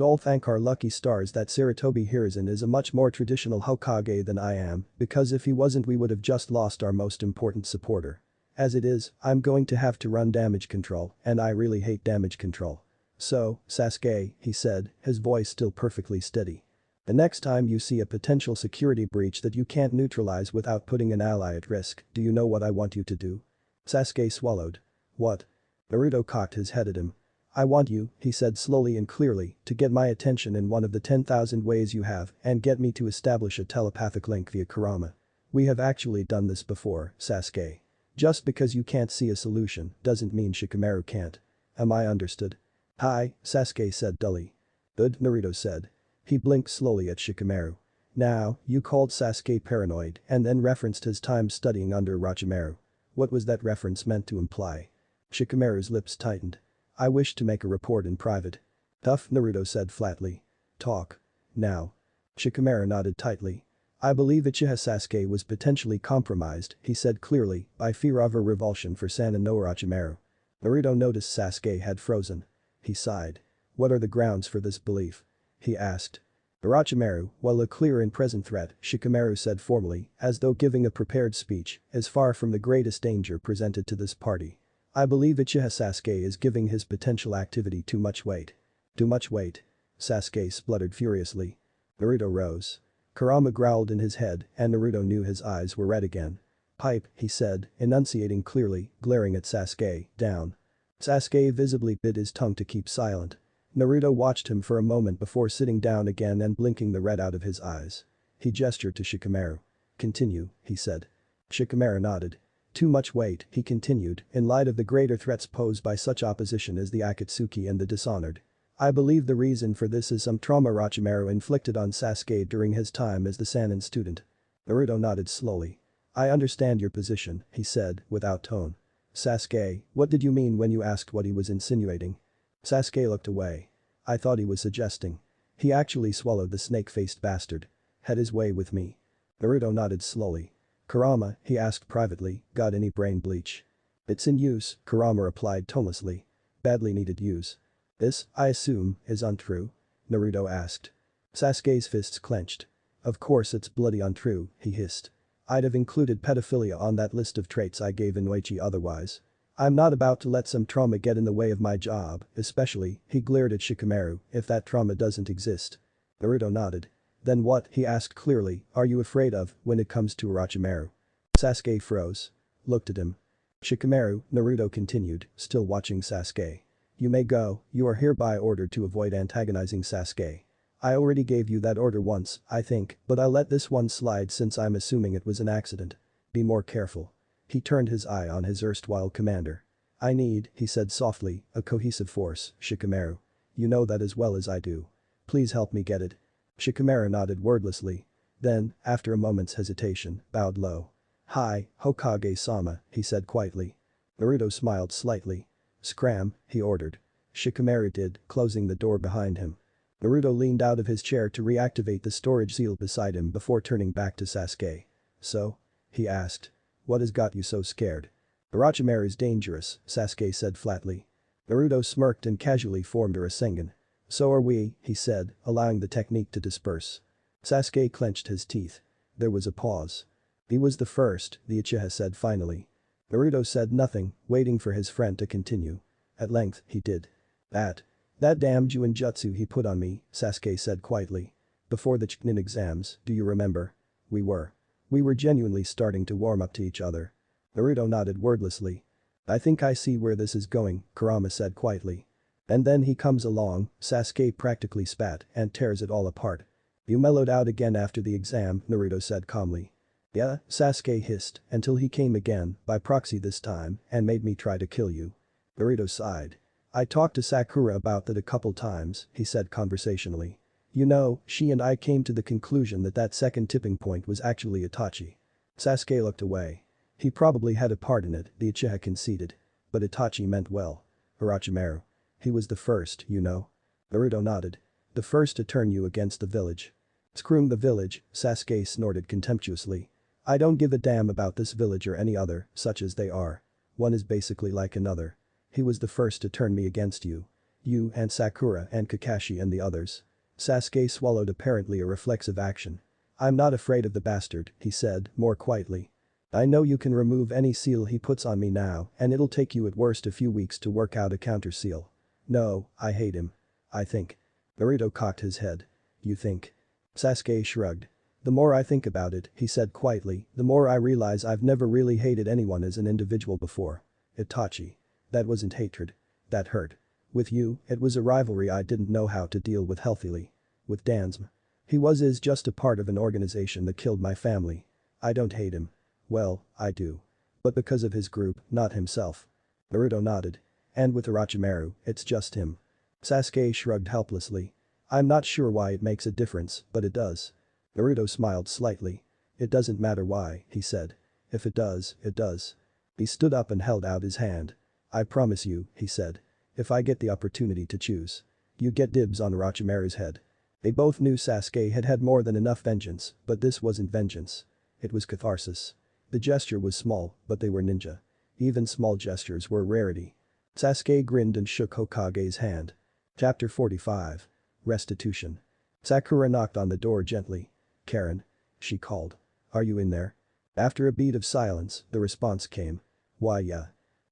all thank our lucky stars that Sarutobi Hiruzen is a much more traditional Hokage than I am, because if he wasn't we would have just lost our most important supporter. As it is, I'm going to have to run damage control, and I really hate damage control. So, Sasuke, he said, his voice still perfectly steady. The next time you see a potential security breach that you can't neutralize without putting an ally at risk, do you know what I want you to do? Sasuke swallowed. What? Naruto cocked his head at him. I want you, he said slowly and clearly, to get my attention in one of the 10,000 ways you have and get me to establish a telepathic link via Kurama. We have actually done this before, Sasuke. Just because you can't see a solution doesn't mean Shikamaru can't. Am I understood? Hi, Sasuke said dully. Good, Naruto said. He blinked slowly at Shikamaru. Now, you called Sasuke paranoid and then referenced his time studying under Orochimaru. What was that reference meant to imply? Shikamaru's lips tightened. I wish to make a report in private. Tough, Naruto said flatly. Talk. Now. Shikamaru nodded tightly. I believe Uchiha Sasuke was potentially compromised, he said clearly, by fear of or revulsion for Sana no Orochimaru. Naruto noticed Sasuke had frozen. He sighed. What are the grounds for this belief? He asked. Orochimaru, while a clear and present threat, Shikamaru said formally, as though giving a prepared speech, is far from the greatest danger presented to this party. I believe Uchiha Sasuke is giving his potential activity too much weight. Too much weight? Sasuke spluttered furiously. Naruto rose. Kurama growled in his head and Naruto knew his eyes were red again. Pipe, he said, enunciating clearly, glaring at Sasuke, down. Sasuke visibly bit his tongue to keep silent. Naruto watched him for a moment before sitting down again and blinking the red out of his eyes. He gestured to Shikamaru. Continue, he said. Shikamaru nodded. Too much weight, he continued, in light of the greater threats posed by such opposition as the Akatsuki and the Dishonored. I believe the reason for this is some trauma Orochimaru inflicted on Sasuke during his time as the Sannin student. Naruto nodded slowly. I understand your position, he said, without tone. Sasuke, what did you mean when you asked what he was insinuating? Sasuke looked away. I thought he was suggesting. He actually swallowed the snake-faced bastard. Had his way with me. Naruto nodded slowly. Kurama, he asked privately, got any brain bleach? It's in use, Kurama replied tonelessly. Badly needed use. This, I assume, is untrue? Naruto asked. Sasuke's fists clenched. Of course it's bloody untrue, he hissed. I'd have included pedophilia on that list of traits I gave Inoichi otherwise. I'm not about to let some trauma get in the way of my job, especially, he glared at Shikamaru, if that trauma doesn't exist. Naruto nodded. Then what, he asked clearly, are you afraid of when it comes to Orochimaru? Sasuke froze. Looked at him. Shikamaru, Naruto continued, still watching Sasuke. You may go, you are hereby ordered to avoid antagonizing Sasuke. I already gave you that order once, I think, but I'll let this one slide since I'm assuming it was an accident. Be more careful. He turned his eye on his erstwhile commander. I need, he said softly, a cohesive force, Shikamaru. You know that as well as I do. Please help me get it. Shikamaru nodded wordlessly. Then, after a moment's hesitation, bowed low. Hi, Hokage-sama, he said quietly. Naruto smiled slightly. Scram, he ordered. Shikamaru did, closing the door behind him. Naruto leaned out of his chair to reactivate the storage seal beside him before turning back to Sasuke. So? He asked. What has got you so scared? Orochimaru is dangerous, Sasuke said flatly. Naruto smirked and casually formed a Rasengan. So are we, he said, allowing the technique to disperse. Sasuke clenched his teeth. There was a pause. He was the first, the Uchiha said finally. Naruto said nothing, waiting for his friend to continue. At length, he did. That damn Juinjutsu he put on me, Sasuke said quietly. Before the Chunin exams, do you remember? We were genuinely starting to warm up to each other. Naruto nodded wordlessly. I think I see where this is going, Kurama said quietly. And then he comes along, Sasuke practically spat, and tears it all apart. You mellowed out again after the exam, Naruto said calmly. Yeah, Sasuke hissed, until he came again, by proxy this time, and made me try to kill you. Naruto sighed. I talked to Sakura about that a couple times, he said conversationally. You know, she and I came to the conclusion that second tipping point was actually Itachi. Sasuke looked away. He probably had a part in it, the Uchiha conceded. But Itachi meant well. Orochimaru. He was the first, you know. Naruto nodded. The first to turn you against the village. Screw the village, Sasuke snorted contemptuously. I don't give a damn about this village or any other, such as they are. One is basically like another. He was the first to turn me against you. You and Sakura and Kakashi and the others. Sasuke swallowed apparently a reflexive action. I'm not afraid of the bastard, he said, more quietly. I know you can remove any seal he puts on me now and it'll take you at worst a few weeks to work out a counter seal. No, I hate him. I think. Naruto cocked his head. You think? Sasuke shrugged. The more I think about it, he said quietly, the more I realize I've never really hated anyone as an individual before. Itachi. That wasn't hatred. That hurt. With you, it was a rivalry I didn't know how to deal with healthily. With Dansm. He is just a part of an organization that killed my family. I don't hate him. Well, I do. But because of his group, not himself. Naruto nodded. And with Orochimaru, it's just him. Sasuke shrugged helplessly. I'm not sure why it makes a difference, but it does. Naruto smiled slightly. It doesn't matter why, he said. If it does, it does. He stood up and held out his hand. I promise you, he said. If I get the opportunity to choose. You get dibs on Orochimaru's head. They both knew Sasuke had had more than enough vengeance, but this wasn't vengeance. It was catharsis. The gesture was small, but they were ninja. Even small gestures were a rarity. Sasuke grinned and shook Hokage's hand. Chapter 45. Restitution. Sakura knocked on the door gently. Karen. She called. Are you in there? After a beat of silence, the response came. Why yeah.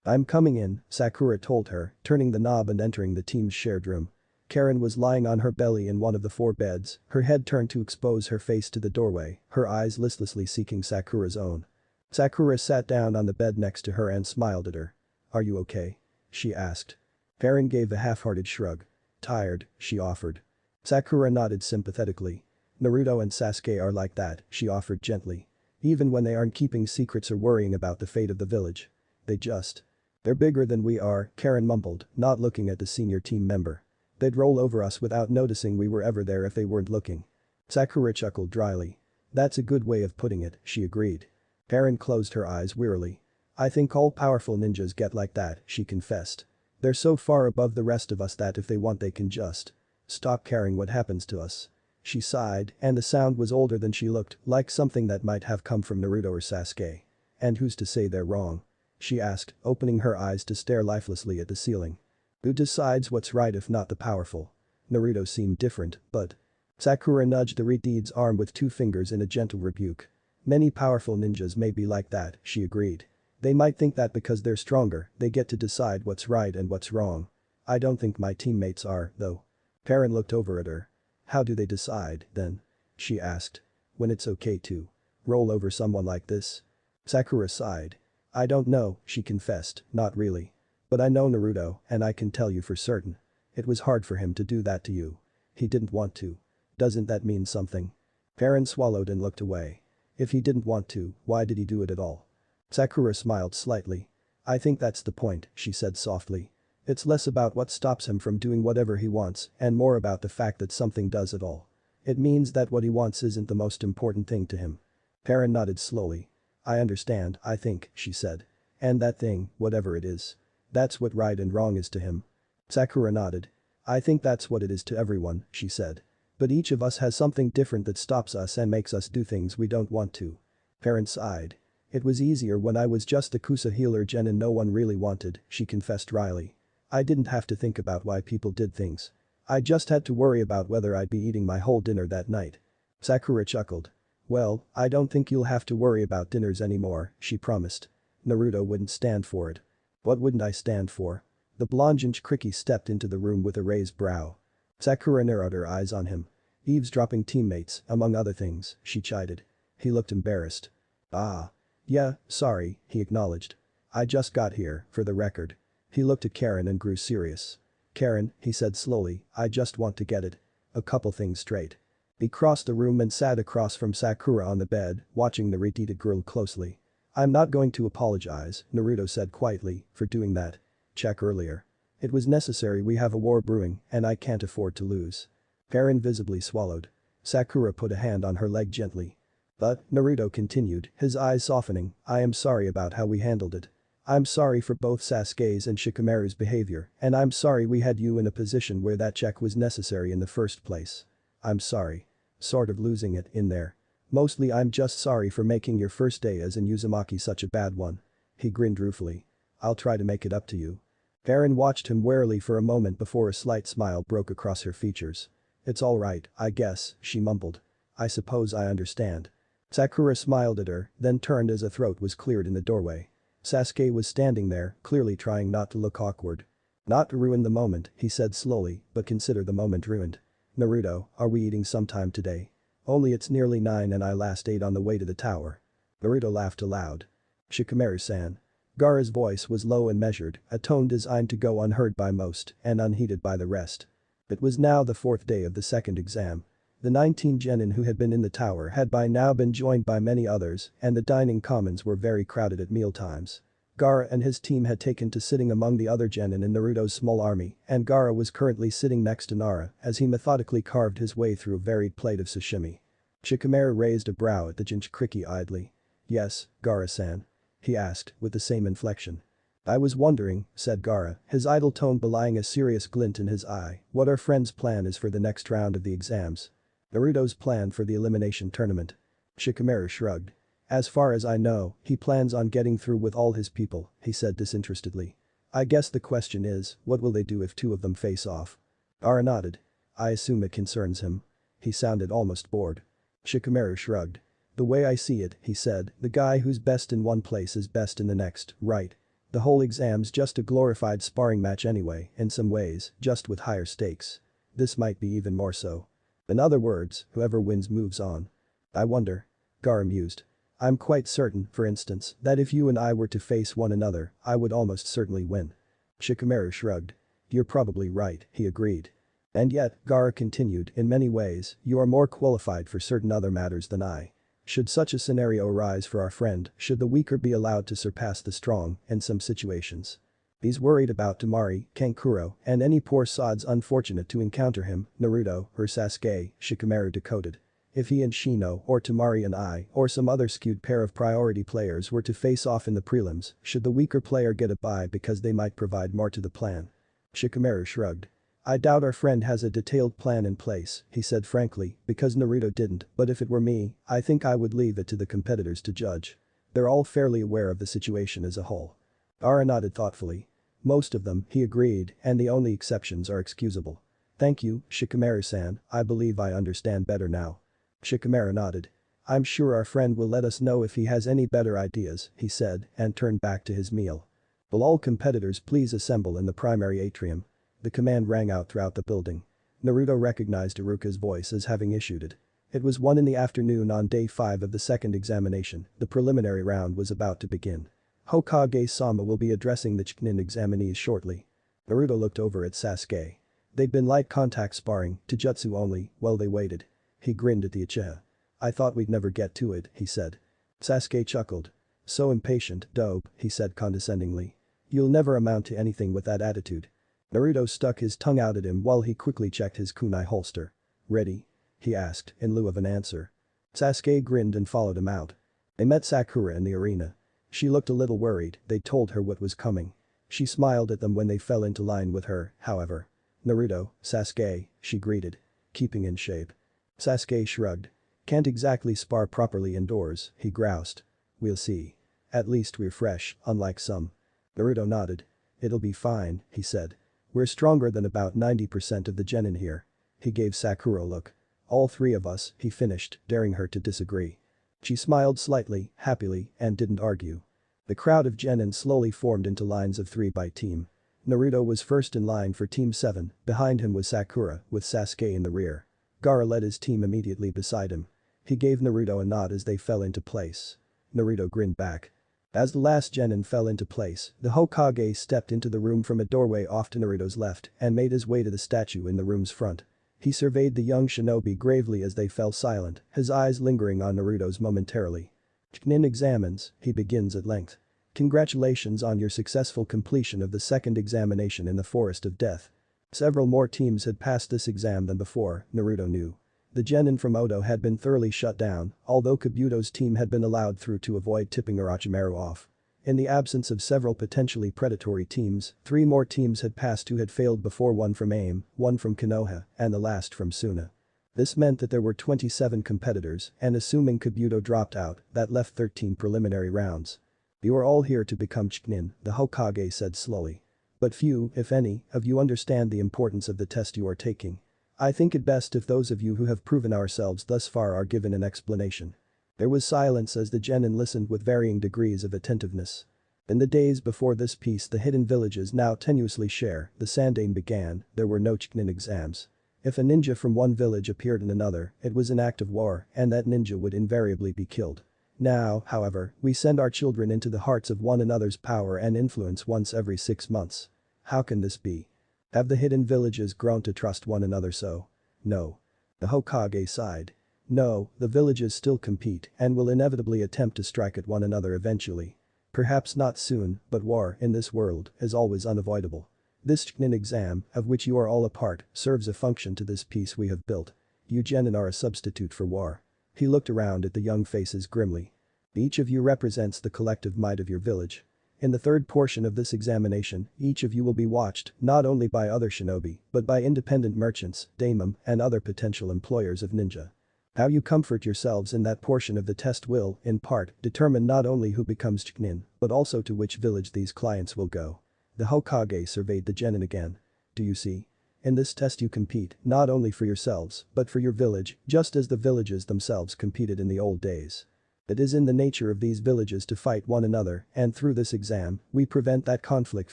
I'm coming in, Sakura told her, turning the knob and entering the team's shared room. Karen was lying on her belly in one of the 4 beds, her head turned to expose her face to the doorway, her eyes listlessly seeking Sakura's own. Sakura sat down on the bed next to her and smiled at her. Are you okay? She asked. Karen gave a half-hearted shrug. Tired, she offered. Sakura nodded sympathetically. Naruto and Sasuke are like that, she offered gently. Even when they aren't keeping secrets or worrying about the fate of the village. They just. They're bigger than we are, Karen mumbled, not looking at the senior team member. They'd roll over us without noticing we were ever there if they weren't looking. Sakura chuckled dryly. That's a good way of putting it, she agreed. Karen closed her eyes wearily. I think all powerful ninjas get like that, she confessed. They're so far above the rest of us that if they want they can just stop caring what happens to us. She sighed, and the sound was older than she looked, like something that might have come from Naruto or Sasuke. And who's to say they're wrong? She asked, opening her eyes to stare lifelessly at the ceiling. Who decides what's right if not the powerful? Naruto seemed different, but. Sakura nudged the Redeed's arm with 2 fingers in a gentle rebuke. Many powerful ninjas may be like that, she agreed. They might think that because they're stronger, they get to decide what's right and what's wrong. I don't think my teammates are, though. Karen looked over at her. How do they decide, then? She asked. When it's okay to roll over someone like this? Sakura sighed. I don't know, she confessed, not really. But I know Naruto, and I can tell you for certain. It was hard for him to do that to you. He didn't want to. Doesn't that mean something? Karen swallowed and looked away. If he didn't want to, why did he do it at all? Sakura smiled slightly. I think that's the point, she said softly. It's less about what stops him from doing whatever he wants and more about the fact that something does it all. It means that what he wants isn't the most important thing to him. Karen nodded slowly. I understand, I think, she said. And that thing, whatever it is. That's what right and wrong is to him. Sakura nodded. I think that's what it is to everyone, she said. But each of us has something different that stops us and makes us do things we don't want to. Karen sighed. It was easier when I was just the Kusa healer gen and no one really wanted, she confessed wryly. I didn't have to think about why people did things. I just had to worry about whether I'd be eating my whole dinner that night. Sakura chuckled. Well, I don't think you'll have to worry about dinners anymore, she promised. Naruto wouldn't stand for it. What wouldn't I stand for? The blonde Jinchuriki stepped into the room with a raised brow. Sakura narrowed her eyes on him. Eavesdropping teammates, among other things, she chided. He looked embarrassed. Ah. Yeah, sorry, he acknowledged. I just got here, for the record. He looked at Karen and grew serious. Karen, he said slowly, I just want to get it. A couple things straight. He crossed the room and sat across from Sakura on the bed, watching the Redeeded girl closely. I'm not going to apologize, Naruto said quietly, for doing that. Check earlier. It was necessary, we have a war brewing, and I can't afford to lose. Karen visibly swallowed. Sakura put a hand on her leg gently. But, Naruto continued, his eyes softening, I am sorry about how we handled it. I'm sorry for both Sasuke's and Shikamaru's behavior, and I'm sorry we had you in a position where that check was necessary in the first place. I'm sorry. Sort of losing it in there. Mostly I'm just sorry for making your first day as an Uzumaki such a bad one. He grinned ruefully. I'll try to make it up to you. Karen watched him warily for a moment before a slight smile broke across her features. It's alright, I guess, she mumbled. I suppose I understand. Sakura smiled at her, then turned as a throat was cleared in the doorway. Sasuke was standing there, clearly trying not to look awkward. Not to ruin the moment, he said slowly, but consider the moment ruined. Naruto, are we eating sometime today? Only it's nearly 9 and I last ate on the way to the tower. Naruto laughed aloud. Shikamaru-san. Gaara's voice was low and measured, a tone designed to go unheard by most and unheeded by the rest. It was now the fourth day of the second exam. The 19 genin who had been in the tower had by now been joined by many others, and the dining commons were very crowded at mealtimes. Gaara and his team had taken to sitting among the other genin in Naruto's small army, and Gaara was currently sitting next to Nara as he methodically carved his way through a varied plate of sashimi. Shikamaru raised a brow at the Jinchuriki idly. "Yes, Gaara-san?" he asked with the same inflection. "I was wondering," said Gaara, his idle tone belying a serious glint in his eye, "what our friend's plan is for the next round of the exams." "Naruto's plan for the elimination tournament." Shikamaru shrugged. "As far as I know, he plans on getting through with all his people," he said disinterestedly. "I guess the question is, what will they do if two of them face off?" Gaara nodded. "I assume it concerns him." He sounded almost bored. Shikamaru shrugged. "The way I see it," he said, "the guy who's best in one place is best in the next, right? The whole exam's just a glorified sparring match anyway, in some ways, just with higher stakes. This might be even more so. In other words, whoever wins moves on." "I wonder." Gaara mused. "I'm quite certain, for instance, that if you and I were to face one another, I would almost certainly win." Shikamaru shrugged. "You're probably right," he agreed. "And yet," Gaara continued, "in many ways, you are more qualified for certain other matters than I. Should such a scenario arise for our friend, should the weaker be allowed to surpass the strong in some situations? He's worried about Temari, Kankuro, and any poor sods unfortunate to encounter him, Naruto, or Sasuke," Shikamaru decoded. "If he and Shino or Temari and I or some other skewed pair of priority players were to face off in the prelims, should the weaker player get a bye because they might provide more to the plan?" Shikamaru shrugged. "I doubt our friend has a detailed plan in place," he said frankly, "because Naruto didn't, but if it were me, I think I would leave it to the competitors to judge. They're all fairly aware of the situation as a whole." Gaara nodded thoughtfully. "Most of them," he agreed, "and the only exceptions are excusable." "Thank you, Shikamaru-san, I believe I understand better now." Shikamaru nodded. "I'm sure our friend will let us know if he has any better ideas," he said, and turned back to his meal. "Will all competitors please assemble in the primary atrium?" The command rang out throughout the building. Naruto recognized Iruka's voice as having issued it. It was 1 in the afternoon on day 5 of the second examination, the preliminary round was about to begin. Hokage-sama will be addressing the Chunin examinees shortly. Naruto looked over at Sasuke. They'd been light contact sparring, Taijutsu only, while they waited. He grinned at the Uchiha. "I thought we'd never get to it," he said. Sasuke chuckled. "So impatient, dope," he said condescendingly. "You'll never amount to anything with that attitude." Naruto stuck his tongue out at him while he quickly checked his kunai holster. "Ready?" he asked in lieu of an answer. Sasuke grinned and followed him out. They met Sakura in the arena. She looked a little worried, they'd told her what was coming. She smiled at them when they fell into line with her, however. "Naruto, Sasuke," she greeted. "Keeping in shape?" Sasuke shrugged. "Can't exactly spar properly indoors," he groused. "We'll see. At least we're fresh, unlike some." Naruto nodded. "It'll be fine," he said. "We're stronger than about 90% of the genin here." He gave Sakura a look. "All 3 of us," he finished, daring her to disagree. She smiled slightly, happily, and didn't argue. The crowd of genin slowly formed into lines of 3 by team. Naruto was first in line for Team 7, behind him was Sakura, with Sasuke in the rear. Gaara led his team immediately beside him. He gave Naruto a nod as they fell into place. Naruto grinned back. As the last genin fell into place, the Hokage stepped into the room from a doorway off to Naruto's left and made his way to the statue in the room's front. He surveyed the young shinobi gravely as they fell silent, his eyes lingering on Naruto's momentarily. "Chunin examines," he begins at length. "Congratulations on your successful completion of the second examination in the Forest of Death." Several more teams had passed this exam than before, Naruto knew. The genin from Odo had been thoroughly shut down, although Kabuto's team had been allowed through to avoid tipping Orochimaru off. In the absence of several potentially predatory teams, 3 more teams had passed who had failed before, 1 from AIM, 1 from Konoha, and the last from Suna. This meant that there were 27 competitors, and assuming Kabuto dropped out, that left 13 preliminary rounds. "You are all here to become Chunin," the Hokage said slowly. "But few, if any, of you understand the importance of the test you are taking. I think it best if those of you who have proven ourselves thus far are given an explanation." There was silence as the genin listened with varying degrees of attentiveness. In the days before this peace the hidden villages now tenuously share, the Sandaime began, there were no Chunin exams. If a ninja from one village appeared in another, it was an act of war, and that ninja would invariably be killed. Now, however, we send our children into the hearts of one another's power and influence once every 6 months. How can this be? Have the hidden villages grown to trust one another so? No. The Hokage sighed. No, the villages still compete and will inevitably attempt to strike at one another eventually. Perhaps not soon, but war, in this world, is always unavoidable. This Chunin exam, of which you are all a part, serves a function to this peace we have built. You genin are a substitute for war. He looked around at the young faces grimly. Each of you represents the collective might of your village. In the third portion of this examination, each of you will be watched not only by other shinobi, but by independent merchants, daimon, and other potential employers of ninja. How you comfort yourselves in that portion of the test will, in part, determine not only who becomes Chunin, but also to which village these clients will go. The Hokage surveyed the genin again. Do you see? In this test you compete, not only for yourselves, but for your village, just as the villages themselves competed in the old days. It is in the nature of these villages to fight one another, and through this exam, we prevent that conflict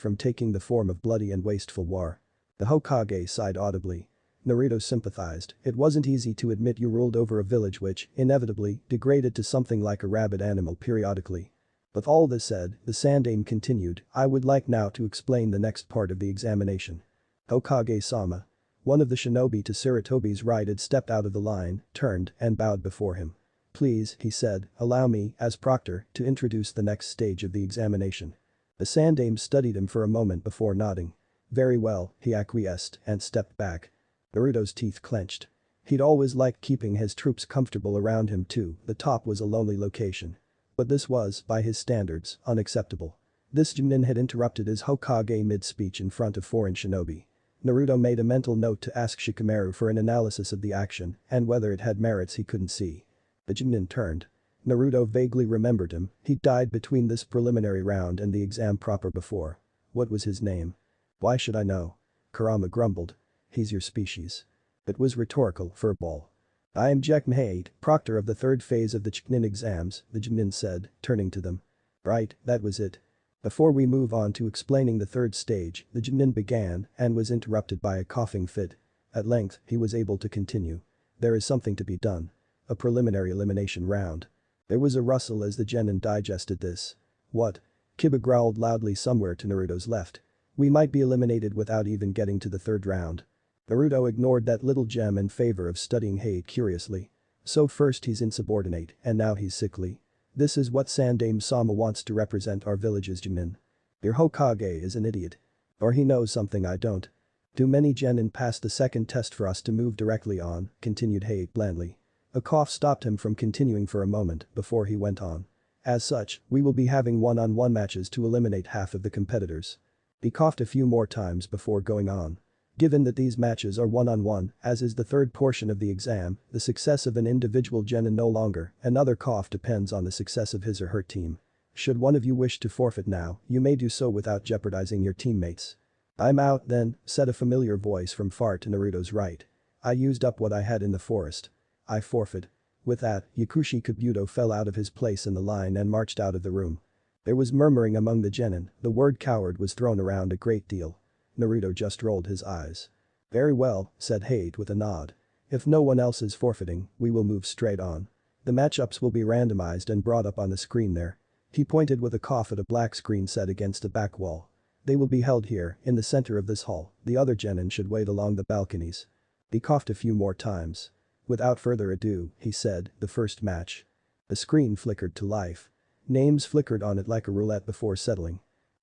from taking the form of bloody and wasteful war. The Hokage sighed audibly. Naruto sympathized. It wasn't easy to admit you ruled over a village which, inevitably, degraded to something like a rabid animal periodically. With all this said, the Sandaime continued, I would like now to explain the next part of the examination. Hokage-sama. One of the shinobi to Sarutobi's right had stepped out of the line, turned, and bowed before him. Please, he said, allow me, as proctor, to introduce the next stage of the examination. The Sandaime studied him for a moment before nodding. Very well, he acquiesced and stepped back. Naruto's teeth clenched. He'd always liked keeping his troops comfortable around him too, the top was a lonely location. But this was, by his standards, unacceptable. This Chunin had interrupted his Hokage mid-speech in front of foreign shinobi. Naruto made a mental note to ask Shikamaru for an analysis of the action and whether it had merits he couldn't see. The Chunin turned. Naruto vaguely remembered him, he'd died between this preliminary round and the exam proper before. What was his name? Why should I know? Kurama grumbled. He's your species. It was rhetorical, furball. I am Jekmhade, proctor of the third phase of the Chunin exams, the Chunin said, turning to them. Right, that was it. Before we move on to explaining the third stage, the Chunin began and was interrupted by a coughing fit. At length, he was able to continue. There is something to be done. A preliminary elimination round. There was a rustle as the genin digested this. What? Kiba growled loudly somewhere to Naruto's left. We might be eliminated without even getting to the third round. Naruto ignored that little gem in favor of studying Hate curiously. So first he's insubordinate and now he's sickly. This is what Sandaime-sama wants to represent our village's genin. Your Hokage is an idiot. Or he knows something I don't. Too many genin passed the second test for us to move directly on, continued Hate blandly. A cough stopped him from continuing for a moment before he went on. As such, we will be having one-on-one matches to eliminate half of the competitors. He coughed a few more times before going on. Given that these matches are one-on-one, as is the third portion of the exam, the success of an individual genin no longer, another cough depends on the success of his or her team. Should one of you wish to forfeit now, you may do so without jeopardizing your teammates. I'm out then, said a familiar voice from far to Naruto's right. I used up what I had in the forest. I forfeit. With that, Yakushi Kabuto fell out of his place in the line and marched out of the room. There was murmuring among the genin, the word coward was thrown around a great deal. Naruto just rolled his eyes. Very well, said Hate with a nod. If no one else is forfeiting, we will move straight on. The matchups will be randomized and brought up on the screen there. He pointed with a cough at a black screen set against a back wall. They will be held here, in the center of this hall, the other genin should wait along the balconies. He coughed a few more times. Without further ado, he said, the first match. The screen flickered to life. Names flickered on it like a roulette before settling.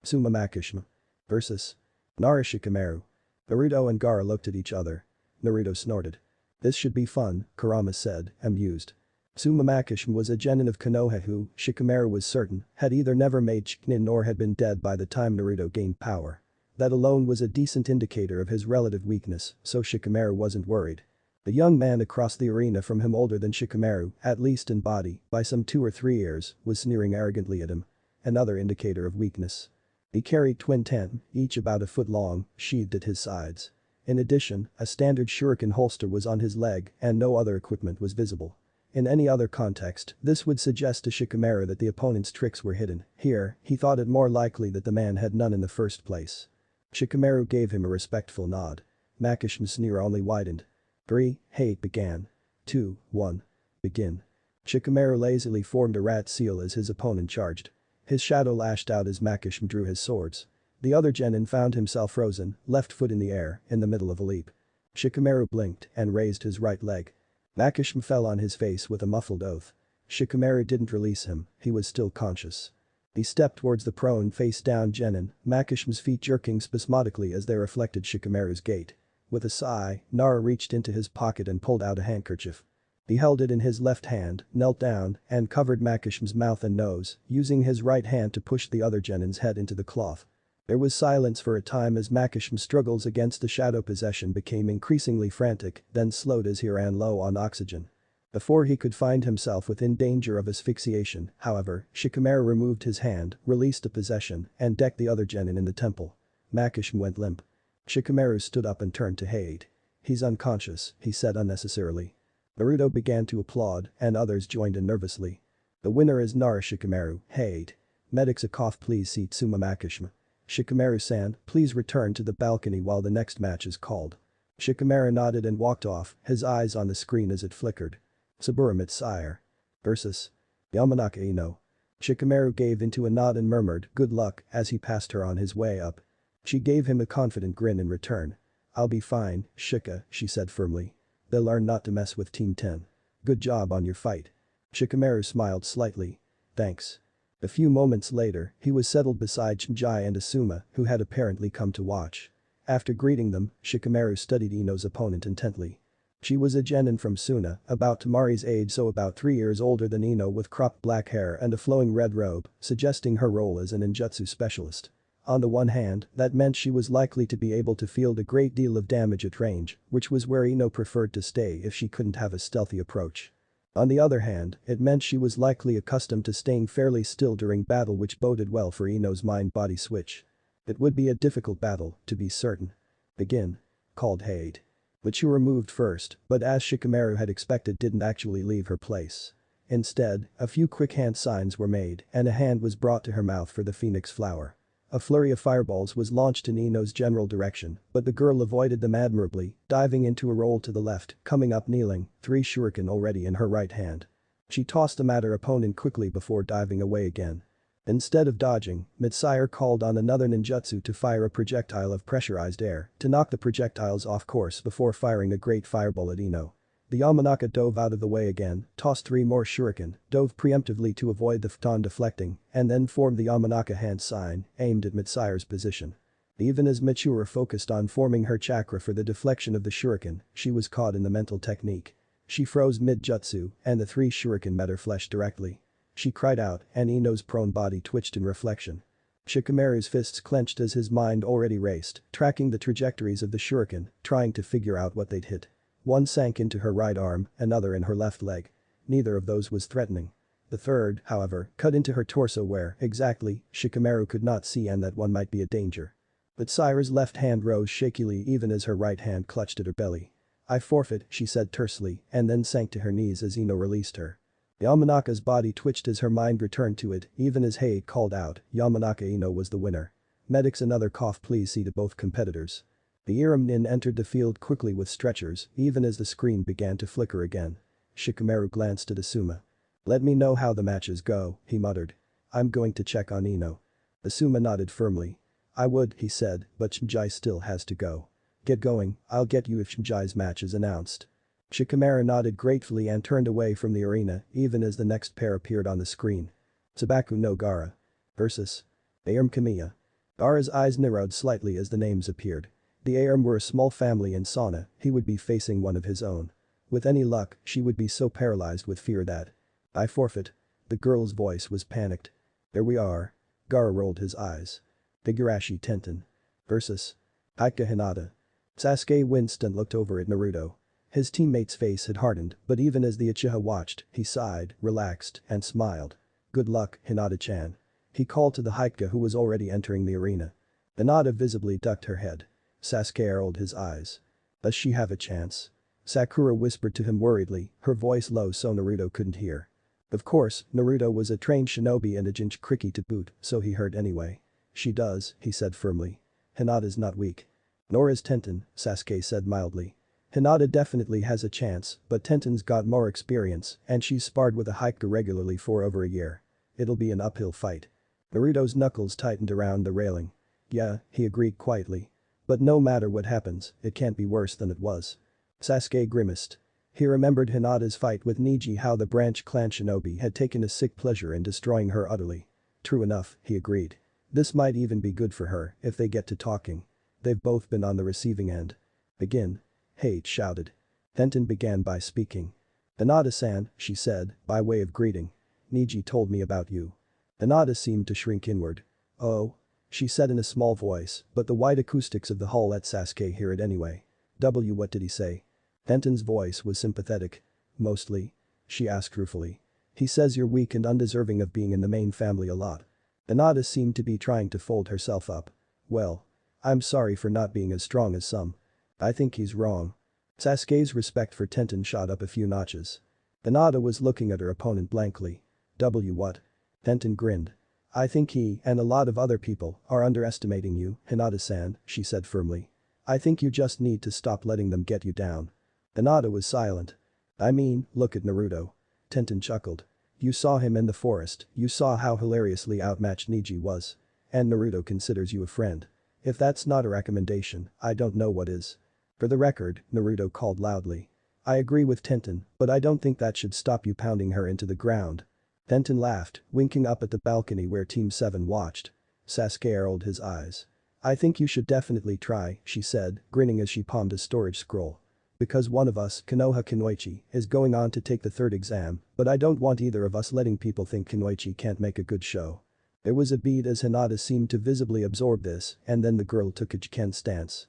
Tsumamakishima versus Shikamaru. Naruto and Gaara looked at each other. Naruto snorted. This should be fun, Kurama said, amused. Tsumamakishima was a genin of Konoha who, Shikamaru was certain, had either never made Chunin nor had been dead by the time Naruto gained power. That alone was a decent indicator of his relative weakness, so Shikamaru wasn't worried. The young man across the arena from him, older than Shikamaru, at least in body, by some 2 or 3 years, was sneering arrogantly at him. Another indicator of weakness. He carried twin ten, each about a foot long, sheathed at his sides. In addition, a standard shuriken holster was on his leg and no other equipment was visible. In any other context, this would suggest to Shikamaru that the opponent's tricks were hidden. Here, he thought it more likely that the man had none in the first place. Shikamaru gave him a respectful nod. Makishima's sneer only widened. 3, Hate began. 2, 1. Begin. Shikamaru lazily formed a rat seal as his opponent charged. His shadow lashed out as Makishima drew his swords. The other genin found himself frozen, left foot in the air, in the middle of a leap. Shikamaru blinked and raised his right leg. Makishima fell on his face with a muffled oath. Shikamaru didn't release him, he was still conscious. He stepped towards the prone face-down genin, Makishima's feet jerking spasmodically as they reflected Shikamaru's gait. With a sigh, Nara reached into his pocket and pulled out a handkerchief. He held it in his left hand, knelt down, and covered Makishima's mouth and nose, using his right hand to push the other genin's head into the cloth. There was silence for a time as Makishima's struggles against the shadow possession became increasingly frantic, then slowed as he ran low on oxygen. Before he could find himself within danger of asphyxiation, however, Shikamaru removed his hand, released the possession, and decked the other genin in the temple. Makishima went limp. Shikamaru stood up and turned to Hade. "He's unconscious," he said unnecessarily. Naruto began to applaud, and others joined in nervously. "The winner is Nara Shikamaru, Hade. Medics a cough please see Tsuma Makishima. Shikamaru-san, please return to the balcony while the next match is called." Shikamaru nodded and walked off, his eyes on the screen as it flickered. Saburo Mitsire. Versus. Yamanaka Ino. Shikamaru gave into a nod and murmured good luck as he passed her on his way up. She gave him a confident grin in return. "I'll be fine, Shika," she said firmly. "They'll learn not to mess with Team 10. Good job on your fight." Shikamaru smiled slightly. "Thanks." A few moments later, he was settled beside Shinji and Asuma, who had apparently come to watch. After greeting them, Shikamaru studied Ino's opponent intently. She was a genin from Suna, about Tamari's age so about 3 years older than Ino with cropped black hair and a flowing red robe, suggesting her role as an ninjutsu specialist. On the one hand, that meant she was likely to be able to field a great deal of damage at range, which was where Ino preferred to stay if she couldn't have a stealthy approach. On the other hand, it meant she was likely accustomed to staying fairly still during battle which boded well for Ino's mind-body switch. It would be a difficult battle, to be certain. "Begin," called Hade. Mature moved first, but as Shikamaru had expected didn't actually leave her place. Instead, a few quick hand signs were made and a hand was brought to her mouth for the phoenix flower. A flurry of fireballs was launched in Ino's general direction, but the girl avoided them admirably, diving into a roll to the left, coming up kneeling, 3 shuriken already in her right hand. She tossed them at her opponent quickly before diving away again. Instead of dodging, Mitsire called on another ninjutsu to fire a projectile of pressurized air to knock the projectiles off course before firing a great fireball at Ino. The Yamanaka dove out of the way again, tossed 3 more shuriken, dove preemptively to avoid the photon deflecting, and then formed the Yamanaka hand sign, aimed at Mitsire's position. Even as Michiru focused on forming her chakra for the deflection of the shuriken, she was caught in the mental technique. She froze mid-jutsu, and the 3 shuriken met her flesh directly. She cried out, and Ino's prone body twitched in reflection. Shikamaru's fists clenched as his mind already raced, tracking the trajectories of the shuriken, trying to figure out what they'd hit. One sank into her right arm, another in her left leg. Neither of those was threatening. The third, however, cut into her torso where, exactly, Shikamaru could not see and that one might be a danger. But Saira's left hand rose shakily even as her right hand clutched at her belly. "I forfeit," she said tersely, and then sank to her knees as Ino released her. Yamanaka's body twitched as her mind returned to it, even as Hade called out, Yamanaka Ino was the winner. Medics another cough please see to both competitors. The Iram Nin entered the field quickly with stretchers, even as the screen began to flicker again. Shikamaru glanced at Asuma. "Let me know how the matches go," he muttered. "I'm going to check on Ino." Asuma nodded firmly. "I would," he said, "but Shinji still has to go." "Get going, I'll get you if Shinji's match is announced." Shikamaru nodded gratefully and turned away from the arena even as the next pair appeared on the screen. Sabaku no Gaara. Versus. Aram Kamiya. Gaara's eyes narrowed slightly as the names appeared. The Aram were a small family in Sauna, he would be facing one of his own. With any luck, she would be so paralyzed with fear that. "I forfeit." The girl's voice was panicked. "There we are." Gaara rolled his eyes. Higurashi Tenten. Versus. Haika Hinata. Sasuke winced and looked over at Naruto. His teammate's face had hardened, but even as the Uchiha watched, he sighed, relaxed, and smiled. "Good luck, Hinata-chan." He called to the Haika who was already entering the arena. Hinata visibly ducked her head. Sasuke rolled his eyes. "Does she have a chance?" Sakura whispered to him worriedly, her voice low so Naruto couldn't hear. Of course, Naruto was a trained shinobi and a Jinchuriki to boot, so he heard anyway. "She does," he said firmly. "Hinata's not weak." "Nor is Tenten," Sasuke said mildly. Hinata definitely has a chance, but Tenten's got more experience and she's sparred with a hiker regularly for over a year. It'll be an uphill fight. Naruto's knuckles tightened around the railing. Yeah, he agreed quietly. But no matter what happens, it can't be worse than it was. Sasuke grimaced. He remembered Hinata's fight with Neji, how the branch clan shinobi had taken a sick pleasure in destroying her utterly. True enough, he agreed. This might even be good for her if they get to talking. They've both been on the receiving end. Begin. Hate shouted. Tenten began by speaking. Hinata-san, she said, by way of greeting. Neji told me about you. Hinata seemed to shrink inward. Oh? She said in a small voice, but the wide acoustics of the hall let Sasuke hear it anyway. What did he say? Tenten's voice was sympathetic. Mostly? She asked ruefully. He says you're weak and undeserving of being in the main family a lot. Hinata seemed to be trying to fold herself up. Well. I'm sorry for not being as strong as some. I think he's wrong. Sasuke's respect for Tenten shot up a few notches. Hinata was looking at her opponent blankly. What? Tenten grinned. I think he and a lot of other people are underestimating you, Hinata-san, she said firmly. I think you just need to stop letting them get you down. Hinata was silent. I mean, look at Naruto. Tenten chuckled. You saw him in the forest, you saw how hilariously outmatched Neji was. And Naruto considers you a friend. If that's not a recommendation, I don't know what is. For the record, Naruto called loudly. I agree with Tenten, but I don't think that should stop you pounding her into the ground. Tenten laughed, winking up at the balcony where Team 7 watched. Sasuke rolled his eyes. I think you should definitely try, she said, grinning as she palmed a storage scroll. Because one of us, Konoha Kunoichi, is going on to take the third exam, but I don't want either of us letting people think Kunoichi can't make a good show. There was a beat as Hinata seemed to visibly absorb this, and then the girl took a Jiken stance.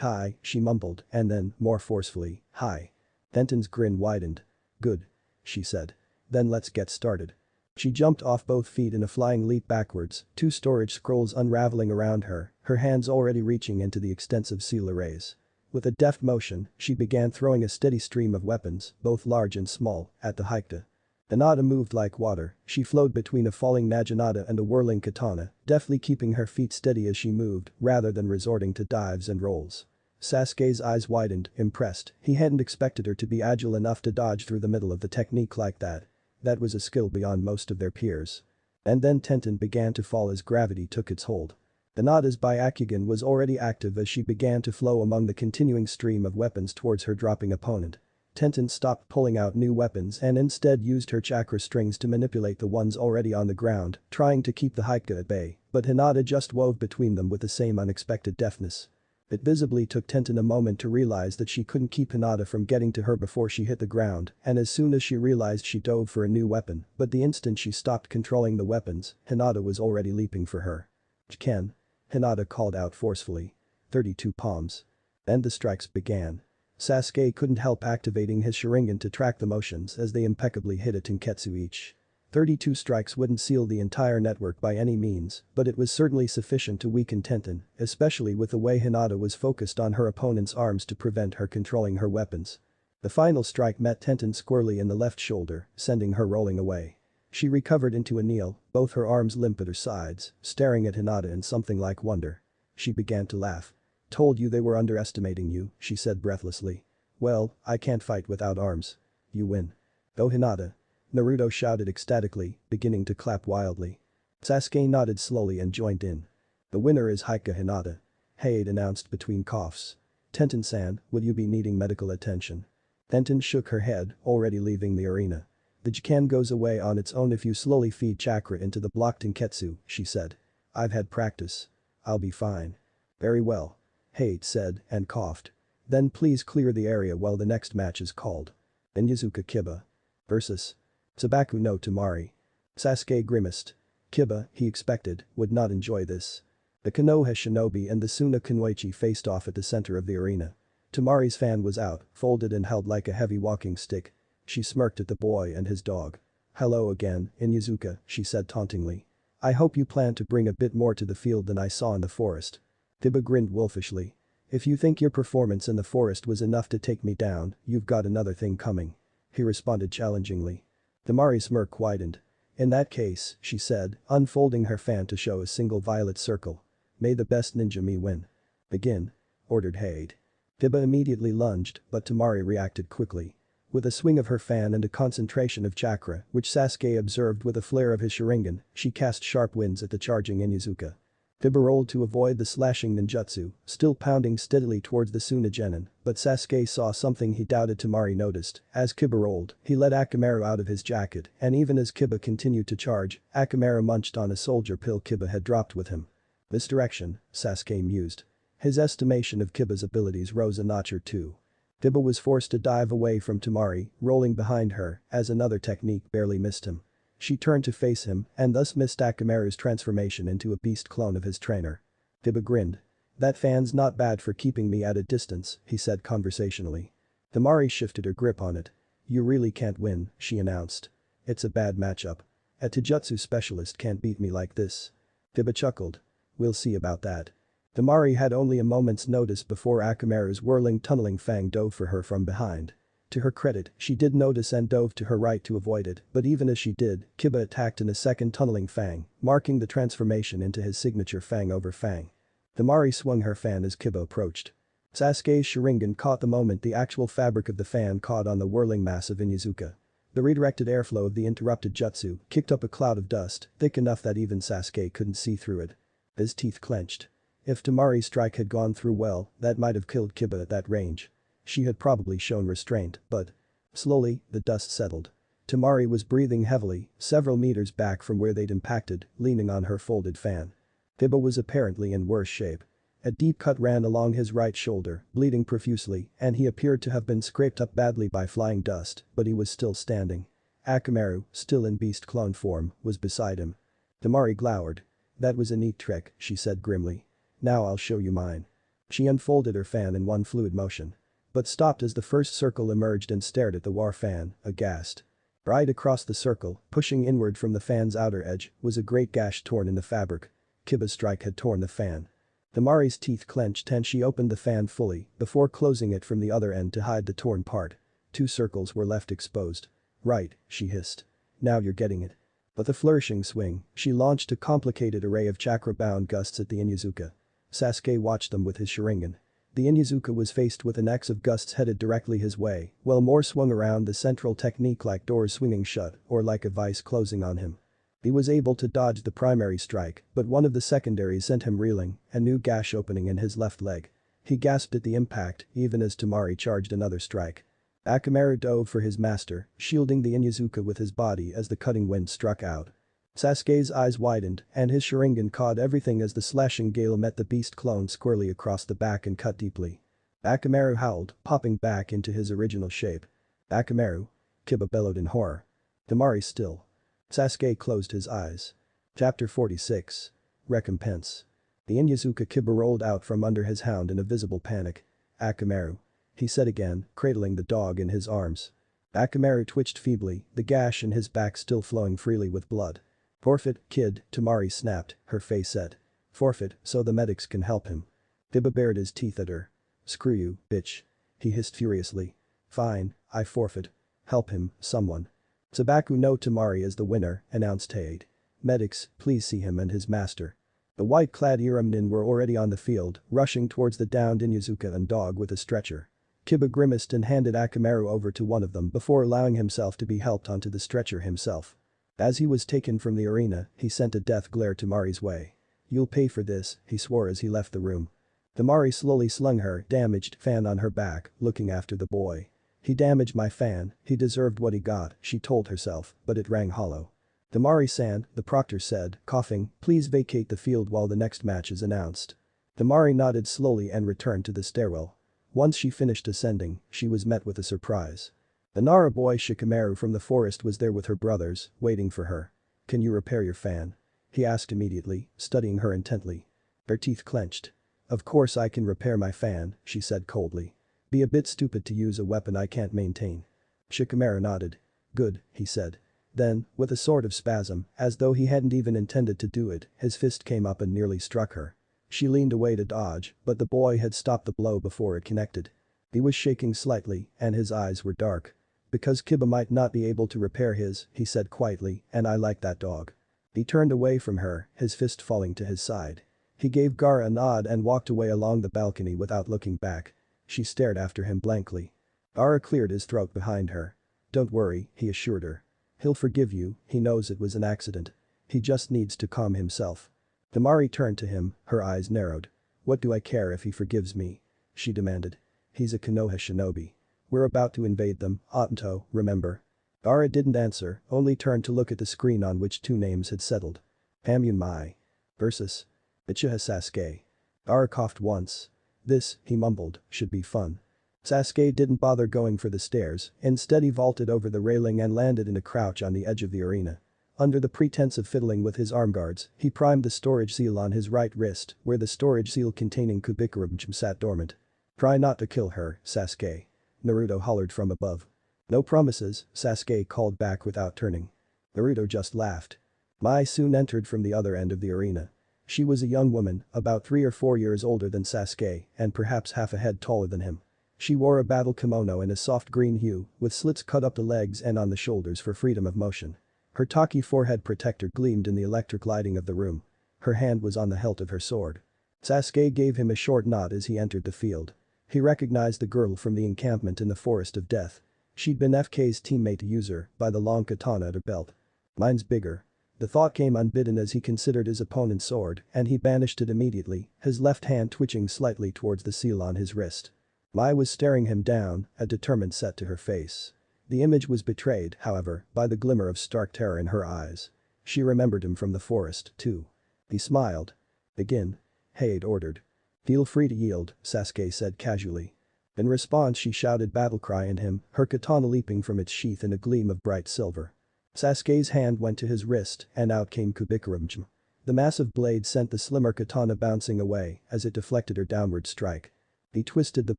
Hi, she mumbled, and then, more forcefully, hi. Tenten's grin widened. Good. She said. Then let's get started. She jumped off both feet in a flying leap backwards, 2 storage scrolls unraveling around her hands already reaching into the extensive seal arrays. With a deft motion, she began throwing a steady stream of weapons, both large and small, at the Hikta. Hinata moved like water, she flowed between a falling Naginata and a whirling katana, deftly keeping her feet steady as she moved, rather than resorting to dives and rolls. Sasuke's eyes widened, impressed, he hadn't expected her to be agile enough to dodge through the middle of the technique like that. That was a skill beyond most of their peers. And then Tenten began to fall as gravity took its hold. Hinata's Byakugan was already active as she began to flow among the continuing stream of weapons towards her dropping opponent. Tenten stopped pulling out new weapons and instead used her chakra strings to manipulate the ones already on the ground, trying to keep the Hikta at bay, but Hinata just wove between them with the same unexpected deftness. It visibly took Tenten a moment to realize that she couldn't keep Hinata from getting to her before she hit the ground, and as soon as she realized she dove for a new weapon, but the instant she stopped controlling the weapons, Hinata was already leaping for her. Jiken. Hinata called out forcefully. 32 palms. And the strikes began. Sasuke couldn't help activating his Sharingan to track the motions as they impeccably hit a Tenketsu each. 32 strikes wouldn't seal the entire network by any means, but it was certainly sufficient to weaken Tenten, especially with the way Hinata was focused on her opponent's arms to prevent her controlling her weapons. The final strike met Tenten squarely in the left shoulder, sending her rolling away. She recovered into a kneel, both her arms limp at her sides, staring at Hinata in something like wonder. She began to laugh. Told you they were underestimating you, she said breathlessly. Well, I can't fight without arms. You win. Go Hinata. Naruto shouted ecstatically, beginning to clap wildly. Sasuke nodded slowly and joined in. The winner is Hika Hinata. Hade announced between coughs. Tenten-san, will you be needing medical attention? Tenten shook her head, already leaving the arena. The Jiken goes away on its own if you slowly feed chakra into the blocked Tenketsu, she said. I've had practice. I'll be fine. Very well. Hate said and coughed. Then please clear the area while the next match is called. Inyazuka Kiba. Versus. Sabaku no Tamari. Sasuke grimaced. Kiba, he expected, would not enjoy this. The Konoha shinobi and the Suna Kunoichi faced off at the center of the arena. Tamari's fan was out, folded and held like a heavy walking stick. She smirked at the boy and his dog. Hello again, Inyazuka, she said tauntingly. I hope you plan to bring a bit more to the field than I saw in the forest. Kiba grinned wolfishly. If you think your performance in the forest was enough to take me down, you've got another thing coming. He responded challengingly. Tamari's smirk widened. In that case, she said, unfolding her fan to show a single violet circle. May the best ninja me win. Begin. Ordered Hade. Kiba immediately lunged, but Temari reacted quickly. With a swing of her fan and a concentration of chakra, which Sasuke observed with a flare of his Sharingan, she cast sharp winds at the charging Inuzuka. Kiba rolled to avoid the slashing ninjutsu, still pounding steadily towards the Sunagenin, but Sasuke saw something he doubted Temari noticed. As Kiba rolled, he let Akamaru out of his jacket, and even as Kiba continued to charge, Akamaru munched on a soldier pill Kiba had dropped with him. Misdirection, Sasuke mused. His estimation of Kiba's abilities rose a notch or two. Kiba was forced to dive away from Temari, rolling behind her, as another technique barely missed him. She turned to face him and thus missed Akamaru's transformation into a beast clone of his trainer. Kiba grinned. "That fan's not bad for keeping me at a distance," he said conversationally. Temari shifted her grip on it. "You really can't win," she announced. "It's a bad matchup. A Taijutsu specialist can't beat me like this." Kiba chuckled. "We'll see about that." Temari had only a moment's notice before Akamaru's whirling tunneling fang dove for her from behind. To her credit, she did notice and dove to her right to avoid it, but even as she did, Kiba attacked in a second tunneling fang, marking the transformation into his signature fang over fang. Temari swung her fan as Kiba approached. Sasuke's Sharingan caught the moment the actual fabric of the fan caught on the whirling mass of Inuzuka. The redirected airflow of the interrupted jutsu kicked up a cloud of dust, thick enough that even Sasuke couldn't see through it. His teeth clenched. If Temari's strike had gone through well, that might have killed Kiba at that range. She had probably shown restraint, but… Slowly, the dust settled. Temari was breathing heavily, several meters back from where they'd impacted, leaning on her folded fan. Kiba was apparently in worse shape. A deep cut ran along his right shoulder, bleeding profusely, and he appeared to have been scraped up badly by flying dust, but he was still standing. Akamaru, still in beast clone form, was beside him. Temari glowered. "That was a neat trick," she said grimly. "Now I'll show you mine." She unfolded her fan in one fluid motion. But stopped as the first circle emerged and stared at the war fan, aghast. Right across the circle, pushing inward from the fan's outer edge, was a great gash torn in the fabric. Kiba's strike had torn the fan. Temari's teeth clenched and she opened the fan fully, before closing it from the other end to hide the torn part. 2 circles were left exposed. "Right," she hissed. "Now you're getting it." With a flourishing swing, she launched a complicated array of chakra-bound gusts at the Inuzuka. Sasuke watched them with his Sharingan. The Inuzuka was faced with an X of gusts headed directly his way, while more swung around the central technique like doors swinging shut or like a vice closing on him. He was able to dodge the primary strike, but one of the secondaries sent him reeling, a new gash opening in his left leg. He gasped at the impact, even as Temari charged another strike. Akamaru dove for his master, shielding the Inuzuka with his body as the cutting wind struck out. Sasuke's eyes widened, and his Sharingan caught everything as the slashing gale met the beast clone squarely across the back and cut deeply. Akamaru howled, popping back into his original shape. "Akamaru!" Kiba bellowed in horror. Temari still. Sasuke closed his eyes. Chapter 46. Recompense. The Inuzuka Kiba rolled out from under his hound in a visible panic. "Akamaru," he said again, cradling the dog in his arms. Akamaru twitched feebly, the gash in his back still flowing freely with blood. "Forfeit, kid," Temari snapped, her face set. "Forfeit, so the medics can help him." Kiba bared his teeth at her. "Screw you, bitch," he hissed furiously. "Fine, I forfeit. Help him, someone." "Sabaku no Temari is the winner," announced Taide. "Medics, please see him and his master." The white-clad Iramnin were already on the field, rushing towards the downed Inuzuka and dog with a stretcher. Kiba grimaced and handed Akamaru over to one of them before allowing himself to be helped onto the stretcher himself. As he was taken from the arena, he sent a death glare Temari's way. "You'll pay for this," he swore as he left the room. Temari slowly slung her damaged fan on her back, looking after the boy. "He damaged my fan, he deserved what he got," she told herself, but it rang hollow. "Temari-san," the proctor said, coughing, "please vacate the field while the next match is announced." Temari nodded slowly and returned to the stairwell. Once she finished ascending, she was met with a surprise. The Nara boy Shikamaru from the forest was there with her brothers, waiting for her. "Can you repair your fan?" he asked immediately, studying her intently. Her teeth clenched. "Of course I can repair my fan," she said coldly. "Be a bit stupid to use a weapon I can't maintain." Shikamaru nodded. "Good," he said. Then, with a sort of spasm, as though he hadn't even intended to do it, his fist came up and nearly struck her. She leaned away to dodge, but the boy had stopped the blow before it connected. He was shaking slightly, and his eyes were dark. "Because Kiba might not be able to repair his," he said quietly, "and I like that dog." He turned away from her, his fist falling to his side. He gave Gaara a nod and walked away along the balcony without looking back. She stared after him blankly. Ara cleared his throat behind her. "Don't worry," he assured her. "He'll forgive you, he knows it was an accident. He just needs to calm himself." Damari turned to him, her eyes narrowed. "What do I care if he forgives me?" she demanded. "He's a Konoha shinobi. We're about to invade them, Otanto, remember?" Ara didn't answer, only turned to look at the screen on which two names had settled. Hamyun Mai versus Uchiha Sasuke. Ara coughed once. "This," he mumbled, "should be fun." Sasuke didn't bother going for the stairs, instead he vaulted over the railing and landed in a crouch on the edge of the arena. Under the pretense of fiddling with his arm guards, he primed the storage seal on his right wrist, where the storage seal containing Kubikurubchim sat dormant. "Try not to kill her, Sasuke," Naruto hollered from above. "No promises," Sasuke called back without turning. Naruto just laughed. Mai soon entered from the other end of the arena. She was a young woman, about 3 or 4 years older than Sasuke and perhaps half a head taller than him. She wore a battle kimono in a soft green hue, with slits cut up the legs and on the shoulders for freedom of motion. Her taki forehead protector gleamed in the electric lighting of the room. Her hand was on the hilt of her sword. Sasuke gave him a short nod as he entered the field. He recognized the girl from the encampment in the Forest of Death. She'd been FK's teammate user by the long katana at her belt. "Mine's bigger." The thought came unbidden as he considered his opponent's sword and he banished it immediately, his left hand twitching slightly towards the seal on his wrist. Mai was staring him down, a determined set to her face. The image was betrayed, however, by the glimmer of stark terror in her eyes. She remembered him from the forest, too. He smiled. "Begin," Hayate ordered. "Feel free to yield," Sasuke said casually. In response she shouted battle cry at him, her katana leaping from its sheath in a gleam of bright silver. Sasuke's hand went to his wrist and out came Kubikurubchim. The massive blade sent the slimmer katana bouncing away as it deflected her downward strike. He twisted the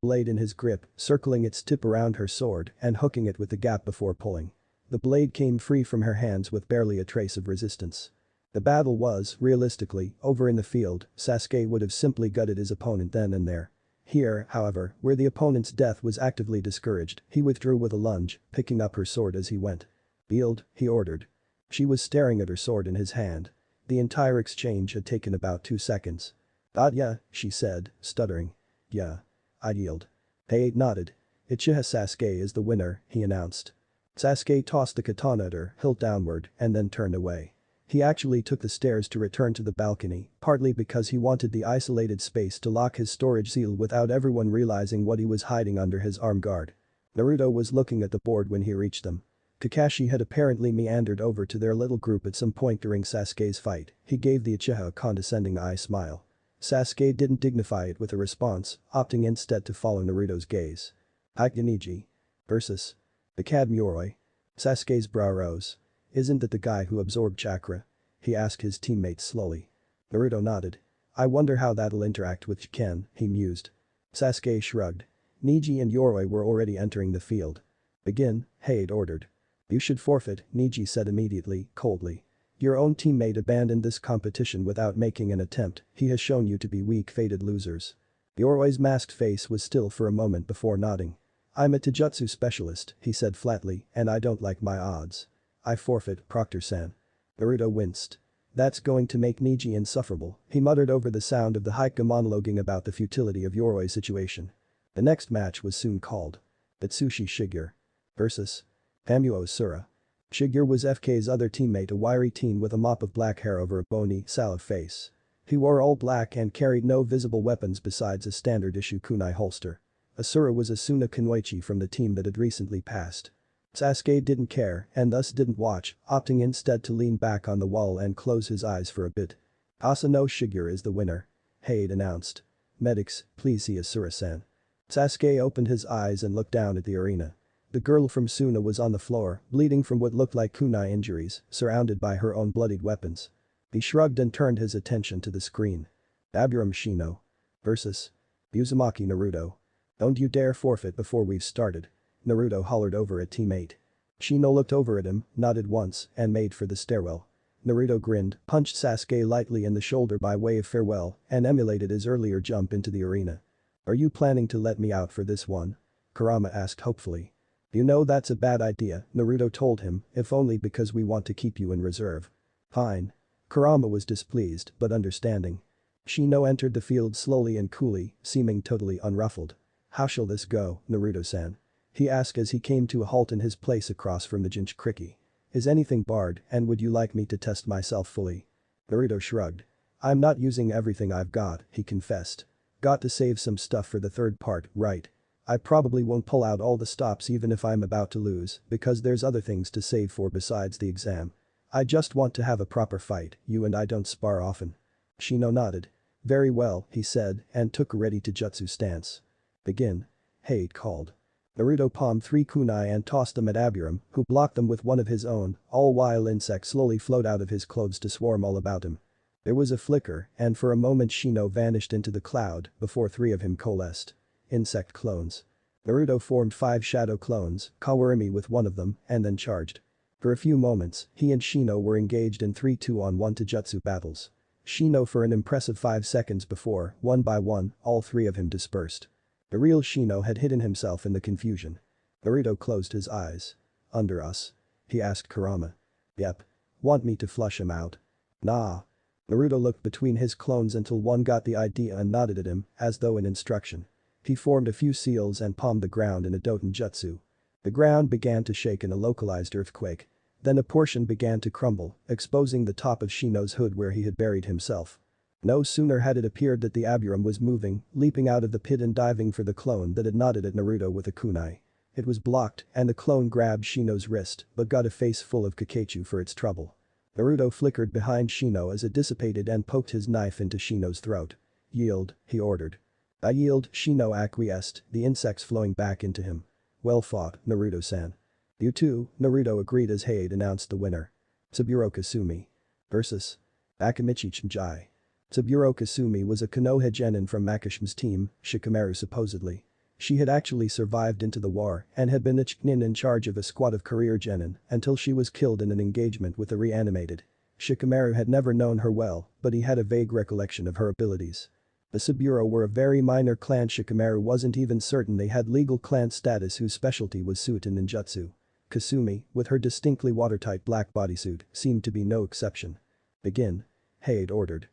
blade in his grip, circling its tip around her sword and hooking it with the gap before pulling. The blade came free from her hands with barely a trace of resistance. The battle was, realistically, over in the field, Sasuke would have simply gutted his opponent then and there. Here, however, where the opponent's death was actively discouraged, he withdrew with a lunge, picking up her sword as he went. "Yield," he ordered. She was staring at her sword in his hand. The entire exchange had taken about 2 seconds. "Yeah," she said, stuttering. "Yeah. I yield." Hayate nodded. "Uchiha Sasuke is the winner," he announced. Sasuke tossed the katana at her, hilt downward, and then turned away. He actually took the stairs to return to the balcony, partly because he wanted the isolated space to lock his storage seal without everyone realizing what he was hiding under his arm guard. Naruto was looking at the board when he reached them. Kakashi had apparently meandered over to their little group at some point during Sasuke's fight. He gave the Uchiha a condescending eye smile. Sasuke didn't dignify it with a response, opting instead to follow Naruto's gaze. Hakuninji versus the Cad Muroi. Sasuke's brow rose. "Isn't that the guy who absorbed chakra?" he asked his teammates slowly. Naruto nodded. "I wonder how that'll interact with Shiken," he mused. Sasuke shrugged. Neji and Yoroi were already entering the field. "Begin," Hayate ordered. "You should forfeit," Neji said immediately, coldly. "Your own teammate abandoned this competition without making an attempt, he has shown you to be weak-fated losers." Yoroi's masked face was still for a moment before nodding. "I'm a Taijutsu specialist," he said flatly, "and I don't like my odds. I forfeit, Proctor-san." Naruto winced. "That's going to make Neji insufferable," he muttered over the sound of the Haikyuu monologuing about the futility of Yoroi's situation. The next match was soon called. Atsushi Shigeru versus Hamuo Asura. Shigeru was FK's other teammate, a wiry teen with a mop of black hair over a bony, sallow face. He wore all black and carried no visible weapons besides a standard-issue kunai holster. Asura was Asuna Kunoichi from the team that had recently passed. Sasuke didn't care and thus didn't watch, opting instead to lean back on the wall and close his eyes for a bit. "Asano Shigeru is the winner," Hayate announced. "Medics, please see Asura-san." Sasuke opened his eyes and looked down at the arena. The girl from Suna was on the floor, bleeding from what looked like kunai injuries, surrounded by her own bloodied weapons. He shrugged and turned his attention to the screen. Aburam Shino versus Uzumaki Naruto. "Don't you dare forfeit before we've started," Naruto hollered over at teammate. Shino looked over at him, nodded once, and made for the stairwell. Naruto grinned, punched Sasuke lightly in the shoulder by way of farewell, and emulated his earlier jump into the arena. "Are you planning to let me out for this one?" Kurama asked hopefully. "You know that's a bad idea," Naruto told him, "if only because we want to keep you in reserve." "Fine." Kurama was displeased, but understanding. Shino entered the field slowly and coolly, seeming totally unruffled. How shall this go, Naruto-san? He asked as he came to a halt in his place across from the Jinchuriki. Is anything barred and would you like me to test myself fully? Naruto shrugged. I'm not using everything I've got, he confessed. Got to save some stuff for the third part, right? I probably won't pull out all the stops even if I'm about to lose, because there's other things to save for besides the exam. I just want to have a proper fight, you and I don't spar often. Shino nodded. Very well, he said, and took a ready to jutsu stance. Begin. Hate called. Naruto palmed 3 kunai and tossed them at Aburam, who blocked them with one of his own, all while insects slowly flowed out of his clothes to swarm all about him. There was a flicker, and for a moment Shino vanished into the cloud before 3 of him coalesced. Insect clones. Naruto formed 5 shadow clones, Kawarimi with one of them, and then charged. For a few moments, he and Shino were engaged in 3 2-on-1 Taijutsu battles. Shino for an impressive 5 seconds before, one by one, all 3 of him dispersed. The real Shino had hidden himself in the confusion. Naruto closed his eyes. Under us? He asked Kurama. Yep. Want me to flush him out? Nah. Naruto looked between his clones until one got the idea and nodded at him, as though in instruction. He formed a few seals and palmed the ground in a Doton jutsu. The ground began to shake in a localized earthquake. Then a portion began to crumble, exposing the top of Shino's hood where he had buried himself. No sooner had it appeared that the Aburam was moving, leaping out of the pit and diving for the clone that had nodded at Naruto with a kunai. It was blocked, and the clone grabbed Shino's wrist but got a face full of Kakechu for its trouble. Naruto flickered behind Shino as it dissipated and poked his knife into Shino's throat. Yield, he ordered. I yield, Shino acquiesced, the insects flowing back into him. Well fought, Naruto-san. You too, Naruto agreed as Hade announced the winner. Saburo Kasumi. Versus Akimichi Chimjai. Saburo Kasumi was a Konoha genin from Makishima's team, Shikamaru supposedly. She had actually survived into the war and had been a chunin in charge of a squad of career genin until she was killed in an engagement with a reanimated. Shikamaru had never known her well, but he had a vague recollection of her abilities. The Saburo were a very minor clan. Shikamaru wasn't even certain they had legal clan status whose specialty was suit and ninjutsu. Kasumi, with her distinctly watertight black bodysuit, seemed to be no exception. Begin. Hade ordered.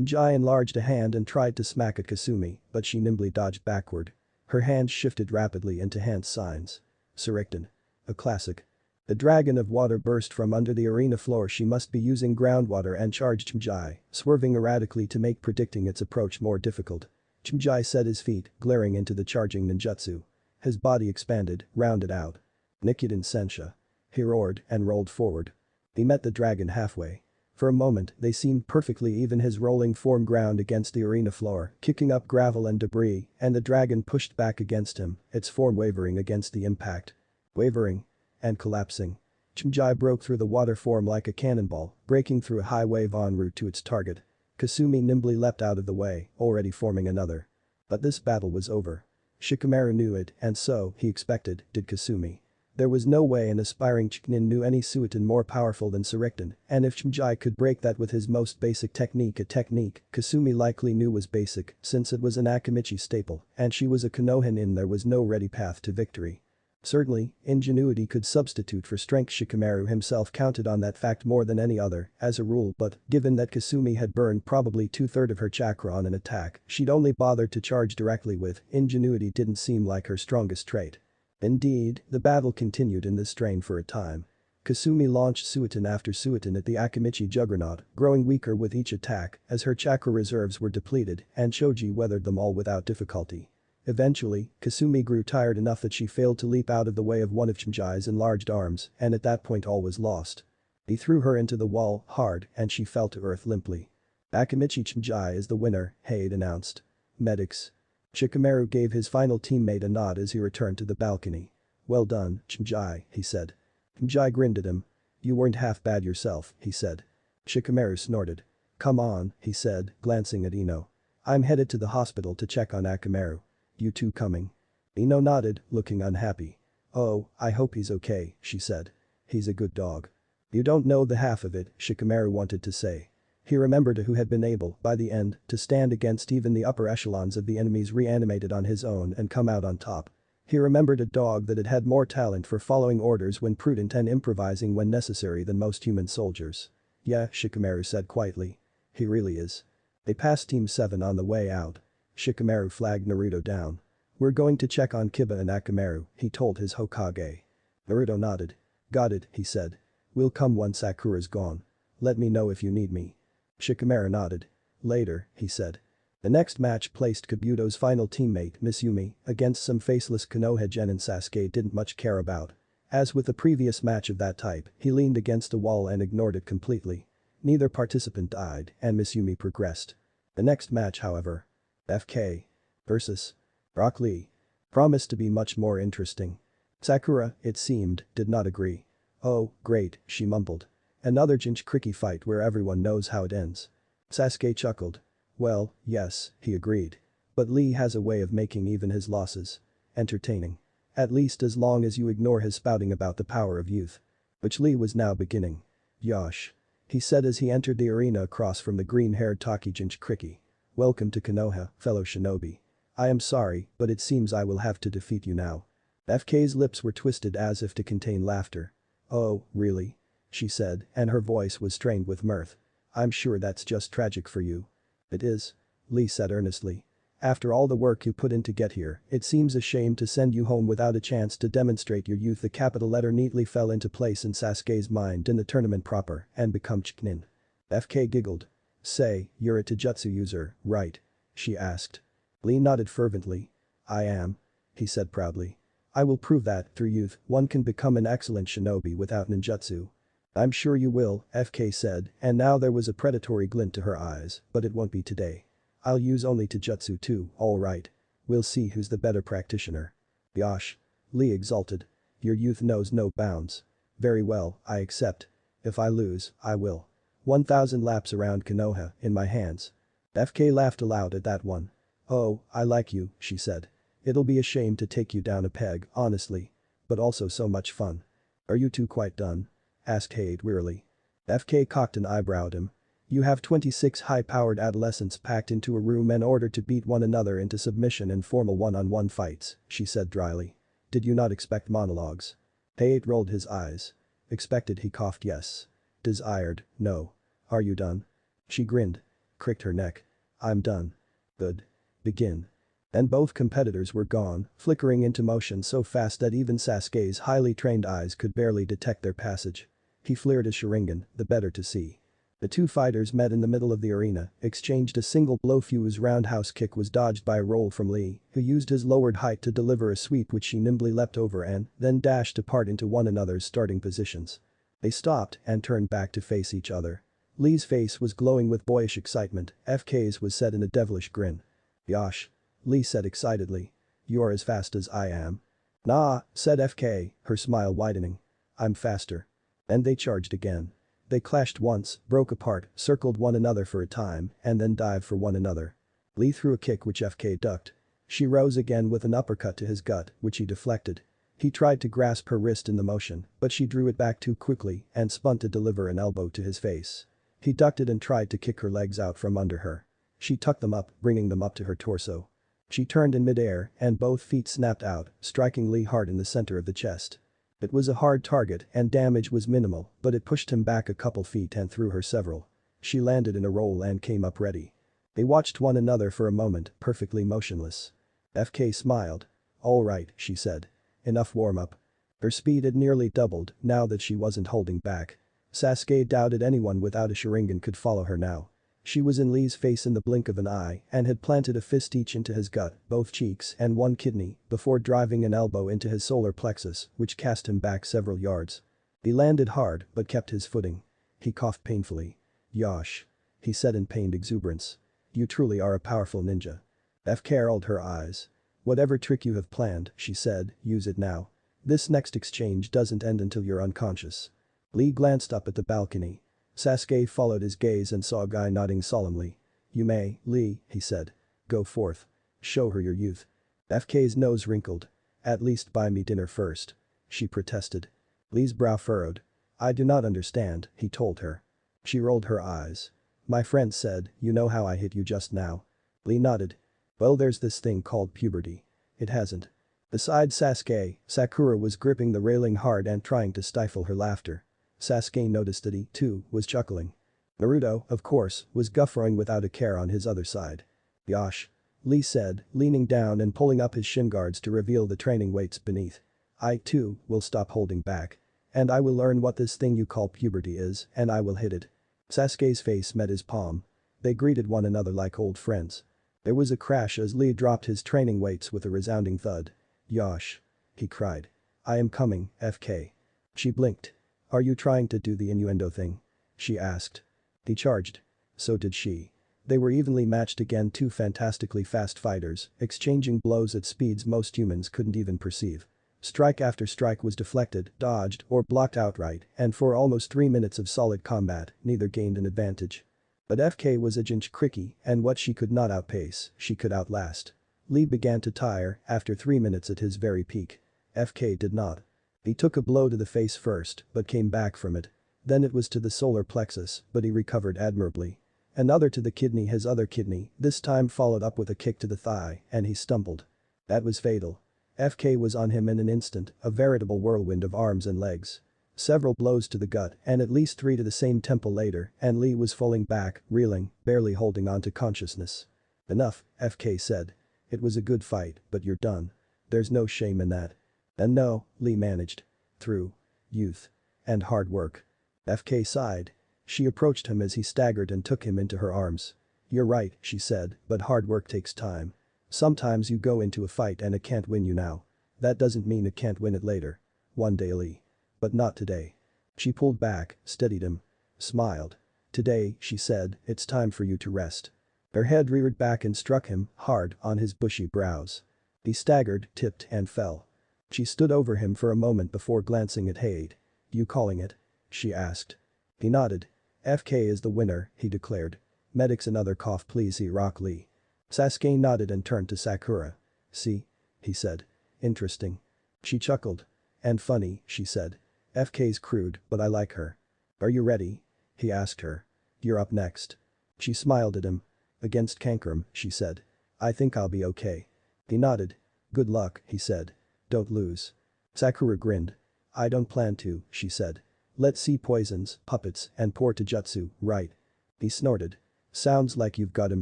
Jai enlarged a hand and tried to smack at Kasumi, but she nimbly dodged backward. Her hands shifted rapidly into hand signs. Suricton. A classic. The dragon of water burst from under the arena floor. She must be using groundwater and charged Chimjai, swerving erratically to make predicting its approach more difficult. Chimjai set his feet, glaring into the charging ninjutsu. His body expanded, rounded out. Nikkuden Sensha. He roared and rolled forward. He met the dragon halfway. For a moment, they seemed perfectly even. His rolling form ground against the arena floor, kicking up gravel and debris, and the dragon pushed back against him, its form wavering against the impact. Wavering. And collapsing. Chimjai broke through the water form like a cannonball, breaking through a high wave en route to its target. Kasumi nimbly leapt out of the way, already forming another. But this battle was over. Shikamaru knew it, and so, he expected, did Kasumi. There was no way an aspiring chunin knew any suiton more powerful than Suricton, and if Chimjai could break that with his most basic technique, a technique Kasumi likely knew was basic since it was an Akimichi staple and she was a Konoha, there was no ready path to victory. Certainly, ingenuity could substitute for strength. Shikamaru himself counted on that fact more than any other, as a rule, but given that Kasumi had burned probably 2/3 of her chakra on an attack she'd only bothered to charge directly with, ingenuity didn't seem like her strongest trait. Indeed, the battle continued in this strain for a time. Kasumi launched suiton after suiton at the Akimichi juggernaut, growing weaker with each attack as her chakra reserves were depleted and Shoji weathered them all without difficulty. Eventually, Kasumi grew tired enough that she failed to leap out of the way of one of Chimjai's enlarged arms, and at that point all was lost. He threw her into the wall, hard, and she fell to earth limply. Akimichi Chimjai is the winner, Hade announced. Medics. Shikamaru gave his final teammate a nod as he returned to the balcony. Well done, Chimjai, he said. Chimjai grinned at him. You weren't half bad yourself, he said. Shikamaru snorted. Come on, he said, glancing at Ino. I'm headed to the hospital to check on Akamaru. You two coming? Ino nodded, looking unhappy. Oh, I hope he's okay, she said. He's a good dog. You don't know the half of it, Shikamaru wanted to say. He remembered who had been able, by the end, to stand against even the upper echelons of the enemies reanimated on his own and come out on top. He remembered a dog that had had more talent for following orders when prudent and improvising when necessary than most human soldiers. Yeah, Shikamaru said quietly. He really is. They passed Team 7 on the way out. Shikamaru flagged Naruto down. "We're going to check on Kiba and Akamaru," he told his Hokage. Naruto nodded. "Got it," he said. "We'll come once Sakura's gone. Let me know if you need me." Shikamaru nodded. "Later," he said. The next match placed Kabuto's final teammate Miss Yumi against some faceless Konoha Genin Sasuke didn't much care about. As with the previous match of that type, he leaned against a wall and ignored it completely. Neither participant died and Miss Yumi progressed. The next match, however, FK versus Rock Lee, promised to be much more interesting. Sakura, it seemed, did not agree. "Oh, great," she mumbled. "Another Jinchuriki fight where everyone knows how it ends." Sasuke chuckled. "Well, yes," he agreed. "But Lee has a way of making even his losses entertaining. At least as long as you ignore his spouting about the power of youth." Which Lee was now beginning. "Yosh," he said as he entered the arena across from the green-haired Taki Jinchuriki. "Welcome to Konoha, fellow shinobi. I am sorry, but it seems I will have to defeat you now." FK's lips were twisted as if to contain laughter. "Oh, really?" she said, and her voice was strained with mirth. "I'm sure that's just tragic for you." "It is," Lee said earnestly. "After all the work you put in to get here, it seems a shame to send you home without a chance to demonstrate your youth." The capital letter neatly fell into place in Sasuke's mind in the tournament proper and become Chiknin. FK giggled. "Say, you're a Taijutsu user, right?" she asked. Lee nodded fervently. "I am," he said proudly. "I will prove that, through youth, one can become an excellent shinobi without ninjutsu." "I'm sure you will," FK said, and now there was a predatory glint to her eyes, "but it won't be today. I'll use only Taijutsu too, alright. We'll see who's the better practitioner." "Yosh," Lee exulted. "Your youth knows no bounds." "Very well, I accept. If I lose, I will. 1,000 laps around Konoha in my hands." FK laughed aloud at that one. "Oh, I like you," she said. "It'll be a shame to take you down a peg, honestly. But also so much fun." "Are you two quite done?" asked Hade wearily. FK cocked an eyebrow at him. "You have 26 high-powered adolescents packed into a room in order to beat one another into submission in formal one-on-one fights," she said dryly. "Did you not expect monologues?" Hade rolled his eyes. "Expected," he coughed. "Yes. Desired, no. Are you done?" She grinned. Cricked her neck. "I'm done." "Good. Begin." And both competitors were gone, flickering into motion so fast that even Sasuke's highly trained eyes could barely detect their passage. He flared his Sharingan, the better to see. The two fighters met in the middle of the arena, exchanged a single blow. Fu's roundhouse kick was dodged by a roll from Lee, who used his lowered height to deliver a sweep which she nimbly leapt over and then dashed apart into one another's starting positions. They stopped and turned back to face each other. Lee's face was glowing with boyish excitement, FK's was set in a devilish grin. "Yosh," Lee said excitedly. "You're as fast as I am." "Nah," said FK, her smile widening. "I'm faster." And they charged again. They clashed once, broke apart, circled one another for a time, and then dived for one another. Lee threw a kick which FK ducked. She rose again with an uppercut to his gut, which he deflected. He tried to grasp her wrist in the motion, but she drew it back too quickly and spun to deliver an elbow to his face. He ducked it and tried to kick her legs out from under her. She tucked them up, bringing them up to her torso. She turned in midair and both feet snapped out, striking Lee hard in the center of the chest. It was a hard target and damage was minimal, but it pushed him back a couple feet and threw her several. She landed in a roll and came up ready. They watched one another for a moment, perfectly motionless. FK smiled. "All right," she said. "Enough warm-up." Her speed had nearly doubled now that she wasn't holding back. Sasuke doubted anyone without a Sharingan could follow her now. She was in Lee's face in the blink of an eye and had planted a fist each into his gut, both cheeks and one kidney, before driving an elbow into his solar plexus, which cast him back several yards. He landed hard but kept his footing. He coughed painfully. "Yosh," he said in pained exuberance. "You truly are a powerful ninja." FK rolled her eyes. "Whatever trick you have planned," she said, "use it now. This next exchange doesn't end until you're unconscious." Lee glanced up at the balcony. Sasuke followed his gaze and saw a guy nodding solemnly. "You may, Lee," he said. "Go forth. Show her your youth." FK's nose wrinkled. "At least buy me dinner first," she protested. Lee's brow furrowed. "I do not understand," he told her. She rolled her eyes. "My friend said, you know how I hit you just now?" Lee nodded. "Well, there's this thing called puberty. It hasn't." Beside Sasuke, Sakura was gripping the railing hard and trying to stifle her laughter. Sasuke noticed that he, too, was chuckling. Naruto, of course, was guffawing without a care on his other side. "Yosh," Lee said, leaning down and pulling up his shin guards to reveal the training weights beneath. I, too, will stop holding back. And I will learn what this thing you call puberty is, and I will hit it. Sasuke's face met his palm. They greeted one another like old friends. There was a crash as Lee dropped his training weights with a resounding thud. Yosh. He cried. I am coming, FK. She blinked. Are you trying to do the innuendo thing? She asked. He charged. So did she. They were evenly matched again, two fantastically fast fighters, exchanging blows at speeds most humans couldn't even perceive. Strike after strike was deflected, dodged, or blocked outright, and for almost 3 minutes of solid combat, neither gained an advantage. But FK was a Jinchuriki, and what she could not outpace, she could outlast. Lee began to tire after 3 minutes at his very peak. FK did not. He took a blow to the face first, but came back from it. Then it was to the solar plexus, but he recovered admirably. Another to the kidney, his other kidney, this time followed up with a kick to the thigh, and he stumbled. That was fatal. FK was on him in an instant, a veritable whirlwind of arms and legs. Several blows to the gut and at least 3 to the same temple later, and Lee was falling back, reeling, barely holding on to consciousness. Enough, FK said. It was a good fight, but you're done. There's no shame in that. And no, Lee managed. Through youth and hard work. FK sighed. She approached him as he staggered and took him into her arms. You're right, she said, but hard work takes time. Sometimes you go into a fight and it can't win you now. That doesn't mean it can't win it later. One day, Lee. But not today. She pulled back, steadied him. Smiled. Today, she said, it's time for you to rest. Her head reared back and struck him, hard, on his bushy brows. He staggered, tipped, and fell. She stood over him for a moment before glancing at Hade. You calling it? She asked. He nodded. FK is the winner, he declared. Medics another cough please, Rock Lee. Sasuke nodded and turned to Sakura. See? He said. Interesting. She chuckled. And funny, she said. FK's crude, but I like her. Are you ready? He asked her. You're up next. She smiled at him. Against Kankurum, she said. I think I'll be okay. He nodded. Good luck, he said. Don't lose. Sakura grinned. I don't plan to, she said. Let's see poisons, puppets, and poor Taijutsu, right? He snorted. Sounds like you've got him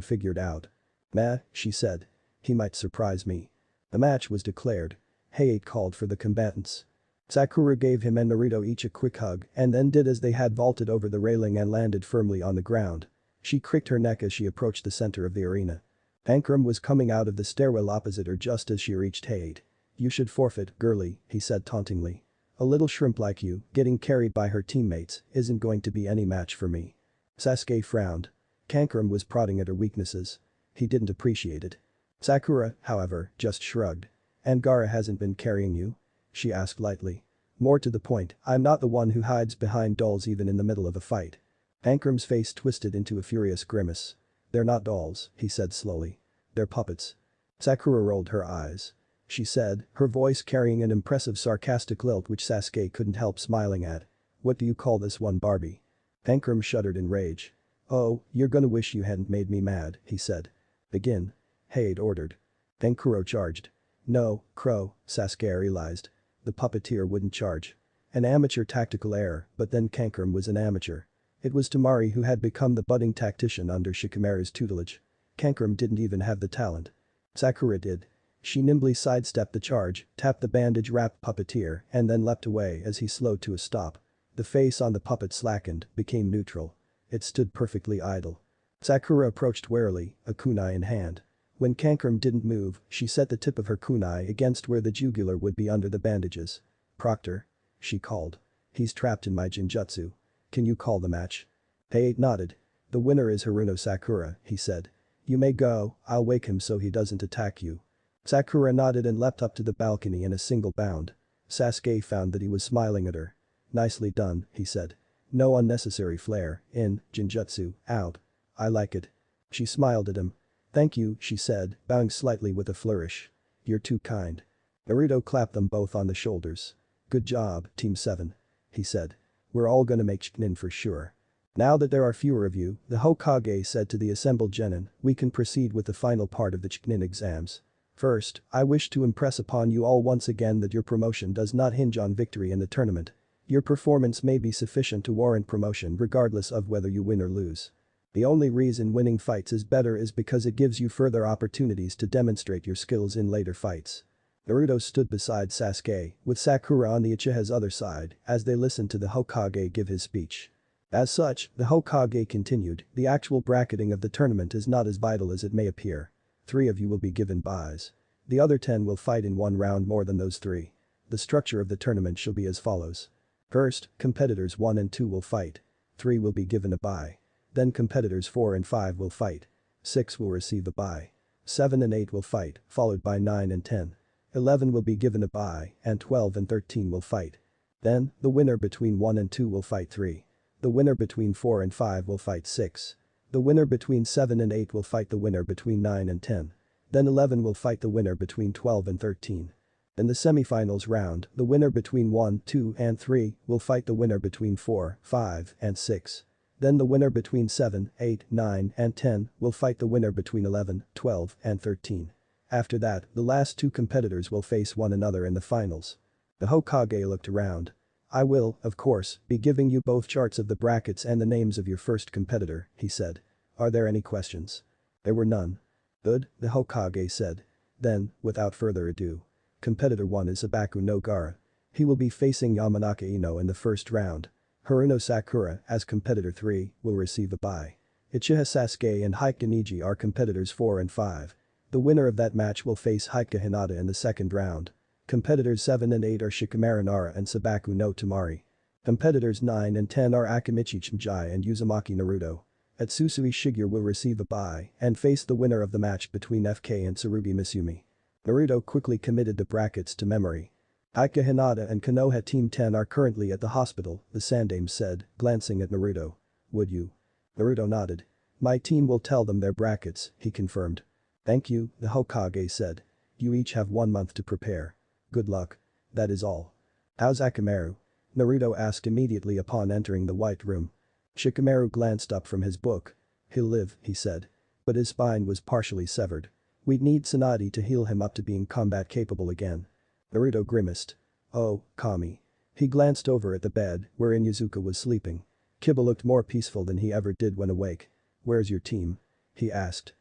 figured out. Meh, she said. He might surprise me. The match was declared. Hayate called for the combatants. Sakura gave him and Naruto each a quick hug and then did as they had, vaulted over the railing and landed firmly on the ground. She cricked her neck as she approached the center of the arena. Kankurum was coming out of the stairwell opposite her just as she reached Hayate. You should forfeit, girlie, he said tauntingly. A little shrimp like you, getting carried by her teammates, isn't going to be any match for me. Sasuke frowned. Kankurum was prodding at her weaknesses. He didn't appreciate it. Sakura, however, just shrugged. And Gaara hasn't been carrying you? She asked lightly. More to the point, I'm not the one who hides behind dolls even in the middle of a fight. Kankurum's face twisted into a furious grimace. They're not dolls, he said slowly. They're puppets. Sakura rolled her eyes. She said, her voice carrying an impressive sarcastic lilt which Sasuke couldn't help smiling at. What do you call this one, Barbie? Kankurum shuddered in rage. Oh, you're gonna wish you hadn't made me mad, he said. Begin. Hayate ordered. Kankuro charged. No, Crow, Sasuke realized. The puppeteer wouldn't charge. An amateur tactical error, but then Kankurum was an amateur. It was Temari who had become the budding tactician under Shikamaru's tutelage. Kankurum didn't even have the talent. Sakura did. She nimbly sidestepped the charge, tapped the bandage-wrapped puppeteer, and then leapt away as he slowed to a stop. The face on the puppet slackened, became neutral. It stood perfectly idle. Sakura approached warily, a kunai in hand. When Kankurum didn't move, she set the tip of her kunai against where the jugular would be under the bandages. Proctor? She called. He's trapped in my Jinjutsu. Can you call the match? Hayate nodded. The winner is Haruno Sakura, he said. You may go, I'll wake him so he doesn't attack you. Sakura nodded and leapt up to the balcony in a single bound. Sasuke found that he was smiling at her. Nicely done, he said. No unnecessary flair, in, Jinjutsu, out. I like it. She smiled at him. Thank you, she said, bowing slightly with a flourish. You're too kind. Naruto clapped them both on the shoulders. Good job, Team 7. He said. We're all gonna make Chunin for sure. Now that there are fewer of you, the Hokage said to the assembled genin, we can proceed with the final part of the Chunin exams. First, I wish to impress upon you all once again that your promotion does not hinge on victory in the tournament. Your performance may be sufficient to warrant promotion regardless of whether you win or lose. The only reason winning fights is better is because it gives you further opportunities to demonstrate your skills in later fights. Naruto stood beside Sasuke, with Sakura on the Uchiha's other side, as they listened to the Hokage give his speech. As such, the Hokage continued, the actual bracketing of the tournament is not as vital as it may appear. 3 of you will be given buys. The other 10 will fight in one round more than those 3. The structure of the tournament shall be as follows. First, competitors 1 and 2 will fight. 3 will be given a bye. Then competitors 4 and 5 will fight. 6 will receive a bye. 7 and 8 will fight, followed by 9 and 10. 11 will be given a bye, and 12 and 13 will fight. Then, the winner between 1 and 2 will fight 3. The winner between 4 and 5 will fight 6. The winner between 7 and 8 will fight the winner between 9 and 10. Then 11 will fight the winner between 12 and 13. In the semifinals round, the winner between 1, 2 and 3 will fight the winner between 4, 5 and 6. Then the winner between 7, 8, 9 and 10 will fight the winner between 11, 12 and 13. After that, the last 2 competitors will face one another in the finals. The Hokage looked around. I will, of course, be giving you both charts of the brackets and the names of your first competitor, he said. Are there any questions? There were none. Good, the Hokage said. Then, without further ado. Competitor 1 is Sabaku no Gaara. He will be facing Yamanaka Ino in the first round. Haruno Sakura, as competitor 3, will receive a bye. Uchiha Sasuke and Hike Niji are competitors 4 and 5. The winner of that match will face Hike Hinata in the second round. Competitors 7 and 8 are Shikamaru Nara and Sabaku no Tamari. Competitors 9 and 10 are Akamichi Chimjai and Uzumaki Naruto. Atsusui Shigeru will receive a bye and face the winner of the match between FK and Tsurugi Misumi. Naruto quickly committed the brackets to memory. Hike Hinata and Konoha Team 10 are currently at the hospital, the Sandaime said, glancing at Naruto. Would you? Naruto nodded. My team will tell them their brackets, he confirmed. Thank you, the Hokage said. You each have 1 month to prepare. Good luck. That is all. How's Akamaru? Naruto asked immediately upon entering the white room. Shikamaru glanced up from his book. He'll live, he said. But his spine was partially severed. We'd need Tsunade to heal him up to being combat capable again. Naruto grimaced. Oh, Kami. He glanced over at the bed, wherein Yuzuka was sleeping. Kiba looked more peaceful than he ever did when awake. Where's your team? He asked.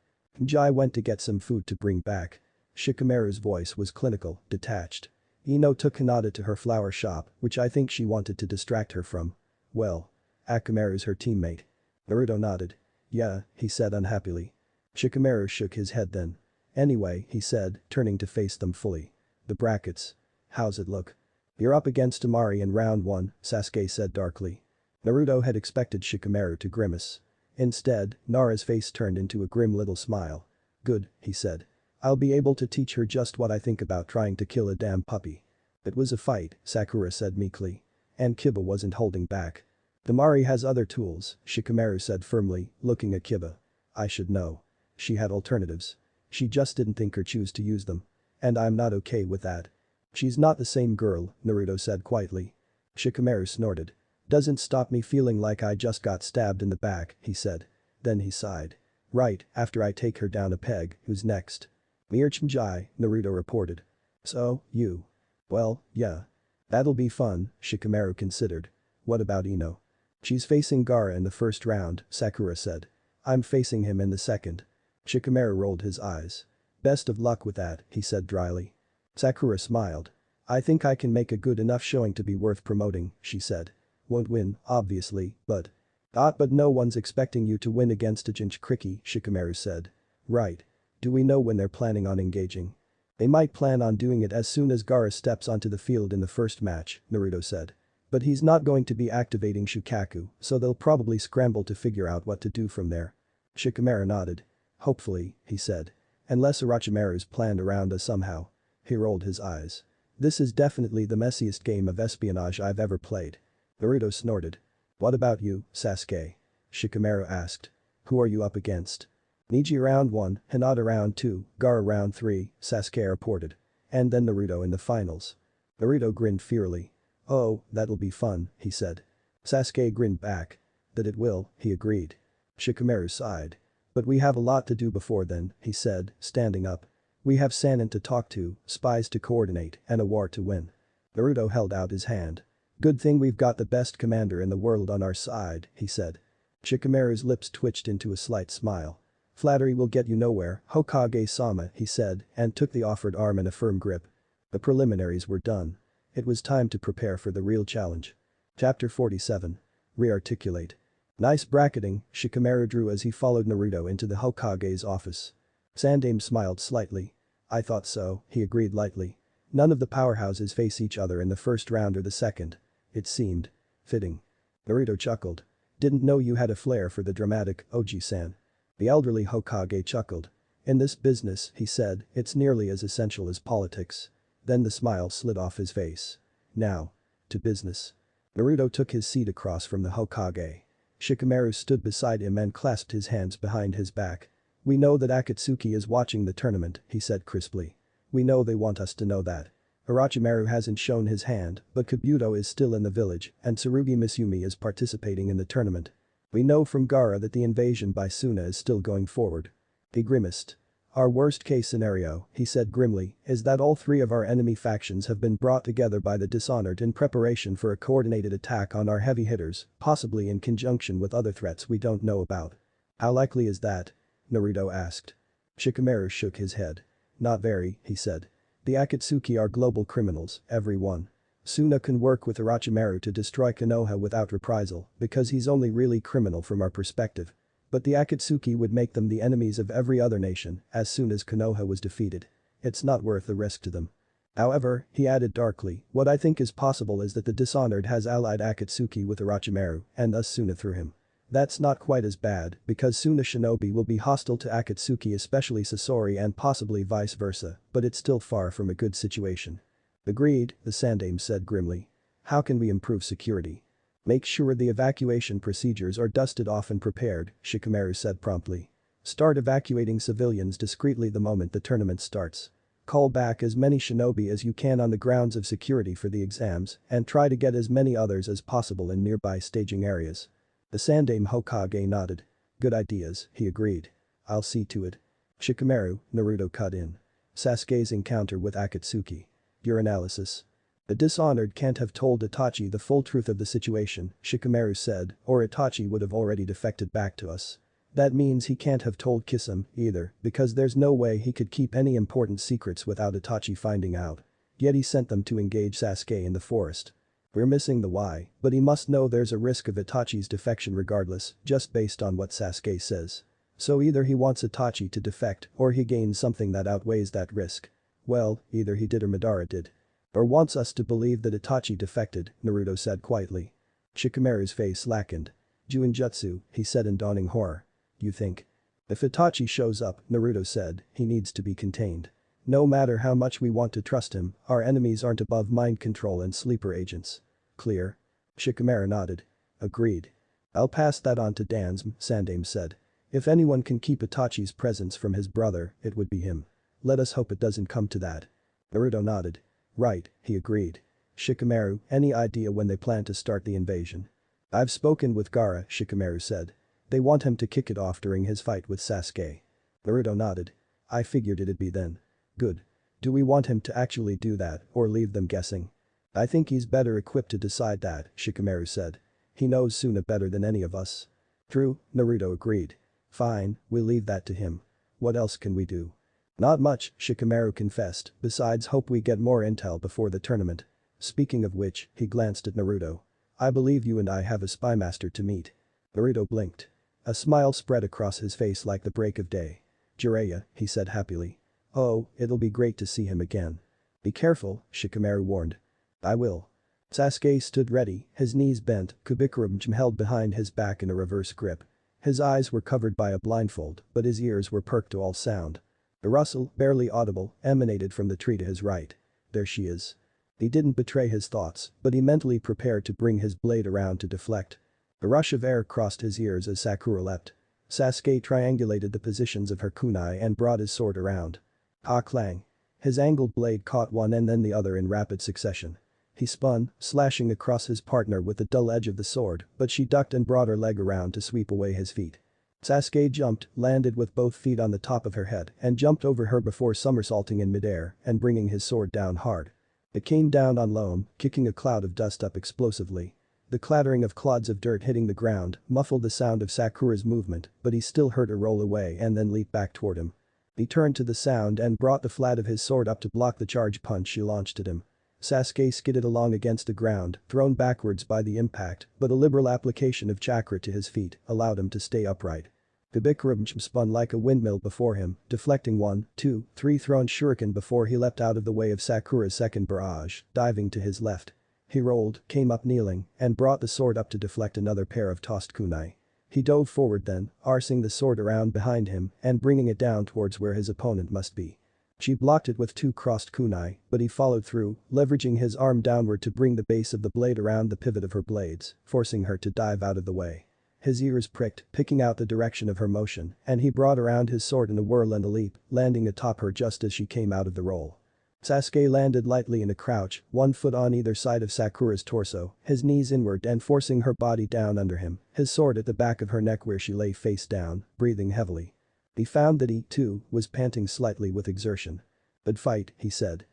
Jai went to get some food to bring back. Shikamaru's voice was clinical, detached. Ino took Hinata to her flower shop, which I think she wanted to distract her from. Well. Akamaru's her teammate. Naruto nodded. Yeah, he said unhappily. Shikamaru shook his head then. Anyway, he said, turning to face them fully. The brackets. How's it look? You're up against Tamari in round 1, Sasuke said darkly. Naruto had expected Shikamaru to grimace. Instead, Nara's face turned into a grim little smile. Good, he said. I'll be able to teach her just what I think about trying to kill a damn puppy. It was a fight, Sakura said meekly. And Kiba wasn't holding back. Tamari has other tools, Shikamaru said firmly, looking at Kiba. I should know. She had alternatives. She just didn't think or choose to use them. And I'm not okay with that. She's not the same girl, Naruto said quietly. Shikamaru snorted. Doesn't stop me feeling like I just got stabbed in the back, he said. Then he sighed. Right, after I take her down a peg, who's next? Mirchimjai, Naruto reported. So, you. Well, yeah. That'll be fun, Shikamaru considered. What about Ino? She's facing Gaara in the first round, Sakura said. I'm facing him in the second. Shikamaru rolled his eyes. Best of luck with that, he said dryly. Sakura smiled. I think I can make a good enough showing to be worth promoting, she said. Won't win, obviously, but. But no one's expecting you to win against a Jinchuriki, Shikamaru said. Right. Do we know when they're planning on engaging? They might plan on doing it as soon as Gaara steps onto the field in the first match, Naruto said. But he's not going to be activating Shukaku, so they'll probably scramble to figure out what to do from there. Shikamaru nodded. Hopefully, he said. Unless Orochimaru's planned around us somehow. He rolled his eyes. This is definitely the messiest game of espionage I've ever played. Naruto snorted. What about you, Sasuke? Shikamaru asked. Who are you up against? Niji round 1, Hinata round 2, Gaara round 3, Sasuke reported. And then Naruto in the finals. Naruto grinned fiercely. Oh, that'll be fun, he said. Sasuke grinned back. That it will, he agreed. Shikamaru sighed. But we have a lot to do before then, he said, standing up. We have Sannin to talk to, spies to coordinate, and a war to win. Naruto held out his hand. Good thing we've got the best commander in the world on our side, he said. Shikamaru's lips twitched into a slight smile. Flattery will get you nowhere, Hokage-sama, he said, and took the offered arm in a firm grip. The preliminaries were done. It was time to prepare for the real challenge. Chapter 47. Rearticulate. Nice bracketing, Shikamaru drew as he followed Naruto into the Hokage's office. Sandaime smiled slightly. I thought so, he agreed lightly. None of the powerhouses face each other in the first round or the second. It seemed fitting. Naruto chuckled. Didn't know you had a flair for the dramatic, Oji-san. The elderly Hokage chuckled. In this business, he said, it's nearly as essential as politics. Then the smile slid off his face. Now. To business. Naruto took his seat across from the Hokage. Shikamaru stood beside him and clasped his hands behind his back. We know that Akatsuki is watching the tournament, he said crisply. We know they want us to know that. Orochimaru hasn't shown his hand, but Kabuto is still in the village, and Tsurugi Misumi is participating in the tournament. We know from Gaara that the invasion by Suna is still going forward. He grimaced. Our worst-case scenario, he said grimly, is that all three of our enemy factions have been brought together by the Dishonored in preparation for a coordinated attack on our heavy hitters, possibly in conjunction with other threats we don't know about. How likely is that? Naruto asked. Shikamaru shook his head. Not very, he said. The Akatsuki are global criminals, every one. Suna can work with Orochimaru to destroy Konoha without reprisal because he's only really criminal from our perspective. But the Akatsuki would make them the enemies of every other nation as soon as Konoha was defeated. It's not worth the risk to them. However, he added darkly, what I think is possible is that the Dishonored has allied Akatsuki with Orochimaru and thus Suna through him. That's not quite as bad because Suna shinobi will be hostile to Akatsuki, especially Sasori, and possibly vice versa, but it's still far from a good situation. Agreed, the Sandaime said grimly. How can we improve security? Make sure the evacuation procedures are dusted off and prepared, Shikamaru said promptly. Start evacuating civilians discreetly the moment the tournament starts. Call back as many shinobi as you can on the grounds of security for the exams and try to get as many others as possible in nearby staging areas. The Sandaime Hokage nodded. Good ideas, he agreed. I'll see to it. Shikamaru, Naruto cut in. Sasuke's encounter with Akatsuki. Your analysis. The Dishonored can't have told Itachi the full truth of the situation, Shikamaru said, or Itachi would have already defected back to us. That means he can't have told Kisame, either, because there's no way he could keep any important secrets without Itachi finding out. Yet he sent them to engage Sasuke in the forest. We're missing the why, but he must know there's a risk of Itachi's defection regardless, just based on what Sasuke says. So either he wants Itachi to defect or he gains something that outweighs that risk. Well, either he did or Madara did. Or wants us to believe that Itachi defected, Naruto said quietly. Shikamaru's face slackened. Juinjutsu, he said in dawning horror. You think? If Itachi shows up, Naruto said, he needs to be contained. No matter how much we want to trust him, our enemies aren't above mind control and sleeper agents. Clear? Shikamaru nodded. Agreed. I'll pass that on to Dansme, Sandaime said. If anyone can keep Itachi's presence from his brother, it would be him. Let us hope it doesn't come to that. Naruto nodded. Right, he agreed. Shikamaru, any idea when they plan to start the invasion? I've spoken with Gaara, Shikamaru said. They want him to kick it off during his fight with Sasuke. Naruto nodded. I figured it'd be then. Good. Do we want him to actually do that or leave them guessing? I think he's better equipped to decide that, Shikamaru said. He knows Suna better than any of us. True, Naruto agreed. Fine, we'll leave that to him. What else can we do? Not much, Shikamaru confessed, besides hope we get more intel before the tournament. Speaking of which, he glanced at Naruto. I believe you and I have a spy master to meet. Naruto blinked. A smile spread across his face like the break of day. Jiraiya, he said happily. Oh, it'll be great to see him again. Be careful, Shikamaru warned. I will. Sasuke stood ready, his knees bent, Kubikurumchim held behind his back in a reverse grip. His eyes were covered by a blindfold, but his ears were perked to all sound. A rustle, barely audible, emanated from the tree to his right. There she is. He didn't betray his thoughts, but he mentally prepared to bring his blade around to deflect. A rush of air crossed his ears as Sakura leapt. Sasuke triangulated the positions of her kunai and brought his sword around. Ha-clang. His angled blade caught one and then the other in rapid succession. He spun, slashing across his partner with the dull edge of the sword, but she ducked and brought her leg around to sweep away his feet. Sasuke jumped, landed with both feet on the top of her head and jumped over her before somersaulting in midair and bringing his sword down hard. It came down on Loam, kicking a cloud of dust up explosively. The clattering of clods of dirt hitting the ground muffled the sound of Sakura's movement, but he still heard her roll away and then leap back toward him. He turned to the sound and brought the flat of his sword up to block the charge punch she launched at him. Sasuke skidded along against the ground, thrown backwards by the impact, but a liberal application of chakra to his feet allowed him to stay upright. Kubikurumchim spun like a windmill before him, deflecting 1, 2, 3 thrown shuriken before he leapt out of the way of Sakura's second barrage, diving to his left. He rolled, came up kneeling, and brought the sword up to deflect another pair of tossed kunai. He dove forward then, arsing the sword around behind him and bringing it down towards where his opponent must be. She blocked it with 2 crossed kunai, but he followed through, leveraging his arm downward to bring the base of the blade around the pivot of her blades, forcing her to dive out of the way. His ears pricked, picking out the direction of her motion, and he brought around his sword in a whirl and a leap, landing atop her just as she came out of the roll. Sasuke landed lightly in a crouch, 1 foot on either side of Sakura's torso, his knees inward and forcing her body down under him, his sword at the back of her neck where she lay face down, breathing heavily. He found that he, too, was panting slightly with exertion. "Good fight," he said.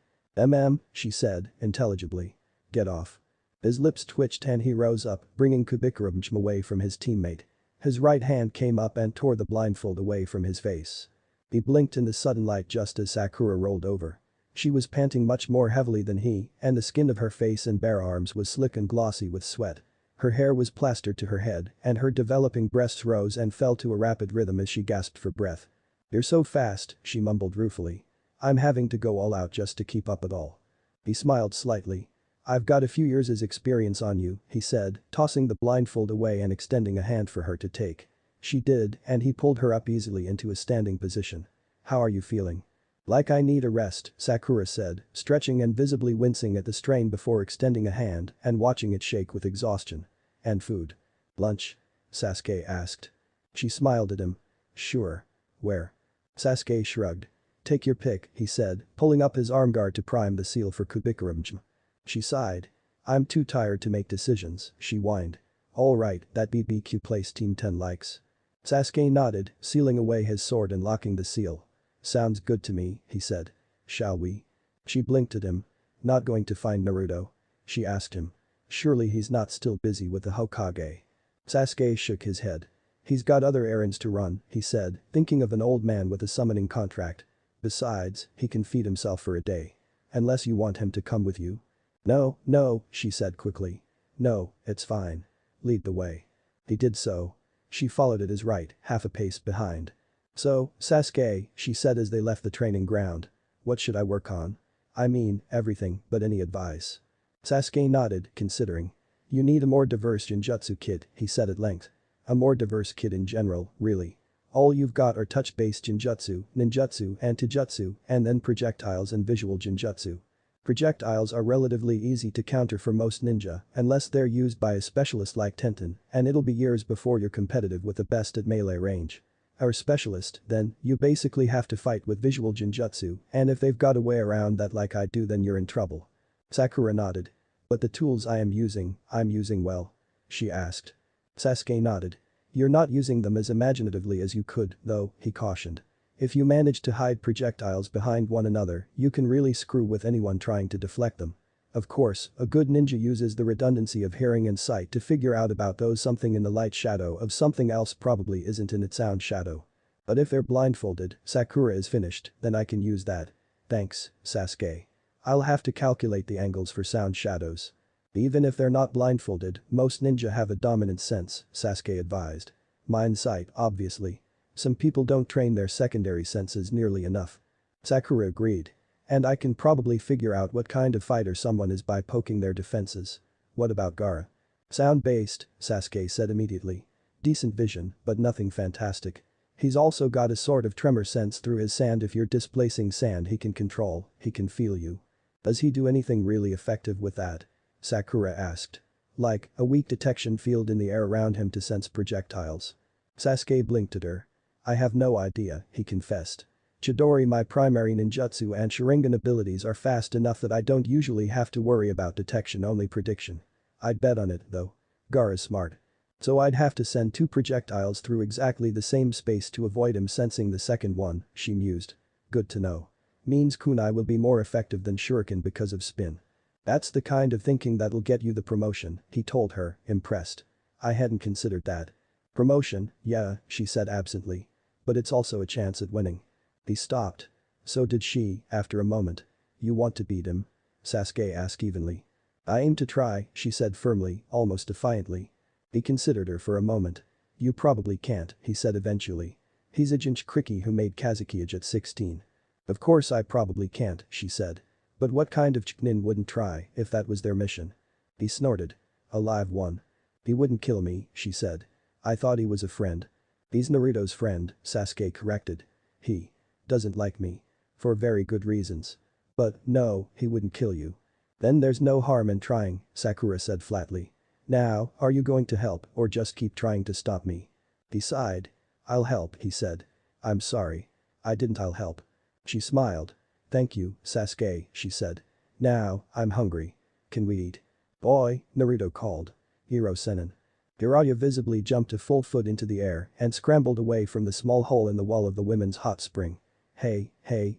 She said, intelligibly. "Get off." His lips twitched and he rose up, bringing Kubikurumchim away from his teammate. His right hand came up and tore the blindfold away from his face. He blinked in the sudden light just as Sakura rolled over. She was panting much more heavily than he, and the skin of her face and bare arms was slick and glossy with sweat. Her hair was plastered to her head, and her developing breasts rose and fell to a rapid rhythm as she gasped for breath. "You're so fast," she mumbled ruefully. "I'm having to go all out just to keep up at all." He smiled slightly. "I've got a few years' experience on you," he said, tossing the blindfold away and extending a hand for her to take. She did, and he pulled her up easily into a standing position. "How are you feeling?" "Like I need a rest," Sakura said, stretching and visibly wincing at the strain before extending a hand and watching it shake with exhaustion. "And food?" "Lunch?" Sasuke asked. She smiled at him. "Sure. Where?" Sasuke shrugged. "Take your pick," he said, pulling up his armguard to prime the seal for Kubikurumchim. She sighed. "I'm too tired to make decisions," she whined. "Alright, that BBQ place Team 10 likes." Sasuke nodded, sealing away his sword and locking the seal. "Sounds good to me," he said. "Shall we?" She blinked at him. "Not going to find Naruto?" she asked him. "Surely he's not still busy with the Hokage." Sasuke shook his head. "He's got other errands to run," he said, thinking of an old man with a summoning contract. "Besides, he can feed himself for a day. Unless you want him to come with you?" No, she said quickly. "No, it's fine. Lead the way." He did so. She followed at his right, half a pace behind. "So, Sasuke," she said as they left the training ground. "What should I work on?" "I mean, everything, but any advice?" Sasuke nodded, considering. "You need a more diverse ninjutsu kit," he said at length. "A more diverse kit in general, really. All you've got are touch-based ninjutsu, and taijutsu, and then projectiles and visual ninjutsu. Projectiles are relatively easy to counter for most ninja unless they're used by a specialist like Tenten, and it'll be years before you're competitive with the best at melee range. Or specialist, then, you basically have to fight with visual ninjutsu, and if they've got a way around that like I do then you're in trouble." Sakura nodded. "But the tools I'm using well?" she asked. Sasuke nodded. "You're not using them as imaginatively as you could, though," he cautioned. "If you manage to hide projectiles behind one another, you can really screw with anyone trying to deflect them. Of course, a good ninja uses the redundancy of hearing and sight to figure out about those something in the light shadow of something else probably isn't in its sound shadow. But if they're blindfolded, Sakura is finished, then I can use that." "Thanks, Sasuke. I'll have to calculate the angles for sound shadows." "Even if they're not blindfolded, most ninja have a dominant sense," Sasuke advised. "Mind sight, obviously. Some people don't train their secondary senses nearly enough." Sakura agreed. "And I can probably figure out what kind of fighter someone is by poking their defenses." "What about Gaara?" "Sound-based," Sasuke said immediately. "Decent vision, but nothing fantastic. He's also got a sort of tremor sense through his sand. If you're displacing sand he can control, he can feel you." "Does he do anything really effective with that?" Sakura asked. "Like, a weak detection field in the air around him to sense projectiles?" Sasuke blinked at her. "I have no idea," he confessed. "Chidori, my primary ninjutsu and Sharingan abilities are fast enough that I don't usually have to worry about detection, only prediction. I'd bet on it, though. Gaara's smart. So I'd have to send 2 projectiles through exactly the same space to avoid him sensing the second one," she mused. "Good to know. Means kunai will be more effective than shuriken because of spin." That's the kind of thinking that'll get you the promotion, he told her, impressed. I hadn't considered that. Promotion, yeah, she said absently. But it's also a chance at winning. He stopped. So did she, after a moment. You want to beat him? Sasuke asked evenly. I aim to try, she said firmly, almost defiantly. He considered her for a moment. You probably can't, he said eventually. He's a Jinchuriki who made Kazekage at 16. Of course I probably can't, she said. But what kind of Chunin wouldn't try if that was their mission? He snorted. A live one. He wouldn't kill me, she said. I thought he was a friend. He's Naruto's friend, Sasuke corrected. He doesn't like me. For very good reasons. But, no, he wouldn't kill you. Then there's no harm in trying, Sakura said flatly. Now, are you going to help or just keep trying to stop me? He sighed. I'll help, he said. I'm sorry. I'll help. She smiled. Thank you, Sasuke, she said. Now, I'm hungry. Can we eat? Boy, Naruto called. Hiro-sennin. Jiraiya visibly jumped a full foot into the air and scrambled away from the small hole in the wall of the women's hot spring. Hey, sh,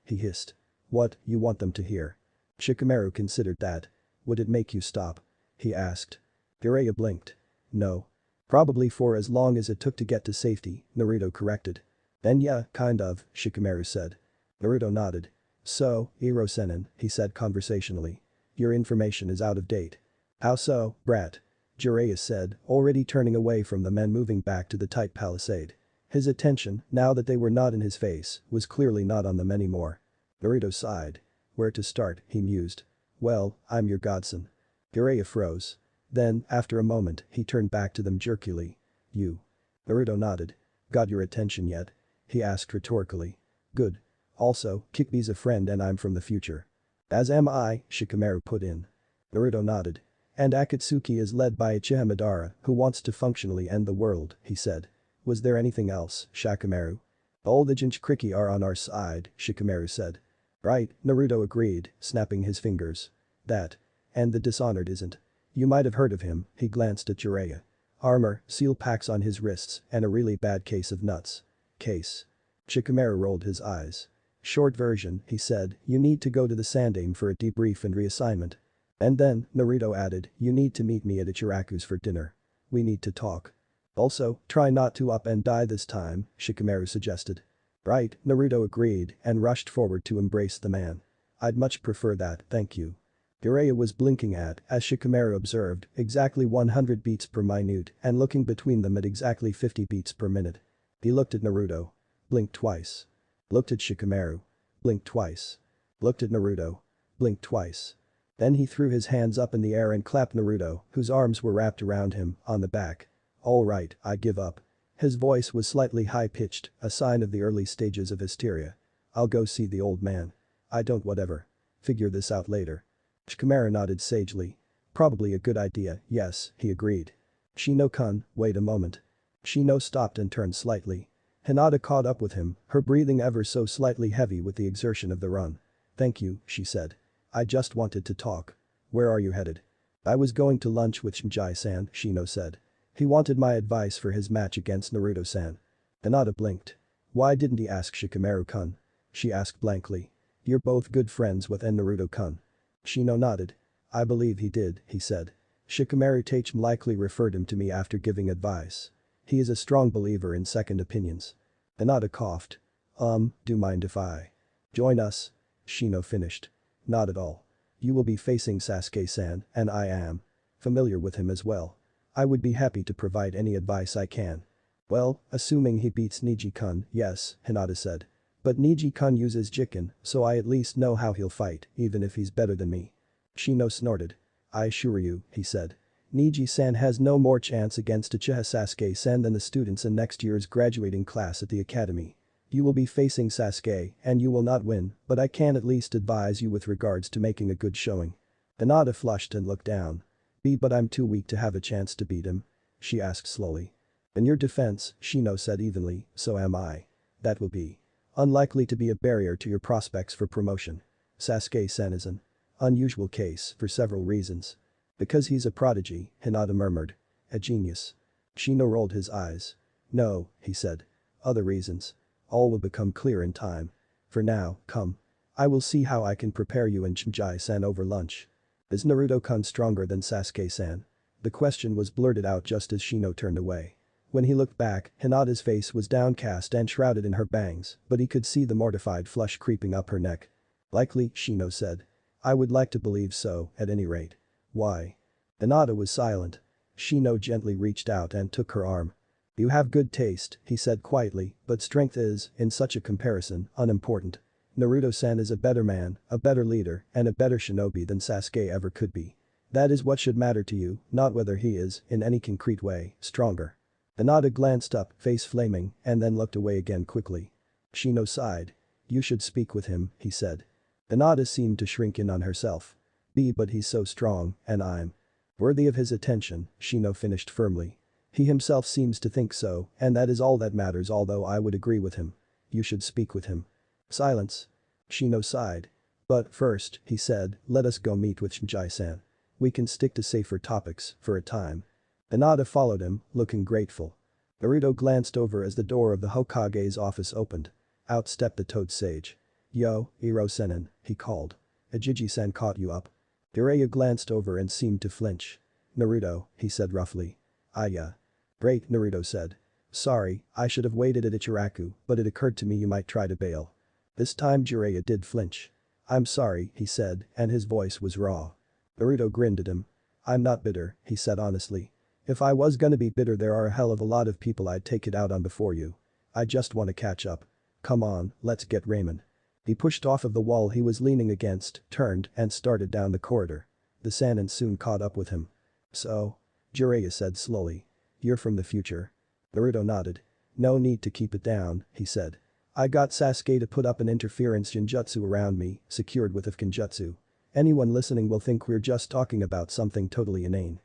he hissed. What, you want them to hear? Shikamaru considered that. Would it make you stop? He asked. Jiraiya blinked. No. Probably for as long as it took to get to safety, Naruto corrected. Then yeah, kind of, Shikamaru said. Naruto nodded. So, Hiro-sennin, he said conversationally. Your information is out of date. How so, brat? Jiraiya said, already turning away from the men moving back to the tight palisade. His attention, now that they were not in his face, was clearly not on them anymore. Naruto sighed. Where to start, he mused. Well, I'm your godson. Jiraiya froze. Then, after a moment, he turned back to them jerkily. You. Naruto nodded. Got your attention yet? He asked rhetorically. Good. Also, Kikbi's a friend and I'm from the future. As am I, Shikamaru put in. Naruto nodded. And Akatsuki is led by Uchiha Madara, who wants to functionally end the world, he said. Was there anything else, Shikamaru? All the Jinchuriki are on our side, Shikamaru said. Right, Naruto agreed, snapping his fingers. That. And the Dishonored isn't. You might have heard of him, he glanced at Jiraiya. Armor, seal packs on his wrists, and a really bad case of nuts. Case. Shikamaru rolled his eyes. Short version, he said, you need to go to the Sandaime for a debrief and reassignment. And then, Naruto added, you need to meet me at Ichiraku's for dinner. We need to talk. Also, try not to up and die this time, Shikamaru suggested. Right, Naruto agreed and rushed forward to embrace the man. I'd much prefer that, thank you. Jiraiya was blinking at, as Shikamaru observed, exactly 100 beats per minute and looking between them at exactly 50 beats per minute. He looked at Naruto. Blinked twice. Looked at Shikamaru. Blinked twice. Looked at Naruto. Blinked twice. Then he threw his hands up in the air and clapped Naruto, whose arms were wrapped around him, on the back. All right, I give up. His voice was slightly high-pitched, a sign of the early stages of hysteria. I'll go see the old man. I don't whatever. Figure this out later. Shikamaru nodded sagely. Probably a good idea, yes, he agreed. Shino-kun, wait a moment. Shino stopped and turned slightly. Hinata caught up with him, her breathing ever so slightly heavy with the exertion of the run. Thank you, she said. I just wanted to talk. Where are you headed? I was going to lunch with Shinji-san, Shino said. He wanted my advice for his match against Naruto-san. Hinata blinked. Why didn't he ask Shikamaru-kun? She asked blankly. You're both good friends with Naruto-kun. Shino nodded. I believe he did, he said. Shikamaru Tachem likely referred him to me after giving advice. He is a strong believer in second opinions. Hinata coughed. Do mind if I join us? Shino finished. Not at all. You will be facing Sasuke-san, and I am familiar with him as well. I would be happy to provide any advice I can. Well, assuming he beats Neji-kun, yes, Hinata said. But Neji-kun uses Jiken, so I at least know how he'll fight, even if he's better than me. Shino snorted. I assure you, he said. Neji-san has no more chance against Uchiha Sasuke-san than the students in next year's graduating class at the academy. You will be facing Sasuke, and you will not win, but I can at least advise you with regards to making a good showing. Hinata flushed and looked down. But I'm too weak to have a chance to beat him? She asked slowly. In your defense, Shino said evenly, so am I. That will be unlikely to be a barrier to your prospects for promotion. Sasuke-san is an unusual case for several reasons. Because he's a prodigy, Hinata murmured. A genius. Shino rolled his eyes. No, he said. Other reasons. All will become clear in time. For now, come. I will see how I can prepare you and Shinji-san over lunch. Is Naruto-kun stronger than Sasuke-san? The question was blurted out just as Shino turned away. When he looked back, Hinata's face was downcast and shrouded in her bangs, but he could see the mortified flush creeping up her neck. Likely, Shino said. I would like to believe so, at any rate. Why? Hinata was silent. Shino gently reached out and took her arm. You have good taste, he said quietly, but strength is, in such a comparison, unimportant. Naruto-san is a better man, a better leader, and a better shinobi than Sasuke ever could be. That is what should matter to you, not whether he is, in any concrete way, stronger. Hinata glanced up, face flaming, and then looked away again quickly. Shino sighed. You should speak with him, he said. Hinata seemed to shrink in on herself. But he's so strong, and I'm worthy of his attention, Shino finished firmly. He himself seems to think so, and that is all that matters, although I would agree with him. You should speak with him. Silence. Shino sighed. But first, he said, let us go meet with Shinji-san. We can stick to safer topics, for a time. Hinata followed him, looking grateful. Naruto glanced over as the door of the Hokage's office opened. Out stepped the Toad Sage. Yo, Iro-senin, he called. Ajiji-san caught you up. Jiraiya glanced over and seemed to flinch. Naruto, he said roughly. Yeah. Great, Naruto said. Sorry, I should have waited at Ichiraku, but it occurred to me you might try to bail. This time Jiraiya did flinch. I'm sorry, he said, and his voice was raw. Naruto grinned at him. I'm not bitter, he said honestly. If I was gonna be bitter, there are a hell of a lot of people I'd take it out on before you. I just want to catch up. Come on, let's get ramen. He pushed off of the wall he was leaning against, turned, and started down the corridor. The Sannin soon caught up with him. So? Jiraiya said slowly. You're from the future. Naruto nodded. No need to keep it down, he said. I got Sasuke to put up an interference genjutsu around me, secured with a genjutsu. Anyone listening will think we're just talking about something totally inane.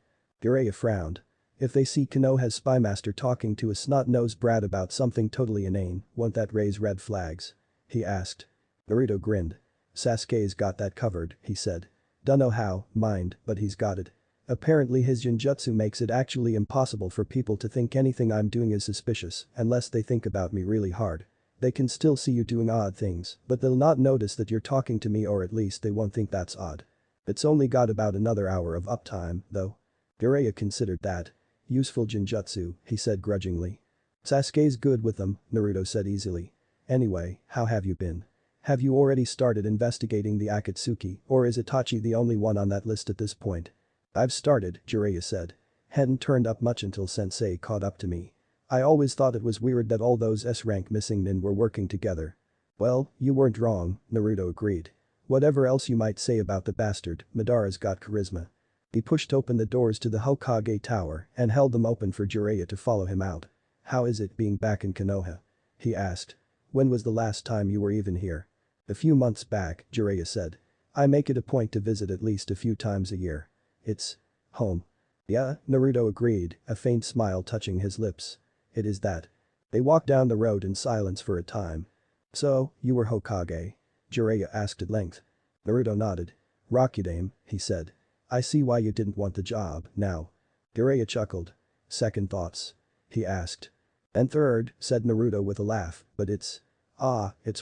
Jiraiya frowned. If they see Konoha's spy master talking to a snot-nosed brat about something totally inane, won't that raise red flags? He asked. Naruto grinned. Sasuke's got that covered, he said. Dunno how, mind, but he's got it. Apparently his genjutsu makes it actually impossible for people to think anything I'm doing is suspicious unless they think about me really hard. They can still see you doing odd things, but they'll not notice that you're talking to me, or at least they won't think that's odd. It's only got about another hour of uptime, though. Jiraiya considered that. Useful genjutsu, he said grudgingly. Sasuke's good with them, Naruto said easily. Anyway, how have you been? Have you already started investigating the Akatsuki, or is Itachi the only one on that list at this point? I've started, Jiraiya said. Hadn't turned up much until Sensei caught up to me. I always thought it was weird that all those S-rank missing nin were working together. Well, you weren't wrong, Naruto agreed. Whatever else you might say about the bastard, Madara's got charisma. He pushed open the doors to the Hokage tower and held them open for Jiraiya to follow him out. How is it being back in Konoha? He asked. When was the last time you were even here? A few months back, Jiraiya said. I make it a point to visit at least a few times a year. It's home. Yeah, Naruto agreed, a faint smile touching his lips. It is that. They walked down the road in silence for a time. So, you were Hokage? Jiraiya asked at length. Naruto nodded. Rakudame, he said. I see why you didn't want the job, now. Jiraiya chuckled. Second thoughts? He asked. And third, said Naruto with a laugh, but it's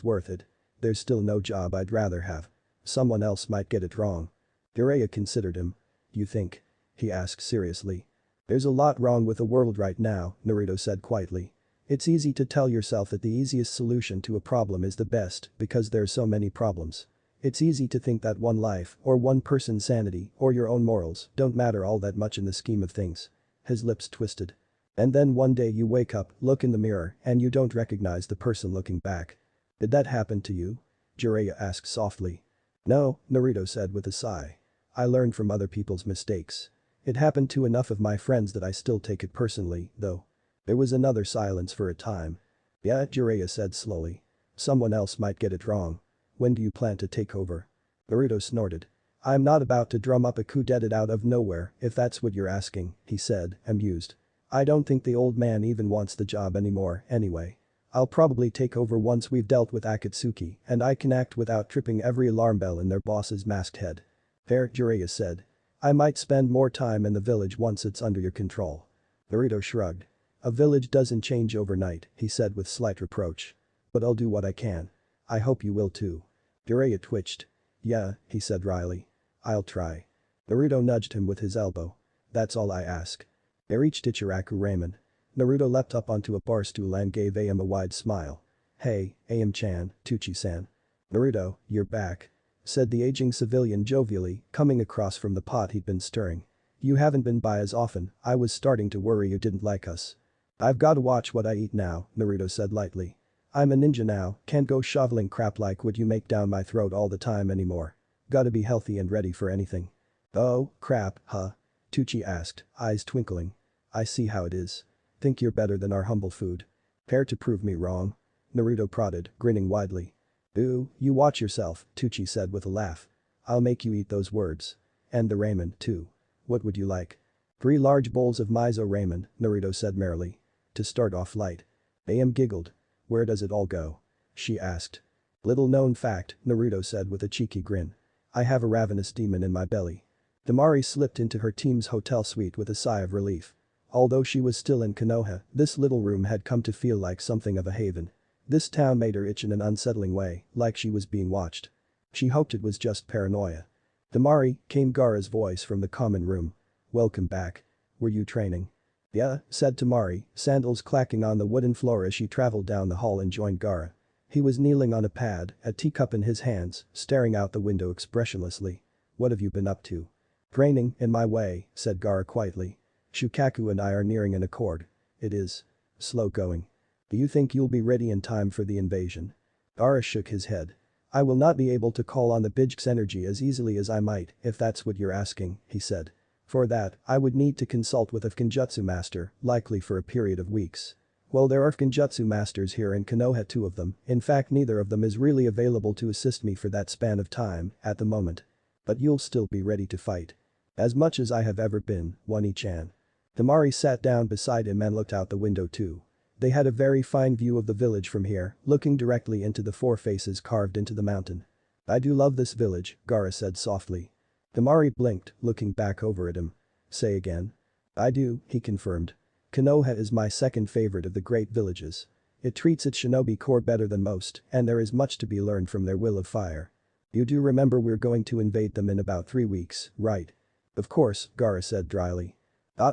worth it. There's still no job I'd rather have. Someone else might get it wrong. Jiraiya considered him. You think? He asked seriously. There's a lot wrong with the world right now, Naruto said quietly. It's easy to tell yourself that the easiest solution to a problem is the best because there are so many problems. It's easy to think that one life or one person's sanity or your own morals don't matter all that much in the scheme of things. His lips twisted. And then one day you wake up, look in the mirror, and you don't recognize the person looking back. Did that happen to you? Jiraiya asked softly. No, Naruto said with a sigh. I learned from other people's mistakes. It happened to enough of my friends that I still take it personally, though. There was another silence for a time. Yeah, Jiraiya said slowly. Someone else might get it wrong. When do you plan to take over? Naruto snorted. I'm not about to drum up a coup d'etat out of nowhere, if that's what you're asking, he said, amused. I don't think the old man even wants the job anymore, anyway. I'll probably take over once we've dealt with Akatsuki and I can act without tripping every alarm bell in their boss's masked head. Fair, Jiraiya said. I might spend more time in the village once it's under your control. Naruto shrugged. A village doesn't change overnight, he said with slight reproach. But I'll do what I can. I hope you will too. Jiraiya twitched. Yeah, he said wryly. I'll try. Naruto nudged him with his elbow. That's all I ask. They reached Ichiraku Ramen. Naruto leapt up onto a bar stool and gave Am a wide smile. Hey, Am-chan, Tucci-san. Naruto, you're back. Said the aging civilian jovially, coming across from the pot he'd been stirring. You haven't been by as often, I was starting to worry you didn't like us. I've gotta watch what I eat now, Naruto said lightly. I'm a ninja now, can't go shoveling crap like what you make down my throat all the time anymore. Gotta be healthy and ready for anything. Oh, crap, huh? Tucci asked, eyes twinkling. I see how it is. Think you're better than our humble food. Care to prove me wrong? Naruto prodded, grinning widely. Ooh, you watch yourself, Tucci said with a laugh. I'll make you eat those words. And the ramen, too. What would you like? 3 large bowls of miso ramen, Naruto said merrily. To start off light. Am giggled. Where does it all go? She asked. Little known fact, Naruto said with a cheeky grin. I have a ravenous demon in my belly. Damari slipped into her team's hotel suite with a sigh of relief. Although she was still in Konoha, this little room had come to feel like something of a haven. This town made her itch in an unsettling way, like she was being watched. She hoped it was just paranoia. Damari, came Gaara's voice from the common room. Welcome back. Were you training? Yeah, said Tamari, sandals clacking on the wooden floor as she traveled down the hall and joined Gaara. He was kneeling on a pad, a teacup in his hands, staring out the window expressionlessly. What have you been up to? Training, in my way, said Gaara quietly. Shukaku and I are nearing an accord. It is slow going. Do you think you'll be ready in time for the invasion? Gaara shook his head. I will not be able to call on the Bijk's energy as easily as I might, if that's what you're asking, he said. For that, I would need to consult with a Genjutsu master, likely for a period of weeks. Well, there are Genjutsu masters here in Konoha, 2 of them, in fact neither of them is really available to assist me for that span of time, at the moment. But you'll still be ready to fight. As much as I have ever been, Wani-chan. Tamari sat down beside him and looked out the window too. They had a very fine view of the village from here, looking directly into the 4 faces carved into the mountain. I do love this village, Gaara said softly. Tamari blinked, looking back over at him. Say again. I do, he confirmed. Konoha is my second favorite of the great villages. It treats its shinobi corps better than most, and there is much to be learned from their will of fire. You do remember we're going to invade them in about 3 weeks, right? Of course, Gaara said dryly.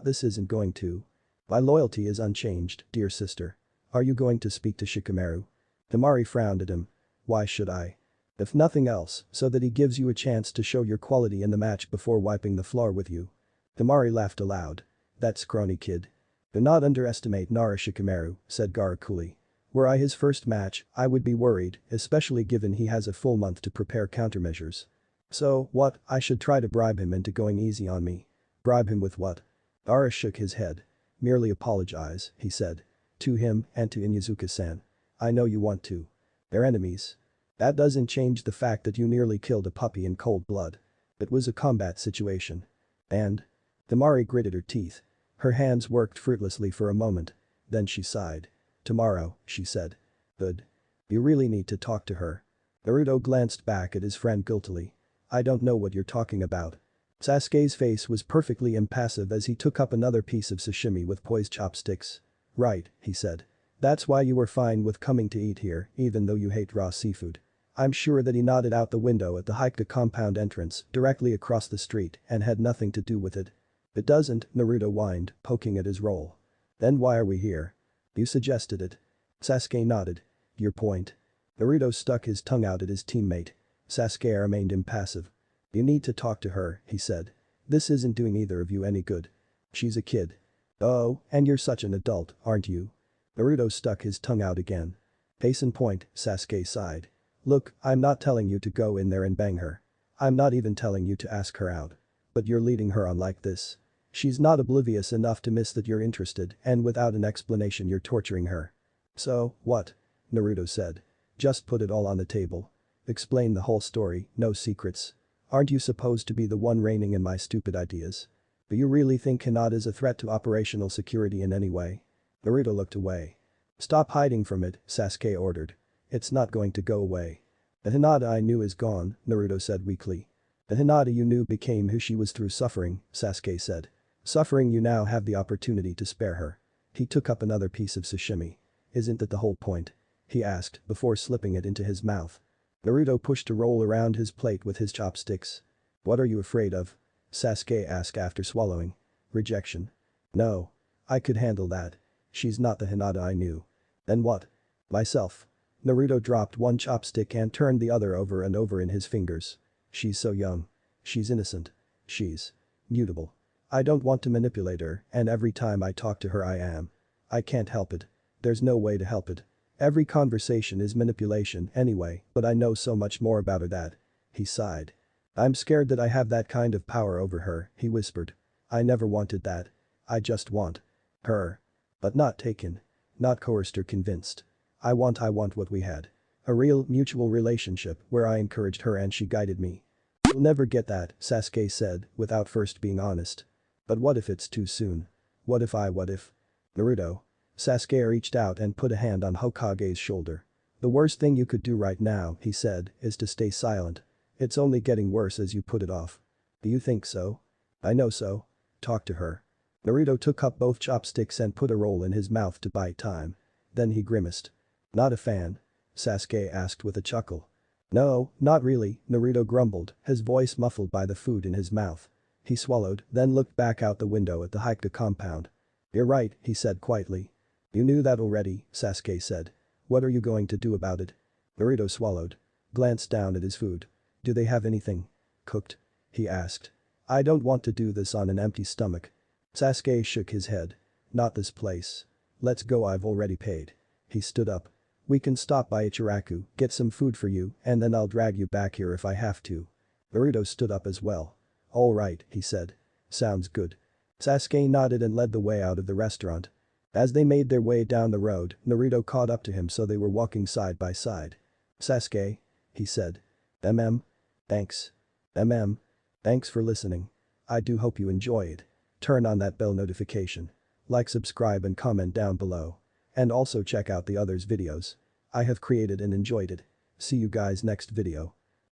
This isn't going to. My loyalty is unchanged, dear sister. Are you going to speak to Shikamaru? Tamari frowned at him. Why should I? If nothing else, so that he gives you a chance to show your quality in the match before wiping the floor with you. Tamari laughed aloud. That scrawny kid. Do not underestimate Nara Shikamaru, said Gaara coolly. Were I his first match, I would be worried, especially given he has a full month to prepare countermeasures. So, what, I should try to bribe him into going easy on me. Bribe him with what? Gaara shook his head. Merely apologize, he said. To him and to Inyazuka-san. I know you want to. They're enemies. That doesn't change the fact that you nearly killed a puppy in cold blood. It was a combat situation. And? Tamari gritted her teeth. Her hands worked fruitlessly for a moment. Then she sighed. Tomorrow, she said. Good. You really need to talk to her. Naruto glanced back at his friend guiltily. I don't know what you're talking about. Sasuke's face was perfectly impassive as he took up another piece of sashimi with poised chopsticks. Right, he said. That's why you were fine with coming to eat here, even though you hate raw seafood. I'm sure that he nodded out the window at the Haika compound entrance, directly across the street, and had nothing to do with it. It doesn't, Naruto whined, poking at his roll. Then why are we here? You suggested it. Sasuke nodded. Your point? Naruto stuck his tongue out at his teammate. Sasuke remained impassive. You need to talk to her, he said. This isn't doing either of you any good. She's a kid. Oh, and you're such an adult, aren't you? Naruto stuck his tongue out again. Case in point, Sasuke sighed. Look, I'm not telling you to go in there and bang her. I'm not even telling you to ask her out. But you're leading her on like this. She's not oblivious enough to miss that you're interested, and without an explanation you're torturing her. So, what? Naruto said. Just put it all on the table. Explain the whole story, no secrets. Aren't you supposed to be the one reigning in my stupid ideas? Do you really think Hinata is a threat to operational security in any way? Naruto looked away. Stop hiding from it, Sasuke ordered. It's not going to go away. The Hinata I knew is gone, Naruto said weakly. The Hinata you knew became who she was through suffering, Sasuke said. Suffering you now have the opportunity to spare her. He took up another piece of sashimi. Isn't that the whole point? he asked before slipping it into his mouth. Naruto pushed a roll around his plate with his chopsticks. What are you afraid of? Sasuke asked after swallowing. Rejection. No. I could handle that. She's not the Hinata I knew. Then what? Myself. Naruto dropped one chopstick and turned the other over and over in his fingers. She's so young. She's innocent. She's mutable. I don't want to manipulate her, and every time I talk to her I am. I can't help it. There's no way to help it. Every conversation is manipulation anyway, but I know so much more about her that. He sighed. I'm scared that I have that kind of power over her, he whispered. I never wanted that. I just want her. But not taken. Not coerced or convinced. I want what we had. A real, mutual relationship where I encouraged her and she guided me. You'll never get that, Sasuke said, without first being honest. But what if it's too soon? What if? Naruto. Sasuke reached out and put a hand on Hokage's shoulder. The worst thing you could do right now, he said, is to stay silent. It's only getting worse as you put it off. Do you think so? I know so. Talk to her. Naruto took up both chopsticks and put a roll in his mouth to bite time. Then he grimaced. Not a fan? Sasuke asked with a chuckle. No, not really, Naruto grumbled, his voice muffled by the food in his mouth. He swallowed, then looked back out the window at the Hikta compound. You're right, he said quietly. You knew that already, Sasuke said. What are you going to do about it? Naruto swallowed. Glanced down at his food. Do they have anything cooked? He asked. I don't want to do this on an empty stomach. Sasuke shook his head. Not this place. Let's go, I've already paid. He stood up. We can stop by Ichiraku, get some food for you, and then I'll drag you back here if I have to. Naruto stood up as well. All right, he said. Sounds good. Sasuke nodded and led the way out of the restaurant. As they made their way down the road, Naruto caught up to him so they were walking side by side. Sasuke? He said. Thanks. Thanks for listening. I do hope you enjoy it. Turn on that bell notification. Like, subscribe and comment down below. And also check out the others' videos. I have created and enjoyed it. See you guys next video.